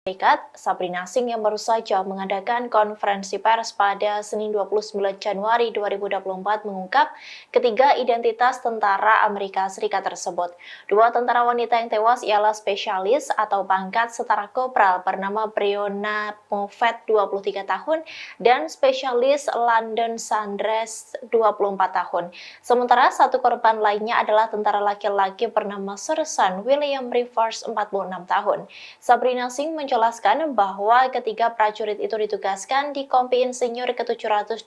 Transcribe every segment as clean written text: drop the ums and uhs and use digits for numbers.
Serikat, Sabrina Singh yang baru saja mengadakan konferensi pers pada Senin 29 Januari 2024 mengungkap ketiga identitas tentara Amerika Serikat tersebut. Dua tentara wanita yang tewas ialah spesialis atau pangkat setara kopral bernama Breonna Moffett 23 tahun dan spesialis London Sanders 24 tahun. Sementara satu korban lainnya adalah tentara laki-laki bernama Sersan William Rivers 46 tahun. Sabrina Singh menjelaskan bahwa ketiga prajurit itu ditugaskan di Kompi Insinyur ke-718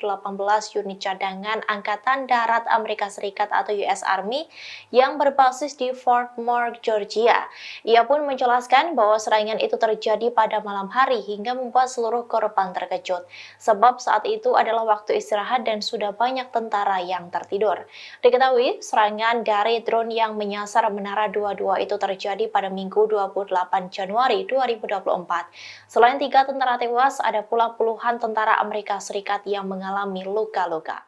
Unit Cadangan Angkatan Darat Amerika Serikat atau US Army yang berbasis di Fort Moore, Georgia. Ia pun menjelaskan bahwa serangan itu terjadi pada malam hari hingga membuat seluruh korban terkejut, sebab saat itu adalah waktu istirahat dan sudah banyak tentara yang tertidur. Diketahui, serangan dari drone yang menyasar Menara 22 itu terjadi pada Minggu 28 Januari 2024. Selain 3 tentara tewas, ada pula puluhan tentara Amerika Serikat yang mengalami luka-luka.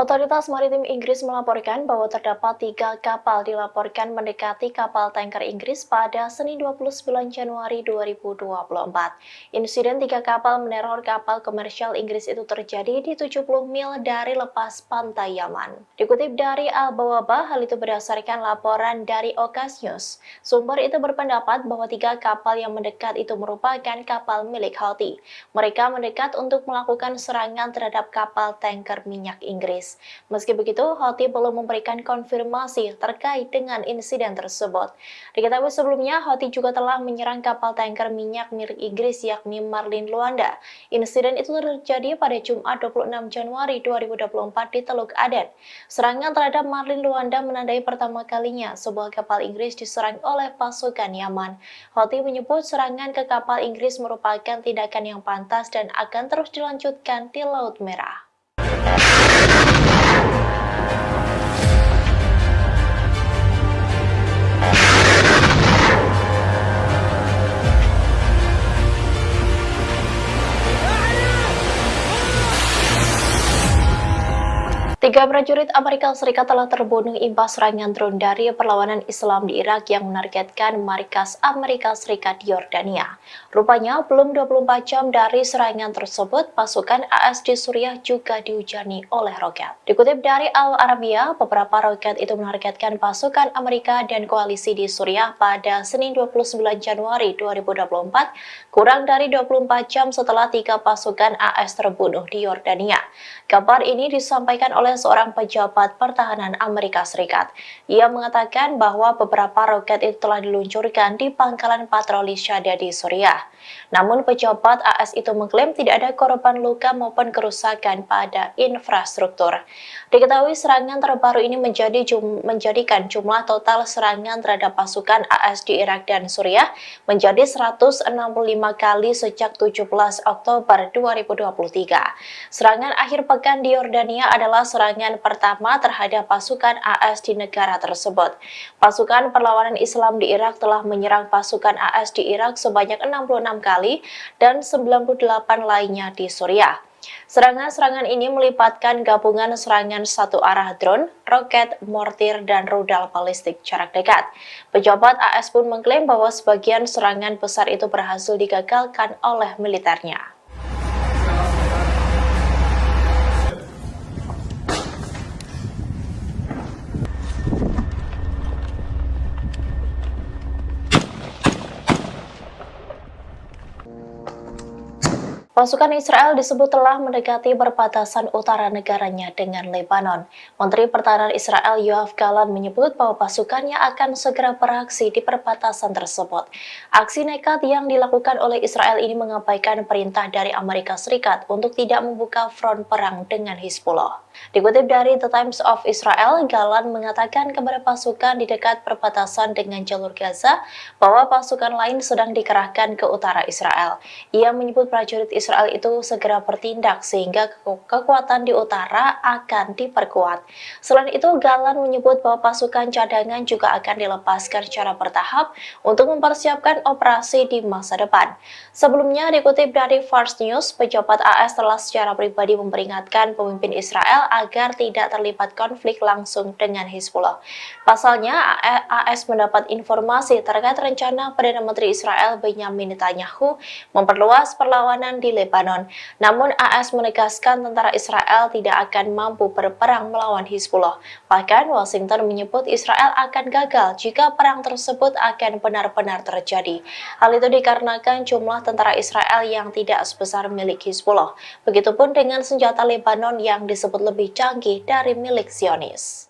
Otoritas Maritim Inggris melaporkan bahwa terdapat 3 kapal dilaporkan mendekati kapal tanker Inggris pada Senin 29 Januari 2024. Insiden 3 kapal meneror kapal komersial Inggris itu terjadi di 70 mil dari lepas pantai Yaman. Dikutip dari Al-Bawaba, hal itu berdasarkan laporan dari Okas News. Sumber itu berpendapat bahwa 3 kapal yang mendekat itu merupakan kapal milik Houthi. Mereka mendekat untuk melakukan serangan terhadap kapal tanker minyak Inggris. Meski begitu, Houthi belum memberikan konfirmasi terkait dengan insiden tersebut. Diketahui sebelumnya, Houthi juga telah menyerang kapal tanker minyak milik Inggris yakni Marlin Luanda. Insiden itu terjadi pada Jumat 26 Januari 2024 di Teluk Aden. Serangan terhadap Marlin Luanda menandai pertama kalinya sebuah kapal Inggris diserang oleh pasukan Yaman. Houthi menyebut serangan ke kapal Inggris merupakan tindakan yang pantas dan akan terus dilanjutkan di Laut Merah. Tiga prajurit Amerika Serikat telah terbunuh imbas serangan drone dari perlawanan Islam di Irak yang menargetkan markas Amerika Serikat di Yordania. Rupanya, belum 24 jam dari serangan tersebut, pasukan AS di Suriah juga dihujani oleh roket. Dikutip dari Al Arabiya, beberapa roket itu menargetkan pasukan Amerika dan koalisi di Suriah pada Senin 29 Januari 2024, kurang dari 24 jam setelah 3 pasukan AS terbunuh di Yordania. Kabar ini disampaikan oleh seorang pejabat pertahanan Amerika Serikat. Ia mengatakan bahwa beberapa roket itu telah diluncurkan di pangkalan patroli Syada di Suriah. Namun pejabat AS itu mengklaim tidak ada korban luka maupun kerusakan pada infrastruktur. Diketahui serangan terbaru ini menjadikan jumlah total serangan terhadap pasukan AS di Irak dan Suriah menjadi 165 kali sejak 17 Oktober 2023. Serangan akhir pekan di Yordania adalah serangan pertama terhadap pasukan AS di negara tersebut. Pasukan perlawanan Islam di Irak telah menyerang pasukan AS di Irak sebanyak 66 kali dan 98 lainnya di Suriah. Serangan-serangan ini melibatkan gabungan serangan satu arah drone, roket, mortir, dan rudal balistik jarak dekat. Pejabat AS pun mengklaim bahwa sebagian serangan besar itu berhasil digagalkan oleh militernya. Pasukan Israel disebut telah mendekati perbatasan utara negaranya dengan Lebanon. Menteri Pertahanan Israel Yoav Gallant menyebut bahwa pasukannya akan segera beraksi di perbatasan tersebut. Aksi nekat yang dilakukan oleh Israel ini mengabaikan perintah dari Amerika Serikat untuk tidak membuka front perang dengan Hizbullah. Dikutip dari The Times of Israel, Gallant mengatakan kepada pasukan di dekat perbatasan dengan jalur Gaza bahwa pasukan lain sedang dikerahkan ke utara Israel. Ia menyebut prajurit Israel itu segera bertindak sehingga kekuatan di utara akan diperkuat. Selain itu, Gallant menyebut bahwa pasukan cadangan juga akan dilepaskan secara bertahap untuk mempersiapkan operasi di masa depan. Sebelumnya, dikutip dari Fars News, pejabat AS telah secara pribadi memperingatkan pemimpin Israel agar tidak terlibat konflik langsung dengan Hizbullah. Pasalnya, AS mendapat informasi terkait rencana Perdana Menteri Israel Benyamin Netanyahu memperluas perlawanan di Lebanon. Namun AS menegaskan tentara Israel tidak akan mampu berperang melawan Hizbullah. Bahkan Washington menyebut Israel akan gagal jika perang tersebut akan benar-benar terjadi. Hal itu dikarenakan jumlah tentara Israel yang tidak sebesar milik Hizbullah. Begitupun dengan senjata Lebanon yang disebut lebih canggih dari milik Zionis.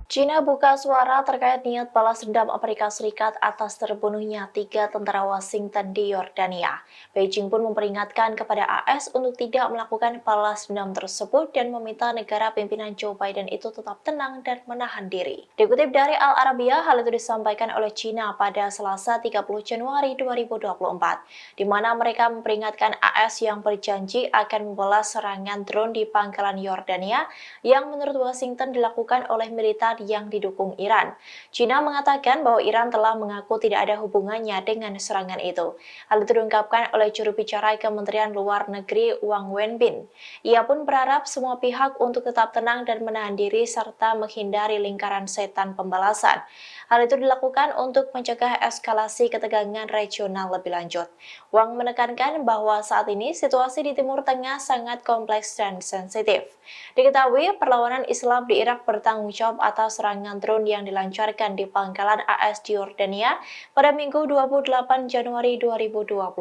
China buka suara terkait niat balas dendam Amerika Serikat atas terbunuhnya 3 tentara Washington di Yordania. Beijing pun memperingatkan kepada AS untuk tidak melakukan balas dendam tersebut dan meminta negara pimpinan Joe Biden itu tetap tenang dan menahan diri. Dikutip dari Al Arabiya, hal itu disampaikan oleh China pada Selasa 30 Januari 2024, di mana mereka memperingatkan AS yang berjanji akan membalas serangan drone di pangkalan Yordania yang menurut Washington dilakukan oleh militer yang didukung Iran. China mengatakan bahwa Iran telah mengaku tidak ada hubungannya dengan serangan itu. Hal itu diungkapkan oleh juru bicara Kementerian Luar Negeri Wang Wenbin. Ia pun berharap semua pihak untuk tetap tenang dan menahan diri serta menghindari lingkaran setan pembalasan. Hal itu dilakukan untuk mencegah eskalasi ketegangan regional lebih lanjut. Wang menekankan bahwa saat ini situasi di Timur Tengah sangat kompleks dan sensitif. Diketahui perlawanan Islam di Irak bertanggung jawab atas serangan drone yang dilancarkan di pangkalan AS di Yordania pada Minggu 28 Januari 2024.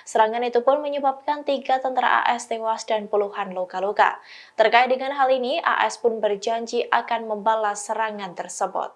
Serangan itu pun menyebabkan 3 tentara AS tewas dan puluhan luka-luka. Terkait dengan hal ini, AS pun berjanji akan membalas serangan tersebut.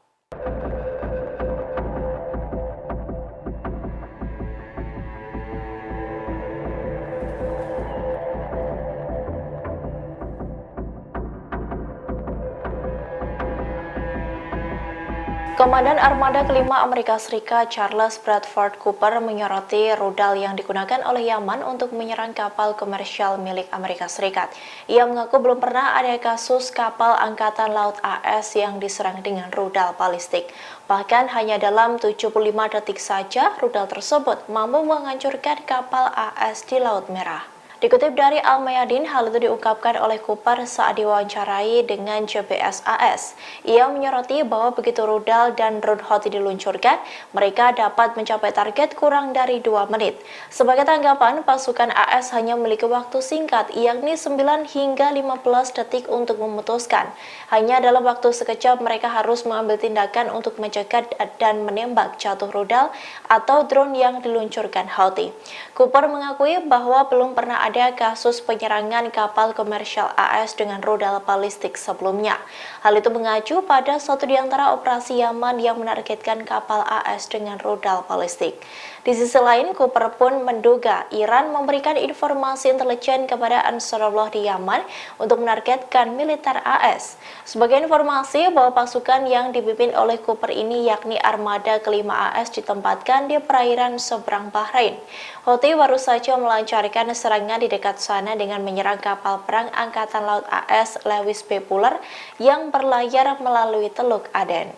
Komandan Armada Kelima Amerika Serikat Charles Bradford Cooper menyoroti rudal yang digunakan oleh Yaman untuk menyerang kapal komersial milik Amerika Serikat. Ia mengaku belum pernah ada kasus kapal Angkatan Laut AS yang diserang dengan rudal balistik. Bahkan hanya dalam 75 detik saja rudal tersebut mampu menghancurkan kapal AS di Laut Merah. Dikutip dari Al-Mayadin, hal itu diungkapkan oleh Cooper saat diwawancarai dengan JBS AS. Ia menyoroti bahwa begitu rudal dan drone Houthi diluncurkan, mereka dapat mencapai target kurang dari 2 menit. Sebagai tanggapan, pasukan AS hanya memiliki waktu singkat, yakni 9 hingga 15 detik untuk memutuskan. Hanya dalam waktu sekejap mereka harus mengambil tindakan untuk mencegah dan menembak jatuh rudal atau drone yang diluncurkan Houthi. Cooper mengakui bahwa belum pernah ada kasus penyerangan kapal komersial AS dengan rudal balistik sebelumnya. Hal itu mengacu pada satu di antara operasi Yaman yang menargetkan kapal AS dengan rudal balistik. Di sisi lain, Cooper pun menduga Iran memberikan informasi intelijen kepada Ansarullah di Yaman untuk menargetkan militer AS. Sebagai informasi bahwa pasukan yang dipimpin oleh Cooper ini yakni Armada Kelima AS ditempatkan di perairan seberang Bahrain. Houthi baru saja melancarkan serangan di dekat sana dengan menyerang kapal perang Angkatan Laut AS Lewis B. Puller yang berlayar melalui Teluk Aden.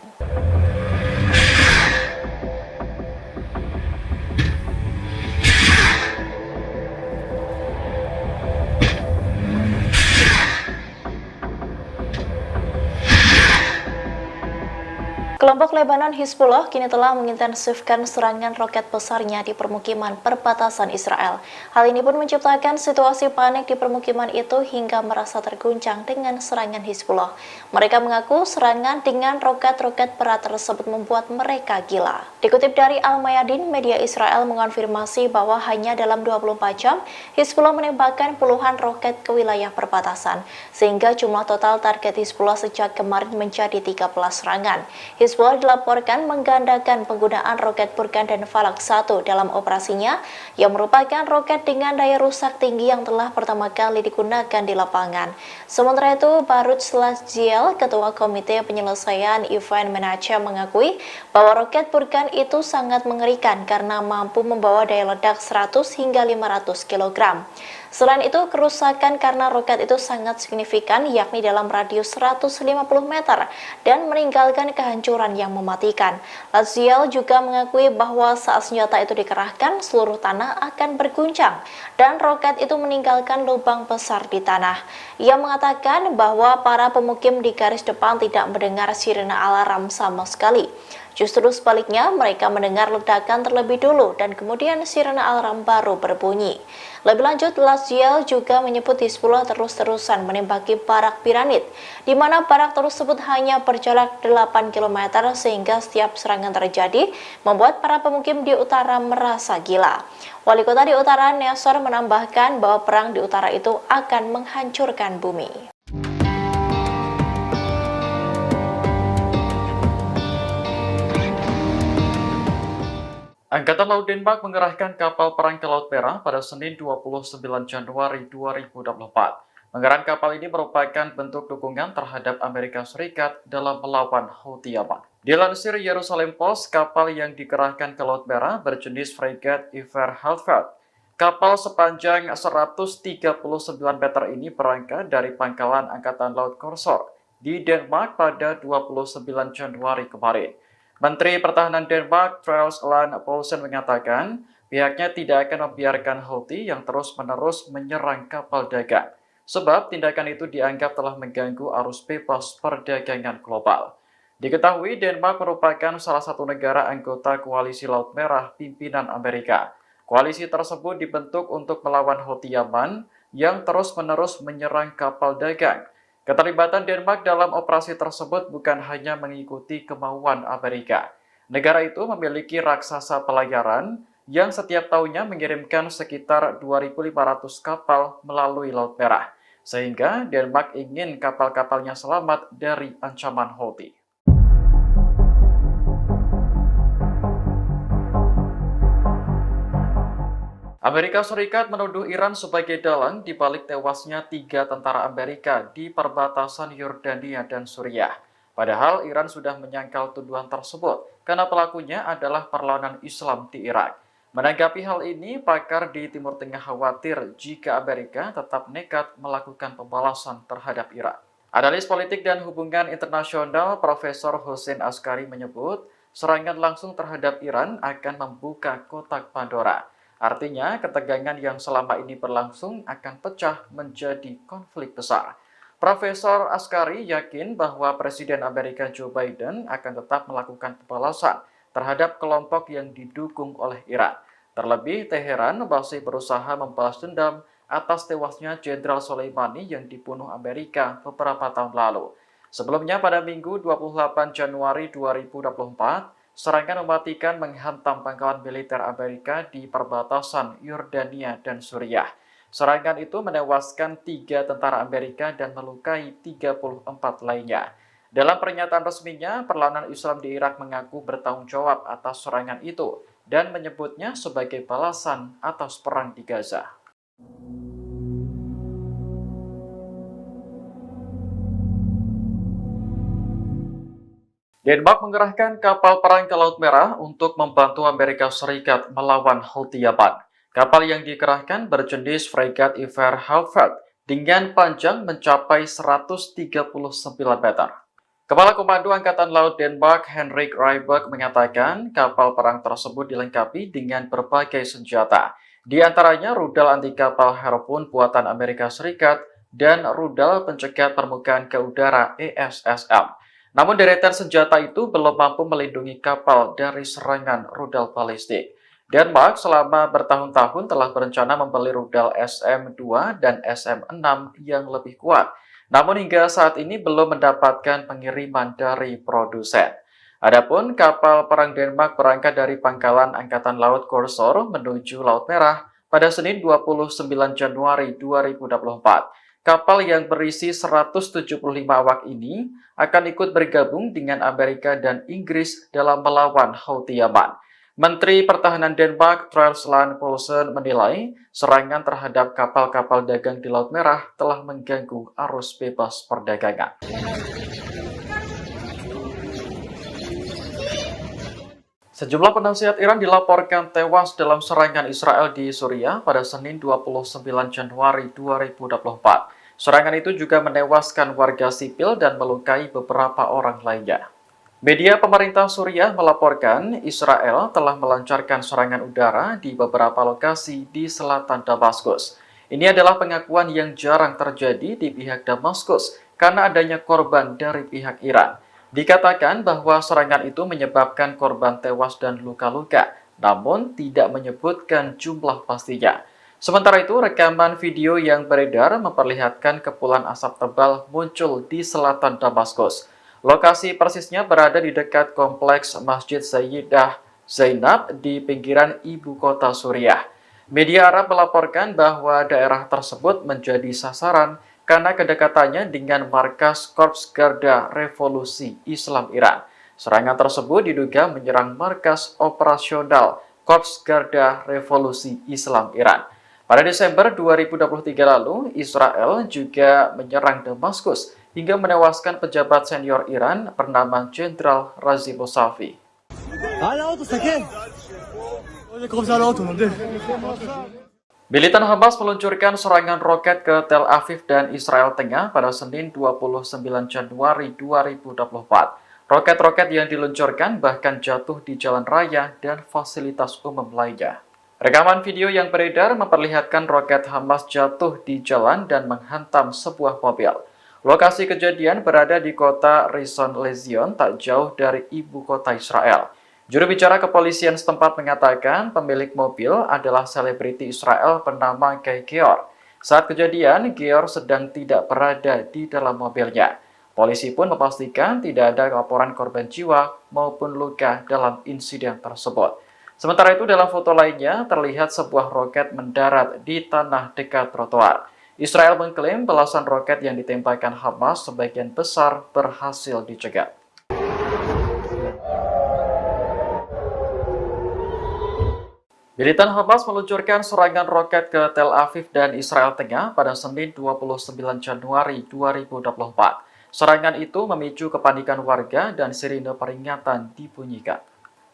Kelompok Lebanon Hizbullah kini telah mengintensifkan serangan roket besarnya di permukiman perbatasan Israel. Hal ini pun menciptakan situasi panik di permukiman itu hingga merasa terguncang dengan serangan Hizbullah. Mereka mengaku serangan dengan roket-roket berat tersebut membuat mereka gila. Dikutip dari Al-Mayadin, media Israel mengonfirmasi bahwa hanya dalam 24 jam, Hizbullah menembakkan puluhan roket ke wilayah perbatasan, sehingga jumlah total target Hizbullah sejak kemarin menjadi 13 serangan. Hizbullah dilaporkan menggandakan penggunaan roket Burkan dan Falak 1 dalam operasinya, yang merupakan roket dengan daya rusak tinggi yang telah pertama kali digunakan di lapangan. Sementara itu, Baruch Salazgiel, Ketua Komite Penyelesaian Event Manager, mengakui bahwa roket Burkan itu sangat mengerikan karena mampu membawa daya ledak 100 hingga 500 kg. Selain itu, kerusakan karena roket itu sangat signifikan, yakni dalam radius 150 meter dan meninggalkan kehancuran yang mematikan. Lazial juga mengakui bahwa saat senjata itu dikerahkan, seluruh tanah akan berguncang dan roket itu meninggalkan lubang besar di tanah. Ia mengatakan bahwa para pemukim di garis depan tidak mendengar sirene alarm sama sekali. Justru sebaliknya, mereka mendengar ledakan terlebih dulu dan kemudian sirene alarm baru berbunyi. Lebih lanjut, Lazial juga menyebut Hizbullah terus-terusan menembaki barak piramid, di mana barak tersebut hanya berjarak 8 km sehingga setiap serangan terjadi membuat para pemukim di utara merasa gila. Wali kota di utara, Nesor, menambahkan bahwa perang di utara itu akan menghancurkan bumi. Angkatan Laut Denmark mengerahkan kapal perang ke Laut Merah pada Senin 29 Januari 2024. Pengerahan kapal ini merupakan bentuk dukungan terhadap Amerika Serikat dalam melawan Houthi Yaman. Dilansir Jerusalem Post, kapal yang dikerahkan ke Laut Merah berjenis Fregat Iver Halfeld. Kapal sepanjang 139 meter ini berangkat dari pangkalan Angkatan Laut Korsor di Denmark pada 29 Januari kemarin. Menteri Pertahanan Denmark, Troels Lund Poulsen, mengatakan pihaknya tidak akan membiarkan Houthi yang terus-menerus menyerang kapal dagang, sebab tindakan itu dianggap telah mengganggu arus bebas perdagangan global. Diketahui Denmark merupakan salah satu negara anggota Koalisi Laut Merah pimpinan Amerika. Koalisi tersebut dibentuk untuk melawan Houthi Yaman yang terus-menerus menyerang kapal dagang. Keterlibatan Denmark dalam operasi tersebut bukan hanya mengikuti kemauan Amerika. Negara itu memiliki raksasa pelayaran yang setiap tahunnya mengirimkan sekitar 2.500 kapal melalui Laut Merah, sehingga Denmark ingin kapal-kapalnya selamat dari ancaman Houthi. Amerika Serikat menuduh Iran sebagai dalang di balik tewasnya 3 tentara Amerika di perbatasan Yordania dan Suriah. Padahal Iran sudah menyangkal tuduhan tersebut karena pelakunya adalah perlawanan Islam di Irak. Menanggapi hal ini, pakar di Timur Tengah khawatir jika Amerika tetap nekat melakukan pembalasan terhadap Iran. Analis politik dan hubungan internasional Profesor Hussein Askari menyebut serangan langsung terhadap Iran akan membuka kotak Pandora. Artinya, ketegangan yang selama ini berlangsung akan pecah menjadi konflik besar. Profesor Askari yakin bahwa Presiden Amerika Joe Biden akan tetap melakukan pembalasan terhadap kelompok yang didukung oleh Iran. Terlebih, Teheran masih berusaha membalas dendam atas tewasnya Jenderal Soleimani yang dibunuh Amerika beberapa tahun lalu. Sebelumnya, pada Minggu 28 Januari 2024, serangan mematikan menghantam pangkalan militer Amerika di perbatasan Yordania dan Suriah. Serangan itu menewaskan 3 tentara Amerika dan melukai 34 lainnya. Dalam pernyataan resminya, perlawanan Islam di Irak mengaku bertanggung jawab atas serangan itu dan menyebutnya sebagai balasan atas perang di Gaza. Denmark mengerahkan kapal perang ke Laut Merah untuk membantu Amerika Serikat melawan Houthi Yaman. Kapal yang dikerahkan berjenis Fregat Iver Halfeld dengan panjang mencapai 139 meter. Kepala Komando Angkatan Laut Denmark, Henrik Rybak, mengatakan kapal perang tersebut dilengkapi dengan berbagai senjata, di antaranya rudal anti kapal Harpoon buatan Amerika Serikat dan rudal pencegat permukaan ke udara ESSM. Namun deretan senjata itu belum mampu melindungi kapal dari serangan rudal balistik. Denmark selama bertahun-tahun telah berencana membeli rudal SM-2 dan SM-6 yang lebih kuat. Namun hingga saat ini belum mendapatkan pengiriman dari produsen. Adapun kapal perang Denmark berangkat dari pangkalan Angkatan Laut Korsor menuju Laut Merah pada Senin 29 Januari 2024. Kapal yang berisi 175 awak ini akan ikut bergabung dengan Amerika dan Inggris dalam melawan Houthi Yaman. Menteri Pertahanan Denmark, Troels Lund Poulsen, menilai serangan terhadap kapal-kapal dagang di Laut Merah telah mengganggu arus bebas perdagangan. Sejumlah penasihat Iran dilaporkan tewas dalam serangan Israel di Suriah pada Senin 29 Januari 2024. Serangan itu juga menewaskan warga sipil dan melukai beberapa orang lainnya. Media pemerintah Suriah melaporkan Israel telah melancarkan serangan udara di beberapa lokasi di selatan Damaskus. Ini adalah pengakuan yang jarang terjadi di pihak Damaskus karena adanya korban dari pihak Iran. Dikatakan bahwa serangan itu menyebabkan korban tewas dan luka-luka, namun tidak menyebutkan jumlah pastinya. Sementara itu, rekaman video yang beredar memperlihatkan kepulan asap tebal muncul di selatan Damaskus. Lokasi persisnya berada di dekat kompleks Masjid Sayyidah Zainab di pinggiran ibu kota Suriah. Media Arab melaporkan bahwa daerah tersebut menjadi sasaran karena kedekatannya dengan markas Korps Garda Revolusi Islam Iran. Serangan tersebut diduga menyerang markas operasional Korps Garda Revolusi Islam Iran. Pada Desember 2023 lalu, Israel juga menyerang Damaskus hingga menewaskan pejabat senior Iran bernama Jenderal Razi Mousavi. Militan Hamas meluncurkan serangan roket ke Tel Aviv dan Israel Tengah pada Senin 29 Januari 2024. Roket-roket yang diluncurkan bahkan jatuh di jalan raya dan fasilitas umum lainnya. Rekaman video yang beredar memperlihatkan roket Hamas jatuh di jalan dan menghantam sebuah mobil. Lokasi kejadian berada di kota Rishon LeZion, tak jauh dari ibu kota Israel. Juru bicara kepolisian setempat mengatakan pemilik mobil adalah selebriti Israel bernama Guy Geor. Saat kejadian, Geor sedang tidak berada di dalam mobilnya. Polisi pun memastikan tidak ada laporan korban jiwa maupun luka dalam insiden tersebut. Sementara itu, dalam foto lainnya terlihat sebuah roket mendarat di tanah dekat trotoar. Israel mengklaim belasan roket yang ditembakkan Hamas sebagian besar berhasil dicegat. Militan Hamas meluncurkan serangan roket ke Tel Aviv dan Israel Tengah pada Senin 29 Januari 2024. Serangan itu memicu kepanikan warga dan sirine peringatan dibunyikan.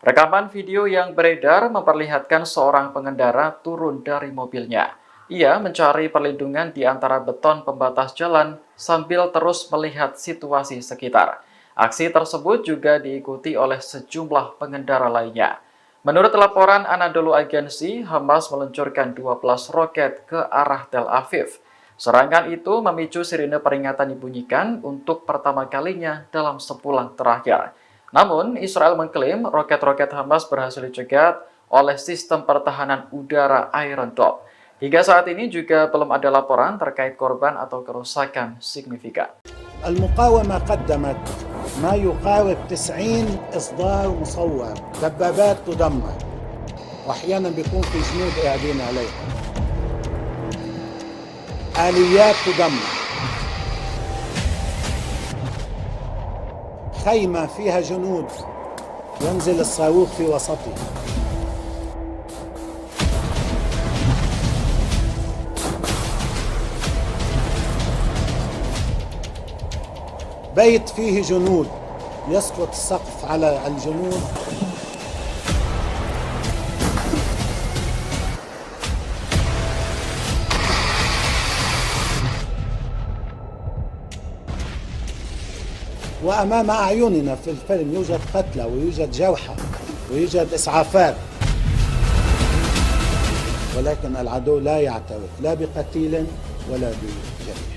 Rekaman video yang beredar memperlihatkan seorang pengendara turun dari mobilnya. Ia mencari perlindungan di antara beton pembatas jalan sambil terus melihat situasi sekitar. Aksi tersebut juga diikuti oleh sejumlah pengendara lainnya. Menurut laporan Anadolu Agency, Hamas meluncurkan 12 roket ke arah Tel Aviv. Serangan itu memicu sirine peringatan dibunyikan untuk pertama kalinya dalam sebulan terakhir. Namun, Israel mengklaim roket-roket Hamas berhasil dicegat oleh sistem pertahanan udara Iron Dome. Hingga saat ini juga belum ada laporan terkait korban atau kerusakan signifikan. المقاومة قدمت ما يقارب 90 إصدار مصور، دبابات تدمر وأحيانا بيكون في جنود قاعدين عليها، آليات تدمر، خيمة فيها جنود ينزل الصاروخ في وسطها. بيت فيه جنود يسقط السقف على الجنود. وأمام أعيننا في الفيلم يوجد قتلى ويوجد جرحى ويوجد إسعافات، ولكن العدو لا يعترف لا بقتيل ولا بجريح.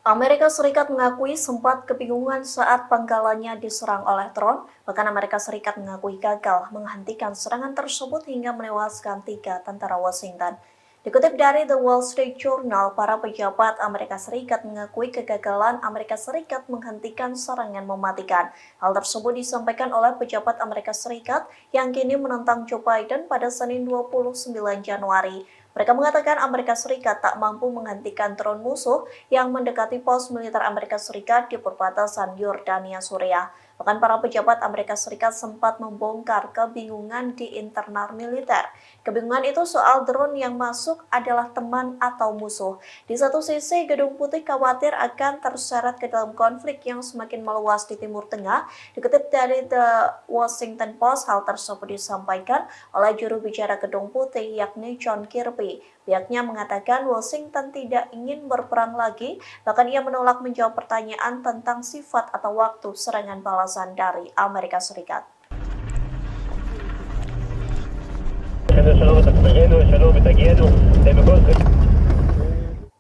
Amerika Serikat mengakui sempat kebingungan saat pangkalannya diserang oleh drone. Bahkan Amerika Serikat mengakui gagal menghentikan serangan tersebut hingga menewaskan 3 tentara Washington. Dikutip dari The Wall Street Journal, para pejabat Amerika Serikat mengakui kegagalan Amerika Serikat menghentikan serangan mematikan. Hal tersebut disampaikan oleh pejabat Amerika Serikat yang kini menentang Joe Biden pada Senin 29 Januari. Mereka mengatakan Amerika Serikat tak mampu menghentikan drone musuh yang mendekati pos militer Amerika Serikat di perbatasan Yordania, Suriah. Bahkan para pejabat Amerika Serikat sempat membongkar kebingungan di internal militer. Kebingungan itu soal drone yang masuk adalah teman atau musuh. Di satu sisi, Gedung Putih khawatir akan terseret ke dalam konflik yang semakin meluas di Timur Tengah. Dikutip dari The Washington Post, hal tersebut disampaikan oleh juru bicara Gedung Putih yakni John Kirby. Pihaknya mengatakan Washington tidak ingin berperang lagi, bahkan ia menolak menjawab pertanyaan tentang sifat atau waktu serangan balasan dari Amerika Serikat.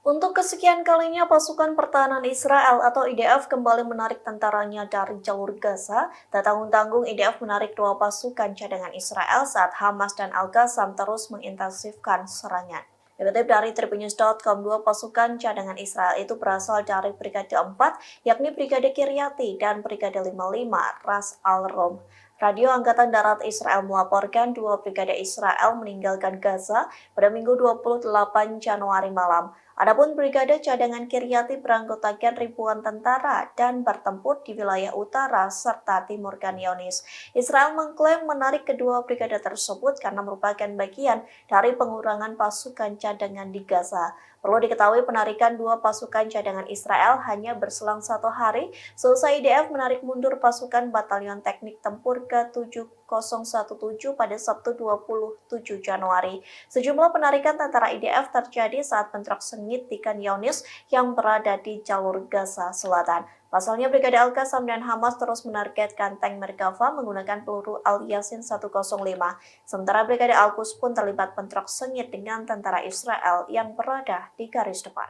Untuk kesekian kalinya, pasukan pertahanan Israel atau IDF kembali menarik tentaranya dari jalur Gaza. Tak tanggung-tanggung, IDF menarik 2 pasukan cadangan Israel saat Hamas dan Al-Qassam terus mengintensifkan serangan. Dikutip dari Tribunnews.com, 2 pasukan cadangan Israel itu berasal dari Brigade 4, yakni Brigade Kiryati dan Brigade 55 Ras Al-Rom. Radio Angkatan Darat Israel melaporkan 2 brigade Israel meninggalkan Gaza pada Minggu 28 Januari malam. Adapun Brigade Cadangan Kiryati beranggotakan ribuan tentara dan bertempur di wilayah utara serta timur Khan Younis. Israel mengklaim menarik kedua brigade tersebut karena merupakan bagian dari pengurangan pasukan cadangan di Gaza. Perlu diketahui penarikan 2 pasukan cadangan Israel hanya berselang 1 hari selesai IDF menarik mundur pasukan Batalion Teknik Tempur ke-7017 pada Sabtu 27 Januari. Sejumlah penarikan tentara IDF terjadi saat bentrok sengit di Khan Younis yang berada di jalur Gaza Selatan. Pasalnya, Brigade Al-Qassam dan Hamas terus menargetkan tank Merkava menggunakan peluru Al-Yasin 105. Sementara Brigade Al-Quds pun terlibat bentrok sengit dengan tentara Israel yang berada di garis depan.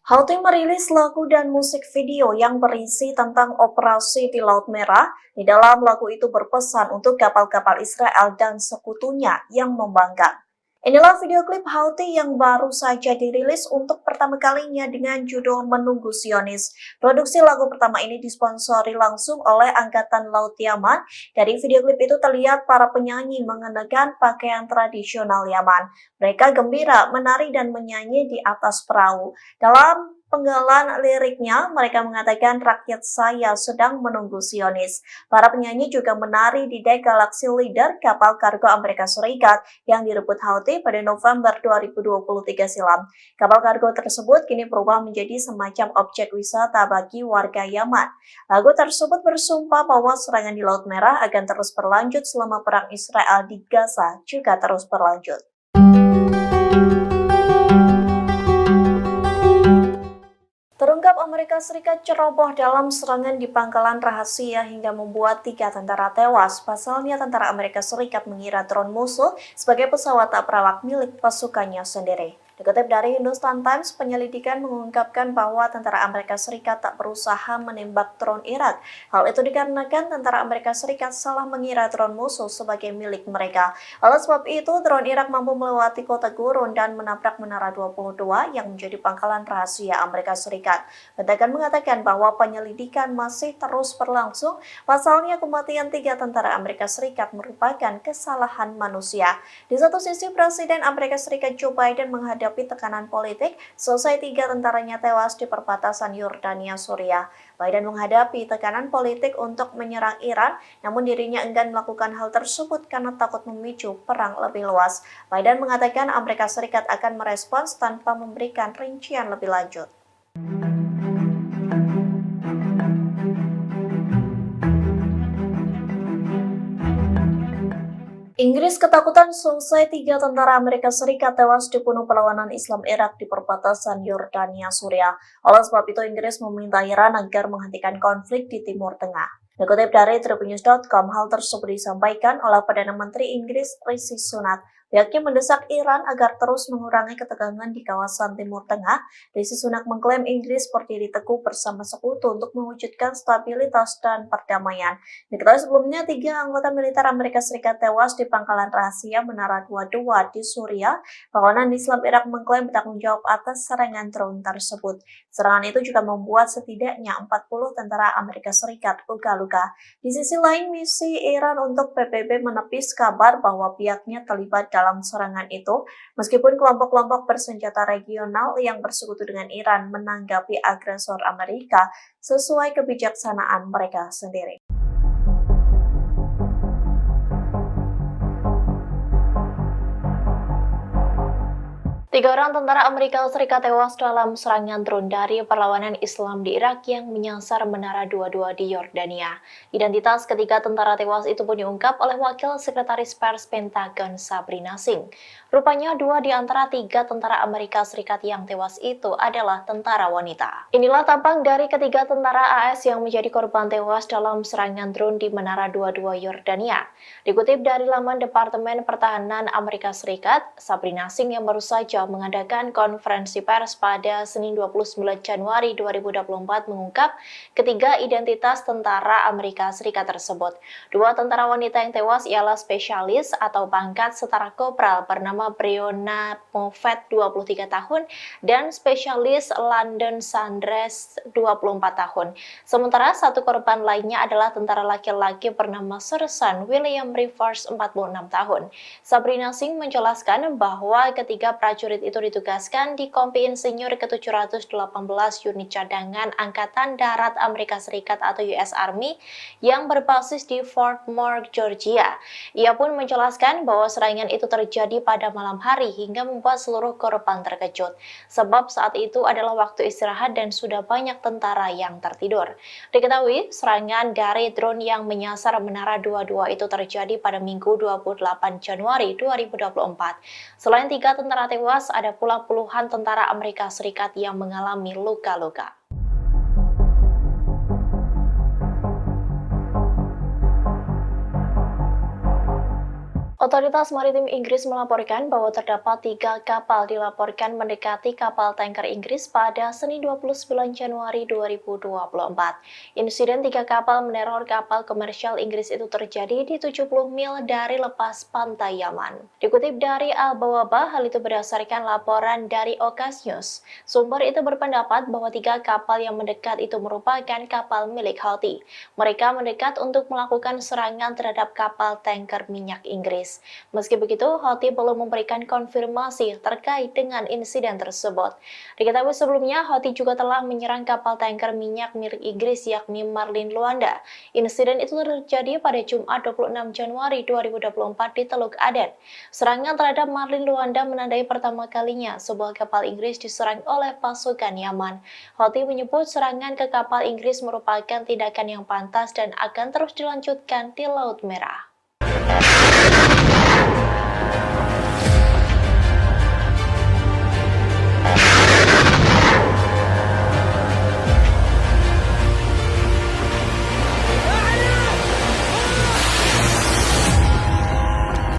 Houthi merilis lagu dan musik video yang berisi tentang operasi di Laut Merah. Di dalam lagu itu berpesan untuk kapal-kapal Israel dan sekutunya yang membangkang. Inilah video klip Houthi yang baru saja dirilis untuk pertama kalinya dengan judul Menunggu Zionis. Produksi lagu pertama ini disponsori langsung oleh Angkatan Laut Yaman. Dari video klip itu terlihat para penyanyi mengenakan pakaian tradisional Yaman. Mereka gembira, menari dan menyanyi di atas perahu. Dalam penggalan liriknya, mereka mengatakan rakyat saya sedang menunggu Zionis. Para penyanyi juga menari di dek Galaxy Leader, kapal kargo Amerika Serikat yang direbut Houthi pada November 2023 silam. Kapal kargo tersebut kini berubah menjadi semacam objek wisata bagi warga Yaman. Lagu tersebut bersumpah bahwa serangan di Laut Merah akan terus berlanjut selama perang Israel di Gaza juga terus berlanjut. Terungkap Amerika Serikat ceroboh dalam serangan di pangkalan rahasia hingga membuat 3 tentara tewas. Pasalnya tentara Amerika Serikat mengira drone musuh sebagai pesawat tak berawak milik pasukannya sendiri. Dikutip dari Hindustan Times, penyelidikan mengungkapkan bahwa tentara Amerika Serikat tak berusaha menembak drone Irak. Hal itu dikarenakan tentara Amerika Serikat salah mengira drone musuh sebagai milik mereka. Oleh sebab itu, drone Irak mampu melewati kota Gurun dan menabrak Menara 22 yang menjadi pangkalan rahasia Amerika Serikat. Pentagon mengatakan bahwa penyelidikan masih terus berlangsung. Pasalnya, kematian 3 tentara Amerika Serikat merupakan kesalahan manusia. Di satu sisi, Presiden Amerika Serikat Joe Biden menghadapi tekanan politik selesai 3 tentaranya tewas di perbatasan Yordania Suriah. Biden menghadapi tekanan politik untuk menyerang Iran, namun dirinya enggan melakukan hal tersebut karena takut memicu perang lebih luas. Biden mengatakan Amerika Serikat akan merespons tanpa memberikan rincian lebih lanjut. Inggris ketakutan selesai 3 tentara Amerika Serikat tewas dibunuh perlawanan Islam Irak di perbatasan Yordania Suriah. Oleh sebab itu, Inggris meminta Iran agar menghentikan konflik di Timur Tengah. Dikutip dari Tribunnews.com, hal tersebut disampaikan oleh Perdana Menteri Inggris Rishi Sunak. Pihaknya mendesak Iran agar terus mengurangi ketegangan di kawasan Timur Tengah. Rishi Sunak mengklaim Inggris berdiri teguh bersama sekutu untuk mewujudkan stabilitas dan perdamaian. Diketahui sebelumnya, 3 anggota militer Amerika Serikat tewas di pangkalan rahasia Menara 22 di Suriah. Perlawanan Islam Irak mengklaim bertanggung jawab atas serangan drone tersebut. Serangan itu juga membuat setidaknya 40 tentara Amerika Serikat luka-luka. Di sisi lain, misi Iran untuk PBB menepis kabar bahwa pihaknya terlibat dalam serangan itu, meskipun kelompok-kelompok bersenjata regional yang bersekutu dengan Iran menanggapi agresor Amerika sesuai kebijaksanaan mereka sendiri. Tiga orang tentara Amerika Serikat tewas dalam serangan drone dari perlawanan Islam di Irak yang menyasar Menara 22 di Yordania. Identitas ketiga tentara tewas itu pun diungkap oleh Wakil Sekretaris Pers Pentagon Sabrina Singh. Rupanya 2 di antara 3 tentara Amerika Serikat yang tewas itu adalah tentara wanita. Inilah tampang dari ketiga tentara AS yang menjadi korban tewas dalam serangan drone di Menara 22 Yordania. Dikutip dari laman Departemen Pertahanan Amerika Serikat, Sabrina Singh yang baru saja mengadakan konferensi pers pada Senin 29 Januari 2024 mengungkap ketiga identitas tentara Amerika Serikat tersebut. 2 tentara wanita yang tewas ialah spesialis atau pangkat setara kopral bernama Breonna Moffett 23 tahun dan spesialis London Sanders 24 tahun. Sementara satu korban lainnya adalah tentara laki-laki bernama Sersan William Rivers 46 tahun. Sabrina Singh menjelaskan bahwa ketiga prajurit itu ditugaskan di Kompi Insinyur ke-718 Unit Cadangan Angkatan Darat Amerika Serikat atau US Army yang berbasis di Fort Moore, Georgia. Ia pun menjelaskan bahwa serangan itu terjadi pada malam hari hingga membuat seluruh korban terkejut. Sebab saat itu adalah waktu istirahat dan sudah banyak tentara yang tertidur. Diketahui serangan dari drone yang menyasar Menara 22 itu terjadi pada Minggu 28 Januari 2024. Selain 3 tentara tewas, ada pula puluhan tentara Amerika Serikat yang mengalami luka-luka. Otoritas Maritim Inggris melaporkan bahwa terdapat 3 kapal dilaporkan mendekati kapal tanker Inggris pada Senin 29 Januari 2024. Insiden 3 kapal meneror kapal komersial Inggris itu terjadi di 70 mil dari lepas pantai Yaman. Dikutip dari Al-Bawabah, hal itu berdasarkan laporan dari Okas News. Sumber itu berpendapat bahwa 3 kapal yang mendekat itu merupakan kapal milik Houthi. Mereka mendekat untuk melakukan serangan terhadap kapal tanker minyak Inggris. Meski begitu, Houthi belum memberikan konfirmasi terkait dengan insiden tersebut. Diketahui sebelumnya, Houthi juga telah menyerang kapal tanker minyak milik Inggris yakni Marlin Luanda. Insiden itu terjadi pada Jumat 26 Januari 2024 di Teluk Aden. Serangan terhadap Marlin Luanda menandai pertama kalinya sebuah kapal Inggris diserang oleh pasukan Yaman. Houthi menyebut serangan ke kapal Inggris merupakan tindakan yang pantas dan akan terus dilanjutkan di Laut Merah.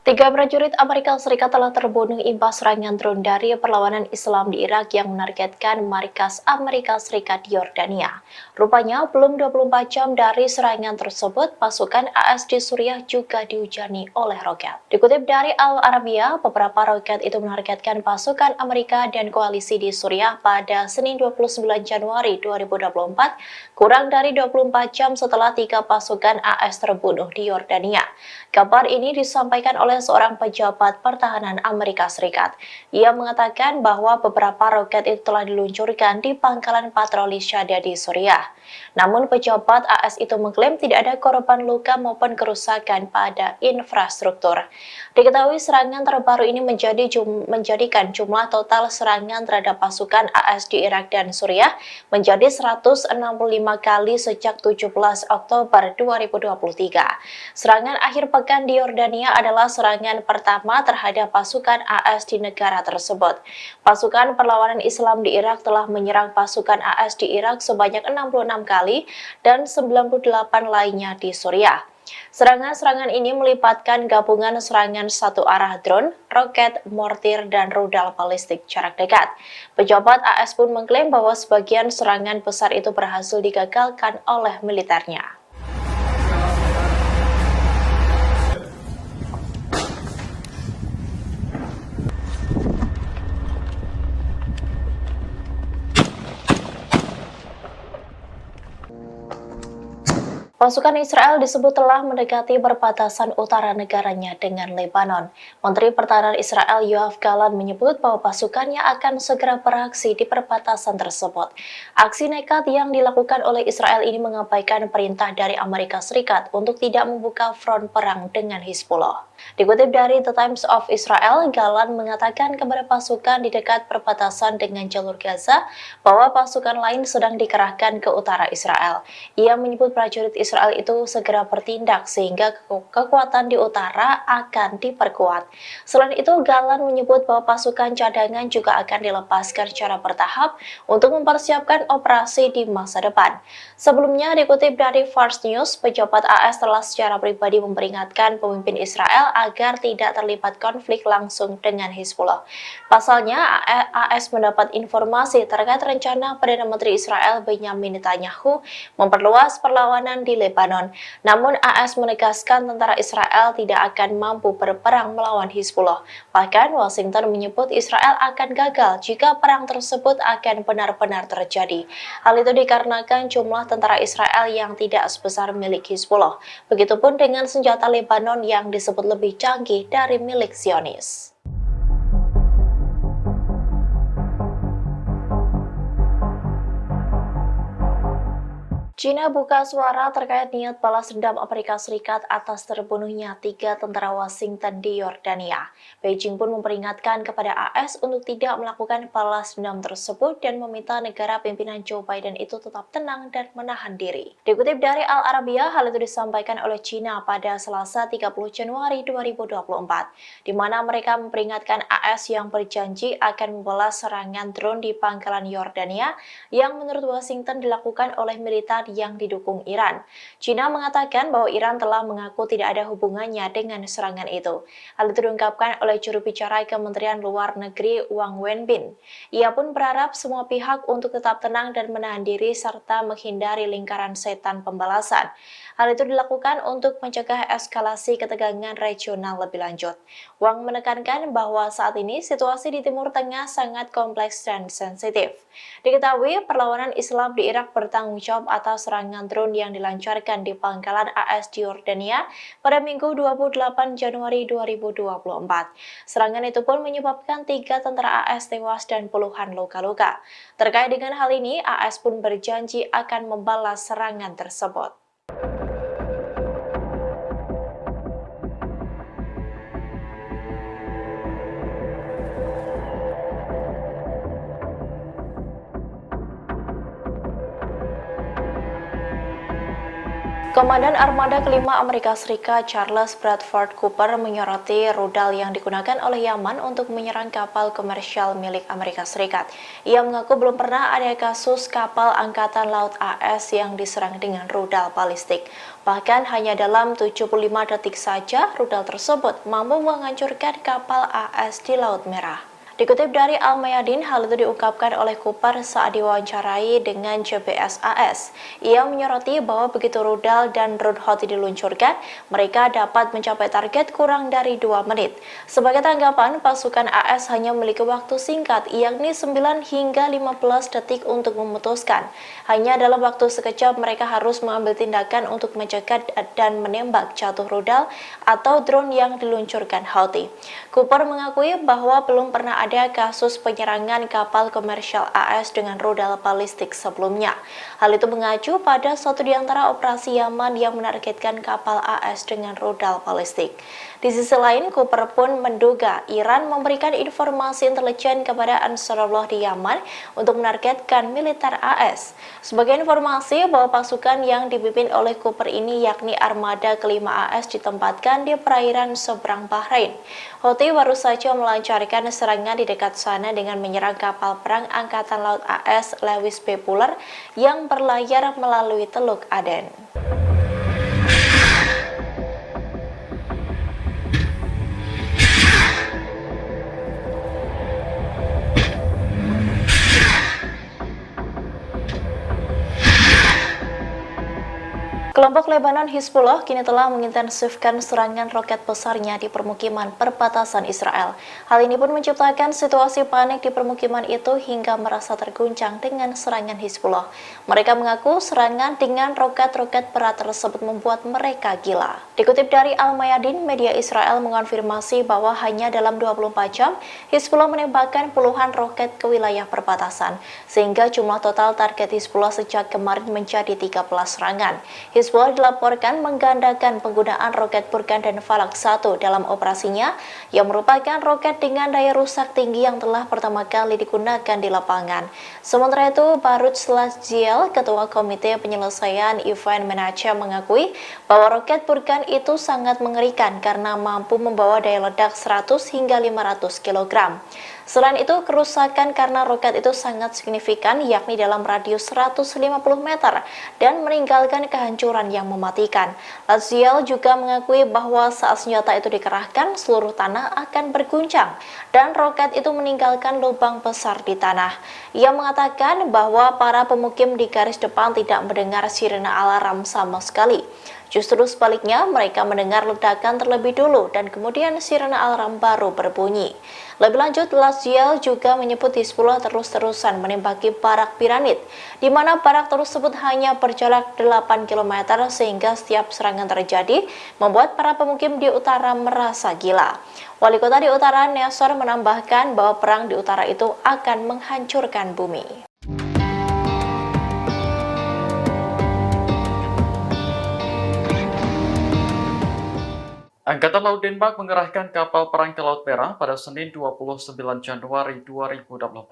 Tiga prajurit Amerika Serikat telah terbunuh imbas serangan drone dari perlawanan Islam di Irak yang menargetkan markas Amerika Serikat di Yordania. Rupanya, belum 24 jam dari serangan tersebut, pasukan AS di Suriah juga dihujani oleh roket. Dikutip dari Al-Arabiya, beberapa roket itu menargetkan pasukan Amerika dan koalisi di Suriah pada Senin 29 Januari 2024, kurang dari 24 jam setelah 3 pasukan AS terbunuh di Yordania. Kabar ini disampaikan oleh seorang pejabat pertahanan Amerika Serikat. Ia mengatakan bahwa beberapa roket itu telah diluncurkan di pangkalan patroli Shada di Suriah. Namun pejabat AS itu mengklaim tidak ada korban luka maupun kerusakan pada infrastruktur. Diketahui serangan terbaru ini menjadikan jumlah total serangan terhadap pasukan AS di Irak dan Suriah menjadi 165 kali sejak 17 Oktober 2023. Serangan akhir pekan di Yordania adalah serangan pertama terhadap pasukan AS di negara tersebut. Pasukan perlawanan Islam di Irak telah menyerang pasukan AS di Irak sebanyak 66 kali dan 98 lainnya di Suriah. Serangan-serangan ini melibatkan gabungan serangan satu arah drone, roket, mortir, dan rudal balistik jarak dekat. Pejabat AS pun mengklaim bahwa sebagian serangan besar itu berhasil digagalkan oleh militernya. Pasukan Israel disebut telah mendekati perbatasan utara negaranya dengan Lebanon. Menteri Pertahanan Israel Yoav Gallant menyebut bahwa pasukannya akan segera beraksi di perbatasan tersebut. Aksi nekat yang dilakukan oleh Israel ini mengabaikan perintah dari Amerika Serikat untuk tidak membuka front perang dengan Hizbullah. Dikutip dari The Times of Israel, Gallant mengatakan kepada pasukan di dekat perbatasan dengan jalur Gaza bahwa pasukan lain sedang dikerahkan ke utara Israel. Ia menyebut prajurit Israel itu segera bertindak sehingga kekuatan di utara akan diperkuat. Selain itu, Gallant menyebut bahwa pasukan cadangan juga akan dilepaskan secara bertahap untuk mempersiapkan operasi di masa depan. Sebelumnya, dikutip dari Fars News, pejabat AS telah secara pribadi memperingatkan pemimpin Israel agar tidak terlibat konflik langsung dengan Hizbullah. Pasalnya, AS mendapat informasi terkait rencana Perdana Menteri Israel Benyamin Netanyahu memperluas perlawanan di Lebanon. Namun, AS menegaskan tentara Israel tidak akan mampu berperang melawan Hizbullah. Bahkan, Washington menyebut Israel akan gagal jika perang tersebut akan benar-benar terjadi. Hal itu dikarenakan jumlah tentara Israel yang tidak sebesar milik Hizbullah. Begitupun dengan senjata Lebanon yang disebut lebih canggih dari milik Zionis. China buka suara terkait niat balas dendam Amerika Serikat atas terbunuhnya 3 tentara Washington di Yordania. Beijing pun memperingatkan kepada AS untuk tidak melakukan balas dendam tersebut dan meminta negara pimpinan Joe Biden itu tetap tenang dan menahan diri. Dikutip dari Al Arabiya, hal itu disampaikan oleh China pada Selasa 30 Januari 2024, di mana mereka memperingatkan AS yang berjanji akan membalas serangan drone di pangkalan Yordania yang menurut Washington dilakukan oleh militer yang didukung Iran. China mengatakan bahwa Iran telah mengaku tidak ada hubungannya dengan serangan itu. Hal itu diungkapkan oleh juru bicara Kementerian Luar Negeri Wang Wenbin. Ia pun berharap semua pihak untuk tetap tenang dan menahan diri serta menghindari lingkaran setan pembalasan. Hal itu dilakukan untuk mencegah eskalasi ketegangan regional lebih lanjut. Wang menekankan bahwa saat ini situasi di Timur Tengah sangat kompleks dan sensitif. Diketahui perlawanan Islam di Irak bertanggung jawab atas serangan drone yang dilancarkan di pangkalan AS di Yordania pada Minggu 28 Januari 2024. Serangan itu pun menyebabkan 3 tentara AS tewas dan puluhan luka-luka. Terkait dengan hal ini, AS pun berjanji akan membalas serangan tersebut. Komandan Armada Kelima Amerika Serikat Charles Bradford Cooper menyoroti rudal yang digunakan oleh Yaman untuk menyerang kapal komersial milik Amerika Serikat. Ia mengaku belum pernah ada kasus kapal Angkatan Laut AS yang diserang dengan rudal balistik. Bahkan hanya dalam 75 detik saja rudal tersebut mampu menghancurkan kapal AS di Laut Merah. Dikutip dari Al-Mayadin, hal itu diungkapkan oleh Cooper saat diwawancarai dengan CBS AS. Ia menyoroti bahwa begitu rudal dan drone Houthi diluncurkan, mereka dapat mencapai target kurang dari 2 menit. Sebagai tanggapan, pasukan AS hanya memiliki waktu singkat, yakni 9 hingga 15 detik untuk memutuskan. Hanya dalam waktu sekejap mereka harus mengambil tindakan untuk mencegah dan menembak jatuh rudal atau drone yang diluncurkan Houthi. Cooper mengakui bahwa belum pernah ada kasus penyerangan kapal komersial AS dengan rudal balistik sebelumnya. Hal itu mengacu pada suatu di antara operasi Yaman yang menargetkan kapal AS dengan rudal balistik. Di sisi lain, Cooper pun menduga Iran memberikan informasi intelijen kepada Ansarullah di Yaman untuk menargetkan militer AS. Sebagai informasi bahwa pasukan yang dipimpin oleh Cooper ini yakni Armada Kelima AS ditempatkan di perairan seberang Bahrain. Houthi baru saja melancarkan serangan di dekat sana dengan menyerang kapal perang Angkatan Laut AS Lewis B. Puller yang berlayar melalui Teluk Aden. Kelompok Lebanon Hizbullah kini telah mengintensifkan serangan roket besarnya di permukiman perbatasan Israel. Hal ini pun menciptakan situasi panik di permukiman itu hingga merasa terguncang dengan serangan Hizbullah. Mereka mengaku serangan dengan roket-roket berat tersebut membuat mereka gila. Dikutip dari Al-Mayadin, media Israel mengonfirmasi bahwa hanya dalam 24 jam, Hizbullah menembakkan puluhan roket ke wilayah perbatasan, sehingga jumlah total target Hizbullah sejak kemarin menjadi 13 serangan. Hizbullah dilaporkan menggandakan penggunaan roket Burkan dan Falak 1 dalam operasinya, yang merupakan roket dengan daya rusak tinggi yang telah pertama kali digunakan di lapangan. Sementara itu, Baruch Lasziel, Ketua Komite Penyelesaian Event Manager, mengakui bahwa roket Burkan itu sangat mengerikan karena mampu membawa daya ledak 100 hingga 500 kg. Selain itu, kerusakan karena roket itu sangat signifikan, yakni dalam radius 150 meter dan meninggalkan kehancuran yang mematikan. Lasziel juga mengakui bahwa saat senjata itu dikerahkan, seluruh tanah akan berguncang dan roket itu meninggalkan lubang besar di tanah. Ia mengatakan bahwa para pemukim di garis depan tidak mendengar sirene alarm sama sekali. Justru sebaliknya, mereka mendengar ledakan terlebih dulu dan kemudian sirene alarm baru berbunyi. Lebih lanjut, Lasziel juga menyebut Hizbullah terus-terusan menembaki barak piramid, di mana barak tersebut hanya berjarak 8 km sehingga setiap serangan terjadi membuat para pemukim di utara merasa gila. Wali kota di utara, Nesor, menambahkan bahwa perang di utara itu akan menghancurkan bumi. Angkatan Laut Denmark mengerahkan kapal perang ke Laut Merah pada Senin 29 Januari 2024.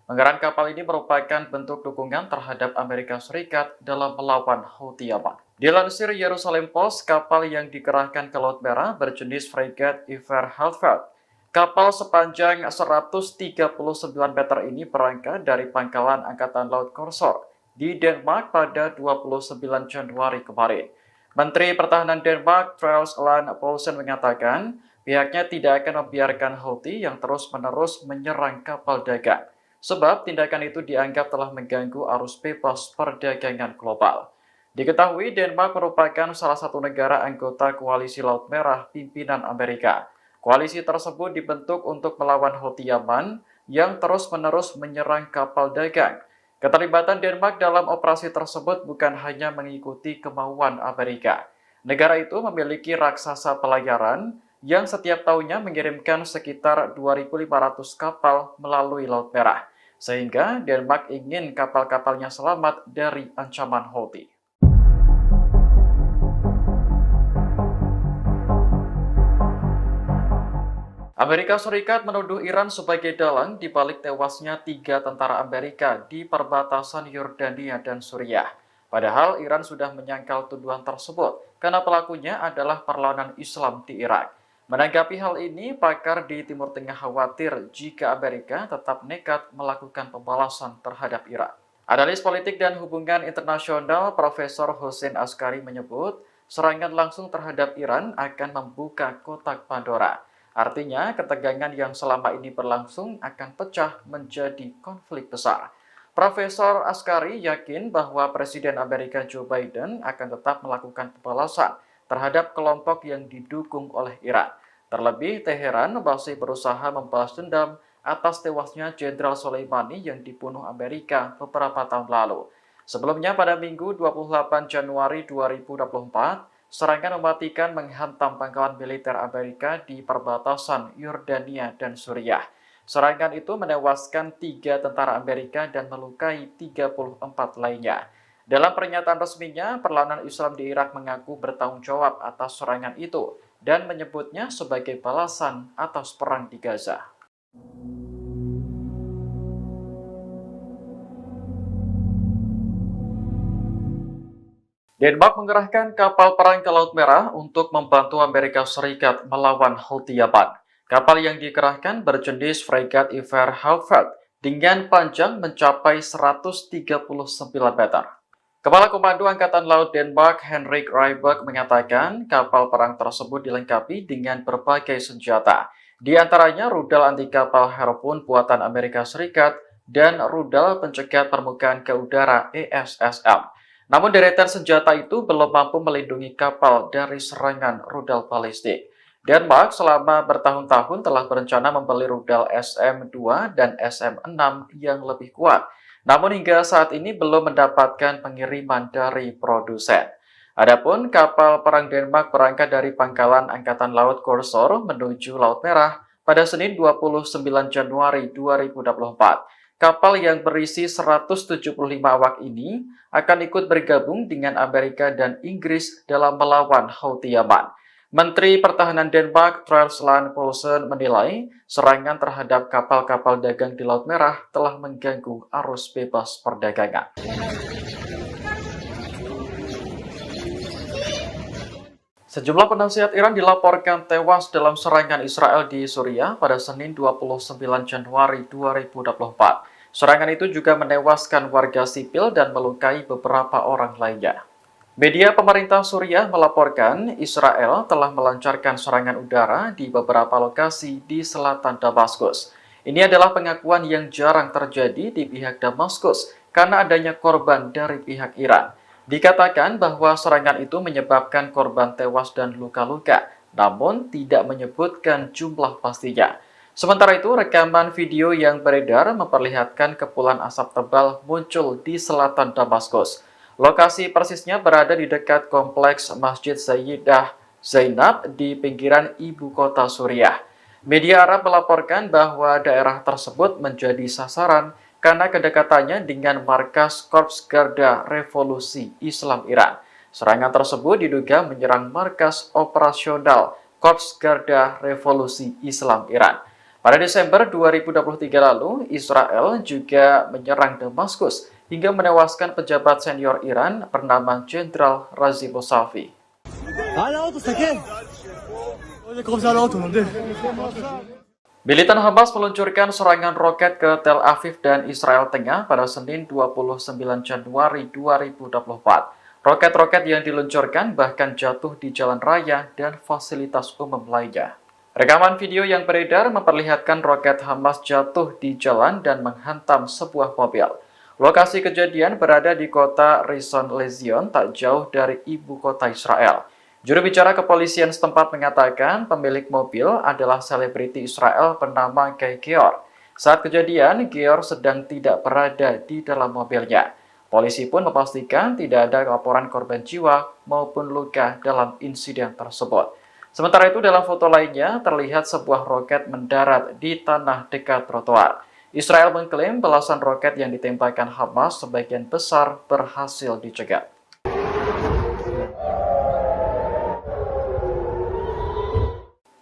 Pengerahan kapal ini merupakan bentuk dukungan terhadap Amerika Serikat dalam melawan Houthi Yaman. Dilansir Jerusalem Post, kapal yang dikerahkan ke Laut Merah berjenis fregat Iver Halfeld. Kapal sepanjang 139 meter ini berangkat dari pangkalan Angkatan Laut Korsor di Denmark pada 29 Januari kemarin. Menteri Pertahanan Denmark, Troels Lund Poulsen, mengatakan pihaknya tidak akan membiarkan Houthi yang terus-menerus menyerang kapal dagang, sebab tindakan itu dianggap telah mengganggu arus bebas perdagangan global. Diketahui Denmark merupakan salah satu negara anggota Koalisi Laut Merah pimpinan Amerika. Koalisi tersebut dibentuk untuk melawan Houthi Yaman yang terus-menerus menyerang kapal dagang. Keterlibatan Denmark dalam operasi tersebut bukan hanya mengikuti kemauan Amerika. Negara itu memiliki raksasa pelayaran yang setiap tahunnya mengirimkan sekitar 2.500 kapal melalui Laut Merah, sehingga Denmark ingin kapal-kapalnya selamat dari ancaman Houthi. Amerika Serikat menuduh Iran sebagai dalang di balik tewasnya 3 tentara Amerika di perbatasan Yordania dan Suriah. Padahal Iran sudah menyangkal tuduhan tersebut karena pelakunya adalah perlawanan Islam di Irak. Menanggapi hal ini, pakar di Timur Tengah khawatir jika Amerika tetap nekat melakukan pembalasan terhadap Iran. Analis politik dan hubungan internasional Profesor Hossein Askari menyebut serangan langsung terhadap Iran akan membuka kotak Pandora. Artinya, ketegangan yang selama ini berlangsung akan pecah menjadi konflik besar. Profesor Askari yakin bahwa Presiden Amerika Joe Biden akan tetap melakukan pembalasan terhadap kelompok yang didukung oleh Iran. Terlebih, Teheran masih berusaha membalas dendam atas tewasnya Jenderal Soleimani yang dibunuh Amerika beberapa tahun lalu. Sebelumnya, pada Minggu 28 Januari 2024, serangan mematikan menghantam pangkalan militer Amerika di perbatasan Yordania dan Suriah. Serangan itu menewaskan 3 tentara Amerika dan melukai 34 lainnya. Dalam pernyataan resminya, perlawanan Islam di Irak mengaku bertanggung jawab atas serangan itu dan menyebutnya sebagai balasan atas perang di Gaza. Denmark mengerahkan kapal perang ke Laut Merah untuk membantu Amerika Serikat melawan Houthi Yaman. Kapal yang dikerahkan berjenis fregat Iver Halfeld dengan panjang mencapai 139 meter. Kepala Komando Angkatan Laut Denmark, Henrik Rybak, mengatakan kapal perang tersebut dilengkapi dengan berbagai senjata, di antaranya rudal anti kapal Harpoon buatan Amerika Serikat dan rudal pencegat permukaan ke udara ESSM. Namun deretan senjata itu belum mampu melindungi kapal dari serangan rudal balistik. Denmark selama bertahun-tahun telah berencana membeli rudal SM-2 dan SM-6 yang lebih kuat. Namun hingga saat ini belum mendapatkan pengiriman dari produsen. Adapun kapal perang Denmark berangkat dari pangkalan Angkatan Laut Korsor menuju Laut Merah pada Senin 29 Januari 2024. Kapal yang berisi 175 awak ini akan ikut bergabung dengan Amerika dan Inggris dalam melawan Houthi Yaman. Menteri Pertahanan Denmark, Troels Lund Poulsen, menilai serangan terhadap kapal-kapal dagang di Laut Merah telah mengganggu arus bebas perdagangan. Sejumlah penasihat Iran dilaporkan tewas dalam serangan Israel di Suriah pada Senin 29 Januari 2024. Serangan itu juga menewaskan warga sipil dan melukai beberapa orang lainnya. Media pemerintah Suriah melaporkan Israel telah melancarkan serangan udara di beberapa lokasi di selatan Damaskus. Ini adalah pengakuan yang jarang terjadi di pihak Damaskus karena adanya korban dari pihak Iran. Dikatakan bahwa serangan itu menyebabkan korban tewas dan luka-luka, namun tidak menyebutkan jumlah pastinya. Sementara itu, rekaman video yang beredar memperlihatkan kepulan asap tebal muncul di selatan Damaskus. Lokasi persisnya berada di dekat kompleks Masjid Sayyidah Zainab di pinggiran ibu kota Suriah. Media Arab melaporkan bahwa daerah tersebut menjadi sasaran karena kedekatannya dengan markas Korps Garda Revolusi Islam Iran. Serangan tersebut diduga menyerang markas operasional Korps Garda Revolusi Islam Iran. Pada Desember 2023 lalu, Israel juga menyerang Damaskus hingga menewaskan pejabat senior Iran bernama Jenderal Razi Mousavi. Militan Hamas meluncurkan serangan roket ke Tel Aviv dan Israel Tengah pada Senin 29 Januari 2024. Roket-roket yang diluncurkan bahkan jatuh di jalan raya dan fasilitas umum lainnya. Rekaman video yang beredar memperlihatkan roket Hamas jatuh di jalan dan menghantam sebuah mobil. Lokasi kejadian berada di kota Rishon LeZion, tak jauh dari ibu kota Israel. Juru bicara kepolisian setempat mengatakan pemilik mobil adalah selebriti Israel bernama Guy Geor. Saat kejadian, Geor sedang tidak berada di dalam mobilnya. Polisi pun memastikan tidak ada laporan korban jiwa maupun luka dalam insiden tersebut. Sementara itu, dalam foto lainnya terlihat sebuah roket mendarat di tanah dekat trotoar. Israel mengklaim belasan roket yang ditembakkan Hamas sebagian besar berhasil dicegat.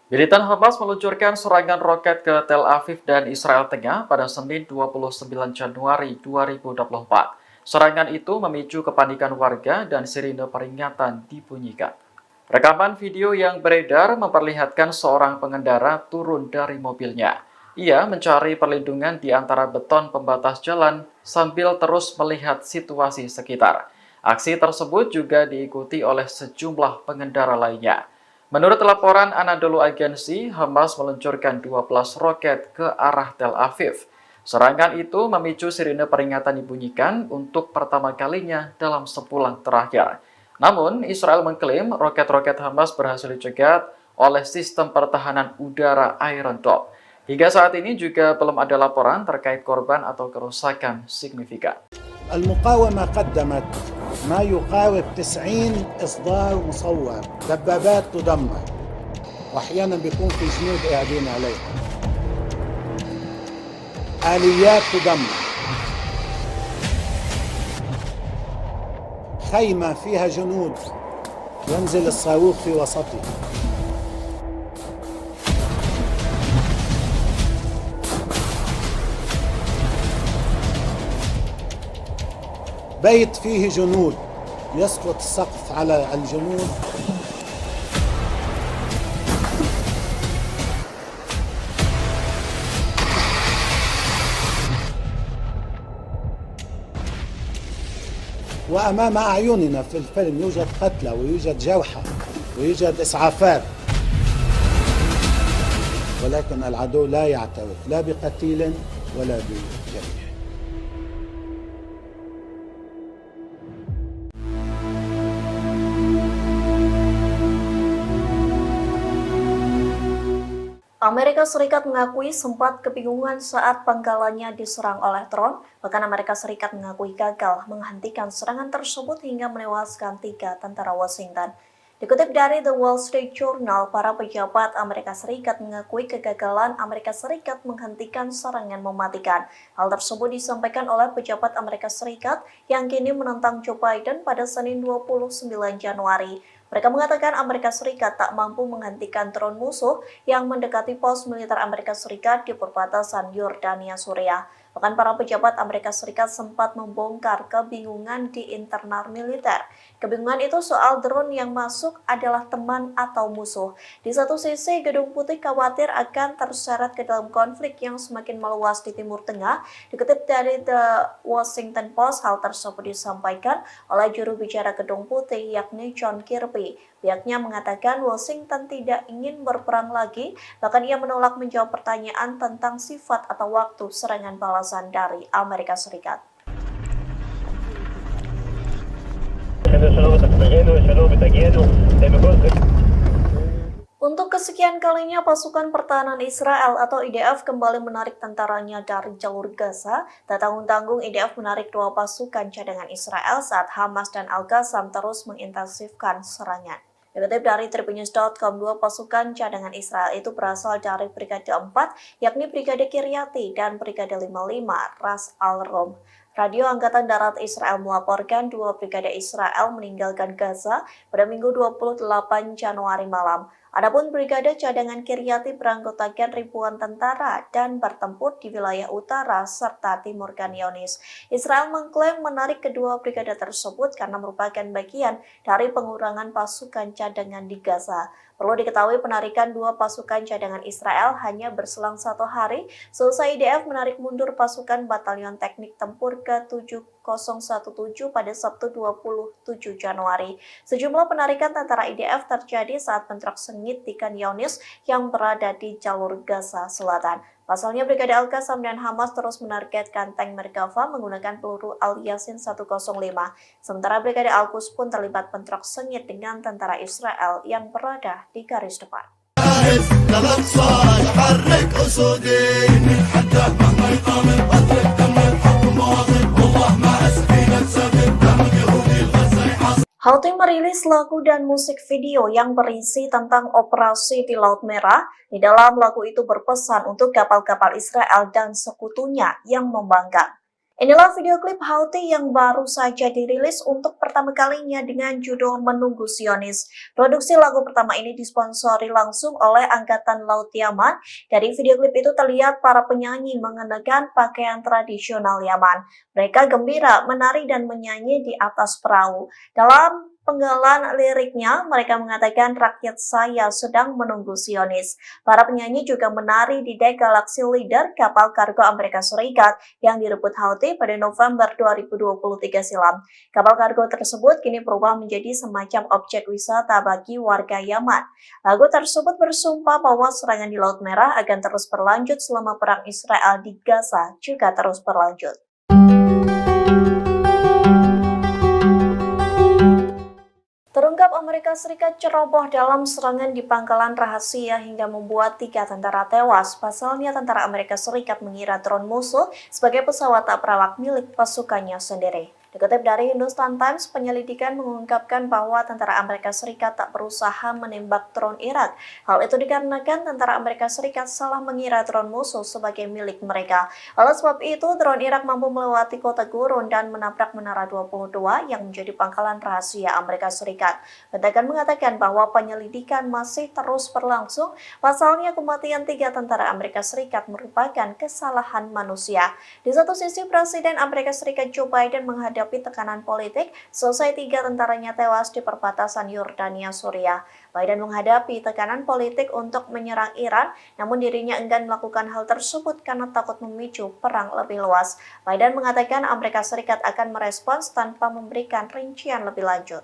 Militan Hamas meluncurkan serangan roket ke Tel Aviv dan Israel Tengah pada Senin 29 Januari 2024. Serangan itu memicu kepanikan warga dan sirine peringatan dibunyikan. Rekaman video yang beredar memperlihatkan seorang pengendara turun dari mobilnya. Ia mencari perlindungan di antara beton pembatas jalan sambil terus melihat situasi sekitar. Aksi tersebut juga diikuti oleh sejumlah pengendara lainnya. Menurut laporan Anadolu Agency, Hamas meluncurkan 12 roket ke arah Tel Aviv. Serangan itu memicu sirine peringatan dibunyikan untuk pertama kalinya dalam sebulan terakhir. Namun, Israel mengklaim roket-roket Hamas berhasil dicegat oleh sistem pertahanan udara Iron Dome. Hingga saat ini juga belum ada laporan terkait korban atau kerusakan signifikan. المقاومة قدمت ما يقارب 90 إصدار مصور، دبابات تدمر وأحيانا بيكون في جنود قاعدين عليها، آليات تدمر، خيمة فيها جنود ينزل الصاروخ في وسطها. بيت فيه جنود يسقط السقف على الجنود. وأمام أعيننا في الفيلم يوجد قتلى ويوجد جرحى ويوجد إسعافات، ولكن العدو لا يعترف لا بقتيل ولا بجريح. Amerika Serikat mengakui sempat kebingungan saat pangkalannya diserang oleh drone, bahkan Amerika Serikat mengakui gagal menghentikan serangan tersebut hingga menewaskan 3 tentara Washington. Dikutip dari The Wall Street Journal, para pejabat Amerika Serikat mengakui kegagalan Amerika Serikat menghentikan serangan mematikan. Hal tersebut disampaikan oleh pejabat Amerika Serikat yang kini menentang Joe Biden pada Senin 29 Januari. Mereka mengatakan Amerika Serikat tak mampu menghentikan drone musuh yang mendekati pos militer Amerika Serikat di perbatasan Yordania, Suriah. Bahkan para pejabat Amerika Serikat sempat membongkar kebingungan di internal militer. Kebingungan itu soal drone yang masuk adalah teman atau musuh. Di satu sisi, Gedung Putih khawatir akan terseret ke dalam konflik yang semakin meluas di Timur Tengah. Dikutip dari The Washington Post, hal tersebut disampaikan oleh juru bicara Gedung Putih yakni John Kirby. Pihaknya mengatakan Washington tidak ingin berperang lagi, bahkan ia menolak menjawab pertanyaan tentang sifat atau waktu serangan balasan dari Amerika Serikat. Untuk kesekian kalinya, pasukan pertahanan Israel atau IDF kembali menarik tentaranya dari jalur Gaza. Tak tanggung-tanggung, IDF menarik 2 pasukan cadangan Israel saat Hamas dan Al-Qassam terus mengintensifkan serangan. Dikutip dari Tribunnews.com, 2 pasukan cadangan Israel itu berasal dari Brigade 4, yakni Brigade Kiryati dan Brigade 55 Ras Al-Rom. Radio Angkatan Darat Israel melaporkan 2 brigade Israel meninggalkan Gaza pada Minggu 28 Januari malam. Adapun Brigade Cadangan Kiryati beranggotakan ribuan tentara dan bertempur di wilayah utara serta timur Khan Younis. Israel mengklaim menarik kedua brigade tersebut karena merupakan bagian dari pengurangan pasukan cadangan di Gaza. Perlu diketahui penarikan 2 pasukan cadangan Israel hanya berselang 1 hari selesai IDF menarik mundur pasukan Batalion Teknik Tempur ke-7017 pada Sabtu 27 Januari. Sejumlah penarikan tentara IDF terjadi saat bentrok sengit di Khan Younis yang berada di jalur Gaza Selatan. Pasalnya, Brigade Al-Qassam dan Hamas terus menargetkan tank Merkava menggunakan peluru Al-Yasin 105. Sementara Brigade Al-Quds pun terlibat bentrok sengit dengan tentara Israel yang berada di garis depan. Houthi merilis lagu dan musik video yang berisi tentang operasi di Laut Merah. Di dalam lagu itu berpesan untuk kapal-kapal Israel dan sekutunya yang membangkang. Inilah video klip Houthi yang baru saja dirilis untuk pertama kalinya dengan judul Menunggu Zionis. Produksi lagu pertama ini disponsori langsung oleh Angkatan Laut Yaman. Dari video klip itu terlihat para penyanyi mengenakan pakaian tradisional Yaman. Mereka gembira, menari dan menyanyi di atas perahu. Dalam penggalan liriknya, mereka mengatakan rakyat saya sedang menunggu Zionis. Para penyanyi juga menari di dek Galaxy Leader, kapal kargo Amerika Serikat yang direbut Houthi pada November 2023 silam. Kapal kargo tersebut kini berubah menjadi semacam objek wisata bagi warga Yaman. Lagu tersebut bersumpah bahwa serangan di Laut Merah akan terus berlanjut selama perang Israel di Gaza juga terus berlanjut. Terungkap Amerika Serikat ceroboh dalam serangan di pangkalan rahasia hingga membuat 3 tentara tewas. Pasalnya tentara Amerika Serikat mengira drone musuh sebagai pesawat tak berawak milik pasukannya sendiri. Dikutip dari Hindustan Times, penyelidikan mengungkapkan bahwa tentara Amerika Serikat tak berusaha menembak drone Irak. Hal itu dikarenakan tentara Amerika Serikat salah mengira drone musuh sebagai milik mereka. Oleh sebab itu, drone Irak mampu melewati kota gurun dan menabrak Menara 22 yang menjadi pangkalan rahasia Amerika Serikat. Pentagon mengatakan bahwa penyelidikan masih terus berlangsung. Pasalnya, kematian 3 tentara Amerika Serikat merupakan kesalahan manusia. Di satu sisi, Presiden Amerika Serikat Joe Biden menghadapi tekanan politik selesai 3 tentaranya tewas di perbatasan Yordania, Suriah. Biden menghadapi tekanan politik untuk menyerang Iran, namun dirinya enggan melakukan hal tersebut karena takut memicu perang lebih luas. Biden mengatakan Amerika Serikat akan merespons tanpa memberikan rincian lebih lanjut.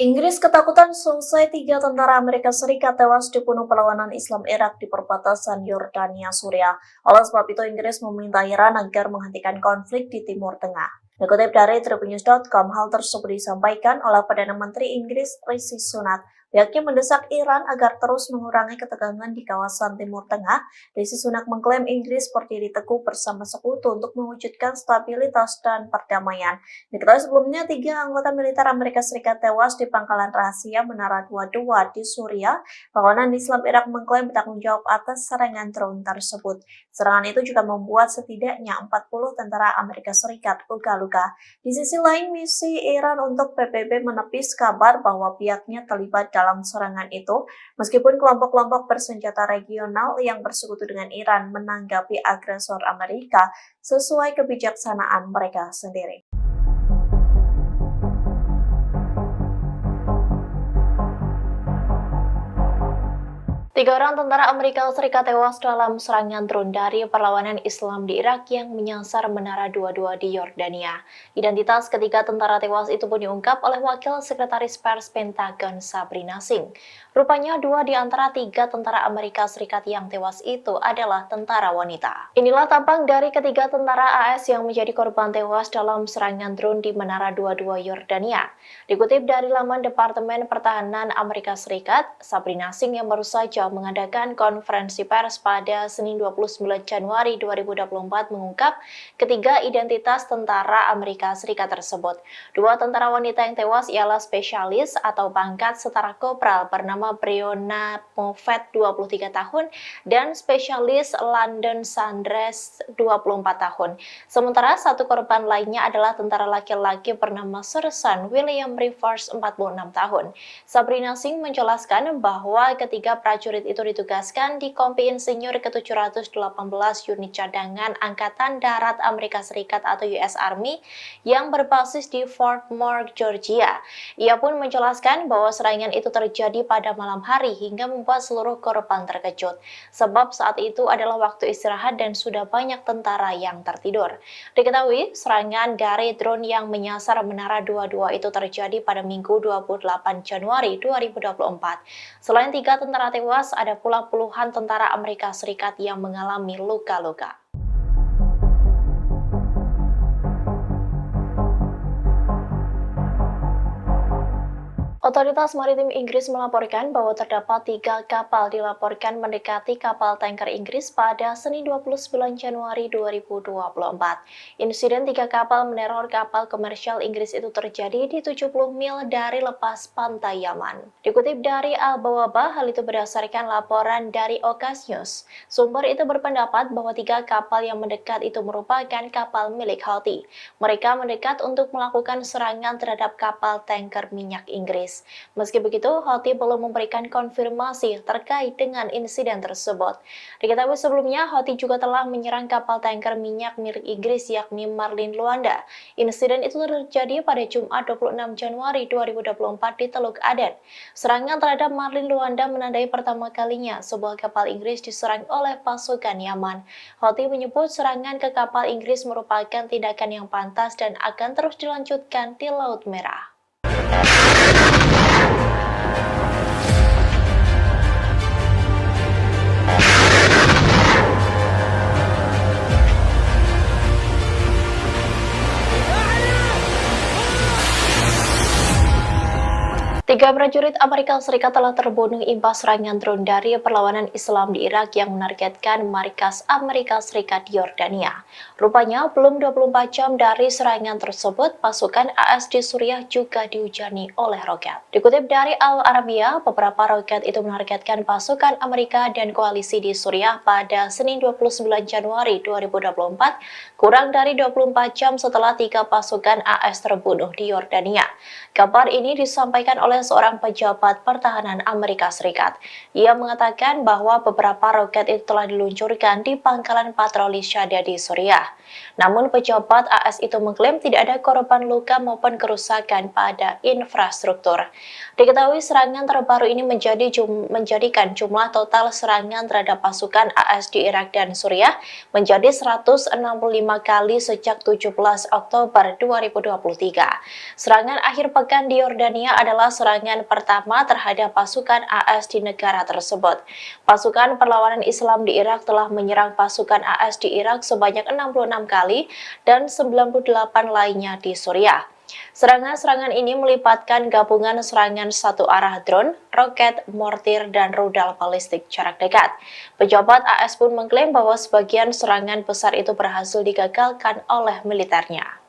Inggris ketakutan selesai 3 tentara Amerika Serikat tewas dibunuh perlawanan Islam Irak di perbatasan Yordania, Suriah. Oleh sebab itu, Inggris meminta Iran agar menghentikan konflik di Timur Tengah. Dikutip dari tribunnews.com, hal tersebut disampaikan oleh Perdana Menteri Inggris Rishi Sunak. Pihaknya mendesak Iran agar terus mengurangi ketegangan di kawasan Timur Tengah. Rishi Sunak mengklaim Inggris berdiri teguh bersama sekutu untuk mewujudkan stabilitas dan perdamaian. Diketahui sebelumnya, 3 anggota militer Amerika Serikat tewas di pangkalan rahasia Menara 22 di Suriah. Perlawanan Islam Irak mengklaim bertanggung jawab atas serangan drone tersebut. Serangan itu juga membuat setidaknya 40 tentara Amerika Serikat luka-luka. Di sisi lain, misi Iran untuk PBB menepis kabar bahwa pihaknya terlibat dalam serangan itu, meskipun kelompok-kelompok bersenjata regional yang bersekutu dengan Iran menanggapi agresor Amerika sesuai kebijaksanaan mereka sendiri. Tiga orang tentara Amerika Serikat tewas dalam serangan drone dari perlawanan Islam di Irak yang menyasar Menara 22 di Yordania. Identitas ketiga tentara tewas itu pun diungkap oleh Wakil Sekretaris Pers Pentagon Sabrina Singh. Rupanya 2 di antara 3 tentara Amerika Serikat yang tewas itu adalah tentara wanita. Inilah tampang dari ketiga tentara AS yang menjadi korban tewas dalam serangan drone di Menara 22 Yordania. Dikutip dari laman Departemen Pertahanan Amerika Serikat, Sabrina Singh yang baru saja mengadakan konferensi pers pada Senin 29 Januari 2024 mengungkap ketiga identitas tentara Amerika Serikat tersebut. 2 tentara wanita yang tewas ialah spesialis atau pangkat setara kopral bernama Breonna Moffett 23 tahun dan spesialis London Sanders 24 tahun. Sementara satu korban lainnya adalah tentara laki-laki bernama Sersan William Rivers 46 tahun. Sabrina Singh menjelaskan bahwa ketiga prajurit itu ditugaskan di Kompi Insinyur ke-718 Unit Cadangan Angkatan Darat Amerika Serikat atau US Army yang berbasis di Fort Moore, Georgia. Ia pun menjelaskan bahwa serangan itu terjadi pada malam hari hingga membuat seluruh korban terkejut. Sebab saat itu adalah waktu istirahat dan sudah banyak tentara yang tertidur. Diketahui, serangan dari drone yang menyasar Menara 22 itu terjadi pada Minggu 28 Januari 2024. Selain 3 tentara tewas, ada pula puluhan tentara Amerika Serikat yang mengalami luka-luka. Otoritas Maritim Inggris melaporkan bahwa terdapat 3 kapal dilaporkan mendekati kapal tanker Inggris pada Senin 29 Januari 2024. Insiden 3 kapal meneror kapal komersial Inggris itu terjadi di 70 mil dari lepas pantai Yaman. Dikutip dari Al-Bawaba, hal itu berdasarkan laporan dari Okas News. Sumber itu berpendapat bahwa 3 kapal yang mendekat itu merupakan kapal milik Houthi. Mereka mendekat untuk melakukan serangan terhadap kapal tanker minyak Inggris. Meski begitu, Houthi belum memberikan konfirmasi terkait dengan insiden tersebut. Diketahui sebelumnya, Houthi juga telah menyerang kapal tanker minyak milik Inggris yakni Marlin Luanda. Insiden itu terjadi pada Jumat 26 Januari 2024 di Teluk Aden. Serangan terhadap Marlin Luanda menandai pertama kalinya sebuah kapal Inggris diserang oleh pasukan Yaman. Houthi menyebut serangan ke kapal Inggris merupakan tindakan yang pantas dan akan terus dilanjutkan di Laut Merah. Tiga prajurit Amerika Serikat telah terbunuh imbas serangan drone dari perlawanan Islam di Irak yang menargetkan markas Amerika Serikat di Yordania. Rupanya, belum 24 jam dari serangan tersebut, pasukan AS di Suriah juga dihujani oleh roket. Dikutip dari Al Arabiya, beberapa roket itu menargetkan pasukan Amerika dan koalisi di Suriah pada Senin 29 Januari 2024, kurang dari 24 jam setelah 3 pasukan AS terbunuh di Yordania. Kabar ini disampaikan oleh seorang pejabat pertahanan Amerika Serikat. Ia mengatakan bahwa beberapa roket itu telah diluncurkan di pangkalan patroli Shahda di Suriah. Namun pejabat AS itu mengklaim tidak ada korban luka maupun kerusakan pada infrastruktur. Diketahui serangan terbaru ini menjadikan jumlah total serangan terhadap pasukan AS di Irak dan Suriah menjadi 165 kali sejak 17 Oktober 2023. Serangan akhir pekan di Yordania adalah serangan serangan pertama terhadap pasukan AS di negara tersebut. Pasukan perlawanan Islam di Irak telah menyerang pasukan AS di Irak sebanyak 66 kali dan 98 lainnya di Suriah. Serangan-serangan ini melibatkan gabungan serangan satu arah drone, roket, mortir, dan rudal balistik jarak dekat. Pejabat AS pun mengklaim bahwa sebagian serangan besar itu berhasil digagalkan oleh militernya.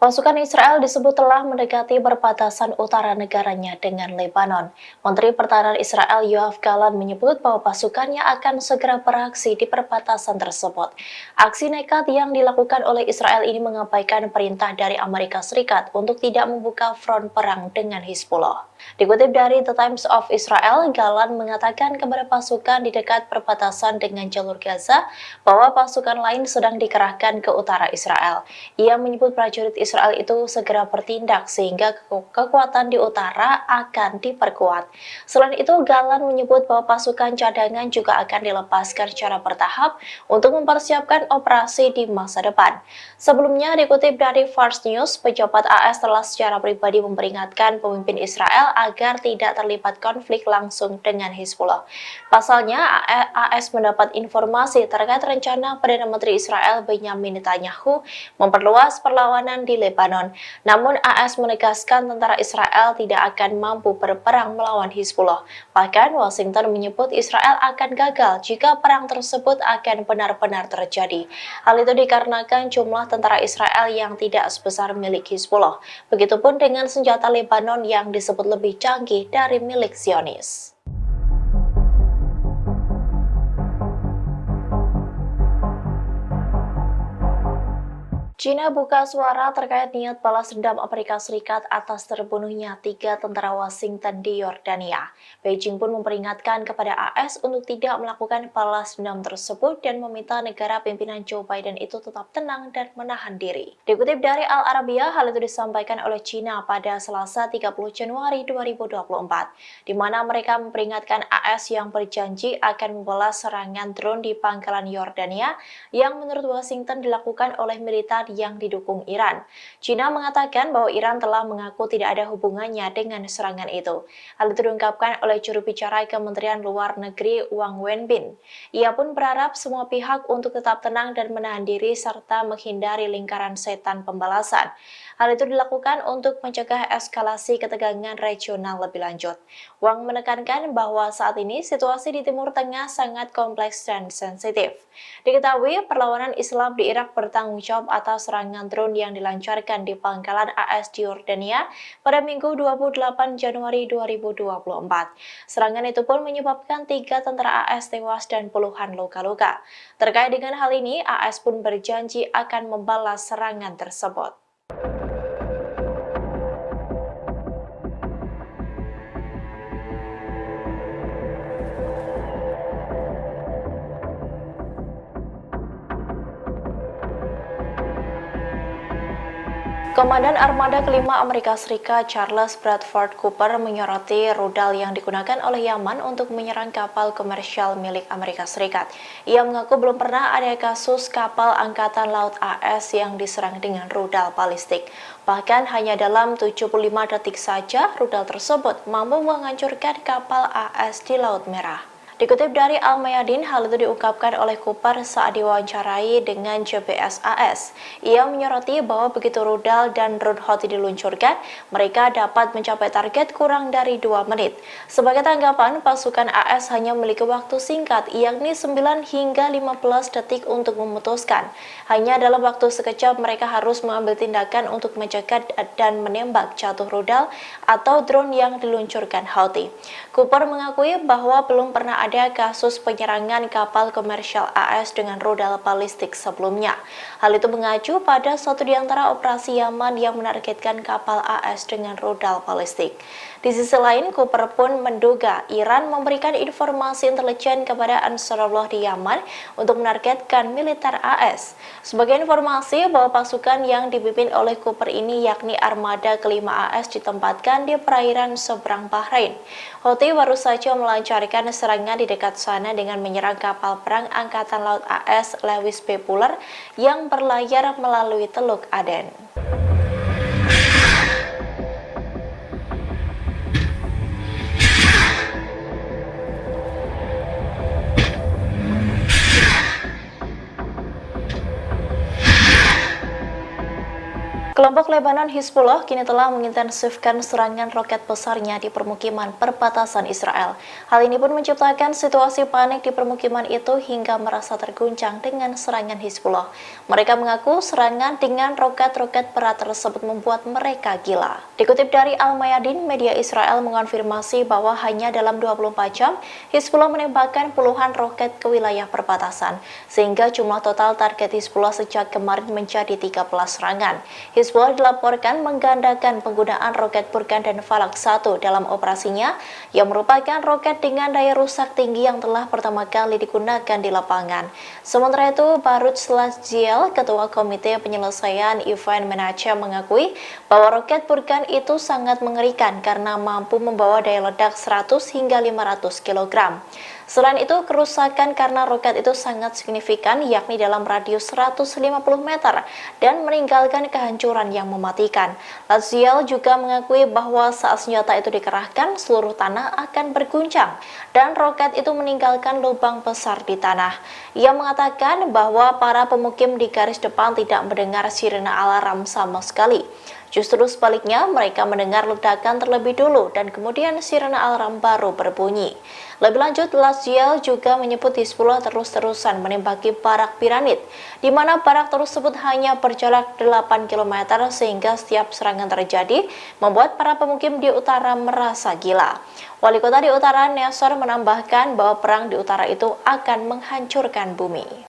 Pasukan Israel disebut telah mendekati perbatasan utara negaranya dengan Lebanon. Menteri Pertahanan Israel Yoav Gallant menyebut bahwa pasukannya akan segera beraksi di perbatasan tersebut. Aksi nekat yang dilakukan oleh Israel ini mengabaikan perintah dari Amerika Serikat untuk tidak membuka front perang dengan Hizbullah. Dikutip dari The Times of Israel, Gallant mengatakan kepada pasukan di dekat perbatasan dengan jalur Gaza bahwa pasukan lain sedang dikerahkan ke utara Israel. Ia menyebut prajurit Israel itu segera bertindak sehingga kekuatan di utara akan diperkuat. Selain itu, Gallant menyebut bahwa pasukan cadangan juga akan dilepaskan secara bertahap untuk mempersiapkan operasi di masa depan. Sebelumnya, dikutip dari Fars News, pejabat AS telah secara pribadi memperingatkan pemimpin Israel agar tidak terlibat konflik langsung dengan Hizbullah. Pasalnya, AS mendapat informasi terkait rencana Perdana Menteri Israel Benjamin Netanyahu memperluas perlawanan di Lebanon. Namun AS menegaskan tentara Israel tidak akan mampu berperang melawan Hizbullah. Bahkan Washington menyebut Israel akan gagal jika perang tersebut akan benar-benar terjadi. Hal itu dikarenakan jumlah tentara Israel yang tidak sebesar milik Hizbullah. Begitupun dengan senjata Lebanon yang disebut lebih canggih dari milik Zionis. China buka suara terkait niat balas dendam Amerika Serikat atas terbunuhnya 3 tentara Washington di Yordania. Beijing pun memperingatkan kepada AS untuk tidak melakukan balas dendam tersebut dan meminta negara pimpinan Joe Biden itu tetap tenang dan menahan diri. Dikutip dari Al Arabiya, hal itu disampaikan oleh China pada Selasa 30 Januari 2024, di mana mereka memperingatkan AS yang berjanji akan membalas serangan drone di pangkalan Yordania yang menurut Washington dilakukan oleh militer yang didukung Iran. China mengatakan bahwa Iran telah mengaku tidak ada hubungannya dengan serangan itu. Hal itu diungkapkan oleh juru bicara Kementerian Luar Negeri Wang Wenbin. Ia pun berharap semua pihak untuk tetap tenang dan menahan diri serta menghindari lingkaran setan pembalasan. Hal itu dilakukan untuk mencegah eskalasi ketegangan regional lebih lanjut. Wang menekankan bahwa saat ini situasi di Timur Tengah sangat kompleks dan sensitif. Diketahui perlawanan Islam di Irak bertanggung jawab atas serangan drone yang dilancarkan di pangkalan AS di Yordania pada Minggu 28 Januari 2024. Serangan itu pun menyebabkan 3 tentara AS tewas dan puluhan luka-luka. Terkait dengan hal ini, AS pun berjanji akan membalas serangan tersebut. Komandan Armada Kelima Amerika Serikat Charles Bradford Cooper menyoroti rudal yang digunakan oleh Yaman untuk menyerang kapal komersial milik Amerika Serikat. Ia mengaku belum pernah ada kasus kapal Angkatan Laut AS yang diserang dengan rudal balistik. Bahkan hanya dalam 75 detik saja rudal tersebut mampu menghancurkan kapal AS di Laut Merah. Dikutip dari Al-Mayadin, hal itu diungkapkan oleh Cooper saat diwawancarai dengan JBS AS. Ia menyoroti bahwa begitu rudal dan drone Houthi diluncurkan, mereka dapat mencapai target kurang dari 2 menit. Sebagai tanggapan, pasukan AS hanya memiliki waktu singkat, yakni 9 hingga 15 detik untuk memutuskan. Hanya dalam waktu sekejap mereka harus mengambil tindakan untuk mencegat dan menembak jatuh rudal atau drone yang diluncurkan Houthi. Cooper mengakui bahwa belum pernah ada pada kasus penyerangan kapal komersial AS dengan rudal balistik sebelumnya. Hal itu mengacu pada satu di antara operasi Yaman yang menargetkan kapal AS dengan rudal balistik. Di sisi lain, Cooper pun menduga Iran memberikan informasi intelijen kepada Ansarullah di Yaman untuk menargetkan militer AS. Sebagai informasi bahwa pasukan yang dipimpin oleh Cooper ini yakni armada kelima AS ditempatkan di perairan seberang Bahrain. Houthi baru saja melancarkan serangan di dekat sana dengan menyerang kapal perang Angkatan Laut AS Lewis B. Puller yang berlayar melalui Teluk Aden. Kelompok Lebanon Hizbullah kini telah mengintensifkan serangan roket besarnya di permukiman perbatasan Israel. Hal ini pun menciptakan situasi panik di permukiman itu hingga merasa terguncang dengan serangan Hizbullah. Mereka mengaku serangan dengan roket-roket berat tersebut membuat mereka gila. Dikutip dari Al-Mayadin, media Israel mengonfirmasi bahwa hanya dalam 24 jam, Hizbullah menembakkan puluhan roket ke wilayah perbatasan, sehingga jumlah total target Hizbullah sejak kemarin menjadi 13 serangan. Hizbullah dilaporkan menggandakan penggunaan roket Burkan dan Falak 1 dalam operasinya, yang merupakan roket dengan daya rusak tinggi yang telah pertama kali digunakan di lapangan. Sementara itu, Baruch Lasziel, Ketua Komite Penyelesaian Event Manager, mengakui bahwa roket Burkan itu sangat mengerikan karena mampu membawa daya ledak 100 hingga 500 kg. Selain itu, kerusakan karena roket itu sangat signifikan, yakni dalam radius 150 meter dan meninggalkan kehancuran yang mematikan. Lasziel juga mengakui bahwa saat senjata itu dikerahkan, seluruh tanah akan berguncang dan roket itu meninggalkan lubang besar di tanah. Ia mengatakan bahwa para pemukim di garis depan tidak mendengar sirene alarm sama sekali. Justru sebaliknya, mereka mendengar ledakan terlebih dulu dan kemudian sirene alarm baru berbunyi. Lebih lanjut, Lasziel juga menyebut Hizbullah terus-terusan menembaki barak piramid, di mana barak tersebut hanya berjarak 8 km sehingga setiap serangan terjadi membuat para pemukim di utara merasa gila. Wali kota di utara, Nasser, menambahkan bahwa perang di utara itu akan menghancurkan bumi.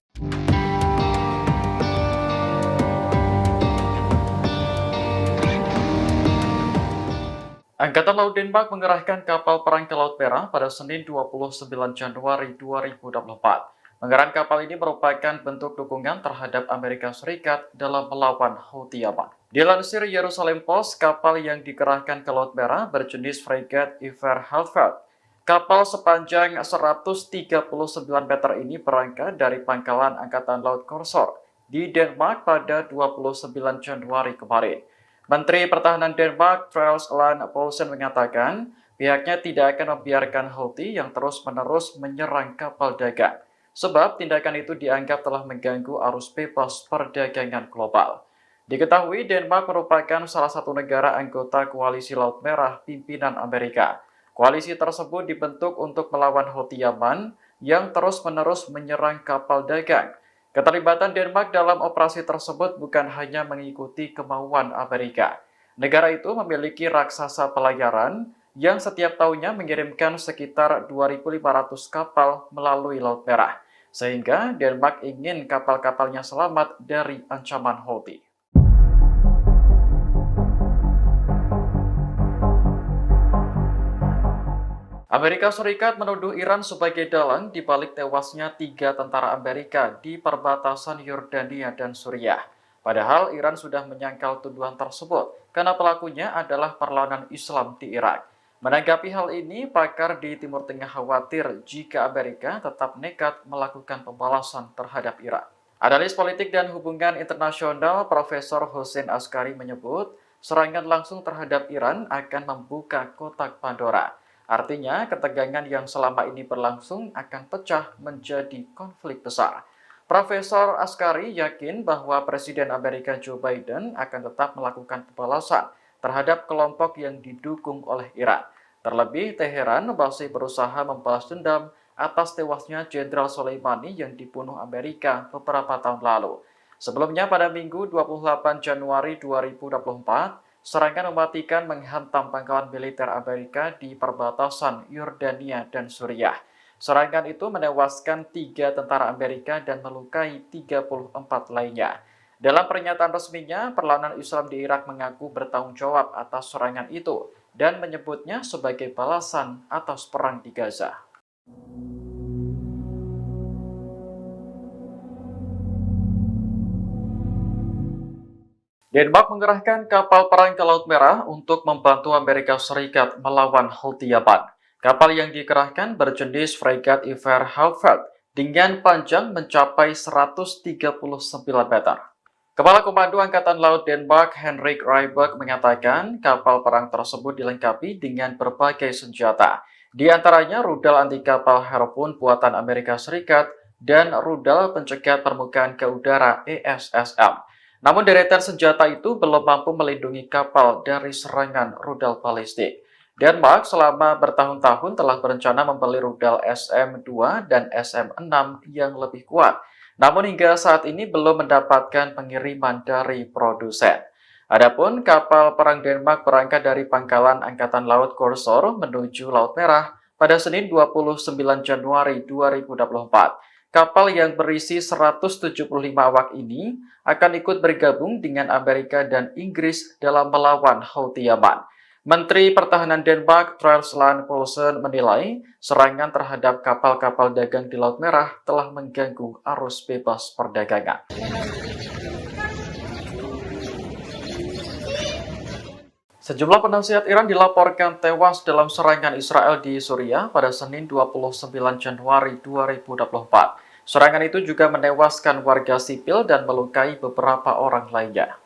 Angkatan Laut Denmark mengerahkan kapal perang ke Laut Merah pada Senin 29 Januari 2024. Pengerahan kapal ini merupakan bentuk dukungan terhadap Amerika Serikat dalam melawan Houthi Yaman. Dilansir Jerusalem Post, kapal yang dikerahkan ke Laut Merah berjenis frigate Iver Halfeld. Kapal sepanjang 139 meter ini berangkat dari pangkalan Angkatan Laut Korsor di Denmark pada 29 Januari kemarin. Menteri Pertahanan Denmark, Troels Lund Poulsen, mengatakan pihaknya tidak akan membiarkan Houthi yang terus-menerus menyerang kapal dagang, sebab tindakan itu dianggap telah mengganggu arus bebas perdagangan global. Diketahui Denmark merupakan salah satu negara anggota Koalisi Laut Merah pimpinan Amerika. Koalisi tersebut dibentuk untuk melawan Houthi Yaman yang terus-menerus menyerang kapal dagang. Keterlibatan Denmark dalam operasi tersebut bukan hanya mengikuti kemauan Amerika. Negara itu memiliki raksasa pelayaran yang setiap tahunnya mengirimkan sekitar 2.500 kapal melalui Laut Merah, sehingga Denmark ingin kapal-kapalnya selamat dari ancaman Houthi. Amerika Serikat menuduh Iran sebagai dalang di balik tewasnya 3 tentara Amerika di perbatasan Yordania dan Suriah. Padahal Iran sudah menyangkal tuduhan tersebut karena pelakunya adalah perlawanan Islam di Irak. Menanggapi hal ini, pakar di Timur Tengah khawatir jika Amerika tetap nekat melakukan pembalasan terhadap Iran. Analis politik dan hubungan internasional Profesor Hossein Askari menyebut serangan langsung terhadap Iran akan membuka kotak Pandora. Artinya, ketegangan yang selama ini berlangsung akan pecah menjadi konflik besar. Profesor Askari yakin bahwa Presiden Amerika Joe Biden akan tetap melakukan pembalasan terhadap kelompok yang didukung oleh Iran. Terlebih, Teheran masih berusaha membalas dendam atas tewasnya Jenderal Soleimani yang dibunuh Amerika beberapa tahun lalu. Sebelumnya, pada Minggu 28 Januari 2024, serangan mematikan menghantam pangkalan militer Amerika di perbatasan Yordania dan Suriah. Serangan itu menewaskan 3 tentara Amerika dan melukai 34 lainnya. Dalam pernyataan resminya, perlawanan Islam di Irak mengaku bertanggung jawab atas serangan itu dan menyebutnya sebagai balasan atas perang di Gaza. Denmark mengerahkan kapal perang ke Laut Merah untuk membantu Amerika Serikat melawan Houthi Yaman. Kapal yang dikerahkan berjenis fregat Iver Haufeld dengan panjang mencapai 139 meter. Kepala Komando Angkatan Laut Denmark, Henrik Rybak, mengatakan kapal perang tersebut dilengkapi dengan berbagai senjata, di antaranya rudal anti kapal Harpoon buatan Amerika Serikat dan rudal pencegat permukaan ke udara ESSM. Namun deretan senjata itu belum mampu melindungi kapal dari serangan rudal balistik. Denmark selama bertahun-tahun telah berencana membeli rudal SM-2 dan SM-6 yang lebih kuat. Namun hingga saat ini belum mendapatkan pengiriman dari produsen. Adapun kapal perang Denmark berangkat dari pangkalan Angkatan Laut Korsor menuju Laut Merah pada Senin 29 Januari 2024. Kapal yang berisi 175 awak ini akan ikut bergabung dengan Amerika dan Inggris dalam melawan Houthi Yaman. Menteri Pertahanan Denmark, Troels Lund Poulsen, menilai serangan terhadap kapal-kapal dagang di Laut Merah telah mengganggu arus bebas perdagangan. Sejumlah penasihat Iran dilaporkan tewas dalam serangan Israel di Suriah pada Senin 29 Januari 2024. Serangan itu juga menewaskan warga sipil dan melukai beberapa orang lainnya.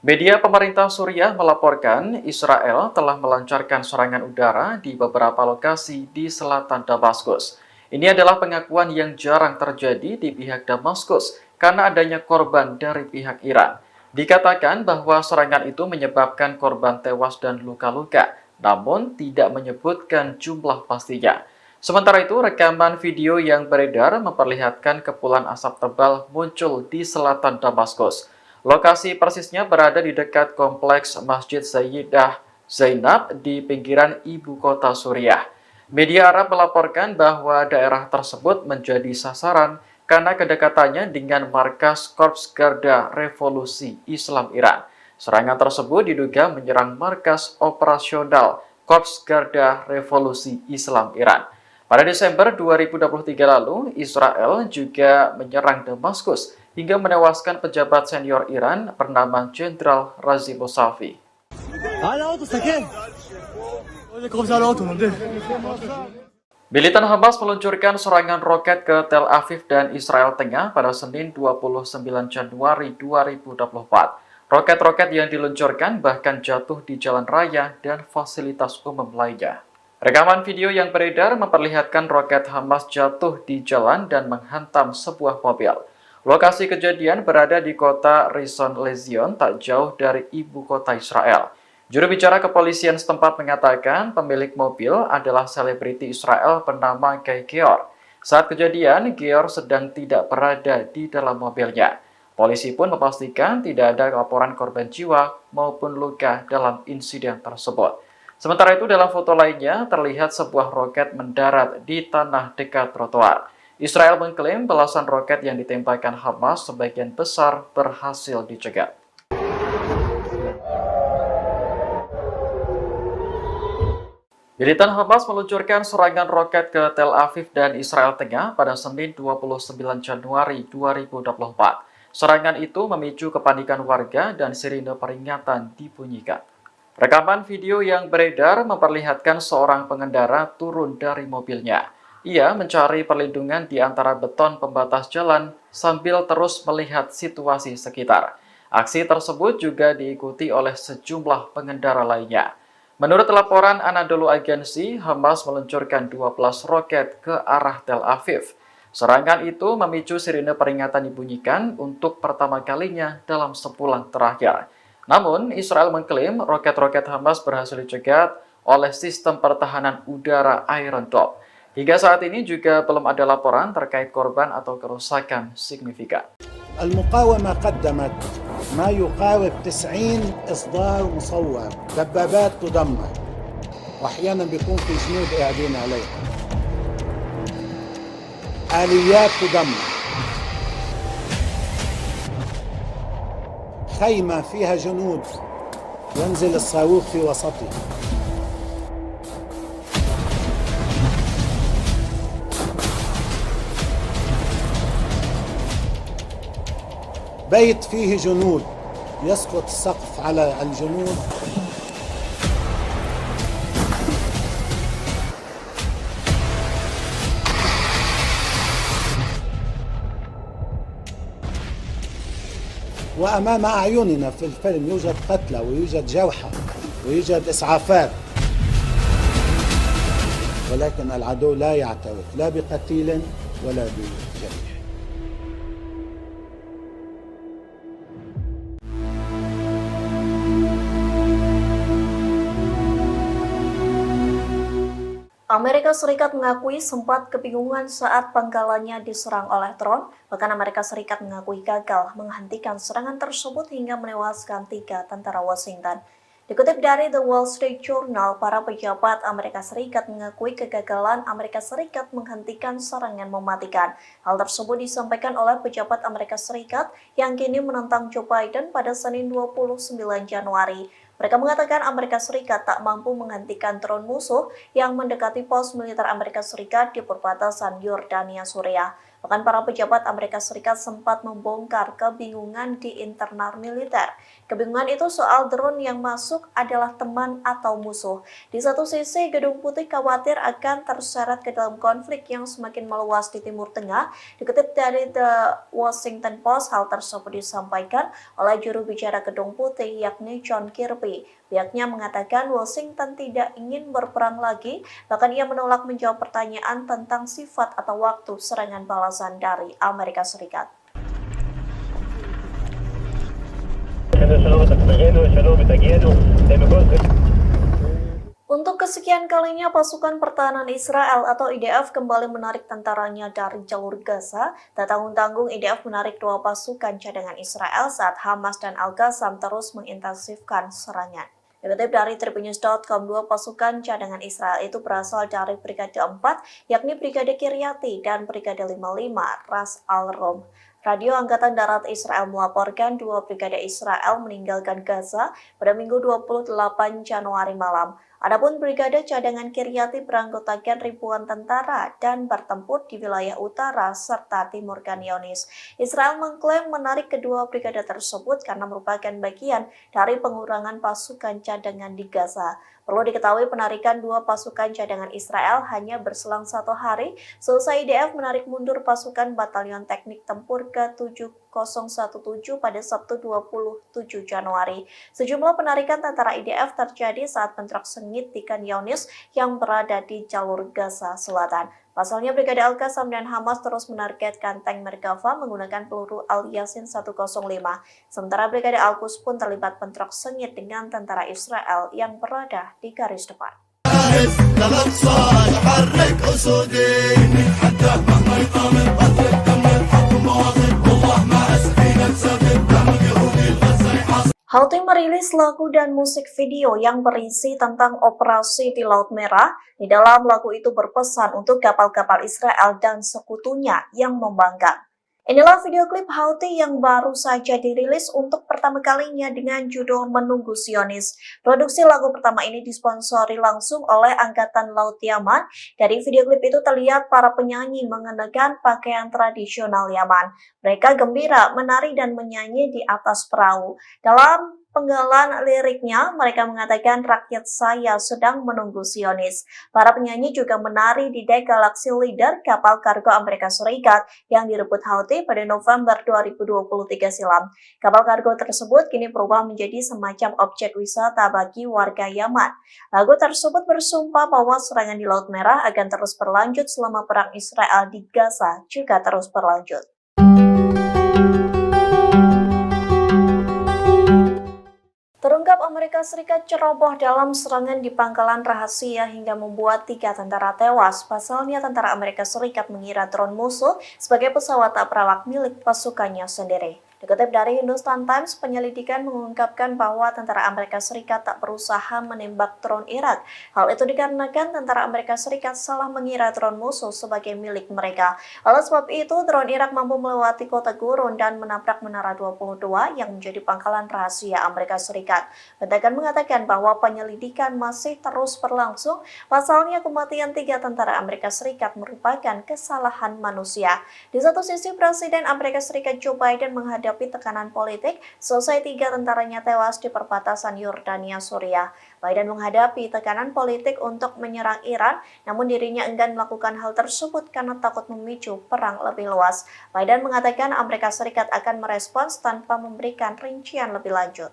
Media pemerintah Suriah melaporkan Israel telah melancarkan serangan udara di beberapa lokasi di selatan Damaskus. Ini adalah pengakuan yang jarang terjadi di pihak Damaskus karena adanya korban dari pihak Iran. Dikatakan bahwa serangan itu menyebabkan korban tewas dan luka-luka, namun tidak menyebutkan jumlah pastinya. Sementara itu, rekaman video yang beredar memperlihatkan kepulan asap tebal muncul di selatan Damaskus. Lokasi persisnya berada di dekat kompleks Masjid Sayyidah Zainab di pinggiran ibu kota Suriah. Media Arab melaporkan bahwa daerah tersebut menjadi sasaran karena kedekatannya dengan markas Korps Garda Revolusi Islam Iran. Serangan tersebut diduga menyerang markas operasional Korps Garda Revolusi Islam Iran. Pada Desember 2023 lalu, Israel juga menyerang Damaskus hingga menewaskan pejabat senior Iran bernama Jenderal Razi Mousavi. Militan Hamas meluncurkan serangan roket ke Tel Aviv dan Israel Tengah pada Senin 29 Januari 2024. Roket-roket yang diluncurkan bahkan jatuh di jalan raya dan fasilitas umum lainnya. Rekaman video yang beredar memperlihatkan roket Hamas jatuh di jalan dan menghantam sebuah mobil. Lokasi kejadian berada di kota Rishon LeZion, tak jauh dari ibu kota Israel. Juru bicara kepolisian setempat mengatakan pemilik mobil adalah selebriti Israel bernama Guy Geor. Saat kejadian, Geor sedang tidak berada di dalam mobilnya. Polisi pun memastikan tidak ada laporan korban jiwa maupun luka dalam insiden tersebut. Sementara itu, dalam foto lainnya terlihat sebuah roket mendarat di tanah dekat trotoar. Israel mengklaim belasan roket yang ditembakkan Hamas sebagian besar berhasil dicegat. Militan Hamas meluncurkan serangan roket ke Tel Aviv dan Israel Tengah pada Senin 29 Januari 2024. Serangan itu memicu kepanikan warga dan sirine peringatan dibunyikan. Rekaman video yang beredar memperlihatkan seorang pengendara turun dari mobilnya. Ia mencari perlindungan di antara beton pembatas jalan sambil terus melihat situasi sekitar. Aksi tersebut juga diikuti oleh sejumlah pengendara lainnya. Menurut laporan Anadolu Agency, Hamas meluncurkan 12 roket ke arah Tel Aviv. Serangan itu memicu sirine peringatan dibunyikan untuk pertama kalinya dalam sebulan terakhir. Namun, Israel mengklaim roket-roket Hamas berhasil dicegat oleh sistem pertahanan udara Iron Dome. Hingga saat ini juga belum ada laporan terkait korban atau kerusakan signifikan. المقاومة قدمت ما يقارب 90 إصدار مصور، دبابات تدمر وأحيانا بيكون في جنود قاعدين عليها. آليات تدمر، خيمة فيها جنود ينزل الصاروخ في وسطها، بيت فيه جنود يسقط السقف على الجنود، وأمام أعيننا في الفيلم يوجد قتلى ويوجد جرحى ويوجد إسعافات، ولكن العدو لا يعترف لا بقتيل ولا بجريح. Amerika Serikat mengakui sempat kebingungan saat pangkalannya diserang oleh drone, bahkan Amerika Serikat mengakui gagal menghentikan serangan tersebut hingga menewaskan 3 tentara Washington. Dikutip dari The Wall Street Journal, para pejabat Amerika Serikat mengakui kegagalan Amerika Serikat menghentikan serangan mematikan. Hal tersebut disampaikan oleh pejabat Amerika Serikat yang kini menentang Joe Biden pada Senin 29 Januari. Mereka mengatakan Amerika Serikat tak mampu menghentikan drone musuh yang mendekati pos militer Amerika Serikat di perbatasan Yordania, Suriah. Bahkan para pejabat Amerika Serikat sempat membongkar kebingungan di internal militer. Kebingungan itu soal drone yang masuk adalah teman atau musuh. Di satu sisi, Gedung Putih khawatir akan terseret ke dalam konflik yang semakin meluas di Timur Tengah. Dikutip dari The Washington Post, hal tersebut disampaikan oleh juru bicara Gedung Putih yakni John Kirby. Pihaknya mengatakan Washington tidak ingin berperang lagi, bahkan ia menolak menjawab pertanyaan tentang sifat atau waktu serangan balasan dari Amerika Serikat. Untuk kesekian kalinya, pasukan pertahanan Israel atau IDF kembali menarik tentaranya dari jalur Gaza. Tak tanggung-tanggung, IDF menarik 2 pasukan cadangan Israel saat Hamas dan Al-Qassam terus mengintensifkan serangan. Dikutip dari Tribunnews.com, 2 pasukan cadangan Israel itu berasal dari Brigade 4, yakni Brigade Kiryati dan Brigade 55 Ras Al-Rom. Radio Angkatan Darat Israel melaporkan 2 brigade Israel meninggalkan Gaza pada Minggu 28 Januari malam. Adapun Brigade Cadangan Kiryati beranggotakan ribuan tentara dan bertempur di wilayah utara serta timur Khan Younis. Israel mengklaim menarik kedua brigade tersebut karena merupakan bagian dari pengurangan pasukan cadangan di Gaza. Perlu diketahui penarikan 2 pasukan cadangan Israel hanya berselang 1 hari selesai IDF menarik mundur pasukan Batalion Teknik Tempur ke-7017 pada Sabtu 27 Januari. Sejumlah penarikan tentara IDF terjadi saat bentrok sengit di Khan Younis yang berada di jalur Gaza Selatan. Pasalnya, Brigade Al-Qassam dan Hamas terus menargetkan tank Merkava menggunakan peluru Al-Yasin 105. Sementara Brigade Al-Quds pun terlibat bentrok sengit dengan tentara Israel yang berada di garis depan. Houthi merilis lagu dan musik video yang berisi tentang operasi di Laut Merah. Di dalam lagu itu berpesan untuk kapal-kapal Israel dan sekutunya yang membangkang. Inilah video klip Houthi yang baru saja dirilis untuk pertama kalinya dengan judul Menunggu Zionis. Produksi lagu pertama ini disponsori langsung oleh Angkatan Laut Yaman. Dari video klip itu terlihat para penyanyi mengenakan pakaian tradisional Yaman. Mereka gembira, menari dan menyanyi di atas perahu. Dalam penggalan liriknya, mereka mengatakan rakyat saya sedang menunggu Zionis. Para penyanyi juga menari di dek Galaxy Leader, kapal kargo Amerika Serikat yang direbut Houthi pada November 2023 silam. Kapal kargo tersebut kini berubah menjadi semacam objek wisata bagi warga Yaman. Lagu tersebut bersumpah bahwa serangan di Laut Merah akan terus berlanjut selama perang Israel di Gaza juga terus berlanjut. Terungkap Amerika Serikat ceroboh dalam serangan di pangkalan rahasia hingga membuat 3 tentara tewas. Pasalnya tentara Amerika Serikat mengira drone musuh sebagai pesawat tak berawak milik pasukannya sendiri. Dikutip dari Hindustan Times, penyelidikan mengungkapkan bahwa tentara Amerika Serikat tak berusaha menembak drone Irak. Hal itu dikarenakan tentara Amerika Serikat salah mengira drone musuh sebagai milik mereka. Oleh sebab itu, drone Irak mampu melewati kota Gurun dan menabrak Menara 22 yang menjadi pangkalan rahasia Amerika Serikat. Pentagon mengatakan bahwa penyelidikan masih terus berlangsung. Pasalnya, kematian 3 tentara Amerika Serikat merupakan kesalahan manusia. Di satu sisi, Presiden Amerika Serikat Joe Biden menghadapi tekanan politik selesai 3 tentaranya tewas di perbatasan Yordania Suriah. Biden menghadapi tekanan politik untuk menyerang Iran, namun dirinya enggan melakukan hal tersebut karena takut memicu perang lebih luas. Biden mengatakan Amerika Serikat akan merespons tanpa memberikan rincian lebih lanjut.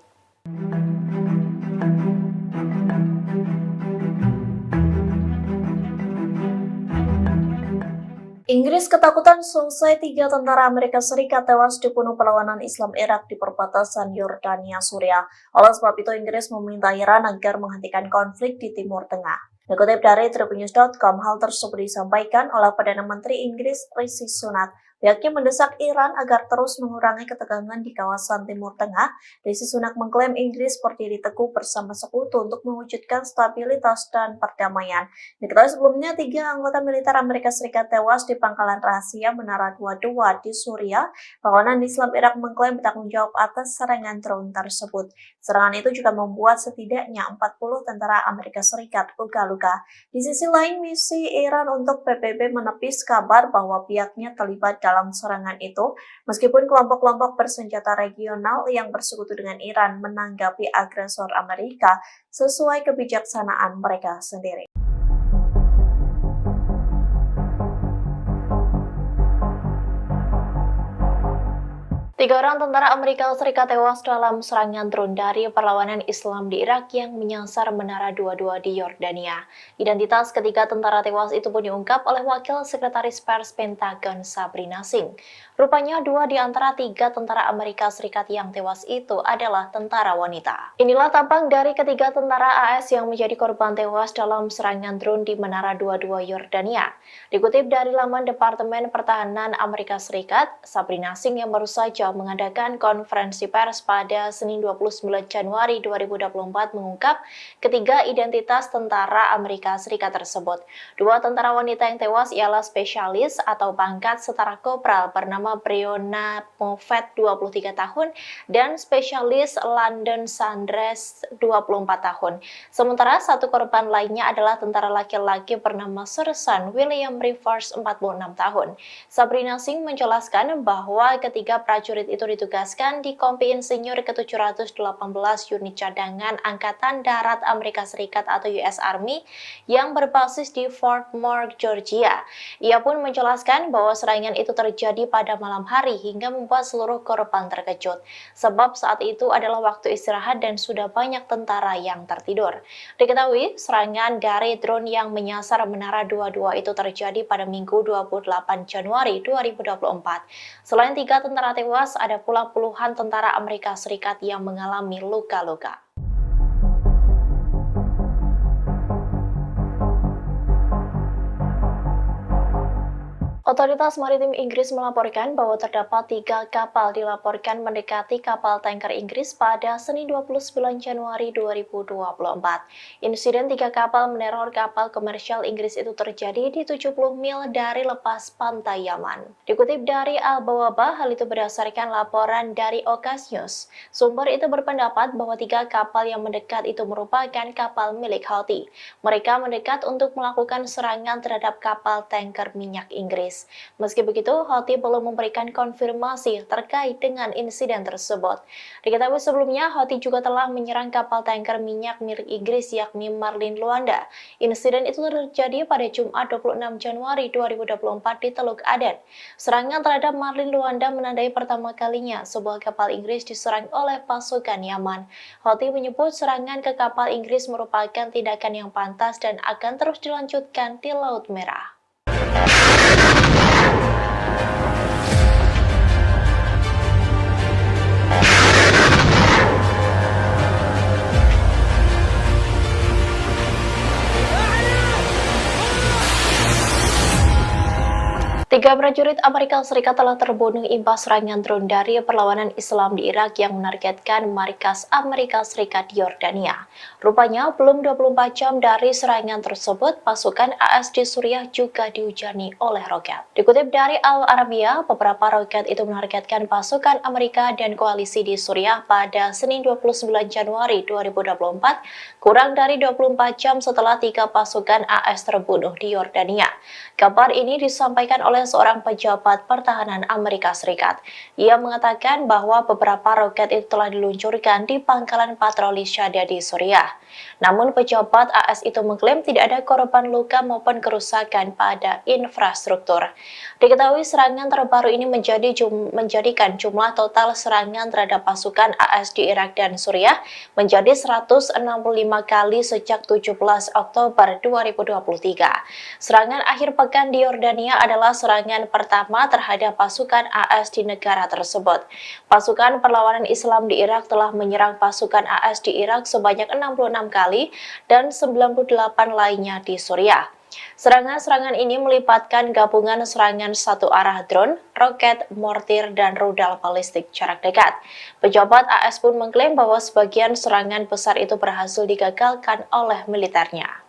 Inggris ketakutan selesai 3 tentara Amerika Serikat tewas dibunuh perlawanan Islam Irak di perbatasan Yordania Suriah. Oleh sebab itu, Inggris meminta Iran agar menghentikan konflik di Timur Tengah. Dikutip dari tribunnews.com, hal tersebut disampaikan oleh Perdana Menteri Inggris Rishi Sunak. Pihaknya mendesak Iran agar terus mengurangi ketegangan di kawasan Timur Tengah. Rishi Sunak mengklaim Inggris berdiri teguh bersama sekutu untuk mewujudkan stabilitas dan perdamaian. Diketahui sebelumnya 3 anggota militer Amerika Serikat tewas di pangkalan rahasia Menara 22 di Suriah. Perlawanan Islam Irak mengklaim bertanggung jawab atas serangan drone tersebut. Serangan itu juga membuat setidaknya 40 tentara Amerika Serikat luka-luka. Di sisi lain, misi Iran untuk PBB menepis kabar bahwa pihaknya terlibat dalam serangan itu, meskipun kelompok-kelompok bersenjata regional yang bersekutu dengan Iran menanggapi agresor Amerika sesuai kebijaksanaan mereka sendiri. Tiga orang tentara Amerika Serikat tewas dalam serangan drone dari perlawanan Islam di Irak yang menyasar Menara 22 di Yordania. Identitas ketiga tentara tewas itu pun diungkap oleh Wakil Sekretaris Pers Pentagon Sabrina Singh. Rupanya 2 di antara 3 tentara Amerika Serikat yang tewas itu adalah tentara wanita. Inilah tampang dari ketiga tentara AS yang menjadi korban tewas dalam serangan drone di Menara 22 Yordania. Dikutip dari laman Departemen Pertahanan Amerika Serikat, Sabrina Singh yang baru saja mengadakan konferensi pers pada Senin 29 Januari 2024 mengungkap ketiga identitas tentara Amerika Serikat tersebut. 2 tentara wanita yang tewas ialah spesialis atau pangkat setara kopral bernama Breonna Moffett 23 tahun dan spesialis London Sanders 24 tahun. Sementara 1 korban lainnya adalah tentara laki-laki bernama Sersan William Rivers 46 tahun. Sabrina Singh menjelaskan bahwa ketiga prajurit itu ditugaskan di Kompi Insinyur ke-718 Unit Cadangan Angkatan Darat Amerika Serikat atau US Army yang berbasis di Fort Moore, Georgia. Ia pun menjelaskan bahwa serangan itu terjadi pada malam hari hingga membuat seluruh korban terkejut. Sebab saat itu adalah waktu istirahat dan sudah banyak tentara yang tertidur. Diketahui, serangan dari drone yang menyasar Menara 22 itu terjadi pada Minggu 28 Januari 2024. Selain 3 tentara tewas, ada pula puluhan tentara Amerika Serikat yang mengalami luka-luka. Otoritas Maritim Inggris melaporkan bahwa terdapat 3 kapal dilaporkan mendekati kapal tanker Inggris pada Senin 29 Januari 2024. Insiden 3 kapal meneror kapal komersial Inggris itu terjadi di 70 mil dari lepas pantai Yaman. Dikutip dari Al-Bawaba, hal itu berdasarkan laporan dari Okas News. Sumber itu berpendapat bahwa 3 kapal yang mendekat itu merupakan kapal milik Houthi. Mereka mendekat untuk melakukan serangan terhadap kapal tanker minyak Inggris. Meski begitu, Houthi belum memberikan konfirmasi terkait dengan insiden tersebut. Diketahui sebelumnya, Houthi juga telah menyerang kapal tanker minyak milik Inggris yakni Marlin Luanda. Insiden itu terjadi pada Jumat 26 Januari 2024 di Teluk Aden. Serangan terhadap Marlin Luanda menandai pertama kalinya sebuah kapal Inggris diserang oleh pasukan Yaman. Houthi menyebut serangan ke kapal Inggris merupakan tindakan yang pantas dan akan terus dilanjutkan di Laut Merah. Tiga prajurit Amerika Serikat telah terbunuh imbas serangan drone dari perlawanan Islam di Irak yang menargetkan markas Amerika Serikat di Yordania. Rupanya, belum 24 jam dari serangan tersebut, pasukan AS di Suriah juga dihujani oleh roket. Dikutip dari Al Arabiya, beberapa roket itu menargetkan pasukan Amerika dan koalisi di Suriah pada Senin 29 Januari 2024, kurang dari 24 jam setelah tiga pasukan AS terbunuh di Yordania. Kabar ini disampaikan oleh seorang pejabat pertahanan Amerika Serikat. Ia mengatakan bahwa beberapa roket itu telah diluncurkan di pangkalan patroli Shahda di Suriah. Namun pejabat AS itu mengklaim tidak ada korban luka maupun kerusakan pada infrastruktur. Diketahui serangan terbaru ini menjadikan jumlah total serangan terhadap pasukan AS di Irak dan Suriah menjadi 165 kali sejak 17 Oktober 2023. Serangan akhir pekan di Yordania adalah serangan pertama terhadap pasukan AS di negara tersebut. Pasukan perlawanan Islam di Irak telah menyerang pasukan AS di Irak sebanyak 66 kali dan 98 lainnya di Suriah. Serangan-serangan ini melibatkan gabungan serangan satu arah drone, roket, mortir, dan rudal balistik jarak dekat. Pejabat AS pun mengklaim bahwa sebagian serangan besar itu berhasil digagalkan oleh militernya.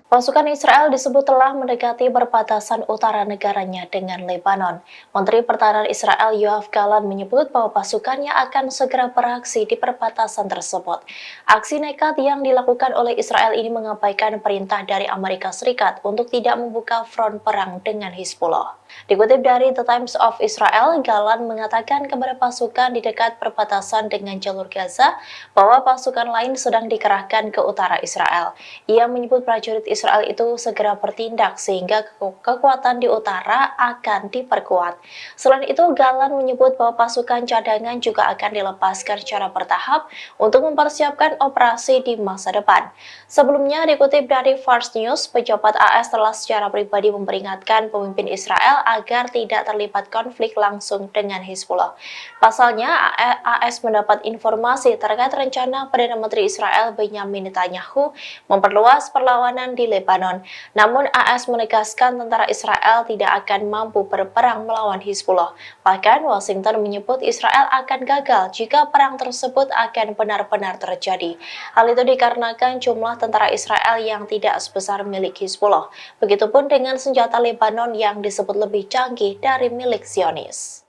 Pasukan Israel disebut telah mendekati perbatasan utara negaranya dengan Lebanon. Menteri Pertahanan Israel Yoav Gallant menyebut bahwa pasukannya akan segera beraksi di perbatasan tersebut. Aksi nekat yang dilakukan oleh Israel ini mengabaikan perintah dari Amerika Serikat untuk tidak membuka front perang dengan Hizbullah. Dikutip dari The Times of Israel, Gallant mengatakan kepada pasukan di dekat perbatasan dengan jalur Gaza bahwa pasukan lain sedang dikerahkan ke utara Israel. Ia menyebut prajurit Israel itu segera bertindak sehingga kekuatan di utara akan diperkuat. Selain itu, Gallant menyebut bahwa pasukan cadangan juga akan dilepaskan secara bertahap untuk mempersiapkan operasi di masa depan. Sebelumnya, dikutip dari Fars News, pejabat AS telah secara pribadi memperingatkan pemimpin Israel agar tidak terlibat konflik langsung dengan Hizbullah. Pasalnya, AS mendapat informasi terkait rencana Perdana Menteri Israel Benyamin Netanyahu memperluas perlawanan di Lebanon. Namun AS menegaskan tentara Israel tidak akan mampu berperang melawan Hizbullah. Bahkan Washington menyebut Israel akan gagal jika perang tersebut akan benar-benar terjadi. Hal itu dikarenakan jumlah tentara Israel yang tidak sebesar milik Hizbullah. Begitupun dengan senjata Lebanon yang disebut lebih canggih dari milik Zionis.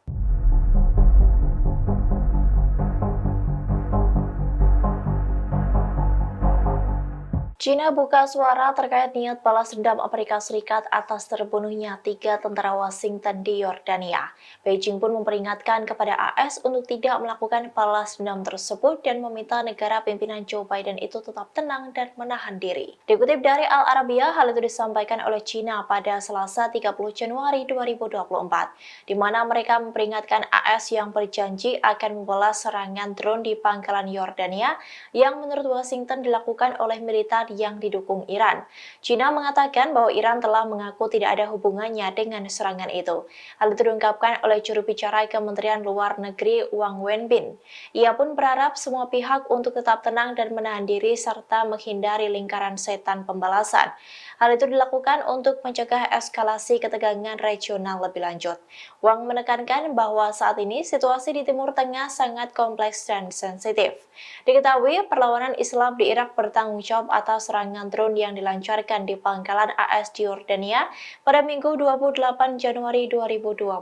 China buka suara terkait niat balas dendam Amerika Serikat atas terbunuhnya tiga tentara Washington di Yordania. Beijing pun memperingatkan kepada AS untuk tidak melakukan balas dendam tersebut dan meminta negara pimpinan Joe Biden itu tetap tenang dan menahan diri. Dikutip dari Al Arabiya, hal itu disampaikan oleh China pada Selasa 30 Januari 2024, di mana mereka memperingatkan AS yang berjanji akan membalas serangan drone di pangkalan Yordania yang menurut Washington dilakukan oleh militer yang didukung Iran. China mengatakan bahwa Iran telah mengaku tidak ada hubungannya dengan serangan itu. Hal itu diungkapkan oleh juru bicara Kementerian Luar Negeri Wang Wenbin. Ia pun berharap semua pihak untuk tetap tenang dan menahan diri serta menghindari lingkaran setan pembalasan. Hal itu dilakukan untuk mencegah eskalasi ketegangan regional lebih lanjut. Wang menekankan bahwa saat ini situasi di Timur Tengah sangat kompleks dan sensitif. Diketahui perlawanan Islam di Irak bertanggung jawab atas serangan drone yang dilancarkan di pangkalan AS di Yordania pada Minggu 28 Januari 2024.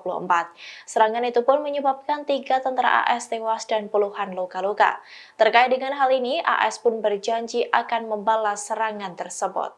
Serangan itu pun menyebabkan 3 tentara AS tewas dan puluhan luka-luka. Terkait dengan hal ini, AS pun berjanji akan membalas serangan tersebut.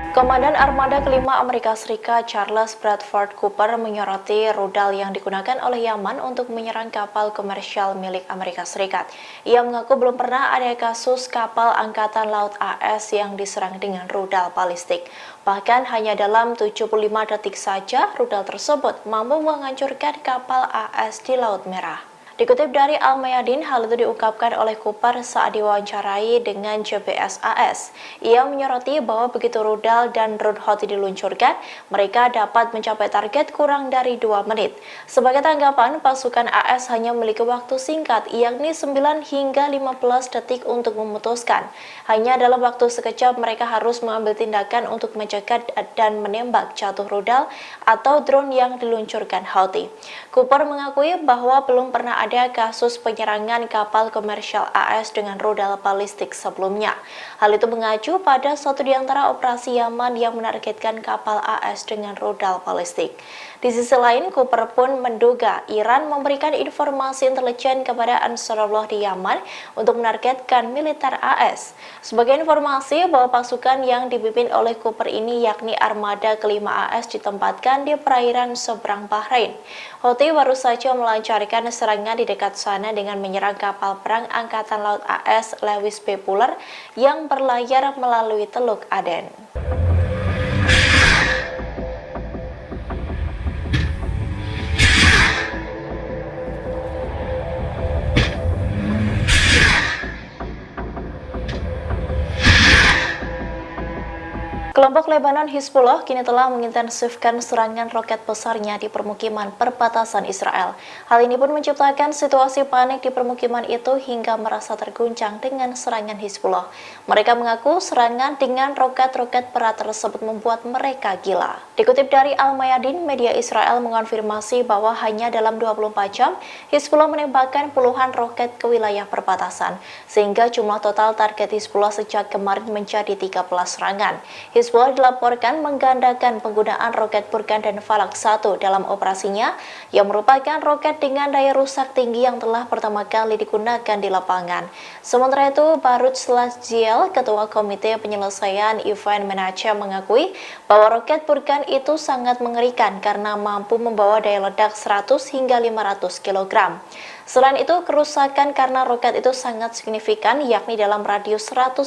Komandan Armada kelima Amerika Serikat Charles Bradford Cooper menyoroti rudal yang digunakan oleh Yaman untuk menyerang kapal komersial milik Amerika Serikat. Ia mengaku belum pernah ada kasus kapal Angkatan Laut AS yang diserang dengan rudal balistik. Bahkan hanya dalam 75 detik saja rudal tersebut mampu menghancurkan kapal AS di Laut Merah. Dikutip dari Al-Mayadin, hal itu diungkapkan oleh Cooper saat diwawancarai dengan JBS AS. Ia menyoroti bahwa begitu rudal dan drone Houthi diluncurkan, mereka dapat mencapai target kurang dari 2 menit. Sebagai tanggapan, pasukan AS hanya memiliki waktu singkat, yakni 9 hingga 15 detik untuk memutuskan. Hanya dalam waktu sekejap mereka harus mengambil tindakan untuk mencegah dan menembak jatuh rudal atau drone yang diluncurkan Houthi. Cooper mengakui bahwa belum pernah ada kasus penyerangan kapal komersial AS dengan rudal balistik sebelumnya. Hal itu mengacu pada satu di antara operasi Yaman yang menargetkan kapal AS dengan rudal balistik. Di sisi lain, Cooper pun menduga Iran memberikan informasi intelijen kepada Ansarullah di Yaman untuk menargetkan militer AS. Sebagai informasi bahwa pasukan yang dipimpin oleh Cooper ini yakni Armada kelima AS ditempatkan di perairan seberang Bahrain. Houthi baru saja melancarkan serangan di dekat sana dengan menyerang kapal perang Angkatan Laut AS Lewis B. Puller yang berlayar melalui Teluk Aden. Kelompok Lebanon Hizbullah kini telah mengintensifkan serangan roket besarnya di permukiman perbatasan Israel. Hal ini pun menciptakan situasi panik di permukiman itu hingga merasa terguncang dengan serangan Hizbullah. Mereka mengaku serangan dengan roket-roket berat tersebut membuat mereka gila. Dikutip dari Al-Mayadin, media Israel mengonfirmasi bahwa hanya dalam 24 jam, Hizbullah menembakkan puluhan roket ke wilayah perbatasan, sehingga jumlah total target Hizbullah sejak kemarin menjadi 13 serangan. Hizbullah dilaporkan menggandakan penggunaan roket Burkan dan Falak 1 dalam operasinya, yang merupakan roket dengan daya rusak tinggi yang telah pertama kali digunakan di lapangan. Sementara itu, Baruch Lasziel, Ketua Komite Penyelesaian Event Manager, mengakui bahwa roket Burkan itu sangat mengerikan karena mampu membawa daya ledak 100 hingga 500 kg. Selain itu, kerusakan karena roket itu sangat signifikan, yakni dalam radius 150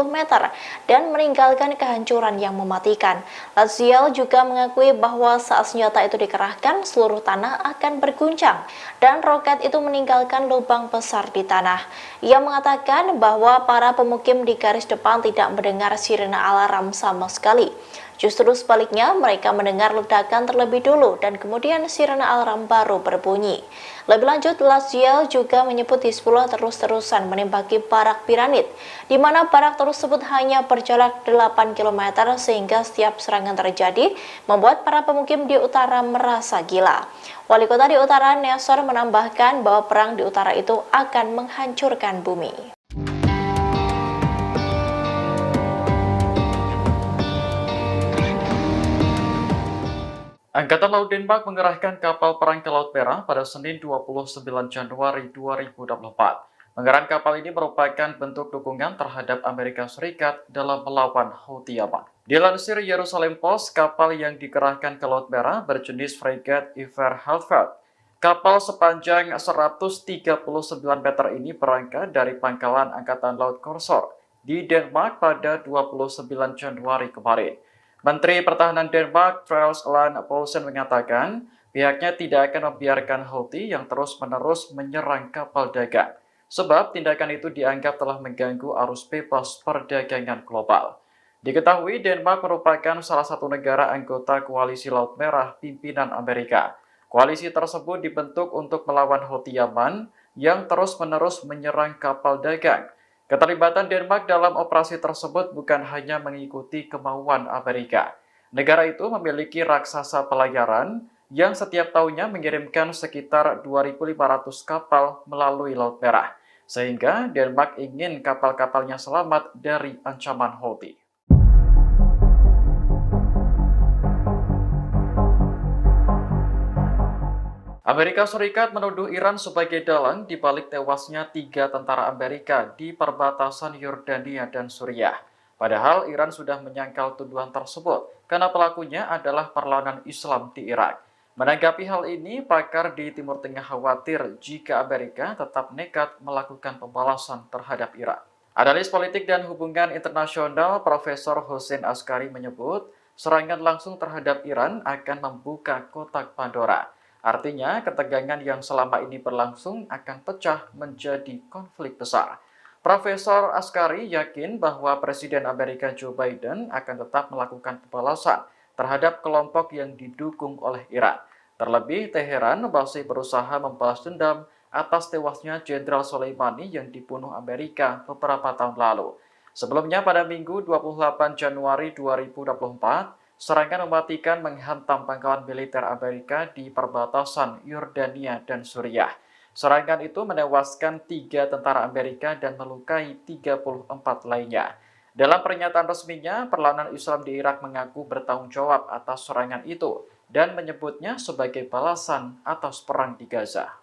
meter dan meninggalkan kehancuran yang mematikan. Lasziel juga mengakui bahwa saat senjata itu dikerahkan, seluruh tanah akan berguncang dan roket itu meninggalkan lubang besar di tanah. Ia mengatakan bahwa para pemukim di garis depan tidak mendengar sirene alarm sama sekali. Justru sebaliknya, mereka mendengar ledakan terlebih dulu dan kemudian sirene alarm baru berbunyi. Lebih lanjut, Lasziel juga menyebut Hizbullah terus-terusan menembaki barak piramid, di mana barak tersebut hanya berjarak 8 km sehingga setiap serangan terjadi membuat para pemukim di utara merasa gila. Wali kota di utara, Nasser, menambahkan bahwa perang di utara itu akan menghancurkan bumi. Angkatan Laut Denmark mengerahkan kapal perang ke Laut Merah pada Senin 29 Januari 2024. Pengerahan kapal ini merupakan bentuk dukungan terhadap Amerika Serikat dalam melawan Houthi Yaman. Dilansir Jerusalem Post, kapal yang dikerahkan ke Laut Merah berjenis Fregat Iver Halfeld. Kapal sepanjang 139 meter ini berangkat dari pangkalan Angkatan Laut Korsor di Denmark pada 29 Januari kemarin. Menteri Pertahanan Denmark, Troels Lund Poulsen, mengatakan pihaknya tidak akan membiarkan Houthi yang terus-menerus menyerang kapal dagang, sebab tindakan itu dianggap telah mengganggu arus bebas perdagangan global. Diketahui Denmark merupakan salah satu negara anggota Koalisi Laut Merah pimpinan Amerika. Koalisi tersebut dibentuk untuk melawan Houthi Yaman yang terus-menerus menyerang kapal dagang. Keterlibatan Denmark dalam operasi tersebut bukan hanya mengikuti kemauan Amerika. Negara itu memiliki raksasa pelayaran yang setiap tahunnya mengirimkan sekitar 2.500 kapal melalui Laut Merah, sehingga Denmark ingin kapal-kapalnya selamat dari ancaman Houthi. Amerika Serikat menuduh Iran sebagai dalang di balik tewasnya 3 tentara Amerika di perbatasan Yordania dan Suriah. Padahal Iran sudah menyangkal tuduhan tersebut karena pelakunya adalah perlawanan Islam di Irak. Menanggapi hal ini, pakar di Timur Tengah khawatir jika Amerika tetap nekat melakukan pembalasan terhadap Irak. Analis politik dan hubungan internasional Profesor Hussein Askari menyebut, serangan langsung terhadap Iran akan membuka kotak Pandora. Artinya, ketegangan yang selama ini berlangsung akan pecah menjadi konflik besar. Profesor Askari yakin bahwa Presiden Amerika Joe Biden akan tetap melakukan pembalasan terhadap kelompok yang didukung oleh Iran. Terlebih, Teheran masih berusaha membalas dendam atas tewasnya Jenderal Soleimani yang dibunuh Amerika beberapa tahun lalu. Sebelumnya pada Minggu 28 Januari 2024, serangan mematikan menghantam pangkalan militer Amerika di perbatasan Yordania dan Suriah. Serangan itu menewaskan 3 tentara Amerika dan melukai 34 lainnya. Dalam pernyataan resminya, perlawanan Islam di Irak mengaku bertanggung jawab atas serangan itu dan menyebutnya sebagai balasan atas perang di Gaza.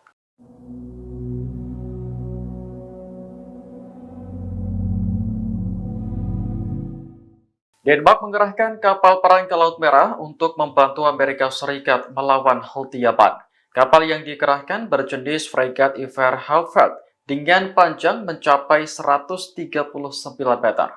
Denmark mengerahkan kapal perang ke Laut Merah untuk membantu Amerika Serikat melawan Houthi Yaman. Kapal yang dikerahkan berjenis fregat Iver Haufeld dengan panjang mencapai 139 meter.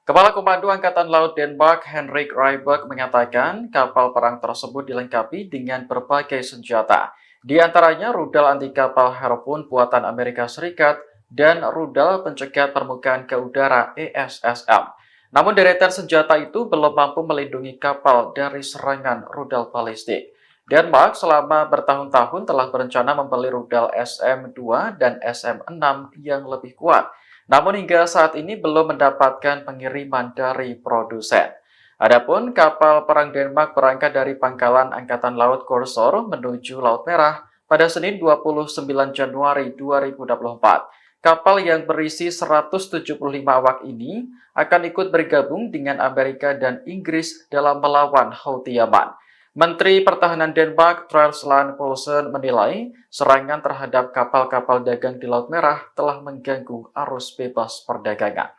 Kepala Komando Angkatan Laut Denmark, Henrik Rybak, mengatakan kapal perang tersebut dilengkapi dengan berbagai senjata, di antaranya rudal anti kapal Harpoon buatan Amerika Serikat dan rudal pencegat permukaan ke udara ESSM. Namun deretan senjata itu belum mampu melindungi kapal dari serangan rudal balistik. Denmark selama bertahun-tahun telah berencana membeli rudal SM-2 dan SM-6 yang lebih kuat. Namun hingga saat ini belum mendapatkan pengiriman dari produsen. Adapun kapal perang Denmark berangkat dari pangkalan Angkatan Laut Korsor menuju Laut Merah pada Senin 29 Januari 2024. Kapal yang berisi 175 awak ini akan ikut bergabung dengan Amerika dan Inggris dalam melawan Houthi Yaman. Menteri Pertahanan Denmark, Truls Lund Poulsen, menilai serangan terhadap kapal-kapal dagang di Laut Merah telah mengganggu arus bebas perdagangan.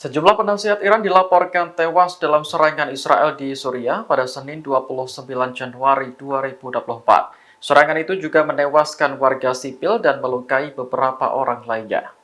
Sejumlah penasihat Iran dilaporkan tewas dalam serangan Israel di Suriah pada Senin 29 Januari 2024. Serangan itu juga menewaskan warga sipil dan melukai beberapa orang lainnya.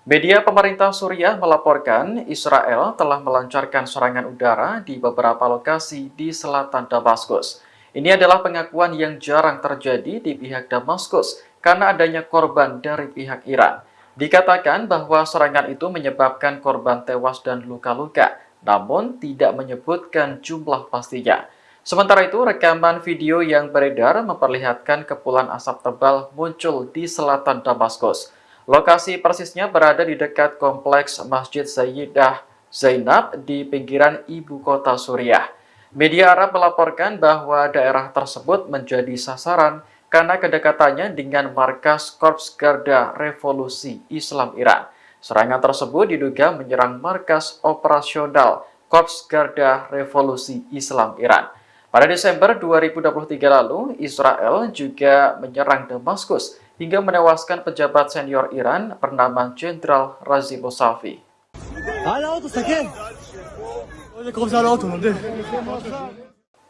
Media pemerintah Suriah melaporkan Israel telah melancarkan serangan udara di beberapa lokasi di selatan Damaskus. Ini adalah pengakuan yang jarang terjadi di pihak Damaskus karena adanya korban dari pihak Iran. Dikatakan bahwa serangan itu menyebabkan korban tewas dan luka-luka, namun tidak menyebutkan jumlah pastinya. Sementara itu, rekaman video yang beredar memperlihatkan kepulan asap tebal muncul di selatan Damaskus. Lokasi persisnya berada di dekat kompleks Masjid Sayyidah Zainab di pinggiran ibu kota Suriah. Media Arab melaporkan bahwa daerah tersebut menjadi sasaran karena kedekatannya dengan markas Korps Garda Revolusi Islam Iran. Serangan tersebut diduga menyerang markas operasional Korps Garda Revolusi Islam Iran. Pada Desember 2023 lalu, Israel juga menyerang Damaskus hingga menewaskan pejabat senior Iran bernama Jenderal Razi Mousavi.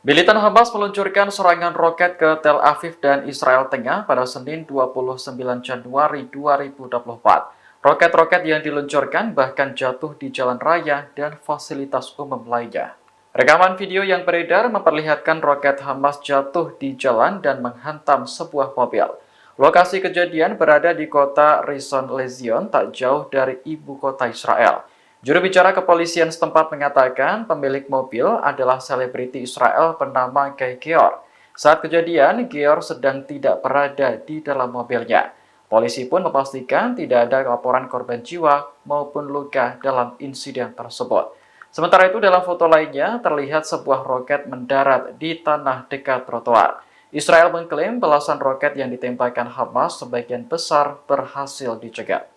Militan Hamas meluncurkan serangan roket ke Tel Aviv dan Israel Tengah pada Senin 29 Januari 2024. Roket-roket yang diluncurkan bahkan jatuh di jalan raya dan fasilitas umum lainnya. Rekaman video yang beredar memperlihatkan roket Hamas jatuh di jalan dan menghantam sebuah mobil. Lokasi kejadian berada di kota Rishon LeZion, tak jauh dari ibu kota Israel. Juru bicara kepolisian setempat mengatakan pemilik mobil adalah selebriti Israel bernama Guy Geor. Saat kejadian, Geor sedang tidak berada di dalam mobilnya. Polisi pun memastikan tidak ada laporan korban jiwa maupun luka dalam insiden tersebut. Sementara itu, dalam foto lainnya terlihat sebuah roket mendarat di tanah dekat trotoar. Israel mengklaim belasan roket yang ditembakkan Hamas sebagian besar berhasil dicegat.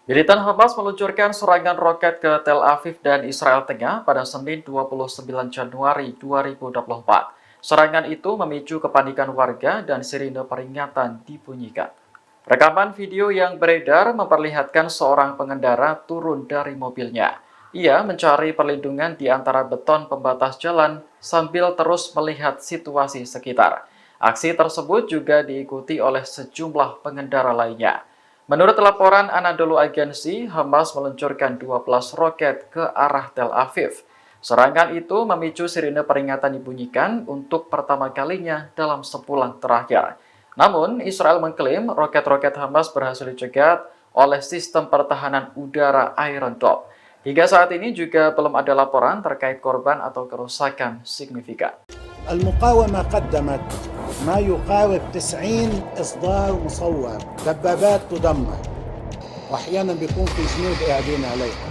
Militan Hamas meluncurkan serangan roket ke Tel Aviv dan Israel Tengah pada Senin 29 Januari 2024. Serangan itu memicu kepanikan warga dan sirine peringatan dibunyikan. Rekaman video yang beredar memperlihatkan seorang pengendara turun dari mobilnya. Ia mencari perlindungan di antara beton pembatas jalan sambil terus melihat situasi sekitar. Aksi tersebut juga diikuti oleh sejumlah pengendara lainnya. Menurut laporan Anadolu Agency, Hamas meluncurkan 12 roket ke arah Tel Aviv. Serangan itu memicu sirine peringatan dibunyikan untuk pertama kalinya dalam sebulan terakhir. Namun, Israel mengklaim roket-roket Hamas berhasil dicegat oleh sistem pertahanan udara Iron Dome. Hingga saat ini juga belum ada laporan terkait korban atau kerusakan signifikan. المقاومة قدمت ما يقارب 90 إصدار مصور، دبابات تدمر وأحيانا بيكون في جنود قاعدين عليها،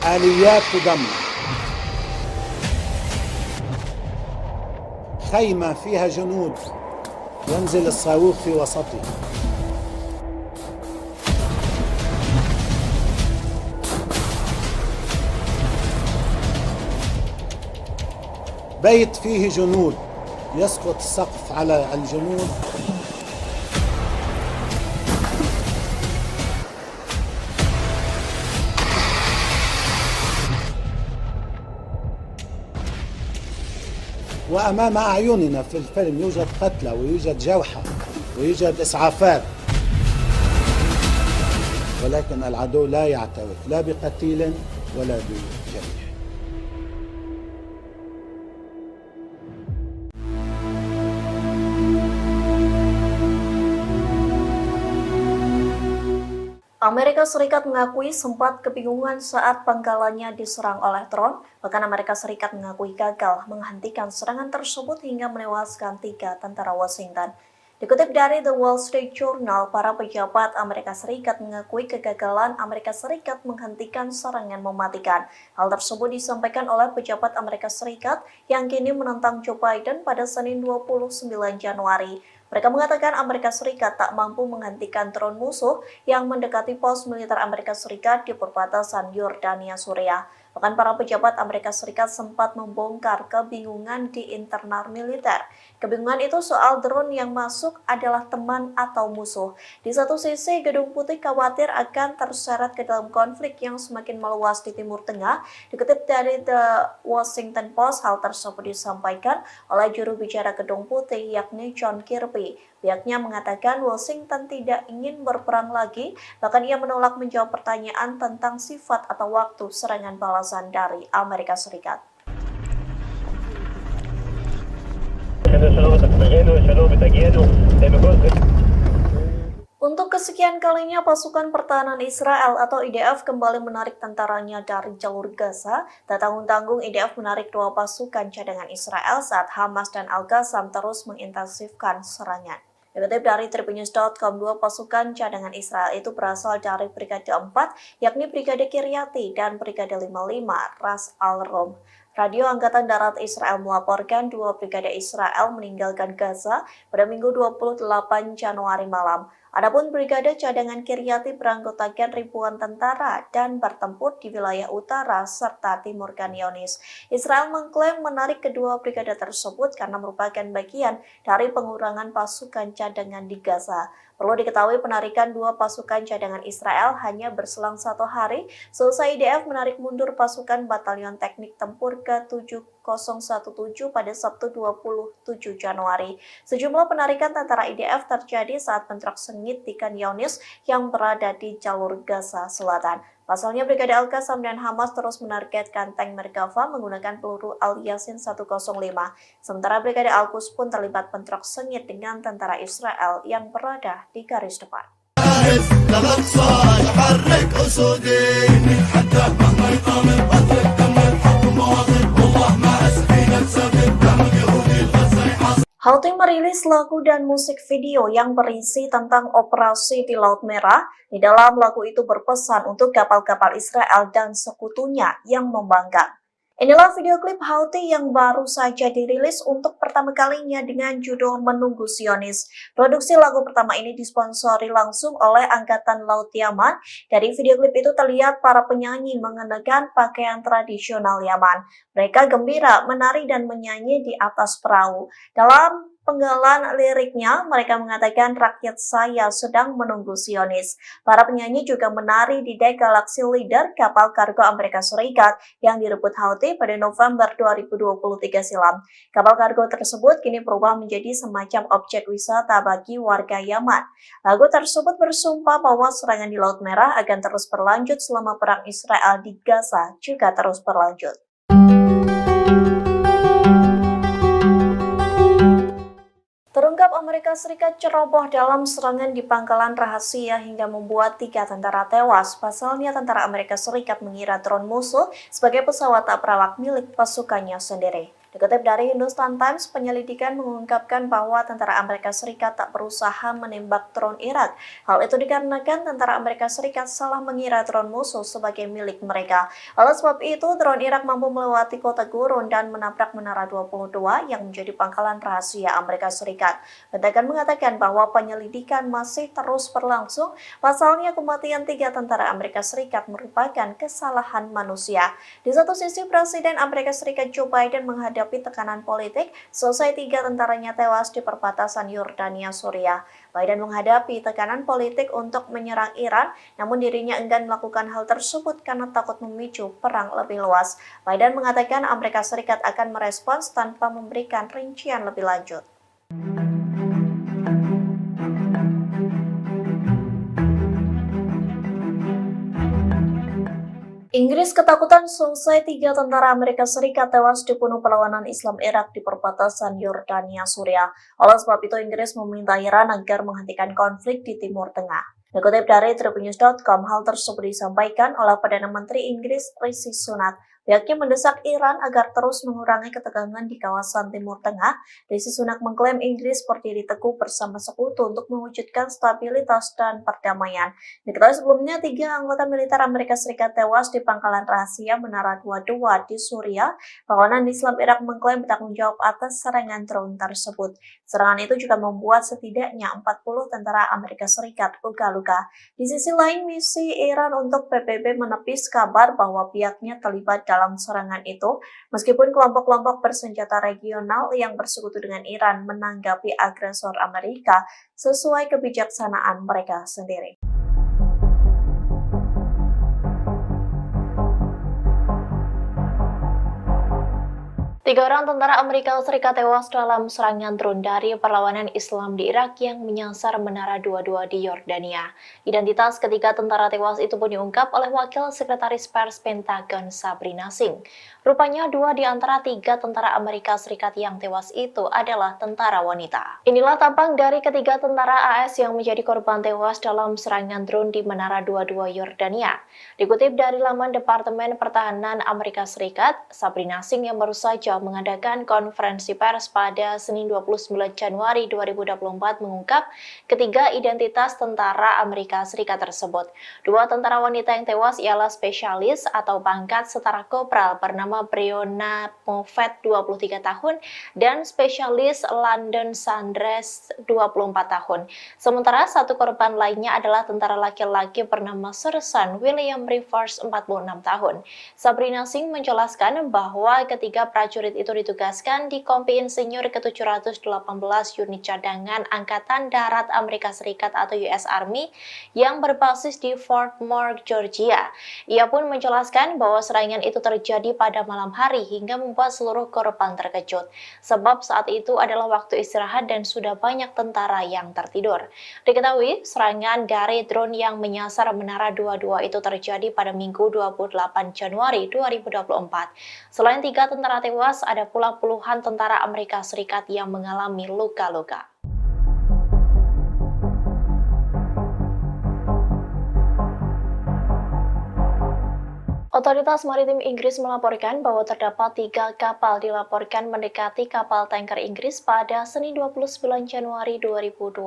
آليات تدمر، خيمة فيها جنود ينزل الصاروخ في وسطها. بيت فيه جنود يسقط السقف على الجنود. وأمام أعيننا في الفيلم يوجد قتلى ويوجد جرحى ويوجد إسعافات، ولكن العدو لا يعترف لا بقتيل ولا بجريح. Amerika Serikat mengakui sempat kebingungan saat pangkalannya diserang oleh drone, bahkan Amerika Serikat mengakui gagal menghentikan serangan tersebut hingga menewaskan 3 tentara Washington. Dikutip dari The Wall Street Journal, para pejabat Amerika Serikat mengakui kegagalan Amerika Serikat menghentikan serangan mematikan. Hal tersebut disampaikan oleh pejabat Amerika Serikat yang kini menentang Joe Biden pada Senin 29 Januari. Mereka mengatakan Amerika Serikat tak mampu menghentikan drone musuh yang mendekati pos militer Amerika Serikat di perbatasan Yordania, Suriah. Bahkan para pejabat Amerika Serikat sempat membongkar kebingungan di internal militer. Kebingungan itu soal drone yang masuk adalah teman atau musuh. Di satu sisi, Gedung Putih khawatir akan terseret ke dalam konflik yang semakin meluas di Timur Tengah. Dikutip dari The Washington Post, hal tersebut disampaikan oleh juru bicara Gedung Putih yakni John Kirby. Pihaknya mengatakan Washington tidak ingin berperang lagi, bahkan ia menolak menjawab pertanyaan tentang sifat atau waktu serangan balasan dari Amerika Serikat. Untuk kesekian kalinya, pasukan pertahanan Israel atau IDF kembali menarik tentaranya dari jalur Gaza. Tak tanggung-tanggung, IDF menarik 2 pasukan cadangan Israel saat Hamas dan Al-Qassam terus mengintensifkan serangan. Dikutip dari Tribunnews.com, 2 pasukan cadangan Israel itu berasal dari Brigade 4, yakni Brigade Kiryati dan Brigade 55 Ras Al-Rom. Radio Angkatan Darat Israel melaporkan 2 brigade Israel meninggalkan Gaza pada Minggu 28 Januari malam. Adapun Brigade Cadangan Kiryati beranggotakan ribuan tentara dan bertempur di wilayah utara serta timur Khan Younis. Israel mengklaim menarik kedua brigade tersebut karena merupakan bagian dari pengurangan pasukan cadangan di Gaza. Perlu diketahui penarikan 2 pasukan cadangan Israel hanya berselang 1 hari selesai IDF menarik mundur pasukan Batalion Teknik Tempur ke-7017 pada Sabtu 27 Januari. Sejumlah penarikan tentara IDF terjadi saat bentrok sengit di Khan Younis yang berada di jalur Gaza Selatan. Pasalnya, Brigade Al-Qassam dan Hamas terus menargetkan tank Merkava menggunakan peluru Al-Yasin 105. Sementara Brigade Al-Quds pun terlibat bentrok sengit dengan tentara Israel yang berada di garis depan. Houthi merilis lagu dan musik video yang berisi tentang operasi di Laut Merah. Di dalam lagu itu berpesan untuk kapal-kapal Israel dan sekutunya yang membangkang. Inilah video klip Houthi yang baru saja dirilis untuk pertama kalinya dengan judul Menunggu Zionis. Produksi lagu pertama ini disponsori langsung oleh Angkatan Laut Yaman. Dari video klip itu terlihat para penyanyi mengenakan pakaian tradisional Yaman. Mereka gembira, menari dan menyanyi di atas perahu. Dalam penggalan liriknya, mereka mengatakan rakyat saya sedang menunggu Zionis. Para penyanyi juga menari di dek Galaxy Leader, kapal kargo Amerika Serikat yang direbut Houthi pada November 2023 silam. Kapal kargo tersebut kini berubah menjadi semacam objek wisata bagi warga Yaman. Lagu tersebut bersumpah bahwa serangan di Laut Merah akan terus berlanjut selama perang Israel di Gaza juga terus berlanjut. Terungkap Amerika Serikat ceroboh dalam serangan di pangkalan rahasia hingga membuat 3 tentara tewas. Pasalnya tentara Amerika Serikat mengira drone musuh sebagai pesawat tak berawak milik pasukannya sendiri. Dikutip dari Hindustan Times, penyelidikan mengungkapkan bahwa tentara Amerika Serikat tak berusaha menembak drone Irak. Hal itu dikarenakan tentara Amerika Serikat salah mengira drone musuh sebagai milik mereka. Oleh sebab itu, drone Irak mampu melewati kota gurun dan menabrak Menara 22 yang menjadi pangkalan rahasia Amerika Serikat. Pentagon mengatakan bahwa penyelidikan masih terus berlangsung. Pasalnya kematian 3 tentara Amerika Serikat merupakan kesalahan manusia. Di satu sisi, Presiden Amerika Serikat Joe Biden menghadapi tekanan politik selesai 3 tentaranya tewas di perbatasan Yordania Suriah. Biden menghadapi tekanan politik untuk menyerang Iran, namun dirinya enggan melakukan hal tersebut karena takut memicu perang lebih luas. Biden mengatakan Amerika Serikat akan merespons tanpa memberikan rincian lebih lanjut. Inggris ketakutan selesai 3 tentara Amerika Serikat tewas dibunuh perlawanan Islam Irak di perbatasan Yordania Suriah. Oleh sebab itu, Inggris meminta Iran agar menghentikan konflik di Timur Tengah. Dikutip dari tribunnews.com, hal tersebut disampaikan oleh Perdana Menteri Inggris Rishi Sunak. Pihaknya mendesak Iran agar terus mengurangi ketegangan di kawasan Timur Tengah. Rishi Sunak mengklaim Inggris berdiri teguh bersama sekutu untuk mewujudkan stabilitas dan perdamaian. Diketahui sebelumnya 3 anggota militer Amerika Serikat tewas di pangkalan rahasia Menara 22 di Suriah. Perlawanan Islam Irak mengklaim bertanggung jawab atas serangan drone tersebut. Serangan itu juga membuat setidaknya 40 tentara Amerika Serikat luka-luka. Di sisi lain, misi Iran untuk PBB menepis kabar bahwa pihaknya terlibat dalam serangan itu, meskipun kelompok-kelompok bersenjata regional yang bersekutu dengan Iran menanggapi agresor Amerika sesuai kebijaksanaan mereka sendiri. 3 orang tentara Amerika Serikat tewas dalam serangan drone dari perlawanan Islam di Irak yang menyasar Menara 22 di Yordania. Identitas ketiga tentara tewas itu pun diungkap oleh Wakil Sekretaris Pers Pentagon Sabrina Singh. Rupanya 2 di antara 3 tentara Amerika Serikat yang tewas itu adalah tentara wanita. Inilah tampang dari ketiga tentara AS yang menjadi korban tewas dalam serangan drone di Menara 22 Yordania. Dikutip dari laman Departemen Pertahanan Amerika Serikat, Sabrina Singh yang baru saja mengadakan konferensi pers pada Senin 29 Januari 2024 mengungkap ketiga identitas tentara Amerika Serikat tersebut. 2 tentara wanita yang tewas ialah spesialis atau pangkat setara kopral bernama Breonna Moffett 23 tahun dan spesialis London Sanders 24 tahun. Sementara 1 korban lainnya adalah tentara laki-laki bernama Sersan William Rivers 46 tahun. Sabrina Singh menjelaskan bahwa ketiga prajurit itu ditugaskan di Kompi Insinyur ke-718 Unit Cadangan Angkatan Darat Amerika Serikat atau US Army yang berbasis di Fort Moore, Georgia. Ia pun menjelaskan bahwa serangan itu terjadi pada malam hari hingga membuat seluruh korban terkejut. Sebab saat itu adalah waktu istirahat dan sudah banyak tentara yang tertidur. Diketahui, serangan dari drone yang menyasar Menara 22 itu terjadi pada Minggu 28 Januari 2024. Selain 3 tentara tewas, ada pula puluhan tentara Amerika Serikat yang mengalami luka-luka. Otoritas Maritim Inggris melaporkan bahwa terdapat 3 kapal dilaporkan mendekati kapal tanker Inggris pada Senin 29 Januari 2024.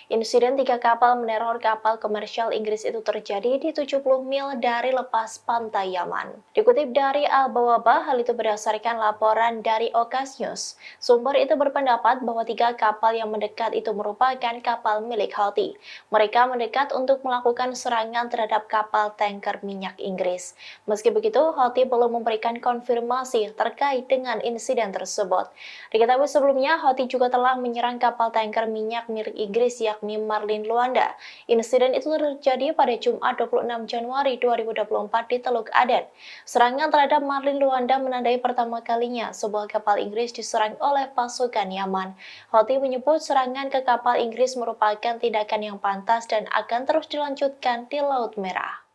Insiden 3 kapal meneror kapal komersial Inggris itu terjadi di 70 mil dari lepas pantai Yaman. Dikutip dari Al-Bawaba, hal itu berdasarkan laporan dari Okas News. Sumber itu berpendapat bahwa 3 kapal yang mendekat itu merupakan kapal milik Houthi. Mereka mendekat untuk melakukan serangan terhadap kapal tanker minyak Inggris. Meski begitu, Houthi belum memberikan konfirmasi terkait dengan insiden tersebut. Diketahui sebelumnya, Houthi juga telah menyerang kapal tanker minyak milik Inggris yakni Marlin Luanda. Insiden itu terjadi pada Jumat 26 Januari 2024 di Teluk Aden. Serangan terhadap Marlin Luanda menandai pertama kalinya sebuah kapal Inggris diserang oleh pasukan Yaman. Houthi menyebut serangan ke kapal Inggris merupakan tindakan yang pantas dan akan terus dilanjutkan di Laut Merah.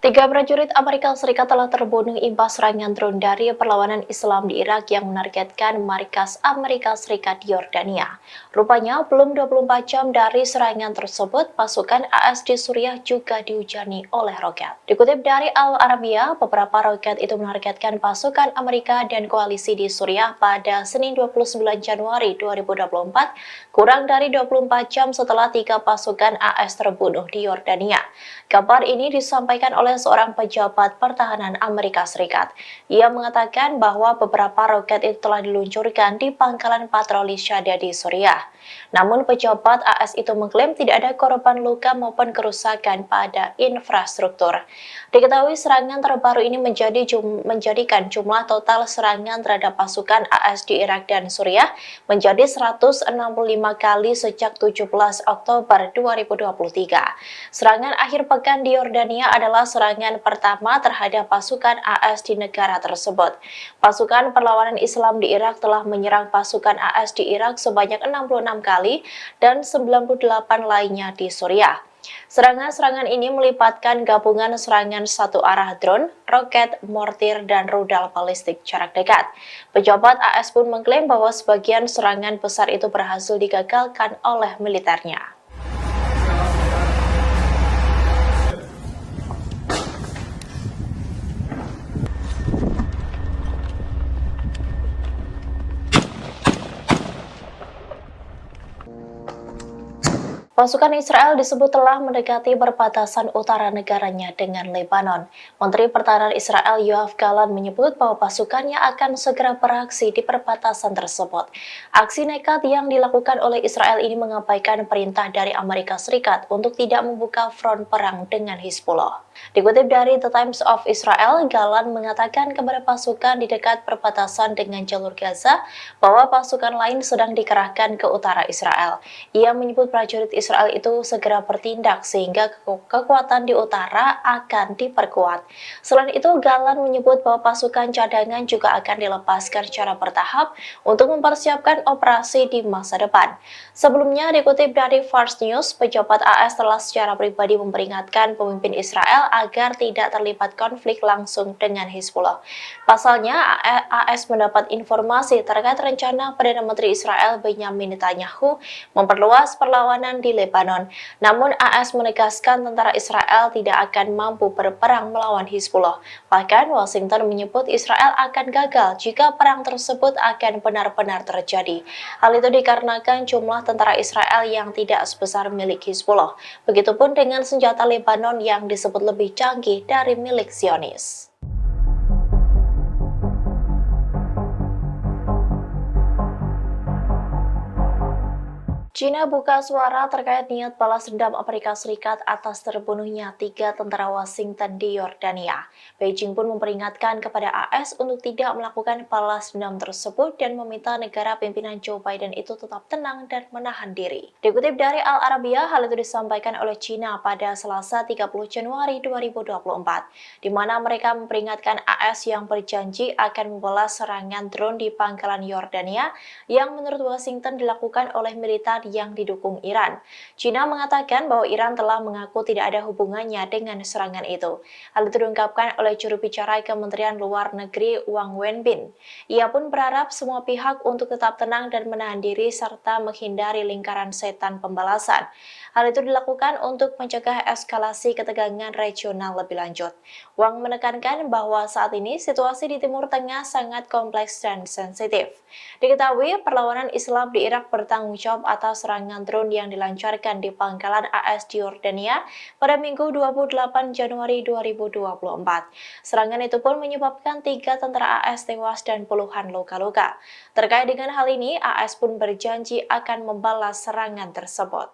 Tiga prajurit Amerika Serikat telah terbunuh imbas serangan drone dari perlawanan Islam di Irak yang menargetkan markas Amerika Serikat di Yordania. Rupanya, belum 24 jam dari serangan tersebut, pasukan AS di Suriah juga dihujani oleh roket. Dikutip dari Al Arabiya, beberapa roket itu menargetkan pasukan Amerika dan koalisi di Suriah pada Senin 29 Januari 2024, kurang dari 24 jam setelah 3 pasukan AS terbunuh di Yordania. Kabar ini disampaikan oleh seorang pejabat pertahanan Amerika Serikat. Ia mengatakan bahwa beberapa roket itu telah diluncurkan di pangkalan patroli Syada di Suriah. Namun pejabat AS itu mengklaim tidak ada korban luka maupun kerusakan pada infrastruktur. Diketahui serangan terbaru ini menjadikan jumlah total serangan terhadap pasukan AS di Irak dan Suriah menjadi 165 kali sejak 17 Oktober 2023. Serangan akhir pekan di Yordania adalah serangan pertama terhadap pasukan AS di negara tersebut. Pasukan perlawanan Islam di Irak telah menyerang pasukan AS di Irak sebanyak 66 kali dan 98 lainnya di Suriah. Serangan-serangan ini melibatkan gabungan serangan satu arah drone, roket, mortir, dan rudal balistik jarak dekat. Pejabat AS pun mengklaim bahwa sebagian serangan besar itu berhasil digagalkan oleh militernya. Pasukan Israel disebut telah mendekati perbatasan utara negaranya dengan Lebanon. Menteri Pertahanan Israel Yoav Gallant menyebut bahwa pasukannya akan segera beraksi di perbatasan tersebut. Aksi nekat yang dilakukan oleh Israel ini mengabaikan perintah dari Amerika Serikat untuk tidak membuka front perang dengan Hizbullah. Dikutip dari The Times of Israel, Gallant mengatakan kepada pasukan di dekat perbatasan dengan jalur Gaza bahwa pasukan lain sedang dikerahkan ke utara Israel. Ia menyebut prajurit Israel itu segera bertindak sehingga kekuatan di utara akan diperkuat. Selain itu, Gallant menyebut bahwa pasukan cadangan juga akan dilepaskan secara bertahap untuk mempersiapkan operasi di masa depan. Sebelumnya, dikutip dari Fars News, pejabat AS telah secara pribadi memperingatkan pemimpin Israel agar tidak terlibat konflik langsung dengan Hizbullah. Pasalnya, AS mendapat informasi terkait rencana Perdana Menteri Israel Benyamin Netanyahu memperluas perlawanan di Lebanon. Namun AS menegaskan tentara Israel tidak akan mampu berperang melawan Hizbullah. Bahkan Washington menyebut Israel akan gagal jika perang tersebut akan benar-benar terjadi. Hal itu dikarenakan jumlah tentara Israel yang tidak sebesar milik Hizbullah. Begitupun dengan senjata Lebanon yang disebut lebih canggih dari milik Zionis. China buka suara terkait niat balas dendam Amerika Serikat atas terbunuhnya 3 tentara Washington di Yordania. Beijing pun memperingatkan kepada AS untuk tidak melakukan balas dendam tersebut dan meminta negara pimpinan Joe Biden itu tetap tenang dan menahan diri. Dikutip dari Al Arabiya, hal itu disampaikan oleh China pada Selasa 30 Januari 2024, di mana mereka memperingatkan AS yang berjanji akan membalas serangan drone di pangkalan Yordania yang menurut Washington dilakukan oleh militer yang didukung Iran. China mengatakan bahwa Iran telah mengaku tidak ada hubungannya dengan serangan itu. Hal itu diungkapkan oleh juru bicara Kementerian Luar Negeri Wang Wenbin. Ia pun berharap semua pihak untuk tetap tenang dan menahan diri serta menghindari lingkaran setan pembalasan. Hal itu dilakukan untuk mencegah eskalasi ketegangan regional lebih lanjut. Wang menekankan bahwa saat ini situasi di Timur Tengah sangat kompleks dan sensitif. Diketahui perlawanan Islam di Irak bertanggung jawab atas serangan drone yang dilancarkan di pangkalan AS di Yordania pada Minggu 28 Januari 2024. Serangan itu pun menyebabkan 3 tentara AS tewas dan puluhan luka-luka. Terkait dengan hal ini, AS pun berjanji akan membalas serangan tersebut.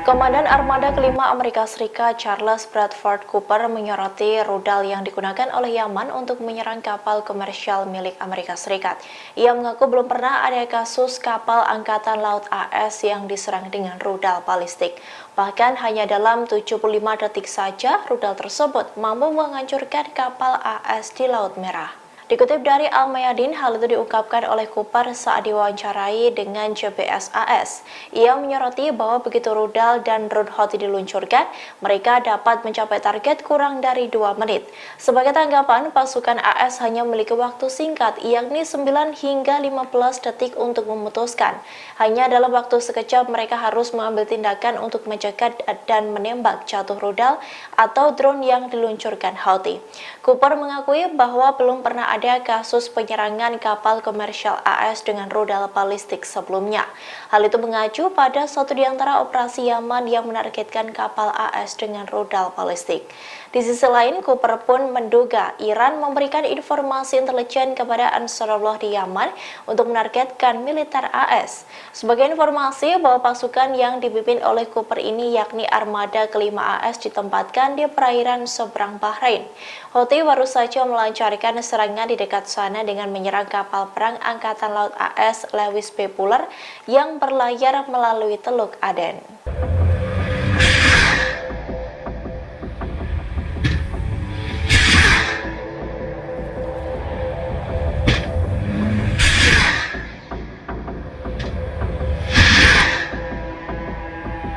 Komandan Armada Kelima Amerika Serikat Charles Bradford Cooper menyoroti rudal yang digunakan oleh Yaman untuk menyerang kapal komersial milik Amerika Serikat. Ia mengaku belum pernah ada kasus kapal Angkatan Laut AS yang diserang dengan rudal balistik. Bahkan hanya dalam 75 detik saja rudal tersebut mampu menghancurkan kapal AS di Laut Merah. Dikutip dari Al-Mayadin, hal itu diungkapkan oleh Cooper saat diwawancarai dengan CBS AS. Ia menyoroti bahwa begitu rudal dan drone Houthi diluncurkan, mereka dapat mencapai target kurang dari 2 menit. Sebagai tanggapan, pasukan AS hanya memiliki waktu singkat, yakni 9 hingga 15 detik untuk memutuskan. Hanya dalam waktu sekejap mereka harus mengambil tindakan untuk mencegat dan menembak jatuh rudal atau drone yang diluncurkan Houthi. Cooper mengakui bahwa belum pernah ada kasus penyerangan kapal komersial AS dengan rudal balistik sebelumnya. Hal itu mengacu pada satu di antara operasi Yaman yang menargetkan kapal AS dengan rudal balistik. Di sisi lain, Cooper pun menduga Iran memberikan informasi intelijen kepada Ansarullah di Yaman untuk menargetkan militer AS. Sebagai informasi bahwa pasukan yang dipimpin oleh Cooper ini yakni Armada Kelima AS ditempatkan di perairan seberang Bahrain. Houthi baru saja melancarkan serangan di dekat sana dengan menyerang kapal perang Angkatan Laut AS Lewis B. Puller yang berlayar melalui Teluk Aden.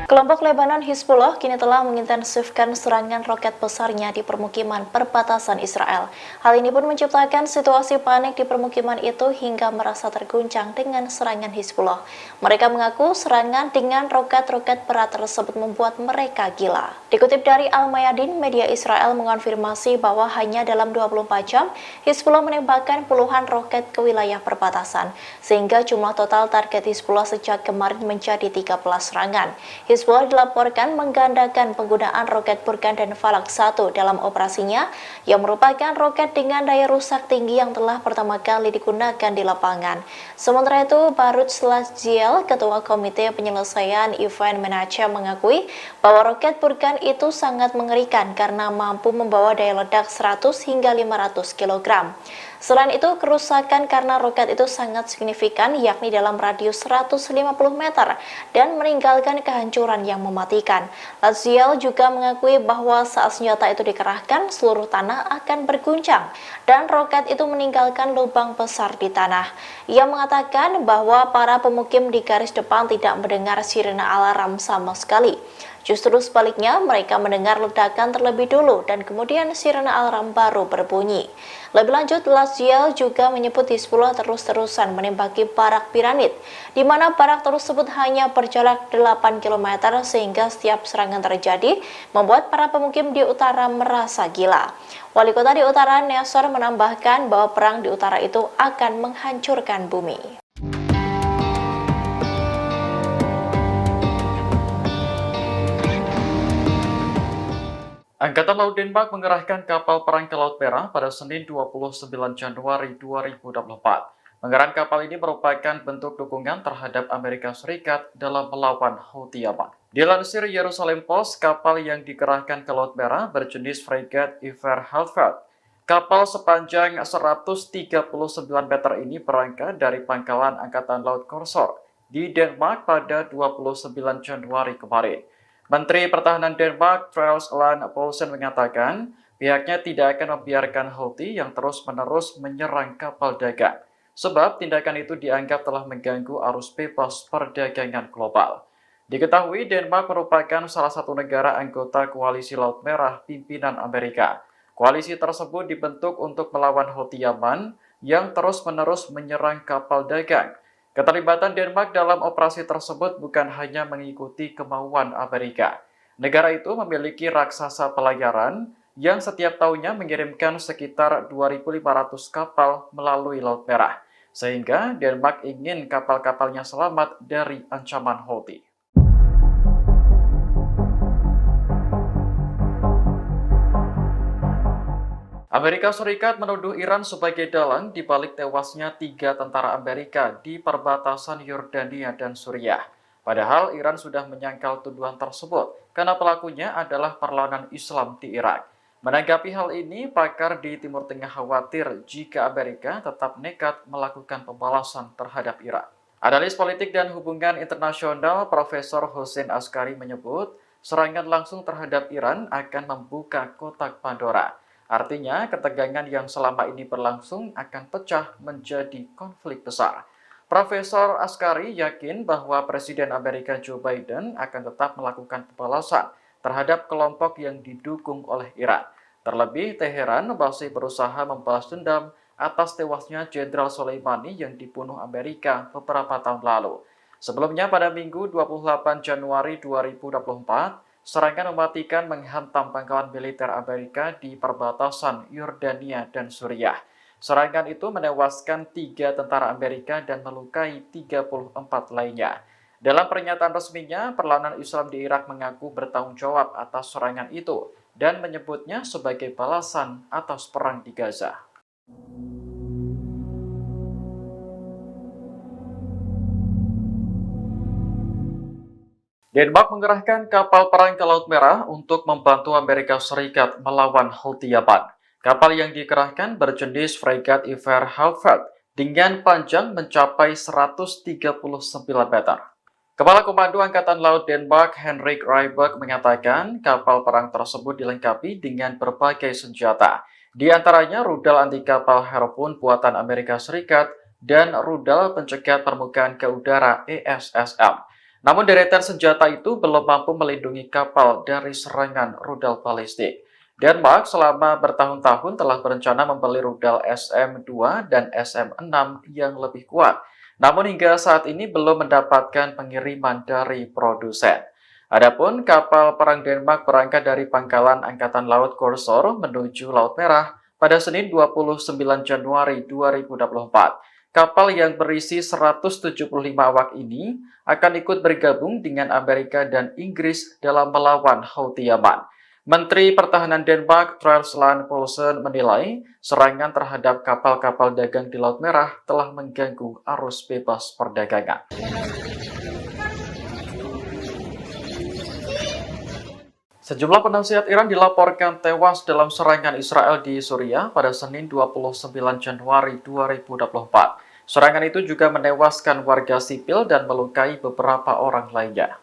Kelompok Lebanon Hizbullah kini telah mengintensifkan serangan roket besarnya di permukiman perbatasan Israel. Hal ini pun menciptakan situasi panik di permukiman itu hingga merasa terguncang dengan serangan Hizbullah. Mereka mengaku serangan dengan roket-roket berat tersebut membuat mereka gila. Dikutip dari Al-Mayadin, media Israel mengonfirmasi bahwa hanya dalam 24 jam, Hizbullah menembakkan puluhan roket ke wilayah perbatasan, sehingga jumlah total target Hizbullah sejak kemarin menjadi 13 serangan. Hizbullah dilaporkan menggandakan penggunaan roket Burkan dan Falak 1 dalam operasinya yang merupakan roket dengan daya rusak tinggi yang telah pertama kali digunakan di lapangan. Sementara itu, Baruch Lazial, Ketua Komite Penyelesaian Event Manager mengakui bahwa roket Burkan itu sangat mengerikan karena mampu membawa daya ledak 100 hingga 500 kg. Selain itu, kerusakan karena roket itu sangat signifikan, yakni dalam radius 150 meter dan meninggalkan kehancuran yang mematikan. Lazial juga mengakui bahwa saat senjata itu dikerahkan, seluruh tanah akan berguncang dan roket itu meninggalkan lubang besar di tanah. Ia mengatakan bahwa para pemukim di garis depan tidak mendengar sirene alarm sama sekali. Justru sebaliknya, mereka mendengar ledakan terlebih dulu dan kemudian sirene alarm baru berbunyi. Lebih lanjut, Lazial juga menyebut Hizbullah terus-terusan menembaki barak piramid, di mana barak tersebut hanya berjarak 8 km sehingga setiap serangan terjadi membuat para pemukim di utara merasa gila. Wali kota di utara, Nesor, menambahkan bahwa perang di utara itu akan menghancurkan bumi. Angkatan Laut Denmark mengerahkan kapal perang ke Laut Merah pada Senin 29 Januari 2024. Pengerahan kapal ini merupakan bentuk dukungan terhadap Amerika Serikat dalam melawan Houthi Yaman. Dilansir Jerusalem Post, kapal yang dikerahkan ke Laut Merah berjenis frigat Iver Halford. Kapal sepanjang 139 meter ini berangkat dari pangkalan Angkatan Laut Korsor di Denmark pada 29 Januari kemarin. Menteri Pertahanan Denmark, Troels Lund Poulsen mengatakan pihaknya tidak akan membiarkan Houthi yang terus-menerus menyerang kapal dagang, sebab tindakan itu dianggap telah mengganggu arus bebas perdagangan global. Diketahui Denmark merupakan salah satu negara anggota Koalisi Laut Merah pimpinan Amerika. Koalisi tersebut dibentuk untuk melawan Houthi Yaman yang terus-menerus menyerang kapal dagang. Keterlibatan Denmark dalam operasi tersebut bukan hanya mengikuti kemauan Amerika. Negara itu memiliki raksasa pelayaran yang setiap tahunnya mengirimkan sekitar 2.500 kapal melalui Laut Merah, sehingga Denmark ingin kapal-kapalnya selamat dari ancaman Houthi. Amerika Serikat menuduh Iran sebagai dalang di balik tewasnya 3 tentara Amerika di perbatasan Yordania dan Suriah. Padahal Iran sudah menyangkal tuduhan tersebut karena pelakunya adalah perlawanan Islam di Irak. Menanggapi hal ini, pakar di Timur Tengah khawatir jika Amerika tetap nekat melakukan pembalasan terhadap Iran. Analis politik dan hubungan internasional Profesor Hossein Askari menyebut serangan langsung terhadap Iran akan membuka kotak Pandora. Artinya, ketegangan yang selama ini berlangsung akan pecah menjadi konflik besar. Profesor Askari yakin bahwa Presiden Amerika Joe Biden akan tetap melakukan pembalasan terhadap kelompok yang didukung oleh Iran. Terlebih, Teheran masih berusaha membalas dendam atas tewasnya Jenderal Soleimani yang dibunuh Amerika beberapa tahun lalu. Sebelumnya, pada Minggu 28 Januari 2024, serangan mematikan menghantam pangkalan militer Amerika di perbatasan Yordania dan Suriah. Serangan itu menewaskan 3 tentara Amerika dan melukai 34 lainnya. Dalam pernyataan resminya, perlawanan Islam di Irak mengaku bertanggung jawab atas serangan itu dan menyebutnya sebagai balasan atas perang di Gaza. Denmark mengerahkan kapal perang ke Laut Merah untuk membantu Amerika Serikat melawan Houthi Yaman. Kapal yang dikerahkan berjenis fregat Iver Halford dengan panjang mencapai 139 meter. Kepala Komando Angkatan Laut Denmark, Henrik Rybak, mengatakan kapal perang tersebut dilengkapi dengan berbagai senjata, di antaranya rudal anti kapal Harpoon buatan Amerika Serikat dan rudal pencegat permukaan ke udara ESSM. Namun deretan senjata itu belum mampu melindungi kapal dari serangan rudal balistik. Denmark selama bertahun-tahun telah berencana membeli rudal SM-2 dan SM-6 yang lebih kuat. Namun hingga saat ini belum mendapatkan pengiriman dari produsen. Adapun kapal perang Denmark berangkat dari pangkalan Angkatan Laut Korsor menuju Laut Merah pada Senin 29 Januari 2024. Kapal yang berisi 175 awak ini akan ikut bergabung dengan Amerika dan Inggris dalam melawan Houthi Yaman. Menteri Pertahanan Denmark, Troels Lund Poulsen, menilai serangan terhadap kapal-kapal dagang di Laut Merah telah mengganggu arus bebas perdagangan. Sejumlah penasihat Iran dilaporkan tewas dalam serangan Israel di Suriah pada Senin 29 Januari 2024. Serangan itu juga menewaskan warga sipil dan melukai beberapa orang lainnya.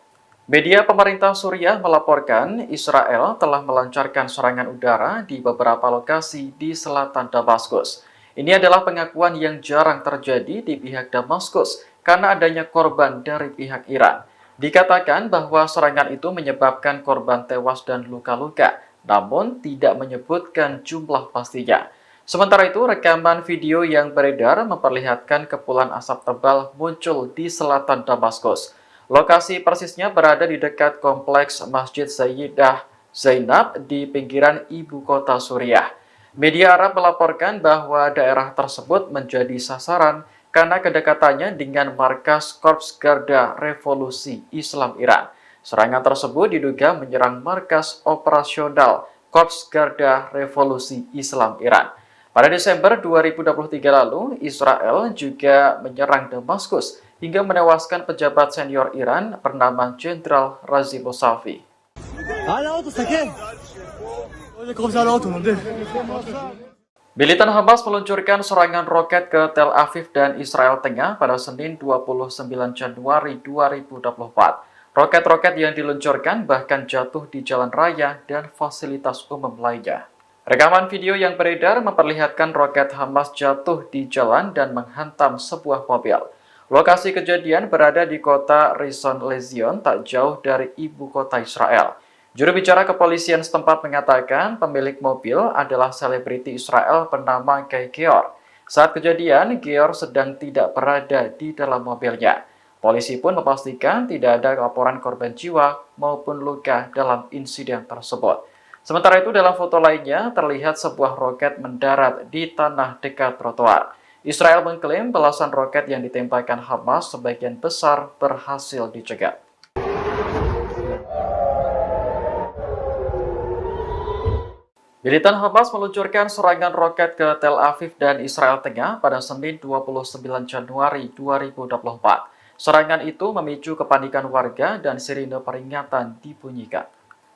Media pemerintah Suriah melaporkan Israel telah melancarkan serangan udara di beberapa lokasi di selatan Damaskus. Ini adalah pengakuan yang jarang terjadi di pihak Damaskus karena adanya korban dari pihak Iran. Dikatakan bahwa serangan itu menyebabkan korban tewas dan luka-luka, namun tidak menyebutkan jumlah pastinya. Sementara itu, rekaman video yang beredar memperlihatkan kepulan asap tebal muncul di selatan Damaskus. Lokasi persisnya berada di dekat kompleks Masjid Sayyidah Zainab di pinggiran ibu kota Suriah. Media Arab melaporkan bahwa daerah tersebut menjadi sasaran karena kedekatannya dengan markas Korps Garda Revolusi Islam Iran. Serangan tersebut diduga menyerang markas operasional Korps Garda Revolusi Islam Iran. Pada Desember 2023 lalu, Israel juga menyerang Damaskus hingga menewaskan pejabat senior Iran bernama Jenderal Razi Mousavi. Militan Hamas meluncurkan serangan roket ke Tel Aviv dan Israel Tengah pada Senin 29 Januari 2024. Roket-roket yang diluncurkan bahkan jatuh di jalan raya dan fasilitas umum lainnya. Rekaman video yang beredar memperlihatkan roket Hamas jatuh di jalan dan menghantam sebuah mobil. Lokasi kejadian berada di kota Rishon LeZion, tak jauh dari ibu kota Israel. Juru bicara kepolisian setempat mengatakan pemilik mobil adalah selebriti Israel bernama Guy Geor. Saat kejadian, Geor sedang tidak berada di dalam mobilnya. Polisi pun memastikan tidak ada laporan korban jiwa maupun luka dalam insiden tersebut. Sementara itu, dalam foto lainnya terlihat sebuah roket mendarat di tanah dekat trotoar. Israel mengklaim belasan roket yang ditembakkan Hamas sebagian besar berhasil dicegat. Militan Hamas meluncurkan serangan roket ke Tel Aviv dan Israel Tengah pada Senin 29 Januari 2024. Serangan itu memicu kepanikan warga dan sirine peringatan dibunyikan.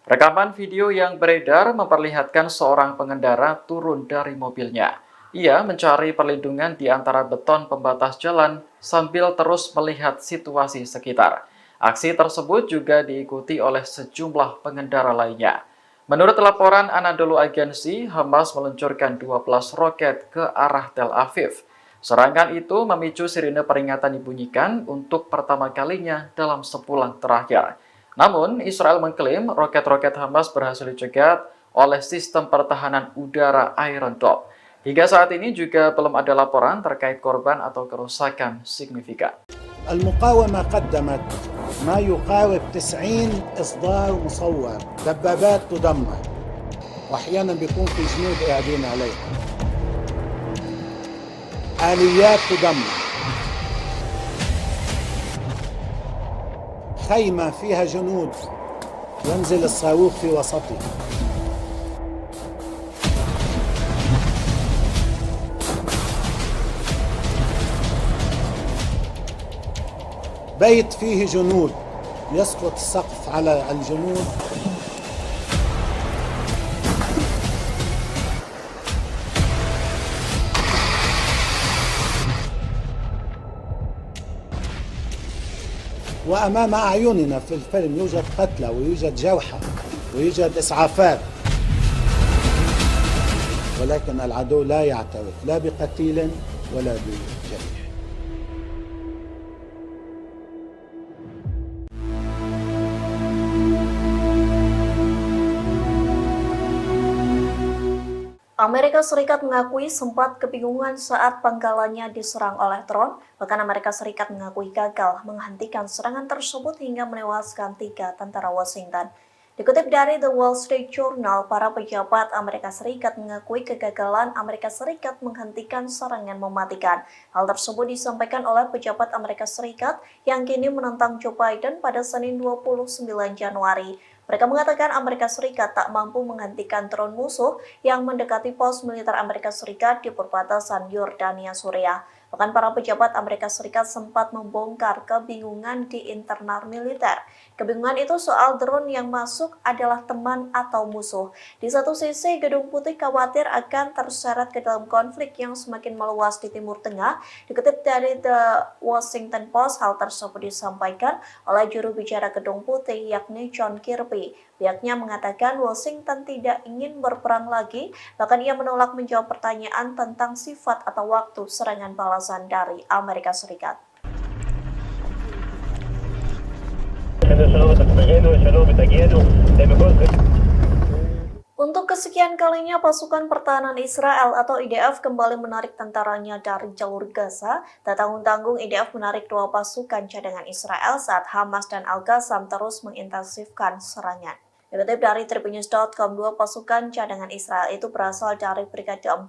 Rekaman video yang beredar memperlihatkan seorang pengendara turun dari mobilnya. Ia mencari perlindungan di antara beton pembatas jalan sambil terus melihat situasi sekitar. Aksi tersebut juga diikuti oleh sejumlah pengendara lainnya. Menurut laporan Anadolu Agency, Hamas meluncurkan 12 roket ke arah Tel Aviv. Serangan itu memicu sirine peringatan dibunyikan untuk pertama kalinya dalam sebulan terakhir. Namun, Israel mengklaim roket-roket Hamas berhasil dicegat oleh sistem pertahanan udara Iron Dome. Hingga saat ini juga belum ada laporan terkait korban atau kerusakan signifikan. المقاومة قدمت ما يقارب 90 إصدار مصور، دبابات تدمر وأحيانا بيكون في جنود قاعدين عليها، آليات تدمر، خيمة فيها جنود ينزل الصاروخ في وسطها. بيت فيه جنود يسقط السقف على الجنود. وأمام أعيننا في الفيلم يوجد قتلى ويوجد جرحى ويوجد إسعافات، ولكن العدو لا يعترف لا بقتيل ولا بجريح. Amerika Serikat mengakui sempat kebingungan saat pangkalannya diserang oleh drone. Bahkan Amerika Serikat mengakui gagal menghentikan serangan tersebut hingga menewaskan 3 tentara Washington. Dikutip dari The Wall Street Journal, para pejabat Amerika Serikat mengakui kegagalan Amerika Serikat menghentikan serangan mematikan. Hal tersebut disampaikan oleh pejabat Amerika Serikat yang kini menentang Joe Biden pada Senin 29 Januari. Mereka mengatakan Amerika Serikat tak mampu menghentikan drone musuh yang mendekati pos militer Amerika Serikat di perbatasan Yordania, Suriah. Bahkan para pejabat Amerika Serikat sempat membongkar kebingungan di internal militer. Kebingungan itu soal drone yang masuk adalah teman atau musuh. Di satu sisi, Gedung Putih khawatir akan terseret ke dalam konflik yang semakin meluas di Timur Tengah. Dikutip dari The Washington Post, hal tersebut disampaikan oleh juru bicara Gedung Putih yakni John Kirby. Pihaknya mengatakan Washington tidak ingin berperang lagi, bahkan ia menolak menjawab pertanyaan tentang sifat atau waktu serangan balasan dari Amerika Serikat. Untuk kesekian kalinya, pasukan pertahanan Israel atau IDF kembali menarik tentaranya dari jalur Gaza. Tak tanggung-tanggung, IDF menarik 2 pasukan cadangan Israel saat Hamas dan Al-Qassam terus mengintensifkan serangan. Dikutip dari Tribunnews.com, 2 pasukan cadangan Israel itu berasal dari Brigade 4,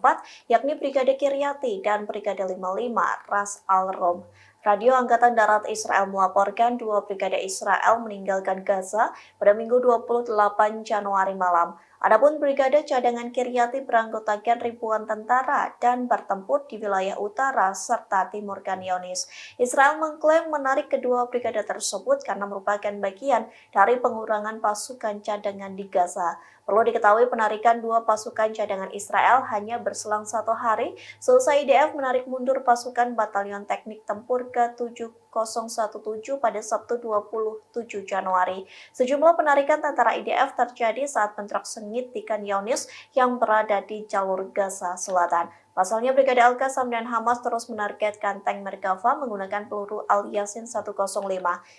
yakni Brigade Kiryati dan Brigade 55 Ras Al-Rom. Radio Angkatan Darat Israel melaporkan 2 brigade Israel meninggalkan Gaza pada Minggu 28 Januari malam. Adapun Brigade Cadangan Kiryati beranggotakan ribuan tentara dan bertempur di wilayah utara serta timur Khan Younis. Israel mengklaim menarik kedua brigade tersebut karena merupakan bagian dari pengurangan pasukan cadangan di Gaza. Perlu diketahui penarikan dua pasukan cadangan Israel hanya berselang 1 hari selesai IDF menarik mundur pasukan Batalion Teknik Tempur ke-7017 pada Sabtu 27 Januari. Sejumlah penarikan tentara IDF terjadi saat bentrok sengit di Khan Younis yang berada di jalur Gaza Selatan. Pasalnya, Brigade Al-Qassam dan Hamas terus menargetkan tank Merkava menggunakan peluru Al-Yasin 105.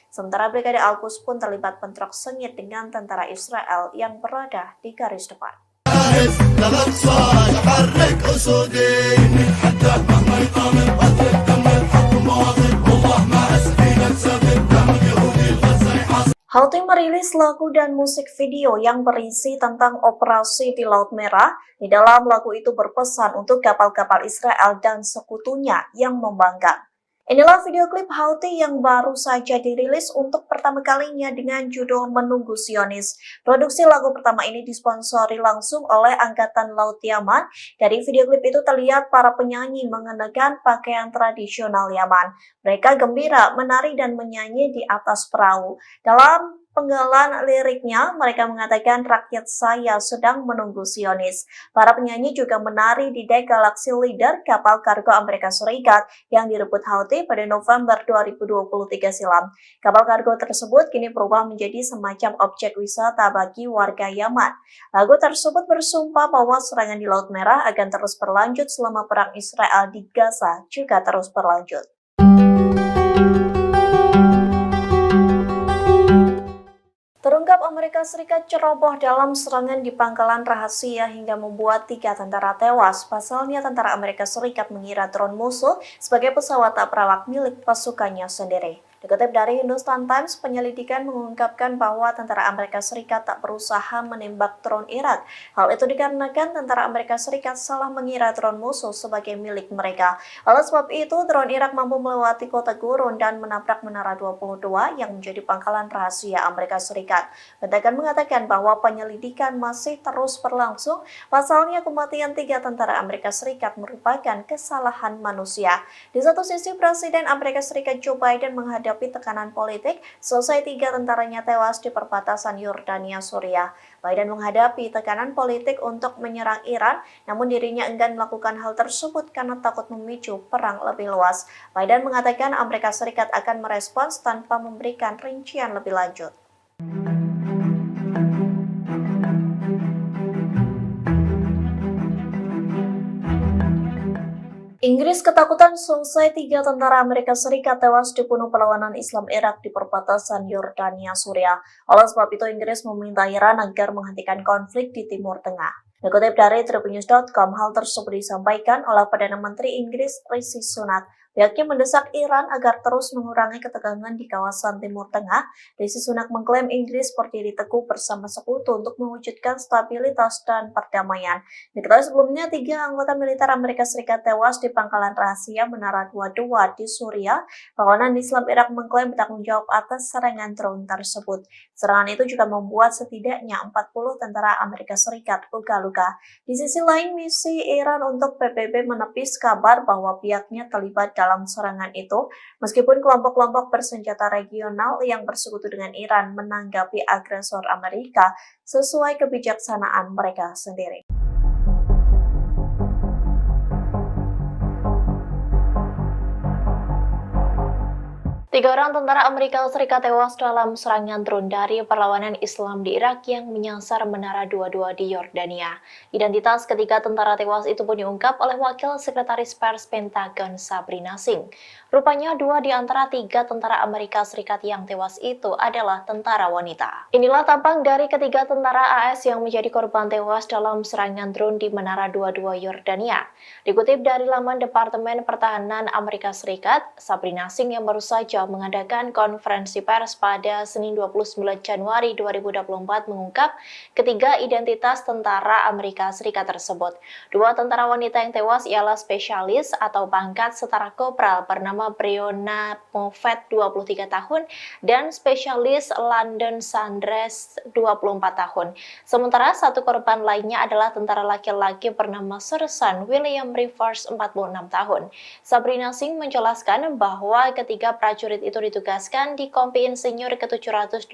Sementara Brigade Al-Quds pun terlibat bentrok sengit dengan tentara Israel yang berada di garis depan. Houthi merilis lagu dan musik video yang berisi tentang operasi di Laut Merah. Di dalam lagu itu berpesan untuk kapal-kapal Israel dan sekutunya yang membangkang. Inilah video klip Houthi yang baru saja dirilis untuk pertama kalinya dengan judul Menunggu Zionis. Produksi lagu pertama ini disponsori langsung oleh Angkatan Laut Yaman. Dari video klip itu terlihat para penyanyi mengenakan pakaian tradisional Yaman. Mereka gembira, menari dan menyanyi di atas perahu. Dalam penggalan liriknya, mereka mengatakan rakyat saya sedang menunggu Zionis. Para penyanyi juga menari di dek Galaxy Leader, kapal kargo Amerika Serikat yang direbut Houthi pada November 2023 silam. Kapal kargo tersebut kini berubah menjadi semacam objek wisata bagi warga Yaman. Lagu tersebut bersumpah bahwa serangan di Laut Merah akan terus berlanjut selama perang Israel di Gaza juga terus berlanjut. Terungkap Amerika Serikat ceroboh dalam serangan di pangkalan rahasia hingga membuat 3 tentara tewas. Pasalnya tentara Amerika Serikat mengira drone musuh sebagai pesawat tak berawak milik pasukannya sendiri. Dikutip dari Hindustan Times, penyelidikan mengungkapkan bahwa tentara Amerika Serikat tak berusaha menembak drone Irak. Hal itu dikarenakan tentara Amerika Serikat salah mengira drone musuh sebagai milik mereka. Oleh sebab itu, drone Irak mampu melewati kota Gurun dan menabrak Menara 22 yang menjadi pangkalan rahasia Amerika Serikat. Pentagon mengatakan bahwa penyelidikan masih terus berlangsung. Pasalnya kematian 3 tentara Amerika Serikat merupakan kesalahan manusia. Di satu sisi, Presiden Amerika Serikat Joe Biden menghadapi tekanan politik selesai 3 tentaranya tewas di perbatasan Yordania Suriah. Biden menghadapi tekanan politik untuk menyerang Iran, namun dirinya enggan melakukan hal tersebut karena takut memicu perang lebih luas. Biden mengatakan Amerika Serikat akan merespons tanpa memberikan rincian lebih lanjut. Inggris ketakutan selesai 3 tentara Amerika Serikat tewas dibunuh perlawanan Islam Irak di perbatasan Yordania Suriah. Oleh sebab itu, Inggris meminta Iran agar menghentikan konflik di Timur Tengah. Dikutip dari tribunnews.com, hal tersebut disampaikan oleh Perdana Menteri Inggris Rishi Sunak. Pihaknya mendesak Iran agar terus mengurangi ketegangan di kawasan Timur Tengah. Rishi Sunak mengklaim Inggris berdiri teguh bersama sekutu untuk mewujudkan stabilitas dan perdamaian. Diketahui sebelumnya 3 anggota militer Amerika Serikat tewas di pangkalan rahasia Menara 22 di Suriah. Perlawanan Islam Irak mengklaim bertanggung jawab atas serangan drone tersebut. Serangan itu juga membuat setidaknya 40 tentara Amerika Serikat luka-luka. Di sisi lain, misi Iran untuk PBB menepis kabar bahwa pihaknya terlibat dalam serangan itu, meskipun kelompok-kelompok bersenjata regional yang bersekutu dengan Iran menanggapi agresor Amerika sesuai kebijaksanaan mereka sendiri. 3 orang tentara Amerika Serikat tewas dalam serangan drone dari perlawanan Islam di Irak yang menyasar Menara 22 di Yordania. Identitas ketiga tentara tewas itu pun diungkap oleh Wakil Sekretaris Pers Pentagon Sabrina Singh. Rupanya 2 di antara 3 tentara Amerika Serikat yang tewas itu adalah tentara wanita. Inilah tampang dari ketiga tentara AS yang menjadi korban tewas dalam serangan drone di Menara 22 Yordania. Dikutip dari laman Departemen Pertahanan Amerika Serikat, Sabrina Singh yang baru saja mengadakan konferensi pers pada Senin 29 Januari 2024 mengungkap ketiga identitas tentara Amerika Serikat tersebut. 2 tentara wanita yang tewas ialah spesialis atau pangkat setara kopral bernama bernama Breonna Moffett 23 tahun dan spesialis London Sanders 24 tahun. Sementara satu korban lainnya adalah tentara laki-laki bernama Sersan William Rivers 46 tahun. Sabrina Singh menjelaskan bahwa ketiga prajurit itu ditugaskan di Kompi Insinyur ke-718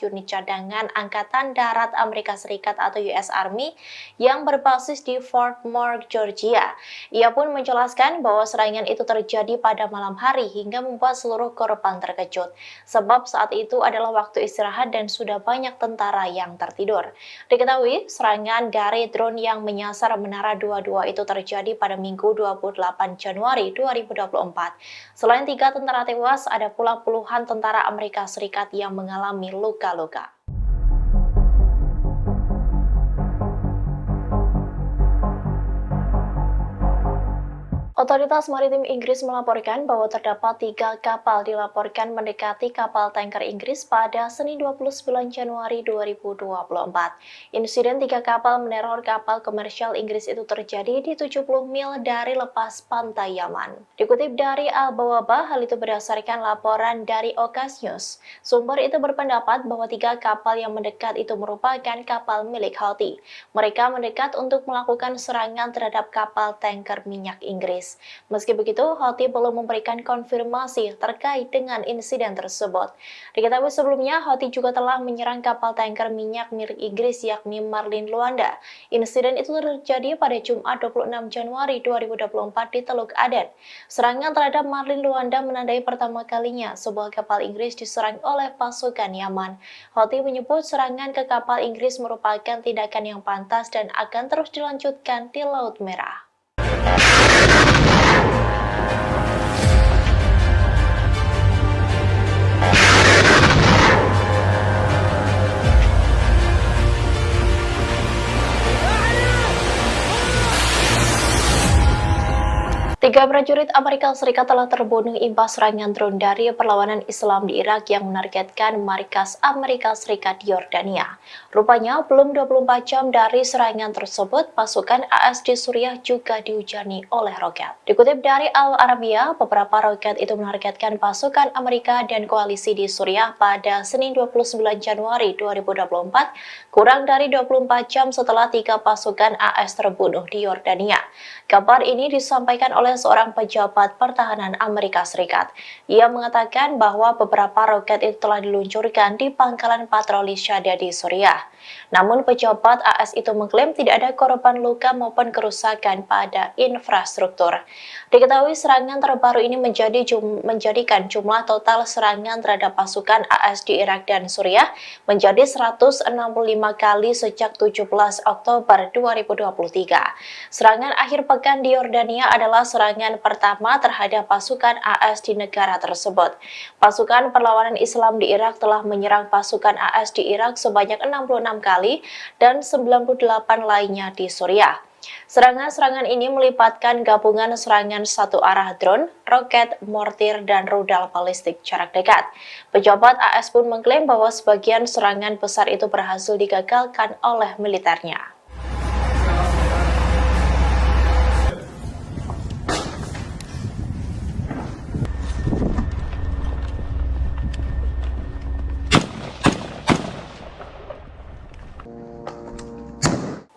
Unit Cadangan Angkatan Darat Amerika Serikat atau US Army yang berbasis di Fort Moore, Georgia. Ia pun menjelaskan bahwa serangan itu terjadi pada malam hari hingga membuat seluruh korban terkejut. Sebab saat itu adalah waktu istirahat dan sudah banyak tentara yang tertidur. Diketahui serangan dari drone yang menyasar Menara 22 itu terjadi pada Minggu 28 Januari 2024. Selain 3 tentara tewas, ada pula puluhan tentara Amerika Serikat yang mengalami luka-luka. Otoritas Maritim Inggris melaporkan bahwa terdapat 3 kapal dilaporkan mendekati kapal tanker Inggris pada Senin 29 Januari 2024. Insiden 3 kapal meneror kapal komersial Inggris itu terjadi di 70 mil dari lepas pantai Yaman. Dikutip dari Al-Bawaba, hal itu berdasarkan laporan dari Okas News. Sumber itu berpendapat bahwa 3 kapal yang mendekat itu merupakan kapal milik Houthi. Mereka mendekat untuk melakukan serangan terhadap kapal tanker minyak Inggris. Meski begitu, Houthi belum memberikan konfirmasi terkait dengan insiden tersebut. Diketahui sebelumnya, Houthi juga telah menyerang kapal tanker minyak milik Inggris yakni Marlin Luanda. Insiden itu terjadi pada Jumat 26 Januari 2024 di Teluk Aden. Serangan terhadap Marlin Luanda menandai pertama kalinya sebuah kapal Inggris diserang oleh pasukan Yaman. Houthi menyebut serangan ke kapal Inggris merupakan tindakan yang pantas dan akan terus dilanjutkan di Laut Merah. Tiga prajurit Amerika Serikat telah terbunuh imbas serangan drone dari perlawanan Islam di Irak yang menargetkan markas Amerika Serikat di Yordania. Rupanya, belum 24 jam dari serangan tersebut, pasukan AS di Suriah juga dihujani oleh roket. Dikutip dari Al Arabiya, beberapa roket itu menargetkan pasukan Amerika dan koalisi di Suriah pada Senin 29 Januari 2024, kurang dari 24 jam setelah 3 pasukan AS terbunuh di Yordania. Kabar ini disampaikan oleh seorang pejabat pertahanan Amerika Serikat. Ia mengatakan bahwa beberapa roket itu telah diluncurkan di pangkalan patroli Syada di Suriah. Namun pejabat AS itu mengklaim tidak ada korban luka maupun kerusakan pada infrastruktur. Diketahui serangan terbaru ini menjadikan jumlah total serangan terhadap pasukan AS di Irak dan Suriah menjadi 165 kali sejak 17 Oktober 2023. Serangan akhir pekan di Yordania adalah serangan pertama terhadap pasukan AS di negara tersebut. Pasukan perlawanan Islam di Irak telah menyerang pasukan AS di Irak sebanyak 66 kali dan 98 lainnya di Suriah. Serangan-serangan ini melibatkan gabungan serangan satu arah drone, roket, mortir, dan rudal balistik jarak dekat. Pejabat AS pun mengklaim bahwa sebagian serangan besar itu berhasil digagalkan oleh militernya.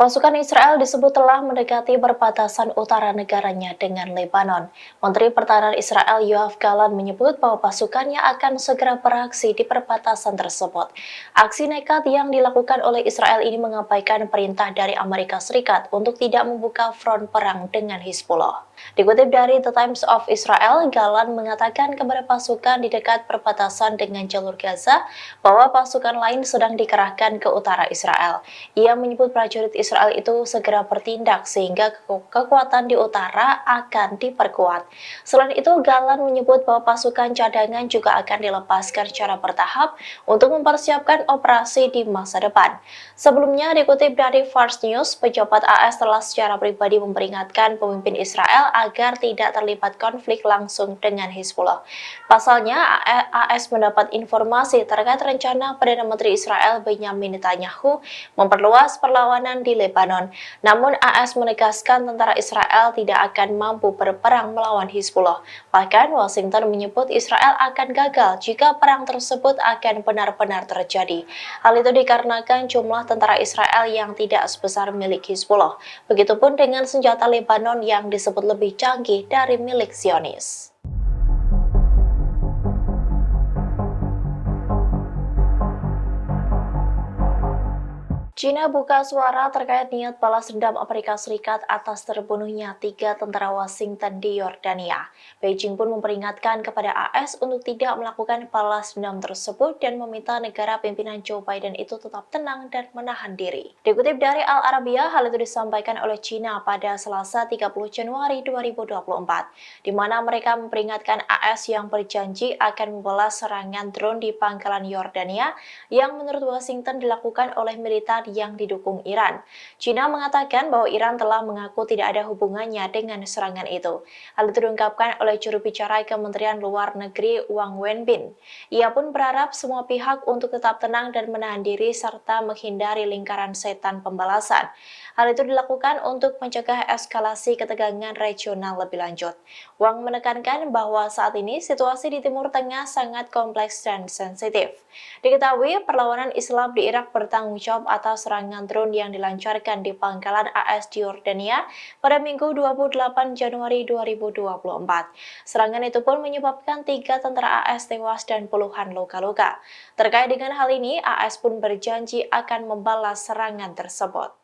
Pasukan Israel disebut telah mendekati perbatasan utara negaranya dengan Lebanon. Menteri Pertahanan Israel Yoav Gallant menyebut bahwa pasukannya akan segera beraksi di perbatasan tersebut. Aksi nekat yang dilakukan oleh Israel ini mengabaikan perintah dari Amerika Serikat untuk tidak membuka front perang dengan Hizbullah. Dikutip dari The Times of Israel, Gallant mengatakan kepada pasukan di dekat perbatasan dengan jalur Gaza bahwa pasukan lain sedang dikerahkan ke utara Israel. Ia menyebut prajurit Israel itu segera bertindak sehingga kekuatan di utara akan diperkuat. Selain itu, Gallant menyebut bahwa pasukan cadangan juga akan dilepaskan secara bertahap untuk mempersiapkan operasi di masa depan. Sebelumnya, dikutip dari Fars News, pejabat AS telah secara pribadi memperingatkan pemimpin Israel agar tidak terlibat konflik langsung dengan Hizbullah. Pasalnya, AS mendapat informasi terkait rencana Perdana Menteri Israel Benyamin Netanyahu memperluas perlawanan di Lebanon. Namun, AS menegaskan tentara Israel tidak akan mampu berperang melawan Hizbullah. Bahkan, Washington menyebut Israel akan gagal jika perang tersebut akan benar-benar terjadi. Hal itu dikarenakan jumlah tentara Israel yang tidak sebesar milik Hizbullah. Begitupun dengan senjata Lebanon yang disebut lebih canggih dari milik Zionis. China buka suara terkait niat balas dendam Amerika Serikat atas terbunuhnya 3 tentara Washington di Yordania. Beijing pun memperingatkan kepada AS untuk tidak melakukan balas dendam tersebut dan meminta negara pimpinan Joe Biden itu tetap tenang dan menahan diri. Dikutip dari Al Arabiya, hal itu disampaikan oleh China pada Selasa 30 Januari 2024, di mana mereka memperingatkan AS yang berjanji akan membalas serangan drone di pangkalan Yordania yang menurut Washington dilakukan oleh militer yang didukung Iran. China mengatakan bahwa Iran telah mengaku tidak ada hubungannya dengan serangan itu. Hal itu diungkapkan oleh juru bicara Kementerian Luar Negeri Wang Wenbin. Ia pun berharap semua pihak untuk tetap tenang dan menahan diri serta menghindari lingkaran setan pembalasan. Hal itu dilakukan untuk mencegah eskalasi ketegangan regional lebih lanjut. Wang menekankan bahwa saat ini situasi di Timur Tengah sangat kompleks dan sensitif. Diketahui perlawanan Islam di Irak bertanggung jawab atas serangan drone yang dilancarkan di pangkalan AS di Yordania pada Minggu 28 Januari 2024. Serangan itu pun menyebabkan 3 tentara AS tewas dan puluhan luka-luka. Terkait dengan hal ini, AS pun berjanji akan membalas serangan tersebut.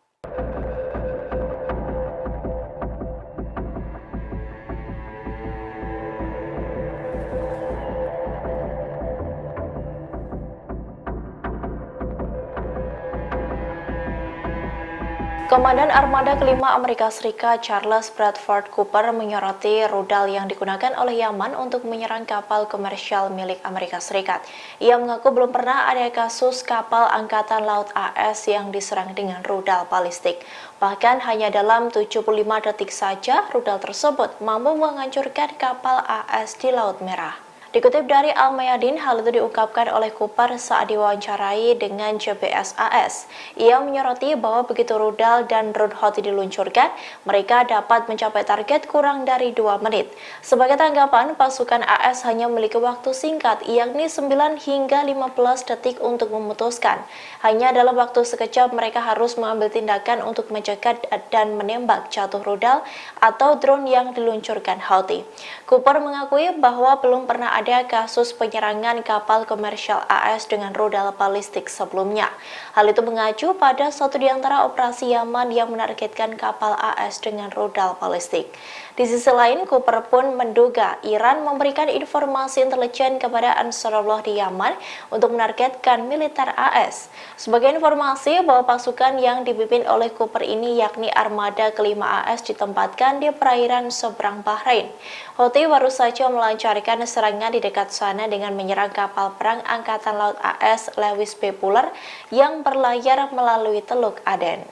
Komandan Armada Kelima Amerika Serikat Charles Bradford Cooper menyoroti rudal yang digunakan oleh Yaman untuk menyerang kapal komersial milik Amerika Serikat. Ia mengaku belum pernah ada kasus kapal Angkatan Laut AS yang diserang dengan rudal balistik. Bahkan hanya dalam 75 detik saja rudal tersebut mampu menghancurkan kapal AS di Laut Merah. Dikutip dari Al-Mayadin, hal itu diungkapkan oleh Cooper saat diwawancarai dengan JBS AS. Ia menyoroti bahwa begitu rudal dan drone Houthi diluncurkan, mereka dapat mencapai target kurang dari 2 menit. Sebagai tanggapan, pasukan AS hanya memiliki waktu singkat, yakni 9 hingga 15 detik untuk memutuskan. Hanya dalam waktu sekejap mereka harus mengambil tindakan untuk mencegat dan menembak jatuh rudal atau drone yang diluncurkan Houthi. Cooper mengakui bahwa belum pernah ada kasus penyerangan kapal komersial AS dengan rudal balistik sebelumnya. Hal itu mengacu pada satu di antara operasi Yaman yang menargetkan kapal AS dengan rudal balistik. Di sisi lain, Cooper pun menduga Iran memberikan informasi intelijen kepada Ansarullah di Yaman untuk menargetkan militer AS. Sebagai informasi bahwa pasukan yang dipimpin oleh Cooper ini yakni Armada Kelima AS ditempatkan di perairan seberang Bahrain. Houthi baru saja melancarkan serangan di dekat sana dengan menyerang kapal perang Angkatan Laut AS Lewis B. Puller yang berlayar melalui Teluk Aden.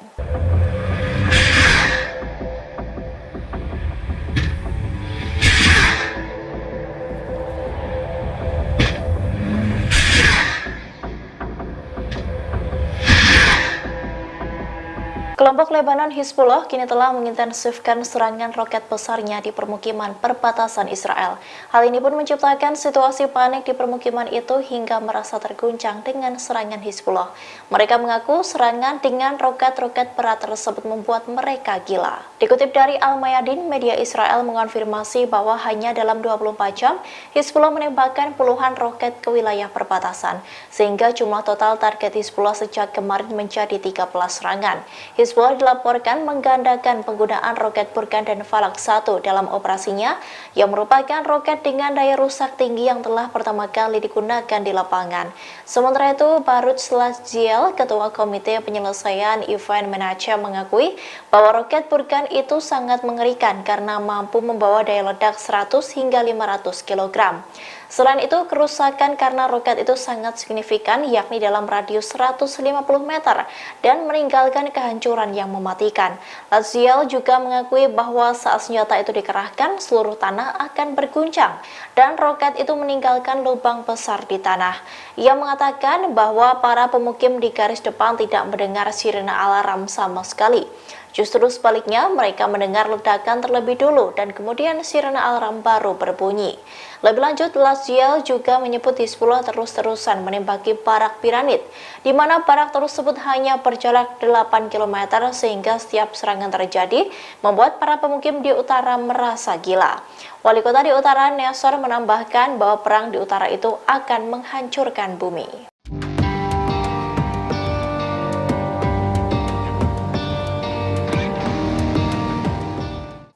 Kelompok Lebanon Hizbullah kini telah mengintensifkan serangan roket besarnya di permukiman perbatasan Israel. Hal ini pun menciptakan situasi panik di permukiman itu hingga merasa terguncang dengan serangan Hizbullah. Mereka mengaku serangan dengan roket-roket berat tersebut membuat mereka gila. Dikutip dari Al-Mayadin, media Israel mengonfirmasi bahwa hanya dalam 24 jam, Hizbullah menembakkan puluhan roket ke wilayah perbatasan, sehingga jumlah total target Hizbullah sejak kemarin menjadi 13 serangan. Hizbullah dilaporkan menggandakan penggunaan roket Burkan dan Falak 1 dalam operasinya, yang merupakan roket dengan daya rusak tinggi yang telah pertama kali digunakan di lapangan. Sementara itu, Baruch Salatiel, Ketua Komite Penyelesaian Event Manager, mengakui bahwa roket Burkan itu sangat mengerikan karena mampu membawa daya ledak 100 hingga 500 kg. Selain itu, kerusakan karena roket itu sangat signifikan, yakni dalam radius 150 meter dan meninggalkan kehancuran yang mematikan. Lazial juga mengakui bahwa saat senjata itu dikerahkan, seluruh tanah akan berguncang dan roket itu meninggalkan lubang besar di tanah. Ia mengatakan bahwa para pemukim di garis depan tidak mendengar sirene alarm sama sekali. Justru sebaliknya, mereka mendengar ledakan terlebih dulu dan kemudian sirene alarm baru berbunyi. Lebih lanjut, Lazial juga menyebut Hizbullah terus-terusan menembaki barak piramid, di mana barak tersebut hanya berjarak 8 km sehingga setiap serangan terjadi membuat para pemukim di utara merasa gila. Wali kota di utara, Nesor, menambahkan bahwa perang di utara itu akan menghancurkan bumi.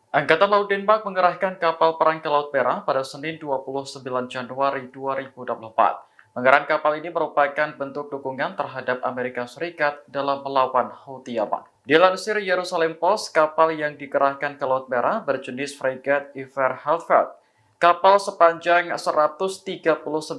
Angkatan Laut Denmark mengerahkan kapal perang ke Laut Merah pada Senin 29 Januari 2024. Pengerahan kapal ini merupakan bentuk dukungan terhadap Amerika Serikat dalam melawan Houthi Yaman. Dilansir Jerusalem Post, kapal yang dikerahkan ke Laut Merah berjenis Fregat Iver Halfeld. Kapal sepanjang 139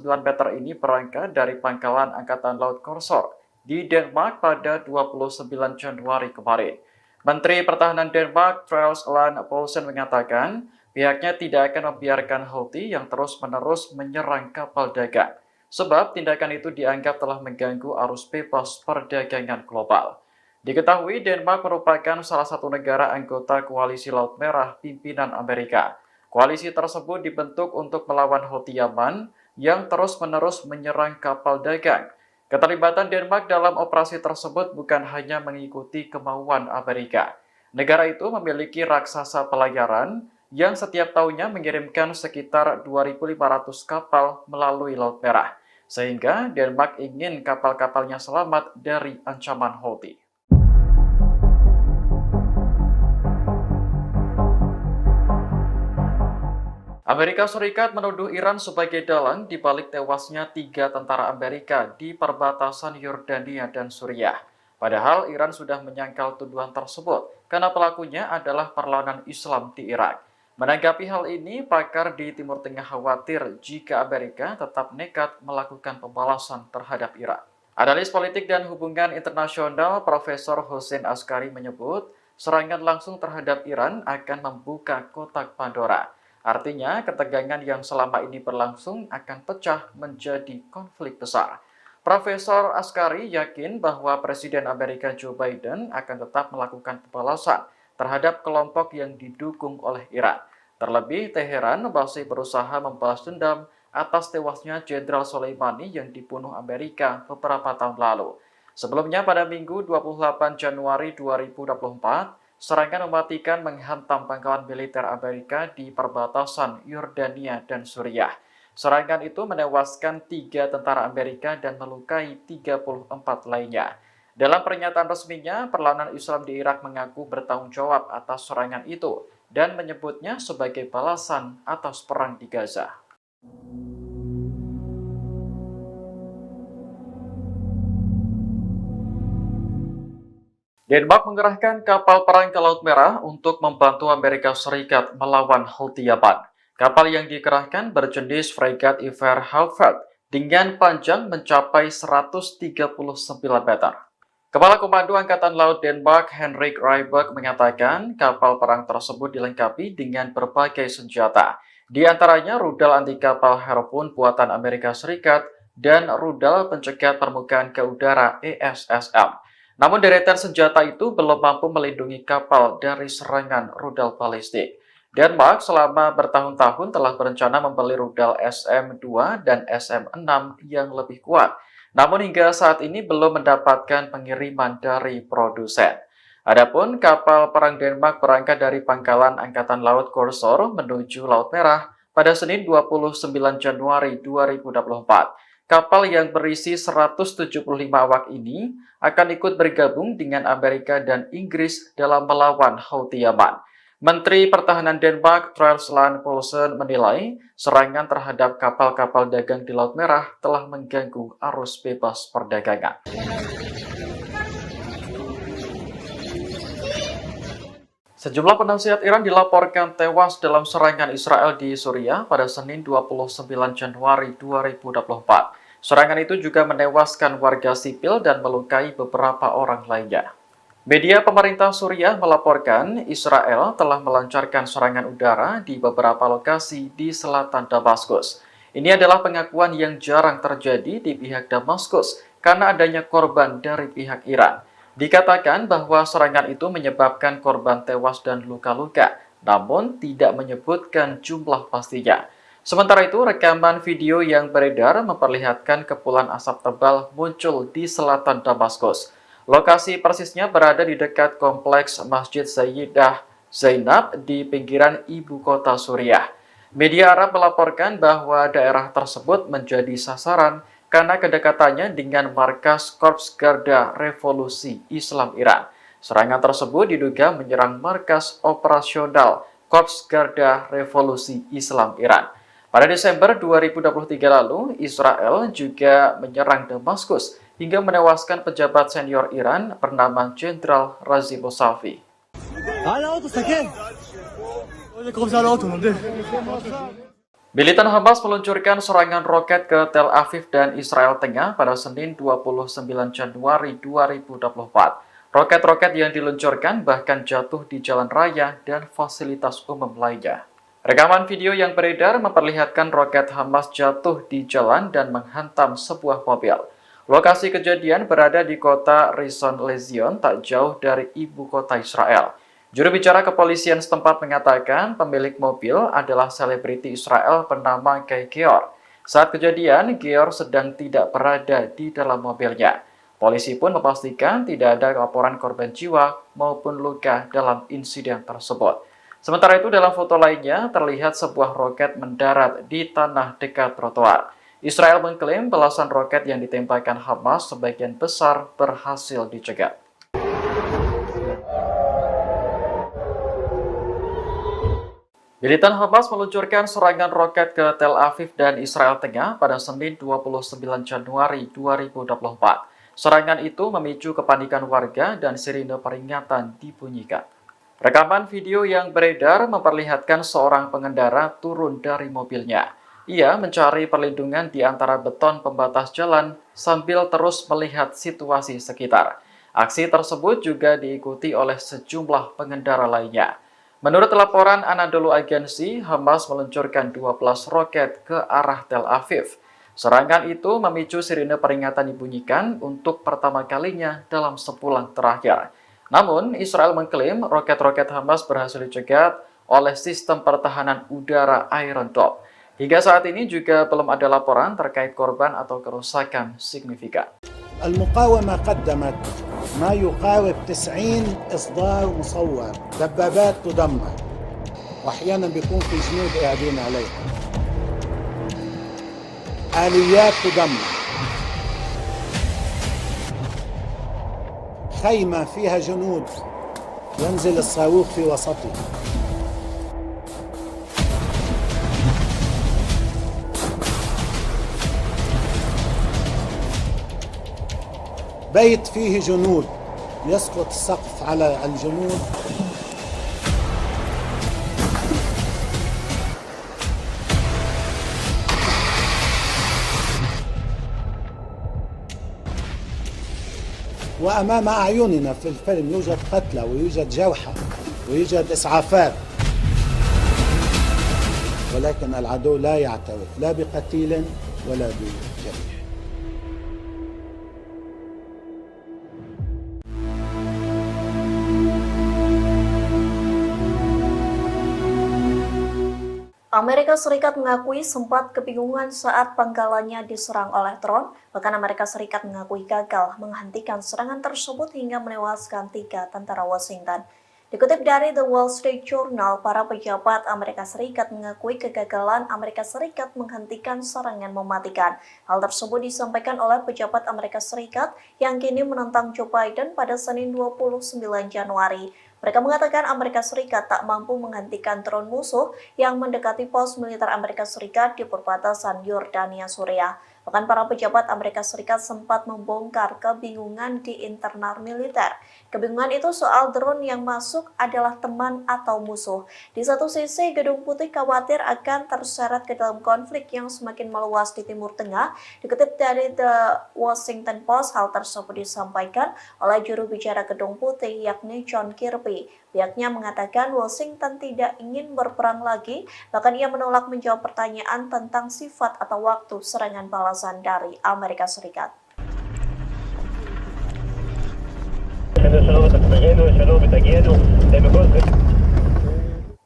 meter ini berangkat dari pangkalan Angkatan Laut Korsor di Denmark pada 29 Januari kemarin. Menteri Pertahanan Denmark, Troels Lund Poulsen, mengatakan pihaknya tidak akan membiarkan Houthi yang terus-menerus menyerang kapal dagang, sebab tindakan itu dianggap telah mengganggu arus bebas perdagangan global. Diketahui Denmark merupakan salah satu negara anggota Koalisi Laut Merah pimpinan Amerika. Koalisi tersebut dibentuk untuk melawan Houthi Yaman yang terus-menerus menyerang kapal dagang. Keterlibatan Denmark dalam operasi tersebut bukan hanya mengikuti kemauan Amerika. Negara itu memiliki raksasa pelayaran yang setiap tahunnya mengirimkan sekitar 2.500 kapal melalui Laut Merah, sehingga Denmark ingin kapal-kapalnya selamat dari ancaman Houthi. Amerika Serikat menuduh Iran sebagai dalang di balik tewasnya 3 tentara Amerika di perbatasan Yordania dan Suriah. Padahal Iran sudah menyangkal tuduhan tersebut karena pelakunya adalah perlawanan Islam di Irak. Menanggapi hal ini, pakar di Timur Tengah khawatir jika Amerika tetap nekat melakukan pembalasan terhadap Iran. Analis politik dan hubungan internasional Profesor Hossein Askari menyebut serangan langsung terhadap Iran akan membuka kotak Pandora. Artinya, ketegangan yang selama ini berlangsung akan pecah menjadi konflik besar. Profesor Askari yakin bahwa Presiden Amerika Joe Biden akan tetap melakukan pembalasan terhadap kelompok yang didukung oleh Iran. Terlebih, Teheran masih berusaha membalas dendam atas tewasnya Jenderal Soleimani yang dibunuh Amerika beberapa tahun lalu. Sebelumnya, pada Minggu 28 Januari 2024, serangan mematikan menghantam pangkalan militer Amerika di perbatasan Yordania dan Suriah. Serangan itu menewaskan 3 tentara Amerika dan melukai 34 lainnya. Dalam pernyataan resminya, perlawanan Islam di Irak mengaku bertanggung jawab atas serangan itu dan menyebutnya sebagai balasan atas perang di Gaza. Denmark mengerahkan kapal perang ke Laut Merah untuk membantu Amerika Serikat melawan Houthi Yaman. Kapal yang dikerahkan berjenis Fregat Iver Halfeld dengan panjang mencapai 139 meter. Kepala Komando Angkatan Laut Denmark, Henrik Rybak, mengatakan kapal perang tersebut dilengkapi dengan berbagai senjata, di antaranya rudal anti kapal Harpoon buatan Amerika Serikat dan rudal pencegat permukaan ke udara ESSM. Namun deretan senjata itu belum mampu melindungi kapal dari serangan rudal balistik. Denmark selama bertahun-tahun telah berencana membeli rudal SM-2 dan SM-6 yang lebih kuat. Namun hingga saat ini belum mendapatkan pengiriman dari produsen. Adapun kapal perang Denmark berangkat dari pangkalan Angkatan Laut Korsor menuju Laut Merah pada Senin 29 Januari 2024. Kapal yang berisi 175 awak ini akan ikut bergabung dengan Amerika dan Inggris dalam melawan Houthi Yaman. Menteri Pertahanan Denmark, Troels Lund Poulsen, menilai serangan terhadap kapal-kapal dagang di Laut Merah telah mengganggu arus bebas perdagangan. Sejumlah penasihat Iran dilaporkan tewas dalam serangan Israel di Suriah pada Senin 29 Januari 2024. Serangan itu juga menewaskan warga sipil dan melukai beberapa orang lainnya. Media pemerintah Suriah melaporkan Israel telah melancarkan serangan udara di beberapa lokasi di selatan Damaskus. Ini adalah pengakuan yang jarang terjadi di pihak Damaskus karena adanya korban dari pihak Iran. Dikatakan bahwa serangan itu menyebabkan korban tewas dan luka-luka, namun tidak menyebutkan jumlah pastinya. Sementara itu, rekaman video yang beredar memperlihatkan kepulan asap tebal muncul di selatan Damaskus. Lokasi persisnya berada di dekat kompleks Masjid Sayyidah Zainab di pinggiran ibu kota Suriah. Media Arab melaporkan bahwa daerah tersebut menjadi sasaran karena kedekatannya dengan markas Korps Garda Revolusi Islam Iran. Serangan tersebut diduga menyerang markas operasional Korps Garda Revolusi Islam Iran. Pada Desember 2023 lalu, Israel juga menyerang Damaskus hingga menewaskan pejabat senior Iran bernama Jenderal Razi Mousavi. Militan Hamas meluncurkan serangan roket ke Tel Aviv dan Israel Tengah pada Senin 29 Januari 2024. Roket-roket yang diluncurkan bahkan jatuh di jalan raya dan fasilitas umum lainnya. Rekaman video yang beredar memperlihatkan roket Hamas jatuh di jalan dan menghantam sebuah mobil. Lokasi kejadian berada di kota Rishon LeZion, tak jauh dari ibu kota Israel. Juru bicara kepolisian setempat mengatakan pemilik mobil adalah selebriti Israel bernama Guy Geor. Saat kejadian, Geor sedang tidak berada di dalam mobilnya. Polisi pun memastikan tidak ada laporan korban jiwa maupun luka dalam insiden tersebut. Sementara itu, dalam foto lainnya terlihat sebuah roket mendarat di tanah dekat trotoar. Israel mengklaim belasan roket yang ditembakkan Hamas sebagian besar berhasil dicegat. Militan Hamas meluncurkan serangan roket ke Tel Aviv dan Israel Tengah pada Senin 29 Januari 2024. Serangan itu memicu kepanikan warga dan sirine peringatan dibunyikan. Rekaman video yang beredar memperlihatkan seorang pengendara turun dari mobilnya. Ia mencari perlindungan di antara beton pembatas jalan sambil terus melihat situasi sekitar. Aksi tersebut juga diikuti oleh sejumlah pengendara lainnya. Menurut laporan Anadolu Agency, Hamas meluncurkan 12 roket ke arah Tel Aviv. Serangan itu memicu sirine peringatan dibunyikan untuk pertama kalinya dalam sebulan terakhir. Namun, Israel mengklaim roket-roket Hamas berhasil dicegat oleh sistem pertahanan udara Iron Dome. Hingga saat ini juga belum ada laporan terkait korban atau kerusakan signifikan. المقاومة قدمت ما يقارب 90 إصدار مصور، دبابات تدمر وأحيانا بيكون في جنود قاعدين عليها، آليات تدمر، خيمة فيها جنود ينزل الصاروخ في وسطها. بيت فيه جنود يسقط السقف على الجنود. وأمام أعيننا في الفيلم يوجد قتلى ويوجد جرحى ويوجد إسعافات، ولكن العدو لا يعترف لا بقتيل ولا بجريح. Amerika Serikat mengakui sempat kebingungan saat pangkalannya diserang oleh drone. Bahkan Amerika Serikat mengakui gagal menghentikan serangan tersebut hingga menewaskan 3 tentara Washington. Dikutip dari The Wall Street Journal, para pejabat Amerika Serikat mengakui kegagalan Amerika Serikat menghentikan serangan mematikan. Hal tersebut disampaikan oleh pejabat Amerika Serikat yang kini menentang Joe Biden pada Senin 29 Januari. Mereka mengatakan Amerika Serikat tak mampu menghentikan drone musuh yang mendekati pos militer Amerika Serikat di perbatasan Yordania, Suriah. Bahkan para pejabat Amerika Serikat sempat membongkar kebingungan di internal militer. Kebingungan itu soal drone yang masuk adalah teman atau musuh. Di satu sisi, Gedung Putih khawatir akan terseret ke dalam konflik yang semakin meluas di Timur Tengah. Dikutip dari The Washington Post, hal tersebut disampaikan oleh juru bicara Gedung Putih yakni John Kirby. Pihaknya mengatakan Washington tidak ingin berperang lagi, bahkan ia menolak menjawab pertanyaan tentang sifat atau waktu serangan balasan dari Amerika Serikat.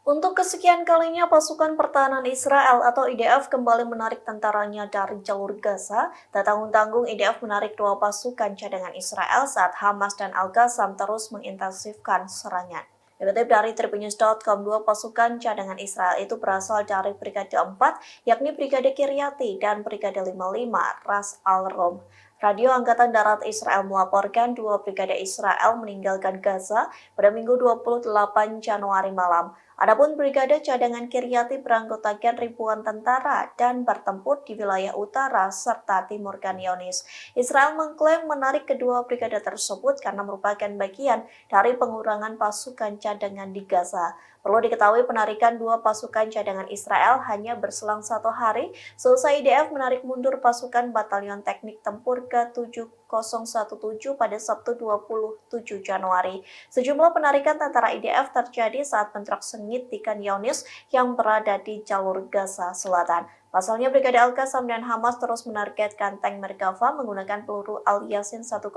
Untuk kesekian kalinya, pasukan pertahanan Israel atau IDF kembali menarik tentaranya dari jalur Gaza. Tak tanggung-tanggung, IDF menarik 2 pasukan cadangan Israel saat Hamas dan Al-Qassam terus mengintensifkan serangan. Dikutip dari Tribunnews.com, 2 pasukan cadangan Israel itu berasal dari Brigade 4, yakni Brigade Kiryati dan Brigade 55 Ras Al-Rom. Radio Angkatan Darat Israel melaporkan 2 brigade Israel meninggalkan Gaza pada Minggu 28 Januari malam. Adapun Brigade Cadangan Kiryati beranggotakan ribuan tentara dan bertempur di wilayah utara serta timur Khan Younis. Israel mengklaim menarik kedua brigade tersebut karena merupakan bagian dari pengurangan pasukan cadangan di Gaza. Perlu diketahui penarikan 2 pasukan cadangan Israel hanya berselang 1 hari selesai IDF menarik mundur pasukan Batalion Teknik Tempur ke-7017 pada Sabtu 27 Januari. Sejumlah penarikan tentara IDF terjadi saat bentrok sengit di Khan Younis yang berada di jalur Gaza Selatan. Pasalnya, Brigade Al-Qassam dan Hamas terus menargetkan tank Merkava menggunakan peluru Al-Yasin 105.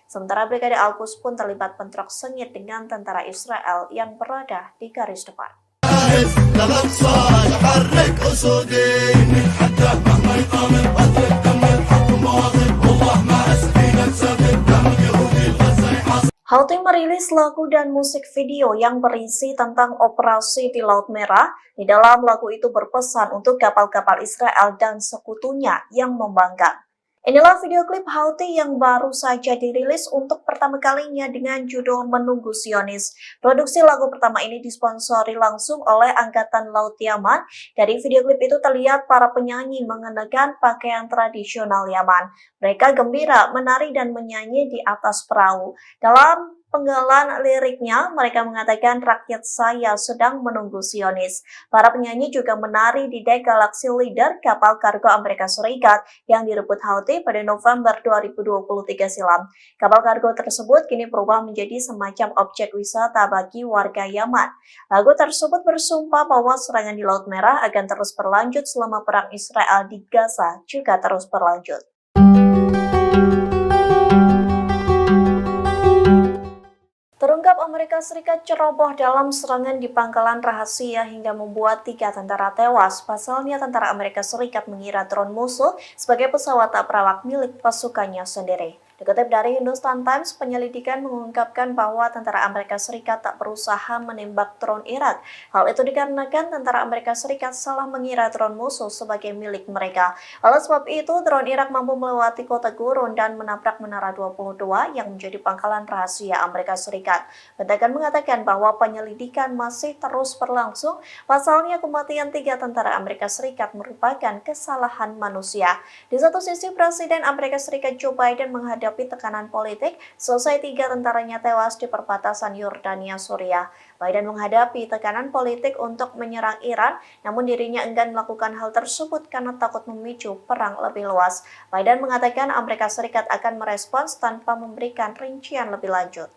Sementara Brigade Al-Quds pun terlibat bentrok sengit dengan tentara Israel yang berada di garis depan. Houthi merilis lagu dan musik video yang berisi tentang operasi di Laut Merah. Di dalam lagu itu berpesan untuk kapal-kapal Israel dan sekutunya yang membangkang. Inilah video klip Houthi yang baru saja dirilis untuk pertama kalinya dengan judul Menunggu Zionis. Produksi lagu pertama ini disponsori langsung oleh Angkatan Laut Yaman. Dari video klip itu terlihat para penyanyi mengenakan pakaian tradisional Yaman. Mereka gembira, menari dan menyanyi di atas perahu. Dalam penggalan liriknya, mereka mengatakan rakyat saya sedang menunggu Zionis. Para penyanyi juga menari di dek Galaxy Leader, kapal kargo Amerika Serikat yang direbut Houthi pada November 2023 silam. Kapal kargo tersebut kini berubah menjadi semacam objek wisata bagi warga Yaman. Lagu tersebut bersumpah bahwa serangan di Laut Merah akan terus berlanjut selama perang Israel di Gaza juga terus berlanjut. Terungkap Amerika Serikat ceroboh dalam serangan di pangkalan rahasia hingga membuat 3 tentara tewas. Pasalnya tentara Amerika Serikat mengira drone musuh sebagai pesawat tak berawak milik pasukannya sendiri. Dikutip dari Hindustan Times, penyelidikan mengungkapkan bahwa tentara Amerika Serikat tak berusaha menembak drone Irak. Hal itu dikarenakan tentara Amerika Serikat salah mengira drone musuh sebagai milik mereka. Oleh sebab itu, drone Irak mampu melewati kota Gurun dan menabrak Menara 22 yang menjadi pangkalan rahasia Amerika Serikat. Pentagon mengatakan bahwa penyelidikan masih terus berlangsung. Pasalnya, kematian 3 tentara Amerika Serikat merupakan kesalahan manusia. Di satu sisi, Presiden Amerika Serikat Joe Biden menghadapi tekanan politik selesai 3 tentaranya tewas di perbatasan Yordania Suriah. Biden menghadapi tekanan politik untuk menyerang Iran, namun dirinya enggan melakukan hal tersebut karena takut memicu perang lebih luas. Biden mengatakan Amerika Serikat akan merespons tanpa memberikan rincian lebih lanjut.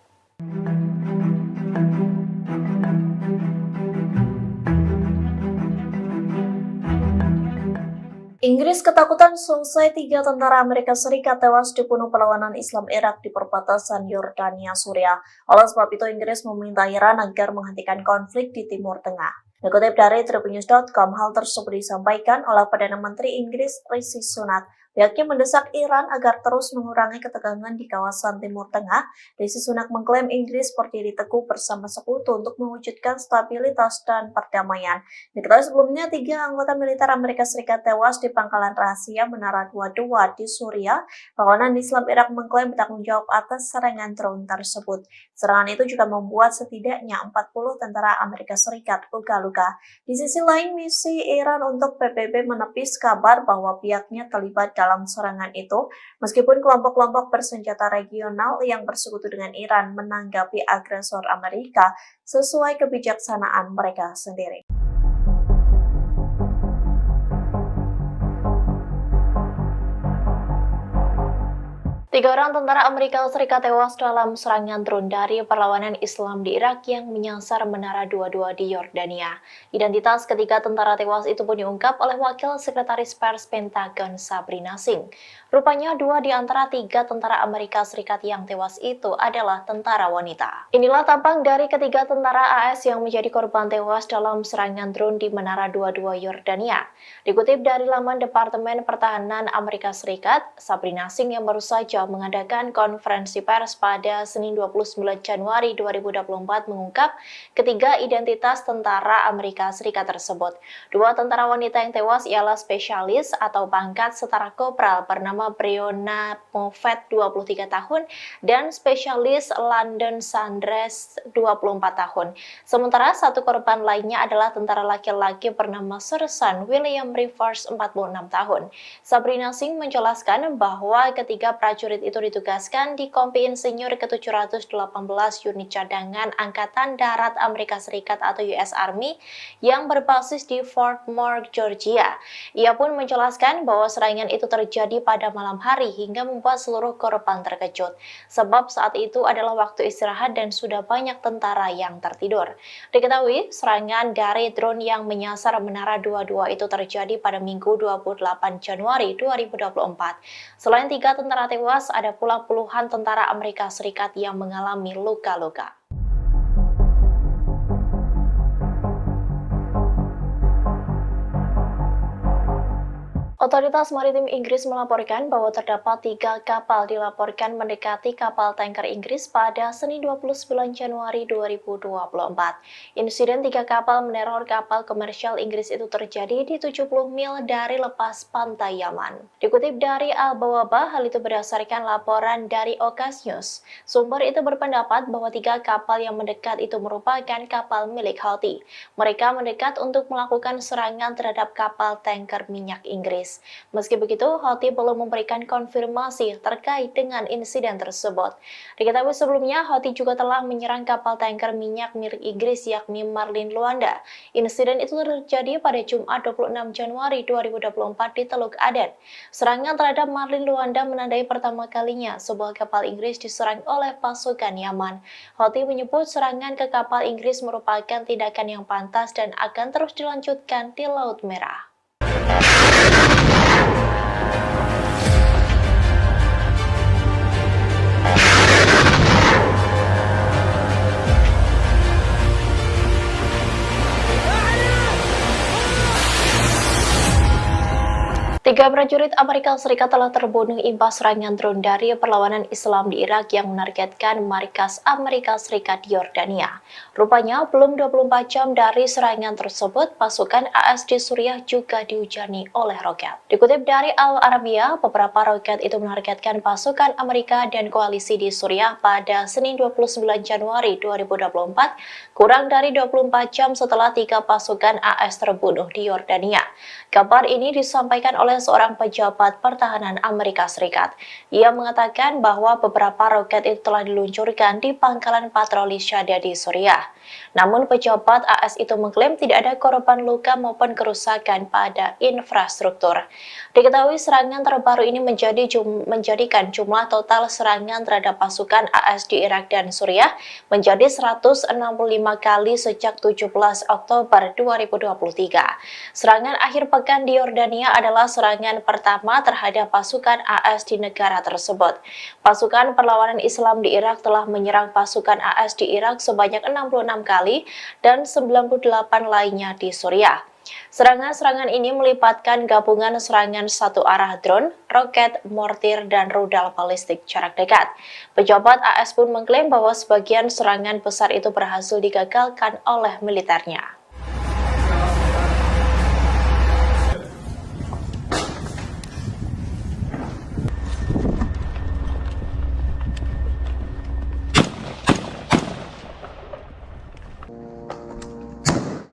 Inggris ketakutan selesai 3 tentara Amerika Serikat tewas dibunuh perlawanan Islam Irak di perbatasan Yordania Suriah. Oleh sebab itu, Inggris meminta Iran agar menghentikan konflik di Timur Tengah. Dikutip dari Tribunnews.com, hal tersebut disampaikan oleh Perdana Menteri Inggris Rishi Sunak. Pihaknya mendesak Iran agar terus mengurangi ketegangan di kawasan Timur Tengah. Rishi Sunak mengklaim Inggris berdiri teguh bersama sekutu untuk mewujudkan stabilitas dan perdamaian. Diketahui sebelumnya, 3 anggota militer Amerika Serikat tewas di pangkalan rahasia Menara 22 di Suriah. Kawanan Islam Irak mengklaim bertanggung jawab atas serangan drone tersebut. Serangan itu juga membuat setidaknya 40 tentara Amerika Serikat luka-luka. Di sisi lain, misi Iran untuk PBB menepis kabar bahwa pihaknya terlibat dalam serangan itu, meskipun kelompok-kelompok bersenjata regional yang bersekutu dengan Iran menanggapi agresor Amerika sesuai kebijaksanaan mereka sendiri. Tiga orang tentara Amerika Serikat tewas dalam serangan drone dari perlawanan Islam di Irak yang menyasar Menara 22 di Yordania. Identitas ketiga tentara tewas itu pun diungkap oleh Wakil Sekretaris Pers Pentagon Sabrina Singh. Rupanya 2 di antara 3 tentara Amerika Serikat yang tewas itu adalah tentara wanita. Inilah tampang dari ketiga tentara AS yang menjadi korban tewas dalam serangan drone di Menara 22 Yordania. Dikutip dari laman Departemen Pertahanan Amerika Serikat, Sabrina Singh yang baru saja mengadakan konferensi pers pada Senin 29 Januari 2024 mengungkap ketiga identitas tentara Amerika Serikat tersebut. 2 tentara wanita yang tewas ialah spesialis atau pangkat setara kopral bernama Breonna Moffett 23 tahun dan spesialis London Sanders 24 tahun. Sementara satu korban lainnya adalah tentara laki-laki bernama Sersan William Rivers 46 tahun. Sabrina Singh menjelaskan bahwa ketiga prajurit itu ditugaskan di Kompi Insinyur ke-718 Unit Cadangan Angkatan Darat Amerika Serikat atau US Army yang berbasis di Fort Moore, Georgia. Ia pun menjelaskan bahwa serangan itu terjadi pada malam hari hingga membuat seluruh korban terkejut. Sebab saat itu adalah waktu istirahat dan sudah banyak tentara yang tertidur. Diketahui, serangan dari drone yang menyasar Menara 22 itu terjadi pada Minggu 28 Januari 2024. Selain 3 tentara tewas, ada pula puluhan tentara Amerika Serikat yang mengalami luka-luka. Otoritas Maritim Inggris melaporkan bahwa terdapat 3 kapal dilaporkan mendekati kapal tanker Inggris pada Senin 29 Januari 2024. Insiden 3 kapal meneror kapal komersial Inggris itu terjadi di 70 mil dari lepas pantai Yaman. Dikutip dari Al-Bawaba, hal itu berdasarkan laporan dari Okas News. Sumber itu berpendapat bahwa 3 kapal yang mendekat itu merupakan kapal milik Houthi. Mereka mendekat untuk melakukan serangan terhadap kapal tanker minyak Inggris. Meski begitu, Houthi belum memberikan konfirmasi terkait dengan insiden tersebut. Diketahui sebelumnya, Houthi juga telah menyerang kapal tanker minyak milik Inggris yakni Marlin Luanda. Insiden itu terjadi pada Jumat 26 Januari 2024 di Teluk Aden. Serangan terhadap Marlin Luanda menandai pertama kalinya sebuah kapal Inggris diserang oleh pasukan Yaman. Houthi menyebut serangan ke kapal Inggris merupakan tindakan yang pantas dan akan terus dilanjutkan di Laut Merah. Tiga prajurit Amerika Serikat telah terbunuh imbas serangan drone dari perlawanan Islam di Irak yang menargetkan markas Amerika Serikat di Yordania. Rupanya, belum 24 jam dari serangan tersebut, pasukan AS di Suriah juga dihujani oleh roket. Dikutip dari Al-Arabiya, beberapa roket itu menargetkan pasukan Amerika dan koalisi di Suriah pada Senin 29 Januari 2024, kurang dari 24 jam setelah 3 pasukan AS terbunuh di Yordania. Kabar ini disampaikan oleh seorang pejabat pertahanan Amerika Serikat. Ia mengatakan bahwa beberapa roket itu telah diluncurkan di pangkalan patroli Shahda di Suriah. Namun pejabat AS itu mengklaim tidak ada korban luka maupun kerusakan pada infrastruktur. Diketahui serangan terbaru ini menjadikan jumlah total serangan terhadap pasukan AS di Irak dan Suriah menjadi 165 kali sejak 17 Oktober 2023. Serangan akhir pekan di Yordania adalah serangan pertama terhadap pasukan AS di negara tersebut. Pasukan perlawanan Islam di Irak telah menyerang pasukan AS di Irak sebanyak 66 kali dan 98 lainnya di Suriah. Serangan-serangan ini melibatkan gabungan serangan satu arah drone, roket, mortir, dan rudal balistik jarak dekat. Pejabat AS pun mengklaim bahwa sebagian serangan besar itu berhasil digagalkan oleh militernya.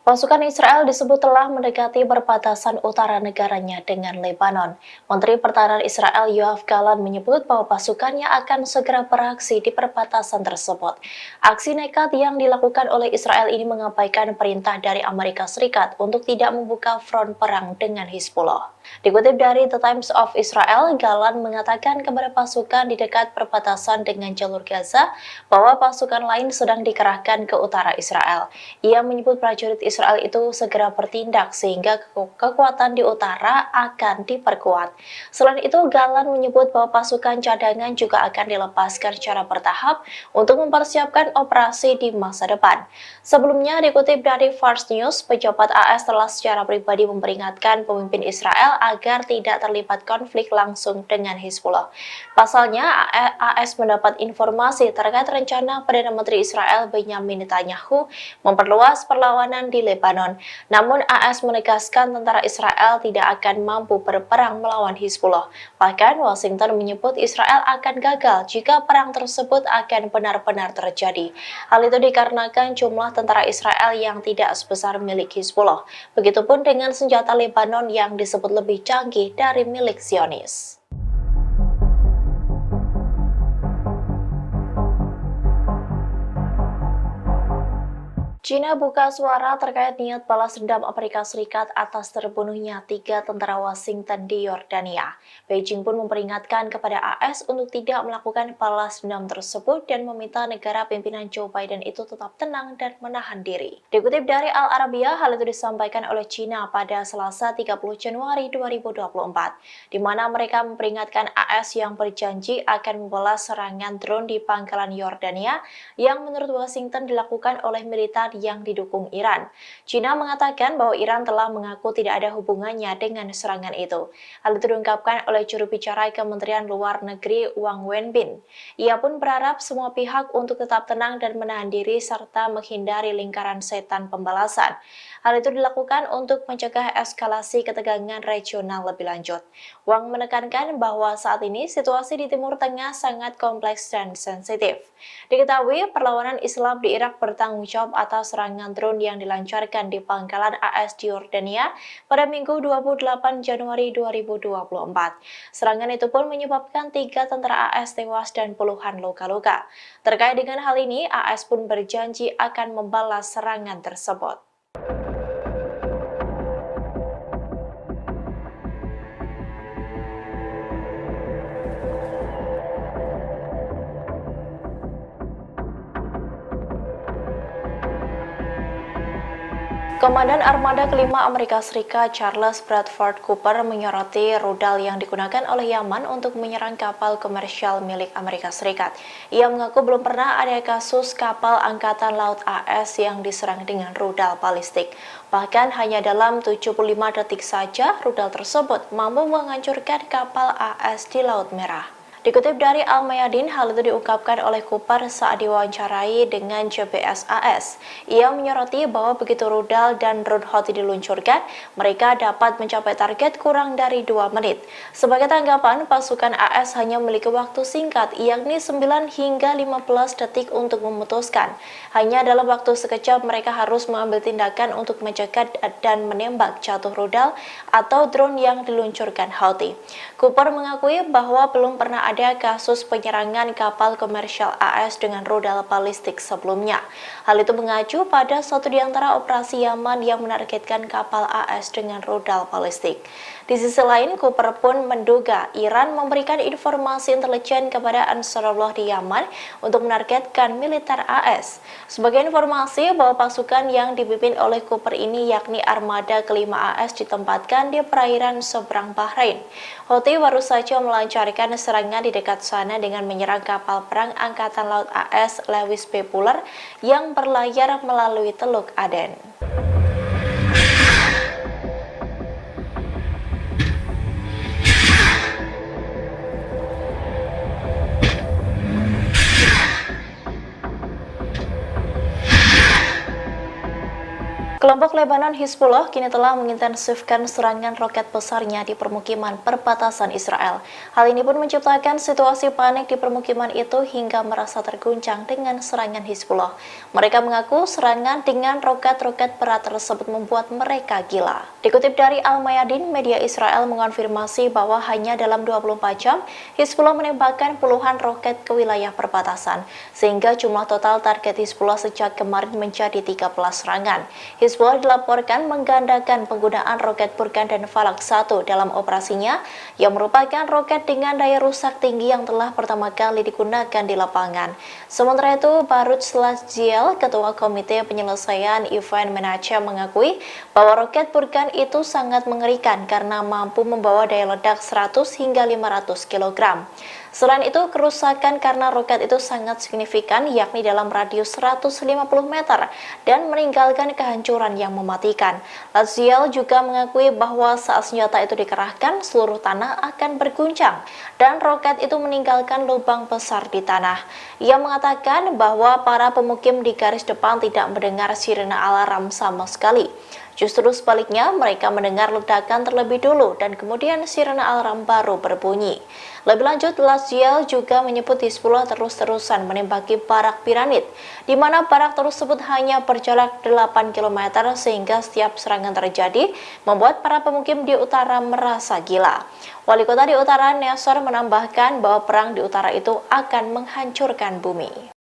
Pasukan Israel disebut telah mendekati perbatasan utara negaranya dengan Lebanon. Menteri Pertahanan Israel Yoav Gallant menyebut bahwa pasukannya akan segera beraksi di perbatasan tersebut. Aksi nekat yang dilakukan oleh Israel ini mengabaikan perintah dari Amerika Serikat untuk tidak membuka front perang dengan Hizbullah. Dikutip dari The Times of Israel, Gallant mengatakan kepada pasukan di dekat perbatasan dengan jalur Gaza bahwa pasukan lain sedang dikerahkan ke utara Israel. Ia menyebut prajurit Israel itu segera bertindak sehingga kekuatan di utara akan diperkuat. Selain itu, Gallant menyebut bahwa pasukan cadangan juga akan dilepaskan secara bertahap untuk mempersiapkan operasi di masa depan. Sebelumnya, dikutip dari Fars News, pejabat AS telah secara pribadi memperingatkan pemimpin Israel agar tidak terlibat konflik langsung dengan Hizbullah. Pasalnya, AS mendapat informasi terkait rencana Perdana Menteri Israel Benjamin Netanyahu memperluas perlawanan di Lebanon. Namun AS menegaskan tentara Israel tidak akan mampu berperang melawan Hizbullah. Bahkan Washington menyebut Israel akan gagal jika perang tersebut akan benar-benar terjadi. Hal itu dikarenakan jumlah tentara Israel yang tidak sebesar milik Hizbullah. Begitupun dengan senjata Lebanon yang disebut lebih canggih dari milik Zionis. China buka suara terkait niat balas dendam Amerika Serikat atas terbunuhnya 3 tentara Washington di Yordania. Beijing pun memperingatkan kepada AS untuk tidak melakukan balas dendam tersebut dan meminta negara pimpinan Joe Biden itu tetap tenang dan menahan diri. Dikutip dari Al Arabiya, hal itu disampaikan oleh China pada Selasa 30 Januari 2024, di mana mereka memperingatkan AS yang berjanji akan membalas serangan drone di pangkalan Yordania yang menurut Washington dilakukan oleh militer yang didukung Iran. China mengatakan bahwa Iran telah mengaku tidak ada hubungannya dengan serangan itu. Hal itu diungkapkan oleh juru bicara Kementerian Luar Negeri Wang Wenbin. Ia pun berharap semua pihak untuk tetap tenang dan menahan diri serta menghindari lingkaran setan pembalasan. Hal itu dilakukan untuk mencegah eskalasi ketegangan regional lebih lanjut. Wang menekankan bahwa saat ini situasi di Timur Tengah sangat kompleks dan sensitif. Diketahui perlawanan Islam di Irak bertanggung jawab atas serangan drone yang dilancarkan di pangkalan AS di Yordania pada Minggu 28 Januari 2024. Serangan itu pun menyebabkan 3 tentara AS tewas dan puluhan luka-luka. Terkait dengan hal ini, AS pun berjanji akan membalas serangan tersebut. Komandan Armada Kelima Amerika Serikat Charles Bradford Cooper menyoroti rudal yang digunakan oleh Yaman untuk menyerang kapal komersial milik Amerika Serikat. Ia mengaku belum pernah ada kasus kapal Angkatan Laut AS yang diserang dengan rudal balistik. Bahkan hanya dalam 75 detik saja rudal tersebut mampu menghancurkan kapal AS di Laut Merah. Dikutip dari Al-Mayadin, hal itu diungkapkan oleh Cooper saat diwawancarai dengan CBS AS. Ia menyoroti bahwa begitu rudal dan drone Houthi diluncurkan, mereka dapat mencapai target kurang dari 2 menit. Sebagai tanggapan, pasukan AS hanya memiliki waktu singkat, yakni 9 hingga 15 detik untuk memutuskan. Hanya dalam waktu sekejap mereka harus mengambil tindakan untuk mencegat dan menembak jatuh rudal atau drone yang diluncurkan Houthi. Cooper mengakui bahwa belum pernah ada kasus penyerangan kapal komersial AS dengan rudal balistik sebelumnya. Hal itu mengacu pada satu di antara operasi Yaman yang menargetkan kapal AS dengan rudal balistik. Di sisi lain, Cooper pun menduga Iran memberikan informasi intelijen kepada Ansarullah di Yaman untuk menargetkan militer AS. Sebagai informasi bahwa pasukan yang dipimpin oleh Cooper ini yakni Armada Kelima AS ditempatkan di perairan seberang Bahrain. Houthi baru saja melancarkan serangan di dekat sana dengan menyerang kapal perang Angkatan Laut AS Lewis B. Puller yang berlayar melalui Teluk Aden. Kelompok Lebanon Hizbullah kini telah mengintensifkan serangan roket besarnya di permukiman perbatasan Israel. Hal ini pun menciptakan situasi panik di permukiman itu hingga merasa terguncang dengan serangan Hizbullah. Mereka mengaku serangan dengan roket-roket berat tersebut membuat mereka gila. Dikutip dari Al-Mayadin, media Israel mengonfirmasi bahwa hanya dalam 24 jam, Hizbullah menembakkan puluhan roket ke wilayah perbatasan, sehingga jumlah total target Hizbullah sejak kemarin menjadi 13 serangan. Hizbullah dilaporkan menggandakan penggunaan roket Burkan dan Falak 1 dalam operasinya, yang merupakan roket dengan daya rusak tinggi yang telah pertama kali digunakan di lapangan. Sementara itu, Baruch Lasziel, Ketua Komite Penyelesaian Event Manager, mengakui bahwa roket Burkan itu sangat mengerikan karena mampu membawa daya ledak 100 hingga 500 kg. Selain itu, kerusakan karena roket itu sangat signifikan, yakni dalam radius 150 meter dan meninggalkan kehancuran yang mematikan. Lasziel juga mengakui bahwa saat senjata itu dikerahkan, seluruh tanah akan berguncang dan roket itu meninggalkan lubang besar di tanah. Ia mengatakan bahwa para pemukim di garis depan tidak mendengar sirene alarm sama sekali. Justru sebaliknya, mereka mendengar ledakan terlebih dulu dan kemudian sirene alarm baru berbunyi. Lebih lanjut, Lasziel juga menyebut Hizbullah terus-terusan menembaki barak piramid, di mana barak tersebut hanya berjarak 8 km sehingga setiap serangan terjadi membuat para pemukim di utara merasa gila. Wali kota di utara, Nasser, menambahkan bahwa perang di utara itu akan menghancurkan bumi.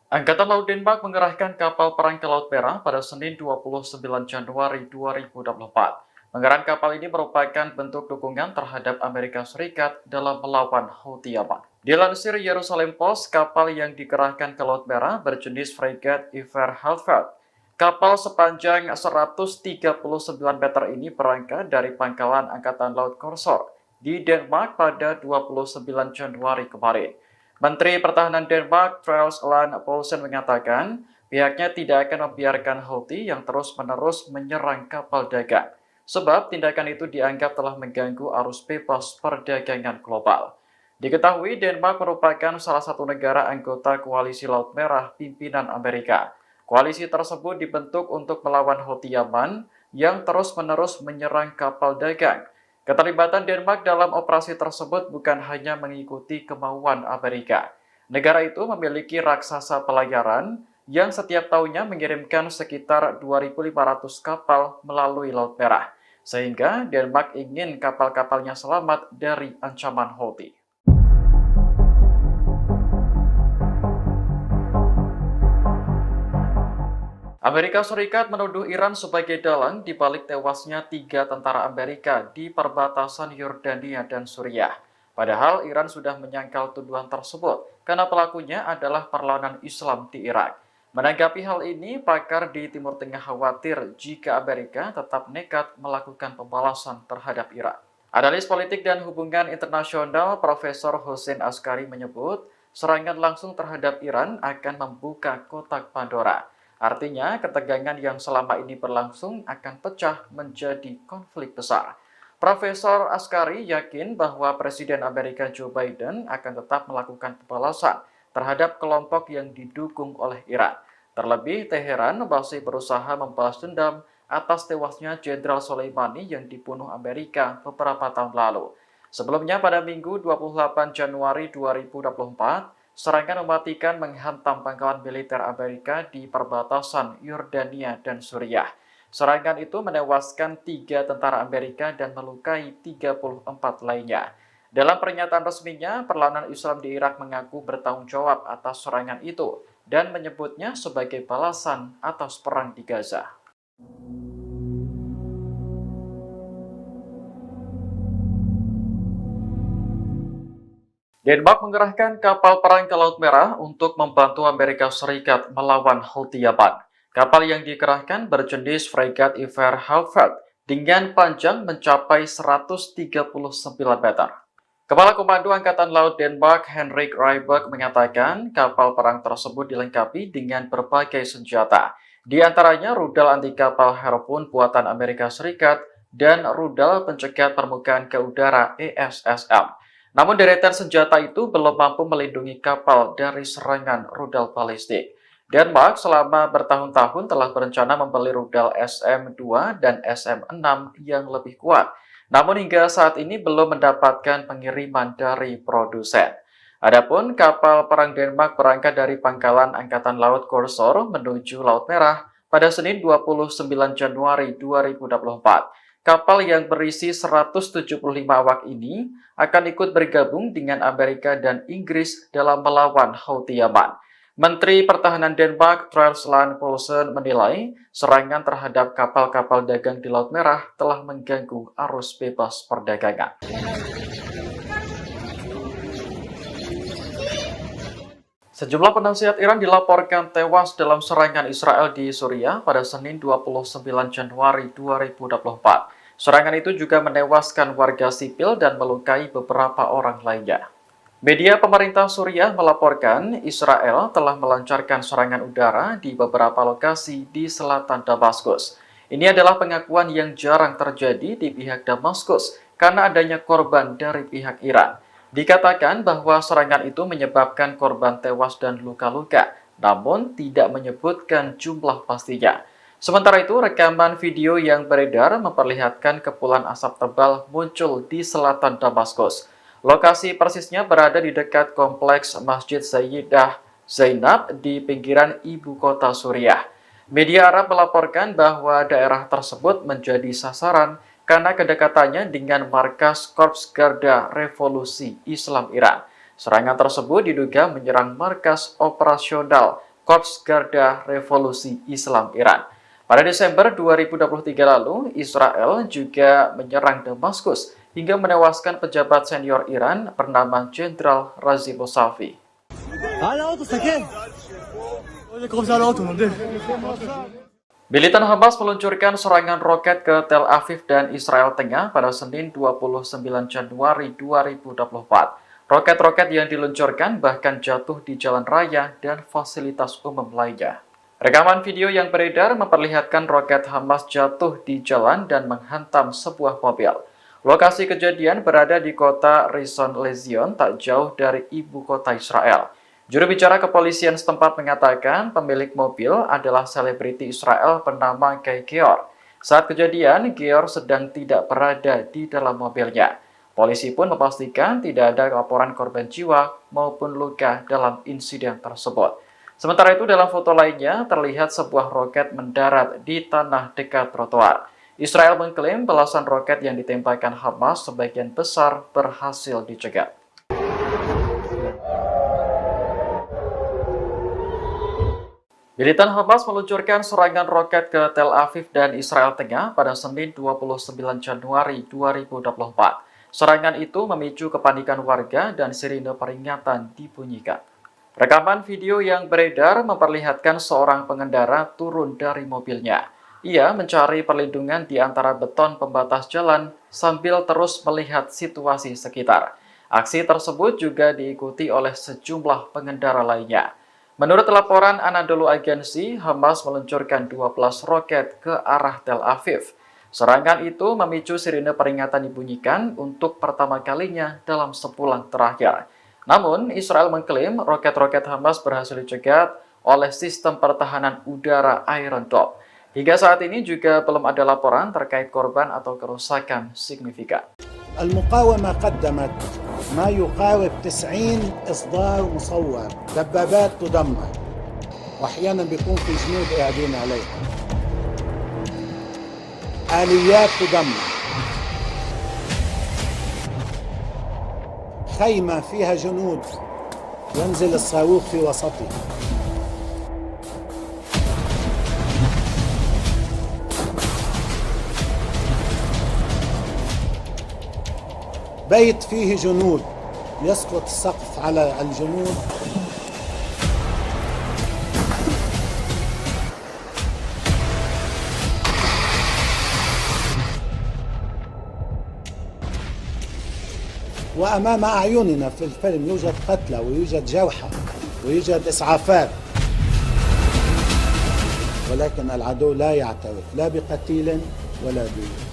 Angkatan Laut Denmark mengerahkan kapal perang ke Laut Merah pada Senin 29 Januari 2024. Pengerahan kapal ini merupakan bentuk dukungan terhadap Amerika Serikat dalam melawan Houthi Yaman. Dilansir Jerusalem Post, kapal yang dikerahkan ke Laut Merah berjenis Frigate Iver Halfeld. Kapal sepanjang 139 meter ini berangkat dari pangkalan Angkatan Laut Korsor di Denmark pada 29 Januari kemarin. Menteri Pertahanan Denmark, Troels Lund Poulsen, mengatakan pihaknya tidak akan membiarkan Houthi yang terus-menerus menyerang kapal dagang, sebab tindakan itu dianggap telah mengganggu arus bebas perdagangan global. Diketahui Denmark merupakan salah satu negara anggota Koalisi Laut Merah pimpinan Amerika. Koalisi tersebut dibentuk untuk melawan Houthi Yaman yang terus-menerus menyerang kapal dagang. Keterlibatan Denmark dalam operasi tersebut bukan hanya mengikuti kemauan Amerika. Negara itu memiliki raksasa pelayaran yang setiap tahunnya mengirimkan sekitar 2.500 kapal melalui Laut Merah, sehingga Denmark ingin kapal-kapalnya selamat dari ancaman Houthi. Amerika Serikat menuduh Iran sebagai dalang di balik tewasnya 3 tentara Amerika di perbatasan Yordania dan Suriah. Padahal Iran sudah menyangkal tuduhan tersebut karena pelakunya adalah perlawanan Islam di Irak. Menanggapi hal ini, pakar di Timur Tengah khawatir jika Amerika tetap nekat melakukan pembalasan terhadap Iran. Analis politik dan hubungan internasional Profesor Hossein Askari menyebut serangan langsung terhadap Iran akan membuka kotak Pandora. Artinya, ketegangan yang selama ini berlangsung akan pecah menjadi konflik besar. Profesor Askari yakin bahwa Presiden Amerika Joe Biden akan tetap melakukan pembalasan terhadap kelompok yang didukung oleh Iran. Terlebih, Teheran masih berusaha membalas dendam atas tewasnya Jenderal Soleimani yang dibunuh Amerika beberapa tahun lalu. Sebelumnya, pada Minggu 28 Januari 2024, serangan mematikan menghantam pangkalan militer Amerika di perbatasan Yordania dan Suriah. Serangan itu menewaskan 3 tentara Amerika dan melukai 34 lainnya. Dalam pernyataan resminya, perlawanan Islam di Irak mengaku bertanggung jawab atas serangan itu dan menyebutnya sebagai balasan atas perang di Gaza. Denmark mengerahkan kapal perang ke Laut Merah untuk membantu Amerika Serikat melawan Houthi Yaman. Kapal yang dikerahkan berjenis Frigate Iver Halfeld dengan panjang mencapai 139 meter. Kepala Komando Angkatan Laut Denmark, Henrik Rybak, mengatakan kapal perang tersebut dilengkapi dengan berbagai senjata, di antaranya rudal anti kapal Harpoon buatan Amerika Serikat dan rudal pencegat permukaan ke udara ESSM. Namun deretan senjata itu belum mampu melindungi kapal dari serangan rudal balistik. Denmark selama bertahun-tahun telah berencana membeli rudal SM-2 dan SM-6 yang lebih kuat. Namun hingga saat ini belum mendapatkan pengiriman dari produsen. Adapun kapal perang Denmark berangkat dari pangkalan Angkatan Laut Korsor menuju Laut Merah pada Senin 29 Januari 2024. Kapal yang berisi 175 awak ini akan ikut bergabung dengan Amerika dan Inggris dalam melawan Houthi Yaman. Menteri Pertahanan Denmark, Troels Lund Poulsen, menilai serangan terhadap kapal-kapal dagang di Laut Merah telah mengganggu arus bebas perdagangan. Sejumlah penasihat Iran dilaporkan tewas dalam serangan Israel di Suriah pada Senin 29 Januari 2024. Serangan itu juga menewaskan warga sipil dan melukai beberapa orang lainnya. Media pemerintah Suriah melaporkan Israel telah melancarkan serangan udara di beberapa lokasi di selatan Damaskus. Ini adalah pengakuan yang jarang terjadi di pihak Damaskus karena adanya korban dari pihak Iran. Dikatakan bahwa serangan itu menyebabkan korban tewas dan luka-luka, namun tidak menyebutkan jumlah pastinya. Sementara itu, rekaman video yang beredar memperlihatkan kepulan asap tebal muncul di selatan Damaskus. Lokasi persisnya berada di dekat kompleks Masjid Sayyidah Zainab di pinggiran ibu kota Suriah. Media Arab melaporkan bahwa daerah tersebut menjadi sasaran karena kedekatannya dengan markas Korps Garda Revolusi Islam Iran. Serangan tersebut diduga menyerang markas operasional Korps Garda Revolusi Islam Iran. Pada Desember 2023 lalu, Israel juga menyerang Damaskus hingga menewaskan pejabat senior Iran bernama Jenderal Razi Mousavi. Militan Hamas meluncurkan serangan roket ke Tel Aviv dan Israel Tengah pada Senin 29 Januari 2024. Roket-roket yang diluncurkan bahkan jatuh di jalan raya dan fasilitas umum lainnya. Rekaman video yang beredar memperlihatkan roket Hamas jatuh di jalan dan menghantam sebuah mobil. Lokasi kejadian berada di kota Rishon LeZion, tak jauh dari ibu kota Israel. Juru bicara kepolisian setempat mengatakan pemilik mobil adalah selebriti Israel bernama Guy Geor. Saat kejadian, Geor sedang tidak berada di dalam mobilnya. Polisi pun memastikan tidak ada laporan korban jiwa maupun luka dalam insiden tersebut. Sementara itu dalam foto lainnya terlihat sebuah roket mendarat di tanah dekat trotoar. Israel mengklaim belasan roket yang ditembakkan Hamas sebagian besar berhasil dicegat. Militan Hamas meluncurkan serangan roket ke Tel Aviv dan Israel Tengah pada Senin 29 Januari 2024. Serangan itu memicu kepanikan warga dan sirine peringatan dibunyikan. Rekaman video yang beredar memperlihatkan seorang pengendara turun dari mobilnya. Ia mencari perlindungan di antara beton pembatas jalan sambil terus melihat situasi sekitar. Aksi tersebut juga diikuti oleh sejumlah pengendara lainnya. Menurut laporan Anadolu Agency, Hamas meluncurkan 12 roket ke arah Tel Aviv. Serangan itu memicu sirine peringatan dibunyikan untuk pertama kalinya dalam sebulan terakhir. Namun, Israel mengklaim roket-roket Hamas berhasil dicegat oleh sistem pertahanan udara Iron Dome. Hingga saat ini juga belum ada laporan terkait korban atau kerusakan signifikan. المقاومة قدمت ما يقارب 90 إصدار مصور، دبابات تدمر وأحيانا بيكون في جنود قاعدين عليها، آليات تدمر، خيمة فيها جنود ينزل الصاروخ في وسطها. بيت فيه جنود يسقط السقف على الجنود. وأمام أعيننا في الفيلم يوجد قتلى ويوجد جرحى ويوجد إسعافات، ولكن العدو لا يعترف لا بقتيل ولا بجريح.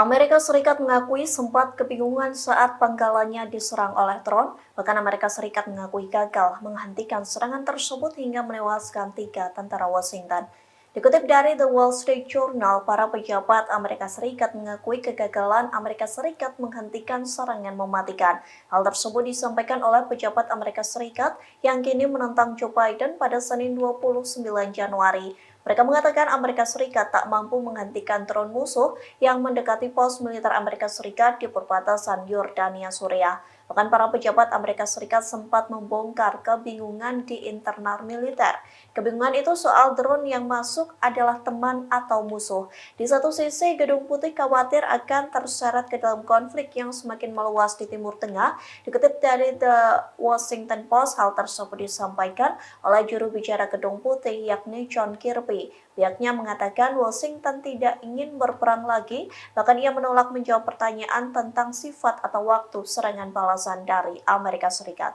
Amerika Serikat mengakui sempat kebingungan saat pangkalannya diserang oleh drone, bahkan Amerika Serikat mengakui gagal menghentikan serangan tersebut hingga menewaskan 3 tentara Washington. Dikutip dari The Wall Street Journal, para pejabat Amerika Serikat mengakui kegagalan Amerika Serikat menghentikan serangan mematikan. Hal tersebut disampaikan oleh pejabat Amerika Serikat yang kini menentang Joe Biden pada Senin 29 Januari. Mereka mengatakan Amerika Serikat tak mampu menghentikan drone musuh yang mendekati pos militer Amerika Serikat di perbatasan Yordania, Suriah. Bahkan para pejabat Amerika Serikat sempat membongkar kebingungan di internal militer. Kebingungan itu soal drone yang masuk adalah teman atau musuh. Di satu sisi, Gedung Putih khawatir akan terseret ke dalam konflik yang semakin meluas di Timur Tengah. Dikutip dari The Washington Post, hal tersebut disampaikan oleh juru bicara Gedung Putih yakni John Kirby. Pihaknya mengatakan Washington tidak ingin berperang lagi, bahkan ia menolak menjawab pertanyaan tentang sifat atau waktu serangan balasan dari Amerika Serikat.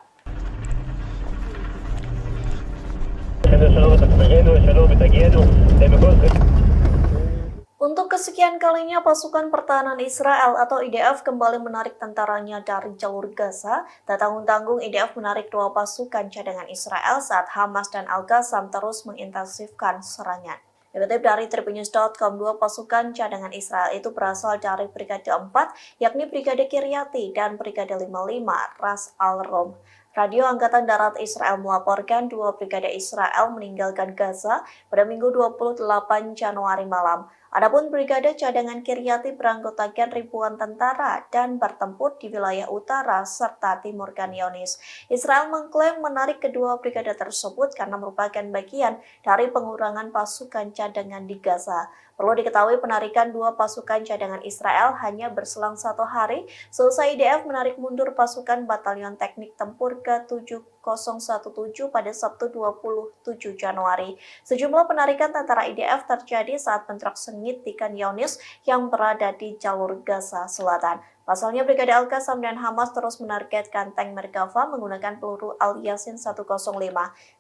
Untuk kesekian kalinya, pasukan pertahanan Israel atau IDF kembali menarik tentaranya dari jalur Gaza. Tak tanggung-tanggung, IDF menarik 2 pasukan cadangan Israel saat Hamas dan Al-Qassam terus mengintensifkan serangan. Dikutip dari Tribunnews.com, 2 pasukan cadangan Israel itu berasal dari Brigade 4, yakni Brigade Kiryati dan Brigade 55 Ras Al-Rom. Radio Angkatan Darat Israel melaporkan 2 brigade Israel meninggalkan Gaza pada Minggu 28 Januari malam. Adapun Brigade Cadangan Kiryati beranggotakan ribuan tentara dan bertempur di wilayah utara serta timur Khan Younis. Israel mengklaim menarik kedua brigade tersebut karena merupakan bagian dari pengurangan pasukan cadangan di Gaza. Perlu diketahui penarikan 2 pasukan cadangan Israel hanya berselang 1 hari selesai IDF menarik mundur pasukan Batalion Teknik Tempur ke-7017 pada Sabtu 27 Januari. Sejumlah penarikan tentara IDF terjadi saat bentrok sengit di Khan Younis yang berada di jalur Gaza Selatan. Pasalnya, Brigade Al-Qassam dan Hamas terus menargetkan tank Merkava menggunakan peluru Al-Yasin 105.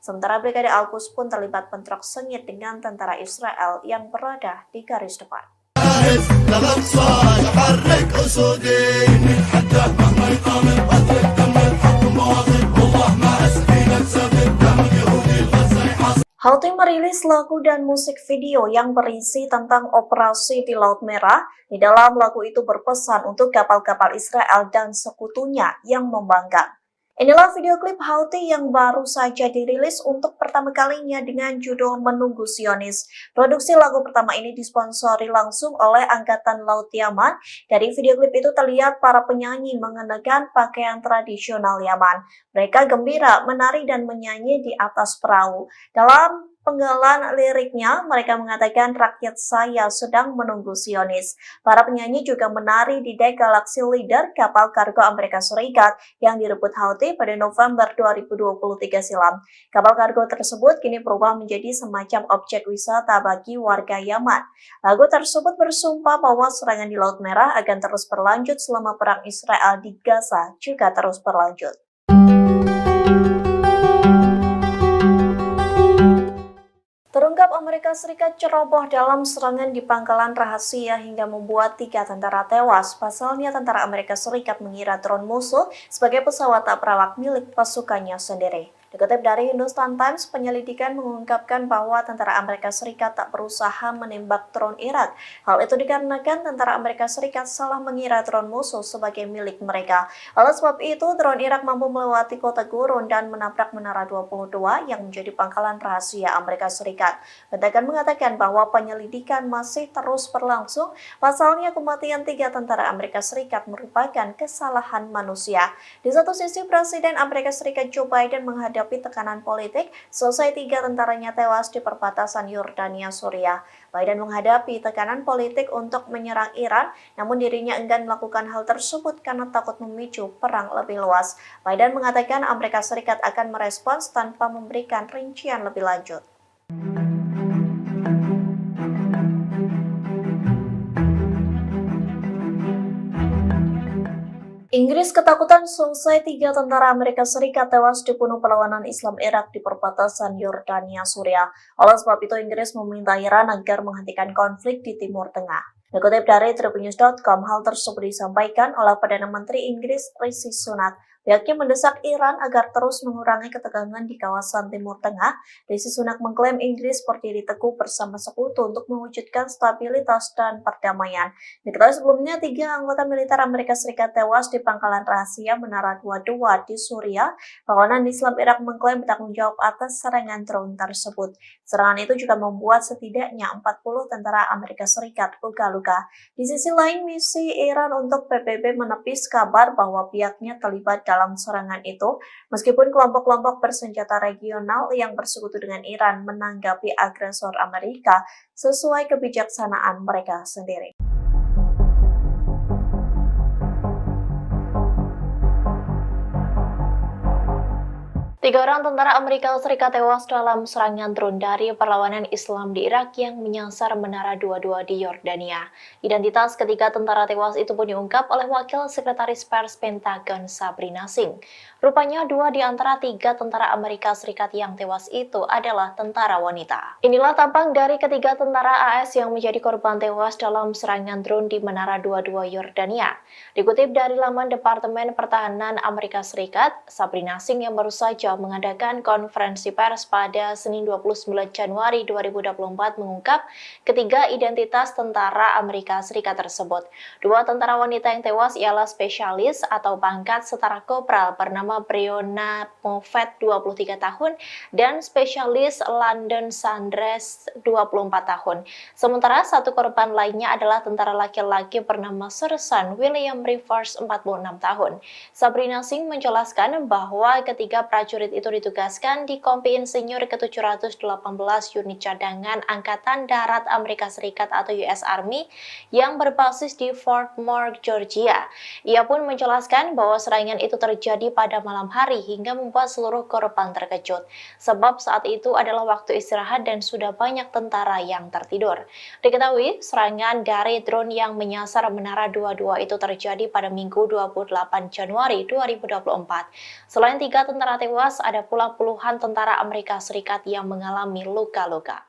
Sementara Brigade Al-Quds pun terlibat bentrok sengit dengan tentara Israel yang berada di garis depan. Houthi merilis lagu dan musik video yang berisi tentang operasi di Laut Merah. Di dalam lagu itu berpesan untuk kapal-kapal Israel dan sekutunya yang membangkang. Inilah video klip Houthi yang baru saja dirilis untuk pertama kalinya dengan judul Menunggu Zionis. Produksi lagu pertama ini disponsori langsung oleh Angkatan Laut Yaman. Dari video klip itu terlihat para penyanyi mengenakan pakaian tradisional Yaman. Mereka gembira, menari dan menyanyi di atas perahu. Dalam penggalan liriknya, mereka mengatakan rakyat saya sedang menunggu Zionis. Para penyanyi juga menari di dek Galaxy Leader, kapal kargo Amerika Serikat yang direbut Houthi pada November 2023 silam. Kapal kargo tersebut kini berubah menjadi semacam objek wisata bagi warga Yaman. Lagu tersebut bersumpah bahwa serangan di Laut Merah akan terus berlanjut selama perang Israel di Gaza juga terus berlanjut. Terungkap Amerika Serikat ceroboh dalam serangan di pangkalan rahasia hingga membuat 3 tentara tewas. Pasalnya tentara Amerika Serikat mengira drone musuh sebagai pesawat tak berawak milik pasukannya sendiri. Dikutip dari Hindustan Times, penyelidikan mengungkapkan bahwa tentara Amerika Serikat tak berusaha menembak drone Irak. Hal itu dikarenakan tentara Amerika Serikat salah mengira drone musuh sebagai milik mereka. Oleh sebab itu, drone Irak mampu melewati kota Gurun dan menabrak Menara 22 yang menjadi pangkalan rahasia Amerika Serikat. Pentagon mengatakan bahwa penyelidikan masih terus berlangsung. Pasalnya kematian 3 tentara Amerika Serikat merupakan kesalahan manusia. Di satu sisi, Presiden Amerika Serikat Joe Biden menghadapi tekanan politik selesai 3 tentaranya tewas di perbatasan Yordania, Suriah. Biden menghadapi tekanan politik untuk menyerang Iran, namun dirinya enggan melakukan hal tersebut karena takut memicu perang lebih luas. Biden mengatakan Amerika Serikat akan merespons tanpa memberikan rincian lebih lanjut. Inggris ketakutan selesai 3 tentara Amerika Serikat tewas dibunuh perlawanan Islam Irak di perbatasan Yordania, Suriah. Oleh sebab itu, Inggris meminta Iran agar menghentikan konflik di Timur Tengah. Dikutip dari tribunnews.com, hal tersebut disampaikan oleh Perdana Menteri Inggris Rishi Sunak. Pihaknya mendesak Iran agar terus mengurangi ketegangan di kawasan Timur Tengah. Rishi Sunak mengklaim Inggris berdiri teguh bersama sekutu untuk mewujudkan stabilitas dan perdamaian. Diketahui sebelumnya, 3 anggota militer Amerika Serikat tewas di pangkalan rahasia Menara 22 di Suriah. Kawanan Islam Irak mengklaim bertanggung jawab atas serangan drone tersebut. Serangan itu juga membuat setidaknya 40 tentara Amerika Serikat luka-luka. Di sisi lain, misi Iran untuk PBB menepis kabar bahwa pihaknya terlibat dalam serangan itu, meskipun kelompok-kelompok bersenjata regional yang bersekutu dengan Iran menanggapi agresor Amerika sesuai kebijaksanaan mereka sendiri. Tiga orang tentara Amerika Serikat tewas dalam serangan drone dari perlawanan Islam di Irak yang menyasar Menara 22 di Yordania. Identitas ketiga tentara tewas itu pun diungkap oleh Wakil Sekretaris Pers Pentagon Sabrina Singh. Rupanya 2 di antara 3 tentara Amerika Serikat yang tewas itu adalah tentara wanita. Inilah tampang dari ketiga tentara AS yang menjadi korban tewas dalam serangan drone di Menara 22 Yordania. Dikutip dari laman Departemen Pertahanan Amerika Serikat, Sabrina Singh yang baru saja mengadakan konferensi pers pada Senin 29 Januari 2024 mengungkap ketiga identitas tentara Amerika Serikat tersebut. 2 tentara wanita yang tewas ialah spesialis atau pangkat setara kopral bernama Breonna Moffett 23 tahun dan spesialis London Sanders 24 tahun. Sementara satu korban lainnya adalah tentara laki-laki bernama Sersan William Rivers 46 tahun. Sabrina Singh menjelaskan bahwa ketiga prajurit itu ditugaskan di Kompi Insinyur ke-718 Unit Cadangan Angkatan Darat Amerika Serikat atau US Army yang berbasis di Fort Moore, Georgia. Ia pun menjelaskan bahwa serangan itu terjadi pada malam hari hingga membuat seluruh korban terkejut. Sebab saat itu adalah waktu istirahat dan sudah banyak tentara yang tertidur. Diketahui serangan dari drone yang menyasar Menara 22 itu terjadi pada Minggu 28 Januari 2024. Selain 3 tentara tewas, ada pula puluhan tentara Amerika Serikat yang mengalami luka-luka.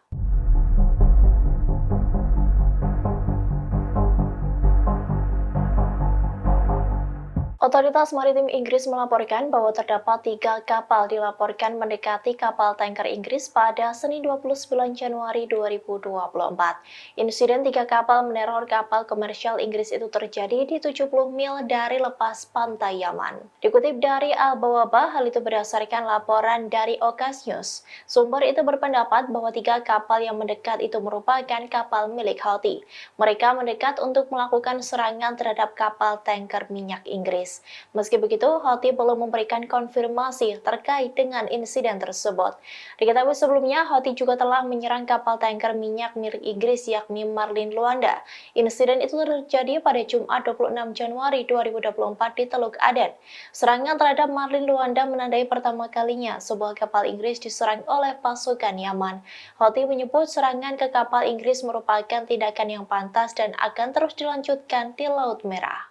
Otoritas Maritim Inggris melaporkan bahwa terdapat 3 kapal dilaporkan mendekati kapal tanker Inggris pada Senin 29 Januari 2024. Insiden 3 kapal meneror kapal komersial Inggris itu terjadi di 70 mil dari lepas pantai Yaman. Dikutip dari Al-Bawabah, hal itu berdasarkan laporan dari Okas News. Sumber itu berpendapat bahwa 3 kapal yang mendekat itu merupakan kapal milik Houthi. Mereka mendekat untuk melakukan serangan terhadap kapal tanker minyak Inggris. Meski begitu, Houthi belum memberikan konfirmasi terkait dengan insiden tersebut. Diketahui sebelumnya, Houthi juga telah menyerang kapal tanker minyak milik Inggris yakni Marlin Luanda. Insiden itu terjadi pada Jumat 26 Januari 2024 di Teluk Aden. Serangan terhadap Marlin Luanda menandai pertama kalinya sebuah kapal Inggris diserang oleh pasukan Yaman. Houthi menyebut serangan ke kapal Inggris merupakan tindakan yang pantas dan akan terus dilanjutkan di Laut Merah.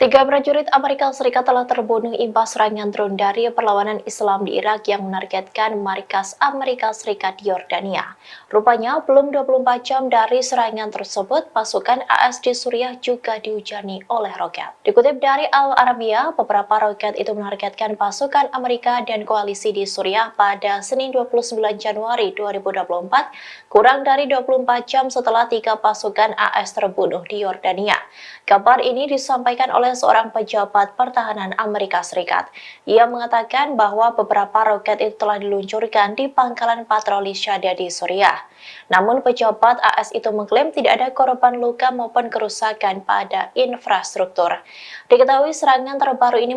Tiga prajurit Amerika Serikat telah terbunuh imbas serangan drone dari perlawanan Islam di Irak yang menargetkan markas Amerika Serikat di Yordania. Rupanya, belum 24 jam dari serangan tersebut, pasukan AS di Suriah juga dihujani oleh roket. Dikutip dari Al-Arabiya, beberapa roket itu menargetkan pasukan Amerika dan koalisi di Suriah pada Senin 29 Januari 2024, kurang dari 24 jam setelah 3 pasukan AS terbunuh di Yordania. Kabar ini disampaikan oleh seorang pejabat pertahanan Amerika Serikat. Ia mengatakan bahwa beberapa roket itu telah diluncurkan di pangkalan patroli Shahda di Suriah. Namun pejabat AS itu mengklaim tidak ada korban luka maupun kerusakan pada infrastruktur. Diketahui serangan terbaru ini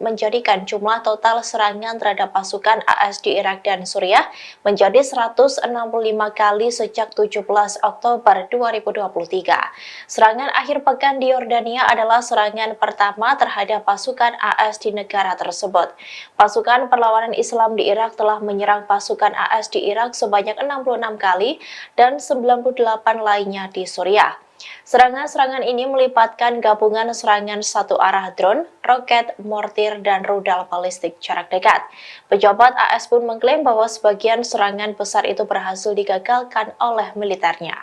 menjadikan jumlah total serangan terhadap pasukan AS di Irak dan Suriah menjadi 165 kali sejak 17 Oktober 2023. Serangan akhir pekan di Yordania adalah serangan serangan pertama terhadap pasukan AS di negara tersebut. Pasukan perlawanan Islam di Irak telah menyerang pasukan AS di Irak sebanyak 66 kali dan 98 lainnya di Suriah. Serangan-serangan ini melibatkan gabungan serangan satu arah drone, roket, mortir, dan rudal balistik jarak dekat. Pejabat AS pun mengklaim bahwa sebagian serangan besar itu berhasil digagalkan oleh militernya.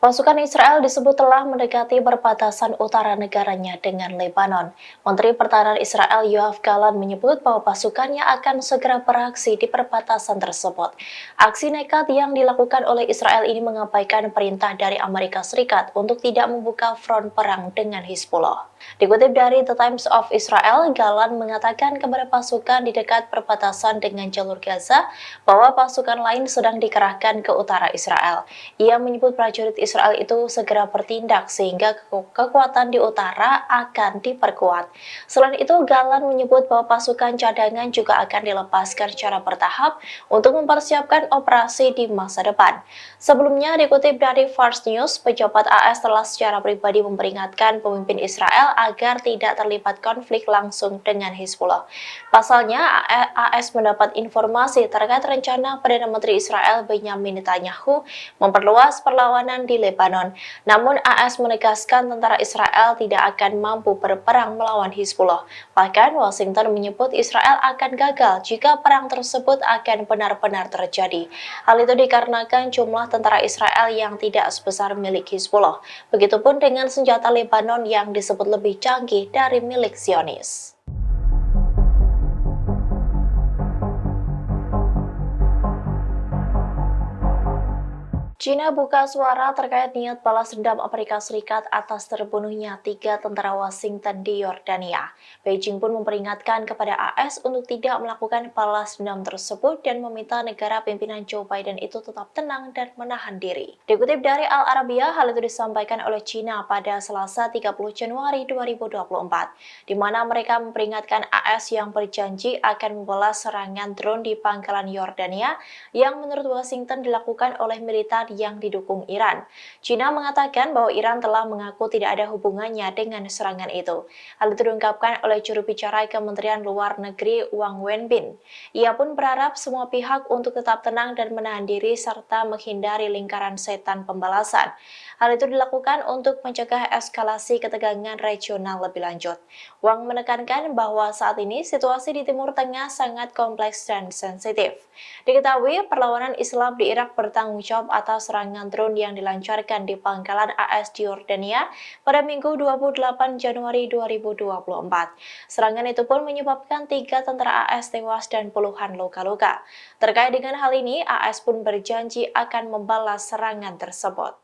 Pasukan Israel disebut telah mendekati perbatasan utara negaranya dengan Lebanon. Menteri Pertahanan Israel Yoav Gallant menyebut bahwa pasukannya akan segera beraksi di perbatasan tersebut. Aksi nekat yang dilakukan oleh Israel ini mengabaikan perintah dari Amerika Serikat untuk tidak membuka front perang dengan Hizbullah. Dikutip dari The Times of Israel, Gallant mengatakan kepada pasukan di dekat perbatasan dengan jalur Gaza bahwa pasukan lain sedang dikerahkan ke utara Israel. Ia menyebut prajurit Israel itu segera bertindak sehingga kekuatan di utara akan diperkuat. Selain itu, Gallant menyebut bahwa pasukan cadangan juga akan dilepaskan secara bertahap untuk mempersiapkan operasi di masa depan. Sebelumnya, dikutip dari Fars News, pejabat AS telah secara pribadi memperingatkan pemimpin Israel agar tidak terlibat konflik langsung dengan Hizbullah. Pasalnya, AS mendapat informasi terkait rencana Perdana Menteri Israel Benyamin Netanyahu memperluas perlawanan di Lebanon. Namun AS menegaskan tentara Israel tidak akan mampu berperang melawan Hizbullah. Bahkan Washington menyebut Israel akan gagal jika perang tersebut akan benar-benar terjadi. Hal itu dikarenakan jumlah tentara Israel yang tidak sebesar milik Hizbullah. Begitupun dengan senjata Lebanon yang disebut lebih canggih dari milik Zionis. China buka suara terkait niat balas dendam Amerika Serikat atas terbunuhnya 3 tentara Washington di Yordania. Beijing pun memperingatkan kepada AS untuk tidak melakukan balas dendam tersebut dan meminta negara pimpinan Joe Biden itu tetap tenang dan menahan diri. Dikutip dari Al Arabiya, hal itu disampaikan oleh China pada Selasa 30 Januari 2024, di mana mereka memperingatkan AS yang berjanji akan membalas serangan drone di pangkalan Yordania yang menurut Washington dilakukan oleh militer yang didukung Iran. China mengatakan bahwa Iran telah mengaku tidak ada hubungannya dengan serangan itu. Hal itu diungkapkan oleh juru bicara Kementerian Luar Negeri Wang Wenbin. Ia pun berharap semua pihak untuk tetap tenang dan menahan diri serta menghindari lingkaran setan pembalasan. Hal itu dilakukan untuk mencegah eskalasi ketegangan regional lebih lanjut. Wang menekankan bahwa saat ini situasi di Timur Tengah sangat kompleks dan sensitif. Diketahui perlawanan Islam di Irak bertanggung jawab atas serangan drone yang dilancarkan di pangkalan AS di Yordania pada Minggu 28 Januari 2024. Serangan itu pun menyebabkan 3 tentara AS tewas dan puluhan luka-luka. Terkait dengan hal ini, AS pun berjanji akan membalas serangan tersebut.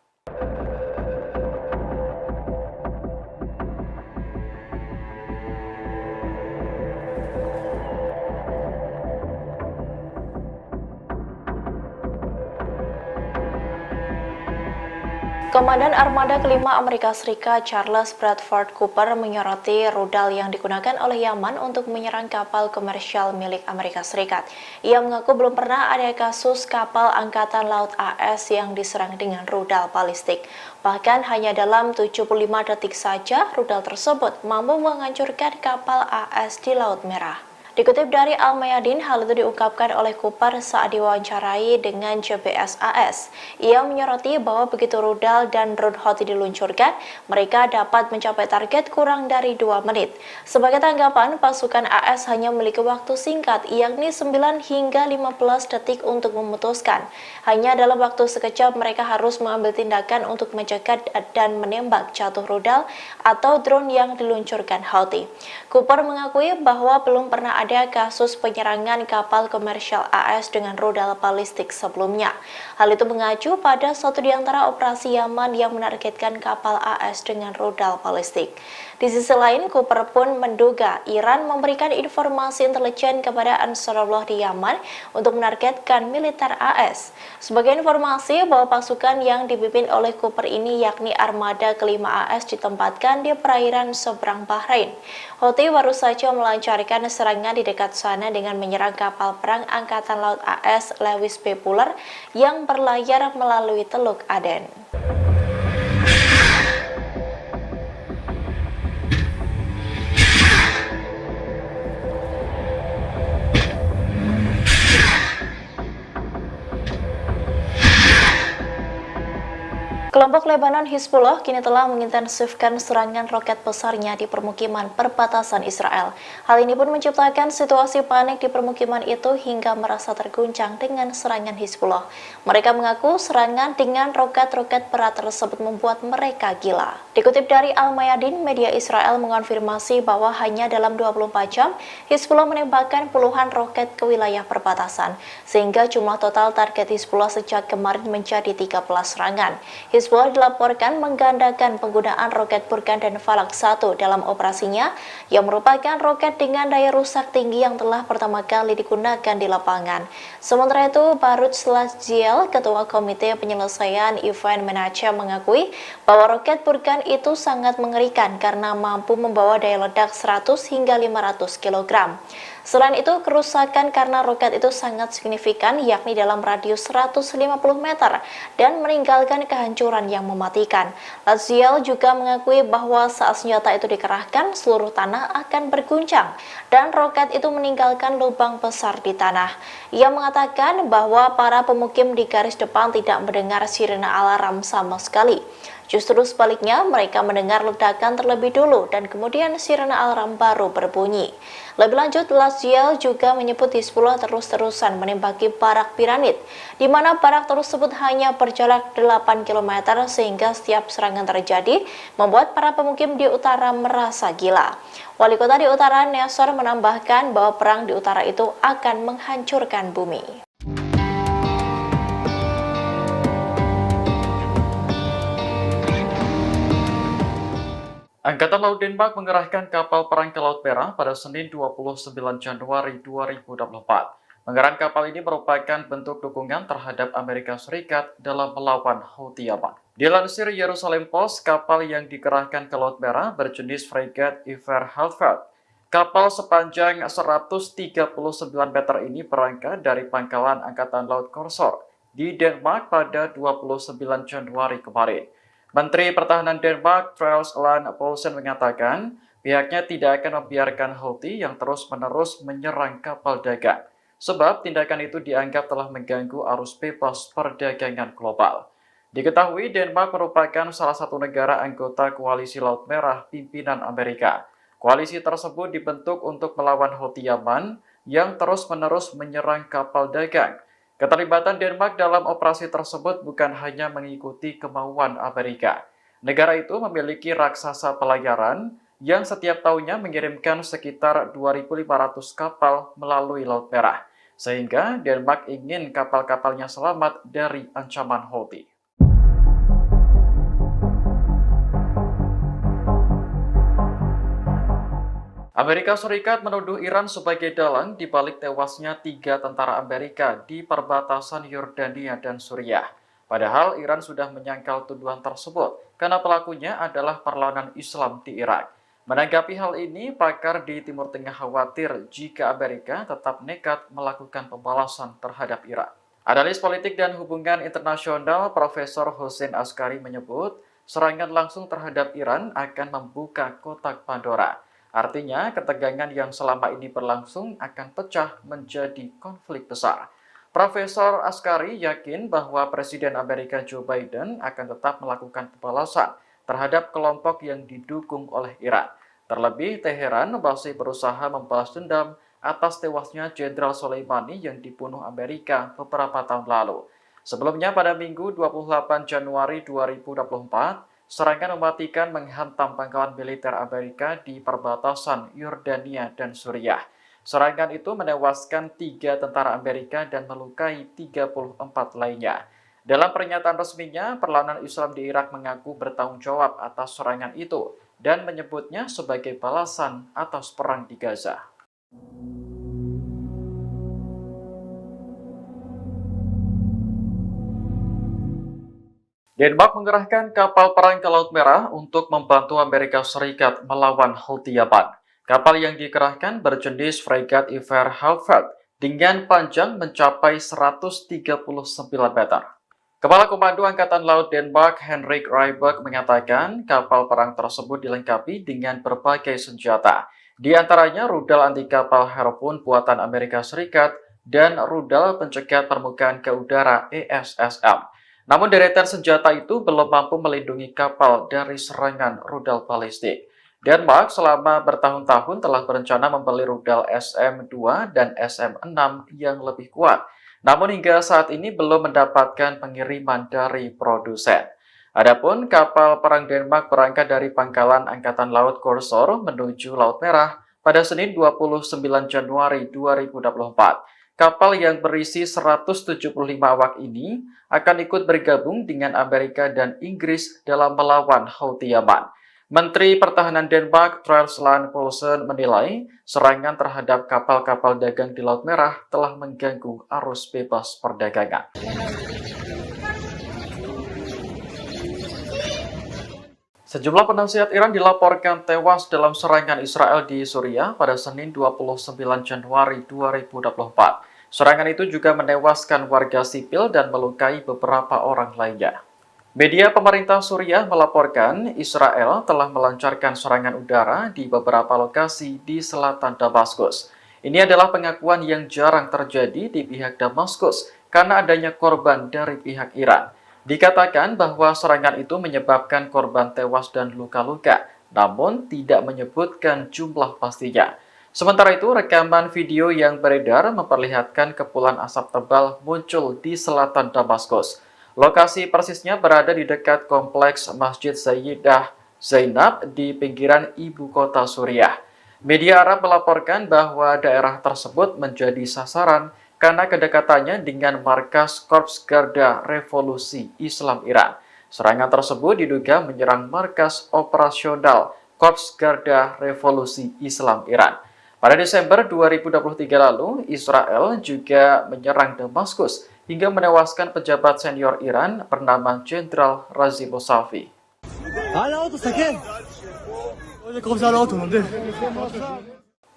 Komandan Armada Kelima Amerika Serikat Charles Bradford Cooper menyoroti rudal yang digunakan oleh Yaman untuk menyerang kapal komersial milik Amerika Serikat. Ia mengaku belum pernah ada kasus kapal Angkatan Laut AS yang diserang dengan rudal balistik. Bahkan hanya dalam 75 detik saja rudal tersebut mampu menghancurkan kapal AS di Laut Merah. Dikutip dari Al-Mayadin, hal itu diungkapkan oleh Cooper saat diwawancarai dengan CBS AS. Ia menyoroti bahwa begitu rudal dan drone Houthi diluncurkan, mereka dapat mencapai target kurang dari 2 menit. Sebagai tanggapan, pasukan AS hanya memiliki waktu singkat, yakni 9 hingga 15 detik untuk memutuskan. Hanya dalam waktu sekejap mereka harus mengambil tindakan untuk mencegah dan menembak jatuh rudal atau drone yang diluncurkan Houthi. Cooper mengakui bahwa belum pernah ada ada kasus penyerangan kapal komersial AS dengan rudal balistik sebelumnya. Hal itu mengacu pada satu di antara operasi Yaman yang menargetkan kapal AS dengan rudal balistik. Di sisi lain, Cooper pun menduga Iran memberikan informasi intelijen kepada Ansarullah di Yaman untuk menargetkan militer AS. Sebagai informasi bahwa pasukan yang dipimpin oleh Cooper ini yakni armada kelima AS ditempatkan di perairan seberang Bahrain. Houthi baru saja melancarkan serangan di dekat sana dengan menyerang kapal perang Angkatan Laut AS Lewis B. Puller yang berlayar melalui Teluk Aden. Kelompok Lebanon Hizbullah kini telah mengintensifkan serangan roket besarnya di permukiman perbatasan Israel. Hal ini pun menciptakan situasi panik di permukiman itu hingga merasa terguncang dengan serangan Hizbullah. Mereka mengaku serangan dengan roket-roket berat tersebut membuat mereka gila. Dikutip dari Al-Mayadin, media Israel mengonfirmasi bahwa hanya dalam 24 jam, Hizbullah menembakkan puluhan roket ke wilayah perbatasan, sehingga jumlah total target Hizbullah sejak kemarin menjadi 13 serangan. Hizbullah dilaporkan menggandakan penggunaan roket Burkan dan Falak 1 dalam operasinya yang merupakan roket dengan daya rusak tinggi yang telah pertama kali digunakan di lapangan. Sementara itu, Baruch Lasziel, Ketua Komite Penyelesaian Event Manager mengakui bahwa roket Burkan itu sangat mengerikan karena mampu membawa daya ledak 100 hingga 500 kg. Selain itu, kerusakan karena roket itu sangat signifikan, yakni dalam radius 150 meter dan meninggalkan kehancuran yang mematikan. Lasziel juga mengakui bahwa saat senjata itu dikerahkan, seluruh tanah akan berguncang dan roket itu meninggalkan lubang besar di tanah. Ia mengatakan bahwa para pemukim di garis depan tidak mendengar sirene alarm sama sekali. Justru sebaliknya, mereka mendengar ledakan terlebih dulu dan kemudian sirene alarm baru berbunyi. Lebih lanjut, Lasziel juga menyebut Hizbullah terus-terusan menembaki barak piramid, di mana barak tersebut hanya berjarak 8 km sehingga setiap serangan terjadi membuat para pemukim di utara merasa gila. Wali kota di utara, Nasser, menambahkan bahwa perang di utara itu akan menghancurkan bumi. Angkatan Laut Denmark mengerahkan kapal perang ke Laut Merah pada Senin 29 Januari 2024. Pengerahan kapal ini merupakan bentuk dukungan terhadap Amerika Serikat dalam melawan Houthi Yaman. Dilansir Jerusalem Post, kapal yang dikerahkan ke Laut Merah berjenis fregat Iver Halfeld. Kapal sepanjang 139 meter ini berangkat dari pangkalan Angkatan Laut Korsor di Denmark pada 29 Januari kemarin. Menteri Pertahanan Denmark, Troels Lund Poulsen, mengatakan pihaknya tidak akan membiarkan Houthi yang terus-menerus menyerang kapal dagang, sebab tindakan itu dianggap telah mengganggu arus bebas perdagangan global. Diketahui Denmark merupakan salah satu negara anggota Koalisi Laut Merah pimpinan Amerika. Koalisi tersebut dibentuk untuk melawan Houthi Yaman yang terus-menerus menyerang kapal dagang. Keterlibatan Denmark dalam operasi tersebut bukan hanya mengikuti kemauan Amerika. Negara itu memiliki raksasa pelayaran yang setiap tahunnya mengirimkan sekitar 2.500 kapal melalui Laut Merah, sehingga Denmark ingin kapal-kapalnya selamat dari ancaman Houthi. Amerika Serikat menuduh Iran sebagai dalang di balik tewasnya 3 tentara Amerika di perbatasan Yordania dan Suriah. Padahal Iran sudah menyangkal tuduhan tersebut karena pelakunya adalah perlawanan Islam di Irak. Menanggapi hal ini, pakar di Timur Tengah khawatir jika Amerika tetap nekat melakukan pembalasan terhadap Iran. Analis politik dan hubungan internasional Profesor Hossein Askari menyebut serangan langsung terhadap Iran akan membuka kotak Pandora. Artinya, ketegangan yang selama ini berlangsung akan pecah menjadi konflik besar. Profesor Askari yakin bahwa Presiden Amerika Joe Biden akan tetap melakukan pembalasan terhadap kelompok yang didukung oleh Iran. Terlebih, Teheran masih berusaha membalas dendam atas tewasnya Jenderal Soleimani yang dibunuh Amerika beberapa tahun lalu. Sebelumnya, pada Minggu 28 Januari 2024, serangan mematikan menghantam pangkalan militer Amerika di perbatasan Yordania dan Suriah. Serangan itu menewaskan 3 tentara Amerika dan melukai 34 lainnya. Dalam pernyataan resminya, perlawanan Islam di Irak mengaku bertanggung jawab atas serangan itu dan menyebutnya sebagai balasan atas perang di Gaza. Denmark mengerahkan kapal perang ke Laut Merah untuk membantu Amerika Serikat melawan Houthi Yaman. Kapal yang dikerahkan berjenis fregat Iver Halford dengan panjang mencapai 139 meter. Kepala Komando Angkatan Laut Denmark, Henrik Rybak, mengatakan kapal perang tersebut dilengkapi dengan berbagai senjata, di antaranya rudal anti kapal Harpoon buatan Amerika Serikat dan rudal pencegat permukaan ke udara ESSM. Namun deretan senjata itu belum mampu melindungi kapal dari serangan rudal balistik. Denmark selama bertahun-tahun telah berencana membeli rudal SM-2 dan SM-6 yang lebih kuat. Namun hingga saat ini belum mendapatkan pengiriman dari produsen. Adapun kapal perang Denmark berangkat dari pangkalan Angkatan Laut Korsor menuju Laut Merah pada Senin 29 Januari 2024. Kapal yang berisi 175 awak ini akan ikut bergabung dengan Amerika dan Inggris dalam melawan Houthi Yaman. Menteri Pertahanan Denmark, Truls Lund Poulsen, menilai serangan terhadap kapal-kapal dagang di Laut Merah telah mengganggu arus bebas perdagangan. Sejumlah penasihat Iran dilaporkan tewas dalam serangan Israel di Suriah pada Senin 29 Januari 2024. Serangan itu juga menewaskan warga sipil dan melukai beberapa orang lainnya. Media pemerintah Suriah melaporkan Israel telah melancarkan serangan udara di beberapa lokasi di selatan Damaskus. Ini adalah pengakuan yang jarang terjadi di pihak Damaskus karena adanya korban dari pihak Iran. Dikatakan bahwa serangan itu menyebabkan korban tewas dan luka-luka, namun tidak menyebutkan jumlah pastinya. Sementara itu, rekaman video yang beredar memperlihatkan kepulan asap tebal muncul di selatan Damaskus. Lokasi persisnya berada di dekat kompleks Masjid Sayyidah Zainab di pinggiran ibu kota Suriah. Media Arab melaporkan bahwa daerah tersebut menjadi sasaran karena kedekatannya dengan markas Korps Garda Revolusi Islam Iran. Serangan tersebut diduga menyerang markas operasional Korps Garda Revolusi Islam Iran. Pada Desember 2023 lalu, Israel juga menyerang Damaskus hingga menewaskan pejabat senior Iran bernama Jenderal Razi Mousavi.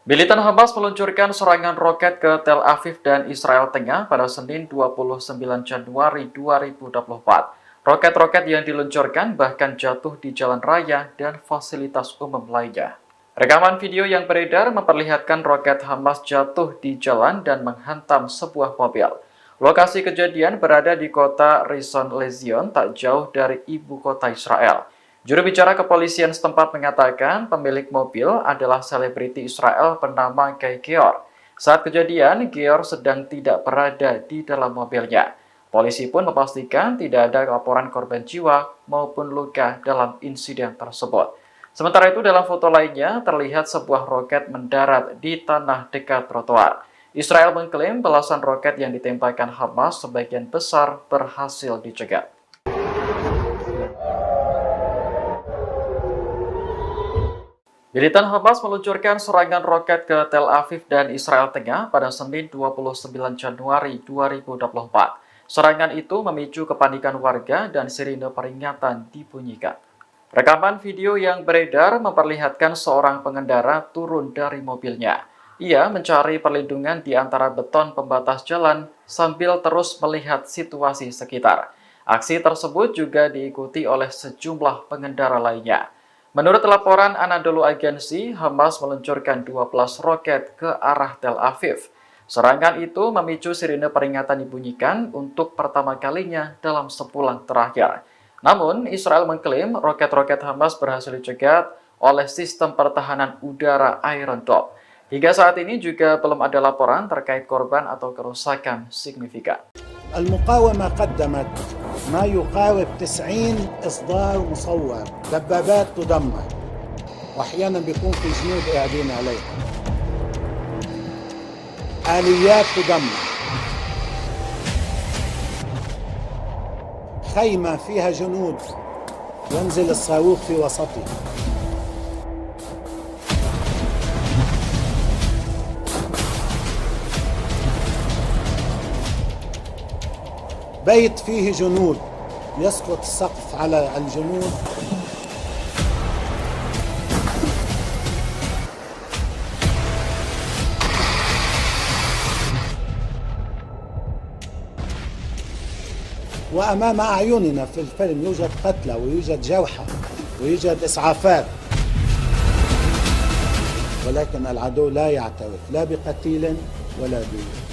Militan Hamas meluncurkan serangan roket ke Tel Aviv dan Israel Tengah pada Senin 29 Januari 2024. Roket-roket yang diluncurkan bahkan jatuh di jalan raya dan fasilitas umum lainnya. Rekaman video yang beredar memperlihatkan roket Hamas jatuh di jalan dan menghantam sebuah mobil. Lokasi kejadian berada di kota Rishon LeZion, tak jauh dari ibu kota Israel. Juru bicara kepolisian setempat mengatakan pemilik mobil adalah selebriti Israel bernama Guy Geor. Saat kejadian, Geor sedang tidak berada di dalam mobilnya. Polisi pun memastikan tidak ada laporan korban jiwa maupun luka dalam insiden tersebut. Sementara itu, dalam foto lainnya terlihat sebuah roket mendarat di tanah dekat trotoar. Israel mengklaim belasan roket yang ditembakkan Hamas sebagian besar berhasil dicegat. Militan Hamas meluncurkan serangan roket ke Tel Aviv dan Israel Tengah pada Senin 29 Januari 2024. Serangan itu memicu kepanikan warga dan sirine peringatan dibunyikan. Rekaman video yang beredar memperlihatkan seorang pengendara turun dari mobilnya. Ia mencari perlindungan di antara beton pembatas jalan sambil terus melihat situasi sekitar. Aksi tersebut juga diikuti oleh sejumlah pengendara lainnya. Menurut laporan Anadolu Agency, Hamas meluncurkan 12 roket ke arah Tel Aviv. Serangan itu memicu sirine peringatan dibunyikan untuk pertama kalinya dalam sebulan terakhir. Namun, Israel mengklaim roket-roket Hamas berhasil dicegat oleh sistem pertahanan udara Iron Dome. Hingga saat ini juga belum ada laporan terkait korban atau kerusakan signifikan. المقاومة قدمت ما يقارب 90 إصدار مصور، دبابات تدمر وأحيانا بيكون في جنود قاعدين عليها. آليات تدمر، خيمة فيها جنود ينزل الصاروخ في وسطها، بيت فيه جنود يسقط السقف على الجنود، وأمام أعيننا في الفيلم يوجد قتلى ويوجد جوحى ويوجد إسعافات، ولكن العدو لا يعترف لا بقتيل ولا بجريح.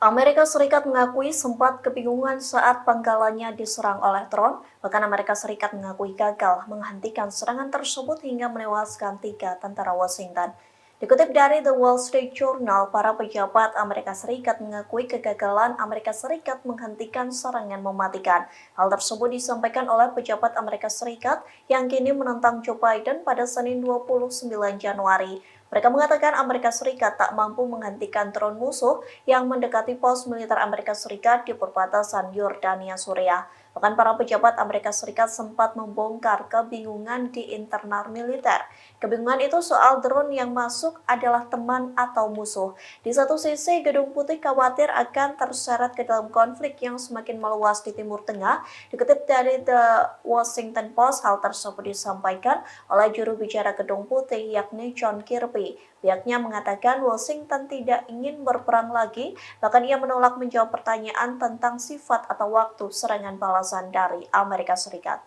Amerika Serikat mengakui sempat kebingungan saat pangkalannya diserang oleh drone, bahkan Amerika Serikat mengakui gagal menghentikan serangan tersebut hingga menewaskan 3 tentara Washington. Dikutip dari The Wall Street Journal, para pejabat Amerika Serikat mengakui kegagalan Amerika Serikat menghentikan serangan mematikan. Hal tersebut disampaikan oleh pejabat Amerika Serikat yang kini menentang Joe Biden pada Senin 29 Januari. Mereka mengatakan Amerika Serikat tak mampu menghentikan drone musuh yang mendekati pos militer Amerika Serikat di perbatasan Yordania, Suriah. Bahkan para pejabat Amerika Serikat sempat membongkar kebingungan di internal militer. Kebingungan itu soal drone yang masuk adalah teman atau musuh. Di satu sisi, Gedung Putih khawatir akan terseret ke dalam konflik yang semakin meluas di Timur Tengah. Dikutip dari The Washington Post, hal tersebut disampaikan oleh juru bicara Gedung Putih yakni John Kirby. Pihaknya mengatakan Washington tidak ingin berperang lagi, bahkan ia menolak menjawab pertanyaan tentang sifat atau waktu serangan balasan dari Amerika Serikat.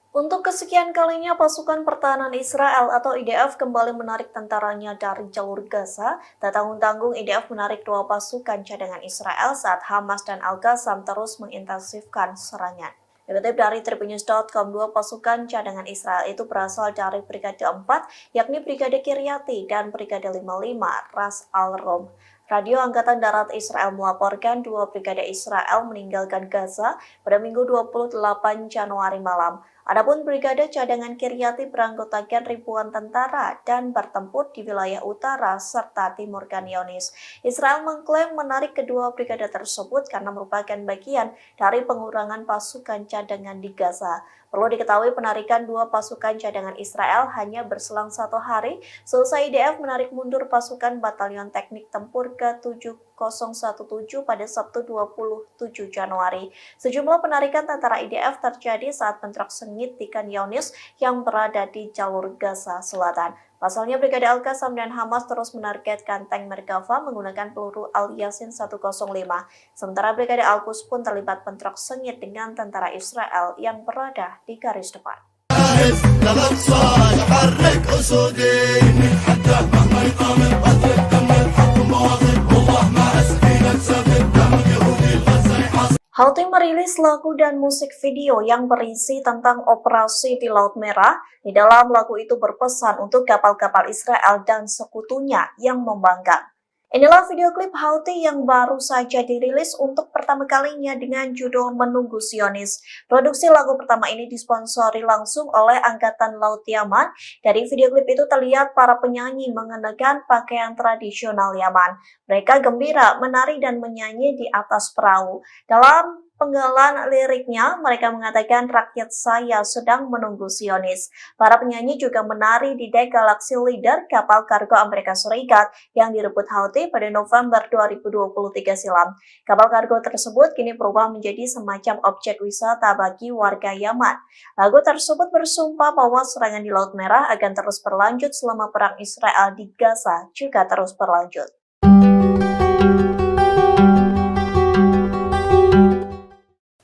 Untuk kesekian kalinya, pasukan pertahanan Israel atau IDF kembali menarik tentaranya dari jalur Gaza. Tak tanggung-tanggung, IDF menarik 2 pasukan cadangan Israel saat Hamas dan Al-Qassam terus mengintensifkan serangan. Dikutip dari Tribunnews.com, 2 pasukan cadangan Israel itu berasal dari Brigade 4, yakni Brigade Kiryati dan Brigade 55 Ras Al-Rom. Radio Angkatan Darat Israel melaporkan 2 brigade Israel meninggalkan Gaza pada Minggu 28 Januari malam. Adapun Brigade Cadangan Kiryati beranggotakan ribuan tentara dan bertempur di wilayah utara serta timur Khan Younis. Israel mengklaim menarik kedua brigade tersebut karena merupakan bagian dari pengurangan pasukan cadangan di Gaza. Perlu diketahui penarikan 2 pasukan cadangan Israel hanya berselang 1 hari selesai IDF menarik mundur pasukan Batalion Teknik Tempur ke-7017 pada Sabtu 27 Januari. Sejumlah penarikan tentara IDF terjadi saat bentrok sengit di Khan Younis yang berada di jalur Gaza Selatan. Pasalnya, Brigade Al-Qassam dan Hamas terus menargetkan tank Merkava menggunakan peluru Al-Yasin 105. Sementara Brigade Al-Quds pun terlibat bentrok sengit dengan tentara Israel yang berada di garis depan. Houthi merilis lagu dan musik video yang berisi tentang operasi di Laut Merah. Di dalam lagu itu berpesan untuk kapal-kapal Israel dan sekutunya yang membangkang. Inilah video klip Houthi yang baru saja dirilis untuk pertama kalinya dengan judul Menunggu Zionis. Produksi lagu pertama ini disponsori langsung oleh Angkatan Laut Yaman. Dari video klip itu terlihat para penyanyi mengenakan pakaian tradisional Yaman. Mereka gembira, menari dan menyanyi di atas perahu. Dalam penggalan liriknya, mereka mengatakan rakyat saya sedang menunggu Zionis. Para penyanyi juga menari di dek Galaxy Leader, kapal kargo Amerika Serikat yang direbut Houthi pada November 2023 silam. Kapal kargo tersebut kini berubah menjadi semacam objek wisata bagi warga Yaman. Lagu tersebut bersumpah bahwa serangan di Laut Merah akan terus berlanjut selama perang Israel di Gaza juga terus berlanjut.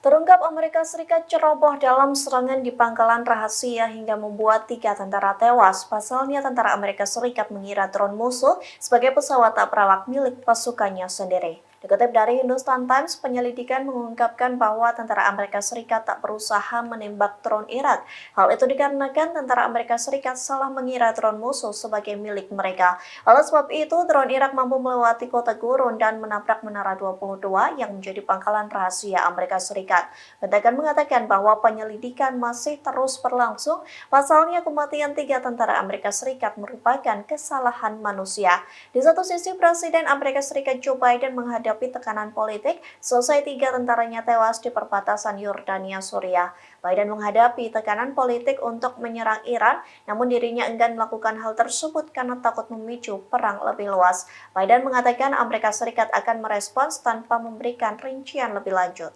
Terungkap Amerika Serikat ceroboh dalam serangan di pangkalan rahasia hingga membuat 3 tentara tewas. Pasalnya tentara Amerika Serikat mengira drone musuh sebagai pesawat tak berawak milik pasukannya sendiri. Dikutip dari Hindustan Times, penyelidikan mengungkapkan bahwa tentara Amerika Serikat tak berusaha menembak drone Irak. Hal itu dikarenakan tentara Amerika Serikat salah mengira drone musuh sebagai milik mereka. Oleh sebab itu, drone Irak mampu melewati kota Gurun dan menabrak Menara 22 yang menjadi pangkalan rahasia Amerika Serikat. Pentagon mengatakan bahwa penyelidikan masih terus berlangsung. Pasalnya, kematian 3 tentara Amerika Serikat merupakan kesalahan manusia. Di satu sisi, Presiden Amerika Serikat Joe Biden menghadapi tekanan politik selesai 3 tentaranya tewas di perbatasan Yordania Suriah. Biden menghadapi tekanan politik untuk menyerang Iran, namun dirinya enggan melakukan hal tersebut karena takut memicu perang lebih luas. Biden mengatakan Amerika Serikat akan merespons tanpa memberikan rincian lebih lanjut.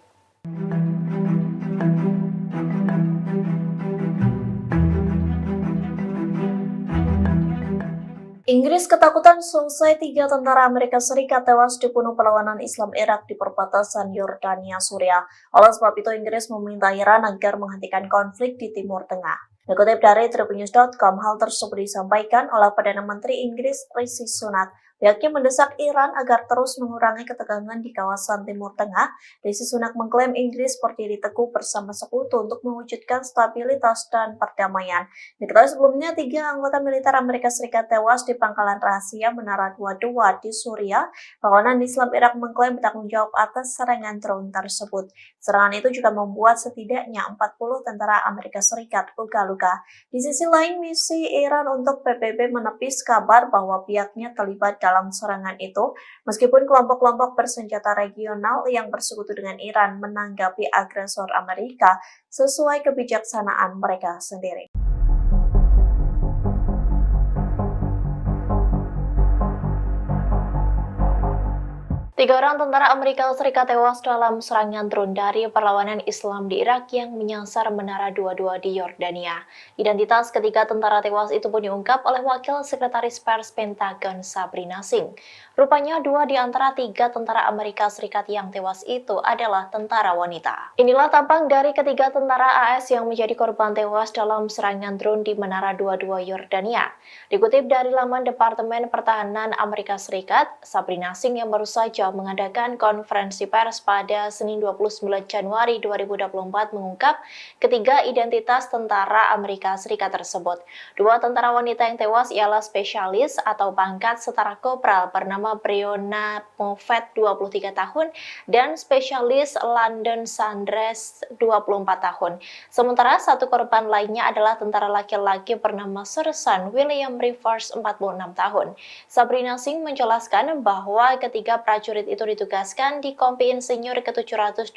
Inggris ketakutan selesai 3 tentara Amerika Serikat tewas dibunuh perlawanan Islam Irak di perbatasan Yordania Suriah. Oleh sebab itu, Inggris meminta Iran agar menghentikan konflik di Timur Tengah. Dikutip dari tribunnews.com, hal tersebut disampaikan oleh Perdana Menteri Inggris Rishi Sunak. Pihaknya mendesak Iran agar terus mengurangi ketegangan di kawasan Timur Tengah. Rishi Sunak mengklaim Inggris berdiri teguh bersama sekutu untuk mewujudkan stabilitas dan perdamaian. Diketahui sebelumnya 3 anggota militer Amerika Serikat tewas di pangkalan rahasia Menara 22 di Suriah. Perlawanan Islam Irak mengklaim bertanggung jawab atas serangan drone tersebut. Serangan itu juga membuat setidaknya 40 tentara Amerika Serikat luka-luka. Di sisi lain, misi Iran untuk PBB menepis kabar bahwa pihaknya terlibat dalam serangan itu, meskipun kelompok-kelompok bersenjata regional yang bersekutu dengan Iran menanggapi agresor Amerika sesuai kebijaksanaan mereka sendiri. Tiga orang tentara Amerika Serikat tewas dalam serangan drone dari perlawanan Islam di Irak yang menyasar Menara 22 di Yordania. Identitas ketiga tentara tewas itu pun diungkap oleh Wakil Sekretaris Pers Pentagon Sabrina Singh. Rupanya 2 di antara 3 tentara Amerika Serikat yang tewas itu adalah tentara wanita. Inilah tampang dari ketiga tentara AS yang menjadi korban tewas dalam serangan drone di Menara 22 Yordania. Dikutip dari laman Departemen Pertahanan Amerika Serikat, Sabrina Singh yang baru saja mengadakan konferensi pers pada Senin 29 Januari 2024 mengungkap ketiga identitas tentara Amerika Serikat tersebut. 2 tentara wanita yang tewas ialah spesialis atau pangkat setara kopral bernama Breonna Moffett 23 tahun dan spesialis London Sanders 24 tahun. Sementara 1 korban lainnya adalah tentara laki-laki bernama Sersan William Rivers 46 tahun. Sabrina Singh menjelaskan bahwa ketiga prajurit itu ditugaskan di Kompi Insinyur ke-718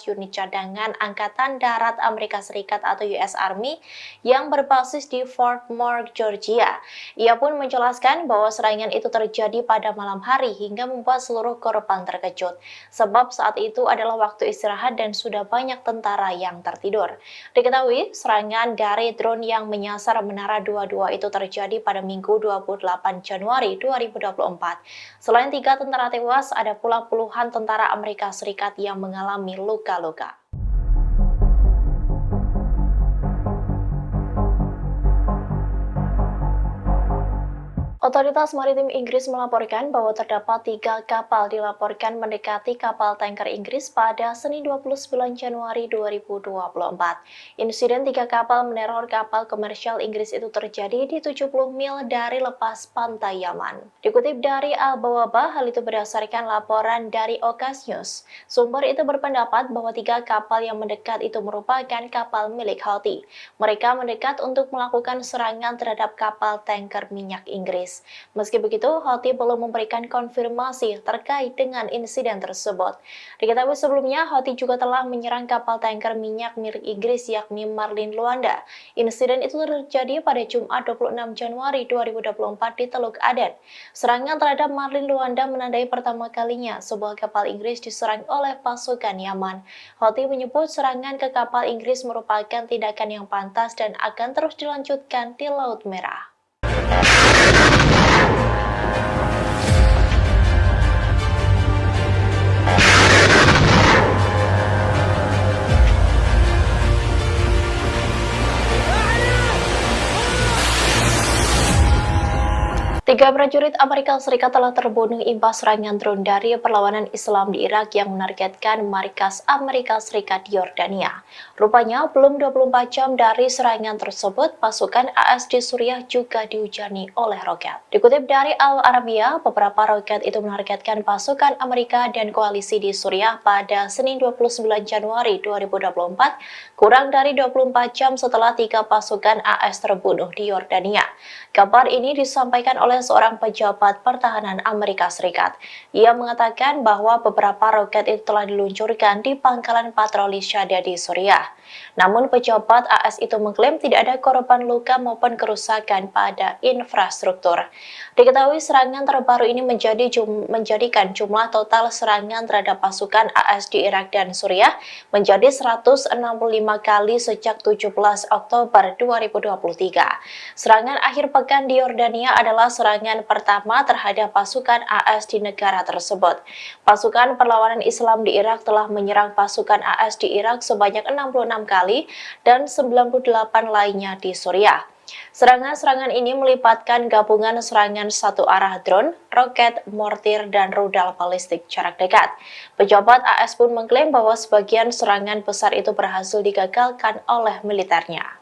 Unit Cadangan Angkatan Darat Amerika Serikat atau US Army yang berbasis di Fort Moore, Georgia. Ia pun menjelaskan bahwa serangan itu terjadi pada malam hari hingga membuat seluruh korban terkejut. Sebab saat itu adalah waktu istirahat dan sudah banyak tentara yang tertidur. Diketahui, serangan dari drone yang menyasar Menara 22 itu terjadi pada Minggu 28 Januari 2024. Selain 3 tentara tewas, ada pula puluhan tentara Amerika Serikat yang mengalami luka-luka. Otoritas Maritim Inggris melaporkan bahwa terdapat 3 kapal dilaporkan mendekati kapal tanker Inggris pada Senin 29 Januari 2024. Insiden 3 kapal meneror kapal komersial Inggris itu terjadi di 70 mil dari lepas pantai Yaman. Dikutip dari Al-Bawaba, hal itu berdasarkan laporan dari Okas News. Sumber itu berpendapat bahwa 3 kapal yang mendekat itu merupakan kapal milik Houthi. Mereka mendekat untuk melakukan serangan terhadap kapal tanker minyak Inggris. Meski begitu, Houthi belum memberikan konfirmasi terkait dengan insiden tersebut. Diketahui sebelumnya, Houthi juga telah menyerang kapal tanker minyak milik Inggris yakni Marlin Luanda. Insiden itu terjadi pada Jumat 26 Januari 2024 di Teluk Aden. Serangan terhadap Marlin Luanda menandai pertama kalinya sebuah kapal Inggris diserang oleh pasukan Yaman. Houthi menyebut serangan ke kapal Inggris merupakan tindakan yang pantas dan akan terus dilanjutkan di Laut Merah. Tiga prajurit Amerika Serikat telah terbunuh imbas serangan drone dari perlawanan Islam di Irak yang menargetkan markas Amerika Serikat di Yordania. Rupanya, belum 24 jam dari serangan tersebut, pasukan AS di Suriah juga dihujani oleh roket. Dikutip dari Al Arabiya, beberapa roket itu menargetkan pasukan Amerika dan koalisi di Suriah pada Senin 29 Januari 2024, kurang dari 24 jam setelah tiga pasukan AS terbunuh di Yordania. Kabar ini disampaikan oleh seorang pejabat pertahanan Amerika Serikat. Ia mengatakan bahwa beberapa roket itu telah diluncurkan di pangkalan patroli Shahda di Suriah. Namun pejabat AS itu mengklaim tidak ada korban luka maupun kerusakan pada infrastruktur. Diketahui serangan terbaru ini menjadikan jumlah total serangan terhadap pasukan AS di Irak dan Suriah menjadi 165 kali sejak 17 Oktober 2023. Serangan akhir pekan di Yordania adalah serangan pertama terhadap pasukan AS di negara tersebut. Pasukan perlawanan Islam di Irak telah menyerang pasukan AS di Irak sebanyak 66 kali dan 98 lainnya di Suriah. Serangan-serangan ini melibatkan gabungan serangan satu arah drone, roket, mortir, dan rudal balistik jarak dekat. Pejabat AS pun mengklaim bahwa sebagian serangan besar itu berhasil digagalkan oleh militernya.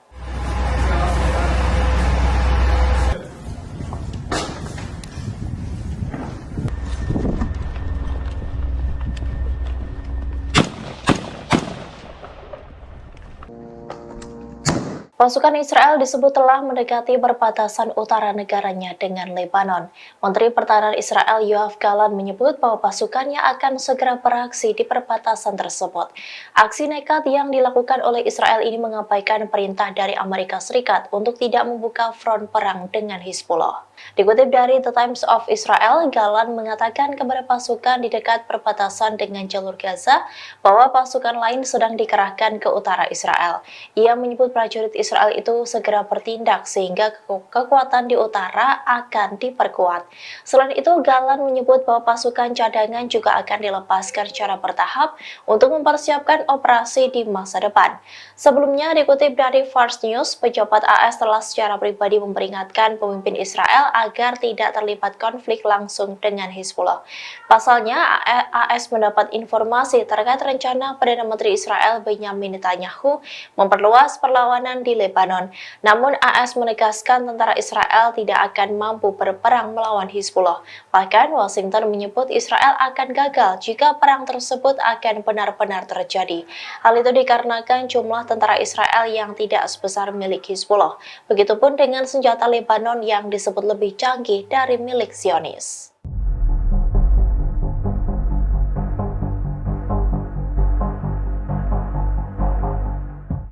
Pasukan Israel disebut telah mendekati perbatasan utara negaranya dengan Lebanon. Menteri Pertahanan Israel Yoav Gallant menyebut bahwa pasukannya akan segera beraksi di perbatasan tersebut. Aksi nekat yang dilakukan oleh Israel ini mengabaikan perintah dari Amerika Serikat untuk tidak membuka front perang dengan Hizbullah. Dikutip dari The Times of Israel, Gallant mengatakan kepada pasukan di dekat perbatasan dengan jalur Gaza bahwa pasukan lain sedang dikerahkan ke utara Israel. Ia menyebut prajurit Israel itu segera bertindak sehingga kekuatan di utara akan diperkuat. Selain itu, Gallant menyebut bahwa pasukan cadangan juga akan dilepaskan secara bertahap untuk mempersiapkan operasi di masa depan. Sebelumnya, dikutip dari Fars News, pejabat AS telah secara pribadi memperingatkan pemimpin Israel agar tidak terlibat konflik langsung dengan Hizbullah. Pasalnya, AS mendapat informasi terkait rencana Perdana Menteri Israel Benyamin Netanyahu memperluas perlawanan di Lebanon. Namun AS menegaskan tentara Israel tidak akan mampu berperang melawan Hizbullah. Bahkan Washington menyebut Israel akan gagal jika perang tersebut akan benar-benar terjadi. Hal itu dikarenakan jumlah tentara Israel yang tidak sebesar milik Hizbullah. Begitupun dengan senjata Lebanon yang disebut lebih canggih dari milik Zionis.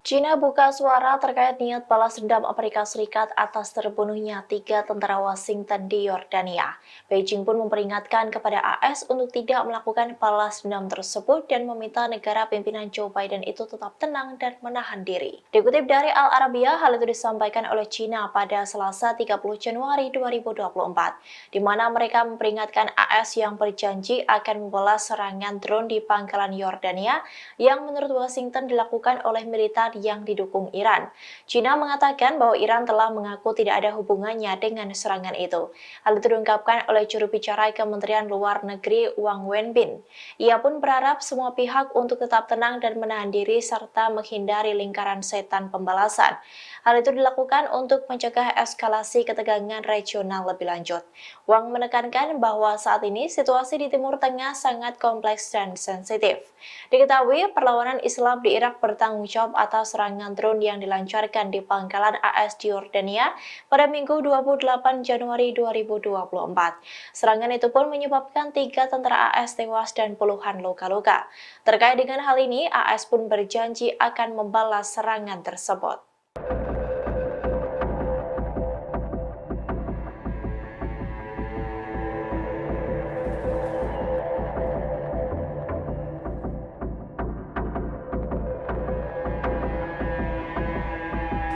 China buka suara terkait niat balas dendam Amerika Serikat atas terbunuhnya tiga tentara Washington di Yordania. Beijing pun memperingatkan kepada AS untuk tidak melakukan balas dendam tersebut dan meminta negara pimpinan Joe Biden itu tetap tenang dan menahan diri. Dikutip dari Al Arabiya, hal itu disampaikan oleh China pada Selasa 30 Januari 2024, di mana mereka memperingatkan AS yang berjanji akan membalas serangan drone di pangkalan Yordania yang menurut Washington dilakukan oleh militer yang didukung Iran. China mengatakan bahwa Iran telah mengaku tidak ada hubungannya dengan serangan itu. Hal itu diungkapkan oleh juru bicara Kementerian Luar Negeri Wang Wenbin. Ia pun berharap semua pihak untuk tetap tenang dan menahan diri serta menghindari lingkaran setan pembalasan. Hal itu dilakukan untuk mencegah eskalasi ketegangan regional lebih lanjut. Wang menekankan bahwa saat ini situasi di Timur Tengah sangat kompleks dan sensitif. Diketahui perlawanan Islam di Irak bertanggung jawab atas serangan drone yang dilancarkan di pangkalan AS di Yordania pada Minggu 28 Januari 2024. Serangan itu pun menyebabkan 3 tentara AS tewas dan puluhan luka-luka. Terkait dengan hal ini, AS pun berjanji akan membalas serangan tersebut.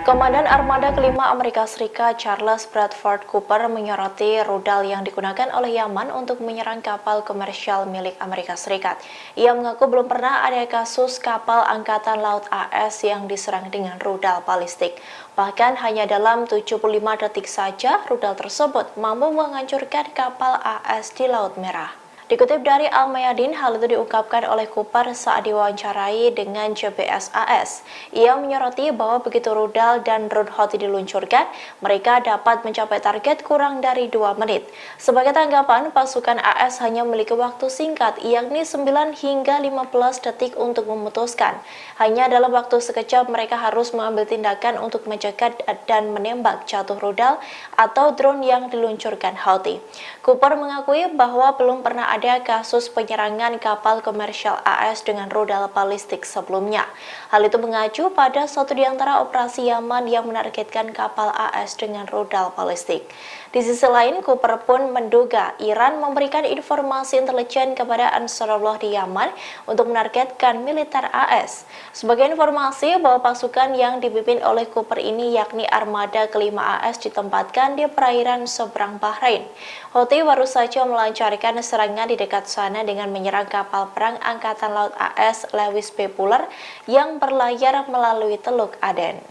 Komandan Armada kelima Amerika Serikat Charles Bradford Cooper menyoroti rudal yang digunakan oleh Yaman untuk menyerang kapal komersial milik Amerika Serikat. Ia mengaku belum pernah ada kasus kapal Angkatan Laut AS yang diserang dengan rudal balistik. Bahkan hanya dalam 75 detik saja rudal tersebut mampu menghancurkan kapal AS di Laut Merah. Dikutip dari Al-Mayadin, hal itu diungkapkan oleh Cooper saat diwawancarai dengan CBS AS. Ia menyoroti bahwa begitu rudal dan drone Houthi diluncurkan, mereka dapat mencapai target kurang dari 2 menit. Sebagai tanggapan, pasukan AS hanya memiliki waktu singkat, yakni 9 hingga 15 detik untuk memutuskan. Hanya dalam waktu sekejap mereka harus mengambil tindakan untuk mencegat dan menembak jatuh rudal atau drone yang diluncurkan Houthi. Cooper mengakui bahwa belum pernah ada kasus penyerangan kapal komersial AS dengan rudal balistik sebelumnya. Hal itu mengacu pada satu di antara operasi Yaman yang menargetkan kapal AS dengan rudal balistik. Di sisi lain, Cooper pun menduga Iran memberikan informasi intelijen kepada Ansarullah di Yaman untuk menargetkan militer AS. Sebagai informasi bahwa pasukan yang dipimpin oleh Cooper ini yakni Armada kelima AS ditempatkan di perairan seberang Bahrain. Houthi baru saja melancarkan serangan di dekat sana dengan menyerang kapal perang Angkatan Laut AS Lewis B. Puller yang berlayar melalui Teluk Aden.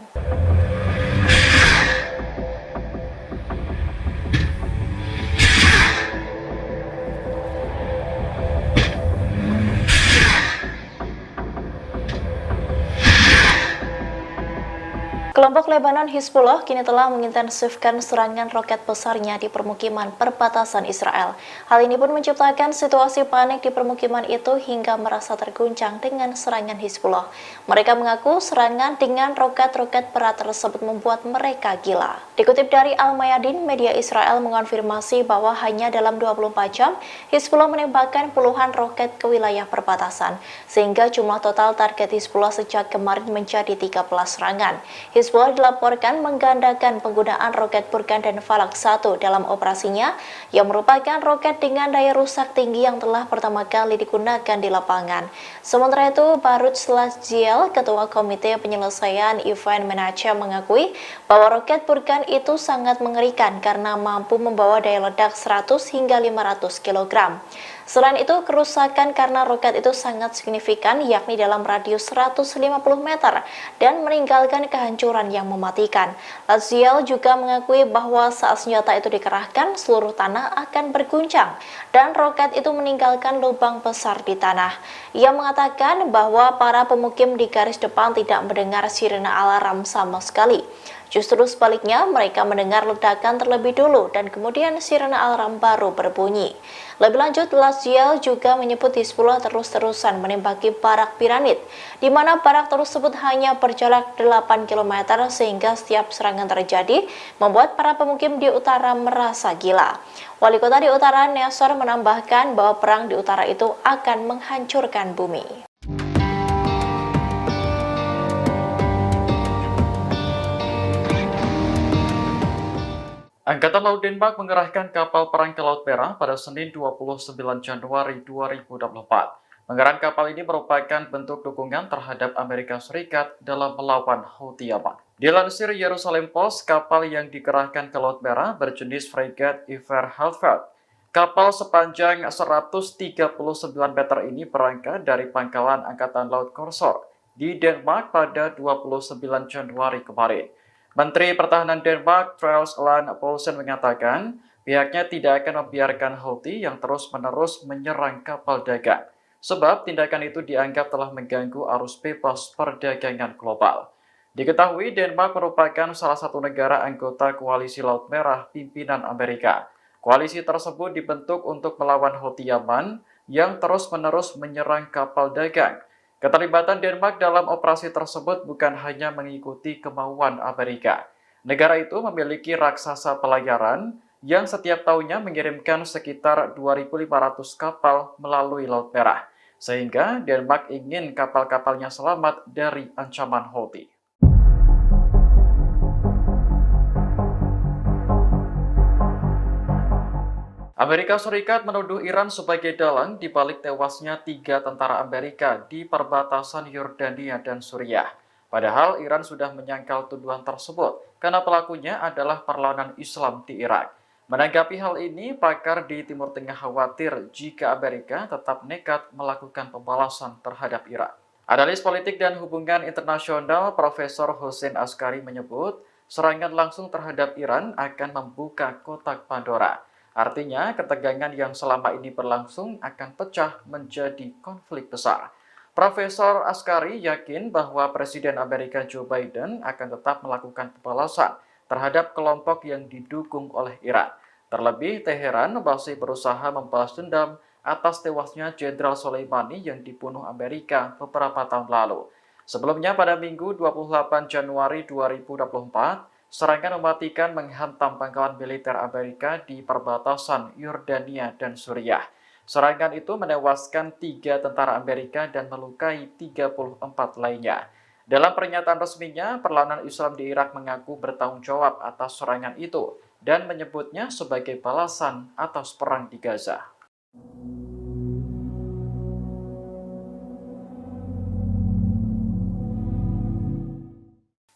Kelompok Lebanon Hizbullah kini telah mengintensifkan serangan roket besarnya di permukiman perbatasan Israel. Hal ini pun menciptakan situasi panik di permukiman itu hingga merasa terguncang dengan serangan Hizbullah. Mereka mengaku serangan dengan roket-roket berat tersebut membuat mereka gila. Dikutip dari Al-Mayadin, media Israel mengonfirmasi bahwa hanya dalam 24 jam, Hizbullah menembakkan puluhan roket ke wilayah perbatasan, sehingga jumlah total target Hizbullah sejak kemarin menjadi 13 serangan. Hizbullah dilaporkan menggandakan penggunaan roket Burkan dan Falak 1 dalam operasinya, yang merupakan roket dengan daya rusak tinggi yang telah pertama kali digunakan di lapangan. Sementara itu, Barut Slaziel, Ketua Komite Penyelesaian Event Manager, mengakui bahwa roket Burkan itu sangat mengerikan karena mampu membawa daya ledak 100 hingga 500 kg. Selain itu, kerusakan karena roket itu sangat signifikan, yakni dalam radius 150 meter dan meninggalkan kehancuran yang mematikan. Laziel juga mengakui bahwa saat senjata itu dikerahkan, seluruh tanah akan berguncang dan roket itu meninggalkan lubang besar di tanah. Ia mengatakan bahwa para pemukim di garis depan tidak mendengar sirene alarm sama sekali. Justru sebaliknya, mereka mendengar ledakan terlebih dulu dan kemudian sirene alarm baru berbunyi. Lebih lanjut, Laziel juga menyebut Hizbullah terus-terusan menembaki barak piramid, di mana barak tersebut hanya berjarak 8 km sehingga setiap serangan terjadi membuat para pemukim di utara merasa gila. Wali kota di utara, Nasser, menambahkan bahwa perang di utara itu akan menghancurkan bumi. Angkatan Laut Denmark mengerahkan kapal perang ke Laut Merah pada Senin 29 Januari 2024. Pengerahan kapal ini merupakan bentuk dukungan terhadap Amerika Serikat dalam melawan Houthi Yaman. Dilansir Jerusalem Post, kapal yang dikerahkan ke Laut Merah berjenis Fregat Iver Halfeld. Kapal sepanjang 139 meter ini berangkat dari pangkalan Angkatan Laut Korsor di Denmark pada 29 Januari kemarin. Menteri Pertahanan Denmark, Troels Lund Poulsen, mengatakan pihaknya tidak akan membiarkan Houthi yang terus-menerus menyerang kapal dagang, sebab tindakan itu dianggap telah mengganggu arus bebas perdagangan global. Diketahui Denmark merupakan salah satu negara anggota Koalisi Laut Merah pimpinan Amerika. Koalisi tersebut dibentuk untuk melawan Houthi Yaman yang terus-menerus menyerang kapal dagang. Keterlibatan Denmark dalam operasi tersebut bukan hanya mengikuti kemauan Amerika. Negara itu memiliki raksasa pelayaran yang setiap tahunnya mengirimkan sekitar 2.500 kapal melalui Laut Merah, sehingga Denmark ingin kapal-kapalnya selamat dari ancaman Houthi. Amerika Serikat menuduh Iran sebagai dalang di balik tewasnya 3 tentara Amerika di perbatasan Yordania dan Suriah. Padahal Iran sudah menyangkal tuduhan tersebut karena pelakunya adalah perlawanan Islam di Irak. Menanggapi hal ini, pakar di Timur Tengah khawatir jika Amerika tetap nekat melakukan pembalasan terhadap Iran. Analis politik dan hubungan internasional Profesor Hussein Askari menyebut, serangan langsung terhadap Iran akan membuka kotak Pandora. Artinya, ketegangan yang selama ini berlangsung akan pecah menjadi konflik besar. Profesor Askari yakin bahwa Presiden Amerika Joe Biden akan tetap melakukan pembalasan terhadap kelompok yang didukung oleh Iran. Terlebih, Teheran masih berusaha membalas dendam atas tewasnya Jenderal Soleimani yang dibunuh Amerika beberapa tahun lalu. Sebelumnya pada Minggu 28 Januari 2024, serangan mematikan menghantam pangkalan militer Amerika di perbatasan Yordania dan Suriah. Serangan itu menewaskan 3 tentara Amerika dan melukai 34 lainnya. Dalam pernyataan resminya, perlawanan Islam di Irak mengaku bertanggung jawab atas serangan itu dan menyebutnya sebagai balasan atas perang di Gaza.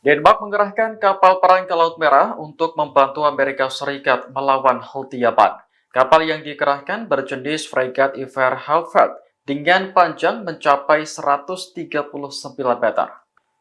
Denmark mengerahkan kapal perang ke Laut Merah untuk membantu Amerika Serikat melawan Houthi Yaman. Kapal yang dikerahkan berjenis fregat Iver Haufeld dengan panjang mencapai 139 meter.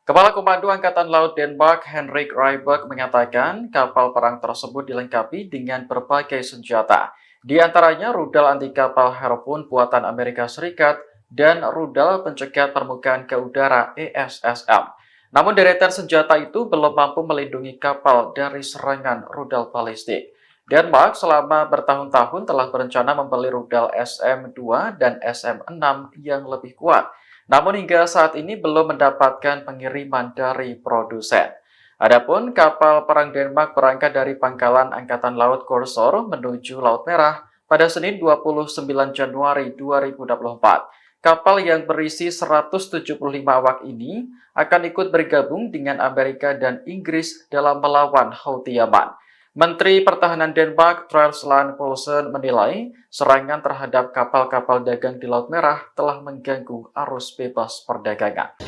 Kepala Komando Angkatan Laut Denmark, Henrik Rybak, mengatakan kapal perang tersebut dilengkapi dengan berbagai senjata, di antaranya rudal anti kapal Harpoon buatan Amerika Serikat dan rudal pencegat permukaan ke udara ESSM. Namun deretan senjata itu belum mampu melindungi kapal dari serangan rudal balistik. Denmark selama bertahun-tahun telah berencana membeli rudal SM-2 dan SM-6 yang lebih kuat. Namun hingga saat ini belum mendapatkan pengiriman dari produsen. Adapun kapal perang Denmark berangkat dari pangkalan Angkatan Laut Korsor menuju Laut Merah pada Senin 29 Januari 2024. Kapal yang berisi 175 awak ini akan ikut bergabung dengan Amerika dan Inggris dalam melawan Houthi Yaman. Menteri Pertahanan Denmark, Troels Lund Poulsen, menilai serangan terhadap kapal-kapal dagang di Laut Merah telah mengganggu arus bebas perdagangan.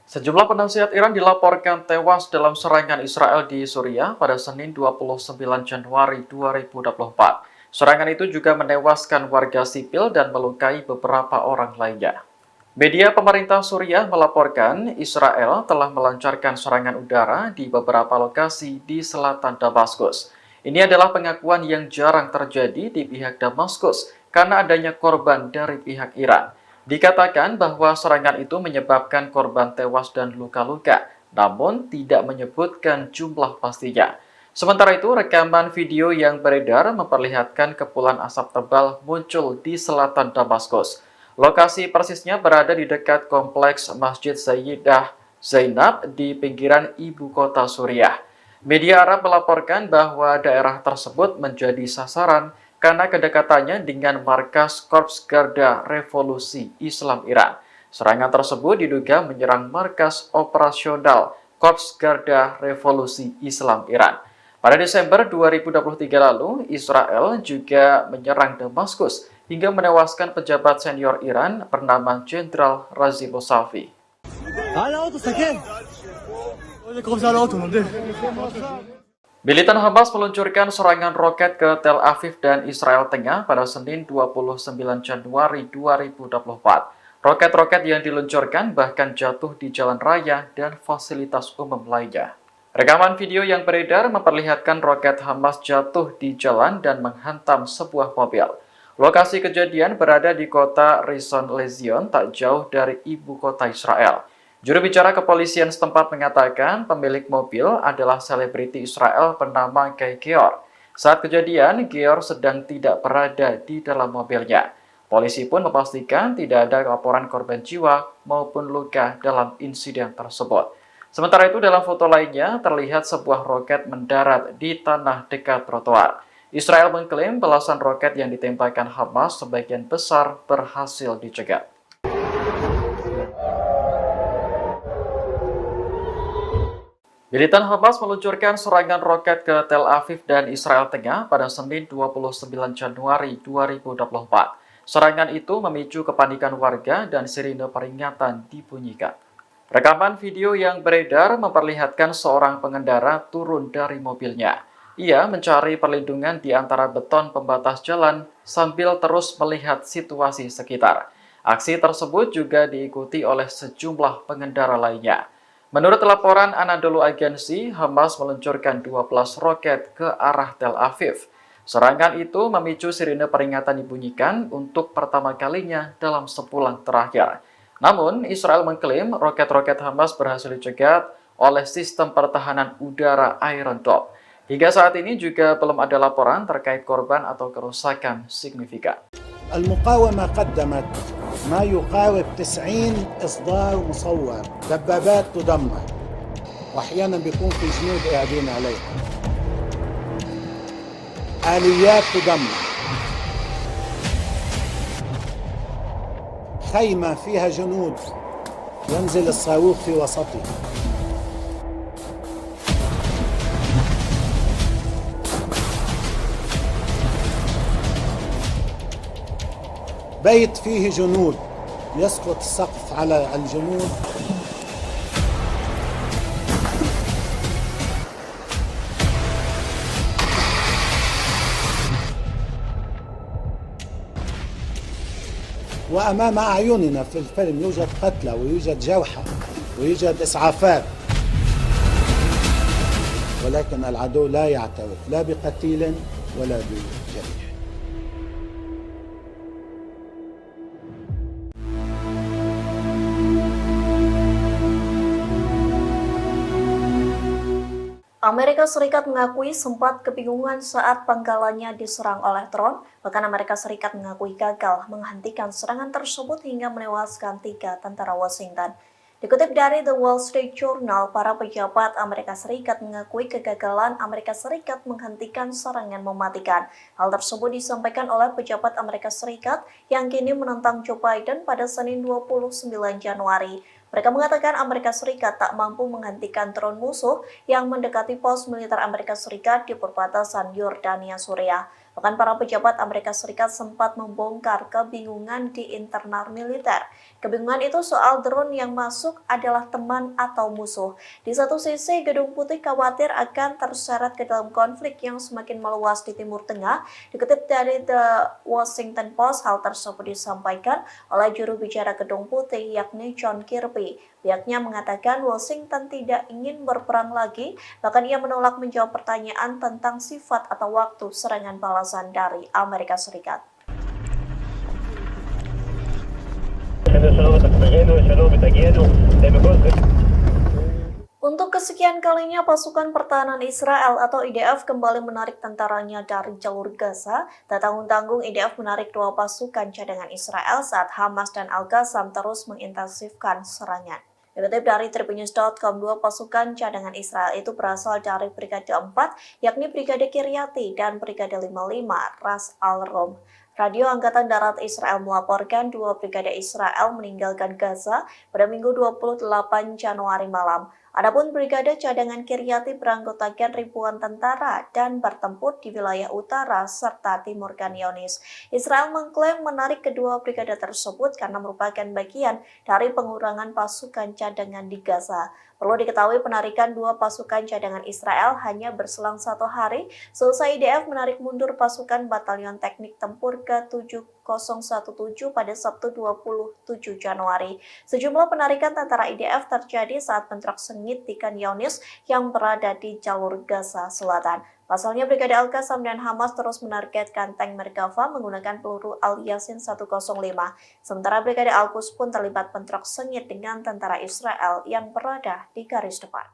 Sejumlah penasihat Iran dilaporkan tewas dalam serangan Israel di Suriah pada Senin 29 Januari 2024. Serangan itu juga menewaskan warga sipil dan melukai beberapa orang lainnya. Media pemerintah Suriah melaporkan Israel telah melancarkan serangan udara di beberapa lokasi di selatan Damaskus. Ini adalah pengakuan yang jarang terjadi di pihak Damaskus karena adanya korban dari pihak Iran. Dikatakan bahwa serangan itu menyebabkan korban tewas dan luka-luka, namun tidak menyebutkan jumlah pastinya. Sementara itu, rekaman video yang beredar memperlihatkan kepulan asap tebal muncul di selatan Damaskus. Lokasi persisnya berada di dekat kompleks Masjid Sayyidah Zainab di pinggiran ibu kota Suriah. Media Arab melaporkan bahwa daerah tersebut menjadi sasaran karena kedekatannya dengan markas Korps Garda Revolusi Islam Iran. Serangan tersebut diduga menyerang markas operasional Korps Garda Revolusi Islam Iran. Pada Desember 2023 lalu, Israel juga menyerang Damaskus hingga menewaskan pejabat senior Iran bernama Jenderal Razi Mousavi. Militan Hamas meluncurkan serangan roket ke Tel Aviv dan Israel Tengah pada Senin 29 Januari 2024. Roket-roket yang diluncurkan bahkan jatuh di jalan raya dan fasilitas umum lainnya. Rekaman video yang beredar memperlihatkan roket Hamas jatuh di jalan dan menghantam sebuah mobil. Lokasi kejadian berada di kota Rishon LeZion, tak jauh dari ibu kota Israel. Juru bicara kepolisian setempat mengatakan pemilik mobil adalah selebriti Israel bernama Guy Geor. Saat kejadian, Geor sedang tidak berada di dalam mobilnya. Polisi pun memastikan tidak ada laporan korban jiwa maupun luka dalam insiden tersebut. Sementara itu, dalam foto lainnya terlihat sebuah roket mendarat di tanah dekat trotoar. Israel mengklaim belasan roket yang ditembakkan Hamas sebagian besar berhasil dicegat. Militan Hamas meluncurkan serangan roket ke Tel Aviv dan Israel Tengah pada Senin 29 Januari 2024. Serangan itu memicu kepanikan warga dan sirine peringatan dibunyikan. Rekaman video yang beredar memperlihatkan seorang pengendara turun dari mobilnya. Ia mencari perlindungan di antara beton pembatas jalan sambil terus melihat situasi sekitar. Aksi tersebut juga diikuti oleh sejumlah pengendara lainnya. Menurut laporan Anadolu Agency, Hamas meluncurkan 12 roket ke arah Tel Aviv. Serangan itu memicu sirine peringatan dibunyikan untuk pertama kalinya dalam sebulan terakhir. Namun, Israel mengklaim roket-roket Hamas berhasil dicegat oleh sistem pertahanan udara Iron Dome. Hingga saat ini juga belum ada laporan terkait korban atau kerusakan signifikan. المقاومة قدمت ما يقارب 90 إصدار مصور، دبابات تدمر وأحيانا بيكون في جنود قاعدين عليها، آليات تدمر، خيمة فيها جنود ينزل الصاروخ في وسطها. بيت فيه جنود يسقط السقف على الجنود. وأمام أعيننا في الفيلم يوجد قتلى ويوجد جرحى ويوجد إسعافات، ولكن العدو لا يعترف لا بقتيل ولا بجريح. Amerika Serikat mengakui sempat kebingungan saat pangkalannya diserang oleh drone. Bahkan Amerika Serikat mengakui gagal menghentikan serangan tersebut hingga menewaskan 3 tentara Washington. Dikutip dari The Wall Street Journal, para pejabat Amerika Serikat mengakui kegagalan Amerika Serikat menghentikan serangan mematikan. Hal tersebut disampaikan oleh pejabat Amerika Serikat yang kini menentang Joe Biden pada Senin 29 Januari. Mereka mengatakan Amerika Serikat tak mampu menghentikan drone musuh yang mendekati pos militer Amerika Serikat di perbatasan Yordania, Suriah. Bahkan para pejabat Amerika Serikat sempat membongkar kebingungan di internal militer. Kebingungan itu soal drone yang masuk adalah teman atau musuh. Di satu sisi, Gedung Putih khawatir akan terseret ke dalam konflik yang semakin meluas di Timur Tengah. Dikutip dari The Washington Post, hal tersebut disampaikan oleh juru bicara Gedung Putih yakni John Kirby. Pihaknya mengatakan Washington tidak ingin berperang lagi, bahkan ia menolak menjawab pertanyaan tentang sifat atau waktu serangan balasan dari Amerika Serikat. Untuk kesekian kalinya, pasukan pertahanan Israel atau IDF kembali menarik tentaranya dari jalur Gaza. Tak tanggung-tanggung, IDF menarik 2 pasukan cadangan Israel saat Hamas dan Al-Qassam terus mengintensifkan serangan. Dikutip dari Tribunnews.com, 2 pasukan cadangan Israel itu berasal dari Brigade 4, yakni Brigade Kiryati dan Brigade 55 Ras Al-Rom. Radio Angkatan Darat Israel melaporkan 2 brigade Israel meninggalkan Gaza pada Minggu 28 Januari malam. Adapun Brigade Cadangan Kiryati beranggotakan ribuan tentara dan bertempur di wilayah utara serta timur Khan Younis. Israel mengklaim menarik kedua brigade tersebut karena merupakan bagian dari pengurangan pasukan cadangan di Gaza. Perlu diketahui penarikan 2 pasukan cadangan Israel hanya berselang 1 hari seusai IDF menarik mundur pasukan Batalion Teknik Tempur ke-7017 pada Sabtu 27 Januari. Sejumlah penarikan tentara IDF terjadi saat bentrok sengit di Khan Younis yang berada di jalur Gaza Selatan. Pasalnya, Brigade Al-Qassam dan Hamas terus menargetkan tank Merkava menggunakan peluru Al-Yasin 105. Sementara Brigade Al-Quds pun terlibat bentrok sengit dengan tentara Israel yang berada di garis depan.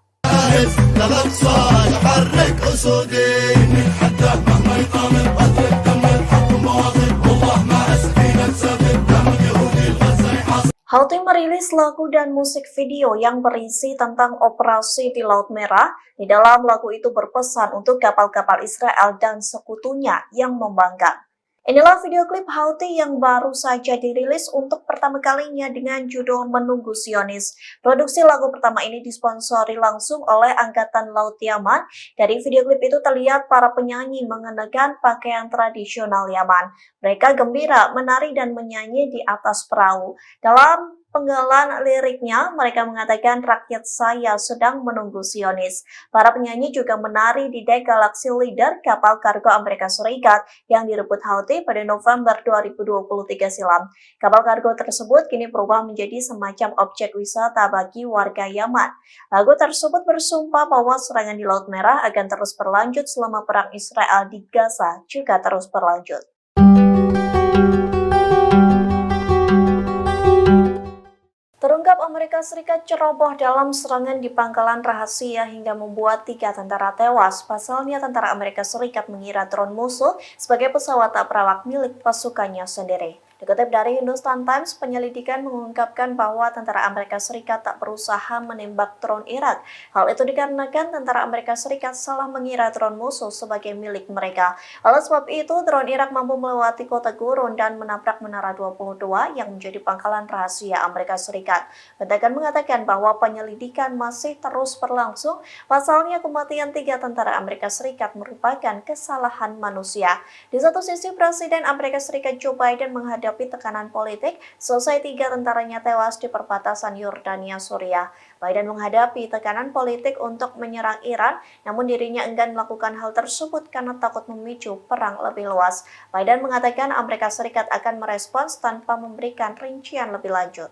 Houthi merilis lagu dan musik video yang berisi tentang operasi di Laut Merah. Di dalam lagu itu berpesan untuk kapal-kapal Israel dan sekutunya yang membangkang. Inilah video klip Houthi yang baru saja dirilis untuk pertama kalinya dengan judul Menunggu Zionis. Produksi lagu pertama ini disponsori langsung oleh Angkatan Laut Yaman. Dari video klip itu terlihat para penyanyi mengenakan pakaian tradisional Yaman. Mereka gembira, menari dan menyanyi di atas perahu. Dalam penggalan liriknya, mereka mengatakan rakyat saya sedang menunggu Zionis. Para penyanyi juga menari di dek Galaxy Leader, kapal kargo Amerika Serikat yang direbut Houthi pada November 2023 silam. Kapal kargo tersebut kini berubah menjadi semacam objek wisata bagi warga Yaman. Lagu tersebut bersumpah bahwa serangan di Laut Merah akan terus berlanjut selama perang Israel di Gaza juga terus berlanjut. Terungkap Amerika Serikat ceroboh dalam serangan di pangkalan rahasia hingga membuat 3 tentara tewas. Pasalnya tentara Amerika Serikat mengira drone musuh sebagai pesawat tak berawak milik pasukannya sendiri. Dikutip dari Hindustan Times, penyelidikan mengungkapkan bahwa tentara Amerika Serikat tak berusaha menembak drone Irak. Hal itu dikarenakan tentara Amerika Serikat salah mengira drone musuh sebagai milik mereka. Oleh sebab itu, drone Irak mampu melewati kota Gurun dan menabrak Menara 22 yang menjadi pangkalan rahasia Amerika Serikat. Pentagon mengatakan bahwa penyelidikan masih terus berlangsung. Pasalnya kematian 3 tentara Amerika Serikat merupakan kesalahan manusia. Di satu sisi, Presiden Amerika Serikat Joe Biden menghadapi tekanan politik selesai 3 tentaranya tewas di perbatasan Yordania Suriah. Biden menghadapi tekanan politik untuk menyerang Iran, namun dirinya enggan melakukan hal tersebut karena takut memicu perang lebih luas. Biden mengatakan Amerika Serikat akan merespons tanpa memberikan rincian lebih lanjut.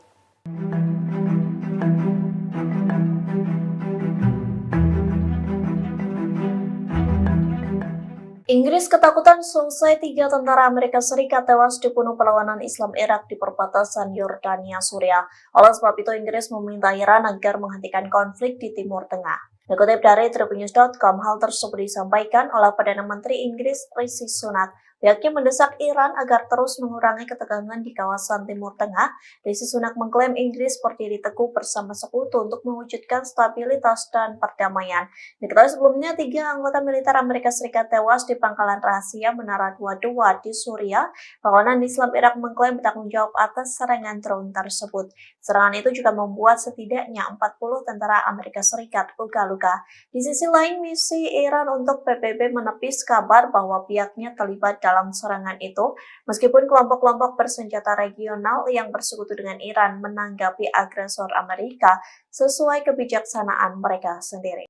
Inggris ketakutan selesai 3 tentara Amerika Serikat tewas dibunuh perlawanan Islam Irak di perbatasan Yordania Suriah. Oleh sebab itu, Inggris meminta Iran agar menghentikan konflik di Timur Tengah. Dikutip dari tribunnews.com, hal tersebut disampaikan oleh Perdana Menteri Inggris Rishi Sunak. Pihaknya mendesak Iran agar terus mengurangi ketegangan di kawasan Timur Tengah. Rishi Sunak mengklaim Inggris berdiri teguh bersama sekutu untuk mewujudkan stabilitas dan perdamaian. Diketahui sebelumnya 3 anggota militer Amerika Serikat tewas di pangkalan rahasia Menara 22 di Suriah. Perlawanan Islam Irak mengklaim bertanggung jawab atas serangan drone tersebut. Serangan itu juga membuat setidaknya 40 tentara Amerika Serikat luka-luka. Di sisi lain, misi Iran untuk PBB menepis kabar bahwa pihaknya terlibat dalam serangan itu, meskipun kelompok-kelompok bersenjata regional yang bersekutu dengan Iran menanggapi agresor Amerika sesuai kebijaksanaan mereka sendiri.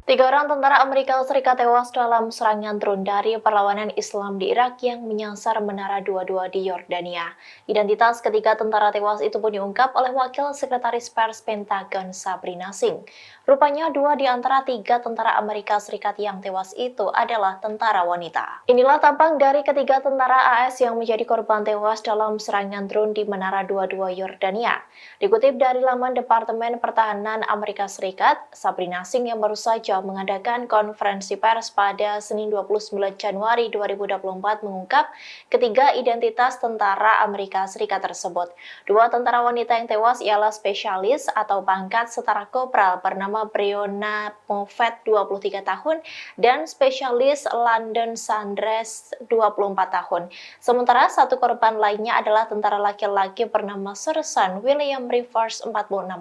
3 orang tentara Amerika Serikat tewas dalam serangan drone dari perlawanan Islam di Irak yang menyasar Menara 22 di Yordania. Identitas ketiga tentara tewas itu pun diungkap oleh Wakil Sekretaris Pers Pentagon Sabrina Singh. Rupanya 2 di antara 3 tentara Amerika Serikat yang tewas itu adalah tentara wanita. Inilah tampang dari ketiga tentara AS yang menjadi korban tewas dalam serangan drone di Menara 22 Yordania. Dikutip dari laman Departemen Pertahanan Amerika Serikat, Sabrina Singh yang baru saja mengadakan konferensi pers pada Senin 29 Januari 2024 mengungkap ketiga identitas tentara Amerika Serikat tersebut. 2 tentara wanita yang tewas ialah spesialis atau pangkat setara kopral bernama Breonna Moffett 23 tahun dan spesialis London Sanders 24 tahun. Sementara 1 korban lainnya adalah tentara laki-laki bernama Sersan William Rivers 46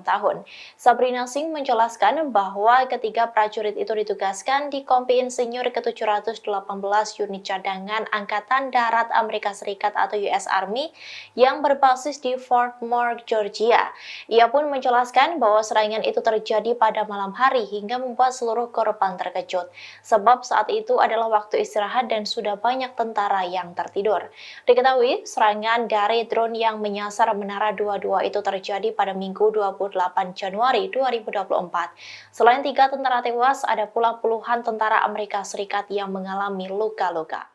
tahun. Sabrina Singh menjelaskan bahwa ketiga prajurit itu ditugaskan di Kompi Insinyur ke-718 Unit Cadangan Angkatan Darat Amerika Serikat atau US Army yang berbasis di Fort Moore, Georgia. Ia pun menjelaskan bahwa serangan itu terjadi pada malam hari hingga membuat seluruh korban terkejut. Sebab saat itu adalah waktu istirahat dan sudah banyak tentara yang tertidur. Diketahui serangan dari drone yang menyasar Menara 22 itu terjadi pada Minggu 28 Januari 2024. Selain 3 tentara tewas, ada pula puluhan tentara Amerika Serikat yang mengalami luka-luka.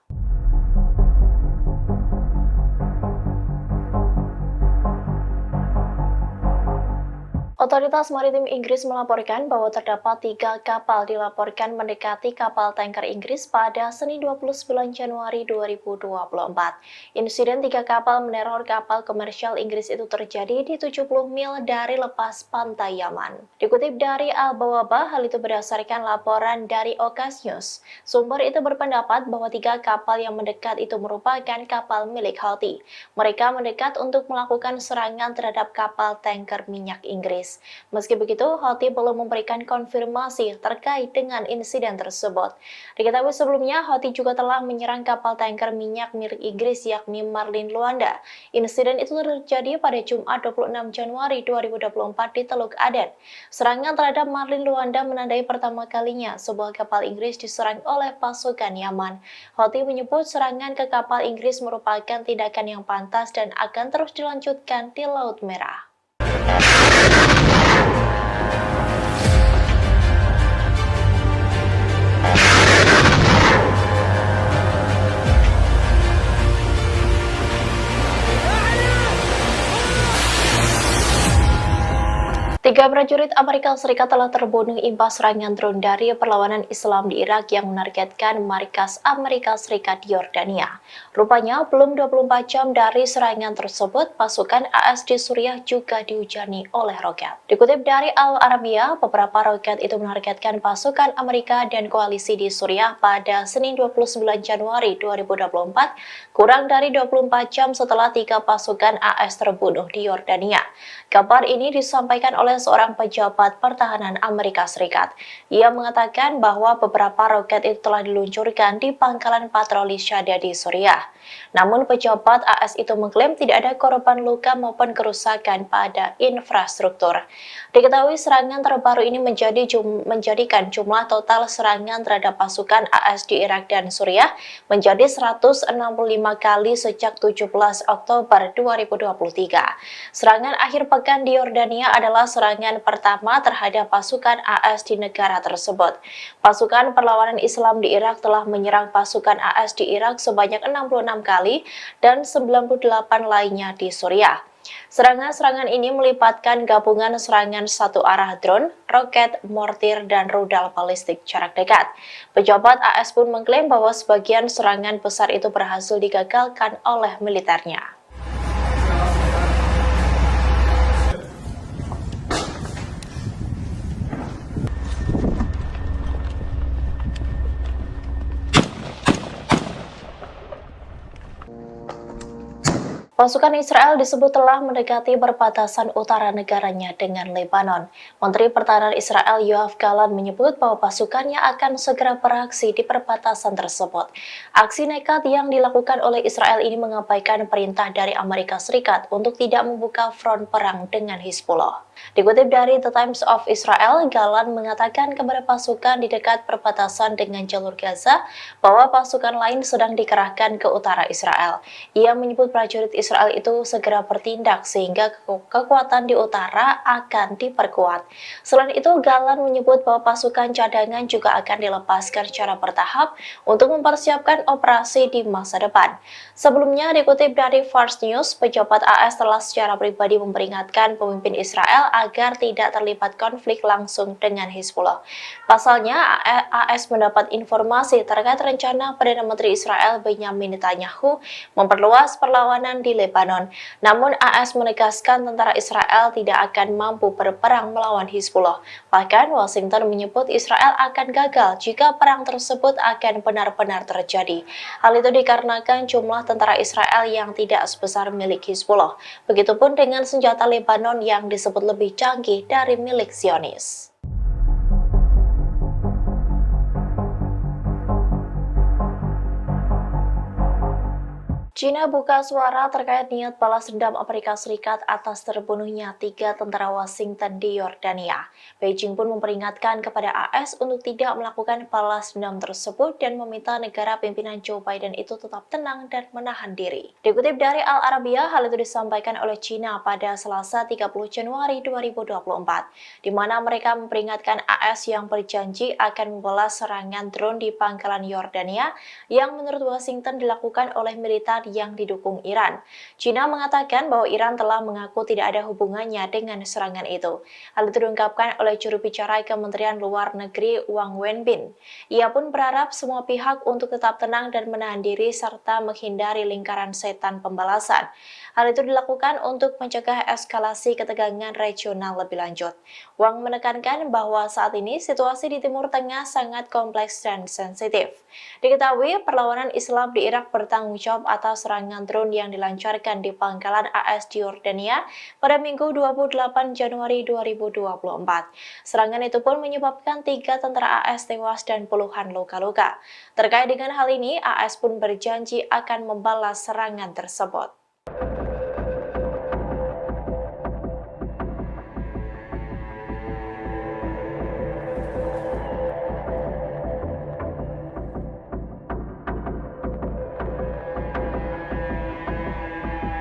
Otoritas Maritim Inggris melaporkan bahwa terdapat 3 kapal dilaporkan mendekati kapal tanker Inggris pada Senin 29 Januari 2024. Insiden 3 kapal meneror kapal komersial Inggris itu terjadi di 70 mil dari lepas pantai Yaman. Dikutip dari Al-Bawaba, hal itu berdasarkan laporan dari Okas News. Sumber itu berpendapat bahwa 3 kapal yang mendekat itu merupakan kapal milik Houthi. Mereka mendekat untuk melakukan serangan terhadap kapal tanker minyak Inggris. Meski begitu, Houthi belum memberikan konfirmasi terkait dengan insiden tersebut. Diketahui sebelumnya, Houthi juga telah menyerang kapal tanker minyak milik Inggris yakni Marlin Luanda. Insiden itu terjadi pada Jumat 26 Januari 2024 di Teluk Aden. Serangan terhadap Marlin Luanda menandai pertama kalinya sebuah kapal Inggris diserang oleh pasukan Yaman. Houthi menyebut serangan ke kapal Inggris merupakan tindakan yang pantas dan akan terus dilanjutkan di Laut Merah. Tiga prajurit Amerika Serikat telah terbunuh imbas serangan drone dari perlawanan Islam di Irak yang menargetkan markas Amerika Serikat di Yordania. Rupanya, belum 24 jam dari serangan tersebut, pasukan AS di Suriah juga dihujani oleh roket. Dikutip dari Al Arabiya, beberapa roket itu menargetkan pasukan Amerika dan koalisi di Suriah pada Senin 29 Januari 2024, kurang dari 24 jam setelah 3 pasukan AS terbunuh di Yordania. Kabar ini disampaikan oleh seorang pejabat pertahanan Amerika Serikat. Ia mengatakan bahwa beberapa roket itu telah diluncurkan di pangkalan patroli Syada di Suriah. Namun pejabat AS itu mengklaim tidak ada korban luka maupun kerusakan pada infrastruktur. Diketahui serangan terbaru ini menjadikan jumlah total serangan terhadap pasukan AS di Irak dan Suriah menjadi 165 kali sejak 17 Oktober 2023. Serangan akhir pekan di Yordania adalah serangan pertama terhadap pasukan AS di negara tersebut. Pasukan perlawanan Islam di Irak telah menyerang pasukan AS di Irak sebanyak 66 kali dan 98 lainnya di Suriah. Serangan-serangan ini melibatkan gabungan serangan satu arah drone, roket, mortir, dan rudal balistik jarak dekat. Pejabat AS pun mengklaim bahwa sebagian serangan besar itu berhasil digagalkan oleh militernya. Pasukan Israel disebut telah mendekati perbatasan utara negaranya dengan Lebanon. Menteri Pertahanan Israel Yoav Gallant menyebut bahwa pasukannya akan segera beraksi di perbatasan tersebut. Aksi nekat yang dilakukan oleh Israel ini mengabaikan perintah dari Amerika Serikat untuk tidak membuka front perang dengan Hizbullah. Dikutip dari The Times of Israel, Gallant mengatakan kepada pasukan di dekat perbatasan dengan jalur Gaza bahwa pasukan lain sedang dikerahkan ke utara Israel. Ia menyebut prajurit Israel itu segera bertindak sehingga kekuatan di utara akan diperkuat. Selain itu, Gallant menyebut bahwa pasukan cadangan juga akan dilepaskan secara bertahap untuk mempersiapkan operasi di masa depan. Sebelumnya, dikutip dari Fars News, pejabat AS telah secara pribadi memperingatkan pemimpin Israel agar tidak terlibat konflik langsung dengan Hizbullah. Pasalnya, AS mendapat informasi terkait rencana Perdana Menteri Israel Benjamin Netanyahu memperluas perlawanan di Lebanon. Namun AS menegaskan tentara Israel tidak akan mampu berperang melawan Hizbullah. Bahkan Washington menyebut Israel akan gagal jika perang tersebut akan benar-benar terjadi. Hal itu dikarenakan jumlah tentara Israel yang tidak sebesar milik Hizbullah. Begitupun dengan senjata Lebanon yang disebut lebih canggih dari milik Zionis. China buka suara terkait niat balas dendam Amerika Serikat atas terbunuhnya 3 tentara Washington di Yordania. Beijing pun memperingatkan kepada AS untuk tidak melakukan balas dendam tersebut dan meminta negara pimpinan Joe Biden itu tetap tenang dan menahan diri. Dikutip dari Al Arabiya, hal itu disampaikan oleh China pada Selasa 30 Januari 2024, di mana mereka memperingatkan AS yang berjanji akan membalas serangan drone di pangkalan Yordania yang menurut Washington dilakukan oleh militer yang didukung Iran. China mengatakan bahwa Iran telah mengaku tidak ada hubungannya dengan serangan itu. Hal itu diungkapkan oleh juru bicara Kementerian Luar Negeri Wang Wenbin. Ia pun berharap semua pihak untuk tetap tenang dan menahan diri serta menghindari lingkaran setan pembalasan. Hal itu dilakukan untuk mencegah eskalasi ketegangan regional lebih lanjut. Wang menekankan bahwa saat ini situasi di Timur Tengah sangat kompleks dan sensitif. Diketahui perlawanan Islam di Irak bertanggung jawab atas serangan drone yang dilancarkan di pangkalan AS di Yordania pada Minggu 28 Januari 2024. Serangan itu pun menyebabkan 3 tentara AS tewas dan puluhan luka-luka. Terkait dengan hal ini, AS pun berjanji akan membalas serangan tersebut.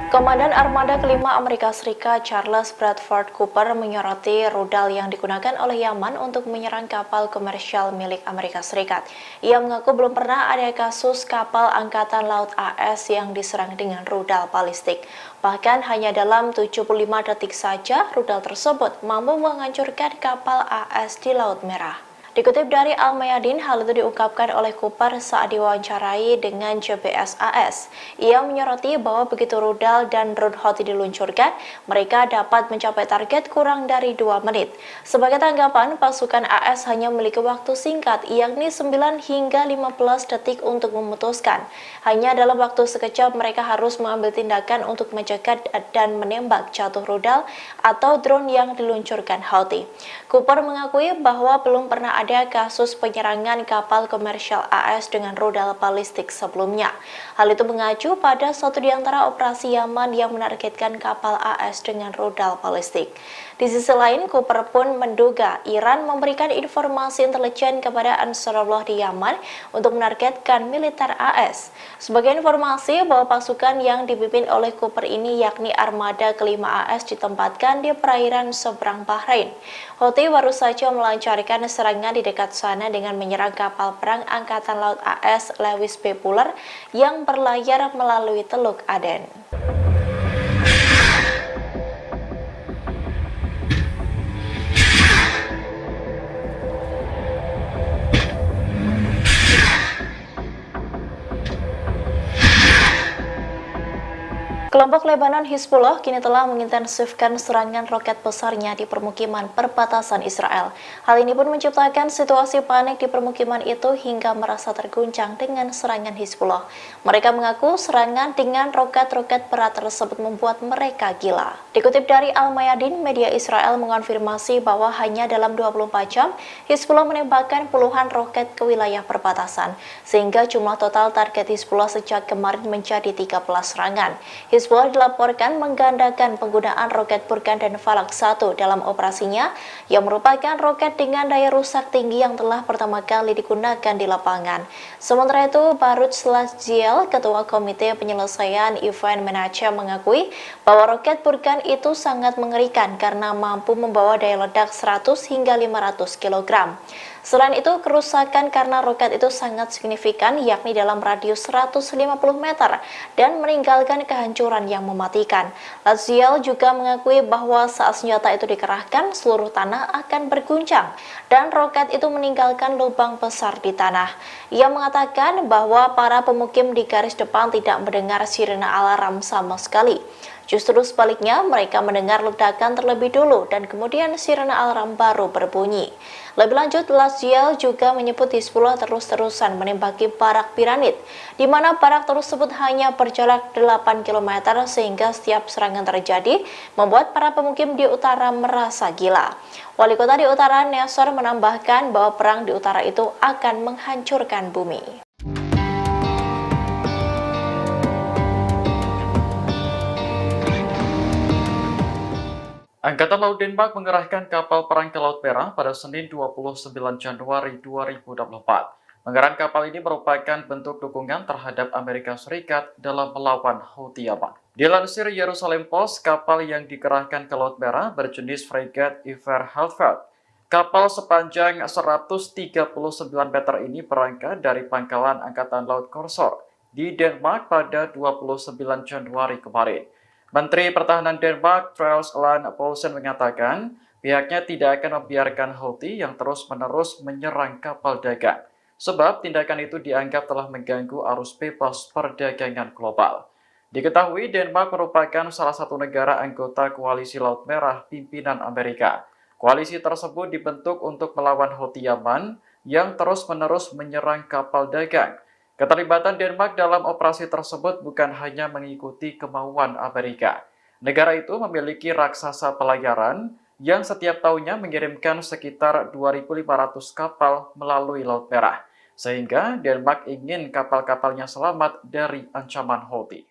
Komandan Armada Kelima Amerika Serikat Charles Bradford Cooper menyoroti rudal yang digunakan oleh Yaman untuk menyerang kapal komersial milik Amerika Serikat. Ia mengaku belum pernah ada kasus kapal Angkatan Laut AS yang diserang dengan rudal balistik. Bahkan hanya dalam 75 detik saja rudal tersebut mampu menghancurkan kapal AS di Laut Merah. Dikutip dari Al-Mayadin, hal itu diungkapkan oleh Cooper saat diwawancarai dengan JBS AS. Ia menyoroti bahwa begitu rudal dan drone Houthi diluncurkan, mereka dapat mencapai target kurang dari 2 menit. Sebagai tanggapan, pasukan AS hanya memiliki waktu singkat, yakni 9 hingga 15 detik untuk memutuskan. Hanya dalam waktu sekejap mereka harus mengambil tindakan untuk mencegat dan menembak jatuh rudal atau drone yang diluncurkan Houthi. Cooper mengakui bahwa belum pernah ada kasus penyerangan kapal komersial AS dengan rudal balistik sebelumnya. Hal itu mengacu pada satu di antara operasi Yaman yang menargetkan kapal AS dengan rudal balistik. Di sisi lain, Cooper pun menduga Iran memberikan informasi intelijen kepada Ansarullah di Yaman untuk menargetkan militer AS. Sebagai informasi bahwa pasukan yang dipimpin oleh Cooper ini yakni Armada Kelima AS ditempatkan di perairan seberang Bahrain. Houthi baru saja melancarkan serangan di dekat sana dengan menyerang kapal perang Angkatan Laut AS Lewis B. Puller yang berlayar melalui Teluk Aden. Kelompok Lebanon Hizbullah kini telah mengintensifkan serangan roket besarnya di permukiman perbatasan Israel. Hal ini pun menciptakan situasi panik di permukiman itu hingga merasa terguncang dengan serangan Hizbullah. Mereka mengaku serangan dengan roket-roket berat tersebut membuat mereka gila. Dikutip dari Al-Mayadin, media Israel mengonfirmasi bahwa hanya dalam 24 jam, Hizbullah menembakkan puluhan roket ke wilayah perbatasan, sehingga jumlah total target Hizbullah sejak kemarin menjadi 13 serangan. Hizbullah dilaporkan menggandakan penggunaan roket Burkan dan Falak 1 dalam operasinya, yang merupakan roket dengan daya rusak tinggi yang telah pertama kali digunakan di lapangan. Sementara itu, Baruch Salazgiel, Ketua Komite Penyelesaian Event Manager, mengakui bahwa roket Burkan itu sangat mengerikan karena mampu membawa daya ledak 100 hingga 500 kg. Selain itu, kerusakan karena roket itu sangat signifikan, yakni dalam radius 150 meter dan meninggalkan kehancuran yang mematikan. Laziel juga mengakui bahwa saat senjata itu dikerahkan, seluruh tanah akan berguncang dan roket itu meninggalkan lubang besar di tanah. Ia mengatakan bahwa para pemukim di garis depan tidak mendengar sirene alarm sama sekali. Justru sebaliknya, mereka mendengar ledakan terlebih dulu dan kemudian sirene alarm baru berbunyi. Lebih lanjut, Laziel juga menyebut Hizbullah terus-terusan menembaki barak piramid, di mana barak tersebut hanya berjarak 8 km sehingga setiap serangan terjadi membuat para pemukim di utara merasa gila. Wali kota di utara, Nasser, menambahkan bahwa perang di utara itu akan menghancurkan bumi. Angkatan Laut Denmark mengerahkan kapal perang ke Laut Merah pada Senin 29 Januari 2024. Pengerahan kapal ini merupakan bentuk dukungan terhadap Amerika Serikat dalam melawan Houthi Yaman. Dilansir Jerusalem Post, kapal yang dikerahkan ke Laut Merah berjenis frigat Iver Halfeld. Kapal sepanjang 139 meter ini berangkat dari pangkalan Angkatan Laut Korsor di Denmark pada 29 Januari kemarin. Menteri Pertahanan Denmark, Troels Lund Poulsen mengatakan pihaknya tidak akan membiarkan Houthi yang terus-menerus menyerang kapal dagang, sebab tindakan itu dianggap telah mengganggu arus bebas perdagangan global. Diketahui Denmark merupakan salah satu negara anggota Koalisi Laut Merah pimpinan Amerika. Koalisi tersebut dibentuk untuk melawan Houthi Yaman yang terus-menerus menyerang kapal dagang. Keterlibatan Denmark dalam operasi tersebut bukan hanya mengikuti kemauan Amerika. Negara itu memiliki raksasa pelayaran yang setiap tahunnya mengirimkan sekitar 2.500 kapal melalui Laut Merah, sehingga Denmark ingin kapal-kapalnya selamat dari ancaman Houthi.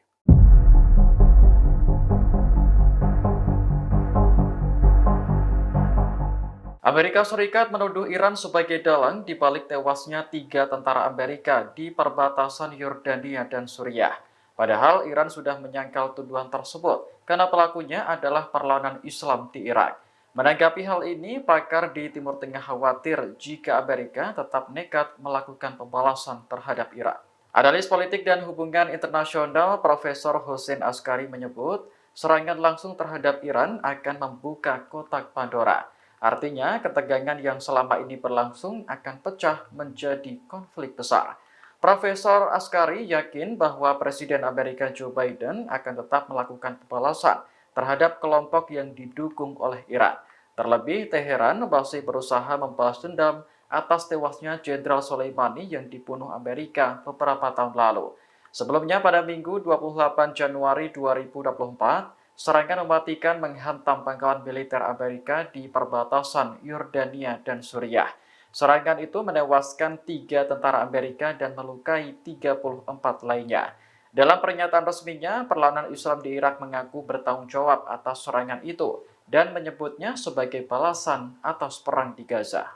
Amerika Serikat menuduh Iran sebagai dalang di balik tewasnya 3 tentara Amerika di perbatasan Yordania dan Suriah. Padahal Iran sudah menyangkal tuduhan tersebut karena pelakunya adalah perlawanan Islam di Irak. Menanggapi hal ini, pakar di Timur Tengah khawatir jika Amerika tetap nekat melakukan pembalasan terhadap Iran. Analis politik dan hubungan internasional Profesor Hossein Askari menyebut serangan langsung terhadap Iran akan membuka kotak Pandora. Artinya, ketegangan yang selama ini berlangsung akan pecah menjadi konflik besar. Profesor Askari yakin bahwa Presiden Amerika Joe Biden akan tetap melakukan pembalasan terhadap kelompok yang didukung oleh Iran. Terlebih, Teheran masih berusaha membalas dendam atas tewasnya Jenderal Soleimani yang dibunuh Amerika beberapa tahun lalu. Sebelumnya, pada Minggu 28 Januari 2024, serangan mematikan menghantam pangkalan militer Amerika di perbatasan Yordania dan Suriah. Serangan itu menewaskan 3 tentara Amerika dan melukai 34 lainnya. Dalam pernyataan resminya, perlawanan Islam di Irak mengaku bertanggung jawab atas serangan itu dan menyebutnya sebagai balasan atas perang di Gaza.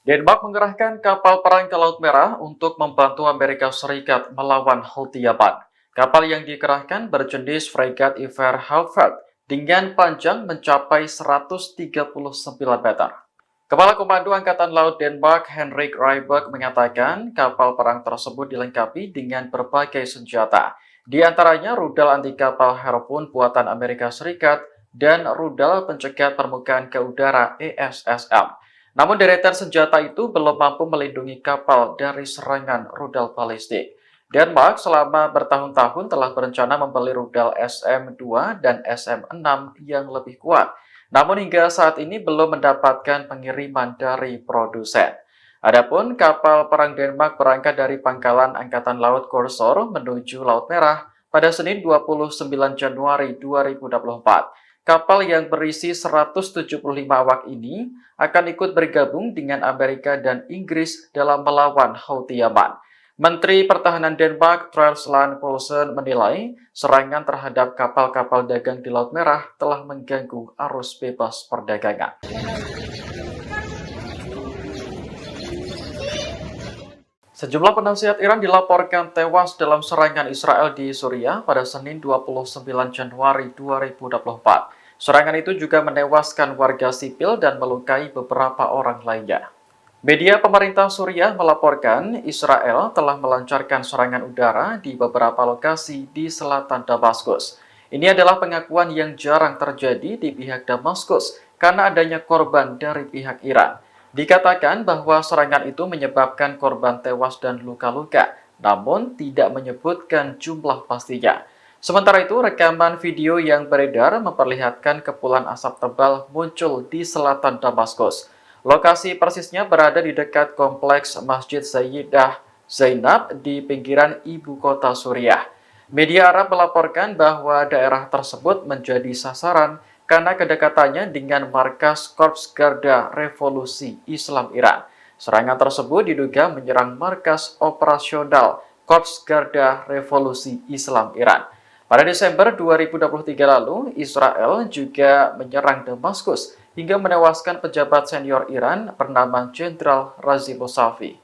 Denmark mengerahkan kapal perang ke Laut Merah untuk membantu Amerika Serikat melawan Houthi Yaman. Kapal yang dikerahkan berjenis fregat Iver Halford dengan panjang mencapai 139 meter. Kepala Komando Angkatan Laut Denmark, Henrik Rybak, mengatakan kapal perang tersebut dilengkapi dengan berbagai senjata, di antaranya rudal anti kapal Harpoon buatan Amerika Serikat dan rudal pencegat permukaan ke udara ESSM. Namun deretan senjata itu belum mampu melindungi kapal dari serangan rudal balistik. Denmark selama bertahun-tahun telah berencana membeli rudal SM-2 dan SM-6 yang lebih kuat. Namun hingga saat ini belum mendapatkan pengiriman dari produsen. Adapun kapal perang Denmark berangkat dari pangkalan Angkatan Laut Korsor menuju Laut Merah pada Senin 29 Januari 2024. Kapal yang berisi 175 awak ini akan ikut bergabung dengan Amerika dan Inggris dalam melawan Houthi Yaman. Menteri Pertahanan Denmark, Troels Lund Poulsen, menilai serangan terhadap kapal-kapal dagang di Laut Merah telah mengganggu arus bebas perdagangan. Sejumlah penasihat Iran dilaporkan tewas dalam serangan Israel di Suriah pada Senin 29 Januari 2024. Serangan itu juga menewaskan warga sipil dan melukai beberapa orang lainnya. Media pemerintah Suriah melaporkan Israel telah melancarkan serangan udara di beberapa lokasi di selatan Damaskus. Ini adalah pengakuan yang jarang terjadi di pihak Damaskus karena adanya korban dari pihak Iran. Dikatakan bahwa serangan itu menyebabkan korban tewas dan luka-luka, namun tidak menyebutkan jumlah pastinya. Sementara itu, rekaman video yang beredar memperlihatkan kepulan asap tebal muncul di selatan Damaskus. Lokasi persisnya berada di dekat kompleks Masjid Sayyidah Zainab di pinggiran ibu kota Suriah. Media Arab melaporkan bahwa daerah tersebut menjadi sasaran karena kedekatannya dengan markas Korps Garda Revolusi Islam Iran. Serangan tersebut diduga menyerang markas operasional Korps Garda Revolusi Islam Iran. Pada Desember 2023 lalu, Israel juga menyerang Damaskus hingga menewaskan pejabat senior Iran bernama Jenderal Razi Mousavi.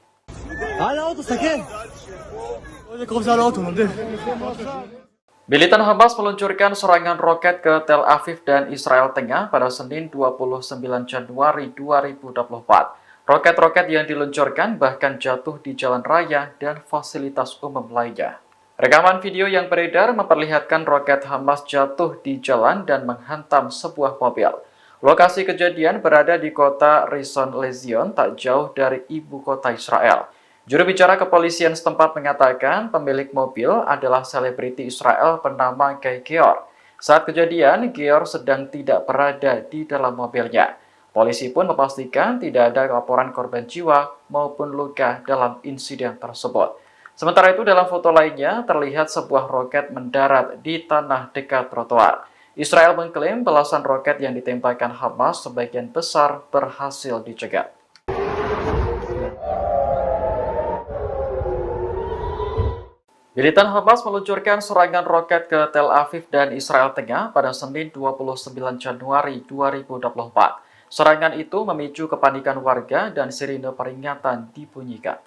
Militan Hamas meluncurkan serangan roket ke Tel Aviv dan Israel Tengah pada Senin 29 Januari 2024. Roket-roket yang diluncurkan bahkan jatuh di jalan raya dan fasilitas umum lainnya. Rekaman video yang beredar memperlihatkan roket Hamas jatuh di jalan dan menghantam sebuah mobil. Lokasi kejadian berada di kota Rishon LeZion, tak jauh dari ibu kota Israel. Juru bicara kepolisian setempat mengatakan pemilik mobil adalah selebriti Israel bernama Guy Geor. Saat kejadian, Geor sedang tidak berada di dalam mobilnya. Polisi pun memastikan tidak ada laporan korban jiwa maupun luka dalam insiden tersebut. Sementara itu, dalam foto lainnya terlihat sebuah roket mendarat di tanah dekat trotoar. Israel mengklaim belasan roket yang ditembakkan Hamas sebagian besar berhasil dicegat. Militan Hamas meluncurkan serangan roket ke Tel Aviv dan Israel Tengah pada Senin 29 Januari 2024. Serangan itu memicu kepanikan warga dan sirine peringatan dibunyikan.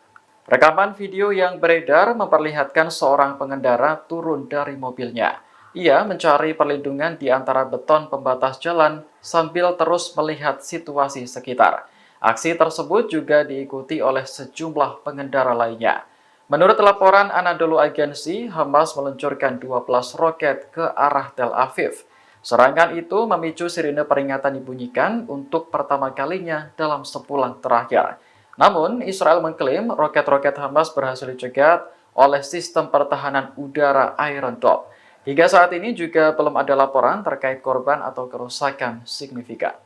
Rekaman video yang beredar memperlihatkan seorang pengendara turun dari mobilnya. Ia mencari perlindungan di antara beton pembatas jalan sambil terus melihat situasi sekitar. Aksi tersebut juga diikuti oleh sejumlah pengendara lainnya. Menurut laporan Anadolu Agency, Hamas meluncurkan 12 roket ke arah Tel Aviv. Serangan itu memicu sirine peringatan dibunyikan untuk pertama kalinya dalam sebulan terakhir. Namun, Israel mengklaim roket-roket Hamas berhasil dicegat oleh sistem pertahanan udara Iron Dome. Hingga saat ini juga belum ada laporan terkait korban atau kerusakan signifikan.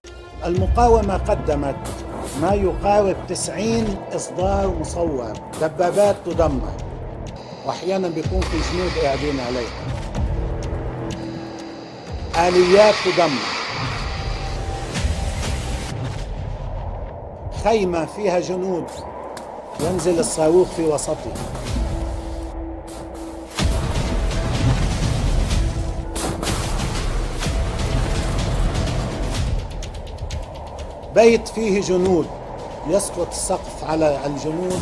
المقاومة قدمت ما يقارب 90 إصدار مصور، دبابات تدمر وأحيانا بيكون في جنود قاعدين عليها، آليات تدمر، خيمة فيها جنود ينزل الصاروخ في وسطها. بيت فيه جنود يسقط السقف على الجنود.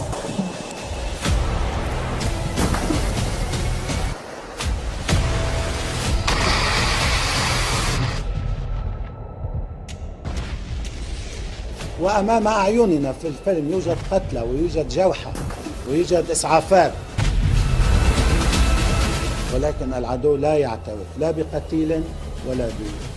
وأمام أعيننا في الفيلم يوجد قتلى ويوجد جرحى ويوجد إسعافات، ولكن العدو لا يعترف لا بقتيل ولا بجريح.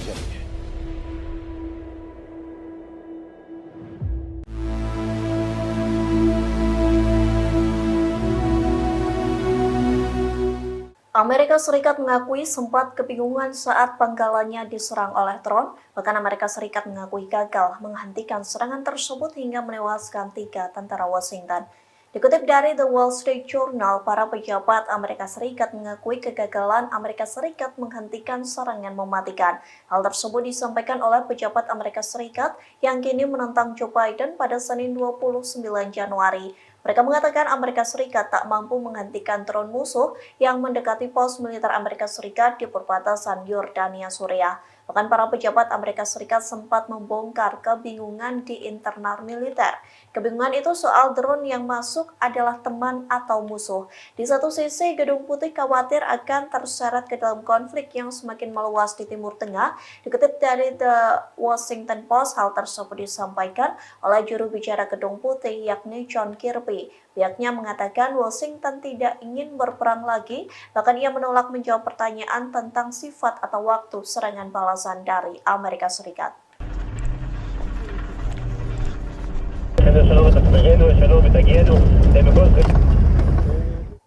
Amerika Serikat mengakui sempat kebingungan saat pangkalannya diserang oleh drone. Bahkan Amerika Serikat mengakui gagal menghentikan serangan tersebut hingga menewaskan 3 tentara Washington. Dikutip dari The Wall Street Journal, para pejabat Amerika Serikat mengakui kegagalan Amerika Serikat menghentikan serangan mematikan. Hal tersebut disampaikan oleh pejabat Amerika Serikat yang kini menentang Joe Biden pada Senin 29 Januari. Mereka mengatakan Amerika Serikat tak mampu menghentikan drone musuh yang mendekati pos militer Amerika Serikat di perbatasan Yordania, Suriah. Bahkan para pejabat Amerika Serikat sempat membongkar kebingungan di internal militer. Kebingungan itu soal drone yang masuk adalah teman atau musuh. Di satu sisi, Gedung Putih khawatir akan terseret ke dalam konflik yang semakin meluas di Timur Tengah. Dikutip dari The Washington Post, hal tersebut disampaikan oleh juru bicara Gedung Putih yakni John Kirby. Pihaknya mengatakan Washington tidak ingin berperang lagi, bahkan ia menolak menjawab pertanyaan tentang sifat atau waktu serangan balasan dari Amerika Serikat.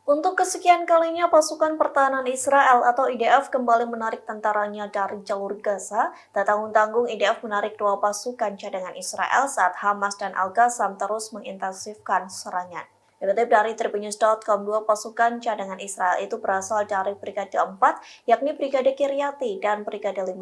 Untuk kesekian kalinya, pasukan pertahanan Israel atau IDF kembali menarik tentaranya dari jalur Gaza. Tak tanggung-tanggung, IDF menarik 2 pasukan cadangan Israel saat Hamas dan Al-Qassam terus mengintensifkan serangan. Dikutip dari Tribunnews.com, 2 pasukan cadangan Israel itu berasal dari Brigade 4, yakni Brigade Kiryati dan Brigade 55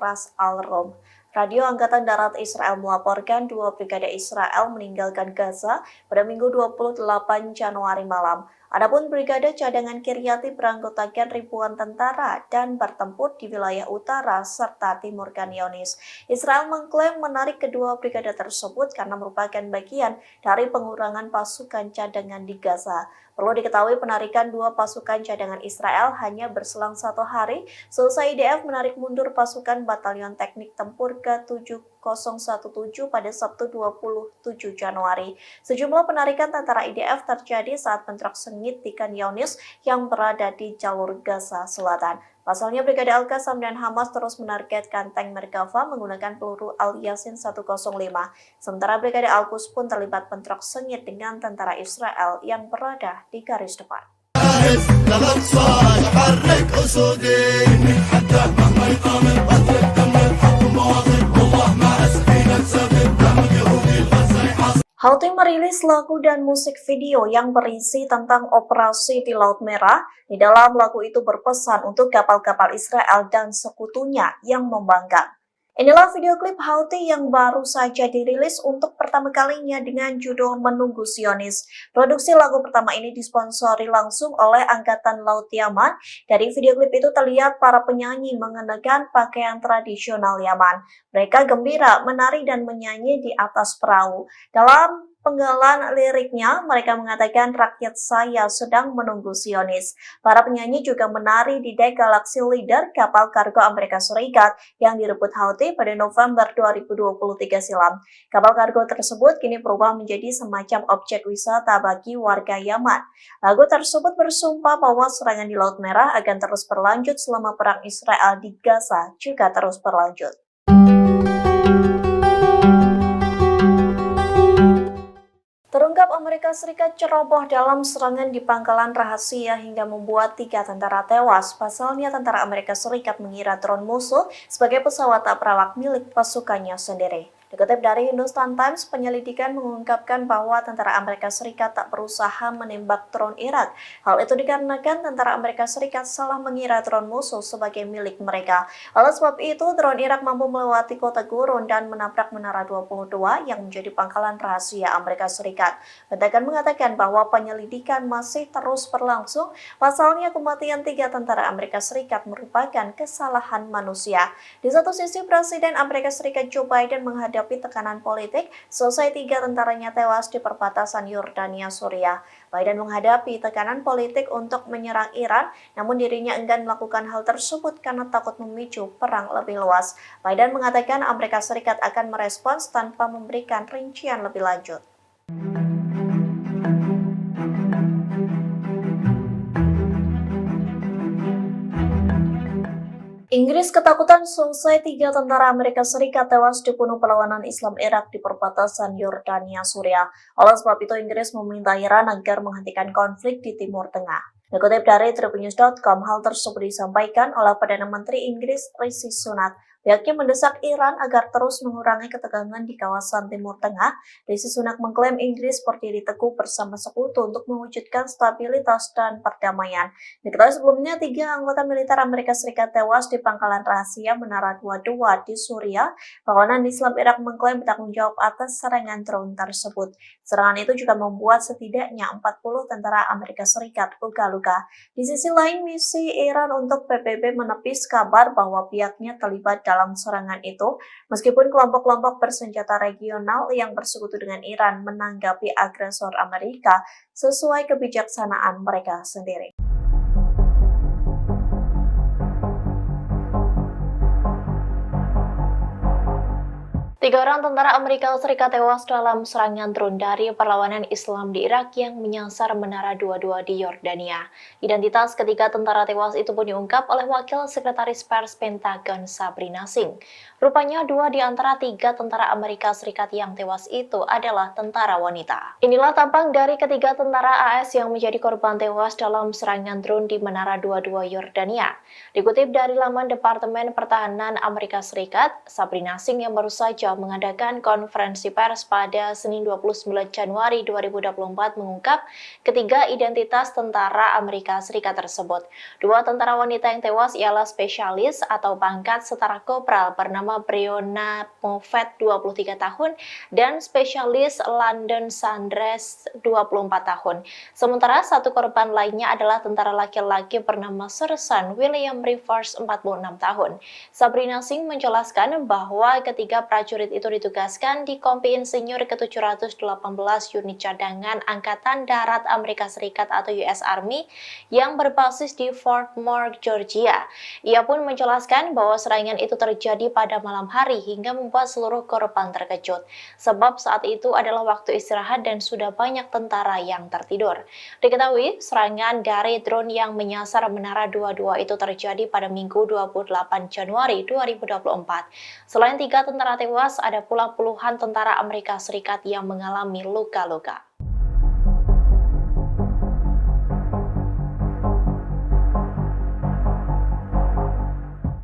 Ras Al-Rum. Radio Angkatan Darat Israel melaporkan 2 brigade Israel meninggalkan Gaza pada Minggu 28 Januari malam. Adapun Brigade Cadangan Kiryati beranggotakan ribuan tentara dan bertempur di wilayah utara serta timur Khan Younis. Israel mengklaim menarik kedua brigade tersebut karena merupakan bagian dari pengurangan pasukan cadangan di Gaza. Perlu diketahui penarikan 2 pasukan cadangan Israel hanya berselang 1 hari selesai IDF menarik mundur pasukan Batalion Teknik Tempur ke-7017 pada Sabtu 27 Januari. Sejumlah penarikan tentara IDF terjadi saat bentrok sengit di Khan Younis yang berada di jalur Gaza Selatan. Pasalnya, Brigade Al-Qassam dan Hamas terus menargetkan tank Merkava menggunakan peluru Al-Yasin 105. Sementara Brigade Al-Quds pun terlibat bentrok sengit dengan tentara Israel yang berada di garis depan. Houthi merilis lagu dan musik video yang berisi tentang operasi di Laut Merah. Di dalam lagu itu berpesan untuk kapal-kapal Israel dan sekutunya yang membangkang. Inilah video klip Houthi yang baru saja dirilis untuk pertama kalinya dengan judul Menunggu Zionis. Produksi lagu pertama ini disponsori langsung oleh Angkatan Laut Yaman. Dari video klip itu terlihat para penyanyi mengenakan pakaian tradisional Yaman. Mereka gembira, menari dan menyanyi di atas perahu. Dalam penggalan liriknya, mereka mengatakan rakyat saya sedang menunggu Zionis. Para penyanyi juga menari di dek Galaxy Leader, kapal kargo Amerika Serikat yang direbut Houthi pada November 2023 silam. Kapal kargo tersebut kini berubah menjadi semacam objek wisata bagi warga Yaman. Lagu tersebut bersumpah bahwa serangan di Laut Merah akan terus berlanjut selama perang Israel di Gaza juga terus berlanjut. Terungkap Amerika Serikat ceroboh dalam serangan di pangkalan rahasia hingga membuat 3 tentara tewas. Pasalnya tentara Amerika Serikat mengira drone musuh sebagai pesawat tak berawak milik pasukannya sendiri. Dikutip dari Hindustan Times, penyelidikan mengungkapkan bahwa tentara Amerika Serikat tak berusaha menembak drone Irak. Hal itu dikarenakan tentara Amerika Serikat salah mengira drone musuh sebagai milik mereka. Oleh sebab itu, drone Irak mampu melewati kota Gurun dan menabrak Menara 22 yang menjadi pangkalan rahasia Amerika Serikat. Pentagon mengatakan bahwa penyelidikan masih terus berlangsung. Pasalnya kematian 3 tentara Amerika Serikat merupakan kesalahan manusia. Di satu sisi, Presiden Amerika Serikat Joe Biden menghadapi tekanan politik selesai 3 tentaranya tewas di perbatasan Yordania Suriah. Biden menghadapi tekanan politik untuk menyerang Iran, namun dirinya enggan melakukan hal tersebut karena takut memicu perang lebih luas. Biden mengatakan Amerika Serikat akan merespons tanpa memberikan rincian lebih lanjut. Inggris ketakutan selesai 3 tentara Amerika Serikat tewas dibunuh perlawanan Islam Irak di perbatasan Yordania Suriah. Oleh sebab itu, Inggris meminta Iran agar menghentikan konflik di Timur Tengah. Dikutip dari tribunnews.com, hal tersebut disampaikan oleh Perdana Menteri Inggris Rishi Sunak. Pihaknya mendesak Iran agar terus mengurangi ketegangan di kawasan Timur Tengah. Rishi Sunak mengklaim Inggris berdiri teguh bersama sekutu untuk mewujudkan stabilitas dan perdamaian. Diketahui sebelumnya 3 anggota militer Amerika Serikat tewas di pangkalan rahasia Menara 22 di Suriah. Perlawanan Islam Irak mengklaim bertanggung jawab atas serangan drone tersebut. Serangan itu juga membuat setidaknya 40 tentara Amerika Serikat luka-luka. Di sisi lain, misi Iran untuk PBB menepis kabar bahwa pihaknya terlibat dalam serangan itu, meskipun kelompok-kelompok bersenjata regional yang bersekutu dengan Iran menanggapi agresor Amerika sesuai kebijaksanaan mereka sendiri. 3 orang tentara Amerika Serikat tewas dalam serangan drone dari perlawanan Islam di Irak yang menyasar Menara 22 di Yordania. Identitas ketiga tentara tewas itu pun diungkap oleh Wakil Sekretaris Pers Pentagon Sabrina Singh. Rupanya 2 di antara 3 tentara Amerika Serikat yang tewas itu adalah tentara wanita. Inilah tampang dari ketiga tentara AS yang menjadi korban tewas dalam serangan drone di Menara 22 Yordania. Dikutip dari laman Departemen Pertahanan Amerika Serikat, Sabrina Singh yang baru saja Indonesia mengadakan konferensi pers pada Senin 29 Januari 2024 mengungkap ketiga identitas tentara Amerika Serikat tersebut. Dua tentara wanita yang tewas ialah spesialis atau pangkat setara kopral bernama Breonna Moffett 23 tahun dan spesialis London Sanders 24 tahun. Sementara satu korban lainnya adalah tentara laki-laki bernama Sersan William Rivers 46 tahun. Sabrina Singh menjelaskan bahwa ketiga prajurit itu ditugaskan di Kompi Insinyur ke-718 Unit Cadangan Angkatan Darat Amerika Serikat atau US Army yang berbasis di Fort Moore, Georgia. Ia pun menjelaskan bahwa serangan itu terjadi pada malam hari hingga membuat seluruh korban terkejut. Sebab saat itu adalah waktu istirahat dan sudah banyak tentara yang tertidur. Diketahui serangan dari drone yang menyasar Menara 22 itu terjadi pada Minggu 28 Januari 2024. Selain 3 tentara tewas, ada pula puluhan tentara Amerika Serikat yang mengalami luka-luka.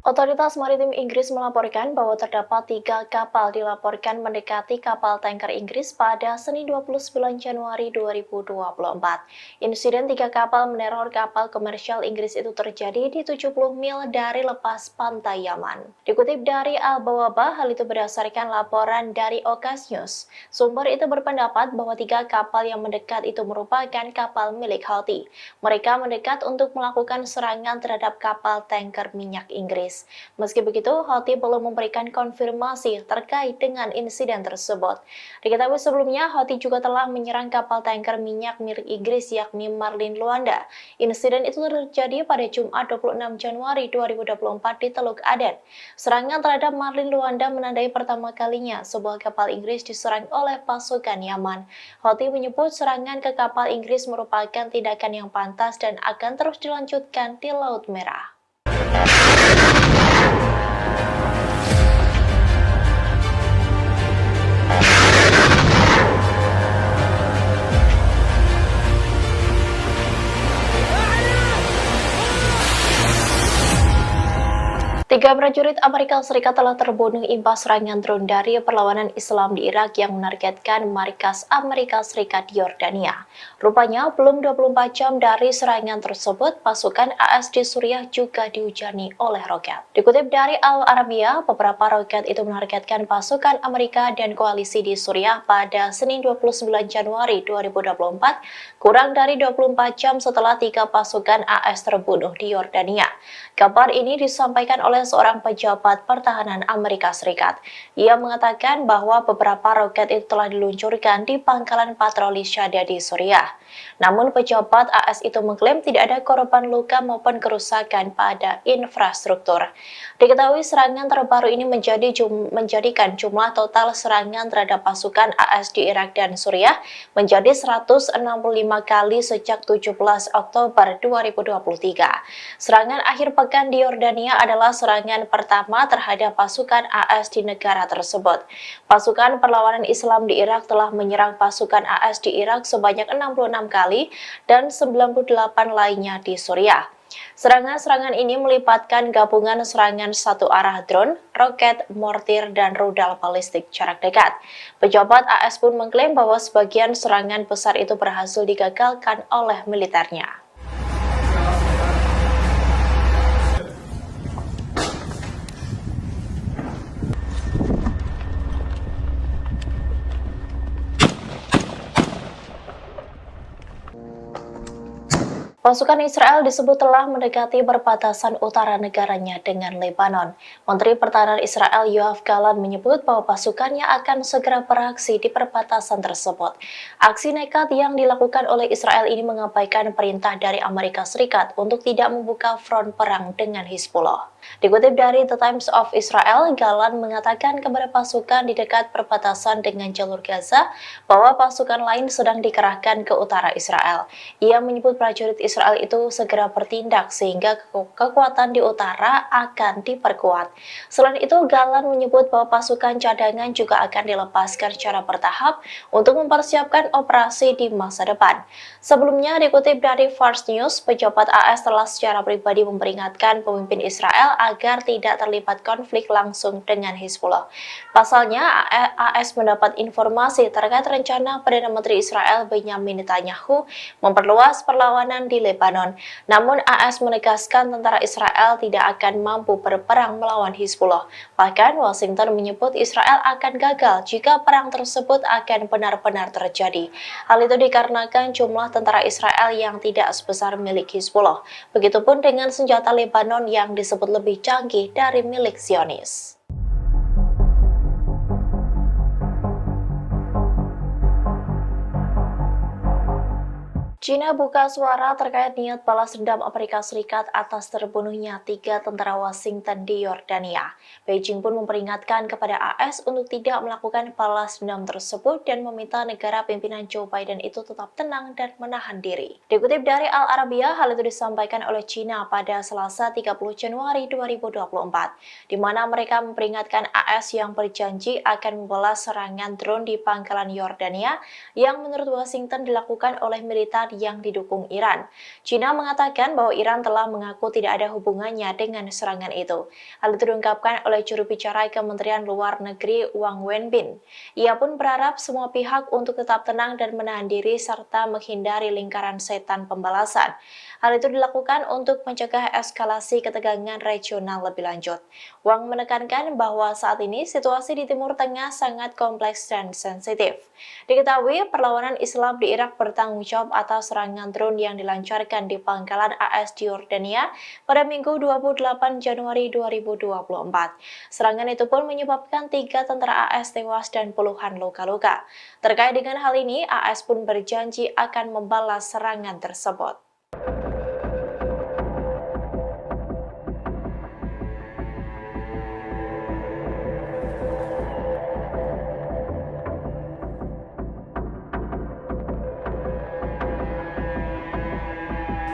Otoritas Maritim Inggris melaporkan bahwa terdapat 3 kapal dilaporkan mendekati kapal tanker Inggris pada Senin 29 Januari 2024. Insiden 3 kapal meneror kapal komersial Inggris itu terjadi di 70 mil dari lepas pantai Yaman. Dikutip dari Al-Bawaba, hal itu berdasarkan laporan dari Okas News. Sumber itu berpendapat bahwa 3 kapal yang mendekat itu merupakan kapal milik Houthi. Mereka mendekat untuk melakukan serangan terhadap kapal tanker minyak Inggris. Meski begitu, Houthi belum memberikan konfirmasi terkait dengan insiden tersebut. Diketahui sebelumnya, Houthi juga telah menyerang kapal tanker minyak milik Inggris yakni Marlin Luanda. Insiden itu terjadi pada Jumat 26 Januari 2024 di Teluk Aden. Serangan terhadap Marlin Luanda menandai pertama kalinya sebuah kapal Inggris diserang oleh pasukan Yaman. Houthi menyebut serangan ke kapal Inggris merupakan tindakan yang pantas dan akan terus dilanjutkan di Laut Merah. Tiga prajurit Amerika Serikat telah terbunuh imbas serangan drone dari perlawanan Islam di Irak yang menargetkan markas Amerika Serikat di Yordania. Rupanya, belum 24 jam dari serangan tersebut, pasukan AS di Suriah juga dihujani oleh roket. Dikutip dari Al-Arabiya, beberapa roket itu menargetkan pasukan Amerika dan koalisi di Suriah pada Senin 29 Januari 2024, kurang dari 24 jam setelah 3 pasukan AS terbunuh di Yordania. Kabar ini disampaikan oleh seorang pejabat pertahanan Amerika Serikat. Ia mengatakan bahwa beberapa roket itu telah diluncurkan di pangkalan patroli Shahda di Suriah. Namun pejabat AS itu mengklaim tidak ada korban luka maupun kerusakan pada infrastruktur. Diketahui serangan terbaru ini menjadikan jumlah total serangan terhadap pasukan AS di Irak dan Suriah menjadi 165 kali sejak 17 Oktober 2023. Serangan akhir pekan di Yordania adalah serangan pertama terhadap pasukan AS di negara tersebut. Pasukan perlawanan Islam di Irak telah menyerang pasukan AS di Irak sebanyak 66 kali dan 98 lainnya di Suriah. Serangan-serangan ini melibatkan gabungan serangan satu arah drone, roket, mortir, dan rudal balistik jarak dekat. Pejabat AS pun mengklaim bahwa sebagian serangan besar itu berhasil digagalkan oleh militernya. Pasukan Israel disebut telah mendekati perbatasan utara negaranya dengan Lebanon. Menteri Pertahanan Israel Yoav Gallant menyebut bahwa pasukannya akan segera beraksi di perbatasan tersebut. Aksi nekat yang dilakukan oleh Israel ini mengabaikan perintah dari Amerika Serikat untuk tidak membuka front perang dengan Hizbullah. Dikutip dari The Times of Israel, Gallant mengatakan kepada pasukan di dekat perbatasan dengan jalur Gaza bahwa pasukan lain sedang dikerahkan ke utara Israel. Ia menyebut prajurit Israel Israel itu segera bertindak sehingga kekuatan di utara akan diperkuat. Selain itu, Galan menyebut bahwa pasukan cadangan juga akan dilepaskan secara bertahap untuk mempersiapkan operasi di masa depan. Sebelumnya, dikutip dari Fars News, pejabat AS telah secara pribadi memperingatkan pemimpin Israel agar tidak terlibat konflik langsung dengan Hizbullah. Pasalnya, AS mendapat informasi terkait rencana Perdana Menteri Israel Benyamin Netanyahu memperluas perlawanan di Lebanon. Namun AS menegaskan tentara Israel tidak akan mampu berperang melawan Hizbullah. Bahkan Washington menyebut Israel akan gagal jika perang tersebut akan benar-benar terjadi. Hal itu dikarenakan jumlah tentara Israel yang tidak sebesar milik Hizbullah. Begitupun dengan senjata Lebanon yang disebut lebih canggih dari milik Zionis. China buka suara terkait niat balas dendam Amerika Serikat atas terbunuhnya 3 tentara Washington di Yordania. Beijing pun memperingatkan kepada AS untuk tidak melakukan balas dendam tersebut dan meminta negara pimpinan Joe Biden itu tetap tenang dan menahan diri. Dikutip dari Al Arabiya, hal itu disampaikan oleh China pada Selasa 30 Januari 2024, di mana mereka memperingatkan AS yang berjanji akan membalas serangan drone di pangkalan Yordania yang menurut Washington dilakukan oleh militer yang didukung Iran. China mengatakan bahwa Iran telah mengaku tidak ada hubungannya dengan serangan itu. Hal itu diungkapkan oleh juru bicara Kementerian Luar Negeri Wang Wenbin. Ia pun berharap semua pihak untuk tetap tenang dan menahan diri serta menghindari lingkaran setan pembalasan. Hal itu dilakukan untuk mencegah eskalasi ketegangan regional lebih lanjut. Wang menekankan bahwa saat ini situasi di Timur Tengah sangat kompleks dan sensitif. Diketahui perlawanan Islam di Irak bertanggung jawab atas serangan drone yang dilancarkan di pangkalan AS di Yordania pada Minggu 28 Januari 2024. Serangan itu pun menyebabkan 3 tentara AS tewas dan puluhan luka-luka. Terkait dengan hal ini, AS pun berjanji akan membalas serangan tersebut.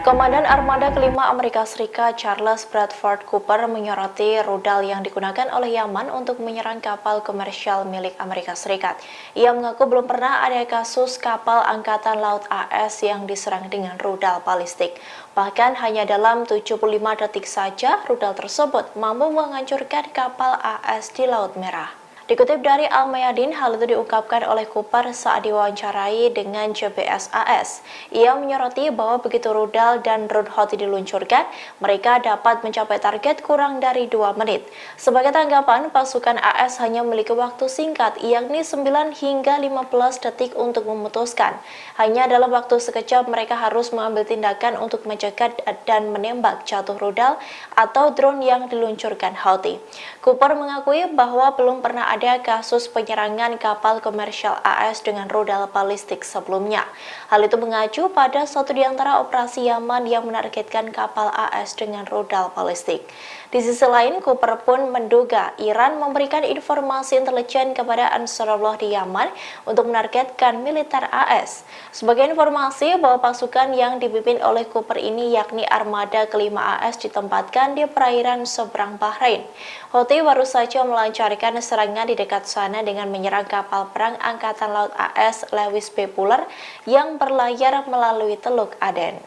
Komandan Armada Kelima Amerika Serikat Charles Bradford Cooper menyoroti rudal yang digunakan oleh Yaman untuk menyerang kapal komersial milik Amerika Serikat. Ia mengaku belum pernah ada kasus kapal Angkatan Laut AS yang diserang dengan rudal balistik. Bahkan hanya dalam 75 detik saja rudal tersebut mampu menghancurkan kapal AS di Laut Merah. Dikutip dari Al-Mayadin, hal itu diungkapkan oleh Cooper saat diwawancarai dengan JBS AS. Ia menyoroti bahwa begitu rudal dan drone Houthi diluncurkan, mereka dapat mencapai target kurang dari 2 menit. Sebagai tanggapan, pasukan AS hanya memiliki waktu singkat, yakni 9 hingga 15 detik untuk memutuskan. Hanya dalam waktu sekejap mereka harus mengambil tindakan untuk mencegat dan menembak jatuh rudal atau drone yang diluncurkan Houthi. Cooper mengakui bahwa belum pernah ada kasus penyerangan kapal komersial AS dengan rudal balistik sebelumnya. Hal itu mengacu pada satu di antara operasi Yaman yang menargetkan kapal AS dengan rudal balistik. Di sisi lain, Cooper pun menduga Iran memberikan informasi intelijen kepada Ansarullah di Yaman untuk menargetkan militer AS. Sebagai informasi bahwa pasukan yang dipimpin oleh Cooper ini yakni Armada Kelima AS ditempatkan di perairan seberang Bahrain. Houthi baru saja melancarkan serangan di dekat sana dengan menyerang kapal perang Angkatan Laut AS Lewis B. Puller yang berlayar melalui Teluk Aden.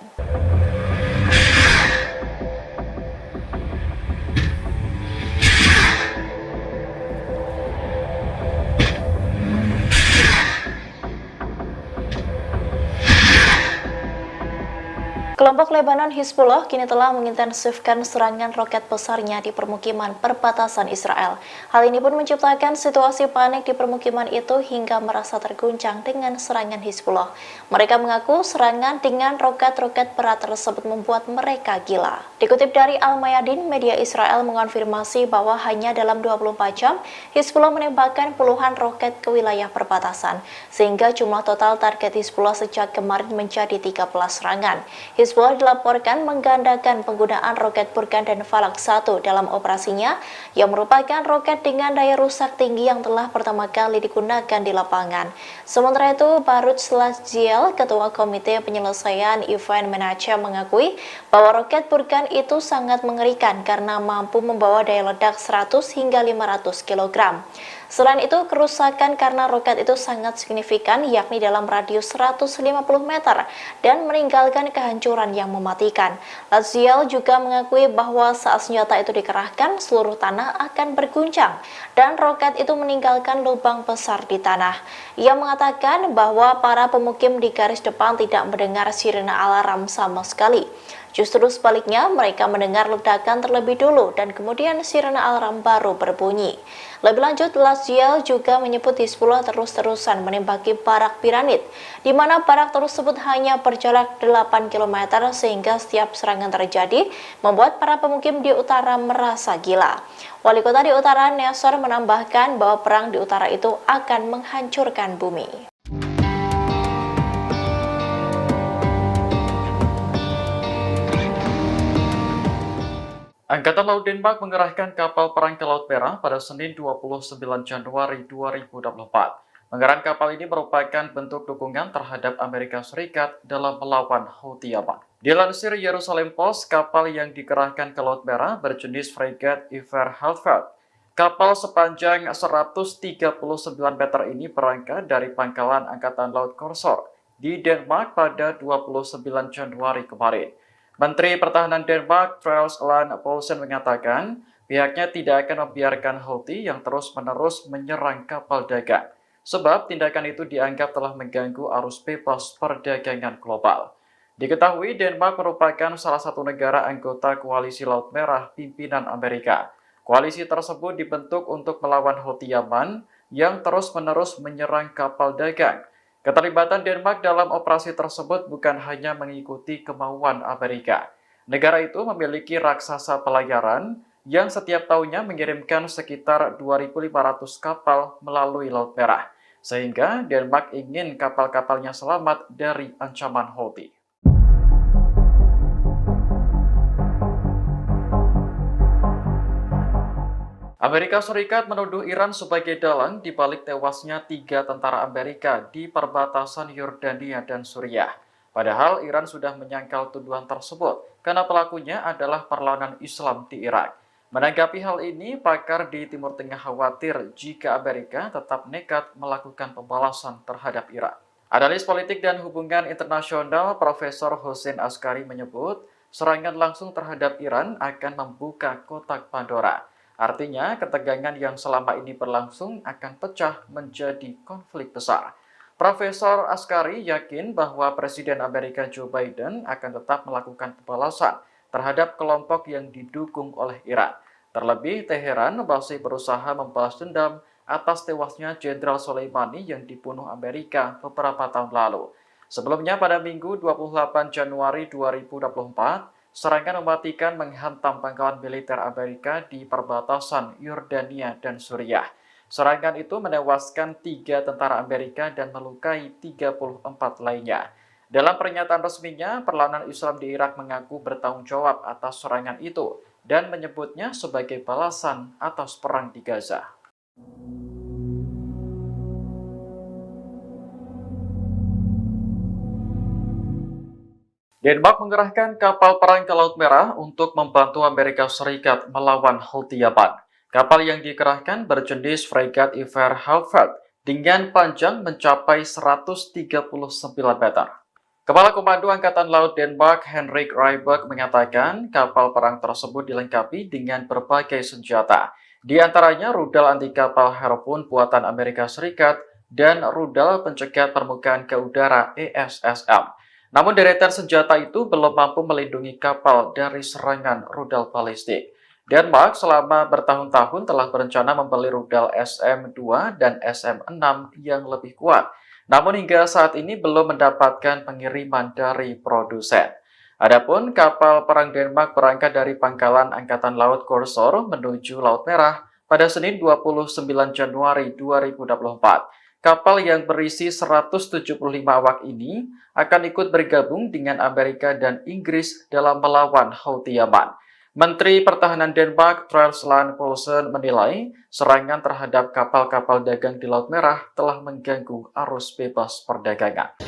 Kelompok Lebanon Hizbullah kini telah mengintensifkan serangan roket besarnya di permukiman perbatasan Israel. Hal ini pun menciptakan situasi panik di permukiman itu hingga merasa terguncang dengan serangan Hizbullah. Mereka mengaku serangan dengan roket-roket berat tersebut membuat mereka gila. Dikutip dari Al-Mayadin, media Israel mengonfirmasi bahwa hanya dalam 24 jam, Hizbullah menembakkan puluhan roket ke wilayah perbatasan, sehingga jumlah total target Hizbullah sejak kemarin menjadi 13 serangan. Hizbullah dilaporkan menggandakan penggunaan roket Burkan dan Falak 1 dalam operasinya yang merupakan roket dengan daya rusak tinggi yang telah pertama kali digunakan di lapangan. Sementara itu, Baruch Lasziel, Ketua Komite Penyelesaian Event Manager mengakui bahwa roket Burkan itu sangat mengerikan karena mampu membawa daya ledak 100 hingga 500 kg. Selain itu, kerusakan karena roket itu sangat signifikan, yakni dalam radius 150 meter dan meninggalkan kehancuran yang mematikan. Lasziel juga mengakui bahwa saat senjata itu dikerahkan, seluruh tanah akan berguncang dan roket itu meninggalkan lubang besar di tanah. Ia mengatakan bahwa para pemukim di garis depan tidak mendengar sirene alarm sama sekali. Justru sebaliknya, mereka mendengar ledakan terlebih dulu dan kemudian sirene alarm baru berbunyi. Lebih lanjut, Lasziel juga menyebut Hizbullah terus-terusan menembaki barak piramid, di mana barak tersebut hanya berjarak 8 km sehingga setiap serangan terjadi membuat para pemukim di utara merasa gila. Wali kota di utara, Nasser, menambahkan bahwa perang di utara itu akan menghancurkan bumi. Angkatan Laut Denmark mengerahkan kapal perang ke Laut Merah pada Senin 29 Januari 2024. Pengerahan kapal ini merupakan bentuk dukungan terhadap Amerika Serikat dalam melawan Houthi Yaman. Dilansir Jerusalem Post, kapal yang dikerahkan ke Laut Merah berjenis Frigate Iver Halfeld. Kapal sepanjang 139 meter ini berangkat dari pangkalan Angkatan Laut Korsor di Denmark pada 29 Januari kemarin. Menteri Pertahanan Denmark, Troels Lund Poulsen, mengatakan pihaknya tidak akan membiarkan Houthi yang terus-menerus menyerang kapal dagang, sebab tindakan itu dianggap telah mengganggu arus bebas perdagangan global. Diketahui Denmark merupakan salah satu negara anggota Koalisi Laut Merah pimpinan Amerika. Koalisi tersebut dibentuk untuk melawan Houthi Yaman yang terus-menerus menyerang kapal dagang. Keterlibatan Denmark dalam operasi tersebut bukan hanya mengikuti kemauan Amerika. Negara itu memiliki raksasa pelayaran yang setiap tahunnya mengirimkan sekitar 2.500 kapal melalui Laut Merah, sehingga Denmark ingin kapal-kapalnya selamat dari ancaman Houthi. Amerika Serikat menuduh Iran sebagai dalang di balik tewasnya 3 tentara Amerika di perbatasan Yordania dan Suriah. Padahal Iran sudah menyangkal tuduhan tersebut karena pelakunya adalah perlawanan Islam di Irak. Menanggapi hal ini, pakar di Timur Tengah khawatir jika Amerika tetap nekat melakukan pembalasan terhadap Iran. Analis politik dan hubungan internasional Profesor Hossein Askari menyebut serangan langsung terhadap Iran akan membuka kotak Pandora. Artinya, ketegangan yang selama ini berlangsung akan pecah menjadi konflik besar. Profesor Askari yakin bahwa Presiden Amerika Joe Biden akan tetap melakukan pembalasan terhadap kelompok yang didukung oleh Iran. Terlebih, Teheran masih berusaha membalas dendam atas tewasnya Jenderal Soleimani yang dibunuh Amerika beberapa tahun lalu. Sebelumnya, pada Minggu 28 Januari 2024, serangan mematikan menghantam pangkalan militer Amerika di perbatasan Yordania dan Suriah. Serangan itu menewaskan 3 tentara Amerika dan melukai 34 lainnya. Dalam pernyataan resminya, perlawanan Islam di Irak mengaku bertanggung jawab atas serangan itu dan menyebutnya sebagai balasan atas perang di Gaza. Denmark mengerahkan kapal perang ke Laut Merah untuk membantu Amerika Serikat melawan Houthi Yaman. Kapal yang dikerahkan berjenis Frigate Iver Halfeld dengan panjang mencapai 139 meter. Kepala Komando Angkatan Laut Denmark, Henrik Rybak, mengatakan kapal perang tersebut dilengkapi dengan berbagai senjata, di antaranya rudal anti kapal Harpoon buatan Amerika Serikat dan rudal pencegat permukaan ke udara ESSM. Namun deretan senjata itu belum mampu melindungi kapal dari serangan rudal balistik. Denmark selama bertahun-tahun telah berencana membeli rudal SM-2 dan SM-6 yang lebih kuat. Namun hingga saat ini belum mendapatkan pengiriman dari produsen. Adapun kapal perang Denmark berangkat dari pangkalan Angkatan Laut Korsor menuju Laut Merah pada Senin 29 Januari 2024. Kapal yang berisi 175 awak ini akan ikut bergabung dengan Amerika dan Inggris dalam melawan Houthi Yaman. Menteri Pertahanan Denmark, Truls Lund Poulsen, menilai serangan terhadap kapal-kapal dagang di Laut Merah telah mengganggu arus bebas perdagangan.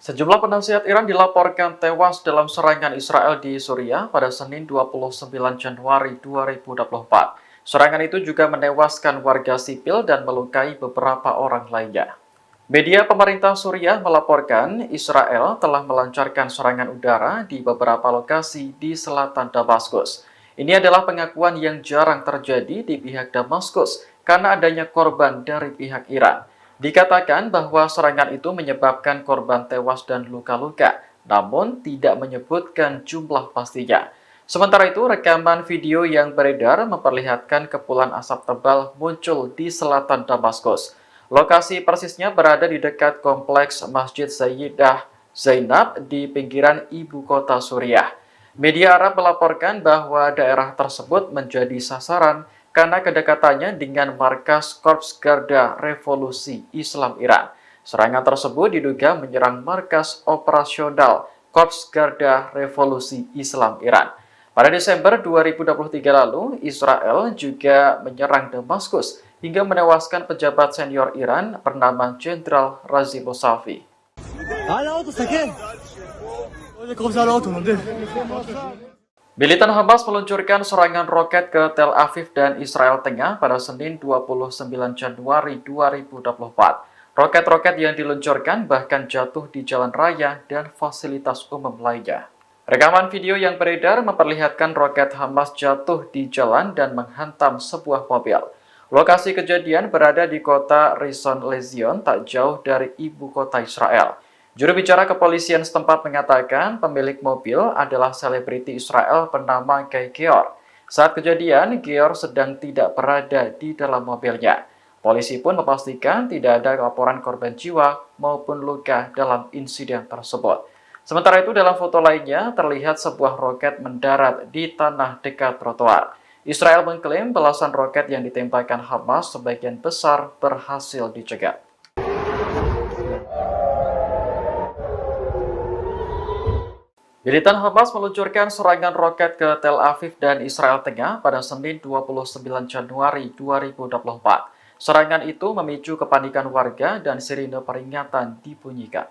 Sejumlah penasihat Iran dilaporkan tewas dalam serangan Israel di Suriah pada Senin 29 Januari 2024. Serangan itu juga menewaskan warga sipil dan melukai beberapa orang lainnya. Media pemerintah Suriah melaporkan Israel telah melancarkan serangan udara di beberapa lokasi di selatan Damaskus. Ini adalah pengakuan yang jarang terjadi di pihak Damaskus karena adanya korban dari pihak Iran. Dikatakan bahwa serangan itu menyebabkan korban tewas dan luka-luka, namun tidak menyebutkan jumlah pastinya. Sementara itu, rekaman video yang beredar memperlihatkan kepulan asap tebal muncul di selatan Damaskus. Lokasi persisnya berada di dekat kompleks Masjid Sayyidah Zainab di pinggiran ibu kota Suriah. Media Arab melaporkan bahwa daerah tersebut menjadi sasaran karena kedekatannya dengan markas Korps Garda Revolusi Islam Iran. Serangan tersebut diduga menyerang markas operasional Korps Garda Revolusi Islam Iran. Pada Desember 2023 lalu, Israel juga menyerang Damaskus hingga menewaskan pejabat senior Iran bernama Jenderal Razi Mousavi. Militan Hamas meluncurkan serangan roket ke Tel Aviv dan Israel Tengah pada Senin 29 Januari 2024. Roket-roket yang diluncurkan bahkan jatuh di jalan raya dan fasilitas umum lainnya. Rekaman video yang beredar memperlihatkan roket Hamas jatuh di jalan dan menghantam sebuah mobil. Lokasi kejadian berada di kota Rishon LeZion, tak jauh dari ibu kota Israel. Juru bicara kepolisian setempat mengatakan pemilik mobil adalah selebriti Israel bernama Guy Geor. Saat kejadian, Geor sedang tidak berada di dalam mobilnya. Polisi pun memastikan tidak ada laporan korban jiwa maupun luka dalam insiden tersebut. Sementara itu, dalam foto lainnya terlihat sebuah roket mendarat di tanah dekat trotoar. Israel mengklaim belasan roket yang ditembakkan Hamas sebagian besar berhasil dicegat. Militan Hamas meluncurkan serangan roket ke Tel Aviv dan Israel Tengah pada Senin 29 Januari 2024. Serangan itu memicu kepanikan warga dan sirine peringatan dibunyikan.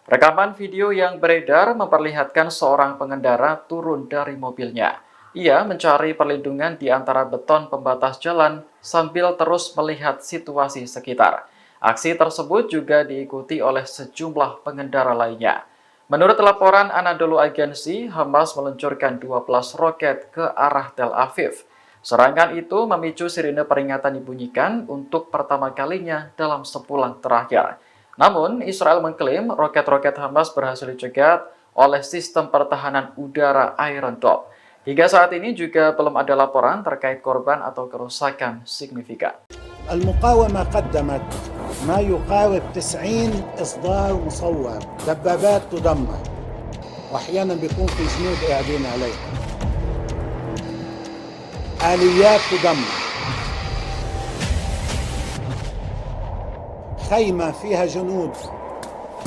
Rekaman video yang beredar memperlihatkan seorang pengendara turun dari mobilnya. Ia mencari perlindungan di antara beton pembatas jalan sambil terus melihat situasi sekitar. Aksi tersebut juga diikuti oleh sejumlah pengendara lainnya. Menurut laporan Anadolu Agency, Hamas meluncurkan 12 roket ke arah Tel Aviv. Serangan itu memicu sirine peringatan dibunyikan untuk pertama kalinya dalam sebulan terakhir. Namun, Israel mengklaim roket-roket Hamas berhasil dicegat oleh sistem pertahanan udara Iron Dome. Hingga saat ini juga belum ada laporan terkait korban atau kerusakan signifikan. المقاومة قدمت ما يقارب 90 إصدار مصور، دبابات تدمر وأحيانا بيكون في جنود قاعدين عليها، آليات تدمر، خيمة فيها جنود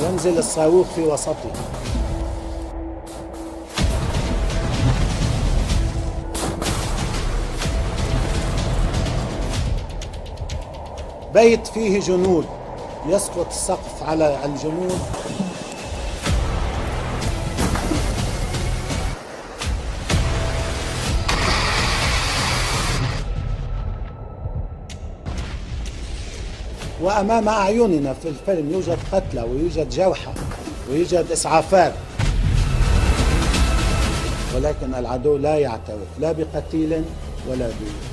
ينزل الصاروخ في وسطها. بيت فيه جنود يسقط السقف على الجنود. وأمام أعيننا في الفيلم يوجد قتلى ويوجد جرحى ويوجد إسعافات، ولكن العدو لا يعترف لا بقتيل ولا بجريح.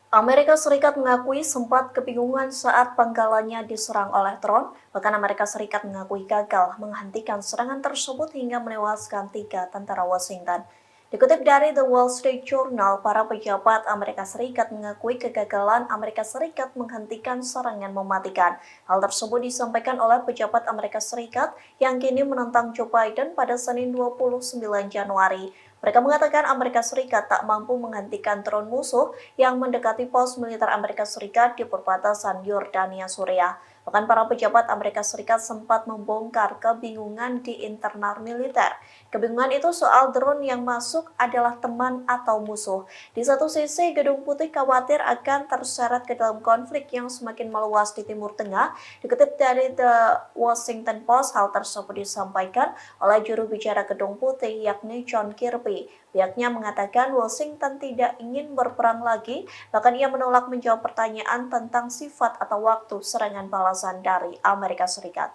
Amerika Serikat mengakui sempat kebingungan saat pangkalannya diserang oleh drone. Bahkan Amerika Serikat mengakui gagal menghentikan serangan tersebut hingga menewaskan 3 tentara Washington. Dikutip dari The Wall Street Journal, para pejabat Amerika Serikat mengakui kegagalan Amerika Serikat menghentikan serangan mematikan. Hal tersebut disampaikan oleh pejabat Amerika Serikat yang kini menentang Joe Biden pada Senin 29 Januari. Mereka mengatakan Amerika Serikat tak mampu menghentikan drone musuh yang mendekati pos militer Amerika Serikat di perbatasan Yordania, Suriah. Bahkan para pejabat Amerika Serikat sempat membongkar kebingungan di internal militer. Kebingungan itu soal drone yang masuk adalah teman atau musuh. Di satu sisi, Gedung Putih khawatir akan terseret ke dalam konflik yang semakin meluas di Timur Tengah. Dikutip dari The Washington Post, hal tersebut disampaikan oleh juru bicara Gedung Putih yakni John Kirby. Pihaknya mengatakan Washington tidak ingin berperang lagi, bahkan ia menolak menjawab pertanyaan tentang sifat atau waktu serangan balasan dari Amerika Serikat.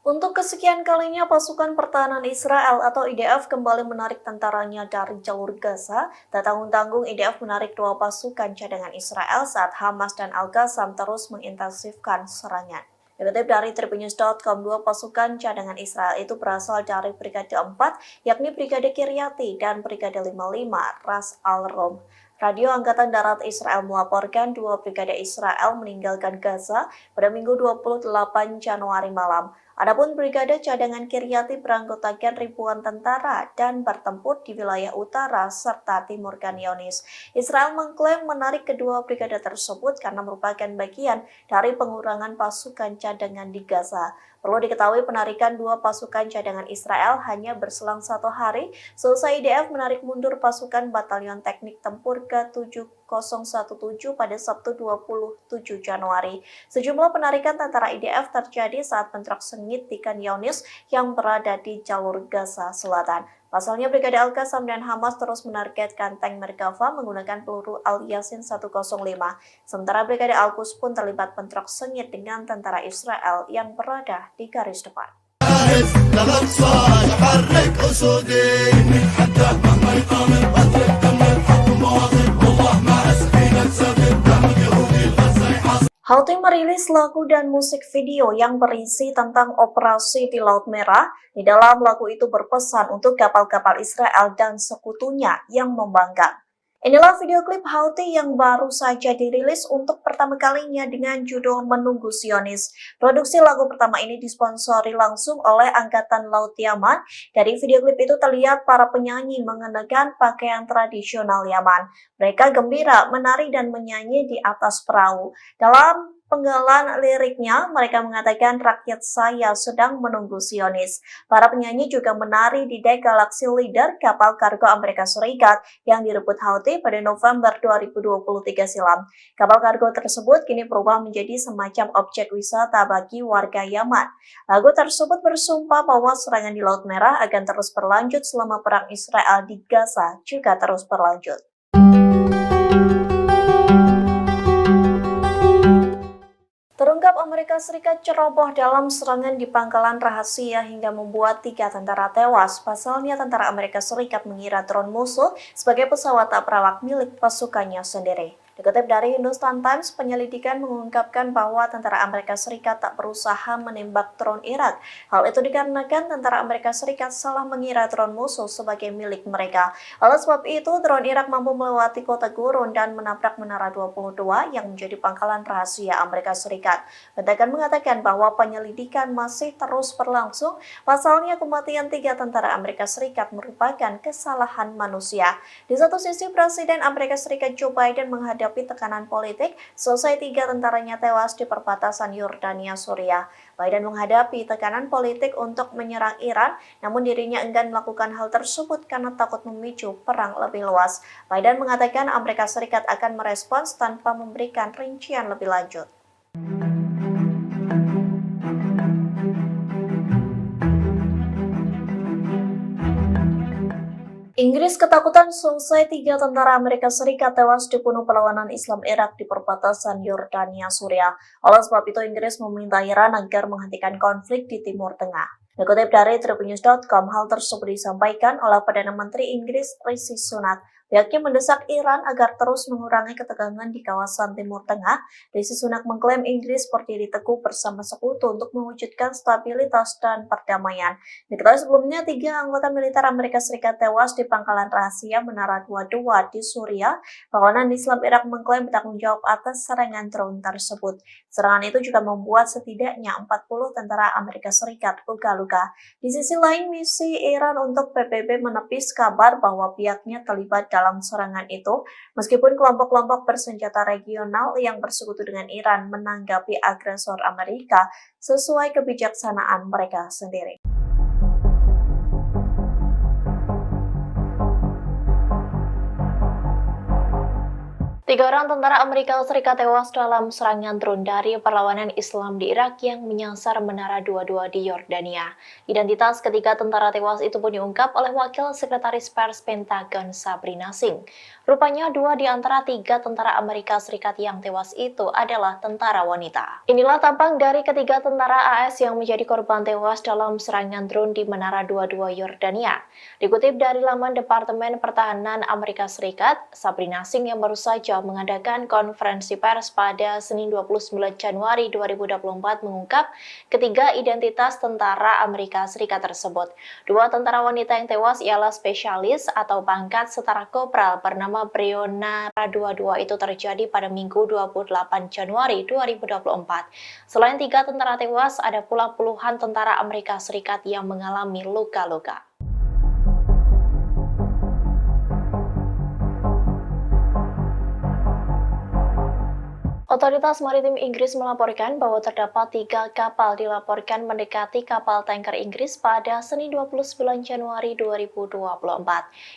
Untuk kesekian kalinya, pasukan pertahanan Israel atau IDF kembali menarik tentaranya dari jalur Gaza. Tak tanggung-tanggung, IDF menarik 2 pasukan cadangan Israel saat Hamas dan Al-Qassam terus mengintensifkan serangan. Dikutip dari Tribunnews.com, 2 pasukan cadangan Israel itu berasal dari Brigade 4, yakni Brigade Kiryati dan Brigade 55 Ras Al-Rom. Radio Angkatan Darat Israel melaporkan 2 brigade Israel meninggalkan Gaza pada Minggu 28 Januari malam. Adapun Brigade Cadangan Kiryati beranggotakan ribuan tentara dan bertempur di wilayah utara serta timur Khan Younis. Israel mengklaim menarik kedua brigade tersebut karena merupakan bagian dari pengurangan pasukan cadangan di Gaza. Perlu diketahui penarikan 2 pasukan cadangan Israel hanya berselang 1 hari selesai IDF menarik mundur pasukan Batalion Teknik Tempur ke-7017 pada Sabtu 27 Januari. Sejumlah penarikan tentara IDF terjadi saat bentrok sengit di Khan Younis yang berada di jalur Gaza Selatan. Pasalnya, Brigade Al-Qassam dan Hamas terus menargetkan tank Merkava menggunakan peluru Al-Yasin 105. Sementara Brigade Al-Quds pun terlibat bentrok sengit dengan tentara Israel yang berada di garis depan. Houthi merilis lagu dan musik video yang berisi tentang operasi di Laut Merah. Di dalam lagu itu berpesan untuk kapal-kapal Israel dan sekutunya yang membangkang. Inilah video klip Houthi yang baru saja dirilis untuk pertama kalinya dengan judul Menunggu Zionis. Produksi lagu pertama ini disponsori langsung oleh Angkatan Laut Yaman. Dari video klip itu terlihat para penyanyi mengenakan pakaian tradisional Yaman. Mereka gembira, menari dan menyanyi di atas perahu. Dalam penggalan liriknya, mereka mengatakan rakyat saya sedang menunggu Zionis. Para penyanyi juga menari di dek Galaxy Leader, kapal kargo Amerika Serikat yang direbut Houthi pada November 2023 silam. Kapal kargo tersebut kini berubah menjadi semacam objek wisata bagi warga Yaman. Lagu tersebut bersumpah bahwa serangan di Laut Merah akan terus berlanjut selama perang Israel di Gaza juga terus berlanjut. Terungkap Amerika Serikat ceroboh dalam serangan di pangkalan rahasia hingga membuat 3 tentara tewas. Pasalnya tentara Amerika Serikat mengira drone musuh sebagai pesawat tak berawak milik pasukannya sendiri. Dikutip dari Hindustan Times, penyelidikan mengungkapkan bahwa tentara Amerika Serikat tak berusaha menembak drone Irak. Hal itu dikarenakan tentara Amerika Serikat salah mengira drone musuh sebagai milik mereka. Oleh sebab itu, drone Irak mampu melewati kota Gurun dan menabrak Menara 22 yang menjadi pangkalan rahasia Amerika Serikat. Pentagon mengatakan bahwa penyelidikan masih terus berlangsung. Pasalnya kematian 3 tentara Amerika Serikat merupakan kesalahan manusia. Di satu sisi, Presiden Amerika Serikat Joe Biden menghadapi tekanan politik selesai 3 tentaranya tewas di perbatasan Yordania, Suriah. Biden menghadapi tekanan politik untuk menyerang Iran, namun dirinya enggan melakukan hal tersebut karena takut memicu perang lebih luas. Biden mengatakan Amerika Serikat akan merespons tanpa memberikan rincian lebih lanjut. Inggris ketakutan selesai 3 tentara Amerika Serikat tewas dibunuh perlawanan Islam Irak di perbatasan Yordania, Suriah. Oleh sebab itu, Inggris meminta Iran agar menghentikan konflik di Timur Tengah. Dikutip dari Tribunnews.com, hal tersebut disampaikan oleh Perdana Menteri Inggris Rishi Sunak. Pihaknya mendesak Iran agar terus mengurangi ketegangan di kawasan Timur Tengah. Rishi Sunak mengklaim Inggris berdiri teguh bersama sekutu untuk mewujudkan stabilitas dan perdamaian. Diketahui sebelumnya, 3 anggota militer Amerika Serikat tewas di pangkalan rahasia Menara 22 di Suriah. Perlawanan Islam Irak mengklaim bertanggung jawab atas serangan drone tersebut. Serangan itu juga membuat setidaknya 40 tentara Amerika Serikat luka-luka. Di sisi lain, misi Iran untuk PBB menepis kabar bahwa pihaknya terlibat dalam serangan itu, meskipun kelompok-kelompok bersenjata regional yang bersekutu dengan Iran menanggapi agresor Amerika sesuai kebijaksanaan mereka sendiri. Tiga orang tentara Amerika Serikat tewas dalam serangan drone dari perlawanan Islam di Irak yang menyasar Menara 22 di Yordania. Identitas ketiga tentara tewas itu pun diungkap oleh Wakil Sekretaris Pers Pentagon Sabrina Singh. Rupanya 2 di antara 3 tentara Amerika Serikat yang tewas itu adalah tentara wanita. Inilah tampang dari ketiga tentara AS yang menjadi korban tewas dalam serangan drone di Menara 22 Yordania. Dikutip dari laman Departemen Pertahanan Amerika Serikat, Sabrina Singh yang baru saja mengadakan konferensi pers pada Senin 29 Januari 2024 mengungkap ketiga identitas tentara Amerika Serikat tersebut. 2 tentara wanita yang tewas ialah spesialis atau pangkat setara kopral bernama Breonna 22 itu terjadi pada Minggu 28 Januari 2024. Selain 3 tentara tewas, ada pula puluhan tentara Amerika Serikat yang mengalami luka-luka. Otoritas Maritim Inggris melaporkan bahwa terdapat 3 kapal dilaporkan mendekati kapal tanker Inggris pada Senin 29 Januari 2024.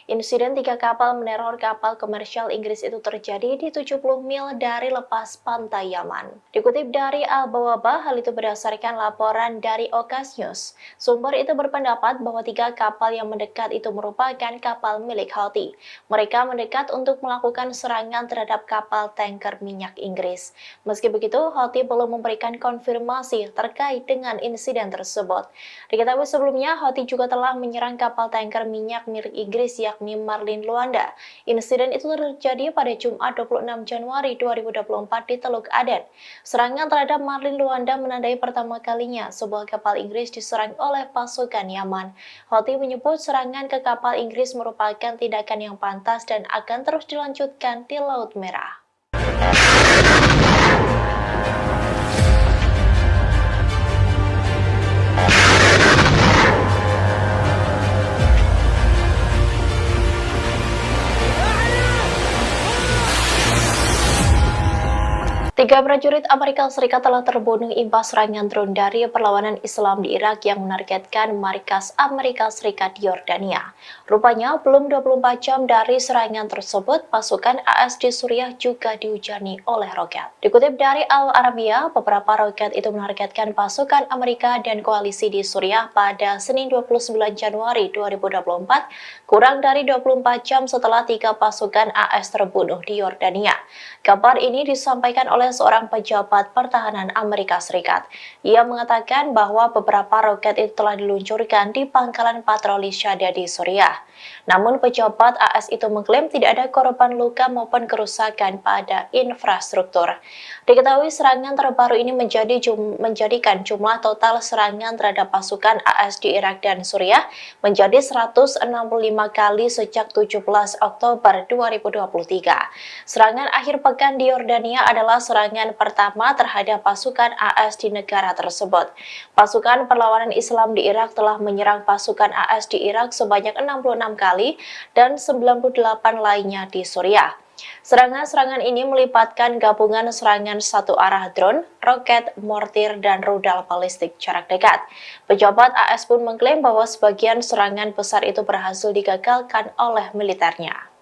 Insiden 3 kapal meneror kapal komersial Inggris itu terjadi di 70 mil dari lepas pantai Yaman. Dikutip dari Al-Bawaba, hal itu berdasarkan laporan dari Okas News. Sumber itu berpendapat bahwa 3 kapal yang mendekat itu merupakan kapal milik Houthi. Mereka mendekat untuk melakukan serangan terhadap kapal tanker minyak Inggris. Meski begitu, Houthi belum memberikan konfirmasi terkait dengan insiden tersebut. Diketahui sebelumnya, Houthi juga telah menyerang kapal tanker minyak milik Inggris yakni Marlin Luanda. Insiden itu terjadi pada Jumat 26 Januari 2024 di Teluk Aden. Serangan terhadap Marlin Luanda menandai pertama kalinya sebuah kapal Inggris diserang oleh pasukan Yaman. Houthi menyebut serangan ke kapal Inggris merupakan tindakan yang pantas dan akan terus dilanjutkan di Laut Merah. Tiga prajurit Amerika Serikat telah terbunuh imbas serangan drone dari perlawanan Islam di Irak yang menargetkan markas Amerika Serikat di Yordania. Rupanya, belum 24 jam dari serangan tersebut, pasukan AS di Suriah juga dihujani oleh roket. Dikutip dari Al Arabiya, beberapa roket itu menargetkan pasukan Amerika dan koalisi di Suriah pada Senin 29 Januari 2024, kurang dari 24 jam setelah 3 pasukan AS terbunuh di Yordania. Kabar ini disampaikan oleh seorang pejabat pertahanan Amerika Serikat. Ia mengatakan bahwa beberapa roket itu telah diluncurkan di pangkalan patroli Shahda di Suriah. Namun pejabat AS itu mengklaim tidak ada korban luka maupun kerusakan pada infrastruktur. Diketahui serangan terbaru ini menjadikan jumlah total serangan terhadap pasukan AS di Irak dan Suriah menjadi 165 kali sejak 17 Oktober 2023. Serangan akhir pekan di Yordania adalah serangan pertama terhadap pasukan AS di negara tersebut. Pasukan perlawanan Islam di Irak telah menyerang pasukan AS di Irak sebanyak 66 kali dan 98 lainnya di Suriah. Serangan-serangan ini melibatkan gabungan serangan satu arah drone, roket, mortir, dan rudal balistik jarak dekat. Pejabat AS pun mengklaim bahwa sebagian serangan besar itu berhasil digagalkan oleh militernya.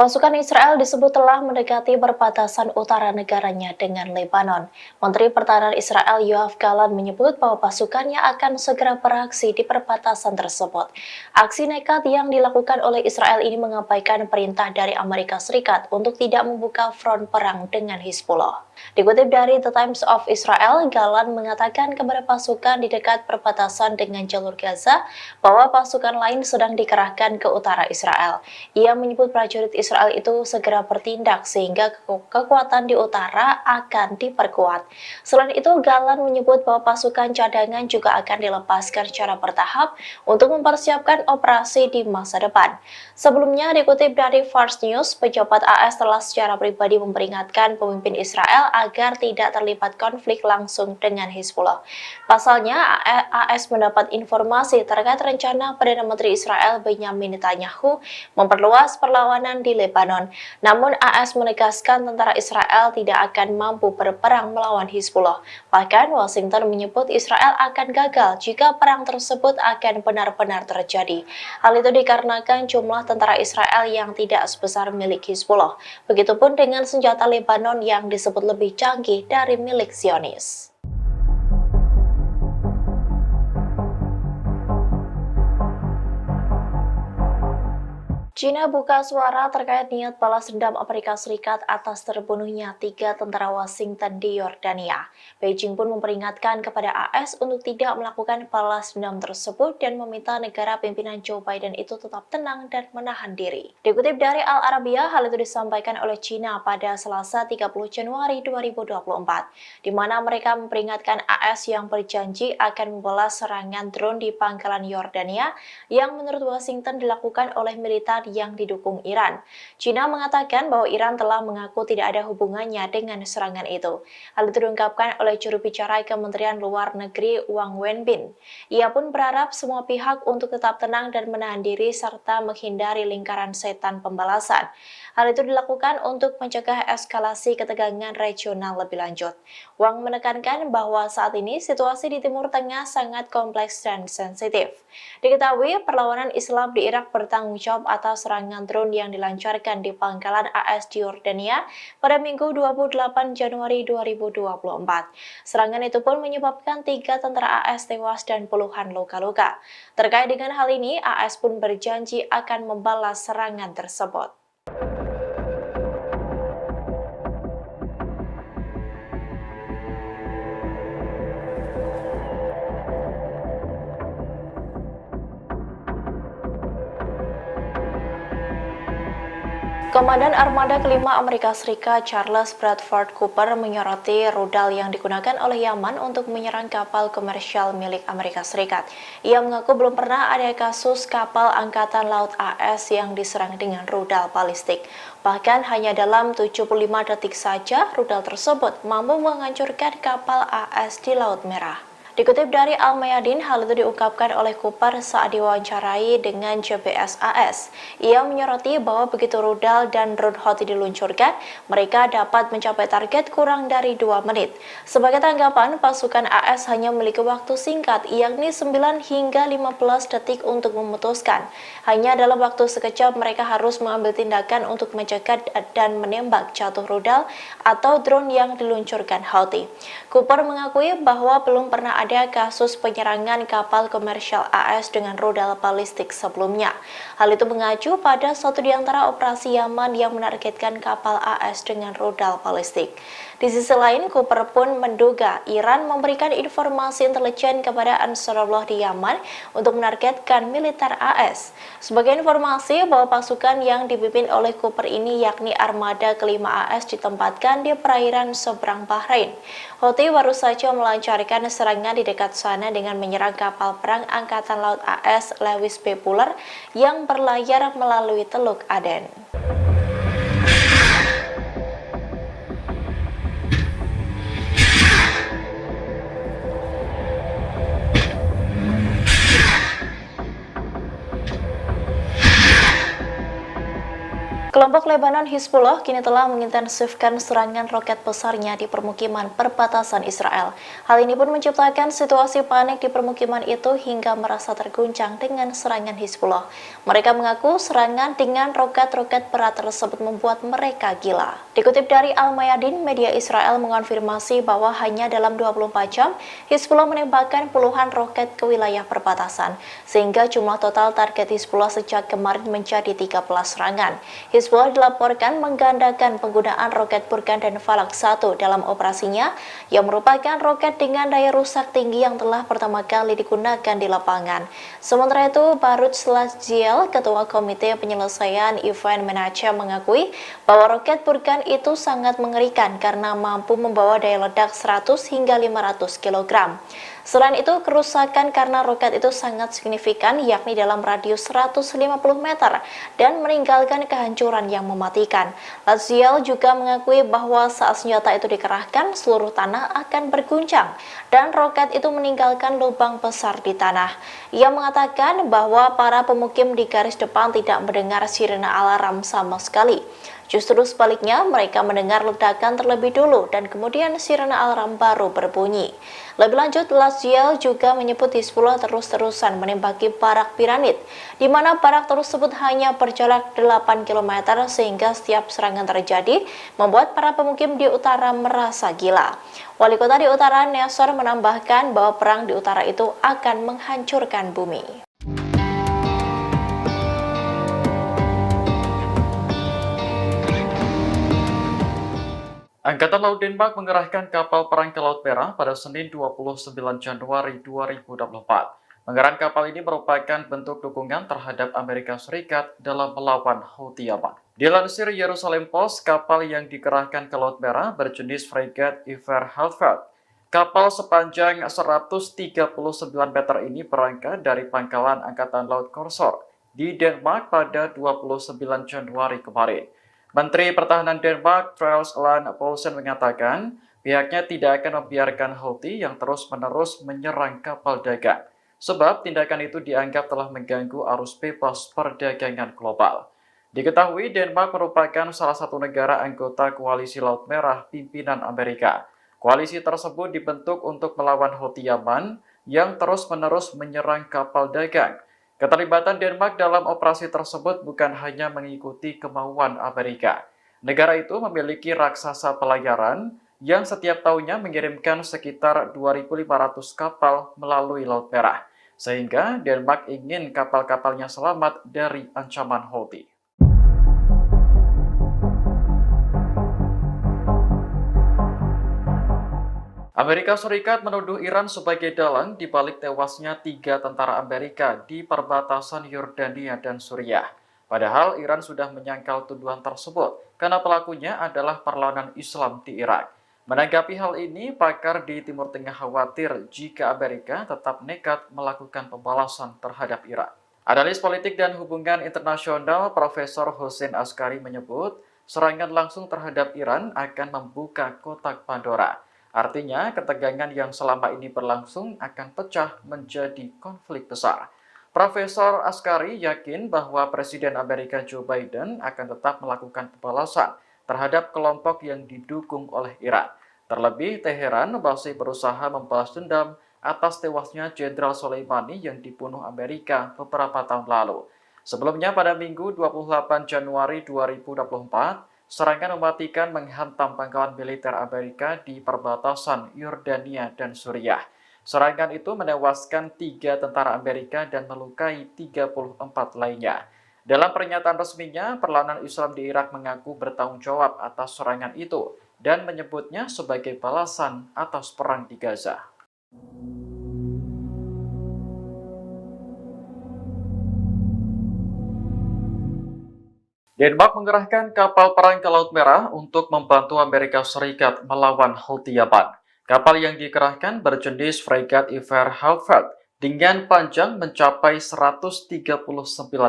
Pasukan Israel disebut telah mendekati perbatasan utara negaranya dengan Lebanon. Menteri Pertahanan Israel Yoav Gallant menyebut bahwa pasukannya akan segera beraksi di perbatasan tersebut. Aksi nekat yang dilakukan oleh Israel ini mengabaikan perintah dari Amerika Serikat untuk tidak membuka front perang dengan Hizbullah. Dikutip dari The Times of Israel, Gallant mengatakan kepada pasukan di dekat perbatasan dengan jalur Gaza bahwa pasukan lain sedang dikerahkan ke utara Israel. Ia menyebut prajurit Israel itu segera bertindak sehingga kekuatan di utara akan diperkuat. Selain itu, Gallant menyebut bahwa pasukan cadangan juga akan dilepaskan secara bertahap untuk mempersiapkan operasi di masa depan. Sebelumnya, dikutip dari Fars News, pejabat AS telah secara pribadi memperingatkan pemimpin Israel agar tidak terlibat konflik langsung dengan Hizbullah. Pasalnya, AS mendapat informasi terkait rencana Perdana Menteri Israel Benyamin Netanyahu memperluas perlawanan di Lebanon. Namun AS menegaskan tentara Israel tidak akan mampu berperang melawan Hizbullah. Bahkan Washington menyebut Israel akan gagal jika perang tersebut akan benar-benar terjadi. Hal itu dikarenakan jumlah tentara Israel yang tidak sebesar milik Hizbullah. Begitupun dengan senjata Lebanon yang disebut lebih canggih dari milik Zionis. China buka suara terkait niat balas dendam Amerika Serikat atas terbunuhnya 3 tentara Washington di Yordania. Beijing pun memperingatkan kepada AS untuk tidak melakukan balas dendam tersebut dan meminta negara pimpinan Joe Biden itu tetap tenang dan menahan diri. Dikutip dari Al Arabiya, hal itu disampaikan oleh China pada Selasa 30 Januari 2024, di mana mereka memperingatkan AS yang berjanji akan membalas serangan drone di pangkalan Yordania yang menurut Washington dilakukan oleh militer yang didukung Iran. China mengatakan bahwa Iran telah mengaku tidak ada hubungannya dengan serangan itu. Hal itu diungkapkan oleh juru bicara Kementerian Luar Negeri Wang Wenbin. Ia pun berharap semua pihak untuk tetap tenang dan menahan diri serta menghindari lingkaran setan pembalasan. Hal itu dilakukan untuk mencegah eskalasi ketegangan regional lebih lanjut. Wang menekankan bahwa saat ini situasi di Timur Tengah sangat kompleks dan sensitif. Diketahui perlawanan Islam di Irak bertanggung jawab atas serangan drone yang dilancarkan di pangkalan AS di Yordania pada Minggu 28 Januari 2024. Serangan itu pun menyebabkan 3 tentara AS tewas dan puluhan luka-luka. Terkait dengan hal ini, AS pun berjanji akan membalas serangan tersebut. Komandan Armada kelima Amerika Serikat Charles Bradford Cooper menyoroti rudal yang digunakan oleh Yaman untuk menyerang kapal komersial milik Amerika Serikat. Ia mengaku belum pernah ada kasus kapal Angkatan Laut AS yang diserang dengan rudal balistik. Bahkan hanya dalam 75 detik saja rudal tersebut mampu menghancurkan kapal AS di Laut Merah. Dikutip dari Al-Mayadin, hal itu diungkapkan oleh Cooper saat diwawancarai dengan JBS AS. Ia menyoroti bahwa begitu rudal dan drone Houthi diluncurkan, mereka dapat mencapai target kurang dari 2 menit. Sebagai tanggapan, pasukan AS hanya memiliki waktu singkat, yakni 9 hingga 15 detik untuk memutuskan. Hanya dalam waktu sekejap mereka harus mengambil tindakan untuk mencegah dan menembak jatuh rudal atau drone yang diluncurkan Houthi. Cooper mengakui bahwa belum pernah ada kasus penyerangan kapal komersial AS dengan rudal balistik sebelumnya. Hal itu mengacu pada satu di antara operasi Yaman yang menargetkan kapal AS dengan rudal balistik. Di sisi lain, Cooper pun menduga Iran memberikan informasi intelijen kepada Ansarullah di Yaman untuk menargetkan militer AS. Sebagai informasi bahwa pasukan yang dipimpin oleh Cooper ini yakni Armada kelima AS ditempatkan di perairan seberang Bahrain. Houthi baru saja melancarkan serangan di dekat sana dengan menyerang kapal perang Angkatan Laut AS Lewis B. Puller yang berlayar melalui Teluk Aden. Kelompok Lebanon Hizbullah kini telah mengintensifkan serangan roket besarnya di permukiman perbatasan Israel. Hal ini pun menciptakan situasi panik di permukiman itu hingga merasa terguncang dengan serangan Hizbullah. Mereka mengaku serangan dengan roket-roket berat tersebut membuat mereka gila. Dikutip dari Al-Mayadin, media Israel mengonfirmasi bahwa hanya dalam 24 jam, Hizbullah menembakkan puluhan roket ke wilayah perbatasan, sehingga jumlah total target Hizbullah sejak kemarin menjadi 13 serangan. Hizbullah dilaporkan menggandakan penggunaan roket Burkan dan Falak 1 dalam operasinya, yang merupakan roket dengan daya rusak tinggi yang telah pertama kali digunakan di lapangan. Sementara itu, Baruch Lasziel, Ketua Komite Penyelesaian Event Manager, mengakui bahwa roket Burkan itu sangat mengerikan karena mampu membawa daya ledak 100 hingga 500 kg. Selain itu, kerusakan karena roket itu sangat signifikan, yakni dalam radius 150 meter dan meninggalkan kehancuran yang mematikan. Lasziel juga mengakui bahwa saat senjata itu dikerahkan, seluruh tanah akan berguncang dan roket itu meninggalkan lubang besar di tanah. Ia mengatakan bahwa para pemukim di garis depan tidak mendengar sirene alarm sama sekali. Justru sebaliknya, mereka mendengar ledakan terlebih dulu dan kemudian sirene alarm baru berbunyi. Lebih lanjut, Lasziel juga menyebut Hizbullah terus-terusan menembaki barak piramid, di mana barak tersebut hanya berjarak 8 km sehingga setiap serangan terjadi membuat para pemukim di utara merasa gila. Wali kota di utara, Nasser, menambahkan bahwa perang di utara itu akan menghancurkan bumi. Angkatan Laut Denmark mengerahkan kapal perang ke Laut Merah pada Senin 29 Januari 2024. Pengerahan kapal ini merupakan bentuk dukungan terhadap Amerika Serikat dalam melawan Houthi Yaman. Dilansir Jerusalem Post, kapal yang dikerahkan ke Laut Merah berjenis Fregat Iver Halfeld. Kapal sepanjang 139 meter ini berangkat dari pangkalan Angkatan Laut Korsor di Denmark pada 29 Januari kemarin. Menteri Pertahanan Denmark, Troels Lund Poulsen, mengatakan pihaknya tidak akan membiarkan Houthi yang terus-menerus menyerang kapal dagang, sebab tindakan itu dianggap telah mengganggu arus bebas perdagangan global. Diketahui Denmark merupakan salah satu negara anggota Koalisi Laut Merah pimpinan Amerika. Koalisi tersebut dibentuk untuk melawan Houthi Yaman yang terus-menerus menyerang kapal dagang. Keterlibatan Denmark dalam operasi tersebut bukan hanya mengikuti kemauan Amerika. Negara itu memiliki raksasa pelayaran yang setiap tahunnya mengirimkan sekitar 2.500 kapal melalui Laut Merah, sehingga Denmark ingin kapal-kapalnya selamat dari ancaman Houthi. Amerika Serikat menuduh Iran sebagai dalang di balik tewasnya 3 tentara Amerika di perbatasan Yordania dan Suriah. Padahal Iran sudah menyangkal tuduhan tersebut karena pelakunya adalah perlawanan Islam di Irak. Menanggapi hal ini, pakar di Timur Tengah khawatir jika Amerika tetap nekat melakukan pembalasan terhadap Iran. Analis politik dan hubungan internasional Profesor Hussein Askari menyebut serangan langsung terhadap Iran akan membuka kotak Pandora. Artinya, ketegangan yang selama ini berlangsung akan pecah menjadi konflik besar. Profesor Askari yakin bahwa Presiden Amerika Joe Biden akan tetap melakukan pembalasan terhadap kelompok yang didukung oleh Iran. Terlebih, Teheran masih berusaha membalas dendam atas tewasnya Jenderal Soleimani yang dibunuh Amerika beberapa tahun lalu. Sebelumnya, pada Minggu 28 Januari 2024, serangan mematikan menghantam pangkalan militer Amerika di perbatasan Yordania dan Suriah. Serangan itu menewaskan 3 tentara Amerika dan melukai 34 lainnya. Dalam pernyataan resminya, perlawanan Islam di Irak mengaku bertanggung jawab atas serangan itu dan menyebutnya sebagai balasan atas perang di Gaza. Denmark mengerahkan kapal perang ke Laut Merah untuk membantu Amerika Serikat melawan Houthi Yaman. Kapal yang dikerahkan berjenis Fregat Iver Halfeld dengan panjang mencapai 139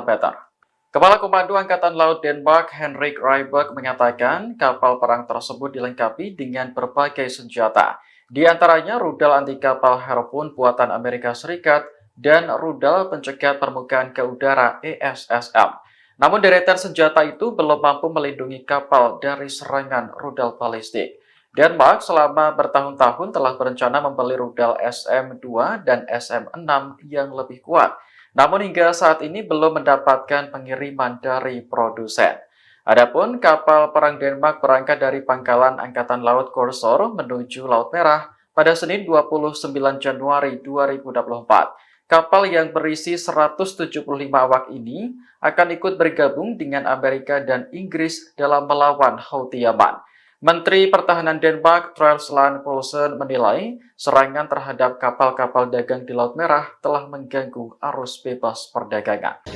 meter. Kepala Komando Angkatan Laut Denmark, Henrik Rybak, mengatakan kapal perang tersebut dilengkapi dengan berbagai senjata, di antaranya rudal anti kapal Harpoon buatan Amerika Serikat dan rudal pencegat permukaan ke udara ESSM. Namun deretan senjata itu belum mampu melindungi kapal dari serangan rudal balistik. Denmark selama bertahun-tahun telah berencana membeli rudal SM-2 dan SM-6 yang lebih kuat. Namun hingga saat ini belum mendapatkan pengiriman dari produsen. Adapun kapal perang Denmark berangkat dari pangkalan Angkatan Laut Korsor menuju Laut Merah pada Senin 29 Januari 2024. Kapal yang berisi 175 awak ini akan ikut bergabung dengan Amerika dan Inggris dalam melawan Houthi Yaman. Menteri Pertahanan Denmark, Troels Lund Poulsen, menilai serangan terhadap kapal-kapal dagang di Laut Merah telah mengganggu arus bebas perdagangan.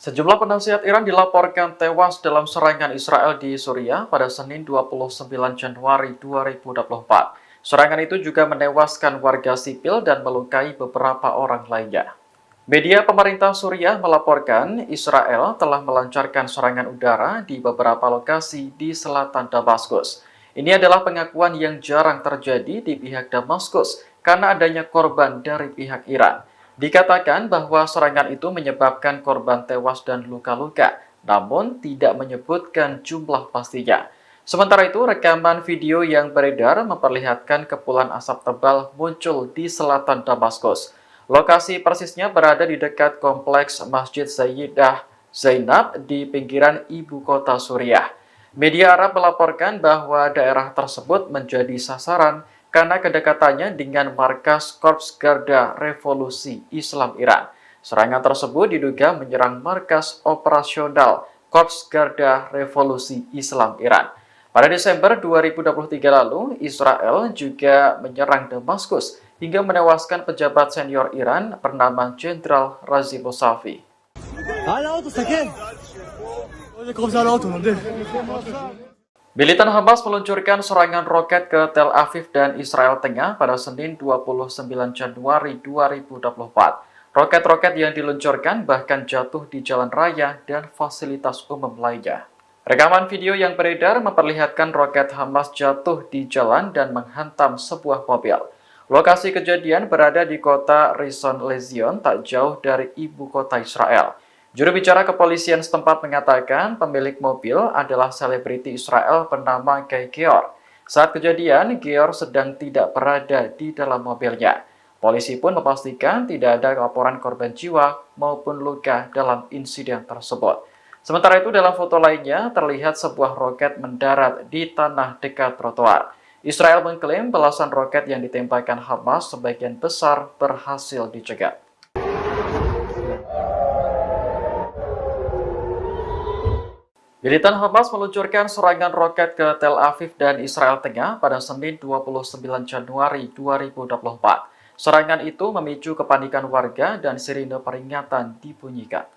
Sejumlah penasihat Iran dilaporkan tewas dalam serangan Israel di Suriah pada Senin 29 Januari 2024. Serangan itu juga menewaskan warga sipil dan melukai beberapa orang lainnya. Media pemerintah Suriah melaporkan Israel telah melancarkan serangan udara di beberapa lokasi di selatan Damaskus. Ini adalah pengakuan yang jarang terjadi di pihak Damaskus karena adanya korban dari pihak Iran. Dikatakan bahwa serangan itu menyebabkan korban tewas dan luka-luka, namun tidak menyebutkan jumlah pastinya. Sementara itu, rekaman video yang beredar memperlihatkan kepulan asap tebal muncul di selatan Damaskus. Lokasi persisnya berada di dekat kompleks Masjid Sayyidah Zainab di pinggiran ibu kota Suriah. Media Arab melaporkan bahwa daerah tersebut menjadi sasaran karena kedekatannya dengan markas Korps Garda Revolusi Islam Iran. Serangan tersebut diduga menyerang markas operasional Korps Garda Revolusi Islam Iran. Pada Desember 2023 lalu, Israel juga menyerang Damaskus hingga menewaskan pejabat senior Iran bernama Jenderal Razi Mousavi. Militan Hamas meluncurkan serangan roket ke Tel Aviv dan Israel Tengah pada Senin 29 Januari 2024. Roket-roket yang diluncurkan bahkan jatuh di jalan raya dan fasilitas umum lainnya. Rekaman video yang beredar memperlihatkan roket Hamas jatuh di jalan dan menghantam sebuah mobil. Lokasi kejadian berada di kota Rishon LeZion, tak jauh dari ibu kota Israel. Juru bicara kepolisian setempat mengatakan pemilik mobil adalah selebriti Israel bernama Guy Geor. Saat kejadian, Geor sedang tidak berada di dalam mobilnya. Polisi pun memastikan tidak ada laporan korban jiwa maupun luka dalam insiden tersebut. Sementara itu, dalam foto lainnya terlihat sebuah roket mendarat di tanah dekat trotoar. Israel mengklaim belasan roket yang ditembakkan Hamas sebagian besar berhasil dicegat. Militan Hamas meluncurkan serangan roket ke Tel Aviv dan Israel Tengah pada Senin 29 Januari 2024. Serangan itu memicu kepanikan warga dan sirine peringatan dibunyikan.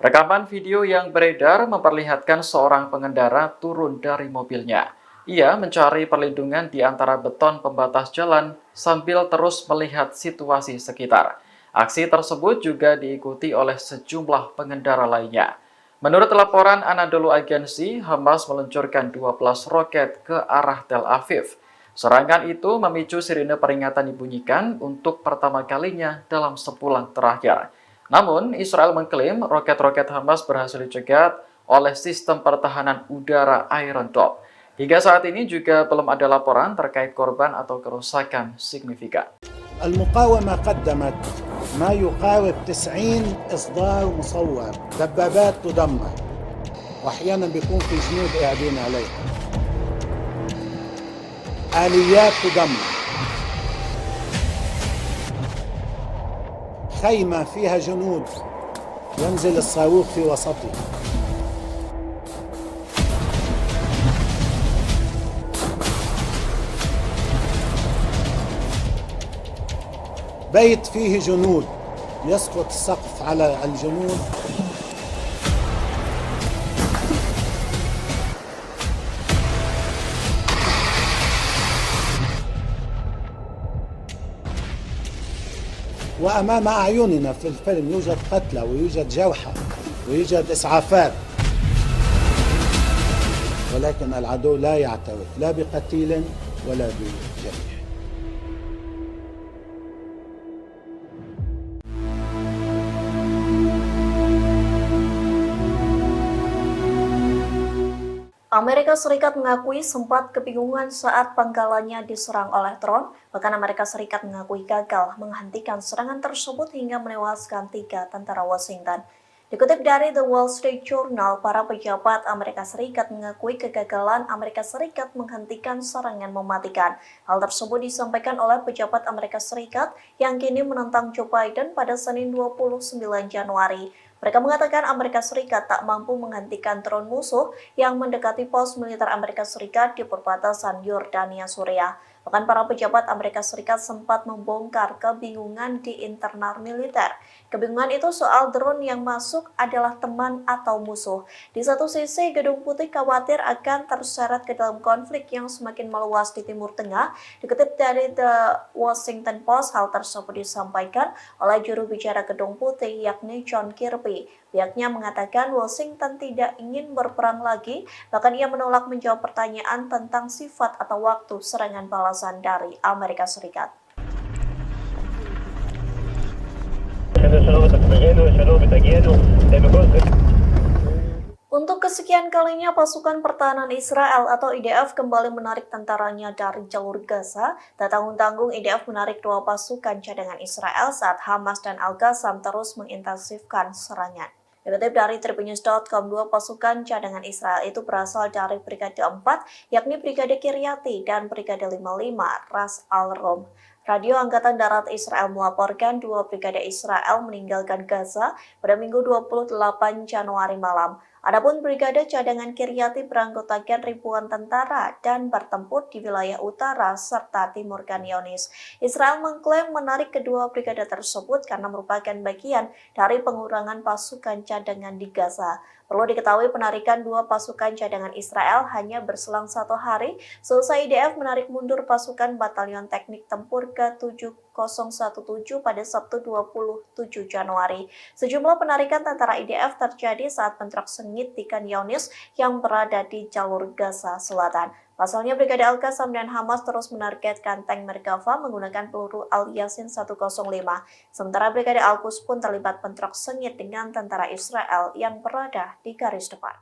Rekaman video yang beredar memperlihatkan seorang pengendara turun dari mobilnya. Ia mencari perlindungan di antara beton pembatas jalan sambil terus melihat situasi sekitar. Aksi tersebut juga diikuti oleh sejumlah pengendara lainnya. Menurut laporan Anadolu Agency, Hamas meluncurkan 12 roket ke arah Tel Aviv. Serangan itu memicu sirine peringatan dibunyikan untuk pertama kalinya dalam sebulan terakhir. Namun, Israel mengklaim roket-roket Hamas berhasil dicegat oleh sistem pertahanan udara Iron Dome. Hingga saat ini juga belum ada laporan terkait korban atau kerusakan signifikan. المقاومة قدمت ما يقارب 90 إصدار مصور، دبابات تدمر وأحيانا بيكون في جنود قاعدين عليها، آليات تدمر، خيمة فيها جنود ينزل الصاروخ في وسطها. بيت فيه جنود يسقط السقف على الجنود. وأمام أعيننا في الفيلم يوجد قتلى ويوجد جرحى ويوجد إسعافات، ولكن العدو لا يعترف لا بقتيل ولا بجريح. Amerika Serikat mengakui sempat kebingungan saat pangkalannya diserang oleh drone, bahkan Amerika Serikat mengakui gagal menghentikan serangan tersebut hingga menewaskan 3 tentara Washington. Dikutip dari The Wall Street Journal, para pejabat Amerika Serikat mengakui kegagalan Amerika Serikat menghentikan serangan mematikan. Hal tersebut disampaikan oleh pejabat Amerika Serikat yang kini menentang Joe Biden pada Senin 29 Januari. Mereka mengatakan Amerika Serikat tak mampu menghentikan drone musuh yang mendekati pos militer Amerika Serikat di perbatasan Yordania, Suriah. Bahkan para pejabat Amerika Serikat sempat membongkar kebingungan di internal militer. Kebingungan itu soal drone yang masuk adalah teman atau musuh. Di satu sisi, Gedung Putih khawatir akan terseret ke dalam konflik yang semakin meluas di Timur Tengah. Dikutip dari The Washington Post, hal tersebut disampaikan oleh juru bicara Gedung Putih yakni John Kirby. Pihaknya mengatakan Washington tidak ingin berperang lagi, bahkan ia menolak menjawab pertanyaan tentang sifat atau waktu serangan balasan dari Amerika Serikat. Untuk kesekian kalinya, pasukan pertahanan Israel atau IDF kembali menarik tentaranya dari jalur Gaza. Tak tanggung-tanggung, IDF menarik 2 pasukan cadangan Israel saat Hamas dan Al-Qassam terus mengintensifkan serangan. Dikutip dari Tribunnews.com, 2 pasukan cadangan Israel itu berasal dari Brigade 4, yakni Brigade Kiryati dan Brigade 55 Ras Al-Rom. Radio Angkatan Darat Israel melaporkan 2 brigade Israel meninggalkan Gaza pada Minggu 28 Januari malam. Adapun Brigade Cadangan Kiryati beranggotakan ribuan tentara dan bertempur di wilayah utara serta timur Khan Younis. Israel mengklaim menarik kedua brigade tersebut karena merupakan bagian dari pengurangan pasukan cadangan di Gaza. Perlu diketahui penarikan 2 pasukan cadangan Israel hanya berselang 1 hari selesai IDF menarik mundur pasukan Batalion Teknik Tempur ke-7017 pada Sabtu 27 Januari. Sejumlah penarikan tentara IDF terjadi saat bentrok sengit di Khan Younis yang berada di jalur Gaza Selatan. Pasalnya, Brigade Al-Qassam dan Hamas terus menargetkan tank Merkava menggunakan peluru Al-Yasin 105. Sementara Brigade Al-Quds pun terlibat bentrok sengit dengan tentara Israel yang berada di garis depan.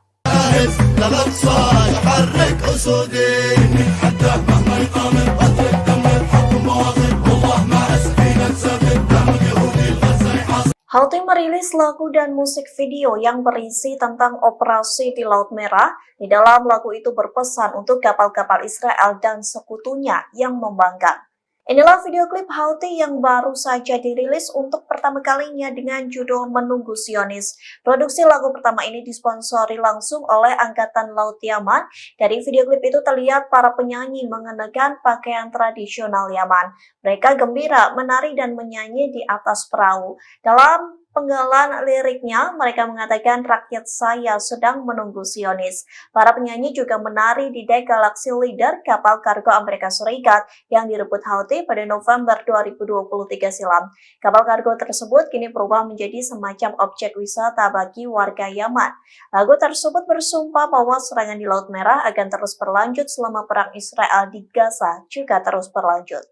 Houthi merilis lagu dan musik video yang berisi tentang operasi di Laut Merah. Di dalam lagu itu berpesan untuk kapal-kapal Israel dan sekutunya yang membangkang. Inilah video klip Houthi yang baru saja dirilis untuk pertama kalinya dengan judul Menunggu Zionis. Produksi lagu pertama ini disponsori langsung oleh Angkatan Laut Yaman. Dari video klip itu terlihat para penyanyi mengenakan pakaian tradisional Yaman. Mereka gembira, menari dan menyanyi di atas perahu. Dalam penggalan liriknya, mereka mengatakan rakyat saya sedang menunggu Zionis. Para penyanyi juga menari di dek Galaxy Leader, kapal kargo Amerika Serikat yang direbut Houthi pada November 2023 silam. Kapal kargo tersebut kini berubah menjadi semacam objek wisata bagi warga Yaman. Lagu tersebut bersumpah bahwa serangan di Laut Merah akan terus berlanjut selama perang Israel di Gaza juga terus berlanjut.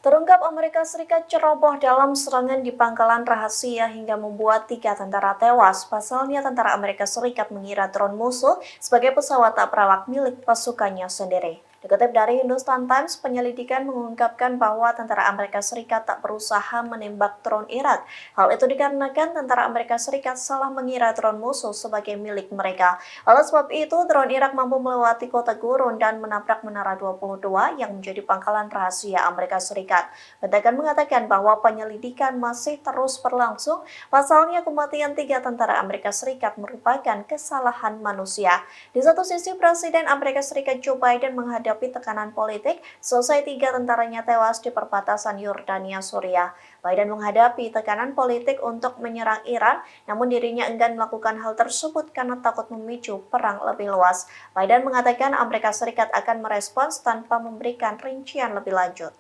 Terungkap Amerika Serikat ceroboh dalam serangan di pangkalan rahasia hingga membuat 3 tentara tewas. Pasalnya tentara Amerika Serikat mengira drone musuh sebagai pesawat tak berawak milik pasukannya sendiri. Dikutip dari Hindustan Times, penyelidikan mengungkapkan bahwa tentara Amerika Serikat tak berusaha menembak drone Irak. Hal itu dikarenakan tentara Amerika Serikat salah mengira drone musuh sebagai milik mereka. Oleh sebab itu, drone Irak mampu melewati kota gurun dan menabrak Menara 22 yang menjadi pangkalan rahasia Amerika Serikat. Pentagon mengatakan bahwa penyelidikan masih terus berlangsung. Pasalnya, kematian 3 tentara Amerika Serikat merupakan kesalahan manusia. Di satu sisi, Presiden Amerika Serikat Joe Biden menghadapi tekanan politik selesai 3 tentaranya tewas di perbatasan Yordania, Suriah. Biden menghadapi tekanan politik untuk menyerang Iran, namun dirinya enggan melakukan hal tersebut karena takut memicu perang lebih luas. Biden mengatakan Amerika Serikat akan merespons tanpa memberikan rincian lebih lanjut.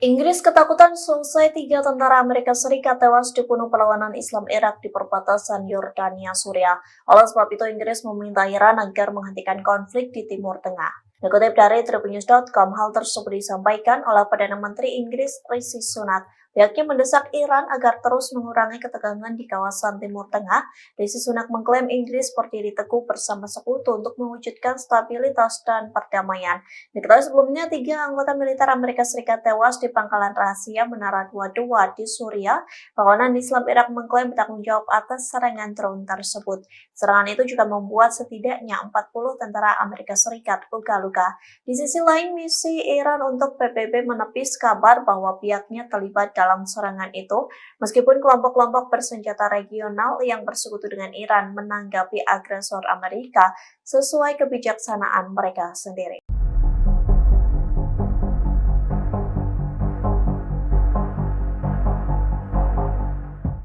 Inggris ketakutan selesai 3 tentara Amerika Serikat tewas dibunuh perlawanan Islam Irak di perbatasan Yordania, Suriah. Oleh sebab itu, Inggris meminta Iran agar menghentikan konflik di Timur Tengah. Dikutip dari tribunnews.com, hal tersebut disampaikan oleh Perdana Menteri Inggris Rishi Sunak. Pihaknya mendesak Iran agar terus mengurangi ketegangan di kawasan Timur Tengah. Rishi Sunak mengklaim Inggris berdiri teguh bersama sekutu untuk mewujudkan stabilitas dan perdamaian. Diketahui sebelumnya, 3 anggota militer Amerika Serikat tewas di pangkalan rahasia Menara 22 di Suriah. Perlawanan Islam Irak mengklaim bertanggung jawab atas serangan drone tersebut. Serangan itu juga membuat setidaknya 40 tentara Amerika Serikat luka-luka. Di sisi lain, misi Iran untuk PBB menepis kabar bahwa pihaknya terlibat dalam serangan itu, meskipun kelompok-kelompok bersenjata regional yang bersekutu dengan Iran menanggapi agresor Amerika sesuai kebijaksanaan mereka sendiri.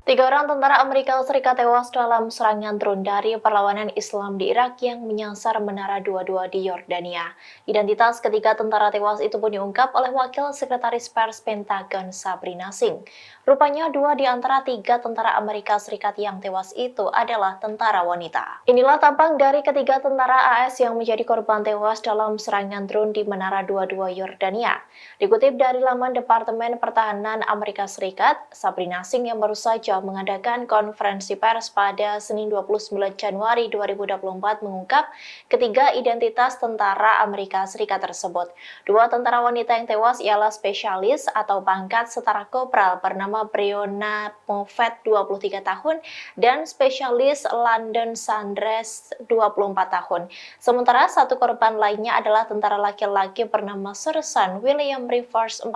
Tiga orang tentara Amerika Serikat tewas dalam serangan drone dari perlawanan Islam di Irak yang menyasar Menara 22 di Yordania. Identitas ketiga tentara tewas itu pun diungkap oleh Wakil Sekretaris Pers Pentagon Sabrina Singh. Rupanya 2 di antara 3 tentara Amerika Serikat yang tewas itu adalah tentara wanita. Inilah tampang dari ketiga tentara AS yang menjadi korban tewas dalam serangan drone di Menara 22 Yordania. Dikutip dari laman Departemen Pertahanan Amerika Serikat, Sabrina Singh yang baru saja mengadakan konferensi pers pada Senin 29 Januari 2024 mengungkap ketiga identitas tentara Amerika Serikat tersebut. 2 tentara wanita yang tewas ialah spesialis atau pangkat setara kopral bernama Breonna Moffett 23 tahun dan spesialis London Sanders 24 tahun. Sementara satu korban lainnya adalah tentara laki-laki bernama Sersan William Rivers 46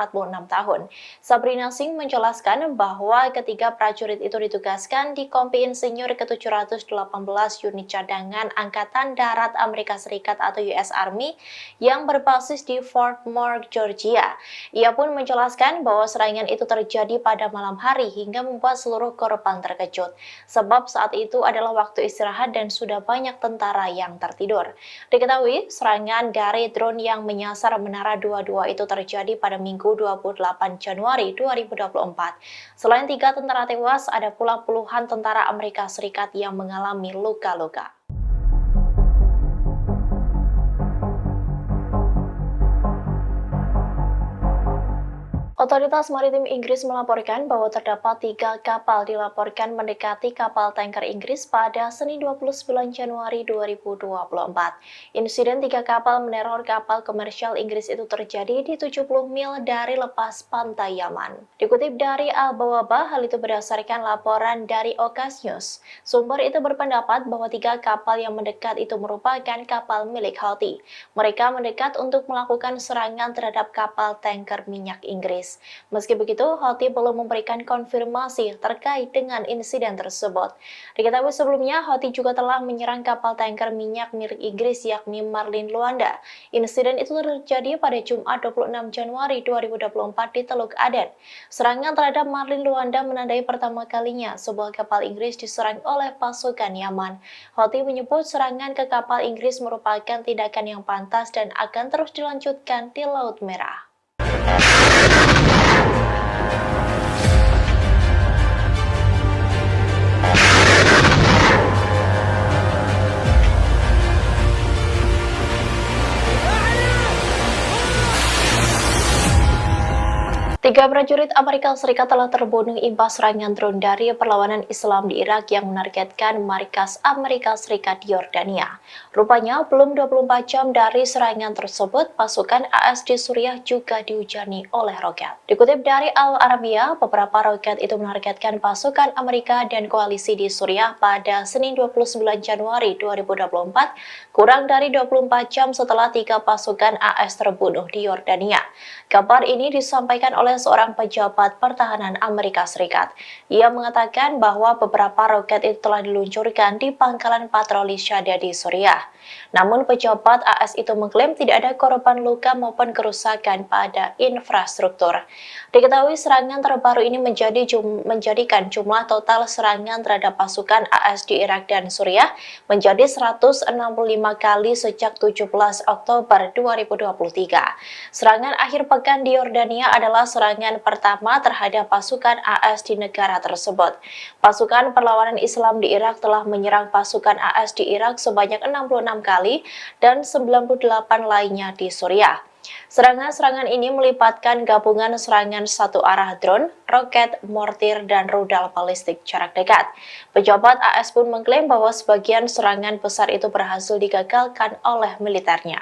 tahun. Sabrina Singh menjelaskan bahwa ketiga prajurit itu ditugaskan di Kompi Insinyur ke-718 Unit Cadangan Angkatan Darat Amerika Serikat atau US Army yang berbasis di Fort Moore, Georgia. Ia pun menjelaskan bahwa serangan itu terjadi pada malam hari hingga membuat seluruh korban terkejut. Sebab saat itu adalah waktu istirahat dan sudah banyak tentara yang tertidur. Diketahui serangan dari drone yang menyasar Menara 22 itu terjadi pada Minggu 28 Januari 2024. Selain 3 tentara tewas, ada pula puluhan tentara Amerika Serikat yang mengalami luka-luka. Otoritas Maritim Inggris melaporkan bahwa terdapat 3 kapal dilaporkan mendekati kapal tanker Inggris pada Senin 29 Januari 2024. Insiden 3 kapal meneror kapal komersial Inggris itu terjadi di 70 mil dari lepas pantai Yaman. Dikutip dari Al-Bawaba, hal itu berdasarkan laporan dari Okas News. Sumber itu berpendapat bahwa 3 kapal yang mendekat itu merupakan kapal milik Houthi. Mereka mendekat untuk melakukan serangan terhadap kapal tanker minyak Inggris. Meski begitu, Houthi belum memberikan konfirmasi terkait dengan insiden tersebut. Diketahui sebelumnya, Houthi juga telah menyerang kapal tanker minyak milik Inggris yakni Marlin Luanda. Insiden itu terjadi pada Jumat 26 Januari 2024 di Teluk Aden. Serangan terhadap Marlin Luanda menandai pertama kalinya sebuah kapal Inggris diserang oleh pasukan Yaman. Houthi menyebut serangan ke kapal Inggris merupakan tindakan yang pantas dan akan terus dilanjutkan di Laut Merah. Tiga prajurit Amerika Serikat telah terbunuh imbas serangan drone dari perlawanan Islam di Irak yang menargetkan markas Amerika Serikat di Yordania. Rupanya, belum 24 jam dari serangan tersebut, pasukan AS di Suriah juga dihujani oleh roket. Dikutip dari Al Arabiya, beberapa roket itu menargetkan pasukan Amerika dan koalisi di Suriah pada Senin 29 Januari 2024, kurang dari 24 jam setelah 3 pasukan AS terbunuh di Yordania. Kabar ini disampaikan oleh seorang pejabat pertahanan Amerika Serikat. Ia mengatakan bahwa beberapa roket itu telah diluncurkan di pangkalan patroli Shahda di Suriah. Namun pejabat AS itu mengklaim tidak ada korban luka maupun kerusakan pada infrastruktur. Diketahui serangan terbaru ini menjadikan jumlah total serangan terhadap pasukan AS di Irak dan Suriah menjadi 165 kali sejak 17 Oktober 2023. Serangan akhir pekan di Yordania adalah serangan pertama terhadap pasukan AS di negara tersebut. Pasukan perlawanan Islam di Irak telah menyerang pasukan AS di Irak sebanyak 66 kali dan 98 lainnya di Suriah. Serangan-serangan ini melibatkan gabungan serangan satu arah drone, roket, mortir, dan rudal balistik jarak dekat. Pejabat AS pun mengklaim bahwa sebagian serangan besar itu berhasil digagalkan oleh militernya.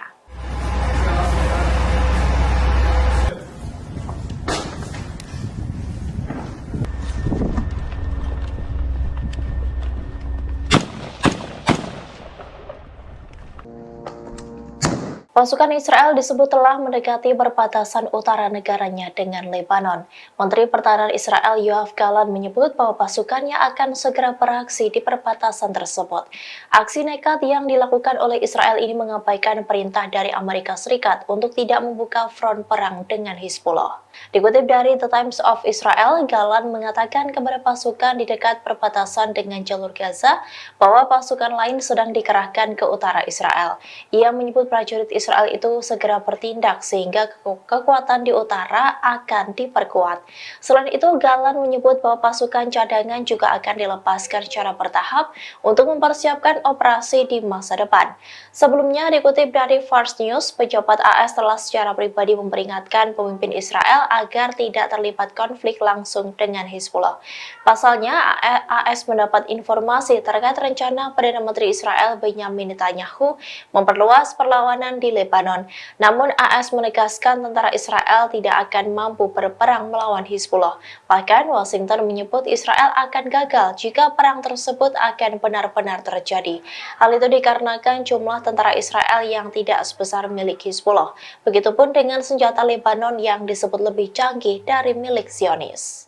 Pasukan Israel disebut telah mendekati perbatasan utara negaranya dengan Lebanon. Menteri Pertahanan Israel Yoav Gallant menyebut bahwa pasukannya akan segera beraksi di perbatasan tersebut. Aksi nekat yang dilakukan oleh Israel ini mengabaikan perintah dari Amerika Serikat untuk tidak membuka front perang dengan Hizbullah. Dikutip dari The Times of Israel, Gallant mengatakan kepada pasukan di dekat perbatasan dengan jalur Gaza bahwa pasukan lain sedang dikerahkan ke utara Israel. Ia menyebut prajurit Israel itu segera bertindak sehingga kekuatan di utara akan diperkuat. Selain itu, Gallant menyebut bahwa pasukan cadangan juga akan dilepaskan secara bertahap untuk mempersiapkan operasi di masa depan. Sebelumnya, dikutip dari Fars News, pejabat AS telah secara pribadi memperingatkan pemimpin Israel agar tidak terlibat konflik langsung dengan Hizbullah. Pasalnya, AS mendapat informasi terkait rencana Perdana Menteri Israel Benjamin Netanyahu memperluas perlawanan di Lebanon. Namun AS menegaskan tentara Israel tidak akan mampu berperang melawan Hizbullah. Bahkan Washington menyebut Israel akan gagal jika perang tersebut akan benar-benar terjadi. Hal itu dikarenakan jumlah tentara Israel yang tidak sebesar milik Hizbullah. Begitupun dengan senjata Lebanon yang disebut lebih canggih dari milik Zionis.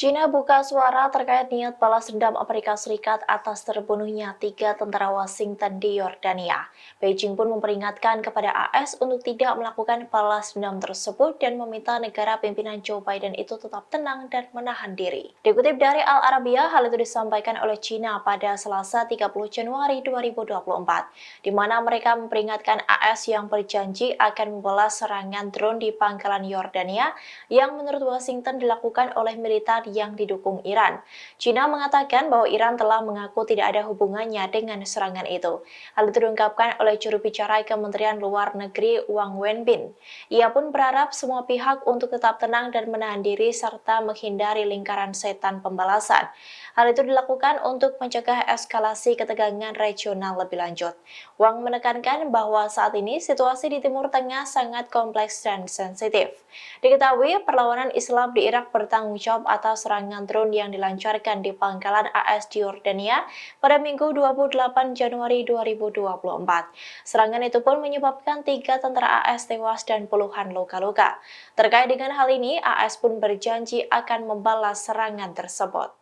China buka suara terkait niat balas dendam Amerika Serikat atas terbunuhnya 3 tentara Washington di Yordania. Beijing pun memperingatkan kepada AS untuk tidak melakukan balas dendam tersebut dan meminta negara pimpinan Joe Biden itu tetap tenang dan menahan diri. Dikutip dari Al Arabiya, hal itu disampaikan oleh China pada Selasa 30 Januari 2024, di mana mereka memperingatkan AS yang berjanji akan membalas serangan drone di pangkalan Yordania yang menurut Washington dilakukan oleh militer yang didukung Iran. China mengatakan bahwa Iran telah mengaku tidak ada hubungannya dengan serangan itu. Hal itu diungkapkan oleh juru bicara Kementerian Luar Negeri Wang Wenbin. Ia pun berharap semua pihak untuk tetap tenang dan menahan diri serta menghindari lingkaran setan pembalasan. Hal itu dilakukan untuk mencegah eskalasi ketegangan regional lebih lanjut. Wang menekankan bahwa saat ini situasi di Timur Tengah sangat kompleks dan sensitif. Diketahui perlawanan Islam di Irak bertanggung jawab atas serangan drone yang dilancarkan di pangkalan AS di Yordania pada Minggu 28 Januari 2024. Serangan itu pun menyebabkan 3 tentara AS tewas dan puluhan luka-luka. Terkait dengan hal ini, AS pun berjanji akan membalas serangan tersebut.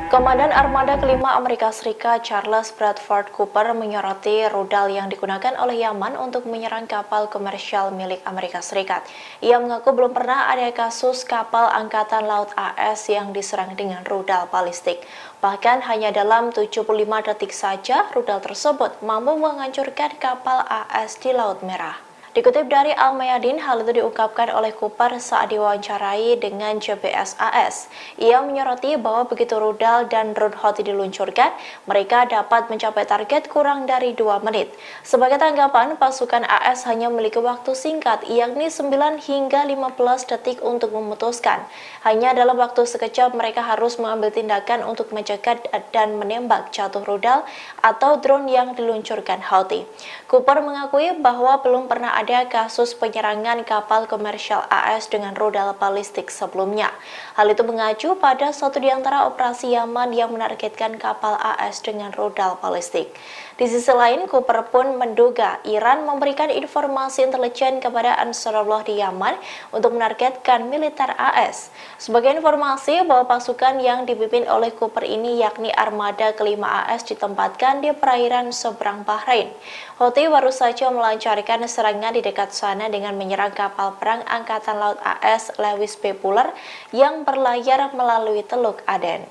Komandan Armada Kelima Amerika Serikat Charles Bradford Cooper menyoroti rudal yang digunakan oleh Yaman untuk menyerang kapal komersial milik Amerika Serikat. Ia mengaku belum pernah ada kasus kapal Angkatan Laut AS yang diserang dengan rudal balistik. Bahkan hanya dalam 75 detik saja rudal tersebut mampu menghancurkan kapal AS di Laut Merah. Dikutip dari Al-Mayadin, hal itu diungkapkan oleh Cooper saat diwawancarai dengan JBS AS. Ia menyoroti bahwa begitu rudal dan drone Houthi diluncurkan, mereka dapat mencapai target kurang dari 2 menit. Sebagai tanggapan, pasukan AS hanya memiliki waktu singkat, yakni 9 hingga 15 detik untuk memutuskan. Hanya dalam waktu sekejap mereka harus mengambil tindakan untuk mencegat dan menembak jatuh rudal atau drone yang diluncurkan Houthi. Cooper mengakui bahwa belum pernah ada kasus penyerangan kapal komersial AS dengan rudal balistik sebelumnya. Hal itu mengacu pada satu di antara operasi Yaman yang menargetkan kapal AS dengan rudal balistik. Di sisi lain, Cooper pun menduga Iran memberikan informasi intelijen kepada Ansarullah di Yaman untuk menargetkan militer AS. Sebagai informasi bahwa pasukan yang dipimpin oleh Cooper ini yakni Armada Kelima AS ditempatkan di perairan seberang Bahrain. Houthi baru saja melancarkan serangan serangan di dekat sana dengan menyerang kapal perang Angkatan Laut AS Lewis B. Puller yang berlayar melalui Teluk Aden.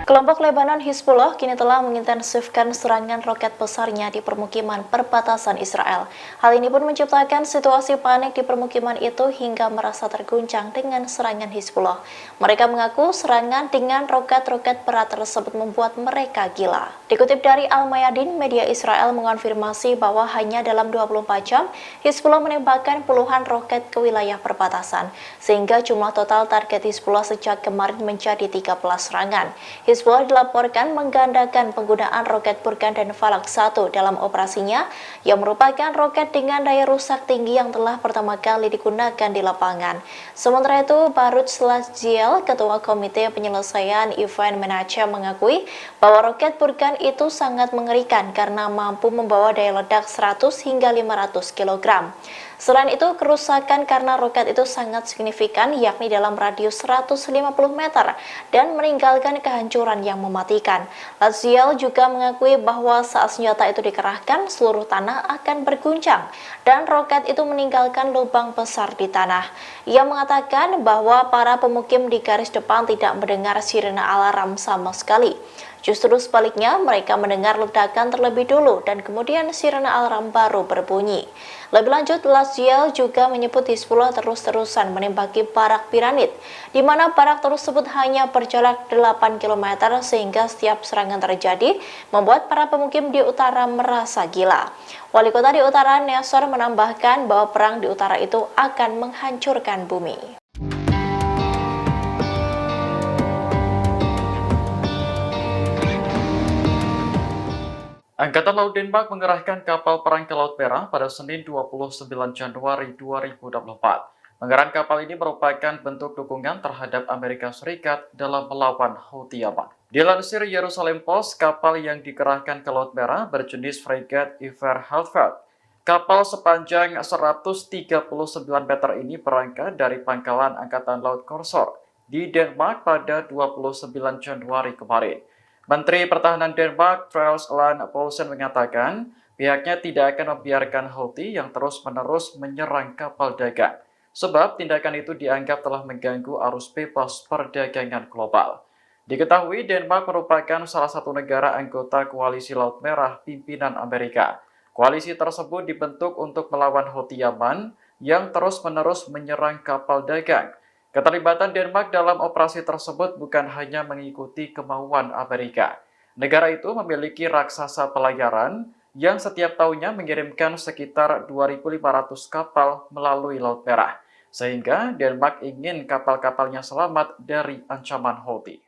Kelompok Lebanon Hizbullah kini telah mengintensifkan serangan roket besarnya di permukiman perbatasan Israel. Hal ini pun menciptakan situasi panik di permukiman itu hingga merasa terguncang dengan serangan Hizbullah. Mereka mengaku serangan dengan roket-roket berat tersebut membuat mereka gila. Dikutip dari Al-Mayadin, media Israel mengonfirmasi bahwa hanya dalam 24 jam, Hizbullah menembakkan puluhan roket ke wilayah perbatasan, sehingga jumlah total target Hizbullah sejak kemarin menjadi 13 serangan. Hizbullah dilaporkan menggandakan penggunaan roket Burkan dan Falak 1 dalam operasinya, yang merupakan roket dengan daya rusak tinggi yang telah pertama kali digunakan di lapangan. Sementara itu, Baruch Salazgiel, Ketua Komite Penyelesaian Event Manager, mengakui bahwa roket Burkan itu sangat mengerikan karena mampu membawa daya ledak 100 hingga 500 kg. Selain itu, kerusakan karena roket itu sangat signifikan, yakni dalam radius 150 meter dan meninggalkan kehancuran yang mematikan. Laziel juga mengakui bahwa saat senjata itu dikerahkan, seluruh tanah akan berguncang dan roket itu meninggalkan lubang besar di tanah. Ia mengatakan bahwa para pemukim di garis depan tidak mendengar sirene alarm sama sekali. Justru sebaliknya, mereka mendengar ledakan terlebih dulu dan kemudian sirene alarm baru berbunyi. Lebih lanjut, Laziel juga menyebut Hizbullah terus-terusan menembaki barak piramid, di mana barak tersebut hanya berjarak 8 km sehingga setiap serangan terjadi membuat para pemukim di utara merasa gila. Wali kota di utara, Nasser, menambahkan bahwa perang di utara itu akan menghancurkan bumi. Angkatan Laut Denmark mengerahkan kapal perang ke Laut Merah pada Senin 29 Januari 2024. Pengerahan kapal ini merupakan bentuk dukungan terhadap Amerika Serikat dalam melawan Houthi Yaman. Dilansir Jerusalem Post, kapal yang dikerahkan ke Laut Merah berjenis frigat Iver Halfeld. Kapal sepanjang 139 meter ini berangkat dari pangkalan Angkatan Laut Korsor di Denmark pada 29 Januari kemarin. Menteri Pertahanan Denmark, Troels Lund Poulsen, mengatakan pihaknya tidak akan membiarkan Houthi yang terus-menerus menyerang kapal dagang, sebab tindakan itu dianggap telah mengganggu arus bebas perdagangan global. Diketahui Denmark merupakan salah satu negara anggota Koalisi Laut Merah pimpinan Amerika. Koalisi tersebut dibentuk untuk melawan Houthi Yaman yang terus-menerus menyerang kapal dagang. Keterlibatan Denmark dalam operasi tersebut bukan hanya mengikuti kemauan Amerika. Negara itu memiliki raksasa pelayaran yang setiap tahunnya mengirimkan sekitar 2.500 kapal melalui Laut Merah, sehingga Denmark ingin kapal-kapalnya selamat dari ancaman Houthi.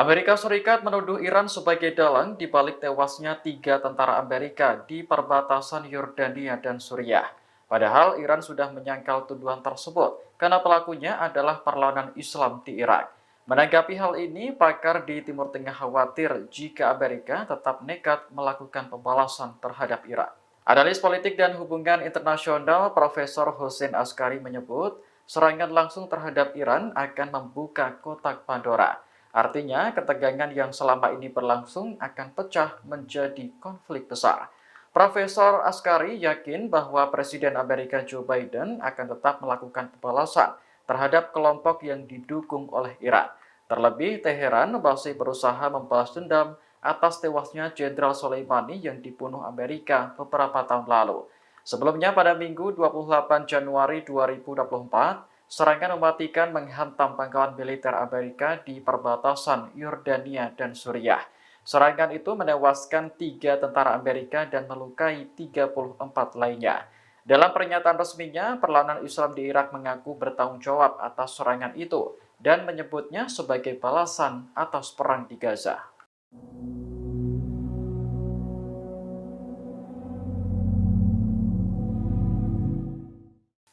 Amerika Serikat menuduh Iran sebagai dalang di balik tewasnya 3 tentara Amerika di perbatasan Yordania dan Suriah. Padahal Iran sudah menyangkal tuduhan tersebut karena pelakunya adalah perlawanan Islam di Irak. Menanggapi hal ini, pakar di Timur Tengah khawatir jika Amerika tetap nekat melakukan pembalasan terhadap Iran. Analis politik dan hubungan internasional Profesor Hussein Askari menyebut serangan langsung terhadap Iran akan membuka kotak Pandora. Artinya, ketegangan yang selama ini berlangsung akan pecah menjadi konflik besar. Profesor Askari yakin bahwa Presiden Amerika Joe Biden akan tetap melakukan pembalasan terhadap kelompok yang didukung oleh Iran. Terlebih, Teheran masih berusaha membalas dendam atas tewasnya Jenderal Soleimani yang dibunuh Amerika beberapa tahun lalu. Sebelumnya, pada Minggu 28 Januari 2024, serangan mematikan menghantam pangkalan militer Amerika di perbatasan Yordania dan Suriah. Serangan itu menewaskan 3 tentara Amerika dan melukai 34 lainnya. Dalam pernyataan resminya, perlawanan Islam di Irak mengaku bertanggung jawab atas serangan itu dan menyebutnya sebagai balasan atas perang di Gaza.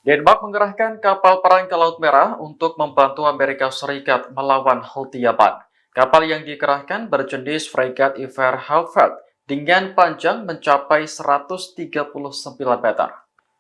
Denmark mengerahkan kapal perang ke Laut Merah untuk membantu Amerika Serikat melawan Houthi Yaman. Kapal yang dikerahkan berjenis Fregat Iver Halfeld dengan panjang mencapai 139 meter.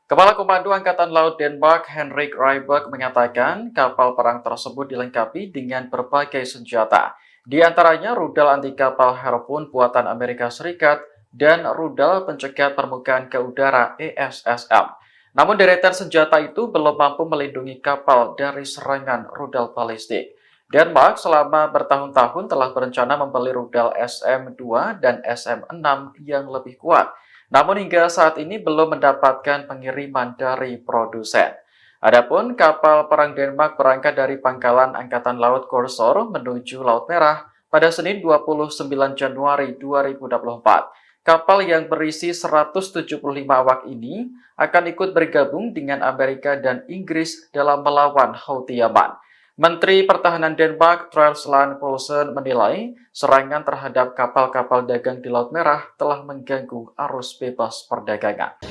Kepala Komando Angkatan Laut Denmark, Henrik Rieberg, mengatakan kapal perang tersebut dilengkapi dengan berbagai senjata, di antaranya rudal anti kapal Harpoon buatan Amerika Serikat dan rudal pencegat permukaan ke udara ESSM. Namun deretan senjata itu belum mampu melindungi kapal dari serangan rudal balistik. Denmark selama bertahun-tahun telah berencana membeli rudal SM-2 dan SM-6 yang lebih kuat. Namun hingga saat ini belum mendapatkan pengiriman dari produsen. Adapun kapal perang Denmark berangkat dari pangkalan Angkatan Laut Korsor menuju Laut Merah pada Senin 29 Januari 2024. Kapal yang berisi 175 awak ini akan ikut bergabung dengan Amerika dan Inggris dalam melawan Houthi Yaman. Menteri Pertahanan Denmark, Troels Lund Poulsen, menilai serangan terhadap kapal-kapal dagang di Laut Merah telah mengganggu arus bebas perdagangan.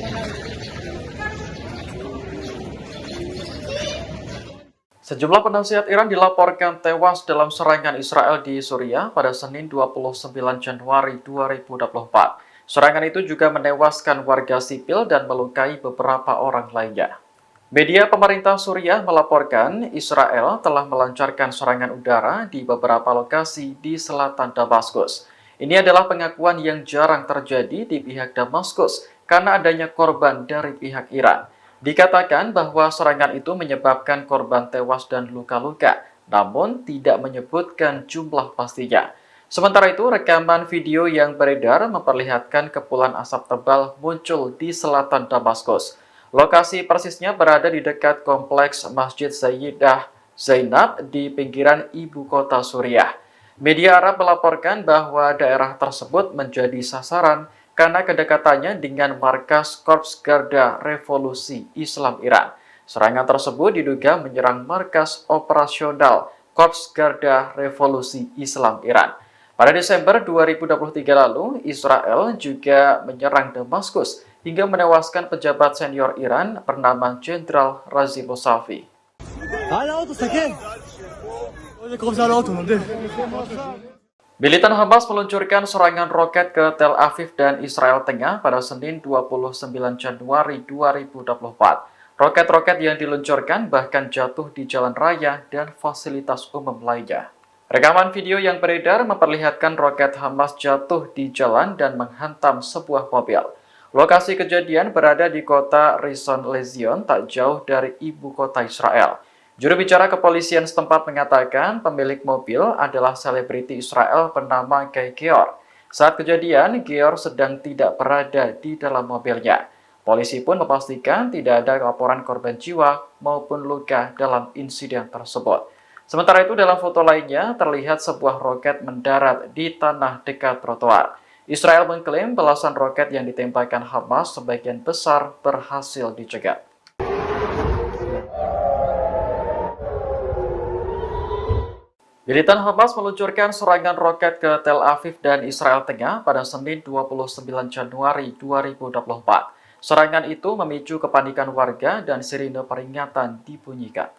Sejumlah penasihat Iran dilaporkan tewas dalam serangan Israel di Suriah pada Senin 29 Januari 2024. Serangan itu juga menewaskan warga sipil dan melukai beberapa orang lainnya. Media pemerintah Suriah melaporkan Israel telah melancarkan serangan udara di beberapa lokasi di selatan Damaskus. Ini adalah pengakuan yang jarang terjadi di pihak Damaskus karena adanya korban dari pihak Iran. Dikatakan bahwa serangan itu menyebabkan korban tewas dan luka-luka, namun tidak menyebutkan jumlah pastinya. Sementara itu, rekaman video yang beredar memperlihatkan kepulan asap tebal muncul di selatan Damaskus. Lokasi persisnya berada di dekat kompleks Masjid Sayyidah Zainab di pinggiran ibu kota Suriah. Media Arab melaporkan bahwa daerah tersebut menjadi sasaran karena kedekatannya dengan markas Korps Garda Revolusi Islam Iran. Serangan tersebut diduga menyerang markas operasional Korps Garda Revolusi Islam Iran. Pada Desember 2023 lalu, Israel juga menyerang Damaskus hingga menewaskan pejabat senior Iran bernama Jenderal Razi Mousavi. Militan Hamas meluncurkan serangan roket ke Tel Aviv dan Israel Tengah pada Senin 29 Januari 2024. Roket-roket yang diluncurkan bahkan jatuh di jalan raya dan fasilitas umum lainnya. Rekaman video yang beredar memperlihatkan roket Hamas jatuh di jalan dan menghantam sebuah mobil. Lokasi kejadian berada di kota Rishon LeZion, tak jauh dari ibu kota Israel. Juru bicara kepolisian setempat mengatakan pemilik mobil adalah selebriti Israel bernama Guy Geor. Saat kejadian, Geor sedang tidak berada di dalam mobilnya. Polisi pun memastikan tidak ada laporan korban jiwa maupun luka dalam insiden tersebut. Sementara itu, dalam foto lainnya terlihat sebuah roket mendarat di tanah dekat trotoar. Israel mengklaim belasan roket yang ditembakkan Hamas sebagian besar berhasil dicegat. Militan Hamas meluncurkan serangan roket ke Tel Aviv dan Israel Tengah pada Senin 29 Januari 2024. Serangan itu memicu kepanikan warga dan sirine peringatan dibunyikan.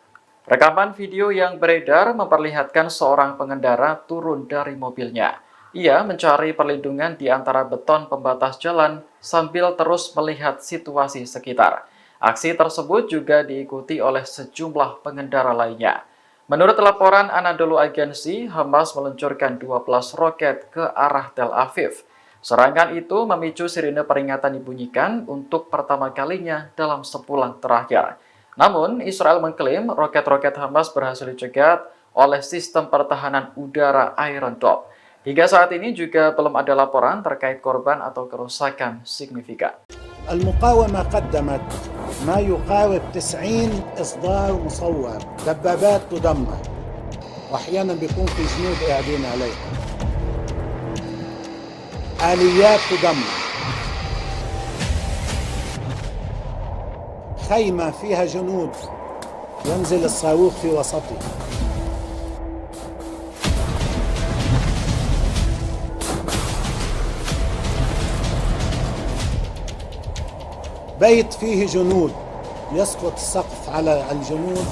Rekaman video yang beredar memperlihatkan seorang pengendara turun dari mobilnya. Ia mencari perlindungan di antara beton pembatas jalan sambil terus melihat situasi sekitar. Aksi tersebut juga diikuti oleh sejumlah pengendara lainnya. Menurut laporan Anadolu Agency, Hamas meluncurkan 12 roket ke arah Tel Aviv. Serangan itu memicu sirine peringatan dibunyikan untuk pertama kalinya dalam sebulan terakhir. Namun, Israel mengklaim roket-roket Hamas berhasil dicegat oleh sistem pertahanan udara Iron Dome. Hingga saat ini juga belum ada laporan terkait korban atau kerusakan signifikan. المقاومة قدمت ما يقارب 90 إصدار مصور، دبابات تدمر وأحيانا بيكون في جنود قاعدين عليها، آليات تدمر، خيمة فيها جنود ينزل الصاروخ في وسطها. بيت فيه جنود يسقط السقف على الجنود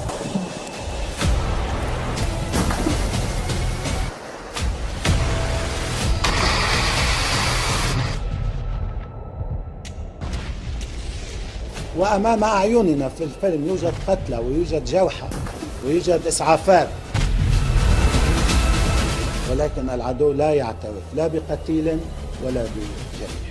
وأمام أعيننا في الفيلم يوجد قتلى ويوجد جرحى ويوجد إسعافات، ولكن العدو لا يعترف لا بقتيل ولا بجريح.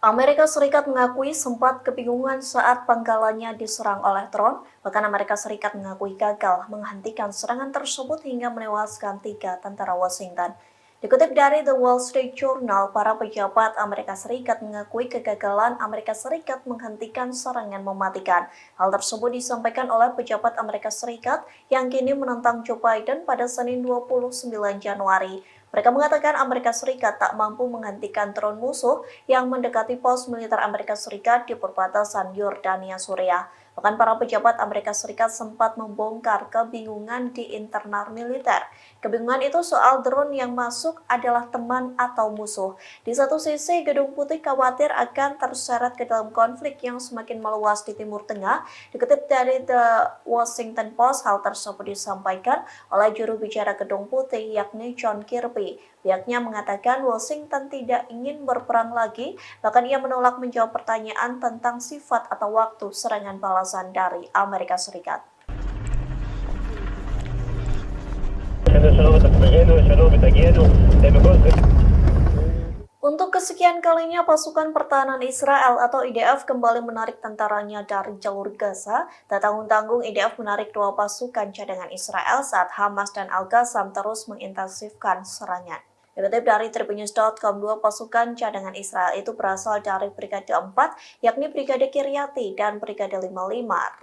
Amerika Serikat mengakui sempat kebingungan saat pangkalannya diserang oleh drone. Bahkan Amerika Serikat mengakui gagal menghentikan serangan tersebut hingga menewaskan 3 tentara Washington. Dikutip dari The Wall Street Journal, para pejabat Amerika Serikat mengakui kegagalan Amerika Serikat menghentikan serangan mematikan. Hal tersebut disampaikan oleh pejabat Amerika Serikat yang kini menentang Joe Biden pada Senin 29 Januari. Mereka mengatakan Amerika Serikat tak mampu menghentikan drone musuh yang mendekati pos militer Amerika Serikat di perbatasan Yordania, Suriah. Bahkan para pejabat Amerika Serikat sempat membongkar kebingungan di internal militer. Kebingungan itu soal drone yang masuk adalah teman atau musuh. Di satu sisi, Gedung Putih khawatir akan terseret ke dalam konflik yang semakin meluas di Timur Tengah. Dikutip dari The Washington Post, hal tersebut disampaikan oleh juru bicara Gedung Putih yakni John Kirby. Pihaknya mengatakan Washington tidak ingin berperang lagi, bahkan ia menolak menjawab pertanyaan tentang sifat atau waktu serangan balasan dari Amerika Serikat. Untuk kesekian kalinya, pasukan pertahanan Israel atau IDF kembali menarik tentaranya dari jalur Gaza. Tak tanggung-tanggung, IDF menarik 2 pasukan cadangan Israel saat Hamas dan Al-Qassam terus mengintensifkan serangan. Dikutip dari Tribunnews.com, 2 pasukan cadangan Israel itu berasal dari Brigade 4, yakni Brigade Kiryati dan Brigade 55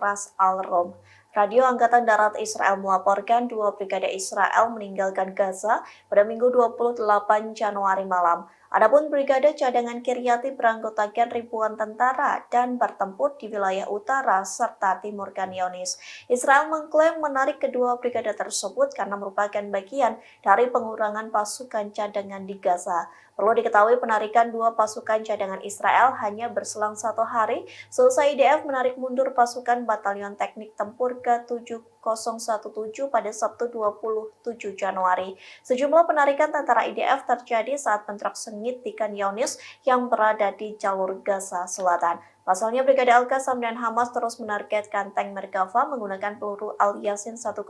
Ras Al-Rom. Radio Angkatan Darat Israel melaporkan 2 brigade Israel meninggalkan Gaza pada Minggu 28 Januari malam. Adapun Brigade Cadangan Kiryati beranggotakan ribuan tentara dan bertempur di wilayah utara serta timur Khan Younis. Israel mengklaim menarik kedua brigade tersebut karena merupakan bagian dari pengurangan pasukan cadangan di Gaza. Perlu diketahui penarikan 2 pasukan cadangan Israel hanya berselang 1 hari selesai IDF menarik mundur pasukan Batalion Teknik Tempur ke-7017 pada Sabtu 27 Januari. Sejumlah penarikan tentara IDF terjadi saat bentrok sengit di Khan Younis yang berada di jalur Gaza Selatan. Pasalnya, Brigade Al-Qassam dan Hamas terus menargetkan tank Merkava menggunakan peluru Al-Yasin 105.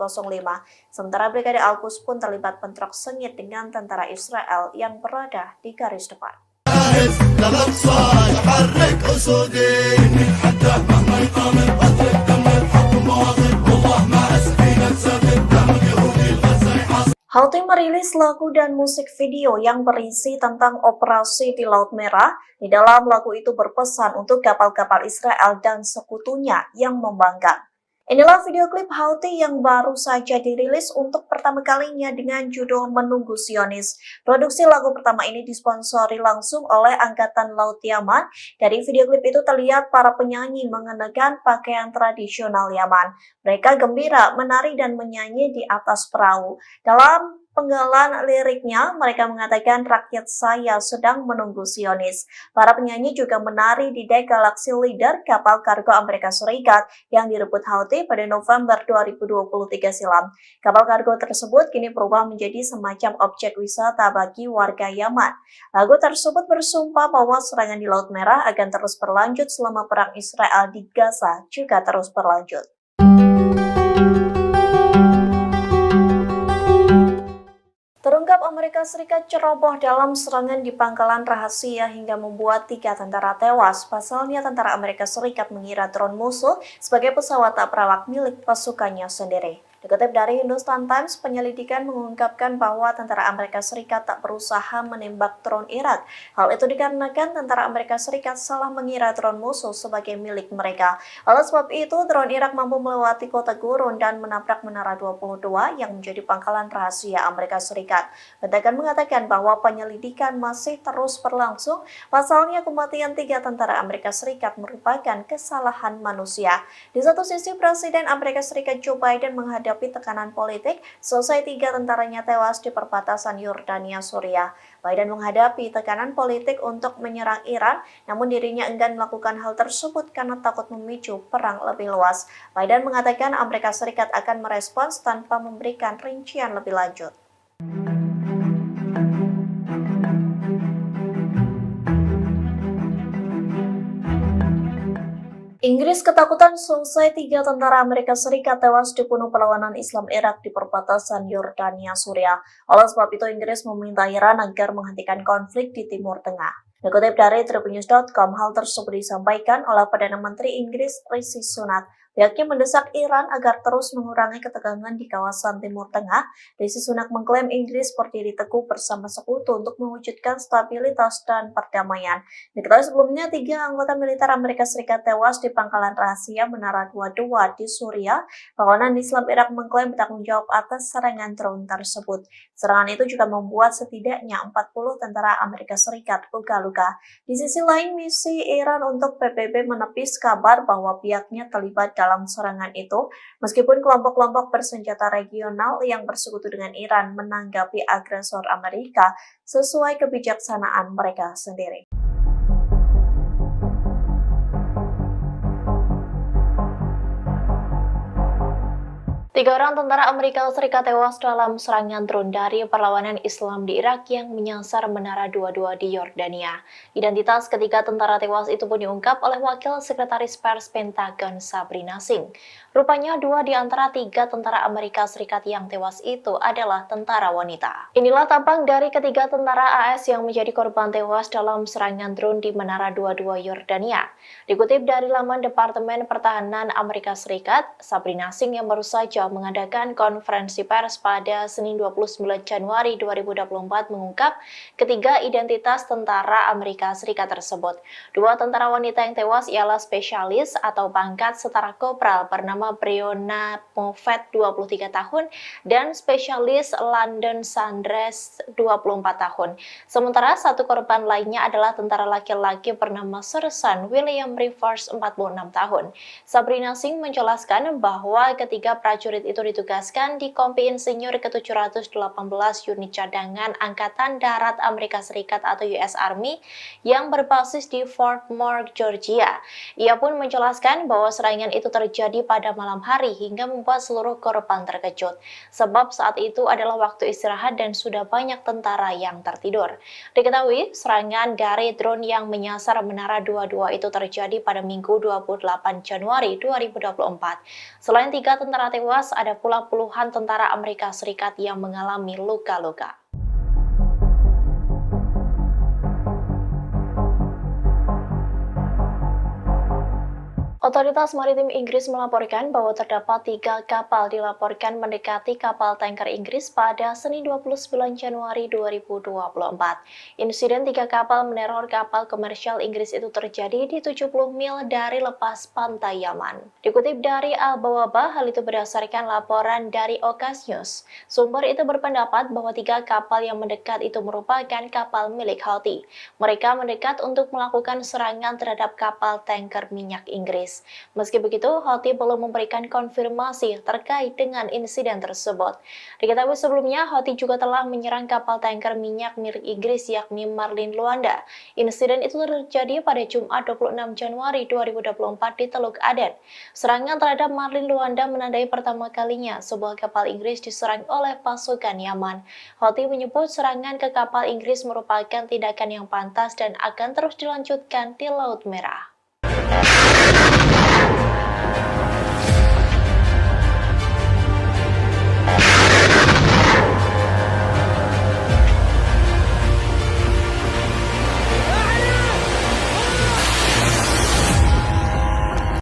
Sementara Brigade Al-Quds pun terlibat bentrok sengit dengan tentara Israel yang berada di garis depan. Houthi merilis lagu dan musik video yang berisi tentang operasi di Laut Merah. Di dalam lagu itu berpesan untuk kapal-kapal Israel dan sekutunya yang membangkang. Inilah video klip Houthi yang baru saja dirilis untuk pertama kalinya dengan judul Menunggu Zionis. Produksi lagu pertama ini disponsori langsung oleh Angkatan Laut Yaman. Dari video klip itu terlihat para penyanyi mengenakan pakaian tradisional Yaman. Mereka gembira menari dan menyanyi di atas perahu. Dalam penggalan liriknya, mereka mengatakan rakyat saya sedang menunggu Zionis. Para penyanyi juga menari di dek Galaxy Leader, kapal kargo Amerika Serikat yang direbut Houthi pada November 2023 silam. Kapal kargo tersebut kini berubah menjadi semacam objek wisata bagi warga Yaman. Lagu tersebut bersumpah bahwa serangan di Laut Merah akan terus berlanjut selama perang Israel di Gaza juga terus berlanjut. Terungkap Amerika Serikat ceroboh dalam serangan di pangkalan rahasia hingga membuat 3 tentara tewas. Pasalnya tentara Amerika Serikat mengira drone musuh sebagai pesawat tak berawak milik pasukannya sendiri. Dikutip dari Hindustan Times, penyelidikan mengungkapkan bahwa tentara Amerika Serikat tak berusaha menembak drone Irak. Hal itu dikarenakan tentara Amerika Serikat salah mengira drone musuh sebagai milik mereka. Oleh sebab itu, drone Irak mampu melewati kota Gurun dan menabrak Menara 22 yang menjadi pangkalan rahasia Amerika Serikat. Pentagon mengatakan bahwa penyelidikan masih terus berlangsung. Pasalnya, kematian 3 tentara Amerika Serikat merupakan kesalahan manusia. Di satu sisi, Presiden Amerika Serikat Joe Biden menghadapi menghadapi tekanan politik selesai 3 tentaranya tewas di perbatasan Yordania Suriah. Biden menghadapi tekanan politik untuk menyerang Iran, namun dirinya enggan melakukan hal tersebut karena takut memicu perang lebih luas. Biden mengatakan Amerika Serikat akan merespons tanpa memberikan rincian lebih lanjut. Inggris ketakutan selesai 3 tentara Amerika Serikat tewas dibunuh perlawanan Islam Irak di perbatasan Yordania Suriah. Oleh sebab itu, Inggris meminta Iran agar menghentikan konflik di Timur Tengah. Dikutip dari tribunnews.com, hal tersebut disampaikan oleh Perdana Menteri Inggris Rishi Sunak. Pihaknya mendesak Iran agar terus mengurangi ketegangan di kawasan Timur Tengah. Rishi Sunak mengklaim Inggris berdiri teguh bersama sekutu untuk mewujudkan stabilitas dan perdamaian. Diketahui sebelumnya 3 anggota militer Amerika Serikat tewas di pangkalan rahasia Menara 22 di Suriah. Perlawanan Islam Irak mengklaim bertanggung jawab atas serangan drone tersebut. Serangan itu juga membuat setidaknya 40 tentara Amerika Serikat luka-luka. Di sisi lain, misi Iran untuk PBB menepis kabar bahwa pihaknya terlibat dalam serangan itu, meskipun kelompok-kelompok bersenjata regional yang bersekutu dengan Iran menanggapi agresor Amerika sesuai kebijaksanaan mereka sendiri. Tiga orang tentara Amerika Serikat tewas dalam serangan drone dari perlawanan Islam di Irak yang menyasar Menara 22 di Yordania. Identitas ketiga tentara tewas itu pun diungkap oleh Wakil Sekretaris Pers Pentagon Sabrina Singh. Rupanya 2 di antara 3 tentara Amerika Serikat yang tewas itu adalah tentara wanita. Inilah tampang dari ketiga tentara AS yang menjadi korban tewas dalam serangan drone di Menara 22 Yordania. Dikutip dari laman Departemen Pertahanan Amerika Serikat, Sabrina Singh yang baru saja mengadakan konferensi pers pada Senin 29 Januari 2024 mengungkap ketiga identitas tentara Amerika Serikat tersebut. 2 tentara wanita yang tewas ialah spesialis atau pangkat setara kopral bernama Breonna Moffett 23 tahun dan spesialis London Sanders 24 tahun. Sementara satu korban lainnya adalah tentara laki-laki bernama Sersan William Rivers 46 tahun. Sabrina Singh menjelaskan bahwa ketiga prajurit itu ditugaskan di Kompi Insinyur ke-718 Unit Cadangan Angkatan Darat Amerika Serikat atau US Army yang berbasis di Fort Moore, Georgia. Ia pun menjelaskan bahwa serangan itu terjadi pada malam hari hingga membuat seluruh korban terkejut. Sebab saat itu adalah waktu istirahat dan sudah banyak tentara yang tertidur. Diketahui serangan dari drone yang menyasar Menara 22 itu terjadi pada Minggu 28 Januari 2024. Selain 3 tentara tewas, ada pula puluhan tentara Amerika Serikat yang mengalami luka-luka. Otoritas Maritim Inggris melaporkan bahwa terdapat 3 kapal dilaporkan mendekati kapal tanker Inggris pada Senin 29 Januari 2024. Insiden 3 kapal meneror kapal komersial Inggris itu terjadi di 70 mil dari lepas pantai Yaman. Dikutip dari Al-Bawabah, hal itu berdasarkan laporan dari Okas News. Sumber itu berpendapat bahwa 3 kapal yang mendekat itu merupakan kapal milik Houthi. Mereka mendekat untuk melakukan serangan terhadap kapal tanker minyak Inggris. Meski begitu, Houthi belum memberikan konfirmasi terkait dengan insiden tersebut. Diketahui sebelumnya, Houthi juga telah menyerang kapal tanker minyak milik Inggris yakni Marlin Luanda. Insiden itu terjadi pada Jumat 26 Januari 2024 di Teluk Aden. Serangan terhadap Marlin Luanda menandai pertama kalinya sebuah kapal Inggris diserang oleh pasukan Yaman. Houthi menyebut serangan ke kapal Inggris merupakan tindakan yang pantas dan akan terus dilanjutkan di Laut Merah.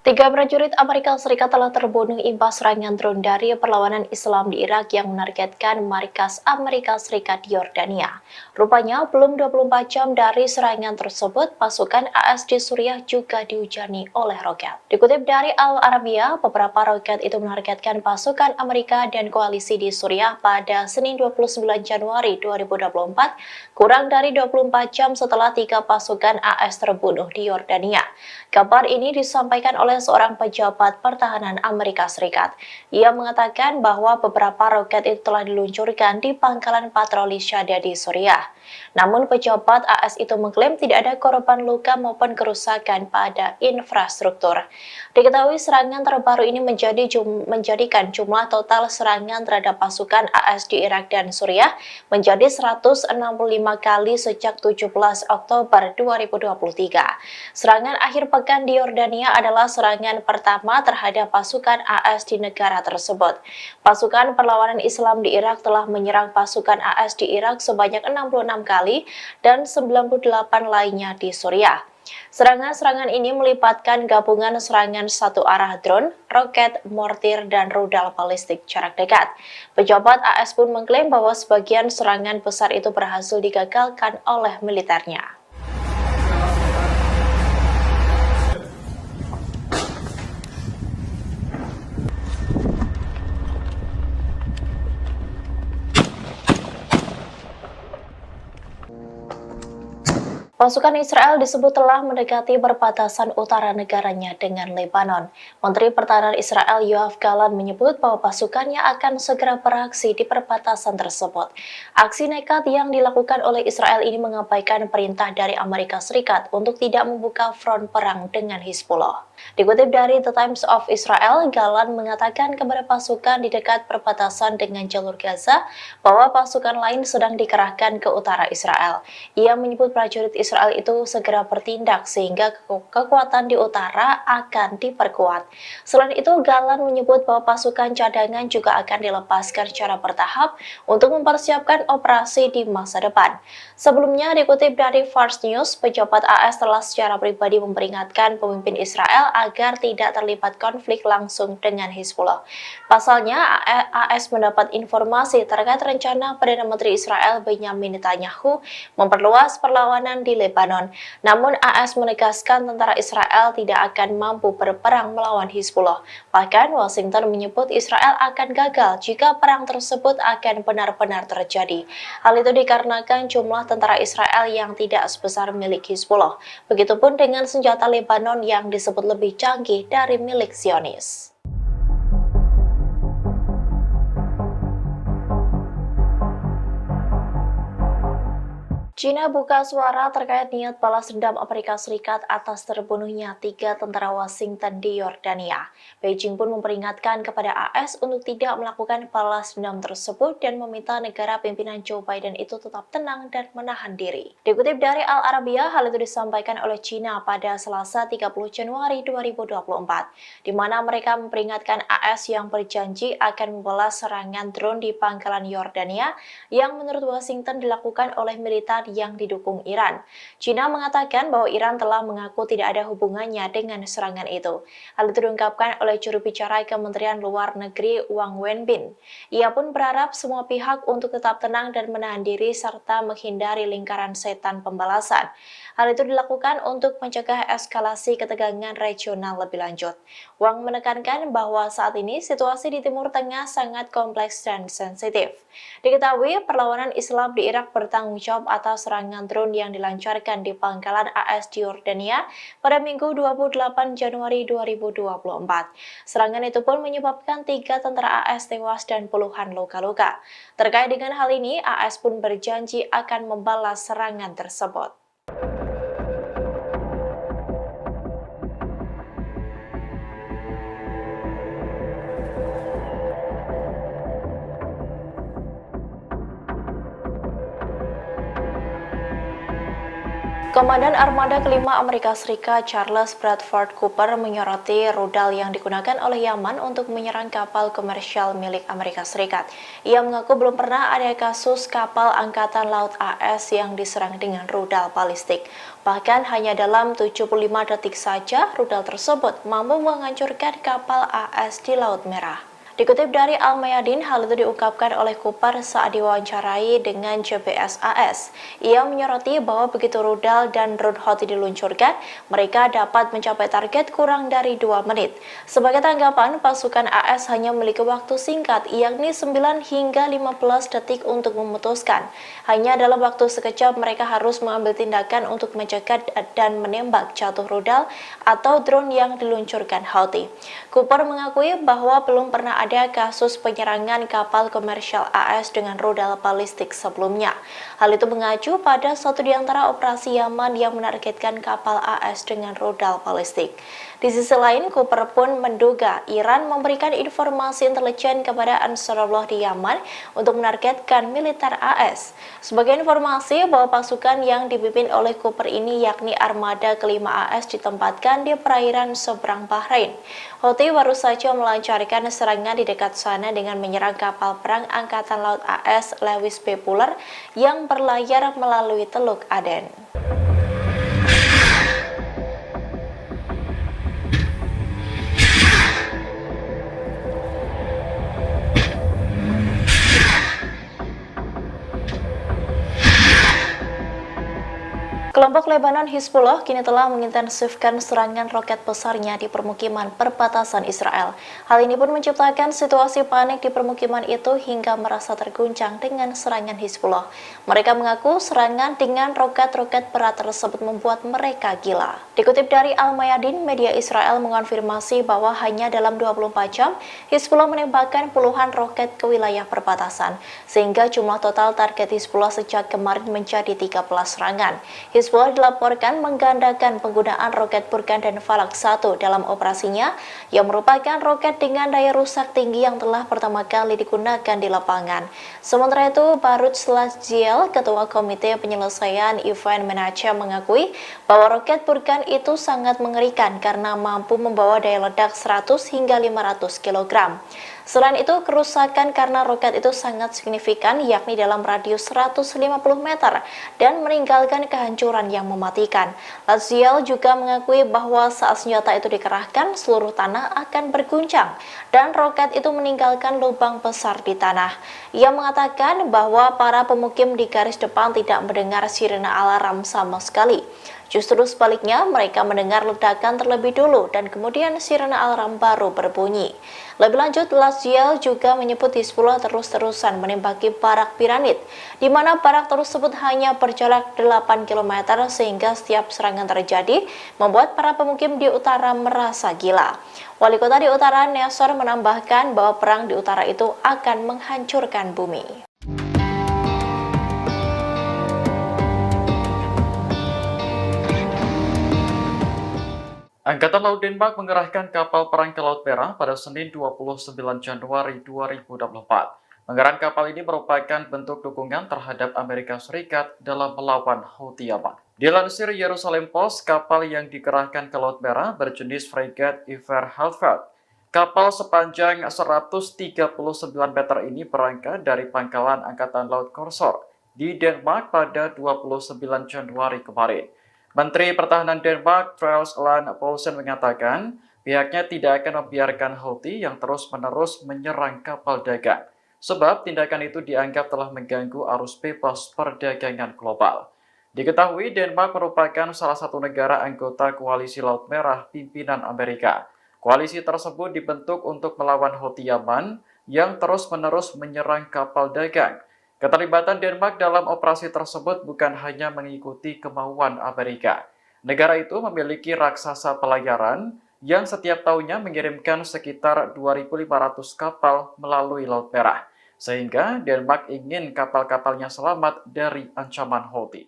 Tiga prajurit Amerika Serikat telah terbunuh imbas serangan drone dari perlawanan Islam di Irak yang menargetkan markas Amerika Serikat di Yordania. Rupanya, belum 24 jam dari serangan tersebut, pasukan AS di Suriah juga dihujani oleh roket. Dikutip dari Al Arabiya, beberapa roket itu menargetkan pasukan Amerika dan koalisi di Suriah pada Senin 29 Januari 2024, kurang dari 24 jam setelah 3 pasukan AS terbunuh di Yordania. Kabar ini disampaikan oleh oleh seorang pejabat pertahanan Amerika Serikat. Ia mengatakan bahwa beberapa roket itu telah diluncurkan di pangkalan patroli Shahda di Suriah. Namun pejabat AS itu mengklaim tidak ada korban luka maupun kerusakan pada infrastruktur. Diketahui serangan terbaru ini menjadikan jumlah total serangan terhadap pasukan AS di Irak dan Suriah menjadi 165 kali sejak 17 Oktober 2023. Serangan akhir pekan di Yordania adalah serangan pertama terhadap pasukan AS di negara tersebut. Pasukan perlawanan Islam di Irak telah menyerang pasukan AS di Irak sebanyak 66 kali dan 98 lainnya di Suriah. Serangan-serangan ini melibatkan gabungan serangan satu arah drone, roket, mortir, dan rudal balistik jarak dekat. Pejabat AS pun mengklaim bahwa sebagian serangan besar itu berhasil digagalkan oleh militernya. Pasukan Israel disebut telah mendekati perbatasan utara negaranya dengan Lebanon. Menteri Pertahanan Israel Yoav Gallant menyebut bahwa pasukannya akan segera beraksi di perbatasan tersebut. Aksi nekat yang dilakukan oleh Israel ini mengabaikan perintah dari Amerika Serikat untuk tidak membuka front perang dengan Hizbullah. Dikutip dari The Times of Israel, Gallant mengatakan kepada pasukan di dekat perbatasan dengan jalur Gaza bahwa pasukan lain sedang dikerahkan ke utara Israel. Ia menyebut prajurit Israel itu segera bertindak sehingga kekuatan di utara akan diperkuat. Selain itu, Gallant menyebut bahwa pasukan cadangan juga akan dilepaskan secara bertahap untuk mempersiapkan operasi di masa depan. Sebelumnya, dikutip dari Fars News, pejabat AS telah secara pribadi memperingatkan pemimpin Israel agar tidak terlibat konflik langsung dengan Hizbullah. Pasalnya, AS mendapat informasi terkait rencana Perdana Menteri Israel Benyamin Netanyahu memperluas perlawanan di Lebanon. Namun AS menegaskan tentara Israel tidak akan mampu berperang melawan Hizbullah. Bahkan Washington menyebut Israel akan gagal jika perang tersebut akan benar-benar terjadi. Hal itu dikarenakan jumlah tentara Israel yang tidak sebesar milik Hizbullah. Begitupun dengan senjata Lebanon yang disebut lebih canggih dari milik Zionis. China buka suara terkait niat balas dendam Amerika Serikat atas terbunuhnya 3 tentara Washington di Yordania. Beijing pun memperingatkan kepada AS untuk tidak melakukan balas dendam tersebut dan meminta negara pimpinan Joe Biden itu tetap tenang dan menahan diri. Dikutip dari Al Arabiya, hal itu disampaikan oleh China pada Selasa 30 Januari 2024, di mana mereka memperingatkan AS yang berjanji akan membalas serangan drone di pangkalan Yordania yang menurut Washington dilakukan oleh militer yang didukung Iran. China mengatakan bahwa Iran telah mengaku tidak ada hubungannya dengan serangan itu. Hal itu diungkapkan oleh juru bicara Kementerian Luar Negeri Wang Wenbin. Ia pun berharap semua pihak untuk tetap tenang dan menahan diri serta menghindari lingkaran setan pembalasan. Hal itu dilakukan untuk mencegah eskalasi ketegangan regional lebih lanjut. Wang menekankan bahwa saat ini situasi di Timur Tengah sangat kompleks dan sensitif. Diketahui perlawanan Islam di Irak bertanggung jawab atas serangan drone yang dilancarkan di pangkalan AS di Yordania pada Minggu 28 Januari 2024. Serangan itu pun menyebabkan 3 tentara AS tewas dan puluhan luka-luka. Terkait dengan hal ini, AS pun berjanji akan membalas serangan tersebut. Komandan Armada kelima Amerika Serikat Charles Bradford Cooper menyoroti rudal yang digunakan oleh Yaman untuk menyerang kapal komersial milik Amerika Serikat. Ia mengaku belum pernah ada kasus kapal Angkatan Laut AS yang diserang dengan rudal balistik. Bahkan hanya dalam 75 detik saja rudal tersebut mampu menghancurkan kapal AS di Laut Merah. Dikutip dari Al-Mayadin, hal itu diungkapkan oleh Cooper saat diwawancarai dengan JBSAS. Ia menyoroti bahwa begitu rudal dan drone Houthi diluncurkan, mereka dapat mencapai target kurang dari 2 menit. Sebagai tanggapan, pasukan AS hanya memiliki waktu singkat, yakni 9 hingga 15 detik untuk memutuskan. Hanya dalam waktu sekejap mereka harus mengambil tindakan untuk mencegat dan menembak jatuh rudal atau drone yang diluncurkan Houthi. Cooper mengakui bahwa belum pernah ada kasus penyerangan kapal komersial AS dengan rudal balistik sebelumnya. Hal itu mengacu pada satu di antara operasi Yaman yang menargetkan kapal AS dengan rudal balistik. Di sisi lain, Cooper pun menduga Iran memberikan informasi intelijen kepada Ansarullah di Yaman untuk menargetkan militer AS. Sebagai informasi bahwa pasukan yang dipimpin oleh Cooper ini yakni armada kelima AS ditempatkan di perairan seberang Bahrain. Houthi baru saja melancarkan serangan di dekat sana dengan menyerang kapal perang Angkatan Laut AS Lewis B. Puller yang berlayar melalui Teluk Aden. Kelompok Lebanon Hizbullah kini telah mengintensifkan serangan roket besarnya di permukiman perbatasan Israel. Hal ini pun menciptakan situasi panik di permukiman itu hingga merasa terguncang dengan serangan Hizbullah. Mereka mengaku serangan dengan roket-roket berat tersebut membuat mereka gila. Dikutip dari Al-Mayadin, media Israel mengonfirmasi bahwa hanya dalam 24 jam, Hizbullah menembakkan puluhan roket ke wilayah perbatasan, sehingga jumlah total target Hizbullah sejak kemarin menjadi 13 serangan. Hizbullah dilaporkan menggandakan penggunaan roket Burkan dan Falak 1 dalam operasinya, yang merupakan roket dengan daya rusak tinggi yang telah pertama kali digunakan di lapangan. Sementara itu, Barut Slasjiel, Ketua Komite Penyelesaian Event Manager, mengakui bahwa roket Burkan itu sangat mengerikan karena mampu membawa daya ledak 100 hingga 500 kg. Selain itu, kerusakan karena roket itu sangat signifikan, yakni dalam radius 150 meter dan meninggalkan kehancuran yang mematikan. Laziel juga mengakui bahwa saat senjata itu dikerahkan, seluruh tanah akan berguncang dan roket itu meninggalkan lubang besar di tanah. Ia mengatakan bahwa para pemukim di garis depan tidak mendengar sirene alarm sama sekali. Justru sebaliknya, mereka mendengar ledakan terlebih dulu dan kemudian sirene alarm baru berbunyi. Lebih lanjut, Laziel juga menyebut Hizbullah terus-terusan menembaki barak piramid, di mana barak tersebut hanya berjarak 8 km sehingga setiap serangan terjadi membuat para pemukim di utara merasa gila. Wali kota di utara, Nesor, menambahkan bahwa perang di utara itu akan menghancurkan bumi. Angkatan Laut Denmark mengerahkan kapal perang ke Laut Merah pada Senin 29 Januari 2024. Pengerahan kapal ini merupakan bentuk dukungan terhadap Amerika Serikat dalam melawan Houthi Yaman. Dilansir Jerusalem Post, kapal yang dikerahkan ke Laut Merah berjenis fregat Iver Halfeld. Kapal sepanjang 139 meter ini berangkat dari pangkalan Angkatan Laut Korsor di Denmark pada 29 Januari kemarin. Menteri Pertahanan Denmark, Troels Lund Poulsen, mengatakan pihaknya tidak akan membiarkan Houthi yang terus-menerus menyerang kapal dagang, sebab tindakan itu dianggap telah mengganggu arus bebas perdagangan global. Diketahui Denmark merupakan salah satu negara anggota Koalisi Laut Merah pimpinan Amerika. Koalisi tersebut dibentuk untuk melawan Houthi Yaman yang terus-menerus menyerang kapal dagang. Keterlibatan Denmark dalam operasi tersebut bukan hanya mengikuti kemauan Amerika. Negara itu memiliki raksasa pelayaran yang setiap tahunnya mengirimkan sekitar 2.500 kapal melalui Laut Merah, sehingga Denmark ingin kapal-kapalnya selamat dari ancaman Houthi.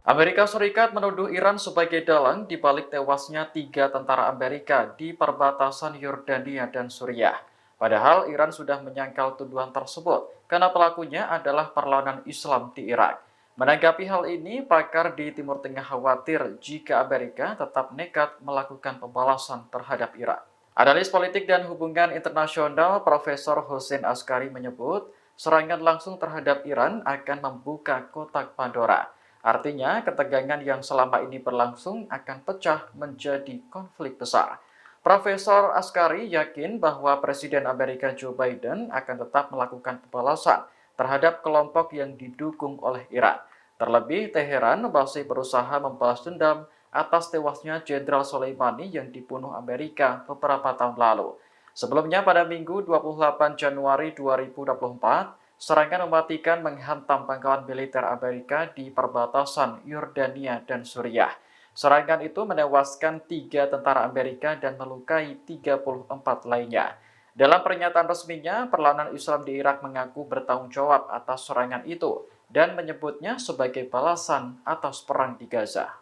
Amerika Serikat menuduh Iran sebagai dalang di balik tewasnya 3 tentara Amerika di perbatasan Yordania dan Suriah. Padahal Iran sudah menyangkal tuduhan tersebut karena pelakunya adalah perlawanan Islam di Irak. Menanggapi hal ini, pakar di Timur Tengah khawatir jika Amerika tetap nekat melakukan pembalasan terhadap Iran. Analis politik dan hubungan internasional Profesor Hussein Askari menyebut serangan langsung terhadap Iran akan membuka kotak Pandora. Artinya, ketegangan yang selama ini berlangsung akan pecah menjadi konflik besar. Profesor Askari yakin bahwa Presiden Amerika Joe Biden akan tetap melakukan pembalasan terhadap kelompok yang didukung oleh Iran. Terlebih, Teheran masih berusaha membalas dendam atas tewasnya Jenderal Soleimani yang dibunuh Amerika beberapa tahun lalu. Sebelumnya pada Minggu 28 Januari 2024, serangan mematikan menghantam pangkalan militer Amerika di perbatasan Yordania dan Suriah. Serangan itu menewaskan 3 tentara Amerika dan melukai 34 lainnya. Dalam pernyataan resminya, perlawanan Islam di Irak mengaku bertanggung jawab atas serangan itu dan menyebutnya sebagai balasan atas perang di Gaza.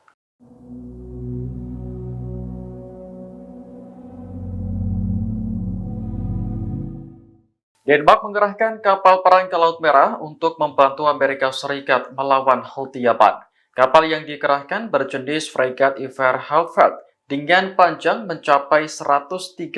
Denmark mengerahkan kapal perang ke Laut Merah untuk membantu Amerika Serikat melawan Houthi Yaman. Kapal yang dikerahkan berjenis fregat Iver Hauptfeld dengan panjang mencapai 139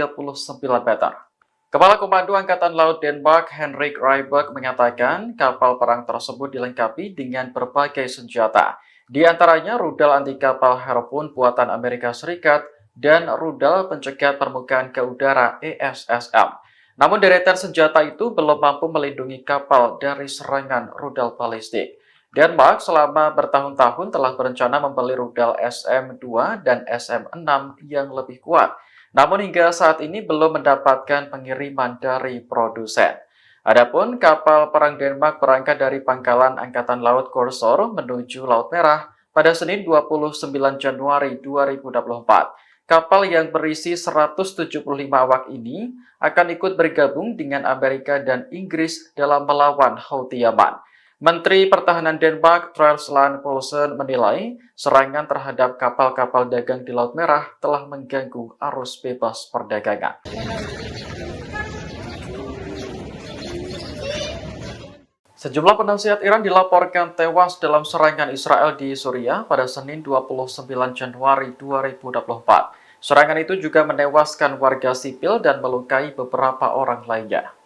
meter. Kepala Komando Angkatan Laut Denmark, Henrik Rybak, mengatakan kapal perang tersebut dilengkapi dengan berbagai senjata, di antaranya rudal anti kapal Harpoon buatan Amerika Serikat dan rudal pencegat permukaan ke udara ESSM. Namun deretan senjata itu belum mampu melindungi kapal dari serangan rudal balistik. Denmark selama bertahun-tahun telah berencana membeli rudal SM-2 dan SM-6 yang lebih kuat. Namun hingga saat ini belum mendapatkan pengiriman dari produsen. Adapun kapal perang Denmark berangkat dari pangkalan Angkatan Laut Korsor menuju Laut Merah pada Senin 29 Januari 2024. Kapal yang berisi 175 awak ini akan ikut bergabung dengan Amerika dan Inggris dalam melawan Houthi Yaman. Menteri Pertahanan Denmark, Truls Lund Poulsen, menilai serangan terhadap kapal-kapal dagang di Laut Merah telah mengganggu arus bebas perdagangan. Sejumlah penasihat Iran dilaporkan tewas dalam serangan Israel di Suriah pada Senin 29 Januari 2024. Serangan itu juga menewaskan warga sipil dan melukai beberapa orang lainnya.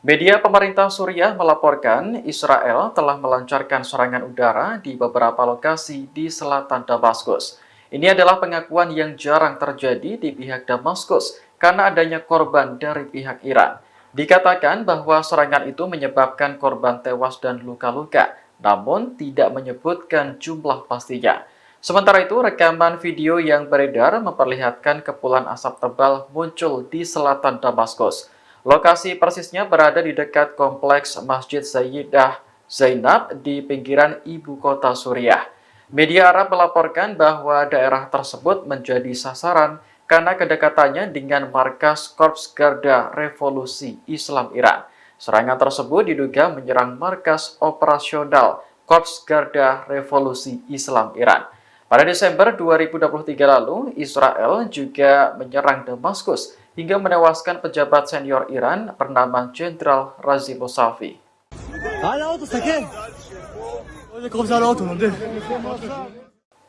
Media pemerintah Suriah melaporkan Israel telah melancarkan serangan udara di beberapa lokasi di selatan Damaskus. Ini adalah pengakuan yang jarang terjadi di pihak Damaskus karena adanya korban dari pihak Iran. Dikatakan bahwa serangan itu menyebabkan korban tewas dan luka-luka, namun tidak menyebutkan jumlah pastinya. Sementara itu, rekaman video yang beredar memperlihatkan kepulan asap tebal muncul di selatan Damaskus. Lokasi persisnya berada di dekat kompleks Masjid Sayyidah Zainab di pinggiran ibu kota Suriah. Media Arab melaporkan bahwa daerah tersebut menjadi sasaran karena kedekatannya dengan markas Korps Garda Revolusi Islam Iran. Serangan tersebut diduga menyerang markas operasional Korps Garda Revolusi Islam Iran. Pada Desember 2023 lalu, Israel juga menyerang Damaskus hingga menewaskan pejabat senior Iran bernama Jenderal Razi Mousavi.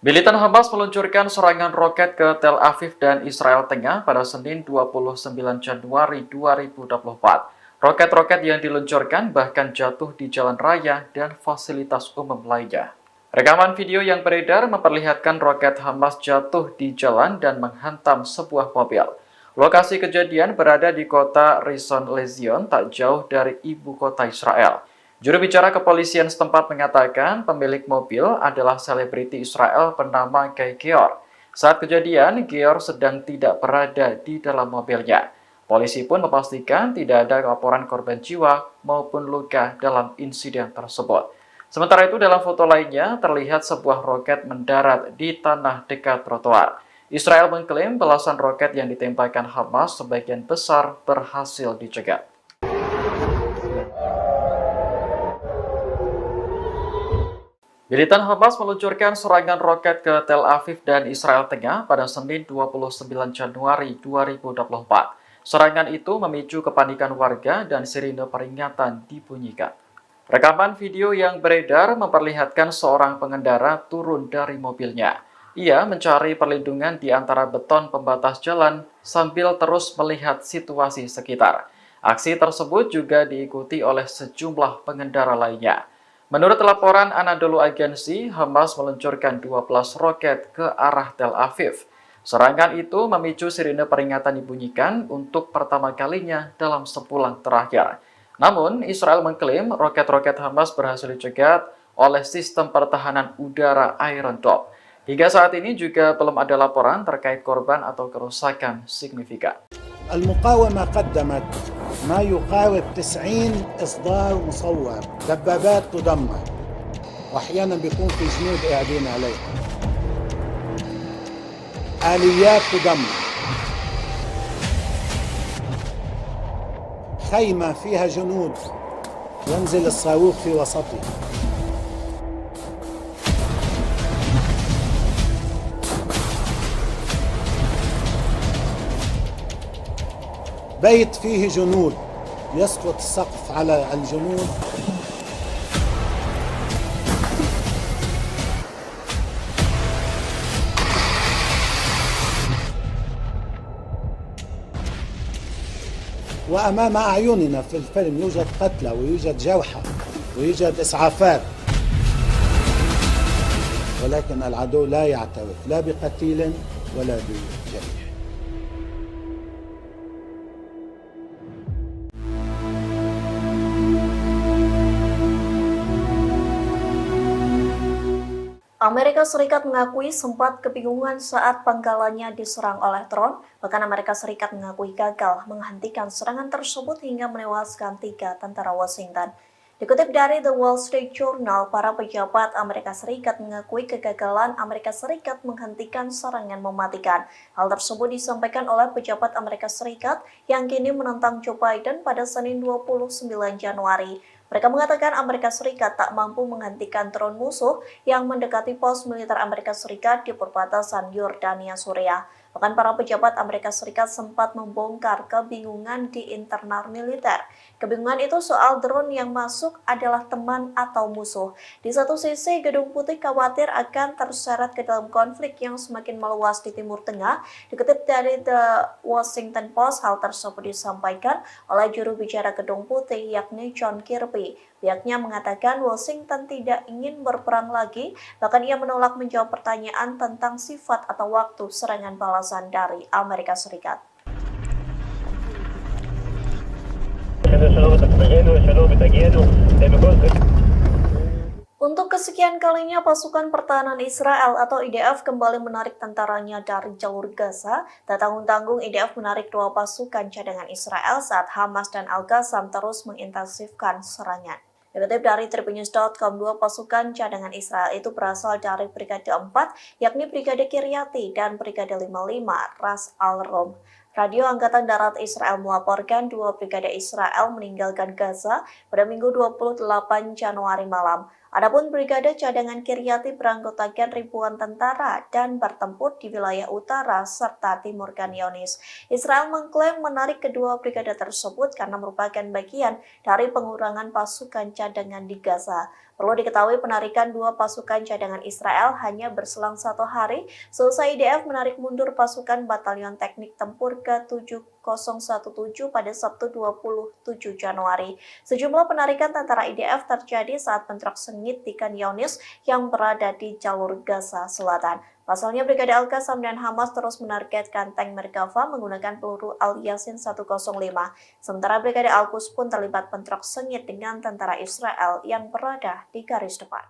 Militan Hamas meluncurkan serangan roket ke Tel Aviv dan Israel Tengah pada Senin 29 Januari 2024. Roket-roket yang diluncurkan bahkan jatuh di jalan raya dan fasilitas umum lainnya. Rekaman video yang beredar memperlihatkan roket Hamas jatuh di jalan dan menghantam sebuah mobil. Lokasi kejadian berada di kota Rishon LeZion, tak jauh dari ibu kota Israel. Juru bicara kepolisian setempat mengatakan pemilik mobil adalah selebriti Israel bernama Guy Geor. Saat kejadian, Geor sedang tidak berada di dalam mobilnya. Polisi pun memastikan tidak ada laporan korban jiwa maupun luka dalam insiden tersebut. Sementara itu, dalam foto lainnya terlihat sebuah roket mendarat di tanah dekat trotoar. Israel mengklaim belasan roket yang ditembakkan Hamas sebagian besar berhasil dicegat. Militan Hamas meluncurkan serangan roket ke Tel Aviv dan Israel Tengah pada Senin 29 Januari 2024. Serangan itu memicu kepanikan warga dan sirine peringatan dibunyikan. Rekaman video yang beredar memperlihatkan seorang pengendara turun dari mobilnya. Ia mencari perlindungan di antara beton pembatas jalan sambil terus melihat situasi sekitar. Aksi tersebut juga diikuti oleh sejumlah pengendara lainnya. Menurut laporan Anadolu Agency, Hamas meluncurkan 12 roket ke arah Tel Aviv. Serangan itu memicu sirine peringatan dibunyikan untuk pertama kalinya dalam sebulan terakhir. Namun, Israel mengklaim roket-roket Hamas berhasil dicegat oleh sistem pertahanan udara Iron Dome. Hingga saat ini juga belum ada laporan terkait korban atau kerusakan signifikan. المقاومة قدمت ما يقارب 90 إصدار مصور، دبابات تدمر وأحيانا بيكون في جنود قاعدين عليها، آليات تدمر، خيمة فيها جنود ينزل الصاروخ في وسطها. بيت فيه جنود يسقط السقف على الجنود. وأمام أعيننا في الفيلم يوجد قتلى ويوجد جرحى ويوجد إسعافات، ولكن العدو لا يعترف لا بقتيل ولا بجريح. Amerika Serikat mengakui sempat kebingungan saat pangkalannya diserang oleh drone, bahkan Amerika Serikat mengakui gagal menghentikan serangan tersebut hingga menewaskan 3 tentara Washington. Dikutip dari The Wall Street Journal, para pejabat Amerika Serikat mengakui kegagalan Amerika Serikat menghentikan serangan mematikan. Hal tersebut disampaikan oleh pejabat Amerika Serikat yang kini menentang Joe Biden pada Senin 29 Januari. Mereka mengatakan Amerika Serikat tak mampu menghentikan drone musuh yang mendekati pos militer Amerika Serikat di perbatasan Yordania, Suriah. Bahkan para pejabat Amerika Serikat sempat membongkar kebingungan di internal militer. Kebingungan itu soal drone yang masuk adalah teman atau musuh. Di satu sisi, Gedung Putih khawatir akan terseret ke dalam konflik yang semakin meluas di Timur Tengah. Dikutip dari The Washington Post, hal tersebut disampaikan oleh juru bicara Gedung Putih yakni John Kirby. Pihaknya mengatakan Washington tidak ingin berperang lagi, bahkan ia menolak menjawab pertanyaan tentang sifat atau waktu serangan balasan dari Amerika Serikat. Untuk kesekian kalinya, pasukan pertahanan Israel atau IDF kembali menarik tentaranya dari jalur Gaza. Tak tanggung-tanggung, IDF menarik 2 pasukan cadangan Israel saat Hamas dan Al-Qassam terus mengintensifkan serangan. Dikutip dari Tribunnews.com, 2 pasukan cadangan Israel itu berasal dari Brigade 4, yakni Brigade Kiryati dan Brigade 55 Ras Al-Rom. Radio Angkatan Darat Israel melaporkan 2 brigade Israel meninggalkan Gaza pada Minggu 28 Januari malam. Adapun Brigade Cadangan Kiryati beranggotakan ribuan tentara dan bertempur di wilayah utara serta timur Khan Younis. Israel mengklaim menarik kedua brigade tersebut karena merupakan bagian dari pengurangan pasukan cadangan di Gaza. Perlu diketahui penarikan 2 pasukan cadangan Israel hanya berselang 1 hari selesai IDF menarik mundur pasukan Batalion Teknik Tempur ke-7017 pada Sabtu 27 Januari. Sejumlah penarikan tentara IDF terjadi saat bentrok sengit di Khan Younis yang berada di jalur Gaza Selatan. Pasalnya, Brigade Al-Qassam dan Hamas terus menargetkan tank Merkava menggunakan peluru Al-Yasin 105. Sementara Brigade Al-Quds pun terlibat bentrok sengit dengan tentara Israel yang berada di garis depan.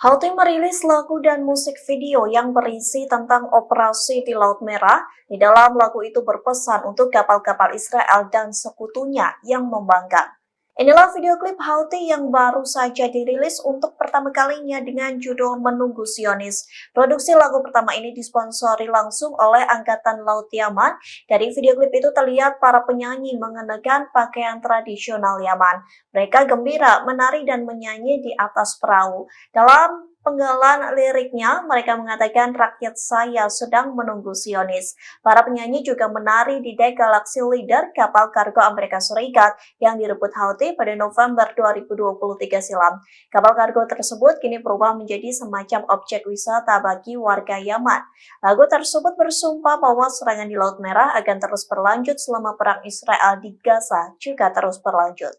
Houthi merilis lagu dan musik video yang berisi tentang operasi di Laut Merah. Di dalam lagu itu berpesan untuk kapal-kapal Israel dan sekutunya yang membangkang. Inilah video klip Houthi yang baru saja dirilis untuk pertama kalinya dengan judul Menunggu Zionis. Produksi lagu pertama ini disponsori langsung oleh Angkatan Laut Yaman. Dari video klip itu terlihat para penyanyi mengenakan pakaian tradisional Yaman. Mereka gembira, menari dan menyanyi di atas perahu. Dalam penggalan liriknya, mereka mengatakan rakyat saya sedang menunggu Zionis. Para penyanyi juga menari di dek Galaxy Leader, kapal kargo Amerika Serikat yang direbut Houthi pada November 2023 silam. Kapal kargo tersebut kini berubah menjadi semacam objek wisata bagi warga Yaman. Lagu tersebut bersumpah bahwa serangan di Laut Merah akan terus berlanjut selama perang Israel di Gaza juga terus berlanjut.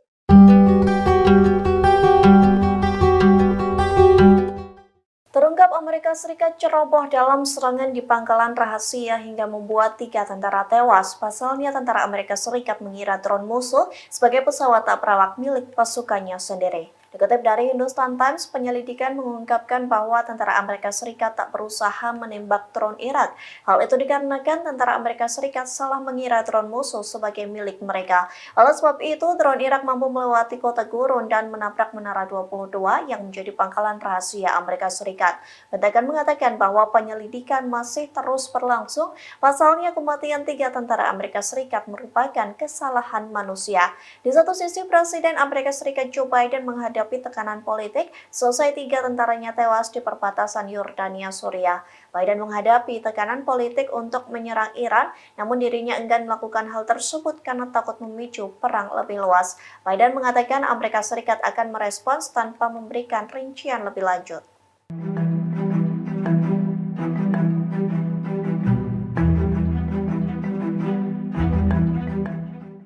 Terungkap Amerika Serikat ceroboh dalam serangan di pangkalan rahasia hingga membuat 3 tentara tewas. Pasalnya tentara Amerika Serikat mengira drone musuh sebagai pesawat tak berawak milik pasukannya sendiri. Dikutip dari Hindustan Times, penyelidikan mengungkapkan bahwa tentara Amerika Serikat tak berusaha menembak drone Irak. Hal itu dikarenakan tentara Amerika Serikat salah mengira drone musuh sebagai milik mereka. Oleh sebab itu, drone Irak mampu melewati kota Gurun dan menabrak Menara 22 yang menjadi pangkalan rahasia Amerika Serikat. Pentagon mengatakan bahwa penyelidikan masih terus berlangsung. Pasalnya kematian 3 tentara Amerika Serikat merupakan kesalahan manusia. Di satu sisi, Presiden Amerika Serikat Joe Biden menghadapi tekanan politik selesai 3 tentaranya tewas di perbatasan Yordania Suriah. Biden menghadapi tekanan politik untuk menyerang Iran, namun dirinya enggan melakukan hal tersebut karena takut memicu perang lebih luas. Biden mengatakan Amerika Serikat akan merespons tanpa memberikan rincian lebih lanjut.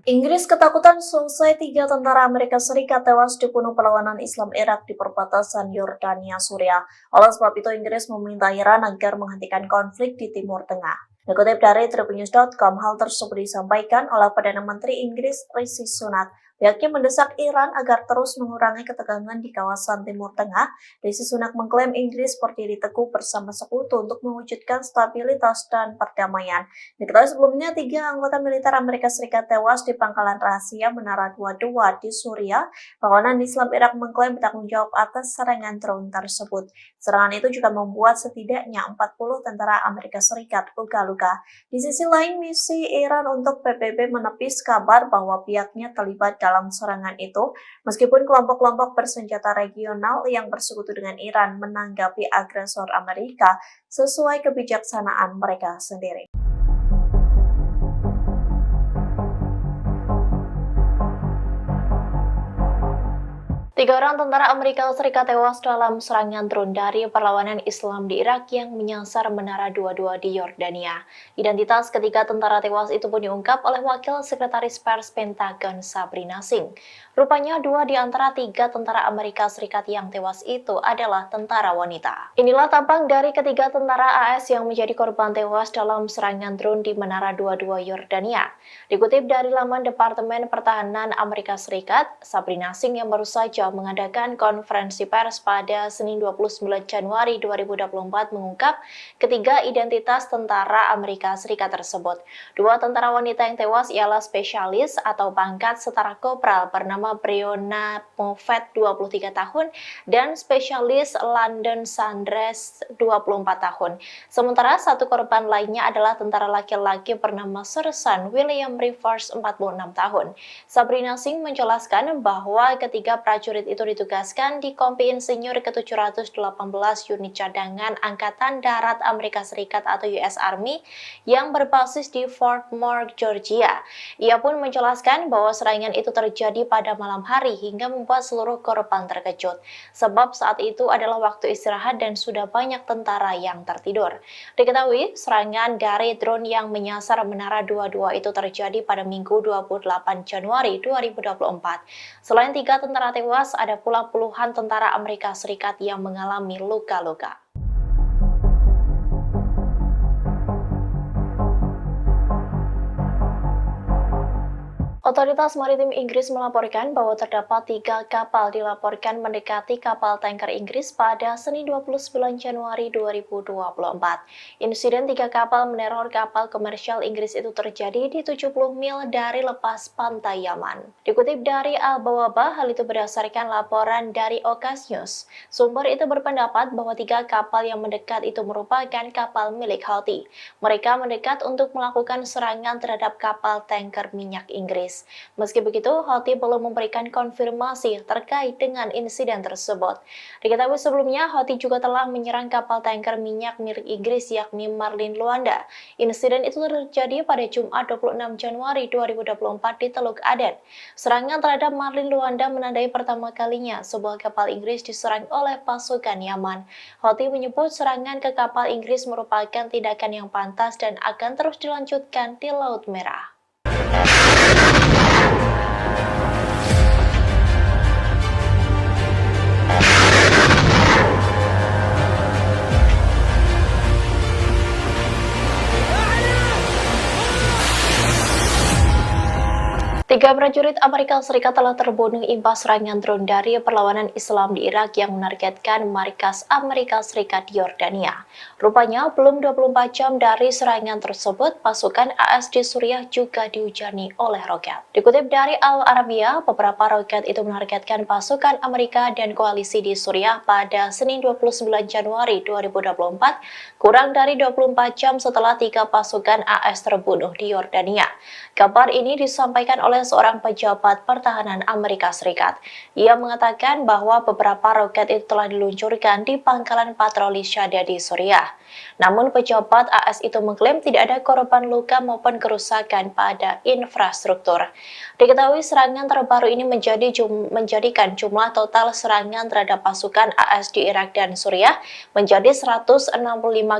Inggris ketakutan selesai 3 tentara Amerika Serikat tewas dibunuh perlawanan Islam Irak di perbatasan Yordania Suriah. Oleh sebab itu, Inggris meminta Iran agar menghentikan konflik di Timur Tengah. Dikutip dari tribunnews.com, hal tersebut disampaikan oleh Perdana Menteri Inggris Rishi Sunak. Pihaknya mendesak Iran agar terus mengurangi ketegangan di kawasan Timur Tengah. Rishi Sunak mengklaim Inggris berdiri teguh bersama sekutu untuk mewujudkan stabilitas dan perdamaian. Diketahui sebelumnya 3 anggota militer Amerika Serikat tewas di pangkalan rahasia Menara 22 di Suriah. Perlawanan Islam Irak mengklaim bertanggung jawab atas serangan drone tersebut. Serangan itu juga membuat setidaknya 40 tentara Amerika Serikat luka-luka. Di sisi lain, misi Iran untuk PBB menepis kabar bahwa pihaknya terlibat dalam serangan itu, meskipun kelompok-kelompok bersenjata regional yang bersekutu dengan Iran menanggapi agresor Amerika sesuai kebijaksanaan mereka sendiri. 3 orang tentara Amerika Serikat tewas dalam serangan drone dari perlawanan Islam di Irak yang menyasar Menara 22 di Yordania. Identitas ketiga tentara tewas itu pun diungkap oleh Wakil Sekretaris Pers Pentagon Sabrina Singh. Rupanya 2 di antara 3 tentara Amerika Serikat yang tewas itu adalah tentara wanita. Inilah tampang dari ketiga tentara AS yang menjadi korban tewas dalam serangan drone di Menara 22 Yordania. Dikutip dari laman Departemen Pertahanan Amerika Serikat, Sabrina Singh yang baru saja mengadakan konferensi pers pada Senin 29 Januari 2024 mengungkap ketiga identitas tentara Amerika Serikat tersebut. 2 tentara wanita yang tewas ialah spesialis atau pangkat setara kopral bernama Breonna Moffett 23 tahun dan spesialis London Sanders 24 tahun. Sementara 1 korban lainnya adalah tentara laki-laki bernama Sersan William Rivers 46 tahun. Sabrina Singh menjelaskan bahwa ketiga prajurit itu ditugaskan di Kompi Insinyur ke-718 Unit Cadangan Angkatan Darat Amerika Serikat atau US Army yang berbasis di Fort Moore, Georgia. Ia pun menjelaskan bahwa serangan itu terjadi pada malam hari hingga membuat seluruh korban terkejut. Sebab saat itu adalah waktu istirahat dan sudah banyak tentara yang tertidur. Diketahui, serangan dari drone yang menyasar Menara 22 itu terjadi pada Minggu 28 Januari 2024. Selain 3 tentara tewas, ada pula puluhan tentara Amerika Serikat yang mengalami luka-luka. Otoritas Maritim Inggris melaporkan bahwa terdapat 3 kapal dilaporkan mendekati kapal tanker Inggris pada Senin 29 Januari 2024. Insiden 3 kapal meneror kapal komersial Inggris itu terjadi di 70 mil dari lepas pantai Yaman. Dikutip dari Al-Bawaba, hal itu berdasarkan laporan dari Okas News. Sumber itu berpendapat bahwa 3 kapal yang mendekat itu merupakan kapal milik Houthi. Mereka mendekat untuk melakukan serangan terhadap kapal tanker minyak Inggris. Inggris. Meski begitu, Houthi belum memberikan konfirmasi terkait dengan insiden tersebut. Diketahui sebelumnya, Houthi juga telah menyerang kapal tanker minyak milik Inggris yakni Marlin Luanda. Insiden itu terjadi pada Jumat 26 Januari 2024 di Teluk Aden. Serangan terhadap Marlin Luanda menandai pertama kalinya sebuah kapal Inggris diserang oleh pasukan Yaman. Houthi menyebut serangan ke kapal Inggris merupakan tindakan yang pantas dan akan terus dilanjutkan di Laut Merah. Tiga prajurit Amerika Serikat telah terbunuh imbas serangan drone dari perlawanan Islam di Irak yang menargetkan markas Amerika Serikat di Yordania. Rupanya, belum 24 jam dari serangan tersebut, pasukan AS di Suriah juga dihujani oleh roket. Dikutip dari Al Arabiya, beberapa roket itu menargetkan pasukan Amerika dan koalisi di Suriah pada Senin 29 Januari 2024, kurang dari 24 jam setelah tiga pasukan AS terbunuh di Yordania. Kabar ini disampaikan oleh seorang pejabat pertahanan Amerika Serikat. Ia mengatakan bahwa beberapa roket itu telah diluncurkan di pangkalan patroli Shahda di Suriah. Namun pejabat AS itu mengklaim tidak ada korban luka maupun kerusakan pada infrastruktur. Diketahui serangan terbaru ini menjadikan jumlah total serangan terhadap pasukan AS di Irak dan Suriah menjadi 165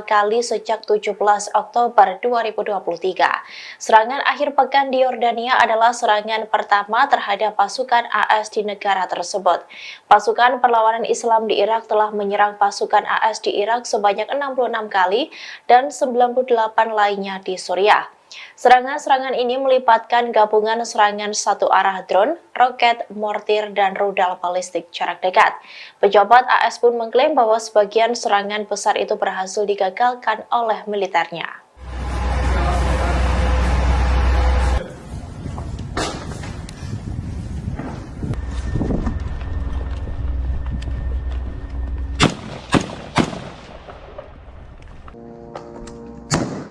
kali sejak 17 Oktober 2023. Serangan akhir pekan di Yordania adalah serangan pertama terhadap pasukan AS di negara tersebut. Pasukan perlawanan Islam di Irak telah menyerang pasukan AS di Irak sebanyak 66 kali dan 98 lainnya di Suriah. Serangan-serangan ini melibatkan gabungan serangan satu arah drone, roket, mortir, dan rudal balistik jarak dekat. Pejabat AS pun mengklaim bahwa sebagian serangan besar itu berhasil digagalkan oleh militernya.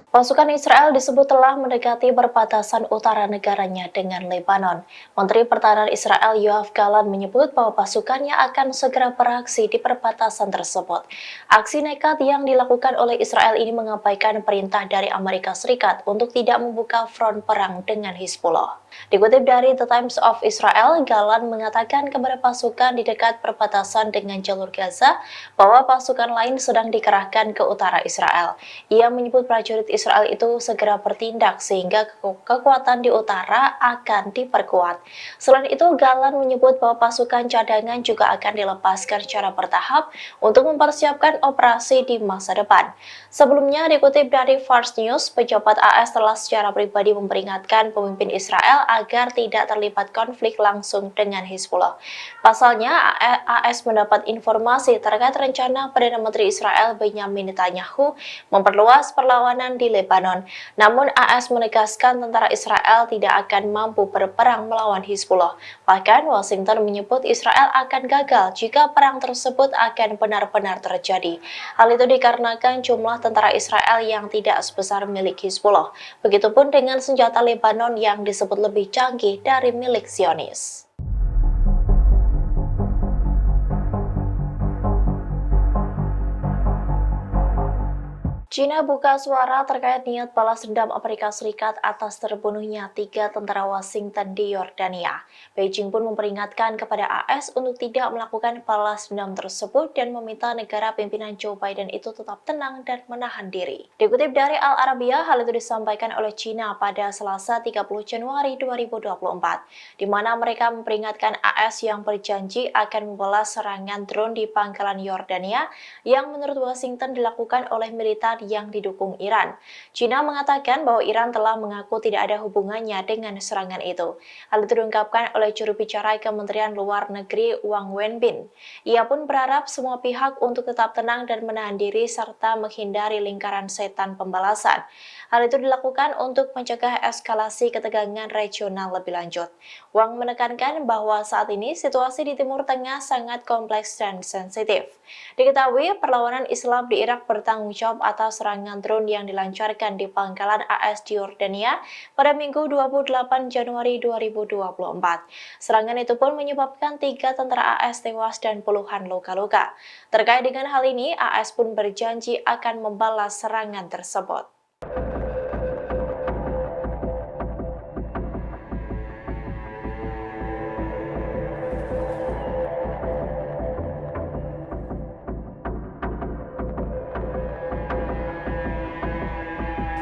Pasukan Israel disebut telah mendekati perbatasan utara negaranya dengan Lebanon. Menteri Pertahanan Israel Yoav Gallant menyebut bahwa pasukannya akan segera beraksi di perbatasan tersebut. Aksi nekat yang dilakukan oleh Israel ini mengabaikan perintah dari Amerika Serikat untuk tidak membuka front perang dengan Hizbullah. Dikutip dari The Times of Israel, Gallant mengatakan kepada pasukan di dekat perbatasan dengan jalur Gaza bahwa pasukan lain sedang dikerahkan ke utara Israel. Ia menyebut prajurit Israel itu segera bertindak sehingga kekuatan di utara akan diperkuat. Selain itu, Gallant menyebut bahwa pasukan cadangan juga akan dilepaskan secara bertahap untuk mempersiapkan operasi di masa depan. Sebelumnya, dikutip dari Fars News, pejabat AS telah secara pribadi memperingatkan pemimpin Israel agar tidak terlibat konflik langsung dengan Hizbullah. Pasalnya, AS mendapat informasi terkait rencana Perdana Menteri Israel Benyamin Netanyahu memperluas perlawanan di Lebanon. Namun AS menegaskan tentara Israel tidak akan mampu berperang melawan Hizbullah. Bahkan Washington menyebut Israel akan gagal jika perang tersebut akan benar-benar terjadi. Hal itu dikarenakan jumlah tentara Israel yang tidak sebesar milik Hizbullah. Begitupun dengan senjata Lebanon yang disebut lebih canggih dari milik Zionis. China buka suara terkait niat balas dendam Amerika Serikat atas terbunuhnya tiga tentara Washington di Yordania. Beijing pun memperingatkan kepada AS untuk tidak melakukan balas dendam tersebut dan meminta negara pimpinan Joe Biden itu tetap tenang dan menahan diri. Dikutip dari Al Arabiya, hal itu disampaikan oleh China pada Selasa 30 Januari 2024, di mana mereka memperingatkan AS yang berjanji akan membalas serangan drone di pangkalan Yordania yang menurut Washington dilakukan oleh militer yang didukung Iran. China mengatakan bahwa Iran telah mengaku tidak ada hubungannya dengan serangan itu. Hal itu diungkapkan oleh juru bicara Kementerian Luar Negeri Wang Wenbin. Ia pun berharap semua pihak untuk tetap tenang dan menahan diri serta menghindari lingkaran setan pembalasan. Hal itu dilakukan untuk mencegah eskalasi ketegangan regional lebih lanjut. Wang menekankan bahwa saat ini situasi di Timur Tengah sangat kompleks dan sensitif. Diketahui perlawanan Islam di Irak bertanggung jawab atas serangan drone yang dilancarkan di pangkalan AS di Yordania pada Minggu 28 Januari 2024. Serangan itu pun menyebabkan 3 tentara AS tewas dan puluhan luka-luka. Terkait dengan hal ini, AS pun berjanji akan membalas serangan tersebut.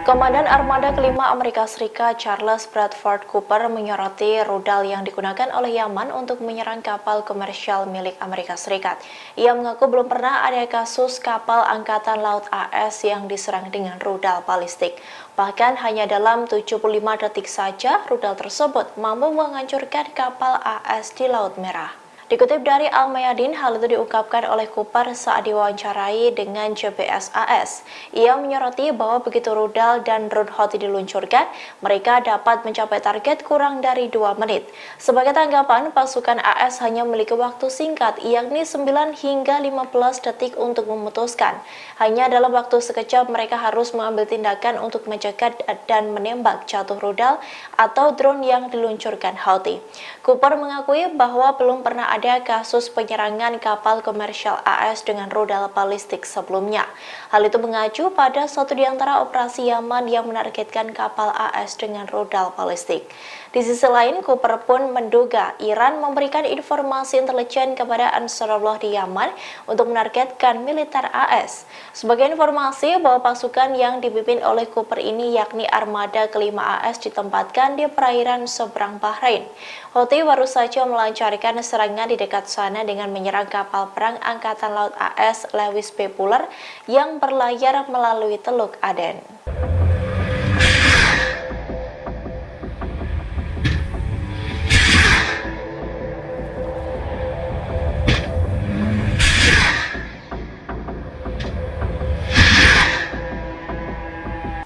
Komandan Armada Kelima Amerika Serikat Charles Bradford Cooper menyoroti rudal yang digunakan oleh Yaman untuk menyerang kapal komersial milik Amerika Serikat. Ia mengaku belum pernah ada kasus kapal Angkatan Laut AS yang diserang dengan rudal balistik. Bahkan hanya dalam 75 detik saja rudal tersebut mampu menghancurkan kapal AS di Laut Merah. Dikutip dari Al-Mayadin, hal itu diungkapkan oleh Cooper saat diwawancarai dengan JBS AS. Ia menyoroti bahwa begitu rudal dan drone Houthi diluncurkan, mereka dapat mencapai target kurang dari 2 menit. Sebagai tanggapan, pasukan AS hanya memiliki waktu singkat, yakni 9 hingga 15 detik untuk memutuskan. Hanya dalam waktu sekejap mereka harus mengambil tindakan untuk mencegah dan menembak jatuh rudal atau drone yang diluncurkan Houthi. Cooper mengakui bahwa belum pernah ada kasus penyerangan kapal komersial AS dengan rudal balistik sebelumnya. Hal itu mengacu pada satu di antara operasi Yaman yang menargetkan kapal AS dengan rudal balistik. Di sisi lain, Cooper pun menduga Iran memberikan informasi intelijen kepada Ansarullah di Yaman untuk menargetkan militer AS. Sebagai informasi bahwa pasukan yang dipimpin oleh Cooper ini yakni Armada Kelima AS ditempatkan di perairan seberang Bahrain. Houthi baru saja melancarkan serangan di dekat sana dengan menyerang kapal perang Angkatan Laut AS Lewis B. Puller yang berlayar melalui Teluk Aden.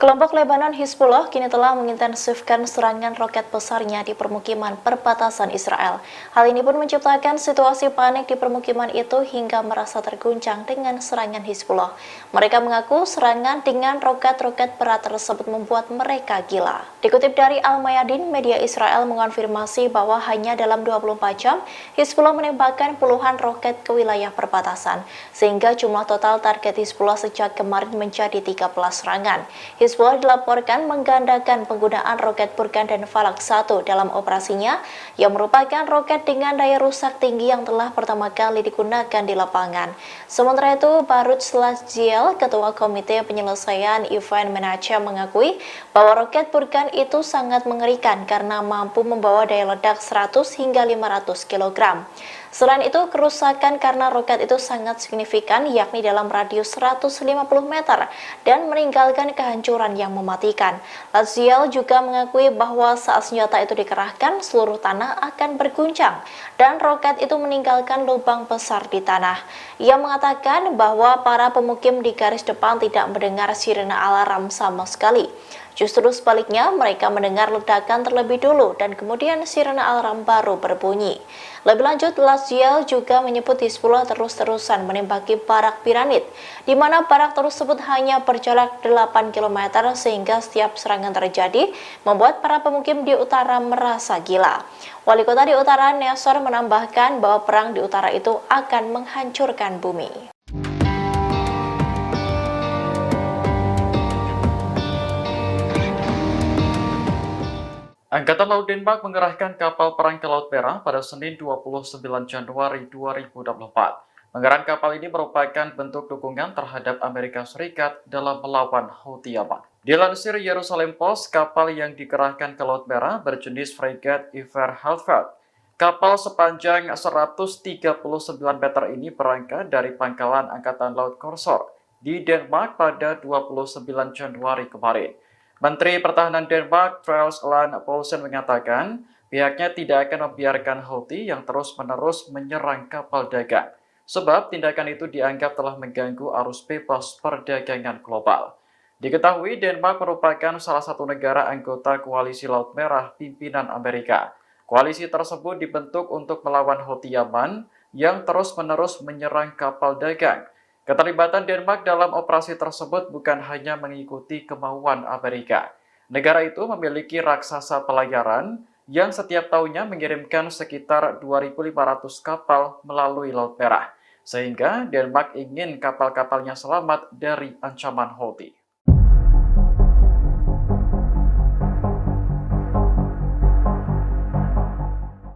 Kelompok Lebanon Hizbullah kini telah mengintensifkan serangan roket besarnya di permukiman perbatasan Israel. Hal ini pun menciptakan situasi panik di permukiman itu hingga merasa terguncang dengan serangan Hizbullah. Mereka mengaku serangan dengan roket-roket berat tersebut membuat mereka gila. Dikutip dari Al-Mayadin, media Israel mengonfirmasi bahwa hanya dalam 24 jam, Hizbullah menembakkan puluhan roket ke wilayah perbatasan, sehingga jumlah total target Hizbullah sejak kemarin menjadi 13 serangan. Hizbullah dilaporkan menggandakan penggunaan roket Burkan dan Falak 1 dalam operasinya yang merupakan roket dengan daya rusak tinggi yang telah pertama kali digunakan di lapangan. Sementara itu, Barut Slaziel, Ketua Komite Penyelesaian Event Manager mengakui bahwa roket Burkan itu sangat mengerikan karena mampu membawa daya ledak 100 hingga 500 kg. Selain itu, kerusakan karena roket itu sangat signifikan, yakni dalam radius 150 meter dan meninggalkan kehancuran yang mematikan. Laziel juga mengakui bahwa saat senjata itu dikerahkan, seluruh tanah akan berguncang dan roket itu meninggalkan lubang besar di tanah. Ia mengatakan bahwa para pemukim di garis depan tidak mendengar sirene alarm sama sekali. Justru sebaliknya, mereka mendengar ledakan terlebih dulu dan kemudian sirene alarm baru berbunyi. Lebih lanjut, Laziel juga menyebut Hizbullah terus-terusan menembaki barak piramid, di mana barak tersebut hanya berjarak 8 km sehingga setiap serangan terjadi membuat para pemukim di utara merasa gila. Wali kota di utara, Nesor, menambahkan bahwa perang di utara itu akan menghancurkan bumi. Angkatan Laut Denmark mengerahkan kapal perang ke Laut Merah pada Senin 29 Januari 2024. Pengerahan kapal ini merupakan bentuk dukungan terhadap Amerika Serikat dalam melawan Houthi Yaman. Dilansir Jerusalem Post, kapal yang dikerahkan ke Laut Merah berjenis fregat Iver Halfeld. Kapal sepanjang 139 meter ini berangkat dari pangkalan Angkatan Laut Korsor di Denmark pada 29 Januari kemarin. Menteri Pertahanan Denmark, Troels Lund Poulsen, mengatakan pihaknya tidak akan membiarkan Houthi yang terus-menerus menyerang kapal dagang, sebab tindakan itu dianggap telah mengganggu arus bebas perdagangan global. Diketahui Denmark merupakan salah satu negara anggota Koalisi Laut Merah pimpinan Amerika. Koalisi tersebut dibentuk untuk melawan Houthi Yaman yang terus-menerus menyerang kapal dagang. Keterlibatan Denmark dalam operasi tersebut bukan hanya mengikuti kemauan Amerika. Negara itu memiliki raksasa pelayaran yang setiap tahunnya mengirimkan sekitar 2.500 kapal melalui Laut Merah, sehingga Denmark ingin kapal-kapalnya selamat dari ancaman Houthi.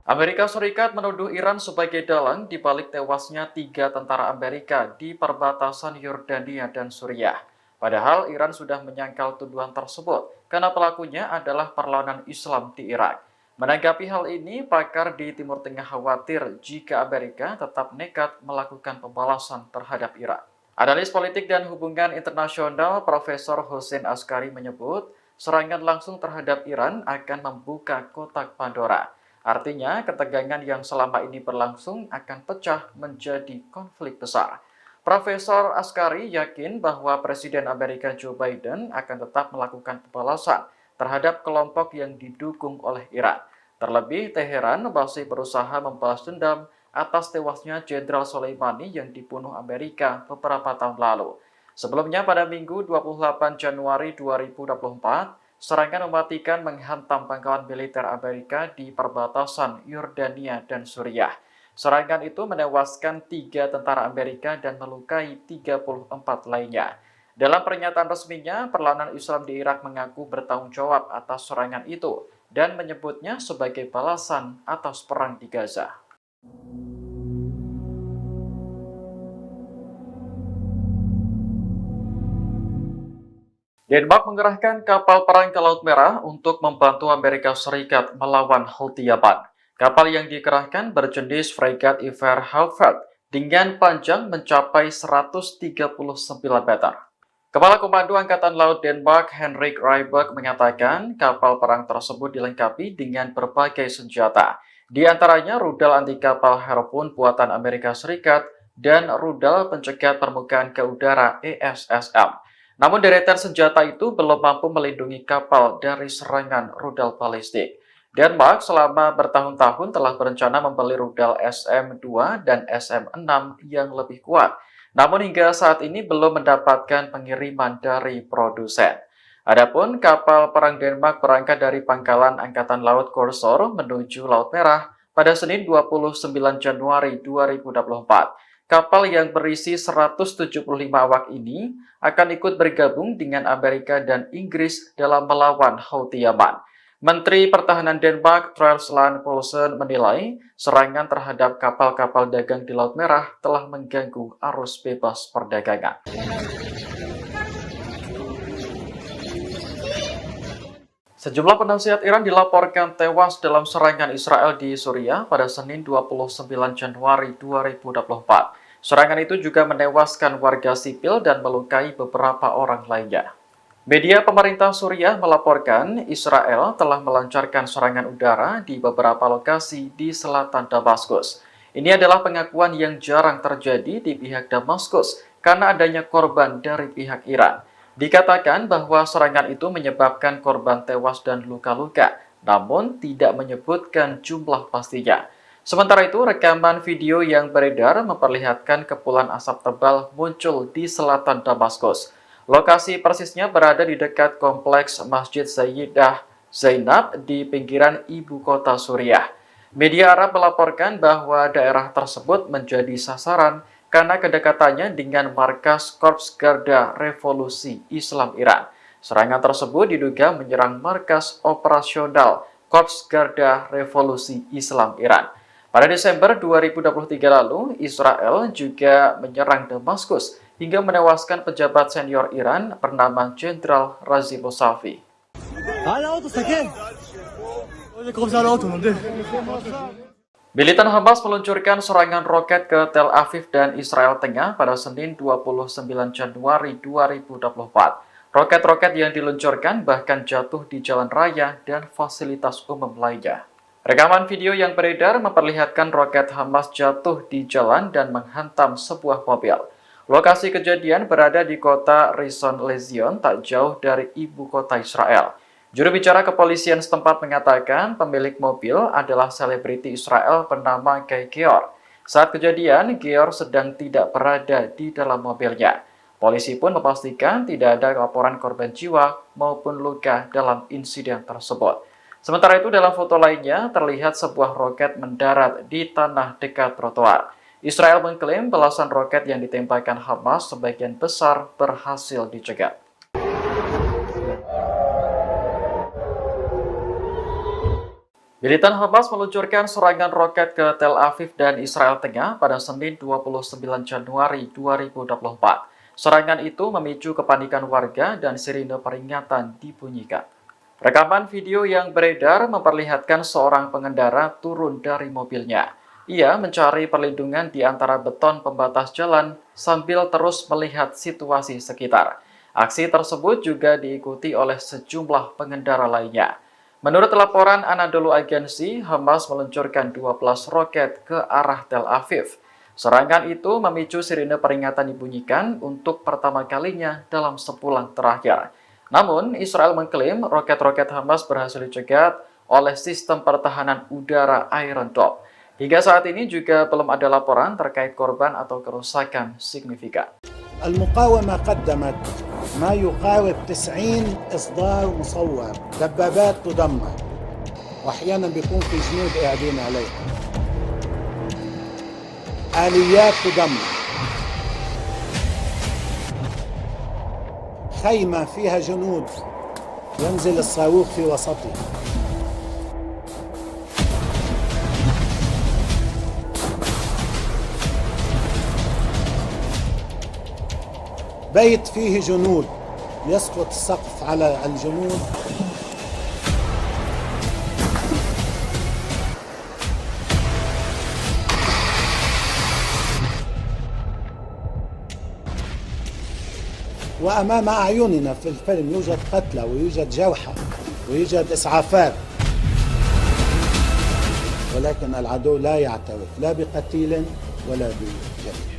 Amerika Serikat menuduh Iran sebagai dalang di balik tewasnya 3 tentara Amerika di perbatasan Yordania dan Suriah. Padahal Iran sudah menyangkal tuduhan tersebut karena pelakunya adalah perlawanan Islam di Irak. Menanggapi hal ini, pakar di Timur Tengah khawatir jika Amerika tetap nekat melakukan pembalasan terhadap Iran. Analis politik dan hubungan internasional Profesor Hussein Askari menyebut, serangan langsung terhadap Iran akan membuka kotak Pandora. Artinya, ketegangan yang selama ini berlangsung akan pecah menjadi konflik besar. Profesor Askari yakin bahwa Presiden Amerika Joe Biden akan tetap melakukan pembalasan terhadap kelompok yang didukung oleh Iran. Terlebih, Teheran masih berusaha membalas dendam atas tewasnya Jenderal Soleimani yang dibunuh Amerika beberapa tahun lalu. Sebelumnya, pada Minggu 28 Januari 2024, serangan mematikan menghantam pangkalan militer Amerika di perbatasan Yordania dan Suriah. Serangan itu menewaskan 3 tentara Amerika dan melukai 34 lainnya. Dalam pernyataan resminya, perlawanan Islam di Irak mengaku bertanggung jawab atas serangan itu dan menyebutnya sebagai balasan atas perang di Gaza. Denmark mengerahkan kapal perang ke Laut Merah untuk membantu Amerika Serikat melawan Houthi Yaman. Kapal yang dikerahkan berjenis fregat Iver Haufeld dengan panjang mencapai 139 meter. Kepala Komando Angkatan Laut Denmark, Henrik Rybak, mengatakan kapal perang tersebut dilengkapi dengan berbagai senjata, di antaranya rudal anti kapal Harpoon buatan Amerika Serikat dan rudal pencegat permukaan ke udara ESSM. Namun deretan senjata itu belum mampu melindungi kapal dari serangan rudal balistik. Denmark selama bertahun-tahun telah berencana membeli rudal SM-2 dan SM-6 yang lebih kuat. Namun hingga saat ini belum mendapatkan pengiriman dari produsen. Adapun kapal perang Denmark berangkat dari pangkalan Angkatan Laut Korsor menuju Laut Merah pada Senin 29 Januari 2024. Kapal yang berisi 175 awak ini akan ikut bergabung dengan Amerika dan Inggris dalam melawan Houthi Yaman. Menteri Pertahanan Denmark, Troels Lund Poulsen, menilai serangan terhadap kapal-kapal dagang di Laut Merah telah mengganggu arus bebas perdagangan. Sejumlah penasihat Iran dilaporkan tewas dalam serangan Israel di Suriah pada Senin 29 Januari 2024. Serangan itu juga menewaskan warga sipil dan melukai beberapa orang lainnya. Media pemerintah Suriah melaporkan Israel telah melancarkan serangan udara di beberapa lokasi di selatan Damaskus. Ini adalah pengakuan yang jarang terjadi di pihak Damaskus karena adanya korban dari pihak Iran. Dikatakan bahwa serangan itu menyebabkan korban tewas dan luka-luka, namun tidak menyebutkan jumlah pastinya. Sementara itu, rekaman video yang beredar memperlihatkan kepulan asap tebal muncul di selatan Damaskus. Lokasi persisnya berada di dekat kompleks Masjid Sayyidah Zainab di pinggiran ibu kota Suriah. Media Arab melaporkan bahwa daerah tersebut menjadi sasaran karena kedekatannya dengan markas Korps Garda Revolusi Islam Iran. Serangan tersebut diduga menyerang markas operasional Korps Garda Revolusi Islam Iran. Pada Desember 2023 lalu, Israel juga menyerang Damaskus hingga menewaskan pejabat senior Iran bernama Jenderal Razi Mousavi. Militan Hamas meluncurkan serangan roket ke Tel Aviv dan Israel Tengah pada Senin 29 Januari 2024. Roket-roket yang diluncurkan bahkan jatuh di jalan raya dan fasilitas umum lainnya. Rekaman video yang beredar memperlihatkan roket Hamas jatuh di jalan dan menghantam sebuah mobil. Lokasi kejadian berada di kota Rishon Lezion, tak jauh dari ibu kota Israel. Juru bicara kepolisian setempat mengatakan pemilik mobil adalah selebriti Israel bernama Guy Geor. Saat kejadian, Geor sedang tidak berada di dalam mobilnya. Polisi pun memastikan tidak ada laporan korban jiwa maupun luka dalam insiden tersebut. Sementara itu, dalam foto lainnya terlihat sebuah roket mendarat di tanah dekat trotoar. Israel mengklaim belasan roket yang ditembakkan Hamas sebagian besar berhasil dicegat. Militan Hamas meluncurkan serangan roket ke Tel Aviv dan Israel Tengah pada Senin 29 Januari 2024. Serangan itu memicu kepanikan warga dan sirine peringatan dibunyikan. Rekaman video yang beredar memperlihatkan seorang pengendara turun dari mobilnya. Ia mencari perlindungan di antara beton pembatas jalan sambil terus melihat situasi sekitar. Aksi tersebut juga diikuti oleh sejumlah pengendara lainnya. Menurut laporan Anadolu Agency, Hamas meluncurkan 12 roket ke arah Tel Aviv. Serangan itu memicu sirine peringatan dibunyikan untuk pertama kalinya dalam sebulan terakhir. Namun, Israel mengklaim roket-roket Hamas berhasil dicegat oleh sistem pertahanan udara Iron Dome. Hingga saat ini juga belum ada laporan terkait korban atau kerusakan signifikan. المقاومة قدمت ما يقارب 90 إصدار مصور، دبابات تدمر وأحيانا بيكون في جنود قاعدين عليها، آليات تدمر، خيمة فيها جنود ينزل الصاروخ في وسطها. بيت فيه جنود يسقط السقف على الجنود. وأمام أعيننا في الفيلم يوجد قتلى ويوجد جرحى ويوجد إسعافات، ولكن العدو لا يعترف لا بقتيل ولا بجريح.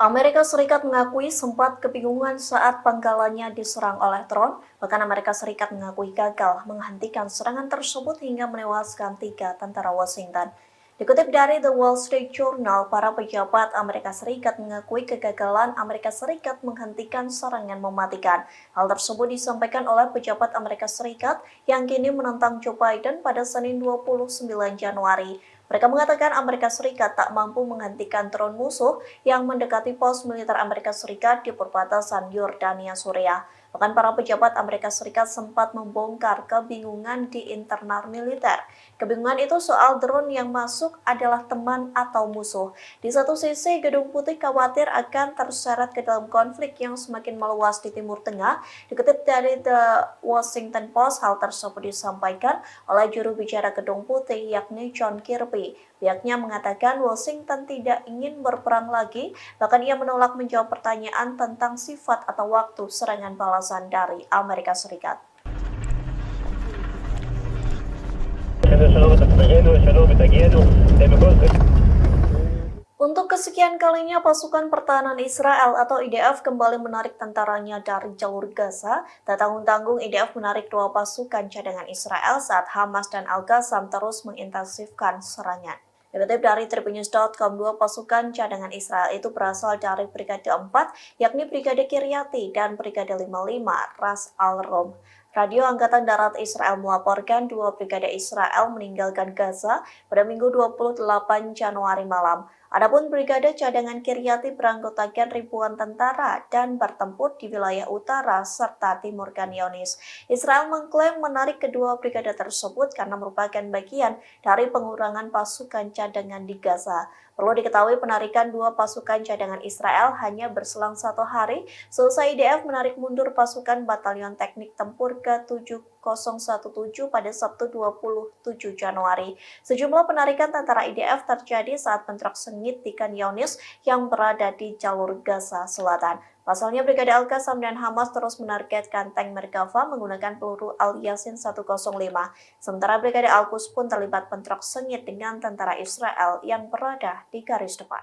Amerika Serikat mengakui sempat kebingungan saat pangkalannya diserang oleh drone. Bahkan Amerika Serikat mengakui gagal menghentikan serangan tersebut hingga menewaskan 3 tentara Washington. Dikutip dari The Wall Street Journal, para pejabat Amerika Serikat mengakui kegagalan Amerika Serikat menghentikan serangan mematikan. Hal tersebut disampaikan oleh pejabat Amerika Serikat yang kini menentang Joe Biden pada Senin 29 Januari. Mereka mengatakan Amerika Serikat tak mampu menghentikan drone musuh yang mendekati pos militer Amerika Serikat di perbatasan Yordania, Suriah. Bahkan para pejabat Amerika Serikat sempat membongkar kebingungan di internal militer. Kebingungan itu soal drone yang masuk adalah teman atau musuh. Di satu sisi, Gedung Putih khawatir akan terseret ke dalam konflik yang semakin meluas di Timur Tengah. Dikutip dari The Washington Post, hal tersebut disampaikan oleh juru bicara Gedung Putih yakni John Kirby. Pihaknya mengatakan Washington tidak ingin berperang lagi, bahkan ia menolak menjawab pertanyaan tentang sifat atau waktu serangan balasan dari Amerika Serikat. Untuk kesekian kalinya, pasukan pertahanan Israel atau IDF kembali menarik tentaranya dari jalur Gaza. Tak tanggung-tanggung, IDF menarik 2 pasukan cadangan Israel saat Hamas dan Al-Qassam terus mengintensifkan serangan. Dikutip dari Tribunnews.com, 2 pasukan cadangan Israel itu berasal dari Brigade 4, yakni Brigade Kiryati dan Brigade 55 Ras Al-Rom. Radio Angkatan Darat Israel melaporkan 2 brigade Israel meninggalkan Gaza pada Minggu 28 Januari malam. Adapun Brigade Cadangan Kiryati beranggotakan ribuan tentara dan bertempur di wilayah utara serta timur Khan Younis. Israel mengklaim menarik kedua brigade tersebut karena merupakan bagian dari pengurangan pasukan cadangan di Gaza. Perlu diketahui penarikan 2 pasukan cadangan Israel hanya berselang 1 hari selesai IDF menarik mundur pasukan Batalion Teknik Tempur ke-7017 pada Sabtu 27 Januari. Sejumlah penarikan tentara IDF terjadi saat bentrok sengit di Khan Younis yang berada di jalur Gaza Selatan. Pasalnya, Brigade Al-Qassam dan Hamas terus menargetkan tank Merkava menggunakan peluru Al-Yasin 105, sementara Brigade Al-Quds pun terlibat bentrok sengit dengan tentara Israel yang berada di garis depan.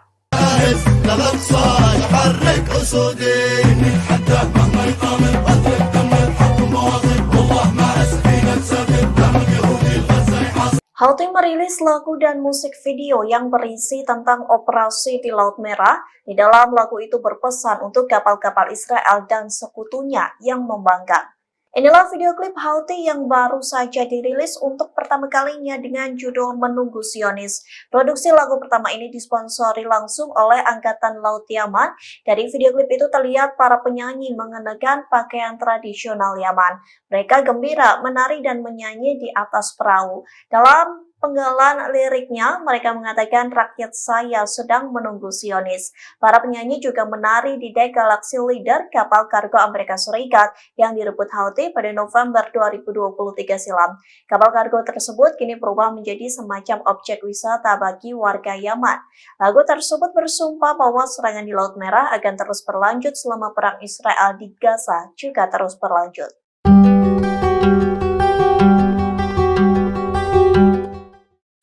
Houthi merilis lagu dan musik video yang berisi tentang operasi di Laut Merah. Di dalam lagu itu berpesan untuk kapal-kapal Israel dan sekutunya yang membangkang. Inilah video klip Houthi yang baru saja dirilis untuk pertama kalinya dengan judul Menunggu Zionis. Produksi lagu pertama ini disponsori langsung oleh Angkatan Laut Yaman. Dari video klip itu terlihat para penyanyi mengenakan pakaian tradisional Yaman. Mereka gembira, menari dan menyanyi di atas perahu. Dalam penggalan liriknya, mereka mengatakan rakyat saya sedang menunggu Zionis. Para penyanyi juga menari di dek Galaxy Leader, kapal kargo Amerika Serikat yang direbut Houthi pada November 2023 silam. Kapal kargo tersebut kini berubah menjadi semacam objek wisata bagi warga Yaman. Lagu tersebut bersumpah bahwa serangan di Laut Merah akan terus berlanjut selama perang Israel di Gaza juga terus berlanjut.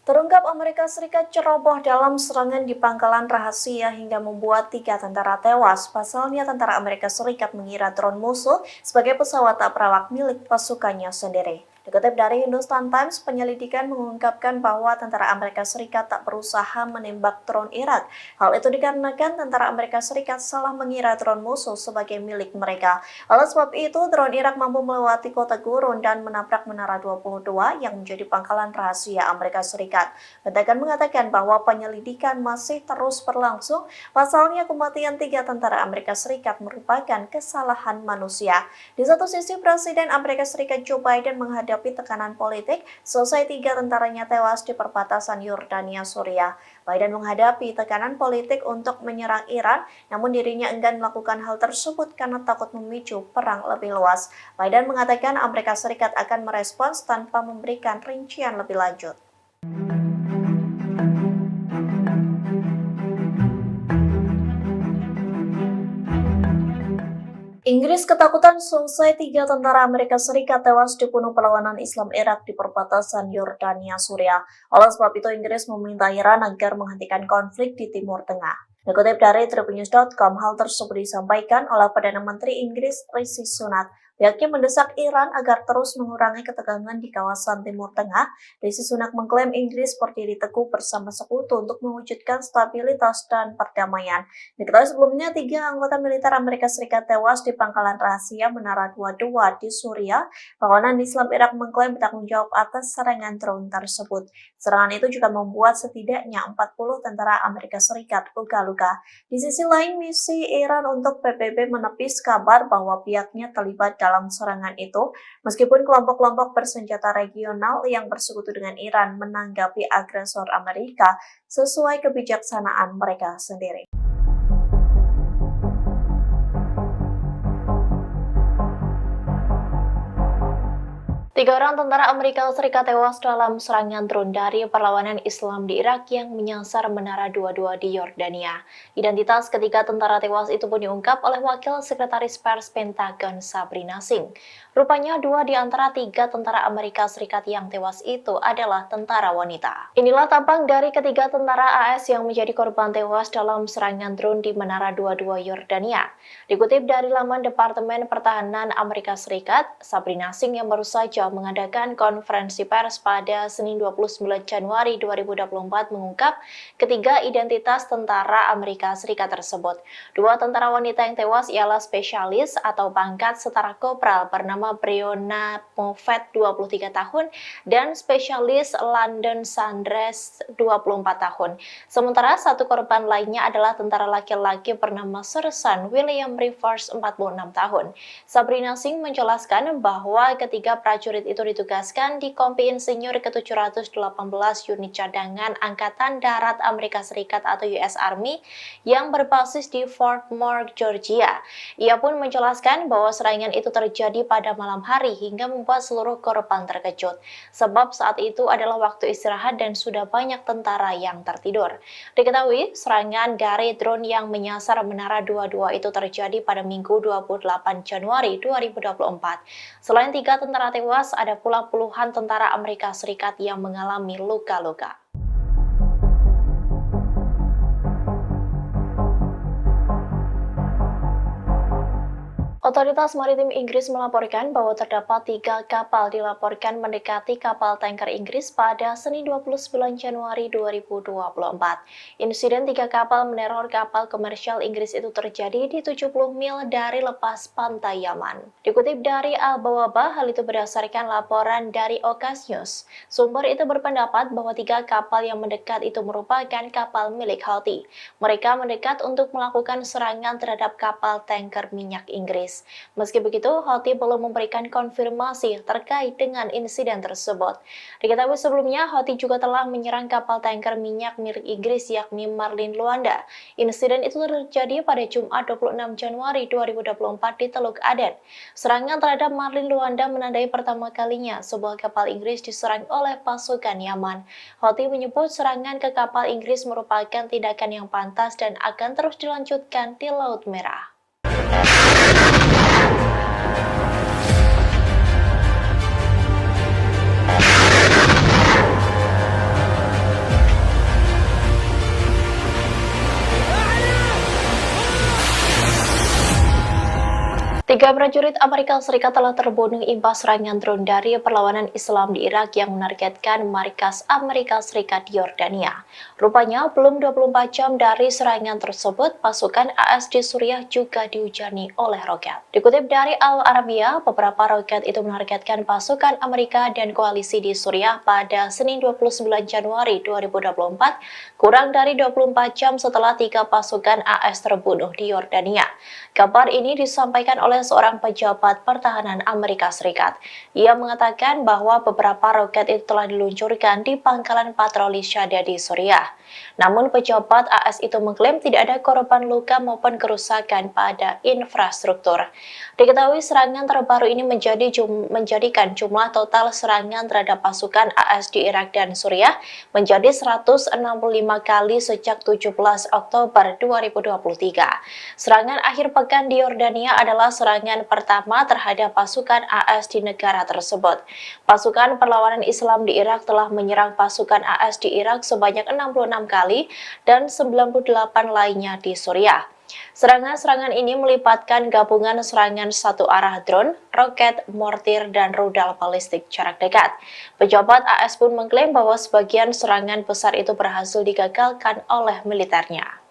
Terungkap Amerika Serikat ceroboh dalam serangan di pangkalan rahasia hingga membuat 3 tentara tewas. Pasalnya tentara Amerika Serikat mengira drone musuh sebagai pesawat tak berawak milik pasukannya sendiri. Dikutip dari Hindustan Times, penyelidikan mengungkapkan bahwa tentara Amerika Serikat tak berusaha menembak drone Irak. Hal itu dikarenakan tentara Amerika Serikat salah mengira drone musuh sebagai milik mereka. Oleh sebab itu, drone Irak mampu melewati kota gurun dan menabrak Menara 22 yang menjadi pangkalan rahasia Amerika Serikat. Pentagon mengatakan bahwa penyelidikan masih terus berlangsung. Pasalnya kematian 3 tentara Amerika Serikat merupakan kesalahan manusia. Di satu sisi, Presiden Amerika Serikat Joe Biden menghadapi tekanan politik selesai 3 tentaranya tewas di perbatasan Yordania Suriah. Biden menghadapi tekanan politik untuk menyerang Iran, namun dirinya enggan melakukan hal tersebut karena takut memicu perang lebih luas. Biden mengatakan Amerika Serikat akan merespons tanpa memberikan rincian lebih lanjut. Inggris ketakutan selesai 3 tentara Amerika Serikat tewas dibunuh perlawanan Islam Irak di perbatasan Yordania Suriah. Oleh sebab itu, Inggris meminta Iran agar menghentikan konflik di Timur Tengah. Dikutip dari tribunnews.com, hal tersebut disampaikan oleh Perdana Menteri Inggris Rishi Sunak. Pihaknya mendesak Iran agar terus mengurangi ketegangan di kawasan Timur Tengah. Rishi Sunak mengklaim Inggris berdiri teguh bersama sekutu untuk mewujudkan stabilitas dan perdamaian. Diketahui sebelumnya 3 anggota militer Amerika Serikat tewas di pangkalan rahasia Menara 22 di Suriah. Perlawanan Islam Irak mengklaim bertanggung jawab atas serangan drone tersebut. Serangan itu juga membuat setidaknya 40 tentara Amerika Serikat luka-luka. Di sisi lain, misi Iran untuk PBB menepis kabar bahwa pihaknya terlibat dalam serangan itu, meskipun kelompok-kelompok bersenjata regional yang bersekutu dengan Iran menanggapi agresor Amerika sesuai kebijaksanaan mereka sendiri. 3 orang tentara Amerika Serikat tewas dalam serangan drone dari perlawanan Islam di Irak yang menyasar Menara 22 di Yordania. Identitas ketiga tentara tewas itu pun diungkap oleh Wakil Sekretaris Pers Pentagon Sabrina Singh. Rupanya 2 di antara 3 tentara Amerika Serikat yang tewas itu adalah tentara wanita. Inilah tampang dari ketiga tentara AS yang menjadi korban tewas dalam serangan drone di Menara 22 Yordania. Dikutip dari laman Departemen Pertahanan Amerika Serikat, Sabrina Singh yang baru saja mengadakan konferensi pers pada Senin 29 Januari 2024 mengungkap ketiga identitas tentara Amerika Serikat tersebut. 2 tentara wanita yang tewas ialah spesialis atau pangkat setara kopral bernama Breonna Moffett 23 tahun dan spesialis London Sanders 24 tahun. Sementara 1 korban lainnya adalah tentara laki-laki bernama Sersan William Rivers 46 tahun. Sabrina Singh menjelaskan bahwa ketiga prajurit itu ditugaskan di Kompi Insinyur ke-718 Unit Cadangan Angkatan Darat Amerika Serikat atau US Army yang berbasis di Fort Moore, Georgia. Ia pun menjelaskan bahwa serangan itu terjadi pada malam hari hingga membuat seluruh korban terkejut. Sebab saat itu adalah waktu istirahat dan sudah banyak tentara yang tertidur. Diketahui, serangan dari drone yang menyasar Menara 22 itu terjadi pada Minggu 28 Januari 2024. Selain 3 tentara tewas, ada pula puluhan tentara Amerika Serikat yang mengalami luka-luka. Otoritas Maritim Inggris melaporkan bahwa terdapat 3 kapal dilaporkan mendekati kapal tanker Inggris pada Senin 29 Januari 2024. Insiden 3 kapal meneror kapal komersial Inggris itu terjadi di 70 mil dari lepas pantai Yaman. Dikutip dari Al-Bawaba, hal itu berdasarkan laporan dari Okas News. Sumber itu berpendapat bahwa 3 kapal yang mendekat itu merupakan kapal milik Houthi. Mereka mendekat untuk melakukan serangan terhadap kapal tanker minyak Inggris. Meski begitu, Houthi belum memberikan konfirmasi terkait dengan insiden tersebut. Diketahui sebelumnya, Houthi juga telah menyerang kapal tanker minyak milik Inggris yakni Marlin Luanda. Insiden itu terjadi pada Jumat 26 Januari 2024 di Teluk Aden. Serangan terhadap Marlin Luanda menandai pertama kalinya sebuah kapal Inggris diserang oleh pasukan Yaman. Houthi menyebut serangan ke kapal Inggris merupakan tindakan yang pantas dan akan terus dilanjutkan di Laut Merah. Tiga prajurit Amerika Serikat telah terbunuh imbas serangan drone dari perlawanan Islam di Irak yang menargetkan markas Amerika Serikat di Yordania. Rupanya, belum 24 jam dari serangan tersebut, pasukan AS di Suriah juga dihujani oleh roket. Dikutip dari Al Arabiya, beberapa roket itu menargetkan pasukan Amerika dan koalisi di Suriah pada Senin 29 Januari 2024, kurang dari 24 jam setelah 3 pasukan AS terbunuh di Yordania. Kabar ini disampaikan oleh seorang pejabat pertahanan Amerika Serikat. Ia mengatakan bahwa beberapa roket itu telah diluncurkan di pangkalan patroli Syada di Suriah. Namun pejabat AS itu mengklaim tidak ada korban luka maupun kerusakan pada infrastruktur. Diketahui serangan terbaru ini menjadikan jumlah total serangan terhadap pasukan AS di Irak dan Suriah menjadi 165 kali sejak 17 Oktober 2023. Serangan akhir pekan di Yordania adalah serangan pertama terhadap pasukan AS di negara tersebut. Pasukan perlawanan Islam di Irak telah menyerang pasukan AS di Irak sebanyak 66 kali dan 98 lainnya di Suriah. Serangan-serangan ini melibatkan gabungan serangan satu arah drone, roket, mortir, dan rudal balistik jarak dekat. Pejabat AS pun mengklaim bahwa sebagian serangan besar itu berhasil digagalkan oleh militernya.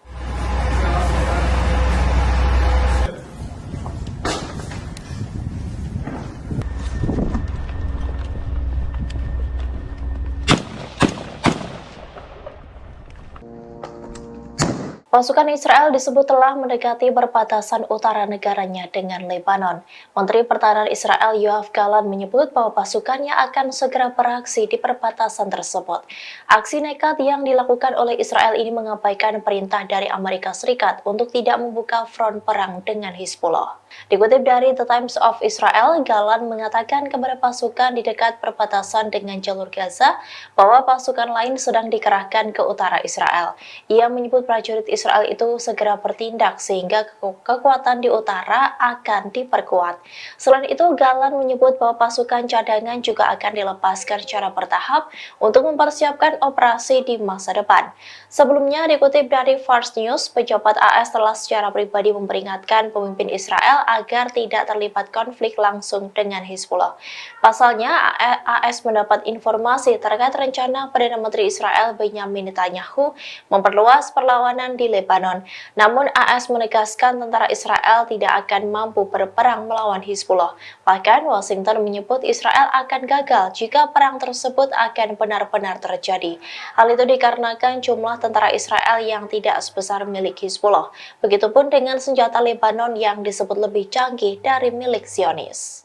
Pasukan Israel disebut telah mendekati perbatasan utara negaranya dengan Lebanon. Menteri Pertahanan Israel Yoav Gallant menyebut bahwa pasukannya akan segera beraksi di perbatasan tersebut. Aksi nekat yang dilakukan oleh Israel ini mengabaikan perintah dari Amerika Serikat untuk tidak membuka front perang dengan Hizbullah. Dikutip dari The Times of Israel, Gallant mengatakan kepada pasukan di dekat perbatasan dengan jalur Gaza bahwa pasukan lain sedang dikerahkan ke utara Israel. Ia menyebut prajurit Israel itu segera bertindak sehingga kekuatan di utara akan diperkuat. Selain itu, Gallant menyebut bahwa pasukan cadangan juga akan dilepaskan secara bertahap untuk mempersiapkan operasi di masa depan. Sebelumnya, dikutip dari Fars News, pejabat AS telah secara pribadi memperingatkan pemimpin Israel agar tidak terlibat konflik langsung dengan Hizbullah. Pasalnya, AS mendapat informasi terkait rencana Perdana Menteri Israel Benyamin Netanyahu memperluas perlawanan di Lebanon. Namun, AS menegaskan tentara Israel tidak akan mampu berperang melawan Hizbullah. Bahkan, Washington menyebut Israel akan gagal jika perang tersebut akan benar-benar terjadi. Hal itu dikarenakan jumlah tentara Israel yang tidak sebesar milik Hizbullah. Begitupun dengan senjata Lebanon yang disebut lebih canggih dari milik Zionis.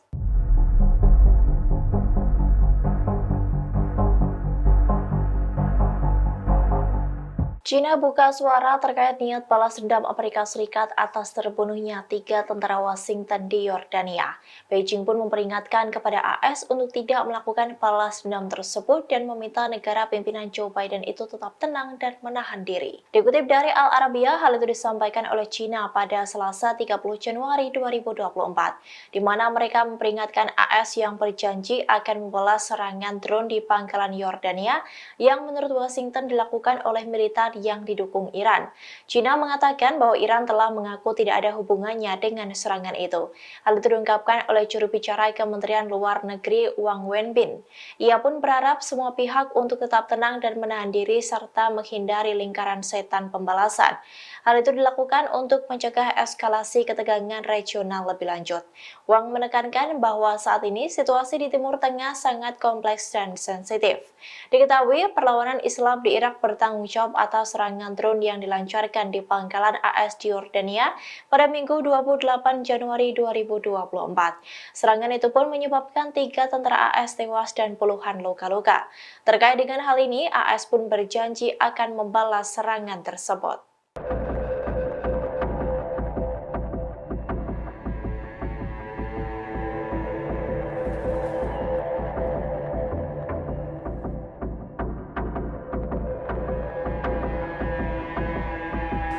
China buka suara terkait niat balas dendam Amerika Serikat atas terbunuhnya 3 tentara Washington di Yordania. Beijing pun memperingatkan kepada AS untuk tidak melakukan balas dendam tersebut dan meminta negara pimpinan Joe Biden itu tetap tenang dan menahan diri. Dikutip dari Al Arabiya, hal itu disampaikan oleh China pada Selasa 30 Januari 2024, di mana mereka memperingatkan AS yang berjanji akan membalas serangan drone di pangkalan Yordania yang menurut Washington dilakukan oleh militer yang didukung Iran. China mengatakan bahwa Iran telah mengaku tidak ada hubungannya dengan serangan itu. Hal itu diungkapkan oleh juru bicara Kementerian Luar Negeri Wang Wenbin. Ia pun berharap semua pihak untuk tetap tenang dan menahan diri serta menghindari lingkaran setan pembalasan. Hal itu dilakukan untuk mencegah eskalasi ketegangan regional lebih lanjut. Wang menekankan bahwa saat ini situasi di Timur Tengah sangat kompleks dan sensitif. Diketahui perlawanan Islam di Irak bertanggung jawab atas serangan drone yang dilancarkan di pangkalan AS di Yordania pada Minggu 28 Januari 2024. Serangan itu pun menyebabkan 3 tentara AS tewas dan puluhan luka-luka. Terkait dengan hal ini, AS pun berjanji akan membalas serangan tersebut.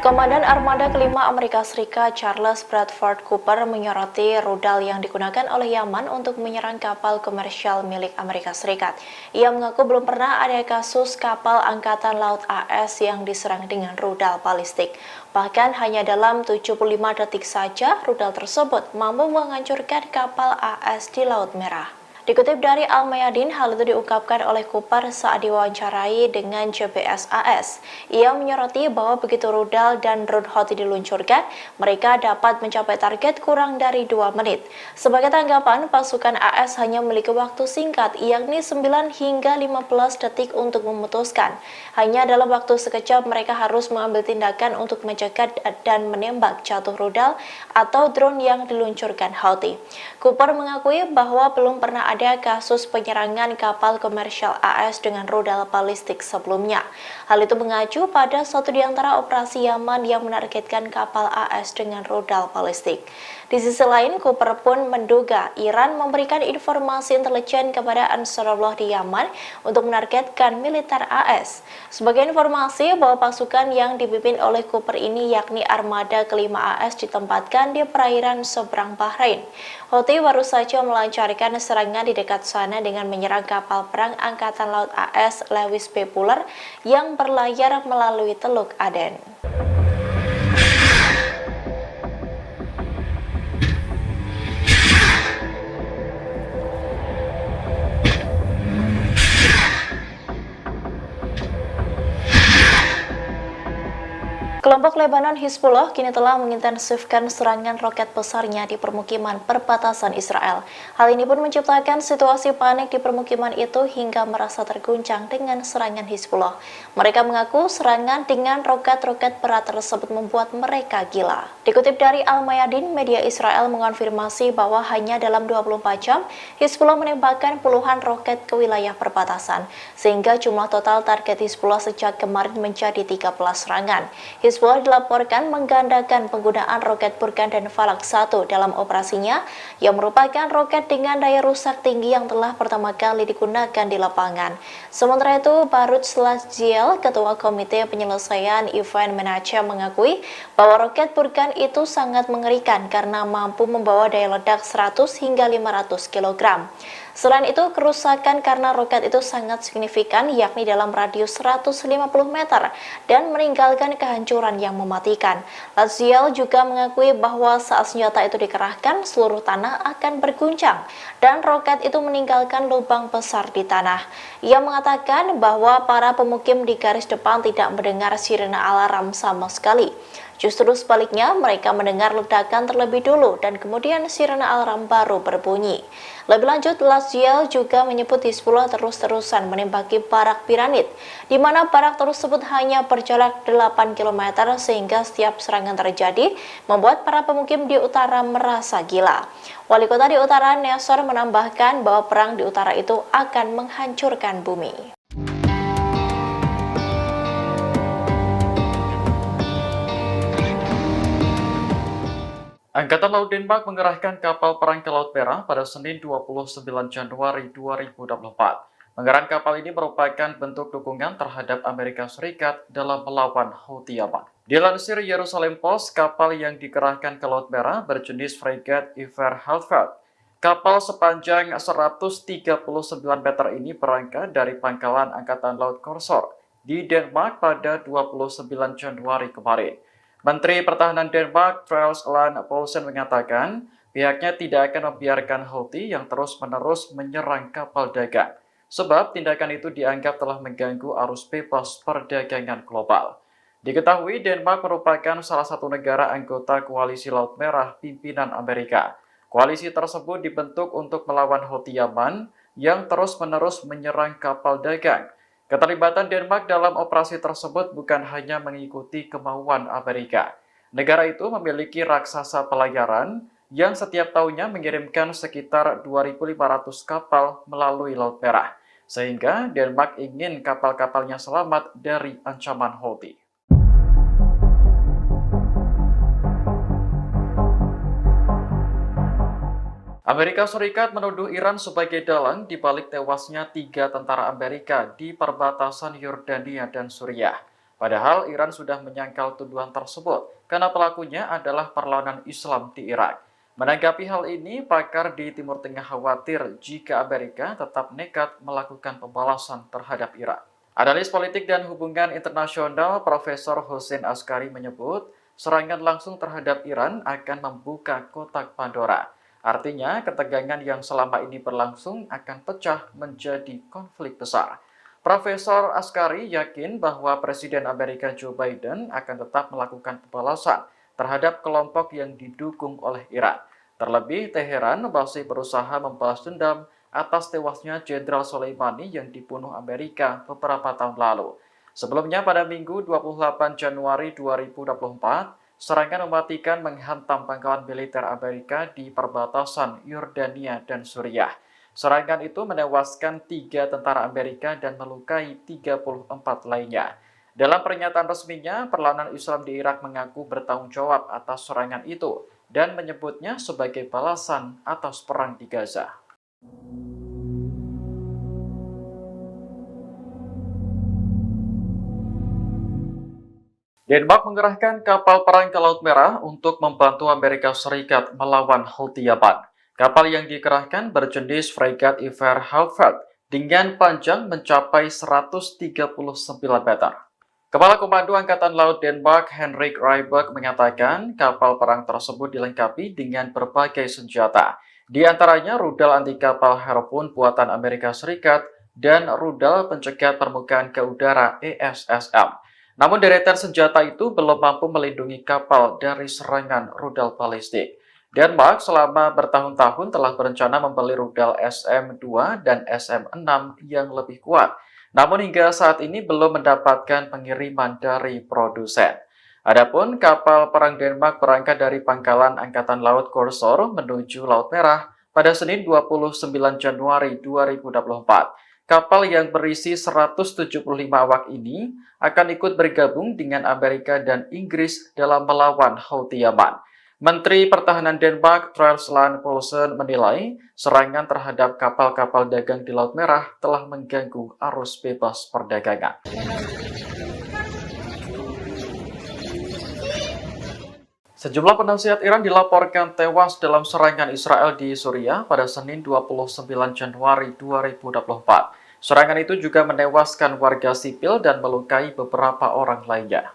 Komandan Armada Kelima Amerika Serikat Charles Bradford Cooper menyoroti rudal yang digunakan oleh Yaman untuk menyerang kapal komersial milik Amerika Serikat. Ia mengaku belum pernah ada kasus kapal Angkatan Laut AS yang diserang dengan rudal balistik. Bahkan hanya dalam 75 detik saja rudal tersebut mampu menghancurkan kapal AS di Laut Merah. Dikutip dari Al-Mayadin, hal itu diungkapkan oleh Cooper saat diwawancarai dengan JBS AS. Ia menyoroti bahwa begitu rudal dan drone Houthi diluncurkan, mereka dapat mencapai target kurang dari 2 menit. Sebagai tanggapan, pasukan AS hanya memiliki waktu singkat, yakni 9 hingga 15 detik untuk memutuskan. Hanya dalam waktu sekejap mereka harus mengambil tindakan untuk mencegat dan menembak jatuh rudal atau drone yang diluncurkan Houthi. Cooper mengakui bahwa belum pernah ada kasus penyerangan kapal komersial AS dengan rudal balistik sebelumnya. Hal itu mengacu pada satu di antara operasi Yaman yang menargetkan kapal AS dengan rudal balistik. Di sisi lain, Cooper pun menduga Iran memberikan informasi intelijen kepada Ansarullah di Yaman untuk menargetkan militer AS. Sebagai informasi bahwa pasukan yang dipimpin oleh Cooper ini yakni Armada Kelima AS ditempatkan di perairan seberang Bahrain. Houthi baru saja melancarkan serangan di dekat sana dengan menyerang kapal perang Angkatan Laut AS Lewis B. Puller yang berlayar melalui Teluk Aden. Kelompok Lebanon Hizbullah kini telah mengintensifkan serangan roket besarnya di permukiman perbatasan Israel. Hal ini pun menciptakan situasi panik di permukiman itu hingga merasa terguncang dengan serangan Hizbullah. Mereka mengaku serangan dengan roket-roket berat tersebut membuat mereka gila. Dikutip dari Al-Mayadin, media Israel mengonfirmasi bahwa hanya dalam 24 jam, Hizbullah menembakkan puluhan roket ke wilayah perbatasan, sehingga jumlah total target Hizbullah sejak kemarin menjadi 13 serangan. Hizbullah dilaporkan menggandakan penggunaan roket Burkan dan Falak 1 dalam operasinya, yang merupakan roket dengan daya rusak tinggi yang telah pertama kali digunakan di lapangan. Sementara itu, Baruch Lasziel, Ketua Komite Penyelesaian Event Manager, mengakui bahwa roket Burkan itu sangat mengerikan karena mampu membawa daya ledak 100 hingga 500 kg. Selain itu, kerusakan karena roket itu sangat signifikan, yakni dalam radius 150 meter dan meninggalkan kehancuran yang mematikan. Lasziel juga mengakui bahwa saat senjata itu dikerahkan, seluruh tanah akan berguncang dan roket itu meninggalkan lubang besar di tanah. Ia mengatakan bahwa para pemukim di garis depan tidak mendengar sirene alarm sama sekali. Justru sebaliknya, mereka mendengar ledakan terlebih dulu dan kemudian sirene alarm baru berbunyi. Lebih lanjut, Lasziel juga menyebut Hizbullah terus-terusan menembaki barak piramid, di mana barak tersebut hanya berjarak 8 km sehingga setiap serangan terjadi membuat para pemukim di utara merasa gila. Wali kota di utara, Nasser, menambahkan bahwa perang di utara itu akan menghancurkan bumi. Angkatan Laut Denmark mengerahkan kapal perang ke Laut Merah pada Senin 29 Januari 2024. Pengerahan kapal ini merupakan bentuk dukungan terhadap Amerika Serikat dalam melawan Houthi Yaman. Dilansir Jerusalem Post, kapal yang dikerahkan ke Laut Merah berjenis Fregat Iver Halfeld. Kapal sepanjang 139 meter ini berangkat dari pangkalan Angkatan Laut Korsor di Denmark pada 29 Januari kemarin. Menteri Pertahanan Denmark, Troels Lund Poulsen mengatakan pihaknya tidak akan membiarkan Houthi yang terus-menerus menyerang kapal dagang, sebab tindakan itu dianggap telah mengganggu arus bebas perdagangan global. Diketahui Denmark merupakan salah satu negara anggota Koalisi Laut Merah pimpinan Amerika. Koalisi tersebut dibentuk untuk melawan Houthi Yaman yang terus-menerus menyerang kapal dagang. Keterlibatan Denmark dalam operasi tersebut bukan hanya mengikuti kemauan Amerika. Negara itu memiliki raksasa pelayaran yang setiap tahunnya mengirimkan sekitar 2.500 kapal melalui Laut Merah, sehingga Denmark ingin kapal-kapalnya selamat dari ancaman Houthi. Amerika Serikat menuduh Iran sebagai dalang di balik tewasnya 3 tentara Amerika di perbatasan Yordania dan Suriah. Padahal Iran sudah menyangkal tuduhan tersebut karena pelakunya adalah perlawanan Islam di Irak. Menanggapi hal ini, pakar di Timur Tengah khawatir jika Amerika tetap nekat melakukan pembalasan terhadap Iran. Analis politik dan hubungan internasional Profesor Hussein Askari menyebut serangan langsung terhadap Iran akan membuka kotak Pandora. Artinya, ketegangan yang selama ini berlangsung akan pecah menjadi konflik besar. Profesor Askari yakin bahwa Presiden Amerika Joe Biden akan tetap melakukan pembalasan terhadap kelompok yang didukung oleh Iran. Terlebih, Teheran masih berusaha membalas dendam atas tewasnya Jenderal Soleimani yang dibunuh Amerika beberapa tahun lalu. Sebelumnya, pada Minggu 28 Januari 2024, serangan mematikan menghantam pangkalan militer Amerika di perbatasan Yordania dan Suriah. Serangan itu menewaskan 3 tentara Amerika dan melukai 34 lainnya. Dalam pernyataan resminya, perlawanan Islam di Irak mengaku bertanggung jawab atas serangan itu dan menyebutnya sebagai balasan atas perang di Gaza. Denmark mengerahkan kapal perang ke Laut Merah untuk membantu Amerika Serikat melawan Houthi Yaman. Kapal yang dikerahkan berjenis Fregat Iver Halfeld dengan panjang mencapai 139 meter. Kepala Komando Angkatan Laut Denmark, Henrik Rybak, mengatakan kapal perang tersebut dilengkapi dengan berbagai senjata, di antaranya rudal anti kapal Harpoon buatan Amerika Serikat dan rudal pencegat permukaan ke udara ESSM. Namun deretan senjata itu belum mampu melindungi kapal dari serangan rudal balistik. Denmark selama bertahun-tahun telah berencana membeli rudal SM-2 dan SM-6 yang lebih kuat. Namun hingga saat ini belum mendapatkan pengiriman dari produsen. Adapun kapal perang Denmark berangkat dari pangkalan Angkatan Laut Korsor menuju Laut Merah pada Senin 29 Januari 2024. Kapal yang berisi 175 awak ini akan ikut bergabung dengan Amerika dan Inggris dalam melawan Houthi Yaman. Menteri Pertahanan Denmark, Troels Lund Poulsen, menilai serangan terhadap kapal-kapal dagang di Laut Merah telah mengganggu arus bebas perdagangan. Sejumlah penasihat Iran dilaporkan tewas dalam serangan Israel di Suriah pada Senin 29 Januari 2024. Serangan itu juga menewaskan warga sipil dan melukai beberapa orang lainnya.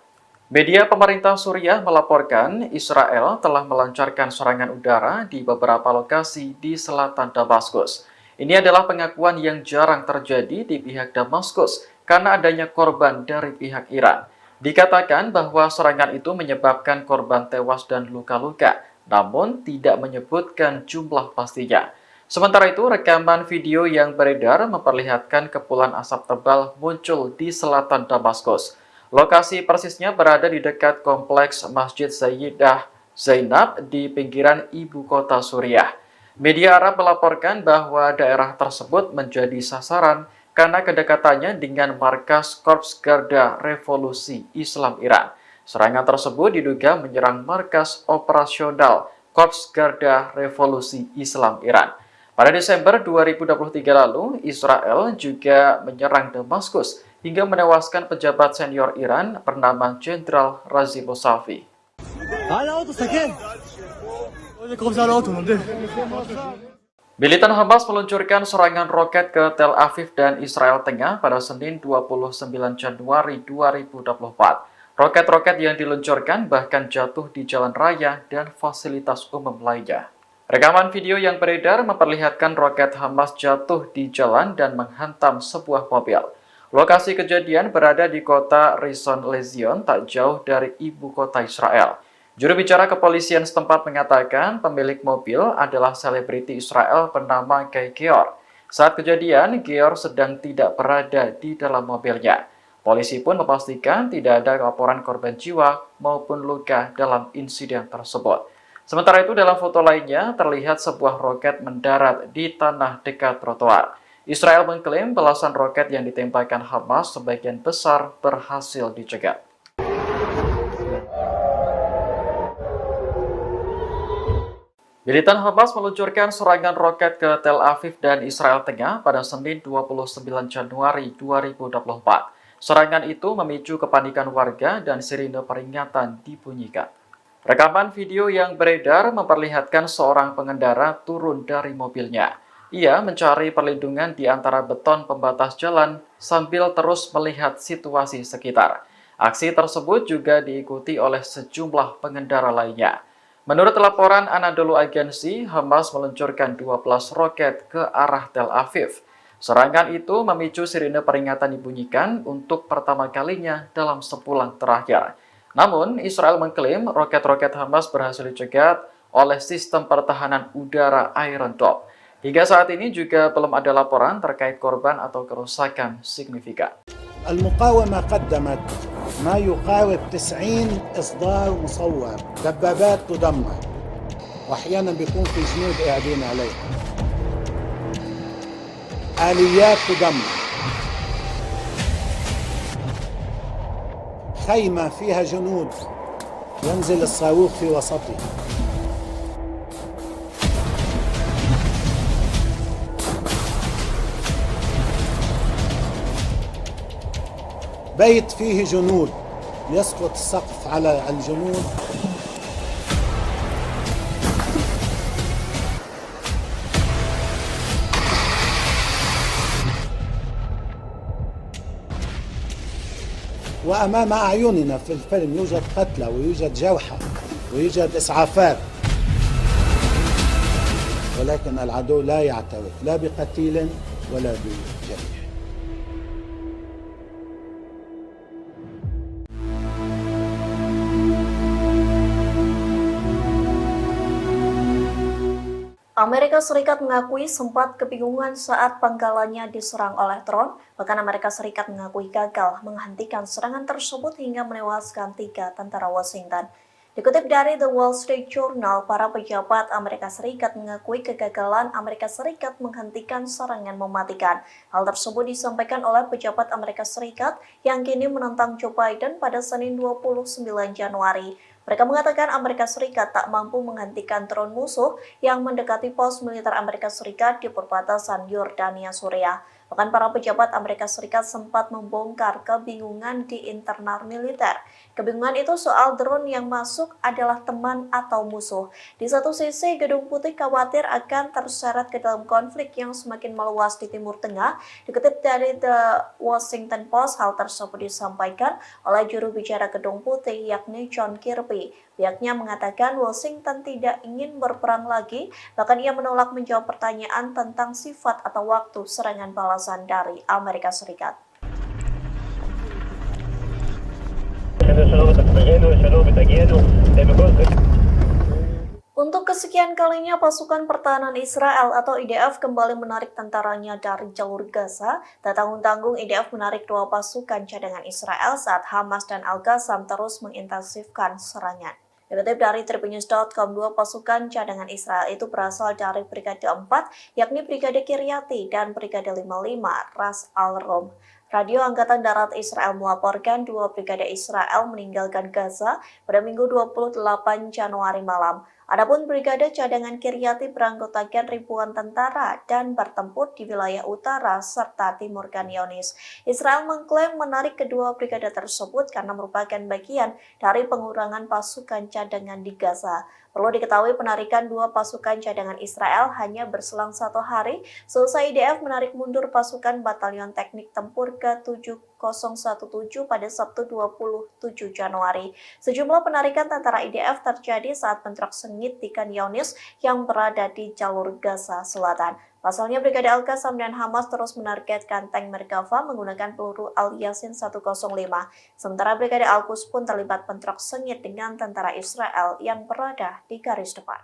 Media pemerintah Suriah melaporkan Israel telah melancarkan serangan udara di beberapa lokasi di selatan Damaskus. Ini adalah pengakuan yang jarang terjadi di pihak Damaskus karena adanya korban dari pihak Iran. Dikatakan bahwa serangan itu menyebabkan korban tewas dan luka-luka, namun tidak menyebutkan jumlah pastinya. Sementara itu, rekaman video yang beredar memperlihatkan kepulan asap tebal muncul di selatan Damaskus. Lokasi persisnya berada di dekat kompleks Masjid Sayyidah Zainab di pinggiran ibu kota Suriah. Media Arab melaporkan bahwa daerah tersebut menjadi sasaran karena kedekatannya dengan markas Korps Garda Revolusi Islam Iran. Serangan tersebut diduga menyerang markas operasional Korps Garda Revolusi Islam Iran. Pada Desember 2023 lalu, Israel juga menyerang Damaskus hingga menewaskan pejabat senior Iran bernama Jenderal Razi Mousavi. Militan Hamas meluncurkan serangan roket ke Tel Aviv dan Israel Tengah pada Senin 29 Januari 2024. Roket-roket yang diluncurkan bahkan jatuh di jalan raya dan fasilitas umum lainnya. Rekaman video yang beredar memperlihatkan roket Hamas jatuh di jalan dan menghantam sebuah mobil. Lokasi kejadian berada di kota Rishon LeZion, tak jauh dari ibu kota Israel. Juru bicara kepolisian setempat mengatakan pemilik mobil adalah selebriti Israel bernama Guy Geor. Saat kejadian, Geor sedang tidak berada di dalam mobilnya. Polisi pun memastikan tidak ada laporan korban jiwa maupun luka dalam insiden tersebut. Sementara itu, dalam foto lainnya terlihat sebuah roket mendarat di tanah dekat trotoar. Israel mengklaim belasan roket yang ditembakkan Hamas sebagian besar berhasil dicegat. Militan Hamas meluncurkan serangan roket ke Tel Aviv dan Israel Tengah pada Senin 29 Januari 2024. Serangan itu memicu kepanikan warga dan sirine peringatan dibunyikan. Rekaman video yang beredar memperlihatkan seorang pengendara turun dari mobilnya. Ia mencari perlindungan di antara beton pembatas jalan sambil terus melihat situasi sekitar. Aksi tersebut juga diikuti oleh sejumlah pengendara lainnya. Menurut laporan Anadolu Agency, Hamas meluncurkan 12 roket ke arah Tel Aviv. Serangan itu memicu sirine peringatan dibunyikan untuk pertama kalinya dalam sebulan terakhir. Namun, Israel mengklaim roket-roket Hamas berhasil dicegat oleh sistem pertahanan udara Iron Dome. Hingga saat ini juga belum ada laporan terkait korban atau kerusakan signifikan. المقاومة قدمت ما يقارب 90 إصدار مصور، دبابات تدمر وأحيانا بيكون في جنود قاعدين عليها، آليات تدمر، خيمة فيها جنود ينزل الصاروخ في وسطها. بيت فيه جنود يسقط السقف على الجنود. وأمام أعيننا في الفيلم يوجد قتلى ويوجد جرحى ويوجد إسعافات، ولكن العدو لا يعترف لا بقتيل ولا بجريح. Amerika Serikat mengakui sempat kebingungan saat pangkalannya diserang oleh drone. Bahkan Amerika Serikat mengakui gagal menghentikan serangan tersebut hingga menewaskan 3 tentara Washington. Dikutip dari The Wall Street Journal, para pejabat Amerika Serikat mengakui kegagalan Amerika Serikat menghentikan serangan mematikan. Hal tersebut disampaikan oleh pejabat Amerika Serikat yang kini menentang Joe Biden pada Senin 29 Januari. Mereka mengatakan Amerika Serikat tak mampu menghentikan drone musuh yang mendekati pos militer Amerika Serikat di perbatasan Yordania, Suriah. Bahkan para pejabat Amerika Serikat sempat membongkar kebingungan di internal militer. Kebingungan itu soal drone yang masuk adalah teman atau musuh. Di satu sisi, Gedung Putih khawatir akan terseret ke dalam konflik yang semakin meluas di Timur Tengah. Dikutip dari The Washington Post, hal tersebut disampaikan oleh juru bicara Gedung Putih yakni John Kirby. Pihaknya mengatakan Washington tidak ingin berperang lagi, bahkan ia menolak menjawab pertanyaan tentang sifat atau waktu serangan balasan dari Amerika Serikat. Untuk kesekian kalinya, pasukan pertahanan Israel atau IDF kembali menarik tentaranya dari jalur Gaza. Tak tanggung-tanggung, IDF menarik 2 pasukan cadangan Israel saat Hamas dan Al-Qassam terus mengintensifkan serangan. Dikutip dari Tribunnews.com, 2 pasukan cadangan Israel itu berasal dari Brigade 4, yakni Brigade Kiryati dan Brigade 55 Ras Al-Rom. Radio Angkatan Darat Israel melaporkan 2 brigade Israel meninggalkan Gaza pada Minggu 28 Januari malam. Adapun Brigade Cadangan Kiryati beranggotakan ribuan tentara dan bertempur di wilayah utara serta timur Khan Younis. Israel mengklaim menarik kedua brigade tersebut karena merupakan bagian dari pengurangan pasukan cadangan di Gaza. Perlu diketahui penarikan dua pasukan cadangan Israel hanya berselang 1 hari selesai IDF menarik mundur pasukan Batalion Teknik Tempur ke-7017 pada Sabtu 27 Januari. Sejumlah penarikan tentara IDF terjadi saat bentrok sengit di Khan Younis yang berada di jalur Gaza Selatan. Pasalnya, Brigade Al-Qassam dan Hamas terus menargetkan tank Merkava menggunakan peluru Al-Yasin 105. Sementara Brigade Al-Quds pun terlibat bentrok sengit dengan tentara Israel yang berada di garis depan.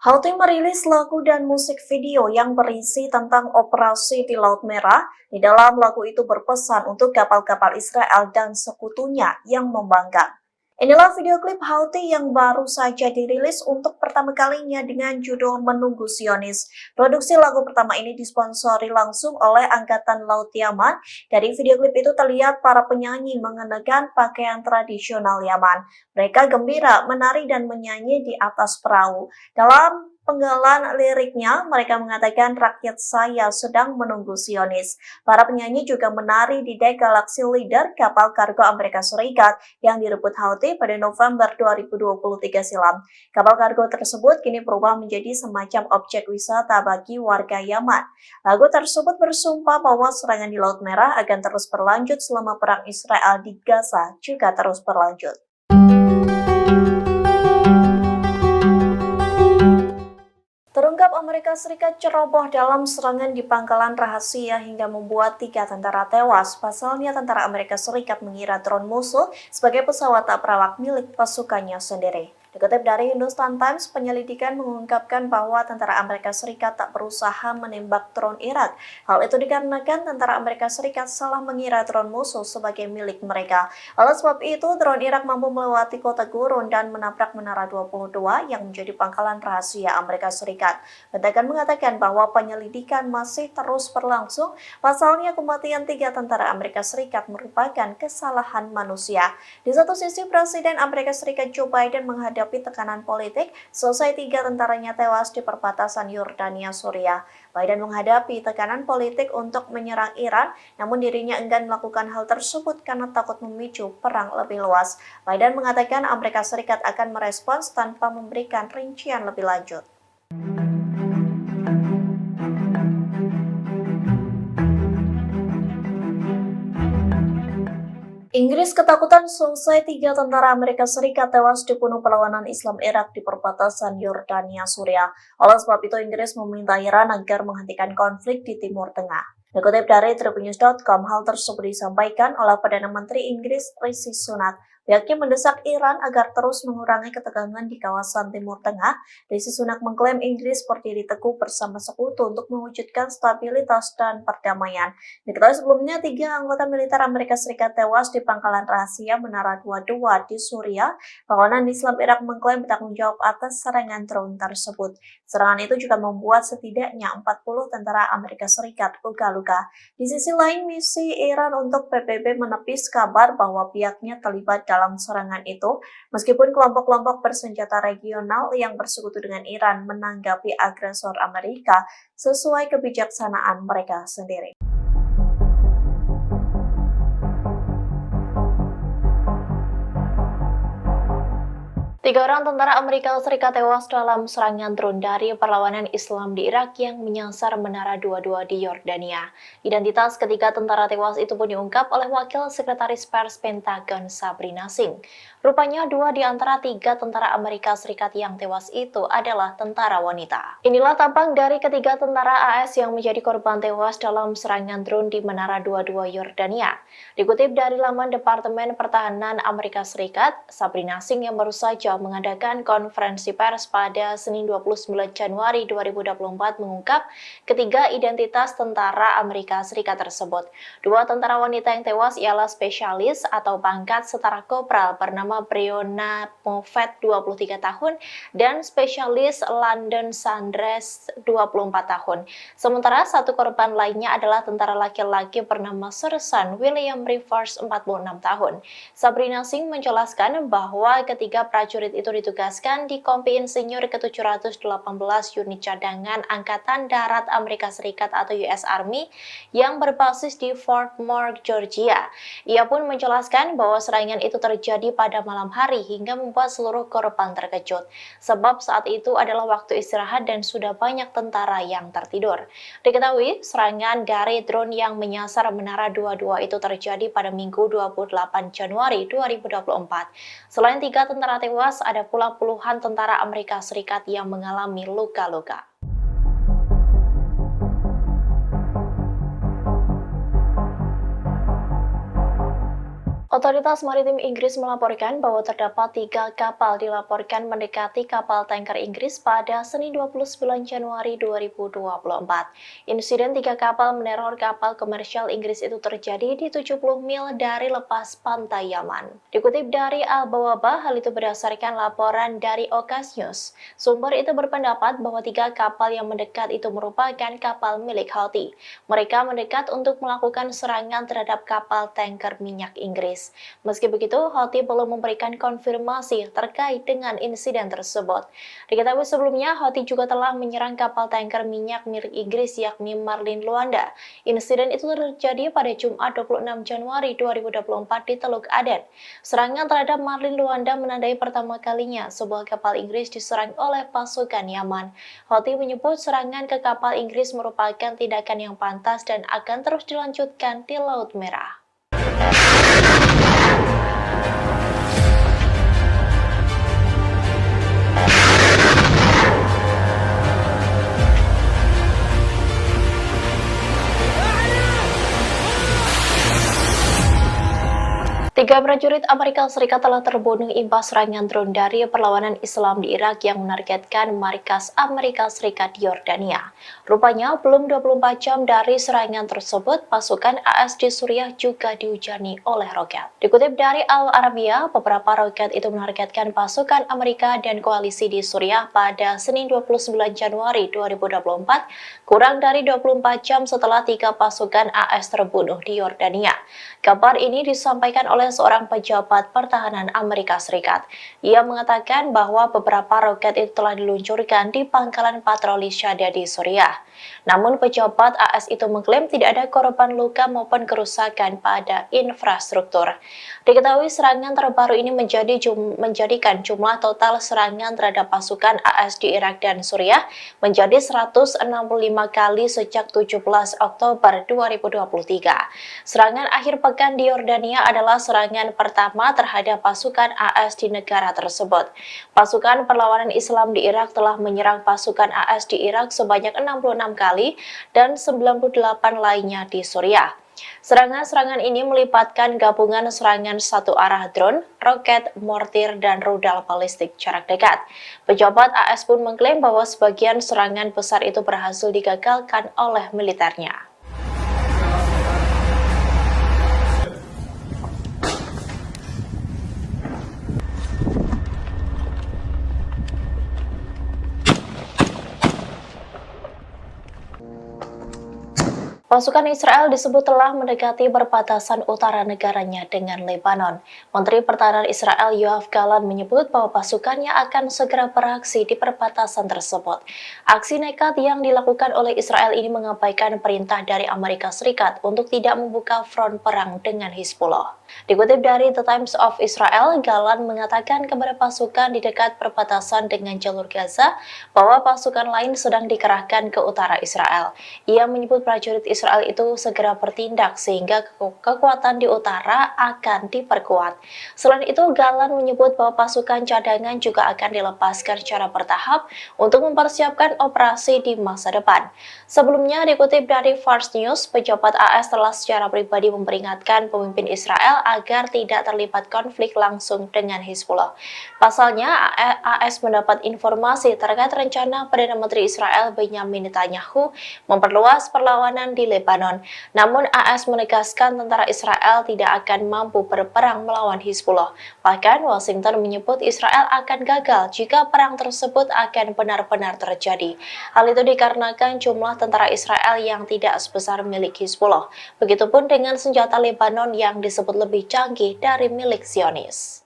Houthi merilis lagu dan musik video yang berisi tentang operasi di Laut Merah. Di dalam lagu itu berpesan untuk kapal-kapal Israel dan sekutunya yang membangkang. Inilah video klip Houthi yang baru saja dirilis untuk pertama kalinya dengan judul Menunggu Zionis. Produksi lagu pertama ini disponsori langsung oleh Angkatan Laut Yaman. Dari video klip itu terlihat para penyanyi mengenakan pakaian tradisional Yaman. Mereka gembira, menari dan menyanyi di atas perahu. Dalam penggalan liriknya, mereka mengatakan rakyat saya sedang menunggu Zionis. Para penyanyi juga menari di dek Galaxy Leader, kapal kargo Amerika Serikat yang direbut Houthi pada November 2023 silam. Kapal kargo tersebut kini berubah menjadi semacam objek wisata bagi warga Yaman. Lagu tersebut bersumpah bahwa serangan di Laut Merah akan terus berlanjut selama perang Israel di Gaza juga terus berlanjut. Terungkap Amerika Serikat ceroboh dalam serangan di pangkalan rahasia hingga membuat 3 tentara tewas. Pasalnya tentara Amerika Serikat mengira drone musuh sebagai pesawat tak berawak milik pasukannya sendiri. Dikutip dari Hindustan Times, penyelidikan mengungkapkan bahwa tentara Amerika Serikat tak berusaha menembak drone Irak. Hal itu dikarenakan tentara Amerika Serikat salah mengira drone musuh sebagai milik mereka. Oleh sebab itu, drone Irak mampu melewati kota Gurun dan menabrak Menara 22 yang menjadi pangkalan rahasia Amerika Serikat. Pentagon mengatakan bahwa penyelidikan masih terus berlangsung. Pasalnya kematian 3 tentara Amerika Serikat merupakan kesalahan manusia. Di satu sisi, Presiden Amerika Serikat Joe Biden menghadapi tekanan politik selesai 3 tentaranya tewas di perbatasan Yordania Suriah. Biden menghadapi tekanan politik untuk menyerang Iran, namun dirinya enggan melakukan hal tersebut karena takut memicu perang lebih luas. Biden mengatakan Amerika Serikat akan merespons tanpa memberikan rincian lebih lanjut. Inggris ketakutan selesai 3 tentara Amerika Serikat tewas dibunuh perlawanan Islam Irak di perbatasan Yordania Suriah. Oleh sebab itu, Inggris meminta Iran agar menghentikan konflik di Timur Tengah. Dikutip dari tribunnews.com, hal tersebut disampaikan oleh Perdana Menteri Inggris Rishi Sunak. Pihaknya mendesak Iran agar terus mengurangi ketegangan di kawasan Timur Tengah. Rishi Sunak mengklaim Inggris berdiri teguh bersama sekutu untuk mewujudkan stabilitas dan perdamaian. Diketahui sebelumnya 3 anggota militer Amerika Serikat tewas di pangkalan rahasia Menara 22 di Suriah. Perlawanan Islam Irak mengklaim bertanggung jawab atas serangan drone tersebut. Serangan itu juga membuat setidaknya 40 tentara Amerika Serikat luka-luka. Di sisi lain, misi Iran untuk PBB menepis kabar bahwa pihaknya terlibat dalam serangan itu, meskipun kelompok-kelompok bersenjata regional yang bersekutu dengan Iran menanggapi agresor Amerika sesuai kebijaksanaan mereka sendiri. 3 orang tentara Amerika Serikat tewas dalam serangan drone dari perlawanan Islam di Irak yang menyasar Menara 22 di Yordania. Identitas ketiga tentara tewas itu pun diungkap oleh Wakil Sekretaris Pers Pentagon Sabrina Singh. Rupanya 2 di antara 3 tentara Amerika Serikat yang tewas itu adalah tentara wanita. Inilah tampang dari ketiga tentara AS yang menjadi korban tewas dalam serangan drone di Menara 22 Yordania. Dikutip dari laman Departemen Pertahanan Amerika Serikat, Sabrina Singh yang baru saja mengadakan konferensi pers pada Senin 29 Januari 2024 mengungkap ketiga identitas tentara Amerika Serikat tersebut. 2 tentara wanita yang tewas ialah spesialis atau pangkat setara kopral bernama bernama Breonna Moffett 23 tahun dan spesialis London Sanders 24 tahun. Sementara satu korban lainnya adalah tentara laki-laki bernama Sersan William Rivers 46 tahun. Sabrina Singh menjelaskan bahwa ketiga prajurit itu ditugaskan di Kompi Insinyur ke-718 Unit Cadangan Angkatan Darat Amerika Serikat atau US Army yang berbasis di Fort Moore, Georgia. Ia pun menjelaskan bahwa serangan itu terjadi pada malam hari hingga membuat seluruh korban terkejut. Sebab saat itu adalah waktu istirahat dan sudah banyak tentara yang tertidur. Diketahui serangan dari drone yang menyasar Menara 22 itu terjadi pada Minggu 28 Januari 2024. Selain 3 tentara tewas, ada pula puluhan tentara Amerika Serikat yang mengalami luka-luka. Otoritas Maritim Inggris melaporkan bahwa terdapat 3 kapal dilaporkan mendekati kapal tanker Inggris pada Senin 29 Januari 2024. Insiden 3 kapal meneror kapal komersial Inggris itu terjadi di 70 mil dari lepas pantai Yaman. Dikutip dari Al-Bawaba, hal itu berdasarkan laporan dari Okas News. Sumber itu berpendapat bahwa 3 kapal yang mendekat itu merupakan kapal milik Houthi. Mereka mendekat untuk melakukan serangan terhadap kapal tanker minyak Inggris. Meski begitu, Houthi belum memberikan konfirmasi terkait dengan insiden tersebut. Diketahui sebelumnya, Houthi juga telah menyerang kapal tanker minyak milik Inggris yakni Marlin Luanda. Insiden itu terjadi pada Jumat 26 Januari 2024 di Teluk Aden. Serangan terhadap Marlin Luanda menandai pertama kalinya sebuah kapal Inggris diserang oleh pasukan Yaman. Houthi menyebut serangan ke kapal Inggris merupakan tindakan yang pantas dan akan terus dilanjutkan di Laut Merah. Tiga prajurit Amerika Serikat telah terbunuh imbas serangan drone dari perlawanan Islam di Irak yang menargetkan markas Amerika Serikat di Yordania. Rupanya, belum 24 jam dari serangan tersebut, pasukan AS di Suriah juga dihujani oleh roket. Dikutip dari Al Arabiya, beberapa roket itu menargetkan pasukan Amerika dan koalisi di Suriah pada Senin 29 Januari 2024, kurang dari 24 jam setelah 3 pasukan AS terbunuh di Yordania. Kabar ini disampaikan oleh seorang pejabat pertahanan Amerika Serikat. Ia mengatakan bahwa beberapa roket itu telah diluncurkan di pangkalan patroli Syada di Suriah. Namun pejabat AS itu mengklaim tidak ada korban luka maupun kerusakan pada infrastruktur. Diketahui serangan terbaru ini menjadikan jumlah total serangan terhadap pasukan AS di Irak dan Suriah menjadi 165 kali sejak 17 Oktober 2023. Serangan akhir pekan di Yordania adalah serangan pertama terhadap pasukan AS di negara tersebut. Pasukan perlawanan Islam di Irak telah menyerang pasukan AS di Irak sebanyak 66 kali dan 98 lainnya di Suriah. Serangan-serangan ini melibatkan gabungan serangan satu arah drone, roket, mortir, dan rudal balistik jarak dekat. Pejabat AS pun mengklaim bahwa sebagian serangan besar itu berhasil digagalkan oleh militernya. Pasukan Israel disebut telah mendekati perbatasan utara negaranya dengan Lebanon. Menteri Pertahanan Israel Yoav Gallant menyebut bahwa pasukannya akan segera beraksi di perbatasan tersebut. Aksi nekat yang dilakukan oleh Israel ini mengabaikan perintah dari Amerika Serikat untuk tidak membuka front perang dengan Hizbullah. Dikutip dari The Times of Israel, Gallant mengatakan kepada pasukan di dekat perbatasan dengan jalur Gaza bahwa pasukan lain sedang dikerahkan ke utara Israel. Ia menyebut prajurit Israel itu segera bertindak sehingga kekuatan di utara akan diperkuat. Selain itu, Gallant menyebut bahwa pasukan cadangan juga akan dilepaskan secara bertahap untuk mempersiapkan operasi di masa depan. Sebelumnya, dikutip dari Fars News, pejabat AS telah secara pribadi memperingatkan pemimpin Israel agar tidak terlibat konflik langsung dengan Hizbullah. Pasalnya, AS mendapat informasi terkait rencana Perdana Menteri Israel Benyamin Netanyahu memperluas perlawanan di Lebanon. Namun, AS menegaskan tentara Israel tidak akan mampu berperang melawan Hizbullah. Bahkan, Washington menyebut Israel akan gagal jika perang tersebut akan benar-benar terjadi. Hal itu dikarenakan jumlah tentara Israel yang tidak sebesar milik Hizbullah. Begitupun dengan senjata Lebanon yang disebut lebih canggih dari milik Zionis.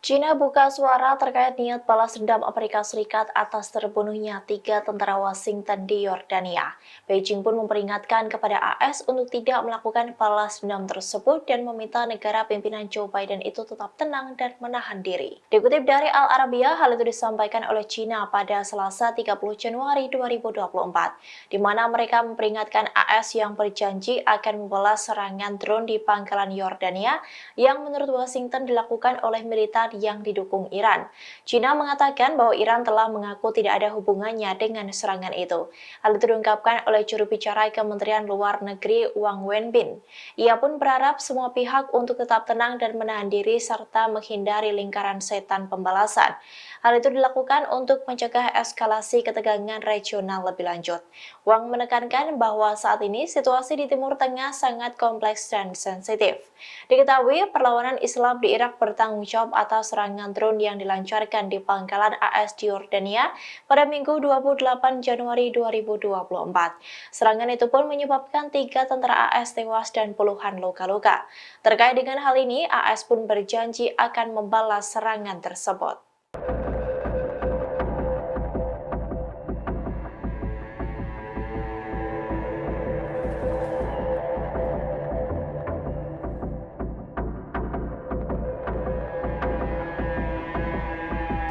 China buka suara terkait niat balas dendam Amerika Serikat atas terbunuhnya 3 tentara Washington di Yordania. Beijing pun memperingatkan kepada AS untuk tidak melakukan balas dendam tersebut dan meminta negara pimpinan Joe Biden itu tetap tenang dan menahan diri. Dikutip dari Al Arabiya, hal itu disampaikan oleh China pada Selasa 30 Januari 2024, di mana mereka memperingatkan AS yang berjanji akan membalas serangan drone di pangkalan Yordania yang menurut Washington dilakukan oleh militer yang didukung Iran. China mengatakan bahwa Iran telah mengaku tidak ada hubungannya dengan serangan itu. Hal itu diungkapkan oleh juru bicara Kementerian Luar Negeri Wang Wenbin. Ia pun berharap semua pihak untuk tetap tenang dan menahan diri serta menghindari lingkaran setan pembalasan. Hal itu dilakukan untuk mencegah eskalasi ketegangan regional lebih lanjut. Wang menekankan bahwa saat ini situasi di Timur Tengah sangat kompleks dan sensitif. Diketahui perlawanan Islam di Irak bertanggung jawab atas serangan drone yang dilancarkan di pangkalan AS di Yordania pada Minggu 28 Januari 2024. Serangan itu pun menyebabkan 3 tentara AS tewas dan puluhan luka-luka. Terkait dengan hal ini, AS pun berjanji akan membalas serangan tersebut.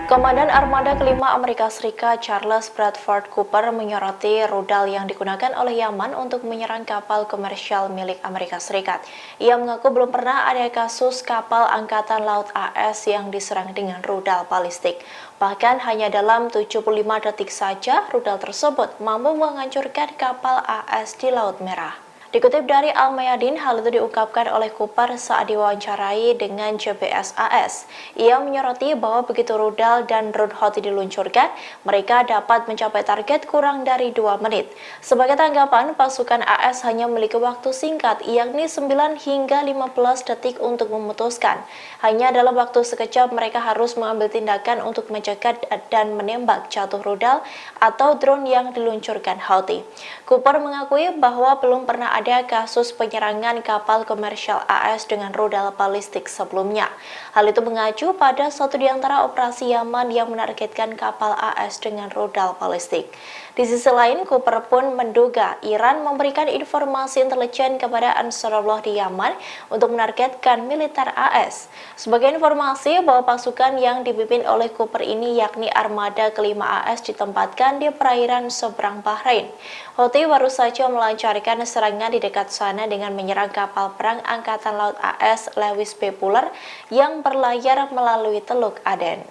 Komandan Armada Kelima Amerika Serikat Charles Bradford Cooper menyoroti rudal yang digunakan oleh Yaman untuk menyerang kapal komersial milik Amerika Serikat. Ia mengaku belum pernah ada kasus kapal Angkatan Laut AS yang diserang dengan rudal balistik. Bahkan hanya dalam 75 detik saja rudal tersebut mampu menghancurkan kapal AS di Laut Merah. Dikutip dari Al-Mayadin, hal itu diungkapkan oleh Cooper saat diwawancarai dengan JBS AS. Ia menyoroti bahwa begitu rudal dan drone Houthi diluncurkan, mereka dapat mencapai target kurang dari 2 menit. Sebagai tanggapan, pasukan AS hanya memiliki waktu singkat, yakni 9 hingga 15 detik untuk memutuskan. Hanya dalam waktu sekejap mereka harus mengambil tindakan untuk mencegat dan menembak jatuh rudal atau drone yang diluncurkan Houthi. Cooper mengakui bahwa belum pernah ada kasus penyerangan kapal komersial AS dengan rudal balistik sebelumnya. Hal itu mengacu pada satu di antara operasi Yaman yang menargetkan kapal AS dengan rudal balistik. Di sisi lain, Cooper pun menduga Iran memberikan informasi intelijen kepada Ansarullah di Yaman untuk menargetkan militer AS. Sebagai informasi bahwa pasukan yang dipimpin oleh Cooper ini yakni Armada Kelima AS ditempatkan di perairan seberang Bahrain. Houthi baru saja melancarkan serangan di dekat sana dengan menyerang kapal perang Angkatan Laut AS Lewis B. Puller yang berlayar melalui Teluk Aden.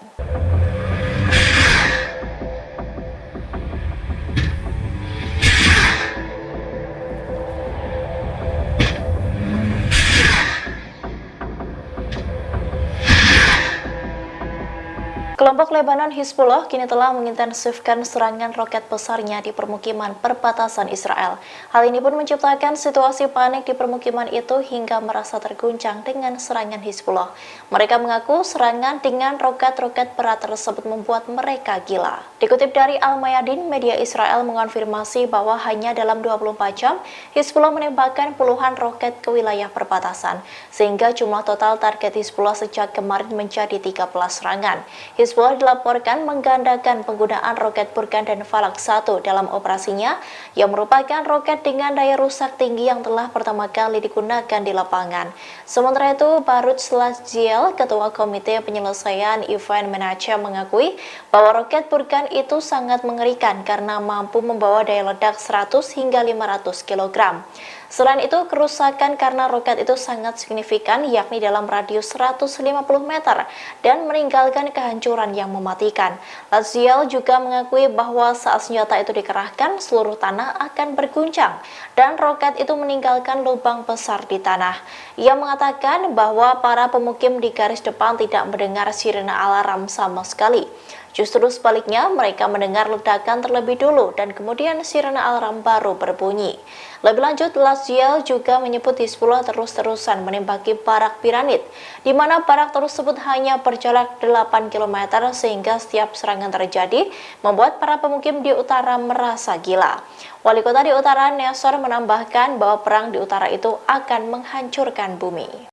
Kelompok Lebanon Hizbullah kini telah mengintensifkan serangan roket besarnya di permukiman perbatasan Israel. Hal ini pun menciptakan situasi panik di permukiman itu hingga merasa terguncang dengan serangan Hizbullah. Mereka mengaku serangan dengan roket-roket berat tersebut membuat mereka gila. Dikutip dari Al-Mayadin, media Israel mengonfirmasi bahwa hanya dalam 24 jam, Hizbullah menembakkan puluhan roket ke wilayah perbatasan, sehingga jumlah total target Hizbullah sejak kemarin menjadi 13 serangan. Hizbullah dilaporkan menggandakan penggunaan roket Burkan dan Falak 1 dalam operasinya, yang merupakan roket dengan daya rusak tinggi yang telah pertama kali digunakan di lapangan. Sementara itu, Baruch Salatiel, Ketua Komite Penyelesaian Event Manager, mengakui bahwa roket Burkan itu sangat mengerikan karena mampu membawa daya ledak 100 hingga 500 kg. Selain itu, kerusakan karena roket itu sangat signifikan, yakni dalam radius 150 meter dan meninggalkan kehancuran yang mematikan. Lazial juga mengakui bahwa saat senjata itu dikerahkan, seluruh tanah akan berguncang dan roket itu meninggalkan lubang besar di tanah. Ia mengatakan bahwa para pemukim di garis depan tidak mendengar sirene alarm sama sekali. Justru sebaliknya, mereka mendengar ledakan terlebih dulu dan kemudian sirene alarm baru berbunyi. Lebih lanjut, Lazial juga menyebut Hizbullah terus-terusan menembaki barak piramid, di mana barak tersebut hanya berjarak 8 km sehingga setiap serangan terjadi membuat para pemukim di utara merasa gila. Wali kota di utara, Nesor, menambahkan bahwa perang di utara itu akan menghancurkan bumi.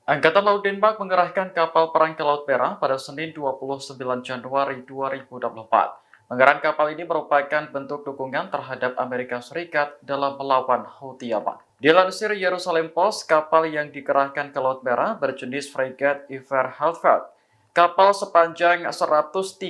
Angkatan Laut Denmark mengerahkan kapal perang ke Laut Merah pada Senin 29 Januari 2024. Pengerahan kapal ini merupakan bentuk dukungan terhadap Amerika Serikat dalam melawan Houthi Yaman. Dilansir Jerusalem Post, kapal yang dikerahkan ke Laut Merah berjenis Fregat Iver Halfeld. Kapal sepanjang 139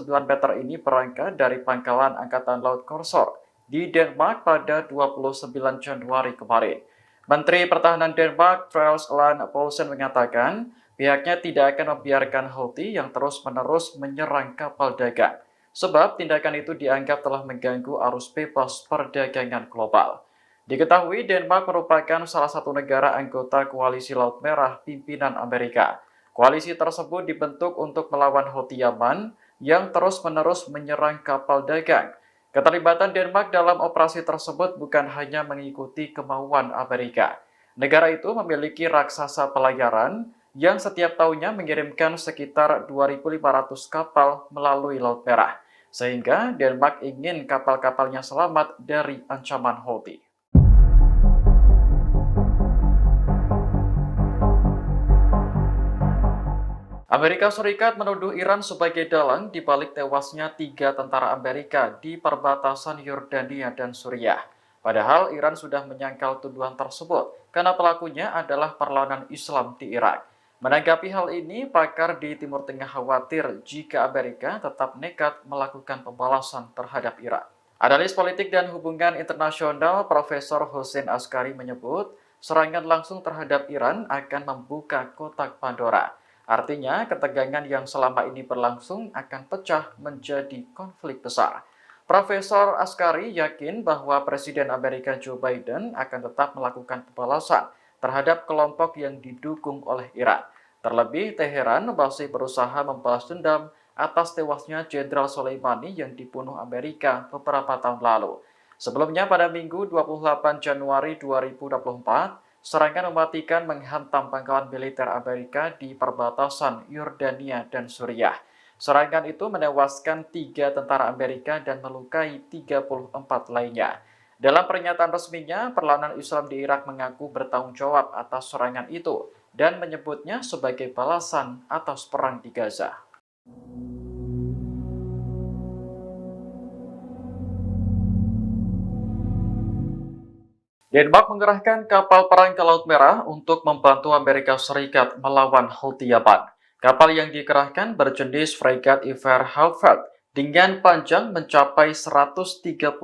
meter ini berangkat dari pangkalan Angkatan Laut Korsor di Denmark pada 29 Januari kemarin. Menteri Pertahanan Denmark, Troels Lund Poulsen, mengatakan pihaknya tidak akan membiarkan Houthi yang terus-menerus menyerang kapal dagang, sebab tindakan itu dianggap telah mengganggu arus bebas perdagangan global. Diketahui Denmark merupakan salah satu negara anggota Koalisi Laut Merah pimpinan Amerika. Koalisi tersebut dibentuk untuk melawan Houthi Yaman yang terus-menerus menyerang kapal dagang. Keterlibatan Denmark dalam operasi tersebut bukan hanya mengikuti kemauan Amerika. Negara itu memiliki raksasa pelayaran yang setiap tahunnya mengirimkan sekitar 2.500 kapal melalui Laut Merah, sehingga Denmark ingin kapal-kapalnya selamat dari ancaman Houthi. Amerika Serikat menuduh Iran sebagai dalang di balik tewasnya 3 tentara Amerika di perbatasan Yordania dan Suriah. Padahal Iran sudah menyangkal tuduhan tersebut karena pelakunya adalah perlawanan Islam di Irak. Menanggapi hal ini, pakar di Timur Tengah khawatir jika Amerika tetap nekat melakukan pembalasan terhadap Iran. Analis politik dan hubungan internasional Profesor Hossein Askari menyebut serangan langsung terhadap Iran akan membuka kotak Pandora. Artinya, ketegangan yang selama ini berlangsung akan pecah menjadi konflik besar. Profesor Askari yakin bahwa Presiden Amerika Joe Biden akan tetap melakukan pembalasan terhadap kelompok yang didukung oleh Iran. Terlebih, Teheran masih berusaha membalas dendam atas tewasnya Jenderal Soleimani yang dibunuh Amerika beberapa tahun lalu. Sebelumnya, pada Minggu 28 Januari 2024, serangan mematikan menghantam pangkalan militer Amerika di perbatasan Yordania dan Suriah. Serangan itu menewaskan 3 tentara Amerika dan melukai 34 lainnya. Dalam pernyataan resminya, perlawanan Islam di Irak mengaku bertanggung jawab atas serangan itu dan menyebutnya sebagai balasan atas perang di Gaza. Denmark mengerahkan kapal perang ke Laut Merah untuk membantu Amerika Serikat melawan Houthi Yaman. Kapal yang dikerahkan berjenis Fregat Iver Halfeld dengan panjang mencapai 139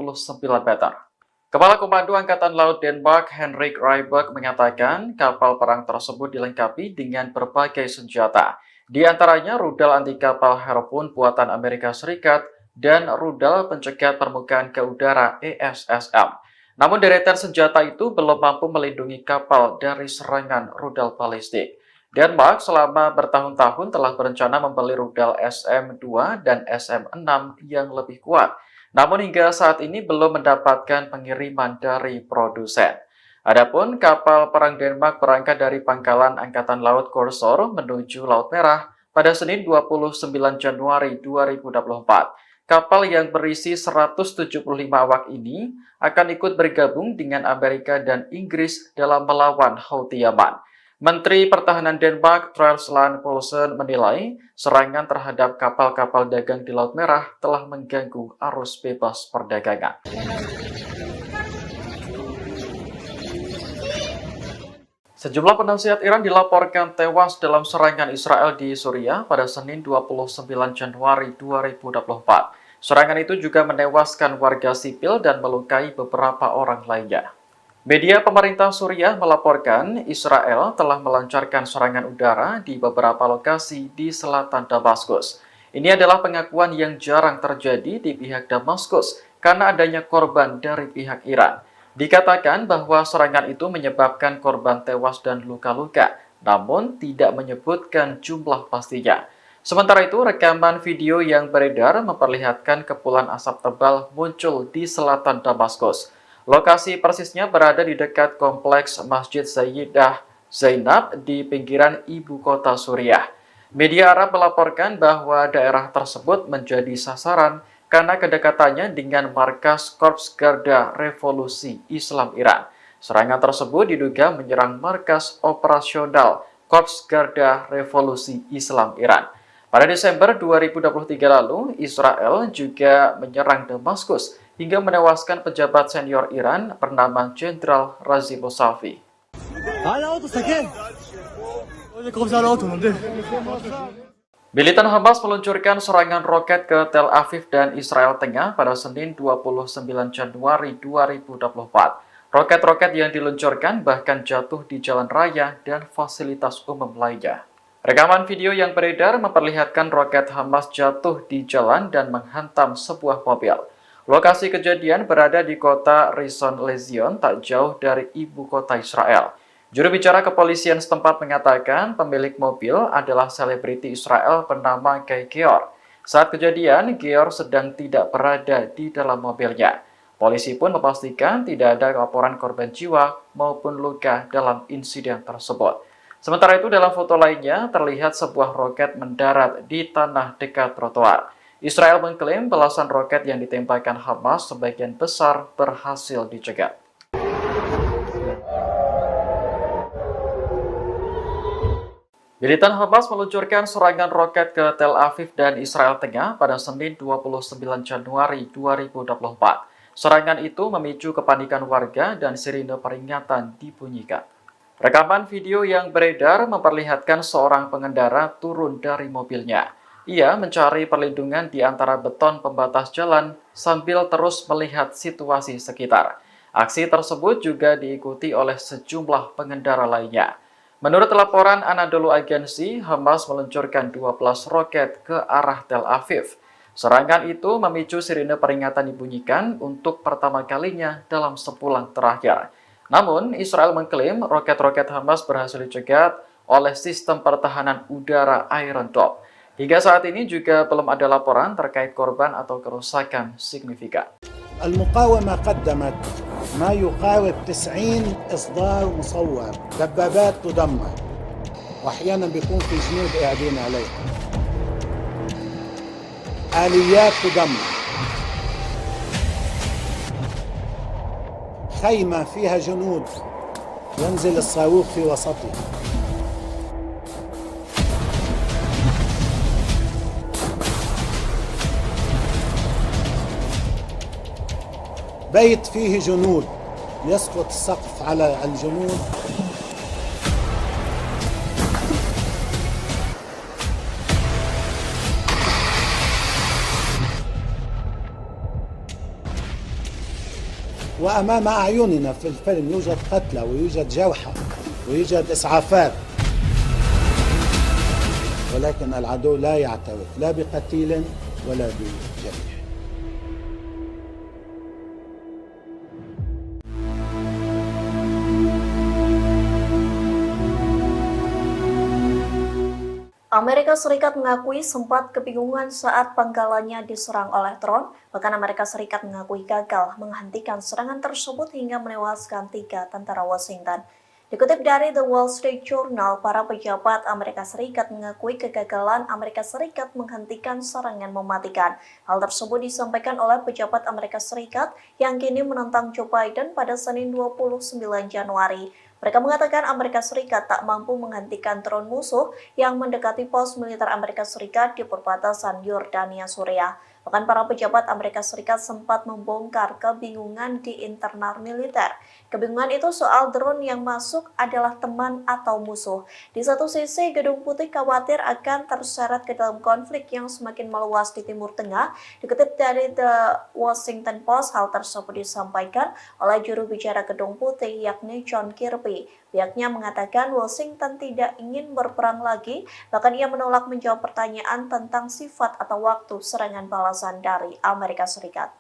meter. Kepala Komando Angkatan Laut Denmark, Henrik Rybak, mengatakan kapal perang tersebut dilengkapi dengan berbagai senjata, di antaranya rudal anti kapal Harpoon buatan Amerika Serikat dan rudal pencegat permukaan ke udara ESSM. Namun deretan senjata itu belum mampu melindungi kapal dari serangan rudal balistik. Denmark selama bertahun-tahun telah berencana membeli rudal SM-2 dan SM-6 yang lebih kuat. Namun hingga saat ini belum mendapatkan pengiriman dari produsen. Adapun kapal perang Denmark berangkat dari pangkalan Angkatan Laut Korsor menuju Laut Merah pada Senin 29 Januari 2024. Kapal yang berisi 175 awak ini akan ikut bergabung dengan Amerika dan Inggris dalam melawan Houthi Yaman. Menteri Pertahanan Denmark, Troels Lund Poulsen, menilai serangan terhadap kapal-kapal dagang di Laut Merah telah mengganggu arus bebas perdagangan. Sejumlah penasihat Iran dilaporkan tewas dalam serangan Israel di Suriah pada Senin 29 Januari 2024. Serangan itu juga menewaskan warga sipil dan melukai beberapa orang lainnya. Media pemerintah Suriah melaporkan Israel telah melancarkan serangan udara di beberapa lokasi di selatan Damaskus. Ini adalah pengakuan yang jarang terjadi di pihak Damaskus karena adanya korban dari pihak Iran. Dikatakan bahwa serangan itu menyebabkan korban tewas dan luka-luka, namun tidak menyebutkan jumlah pastinya. Sementara itu, rekaman video yang beredar memperlihatkan kepulan asap tebal muncul di selatan Damaskus. Lokasi persisnya berada di dekat kompleks Masjid Sayyidah Zainab di pinggiran ibu kota Suriah. Media Arab melaporkan bahwa daerah tersebut menjadi sasaran karena kedekatannya dengan markas Korps Garda Revolusi Islam Iran. Serangan tersebut diduga menyerang markas operasional Korps Garda Revolusi Islam Iran. Pada Desember 2023 lalu, Israel juga menyerang Damaskus hingga menewaskan pejabat senior Iran bernama Jenderal Razi Mousavi. Militan Hamas meluncurkan serangan roket ke Tel Aviv dan Israel Tengah pada Senin 29 Januari 2024. Roket-roket yang diluncurkan bahkan jatuh di jalan raya dan fasilitas umum lainnya. Rekaman video yang beredar memperlihatkan roket Hamas jatuh di jalan dan menghantam sebuah mobil. Lokasi kejadian berada di kota Rishon LeZion, tak jauh dari ibu kota Israel. Juru bicara kepolisian setempat mengatakan pemilik mobil adalah selebriti Israel bernama Guy Geor. Saat kejadian, Geor sedang tidak berada di dalam mobilnya. Polisi pun memastikan tidak ada laporan korban jiwa maupun luka dalam insiden tersebut. Sementara itu, dalam foto lainnya terlihat sebuah roket mendarat di tanah dekat trotoar. Israel mengklaim belasan roket yang ditembakkan Hamas sebagian besar berhasil dicegat. Militan Hamas meluncurkan serangan roket ke Tel Aviv dan Israel Tengah pada Senin 29 Januari 2024. Serangan itu memicu kepanikan warga dan sirine peringatan dibunyikan. Rekaman video yang beredar memperlihatkan seorang pengendara turun dari mobilnya. Ia mencari perlindungan di antara beton pembatas jalan sambil terus melihat situasi sekitar. Aksi tersebut juga diikuti oleh sejumlah pengendara lainnya. Menurut laporan Anadolu Agency, Hamas meluncurkan 12 roket ke arah Tel Aviv. Serangan itu memicu sirine peringatan dibunyikan untuk pertama kalinya dalam sebulan terakhir. Namun, Israel mengklaim roket-roket Hamas berhasil dicegat oleh sistem pertahanan udara Iron Dome. Hingga saat ini juga belum ada laporan terkait korban atau kerusakan signifikan. المقاومة قدمت ما يقارب 90 إصدار مصور، دبابات تدمر وأحيانا بيكون في جنود قاعدين عليها، آليات تدمر، خيمة فيها جنود ينزل الصاروخ في وسطها. بيت فيه جنود يسقط السقف على الجنود. وأمام أعيننا في الفيلم يوجد قتلى ويوجد جرحى ويوجد إسعافات، ولكن العدو لا يعترف لا بقتيل ولا بجريح. Amerika Serikat mengakui sempat kebingungan saat pangkalannya diserang oleh drone. Bahkan Amerika Serikat mengakui gagal menghentikan serangan tersebut hingga menewaskan 3 tentara Washington. Dikutip dari The Wall Street Journal, para pejabat Amerika Serikat mengakui kegagalan Amerika Serikat menghentikan serangan mematikan. Hal tersebut disampaikan oleh pejabat Amerika Serikat yang kini menentang Joe Biden pada Senin 29 Januari. Mereka mengatakan Amerika Serikat tak mampu menghentikan drone musuh yang mendekati pos militer Amerika Serikat di perbatasan Yordania, Suriah. Bahkan para pejabat Amerika Serikat sempat membongkar kebingungan di internal militer. Kebingungan itu soal drone yang masuk adalah teman atau musuh. Di satu sisi, Gedung Putih khawatir akan terseret ke dalam konflik yang semakin meluas di Timur Tengah. Dikutip dari The Washington Post, hal tersebut disampaikan oleh juru bicara Gedung Putih yakni John Kirby. Pihaknya mengatakan Washington tidak ingin berperang lagi, bahkan ia menolak menjawab pertanyaan tentang sifat atau waktu serangan balasan dari Amerika Serikat.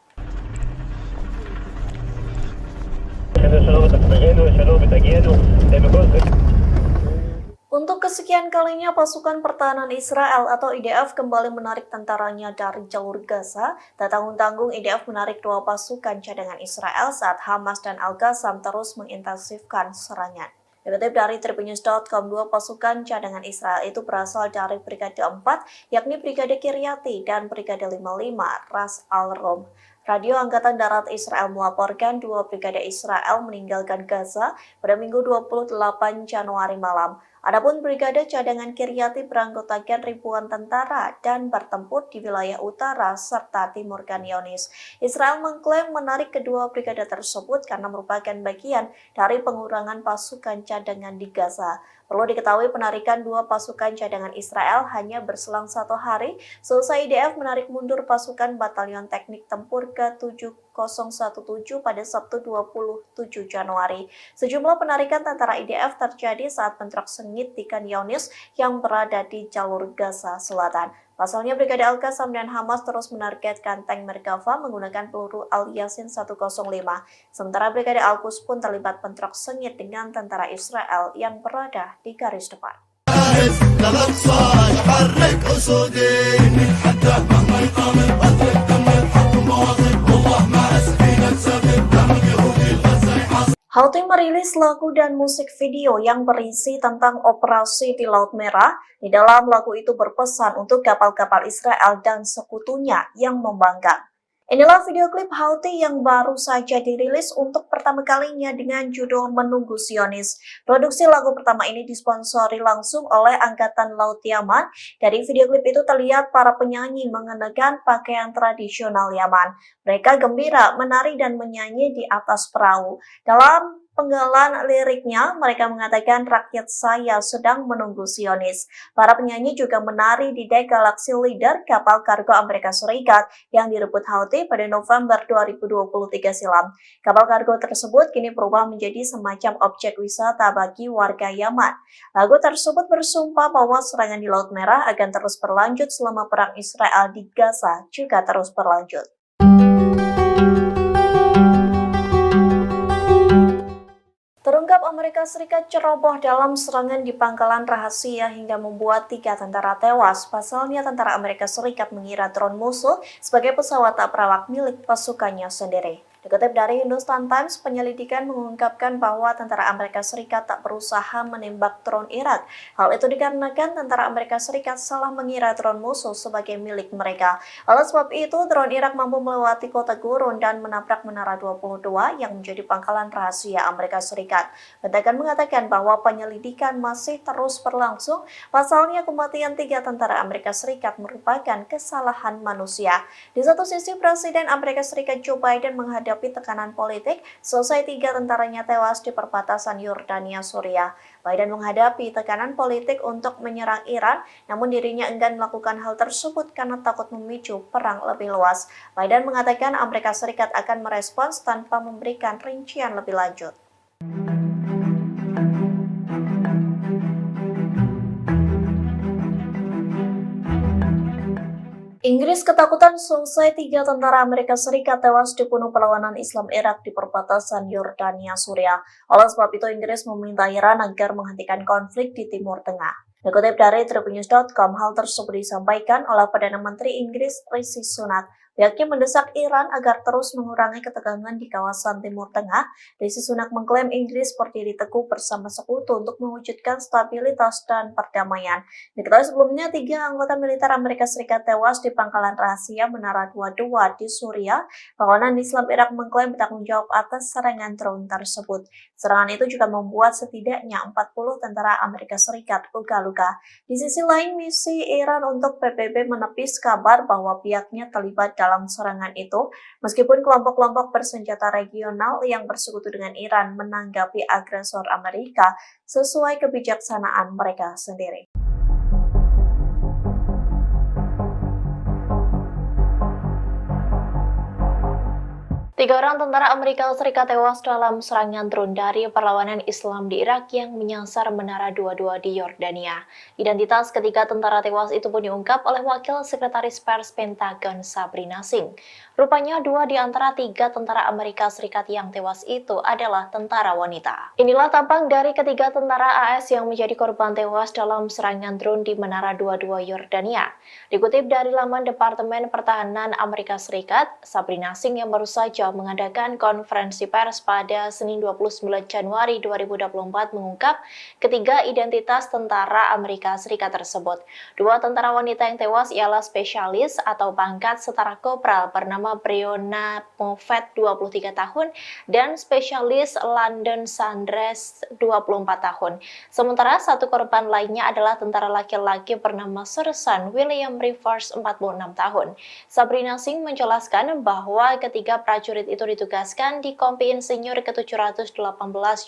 Untuk kesekian kalinya, pasukan pertahanan Israel atau IDF kembali menarik tentaranya dari jalur Gaza. Tak tanggung-tanggung, IDF menarik 2 pasukan cadangan Israel saat Hamas dan Al-Qassam terus mengintensifkan serangan. Dikutip dari Tribunnews.com, 2 pasukan cadangan Israel itu berasal dari Brigade 4, yakni Brigade Kiryati dan Brigade 55 Ras Al-Rom. Radio Angkatan Darat Israel melaporkan 2 brigade Israel meninggalkan Gaza pada Minggu 28 Januari malam. Adapun Brigade Cadangan Kiryati beranggotakan ribuan tentara dan bertempur di wilayah utara serta timur Khan Younis. Israel mengklaim menarik kedua brigade tersebut karena merupakan bagian dari pengurangan pasukan cadangan di Gaza. Perlu diketahui penarikan 2 pasukan cadangan Israel hanya berselang 1 hari selesai IDF menarik mundur pasukan Batalion Teknik Tempur ke-7017 pada Sabtu 27 Januari. Sejumlah penarikan tentara IDF terjadi saat bentrok sengit di Khan Younis yang berada di jalur Gaza Selatan. Pasalnya, Brigade Al-Qassam dan Hamas terus menargetkan tank Merkava menggunakan peluru Al-Yasin 105. Sementara Brigade Al-Quds pun terlibat bentrok sengit dengan tentara Israel yang berada di garis depan. Houthi merilis lagu dan musik video yang berisi tentang operasi di Laut Merah. Di dalam lagu itu berpesan untuk kapal-kapal Israel dan sekutunya yang membangkang. Inilah video klip Houthi yang baru saja dirilis untuk pertama kalinya dengan judul Menunggu Zionis. Produksi lagu pertama ini disponsori langsung oleh Angkatan Laut Yaman. Dari video klip itu terlihat para penyanyi mengenakan pakaian tradisional Yaman. Mereka gembira, menari dan menyanyi di atas perahu. Dalam penggalan liriknya, mereka mengatakan rakyat saya sedang menunggu Zionis. Para penyanyi juga menari di dek Galaxy Leader, kapal kargo Amerika Serikat yang direbut Houthi pada November 2023 silam. Kapal kargo tersebut kini berubah menjadi semacam objek wisata bagi warga Yaman. Lagu tersebut bersumpah bahwa serangan di Laut Merah akan terus berlanjut selama perang Israel di Gaza juga terus berlanjut. Terungkap Amerika Serikat ceroboh dalam serangan di pangkalan rahasia hingga membuat 3 tentara tewas. Pasalnya tentara Amerika Serikat mengira drone musuh sebagai pesawat tak berawak milik pasukannya sendiri. Dikutip dari Hindustan Times, penyelidikan mengungkapkan bahwa tentara Amerika Serikat tak berusaha menembak drone Irak. Hal itu dikarenakan tentara Amerika Serikat salah mengira drone musuh sebagai milik mereka. Oleh sebab itu, drone Irak mampu melewati kota Gurun dan menabrak Menara 22 yang menjadi pangkalan rahasia Amerika Serikat. Pentagon mengatakan bahwa penyelidikan masih terus berlangsung. Pasalnya, kematian 3 tentara Amerika Serikat merupakan kesalahan manusia. Di satu sisi, Presiden Amerika Serikat Joe Biden menghadapi tekanan politik selesai 3 tentaranya tewas di perbatasan Yordania Suriah. Biden menghadapi tekanan politik untuk menyerang Iran, namun dirinya enggan melakukan hal tersebut karena takut memicu perang lebih luas. Biden mengatakan Amerika Serikat akan merespons tanpa memberikan rincian lebih lanjut. Inggris ketakutan selesai 3 tentara Amerika Serikat tewas dibunuh perlawanan Islam Irak di perbatasan Yordania Suriah. Oleh sebab itu, Inggris meminta Iran agar menghentikan konflik di Timur Tengah. Dikutip dari Tribunnews.com, hal tersebut disampaikan oleh Perdana Menteri Inggris Rishi Sunak. Pihaknya mendesak Iran agar terus mengurangi ketegangan di kawasan Timur Tengah. Rishi Sunak mengklaim Inggris berdiri teguh bersama sekutu untuk mewujudkan stabilitas dan perdamaian. Diketahui sebelumnya, 3 anggota militer Amerika Serikat tewas di pangkalan rahasia Menara 22 di Suriah. Kawanan Islam Irak mengklaim bertanggung jawab atas serangan drone tersebut. Serangan itu juga membuat setidaknya 40 tentara Amerika Serikat luka-luka. Di sisi lain, misi Iran untuk PBB menepis kabar bahwa pihaknya terlibat dalam serangan itu, meskipun kelompok-kelompok bersenjata regional yang bersekutu dengan Iran menanggapi agresor Amerika sesuai kebijaksanaan mereka sendiri. 3 orang tentara Amerika Serikat tewas dalam serangan drone dari perlawanan Islam di Irak yang menyasar Menara 22 di Yordania. Identitas ketiga tentara tewas itu pun diungkap oleh Wakil Sekretaris Pers Pentagon Sabrina Singh. Rupanya 2 di antara 3 tentara Amerika Serikat yang tewas itu adalah tentara wanita. Inilah tampang dari ketiga tentara AS yang menjadi korban tewas dalam serangan drone di Menara 22 Yordania. Dikutip dari laman Departemen Pertahanan Amerika Serikat, Sabrina Singh yang baru saja mengadakan konferensi pers pada Senin 29 Januari 2024 mengungkap ketiga identitas tentara Amerika Serikat tersebut. 2 tentara wanita yang tewas ialah spesialis atau pangkat setara kopral bernama Breonna Moffett 23 tahun dan spesialis London Sanders 24 tahun. Sementara 1 korban lainnya adalah tentara laki-laki bernama Sersan William Rivers 46 tahun. Sabrina Singh menjelaskan bahwa ketiga prajurit itu ditugaskan di Kompi Insinyur ke-718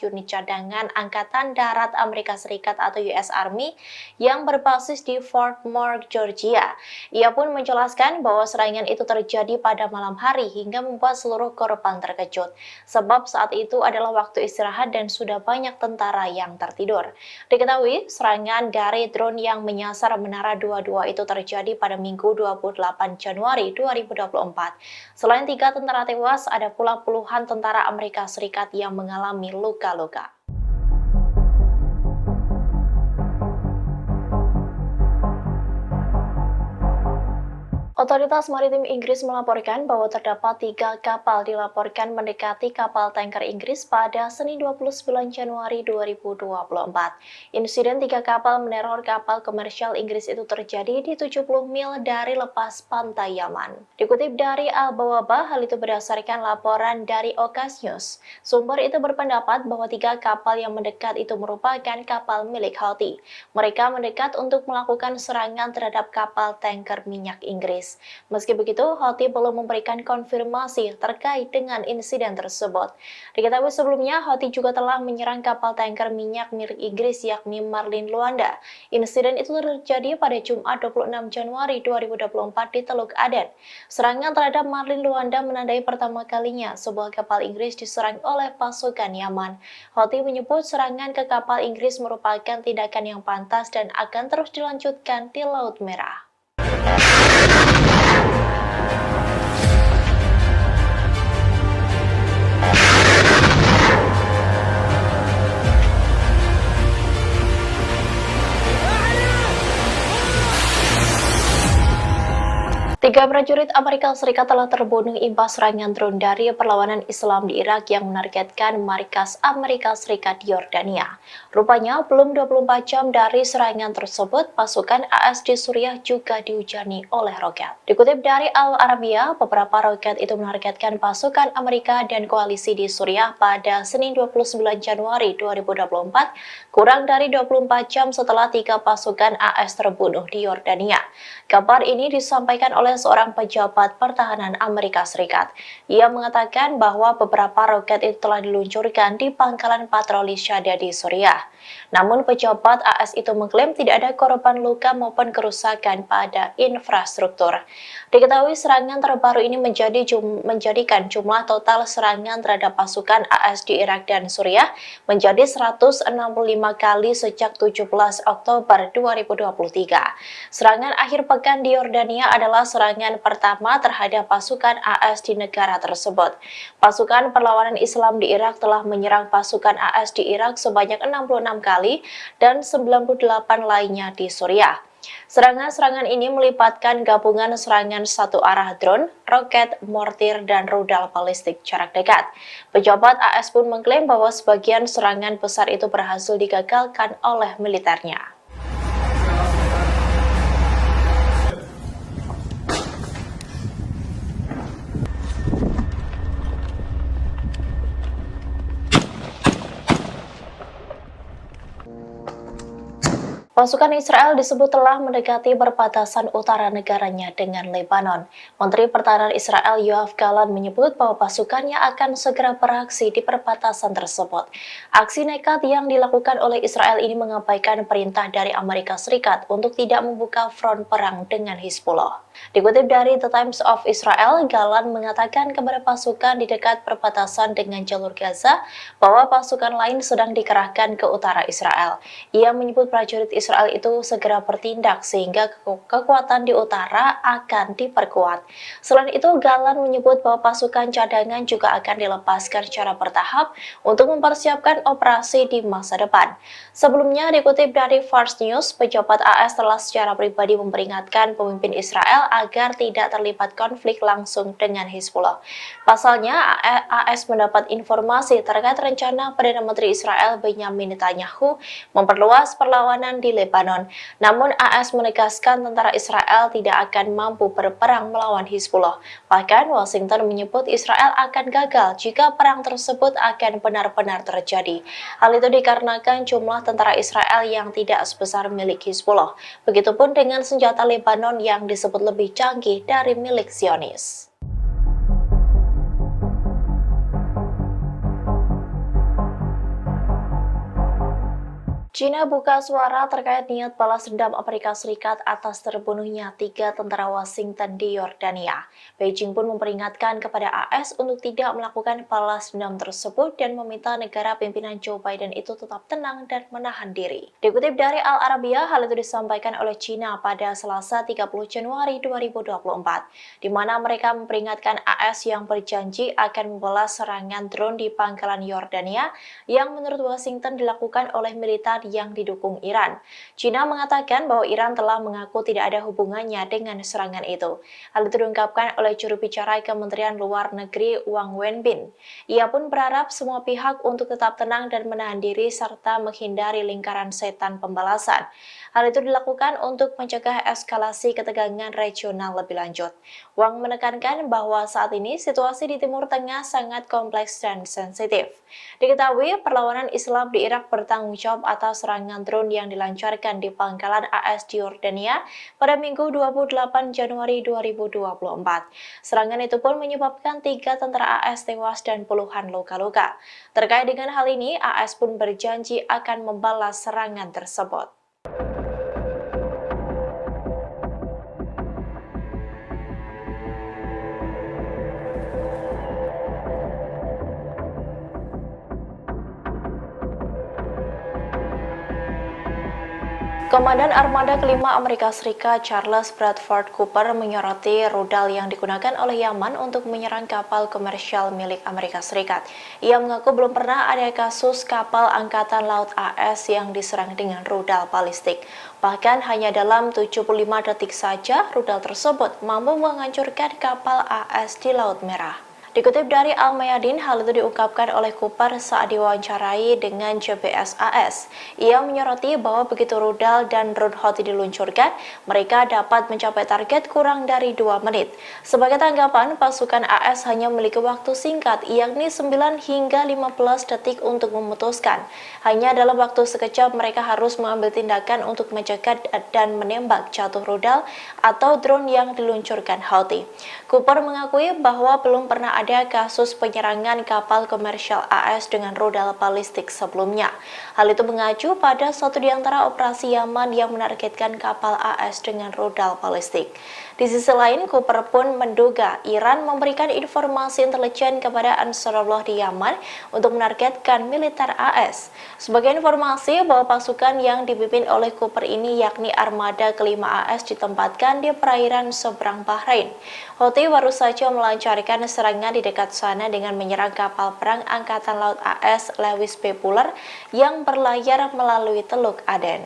Unit Cadangan Angkatan Darat Amerika Serikat atau US Army yang berbasis di Fort Moore, Georgia. Ia pun menjelaskan bahwa serangan itu terjadi pada malam hari hingga membuat seluruh korban terkejut. Sebab saat itu adalah waktu istirahat dan sudah banyak tentara yang tertidur. Diketahui, serangan dari drone yang menyasar Menara 22 itu terjadi pada Minggu 28 Januari 2024. Selain 3 tentara tewas, ada pula puluhan tentara Amerika Serikat yang mengalami luka-luka. Otoritas Maritim Inggris melaporkan bahwa terdapat 3 kapal dilaporkan mendekati kapal tanker Inggris pada Senin 29 Januari 2024. Insiden 3 kapal meneror kapal komersial Inggris itu terjadi di 70 mil dari lepas pantai Yaman. Dikutip dari Al-Bawaba, hal itu berdasarkan laporan dari Okas News. Sumber itu berpendapat bahwa 3 kapal yang mendekat itu merupakan kapal milik Houthi. Mereka mendekat untuk melakukan serangan terhadap kapal tanker minyak Inggris. Meski begitu, Houthi belum memberikan konfirmasi terkait dengan insiden tersebut. Diketahui sebelumnya, Houthi juga telah menyerang kapal tanker minyak milik Inggris yakni Marlin Luanda. Insiden itu terjadi pada Jumat 26 Januari 2024 di Teluk Aden. Serangan terhadap Marlin Luanda menandai pertama kalinya sebuah kapal Inggris diserang oleh pasukan Yaman. Houthi menyebut serangan ke kapal Inggris merupakan tindakan yang pantas dan akan terus dilanjutkan di Laut Merah. Tiga prajurit Amerika Serikat telah terbunuh imbas serangan drone dari perlawanan Islam di Irak yang menargetkan markas Amerika Serikat di Yordania. Rupanya, belum 24 jam dari serangan tersebut, pasukan AS di Suriah juga dihujani oleh roket. Dikutip dari Al Arabiya, beberapa roket itu menargetkan pasukan Amerika dan koalisi di Suriah pada Senin 29 Januari 2024, kurang dari 24 jam setelah 3 pasukan AS terbunuh di Yordania. Kabar ini disampaikan oleh seorang pejabat pertahanan Amerika Serikat. Ia mengatakan bahwa beberapa roket itu telah diluncurkan di pangkalan patroli Shahda di Suriah. Namun pejabat AS itu mengklaim tidak ada korban luka maupun kerusakan pada infrastruktur. Diketahui serangan terbaru ini menjadikan jumlah total serangan terhadap pasukan AS di Irak dan Suriah menjadi 165 kali sejak 17 Oktober 2023. Serangan akhir pekan di Yordania adalah serangan pertama terhadap pasukan AS di negara tersebut. Pasukan perlawanan Islam di Irak telah menyerang pasukan AS di Irak sebanyak 66 kali dan 98 lainnya di Suriah. Serangan-serangan ini melibatkan gabungan serangan satu arah drone, roket, mortir, dan rudal balistik jarak dekat. Pejabat AS pun mengklaim bahwa sebagian serangan besar itu berhasil digagalkan oleh militernya. Pasukan Israel disebut telah mendekati perbatasan utara negaranya dengan Lebanon. Menteri Pertahanan Israel Yoav Gallant menyebut bahwa pasukannya akan segera beraksi di perbatasan tersebut. Aksi nekat yang dilakukan oleh Israel ini mengabaikan perintah dari Amerika Serikat untuk tidak membuka front perang dengan Hizbullah. Dikutip dari The Times of Israel, Gallant mengatakan kepada pasukan di dekat perbatasan dengan jalur Gaza bahwa pasukan lain sedang dikerahkan ke utara Israel. Ia menyebut prajurit Israel itu segera bertindak sehingga kekuatan di utara akan diperkuat. Selain itu, Gallant menyebut bahwa pasukan cadangan juga akan dilepaskan secara bertahap untuk mempersiapkan operasi di masa depan. Sebelumnya, dikutip dari Fars News, pejabat AS telah secara pribadi memperingatkan pemimpin Israel agar tidak terlibat konflik langsung dengan Hizbullah. Pasalnya, AS mendapat informasi terkait rencana Perdana Menteri Israel Benyamin Netanyahu memperluas perlawanan di Lebanon. Namun AS menegaskan tentara Israel tidak akan mampu berperang melawan Hizbullah. Bahkan Washington menyebut Israel akan gagal jika perang tersebut akan benar-benar terjadi. Hal itu dikarenakan jumlah tentara Israel yang tidak sebesar milik Hizbullah. Begitupun dengan senjata Lebanon yang disebut lebih canggih dari milik Zionis. China buka suara terkait niat balas dendam Amerika Serikat atas terbunuhnya 3 tentara Washington di Yordania. Beijing pun memperingatkan kepada AS untuk tidak melakukan balas dendam tersebut dan meminta negara pimpinan Joe Biden itu tetap tenang dan menahan diri. Dikutip dari Al Arabiya, hal itu disampaikan oleh China pada Selasa 30 Januari 2024, di mana mereka memperingatkan AS yang berjanji akan membalas serangan drone di pangkalan Yordania yang menurut Washington dilakukan oleh militer yang didukung Iran. China mengatakan bahwa Iran telah mengaku tidak ada hubungannya dengan serangan itu. Hal itu diungkapkan oleh juru bicara Kementerian Luar Negeri Wang Wenbin. Ia pun berharap semua pihak untuk tetap tenang dan menahan diri serta menghindari lingkaran setan pembalasan. Hal itu dilakukan untuk mencegah eskalasi ketegangan regional lebih lanjut. Wang menekankan bahwa saat ini situasi di Timur Tengah sangat kompleks dan sensitif. Diketahui perlawanan Islam di Irak bertanggung jawab atas serangan drone yang dilancarkan di pangkalan AS di Yordania pada Minggu 28 Januari 2024. Serangan itu pun menyebabkan 3 tentara AS tewas dan puluhan luka-luka. Terkait dengan hal ini, AS pun berjanji akan membalas serangan tersebut. Komandan Armada kelima Amerika Serikat Charles Bradford Cooper menyoroti rudal yang digunakan oleh Yaman untuk menyerang kapal komersial milik Amerika Serikat. Ia mengaku belum pernah ada kasus kapal Angkatan Laut AS yang diserang dengan rudal balistik. Bahkan hanya dalam 75 detik saja rudal tersebut mampu menghancurkan kapal AS di Laut Merah. Dikutip dari Al-Mayadin, hal itu diungkapkan oleh Cooper saat diwawancarai dengan JBS AS. Ia menyoroti bahwa begitu rudal dan drone Houthi diluncurkan, mereka dapat mencapai target kurang dari 2 menit. Sebagai tanggapan, pasukan AS hanya memiliki waktu singkat, yakni 9 hingga 15 detik untuk memutuskan. Hanya dalam waktu sekejap mereka harus mengambil tindakan untuk mencegah dan menembak jatuh rudal atau drone yang diluncurkan Houthi. Cooper mengakui bahwa belum pernah ada kasus penyerangan kapal komersial AS dengan rudal balistik sebelumnya. Hal itu mengacu pada satu di antara operasi Yaman yang menargetkan kapal AS dengan rudal balistik. Di sisi lain, Cooper pun menduga Iran memberikan informasi intelijen kepada Ansarullah di Yaman untuk menargetkan militer AS. Sebagai informasi bahwa pasukan yang dipimpin oleh Cooper ini yakni Armada kelima AS ditempatkan di perairan seberang Bahrain. Houthi baru saja melancarkan serangan di dekat sana dengan menyerang kapal perang Angkatan Laut AS Lewis B. Puller yang berlayar melalui Teluk Aden.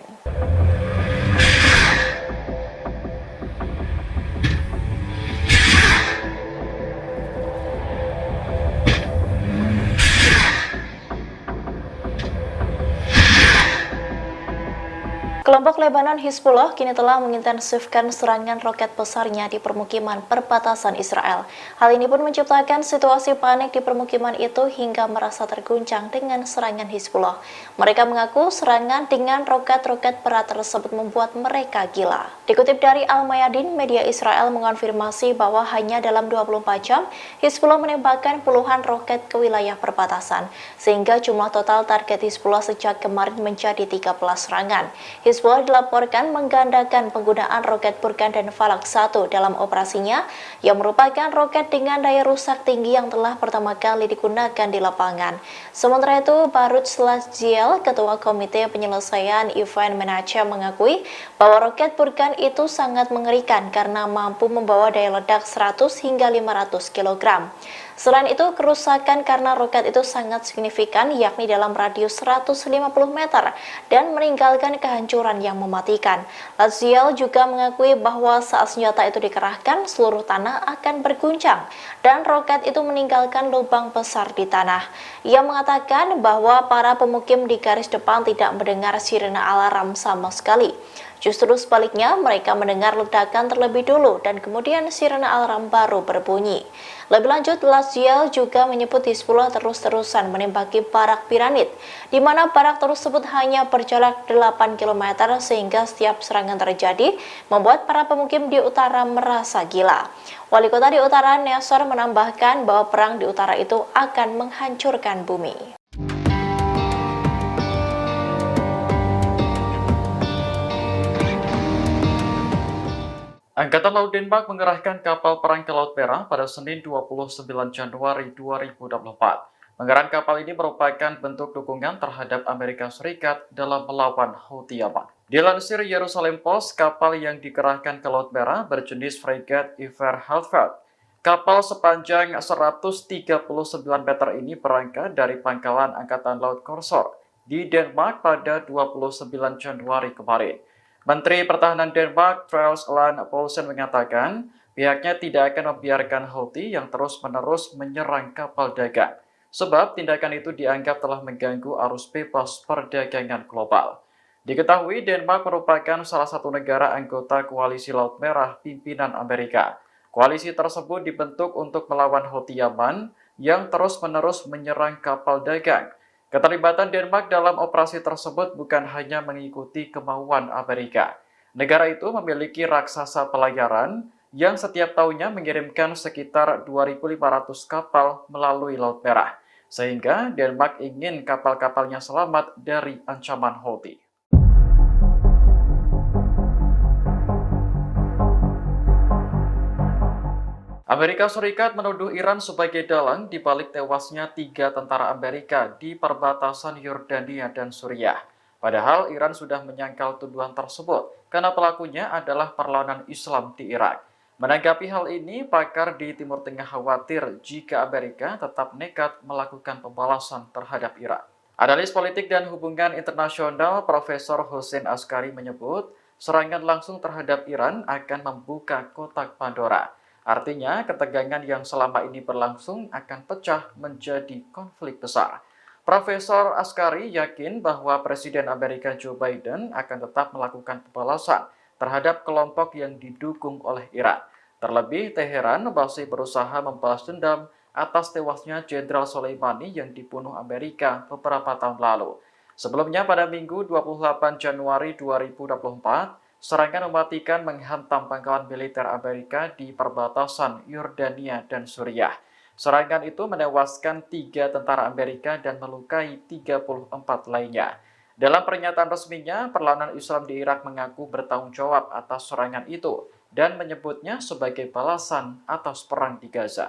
Kelompok Lebanon Hizbullah kini telah mengintensifkan serangan roket besarnya di permukiman perbatasan Israel. Hal ini pun menciptakan situasi panik di permukiman itu hingga merasa terguncang dengan serangan Hizbullah. Mereka mengaku serangan dengan roket-roket berat tersebut membuat mereka gila. Dikutip dari Al-Mayadin, media Israel mengonfirmasi bahwa hanya dalam 24 jam, Hizbullah menembakkan puluhan roket ke wilayah perbatasan, sehingga jumlah total target Hizbullah sejak kemarin menjadi 13 serangan. Hizbullah dilaporkan menggandakan penggunaan roket Burkan dan Falak 1 dalam operasinya, yang merupakan roket dengan daya rusak tinggi yang telah pertama kali digunakan di lapangan. Sementara itu, Barut Slaziel, Ketua Komite Penyelesaian Event Manager, mengakui bahwa roket Burkan itu sangat mengerikan karena mampu membawa daya ledak 100 hingga 500 kg. Selain itu, kerusakan karena roket itu sangat signifikan, yakni dalam radius 150 meter dan meninggalkan kehancuran yang mematikan. Laziel juga mengakui bahwa saat senjata itu dikerahkan, seluruh tanah akan berguncang dan roket itu meninggalkan lubang besar di tanah. Ia mengatakan bahwa para pemukim di garis depan tidak mendengar sirene alarm sama sekali. Justru sebaliknya, mereka mendengar ledakan terlebih dulu dan kemudian sirene alarm baru berbunyi. Lebih lanjut, Laziel juga menyebut Hizbullah terus-terusan menembaki barak piramid, di mana barak tersebut hanya berjarak 8 km sehingga setiap serangan terjadi membuat para pemukim di utara merasa gila. Wali kota di utara, Nasser, menambahkan bahwa perang di utara itu akan menghancurkan bumi. Angkatan Laut Denmark mengerahkan kapal perang ke Laut Merah pada Senin 29 Januari 2024. Pengerahan kapal ini merupakan bentuk dukungan terhadap Amerika Serikat dalam melawan Houthi Yaman. Dilansir Jerusalem Post, kapal yang dikerahkan ke Laut Merah berjenis Fregat Iver Halfeld. Kapal sepanjang 139 meter ini berangkat dari pangkalan Angkatan Laut Korsor di Denmark pada 29 Januari kemarin. Menteri Pertahanan Denmark, Troels Lund Poulsen, mengatakan pihaknya tidak akan membiarkan Houthi yang terus-menerus menyerang kapal dagang, sebab tindakan itu dianggap telah mengganggu arus bebas perdagangan global. Diketahui Denmark merupakan salah satu negara anggota Koalisi Laut Merah pimpinan Amerika. Koalisi tersebut dibentuk untuk melawan Houthi Yaman yang terus-menerus menyerang kapal dagang. Keterlibatan Denmark dalam operasi tersebut bukan hanya mengikuti kemauan Amerika. Negara itu memiliki raksasa pelayaran yang setiap tahunnya mengirimkan sekitar 2.500 kapal melalui Laut Merah, sehingga Denmark ingin kapal-kapalnya selamat dari ancaman Houthi. Amerika Serikat menuduh Iran sebagai dalang di balik tewasnya 3 tentara Amerika di perbatasan Yordania dan Suriah. Padahal Iran sudah menyangkal tuduhan tersebut karena pelakunya adalah perlawanan Islam di Irak. Menanggapi hal ini, pakar di Timur Tengah khawatir jika Amerika tetap nekat melakukan pembalasan terhadap Iran. Analis politik dan hubungan internasional Profesor Hussein Askari menyebut serangan langsung terhadap Iran akan membuka kotak Pandora. Artinya, ketegangan yang selama ini berlangsung akan pecah menjadi konflik besar. Profesor Askari yakin bahwa Presiden Amerika Joe Biden akan tetap melakukan pembalasan terhadap kelompok yang didukung oleh Iran. Terlebih, Teheran masih berusaha membalas dendam atas tewasnya Jenderal Soleimani yang dibunuh Amerika beberapa tahun lalu. Sebelumnya, pada Minggu 28 Januari 2024, serangan mematikan menghantam pangkalan militer Amerika di perbatasan Yordania dan Suriah. Serangan itu menewaskan 3 tentara Amerika dan melukai 34 lainnya. Dalam pernyataan resminya, perlawanan Islam di Irak mengaku bertanggung jawab atas serangan itu dan menyebutnya sebagai balasan atas perang di Gaza.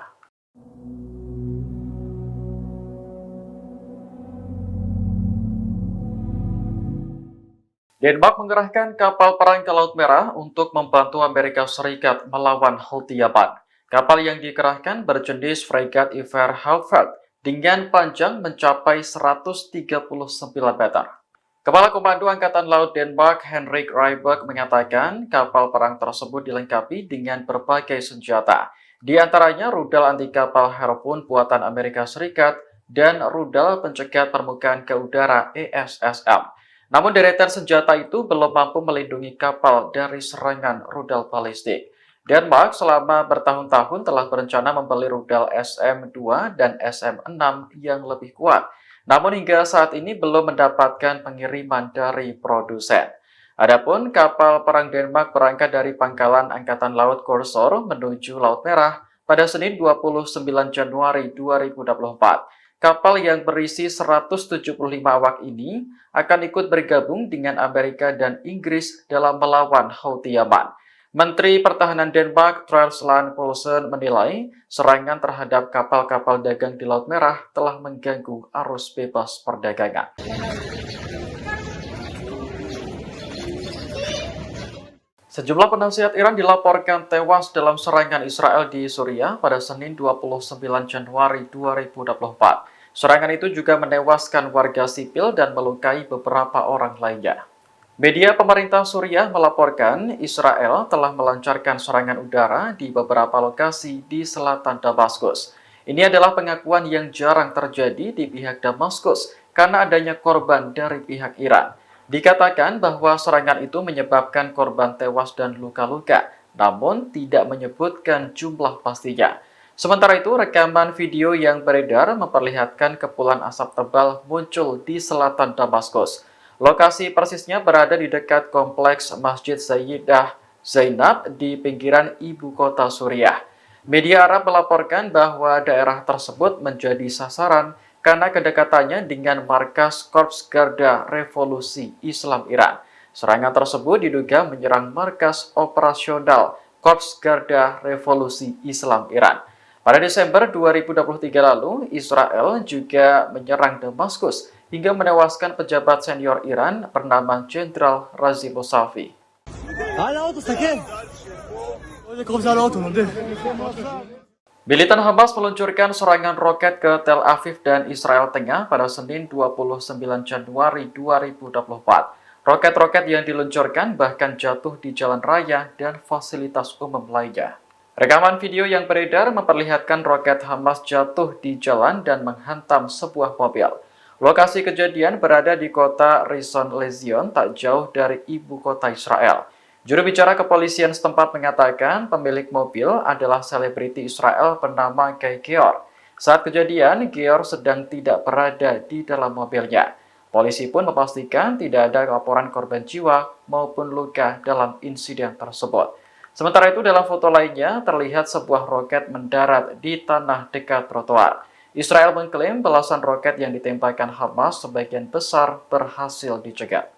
Denmark mengerahkan kapal perang ke Laut Merah untuk membantu Amerika Serikat melawan Houthi Yaman. Kapal yang dikerahkan berjenis Fregat Iver Halfeld dengan panjang mencapai 139 meter. Kepala Komando Angkatan Laut Denmark, Henrik Rybak, mengatakan kapal perang tersebut dilengkapi dengan berbagai senjata, di antaranya rudal anti kapal Harpoon buatan Amerika Serikat dan rudal pencegat permukaan ke udara ESSM. Namun deretan senjata itu belum mampu melindungi kapal dari serangan rudal balistik. Denmark selama bertahun-tahun telah berencana membeli rudal SM-2 dan SM-6 yang lebih kuat. Namun hingga saat ini belum mendapatkan pengiriman dari produsen. Adapun kapal perang Denmark berangkat dari pangkalan Angkatan Laut Korsor menuju Laut Merah pada Senin 29 Januari 2024. Kapal yang berisi 175 awak ini akan ikut bergabung dengan Amerika dan Inggris dalam melawan Houthi Yaman. Menteri Pertahanan Denmark, Troels Lund Poulsen, menilai serangan terhadap kapal-kapal dagang di Laut Merah telah mengganggu arus bebas perdagangan. Sejumlah penasihat Iran dilaporkan tewas dalam serangan Israel di Suriah pada Senin 29 Januari 2024. Serangan itu juga menewaskan warga sipil dan melukai beberapa orang lainnya. Media pemerintah Suriah melaporkan Israel telah melancarkan serangan udara di beberapa lokasi di selatan Damaskus. Ini adalah pengakuan yang jarang terjadi di pihak Damaskus karena adanya korban dari pihak Iran. Dikatakan bahwa serangan itu menyebabkan korban tewas dan luka-luka, namun tidak menyebutkan jumlah pastinya. Sementara itu, rekaman video yang beredar memperlihatkan kepulan asap tebal muncul di selatan Damaskus. Lokasi persisnya berada di dekat kompleks Masjid Sayyidah Zainab di pinggiran ibu kota Suriah. Media Arab melaporkan bahwa daerah tersebut menjadi sasaran karena kedekatannya dengan markas Korps Garda Revolusi Islam Iran. Serangan tersebut diduga menyerang markas operasional Korps Garda Revolusi Islam Iran. Pada Desember 2023 lalu, Israel juga menyerang Damaskus hingga menewaskan pejabat senior Iran bernama Jenderal Razi Mousavi. Militan Hamas meluncurkan serangan roket ke Tel Aviv dan Israel Tengah pada Senin 29 Januari 2024. Roket-roket yang diluncurkan bahkan jatuh di jalan raya dan fasilitas umum lainnya. Rekaman video yang beredar memperlihatkan roket Hamas jatuh di jalan dan menghantam sebuah mobil. Lokasi kejadian berada di kota Rishon LeZion, tak jauh dari ibu kota Israel. Juru bicara kepolisian setempat mengatakan pemilik mobil adalah selebriti Israel bernama Guy Geor. Saat kejadian, Geor sedang tidak berada di dalam mobilnya. Polisi pun memastikan tidak ada laporan korban jiwa maupun luka dalam insiden tersebut. Sementara itu, dalam foto lainnya terlihat sebuah roket mendarat di tanah dekat trotoar. Israel mengklaim belasan roket yang ditembakkan Hamas sebagian besar berhasil dicegat.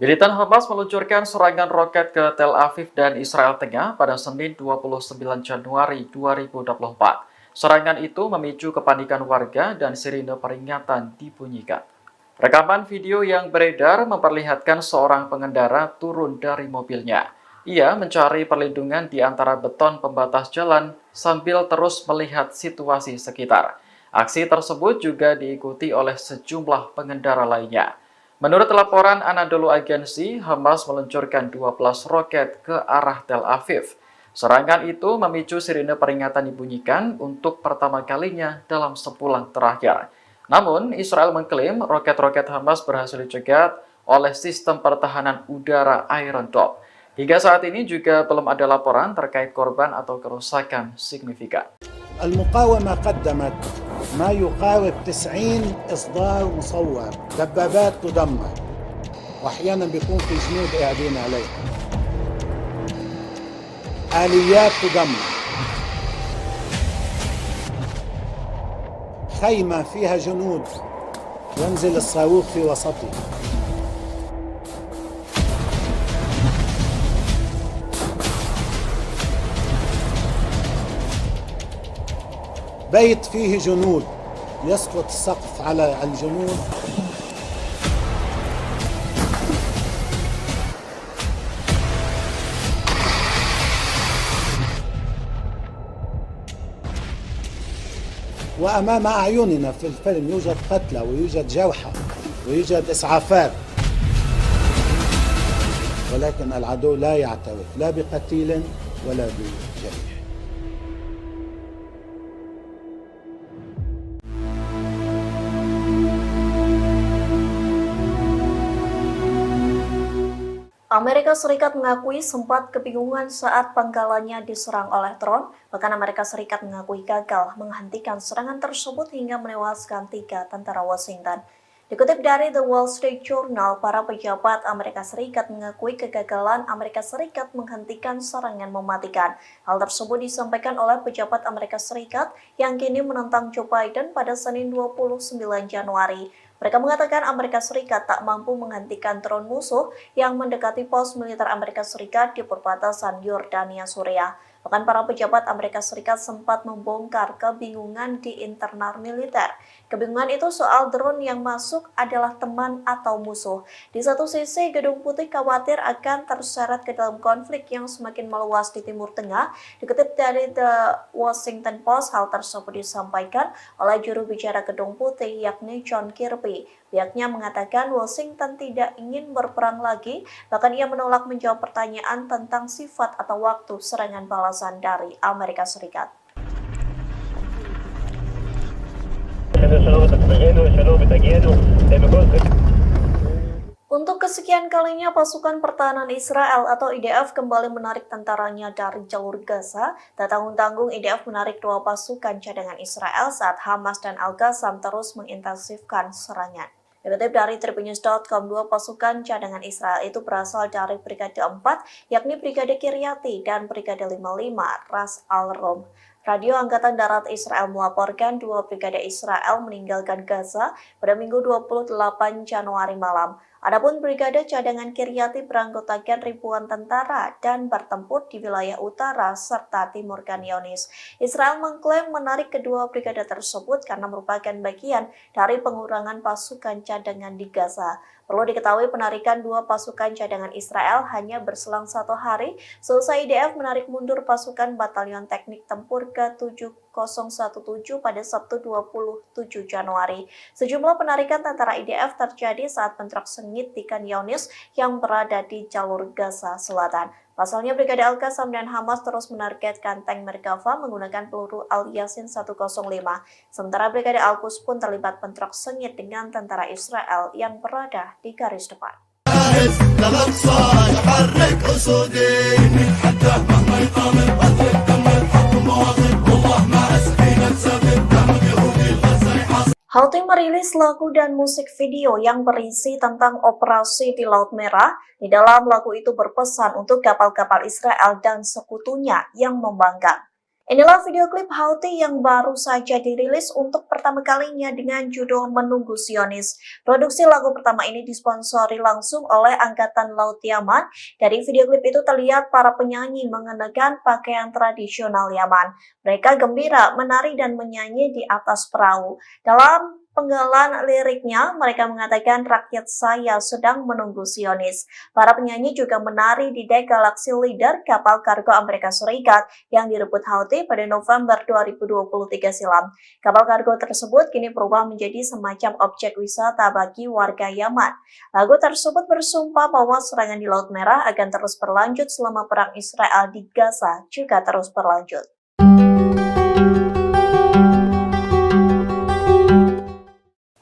Militan Hamas meluncurkan serangan roket ke Tel Aviv dan Israel Tengah pada Senin 29 Januari 2024. Serangan itu memicu kepanikan warga dan sirine peringatan dibunyikan. Rekaman video yang beredar memperlihatkan seorang pengendara turun dari mobilnya. Ia mencari perlindungan di antara beton pembatas jalan sambil terus melihat situasi sekitar. Aksi tersebut juga diikuti oleh sejumlah pengendara lainnya. Menurut laporan Anadolu Agency, Hamas meluncurkan 12 roket ke arah Tel Aviv. Serangan itu memicu sirine peringatan dibunyikan untuk pertama kalinya dalam sebulan terakhir. Namun, Israel mengklaim roket-roket Hamas berhasil dicegat oleh sistem pertahanan udara Iron Dome. Hingga saat ini juga belum ada laporan terkait korban atau kerusakan signifikan. المقاومة قدمت ما يقارب 90 إصدار مصور، دبابات تدمر وأحيانا بيكون في جنود قاعدين عليها، آليات تدمر، خيمة فيها جنود ينزل الصاروخ في وسطها. بيت فيه جنود يسقط السقف على الجنود. وأمام أعيننا في الفيلم يوجد قتلى ويوجد جرحى ويوجد إسعافات، ولكن العدو لا يعترف لا بقتيل ولا بجريح. Amerika Serikat mengakui sempat kebingungan saat pangkalannya diserang oleh drone, bahkan Amerika Serikat mengakui gagal menghentikan serangan tersebut hingga menewaskan 3 tentara Washington. Dikutip dari The Wall Street Journal, para pejabat Amerika Serikat mengakui kegagalan Amerika Serikat menghentikan serangan mematikan. Hal tersebut disampaikan oleh pejabat Amerika Serikat yang kini menentang Joe Biden pada Senin 29 Januari. Mereka mengatakan Amerika Serikat tak mampu menghentikan drone musuh yang mendekati pos militer Amerika Serikat di perbatasan Yordania, Suriah. Bahkan para pejabat Amerika Serikat sempat membongkar kebingungan di internal militer. Kebingungan itu soal drone yang masuk adalah teman atau musuh. Di satu sisi, Gedung Putih khawatir akan terseret ke dalam konflik yang semakin meluas di Timur Tengah. Dikutip dari The Washington Post, hal tersebut disampaikan oleh juru bicara Gedung Putih yakni John Kirby. Pihaknya mengatakan Washington tidak ingin berperang lagi, bahkan ia menolak menjawab pertanyaan tentang sifat atau waktu serangan balasan dari Amerika Serikat. Untuk kesekian kalinya, pasukan pertahanan Israel atau IDF kembali menarik tentaranya dari jalur Gaza. Tak tanggung-tanggung, IDF menarik 2 pasukan cadangan Israel saat Hamas dan Al-Qassam terus mengintensifkan serangan. Dikutip dari Tribunnews.com, 2 pasukan cadangan Israel itu berasal dari Brigade 4, yakni Brigade Kiryati dan Brigade 55 Ras Al-Rom. Radio Angkatan Darat Israel melaporkan 2 brigade Israel meninggalkan Gaza pada Minggu 28 Januari malam. Adapun Brigade Cadangan Kiryati beranggotakan ribuan tentara dan bertempur di wilayah utara serta timur Khan Younis. Israel mengklaim menarik kedua brigade tersebut karena merupakan bagian dari pengurangan pasukan cadangan di Gaza. Perlu diketahui penarikan 2 pasukan cadangan Israel hanya berselang 1 hari seusai IDF menarik mundur pasukan Batalion Teknik Tempur ke-7017 pada Sabtu 27 Januari. Sejumlah penarikan tentara IDF terjadi saat bentrok sengit di Khan Younis yang berada di jalur Gaza Selatan. Pasalnya, Brigade Al-Qassam dan Hamas terus menargetkan tank Merkava menggunakan peluru Al-Yasin 105. Sementara Brigade Al-Quds pun terlibat bentrok sengit dengan tentara Israel yang berada di garis depan. Houthi merilis lagu dan musik video yang berisi tentang operasi di Laut Merah. Di dalam lagu itu berpesan untuk kapal-kapal Israel dan sekutunya yang membangkang. Inilah video klip Houthi yang baru saja dirilis untuk pertama kalinya dengan judul Menunggu Zionis. Produksi lagu pertama ini disponsori langsung oleh Angkatan Laut Yaman. Dari video klip itu terlihat para penyanyi mengenakan pakaian tradisional Yaman. Mereka gembira, menari dan menyanyi di atas perahu. Dalam penggalan liriknya, mereka mengatakan rakyat saya sedang menunggu Zionis. Para penyanyi juga menari di dek Galaxy Leader, kapal kargo Amerika Serikat yang direbut Houthi pada November 2023 silam. Kapal kargo tersebut kini berubah menjadi semacam objek wisata bagi warga Yaman. Lagu tersebut bersumpah bahwa serangan di Laut Merah akan terus berlanjut selama perang Israel di Gaza juga terus berlanjut.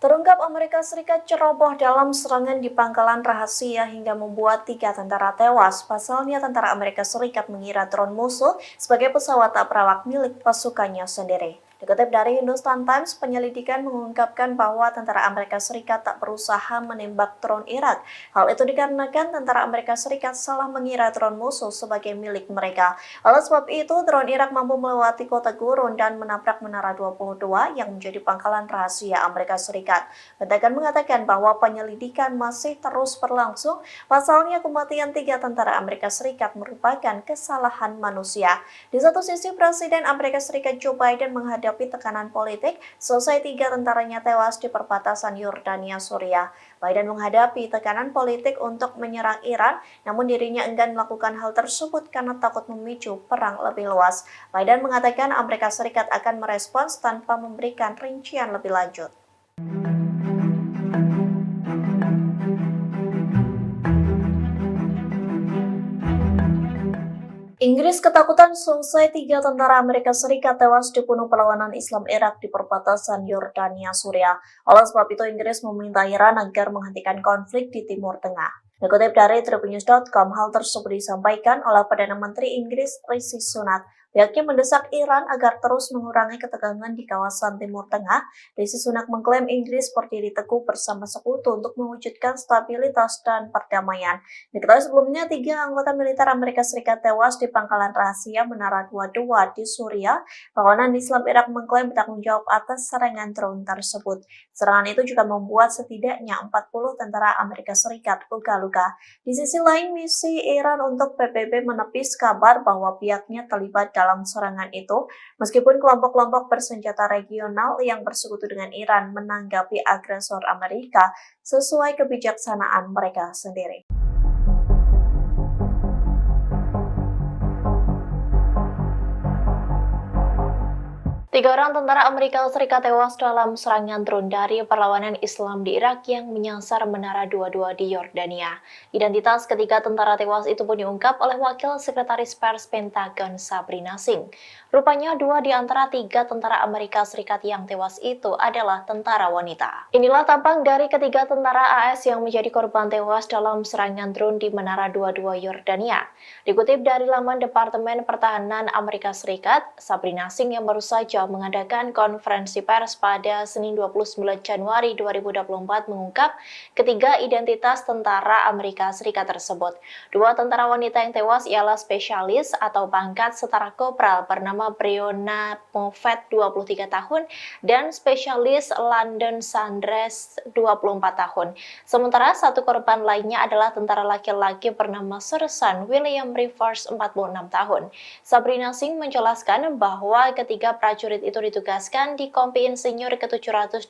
Terungkap Amerika Serikat ceroboh dalam serangan di pangkalan rahasia hingga membuat 3 tentara tewas. Pasalnya tentara Amerika Serikat mengira drone musuh sebagai pesawat tak berawak milik pasukannya sendiri. Dikutip dari Hindustan Times, penyelidikan mengungkapkan bahwa tentara Amerika Serikat tak berusaha menembak drone Irak. Hal itu dikarenakan tentara Amerika Serikat salah mengira drone musuh sebagai milik mereka. Oleh sebab itu, drone Irak mampu melewati kota Gurun dan menabrak Menara 22 yang menjadi pangkalan rahasia Amerika Serikat. Pentagon mengatakan bahwa penyelidikan masih terus berlangsung. Pasalnya kematian 3 tentara Amerika Serikat merupakan kesalahan manusia. Di satu sisi, Presiden Amerika Serikat Joe Biden menghadapi tekanan politik selesai 3 tentaranya tewas di perbatasan Yordania, Suriah. Biden menghadapi tekanan politik untuk menyerang Iran, namun dirinya enggan melakukan hal tersebut karena takut memicu perang lebih luas. Biden mengatakan Amerika Serikat akan merespons tanpa memberikan rincian lebih lanjut. Inggris ketakutan selesai 3 tentara Amerika Serikat tewas dibunuh perlawanan Islam Irak di perbatasan Yordania, Suriah. Oleh sebab itu, Inggris meminta Iran agar menghentikan konflik di Timur Tengah. Dikutip dari tribunnews.com, hal tersebut disampaikan oleh Perdana Menteri Inggris Rishi Sunak. Pihaknya mendesak Iran agar terus mengurangi ketegangan di kawasan Timur Tengah. Rishi Sunak mengklaim Inggris berdiri teguh bersama sekutu untuk mewujudkan stabilitas dan perdamaian. Diketahui sebelumnya, 3 anggota militer Amerika Serikat tewas di pangkalan rahasia Menara 22 di Suriah. Perlawanan Islam Irak mengklaim bertanggung jawab atas serangan drone tersebut. Serangan itu juga membuat setidaknya 40 tentara Amerika Serikat luka-luka. Di sisi lain, misi Iran untuk PBB menepis kabar bahwa pihaknya terlibat dalam serangan itu, meskipun kelompok-kelompok bersenjata regional yang bersekutu dengan Iran menanggapi agresor Amerika sesuai kebijaksanaan mereka sendiri. Tiga orang tentara Amerika Serikat tewas dalam serangan drone dari perlawanan Islam di Irak yang menyasar Menara 22 di Yordania. Identitas ketiga tentara tewas itu pun diungkap oleh Wakil Sekretaris Pers Pentagon Sabrina Singh. Rupanya 2 di antara 3 tentara Amerika Serikat yang tewas itu adalah tentara wanita. Inilah tampang dari ketiga tentara AS yang menjadi korban tewas dalam serangan drone di Menara 22 Yordania. Dikutip dari laman Departemen Pertahanan Amerika Serikat, Sabrina Singh yang baru saja mengadakan konferensi pers pada Senin 29 Januari 2024 mengungkap ketiga identitas tentara Amerika Serikat tersebut. 2 tentara wanita yang tewas ialah spesialis atau pangkat setara kopral bernama Breonna Moffett 23 tahun dan spesialis London Sanders 24 tahun. Sementara satu korban lainnya adalah tentara laki-laki bernama Sersan William Rivers 46 tahun. Sabrina Singh menjelaskan bahwa ketiga prajurit itu ditugaskan di Kompi Insinyur ke-718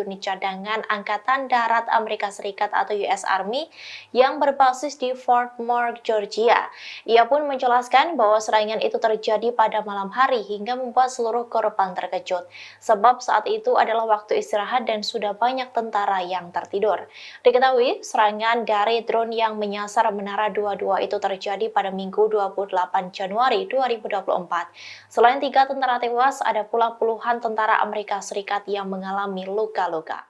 Unit Cadangan Angkatan Darat Amerika Serikat atau US Army yang berbasis di Fort Moore, Georgia. Ia pun menjelaskan bahwa serangan itu terjadi pada malam hari hingga membuat seluruh korban terkejut. Sebab saat itu adalah waktu istirahat dan sudah banyak tentara yang tertidur. Diketahui serangan dari drone yang menyasar Menara 22 itu terjadi pada Minggu 28 Januari 2024. Selain 3 tentara tewas, ada pula puluhan tentara Amerika Serikat yang mengalami luka-luka.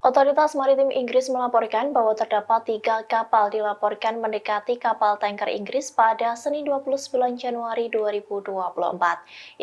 Otoritas Maritim Inggris melaporkan bahwa terdapat 3 kapal dilaporkan mendekati kapal tanker Inggris pada Senin 29 Januari 2024.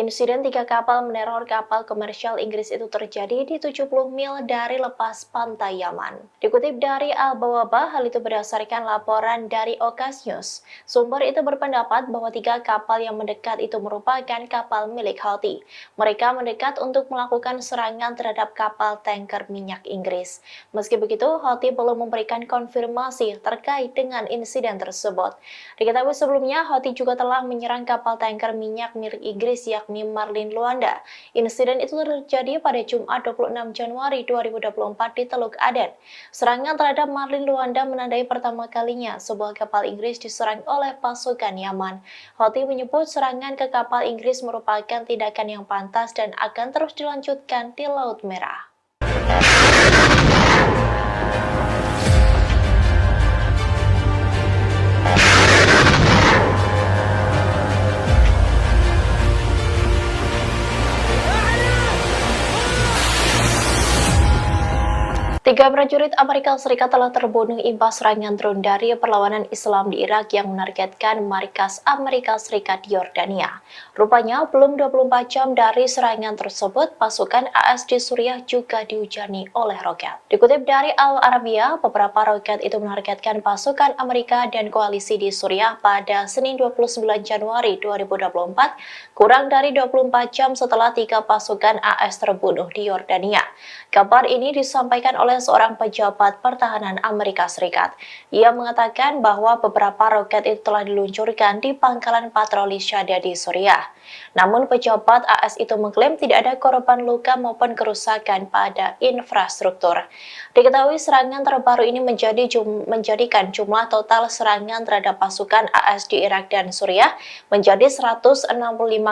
Insiden 3 kapal meneror kapal komersial Inggris itu terjadi di 70 mil dari lepas pantai Yaman. Dikutip dari Al-Bawaba, hal itu berdasarkan laporan dari Okas News. Sumber itu berpendapat bahwa 3 kapal yang mendekat itu merupakan kapal milik Houthi. Mereka mendekat untuk melakukan serangan terhadap kapal tanker minyak Inggris. Meski begitu, Houthi belum memberikan konfirmasi terkait dengan insiden tersebut. Diketahui sebelumnya, Houthi juga telah menyerang kapal tanker minyak milik Inggris yakni Marlin Luanda. Insiden itu terjadi pada Jumat 26 Januari 2024 di Teluk Aden. Serangan terhadap Marlin Luanda menandai pertama kalinya sebuah kapal Inggris diserang oleh pasukan Yaman. Houthi menyebut serangan ke kapal Inggris merupakan tindakan yang pantas dan akan terus dilanjutkan di Laut Merah. Tiga prajurit Amerika Serikat telah terbunuh imbas serangan drone dari perlawanan Islam di Irak yang menargetkan markas Amerika Serikat di Yordania. Rupanya, belum 24 jam dari serangan tersebut, pasukan AS di Suriah juga dihujani oleh roket. Dikutip dari Al Arabiya, beberapa roket itu menargetkan pasukan Amerika dan koalisi di Suriah pada Senin 29 Januari 2024, kurang dari 24 jam setelah 3 pasukan AS terbunuh di Yordania. Kabar ini disampaikan oleh seorang pejabat pertahanan Amerika Serikat. Ia mengatakan bahwa beberapa roket itu telah diluncurkan di pangkalan patroli Syada di Suriah. Namun pejabat AS itu mengklaim tidak ada korban luka maupun kerusakan pada infrastruktur. Diketahui serangan terbaru ini menjadikan jumlah total serangan terhadap pasukan AS di Irak dan Suriah menjadi 165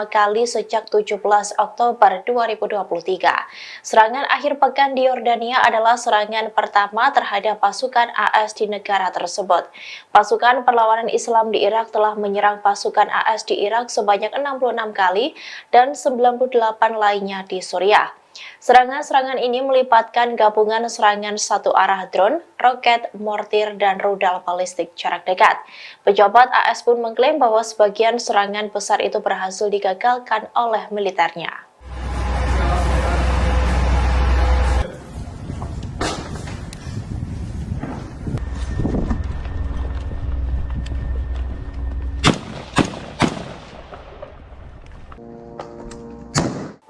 kali sejak 17 Oktober 2023. Serangan akhir pekan di Yordania adalah serangan serangan pertama terhadap pasukan AS di negara tersebut. Pasukan perlawanan Islam di Irak telah menyerang pasukan AS di Irak sebanyak 66 kali dan 98 lainnya di Suriah. Serangan-serangan ini melibatkan gabungan serangan satu arah drone, roket, mortir, dan rudal balistik jarak dekat. Pejabat AS pun mengklaim bahwa sebagian serangan besar itu berhasil digagalkan oleh militernya.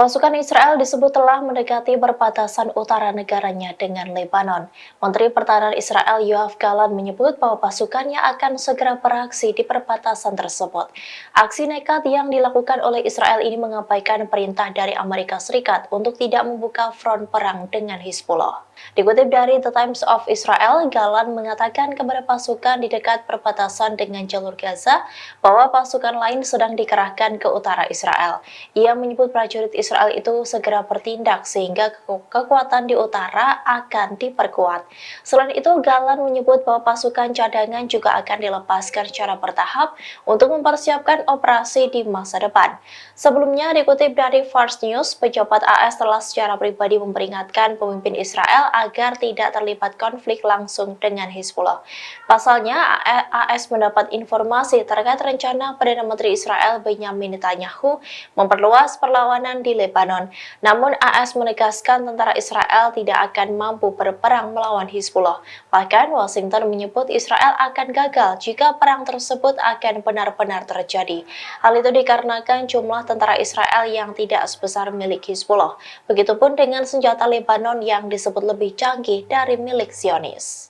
Pasukan Israel disebut telah mendekati perbatasan utara negaranya dengan Lebanon. Menteri Pertahanan Israel Yoav Gallant menyebut bahwa pasukannya akan segera beraksi di perbatasan tersebut. Aksi nekat yang dilakukan oleh Israel ini mengabaikan perintah dari Amerika Serikat untuk tidak membuka front perang dengan Hizbullah. Dikutip dari The Times of Israel, Gallant mengatakan kepada pasukan di dekat perbatasan dengan jalur Gaza bahwa pasukan lain sedang dikerahkan ke utara Israel. Ia menyebut prajurit Israel itu segera bertindak sehingga kekuatan di utara akan diperkuat. Selain itu, Gallant menyebut bahwa pasukan cadangan juga akan dilepaskan secara bertahap untuk mempersiapkan operasi di masa depan. Sebelumnya, dikutip dari Fars News, pejabat AS telah secara pribadi memperingatkan pemimpin Israel agar tidak terlibat konflik langsung dengan Hizbullah. Pasalnya, AS mendapat informasi terkait rencana Perdana Menteri Israel Benjamin Netanyahu memperluas perlawanan di Lebanon. Namun, AS menegaskan tentara Israel tidak akan mampu berperang melawan Hizbullah. Bahkan, Washington menyebut Israel akan gagal jika perang tersebut akan benar-benar terjadi. Hal itu dikarenakan jumlah tentara Israel yang tidak sebesar milik Hizbullah. Begitupun dengan senjata Lebanon yang disebut lebih canggih dari milik Zionis.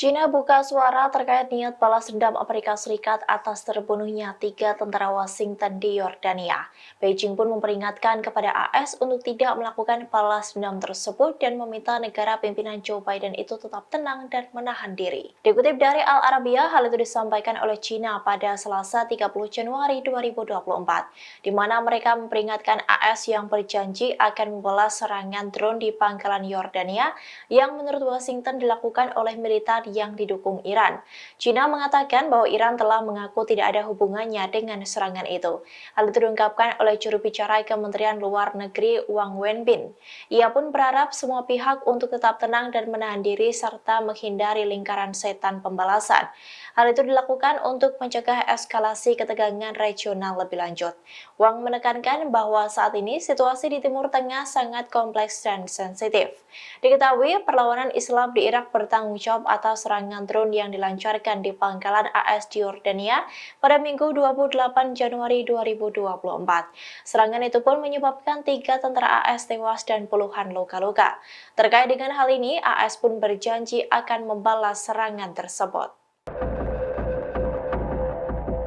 China buka suara terkait niat balas dendam Amerika Serikat atas terbunuhnya 3 tentara Washington di Yordania. Beijing pun memperingatkan kepada AS untuk tidak melakukan balas dendam tersebut dan meminta negara pimpinan Joe Biden itu tetap tenang dan menahan diri. Dikutip dari Al Arabiya, hal itu disampaikan oleh China pada Selasa 30 Januari 2024, di mana mereka memperingatkan AS yang berjanji akan membalas serangan drone di pangkalan Yordania yang menurut Washington dilakukan oleh militer yang didukung Iran. China mengatakan bahwa Iran telah mengaku tidak ada hubungannya dengan serangan itu. Hal itu diungkapkan oleh juru bicara Kementerian Luar Negeri Wang Wenbin. Ia pun berharap semua pihak untuk tetap tenang dan menahan diri serta menghindari lingkaran setan pembalasan. Hal itu dilakukan untuk mencegah eskalasi ketegangan regional lebih lanjut. Wang menekankan bahwa saat ini situasi di Timur Tengah sangat kompleks dan sensitif. Diketahui perlawanan Islam di Irak bertanggung jawab atas serangan drone yang dilancarkan di pangkalan AS di Yordania pada Minggu 28 Januari 2024. Serangan itu pun menyebabkan 3 tentara AS tewas dan puluhan luka-luka. Terkait dengan hal ini, AS pun berjanji akan membalas serangan tersebut.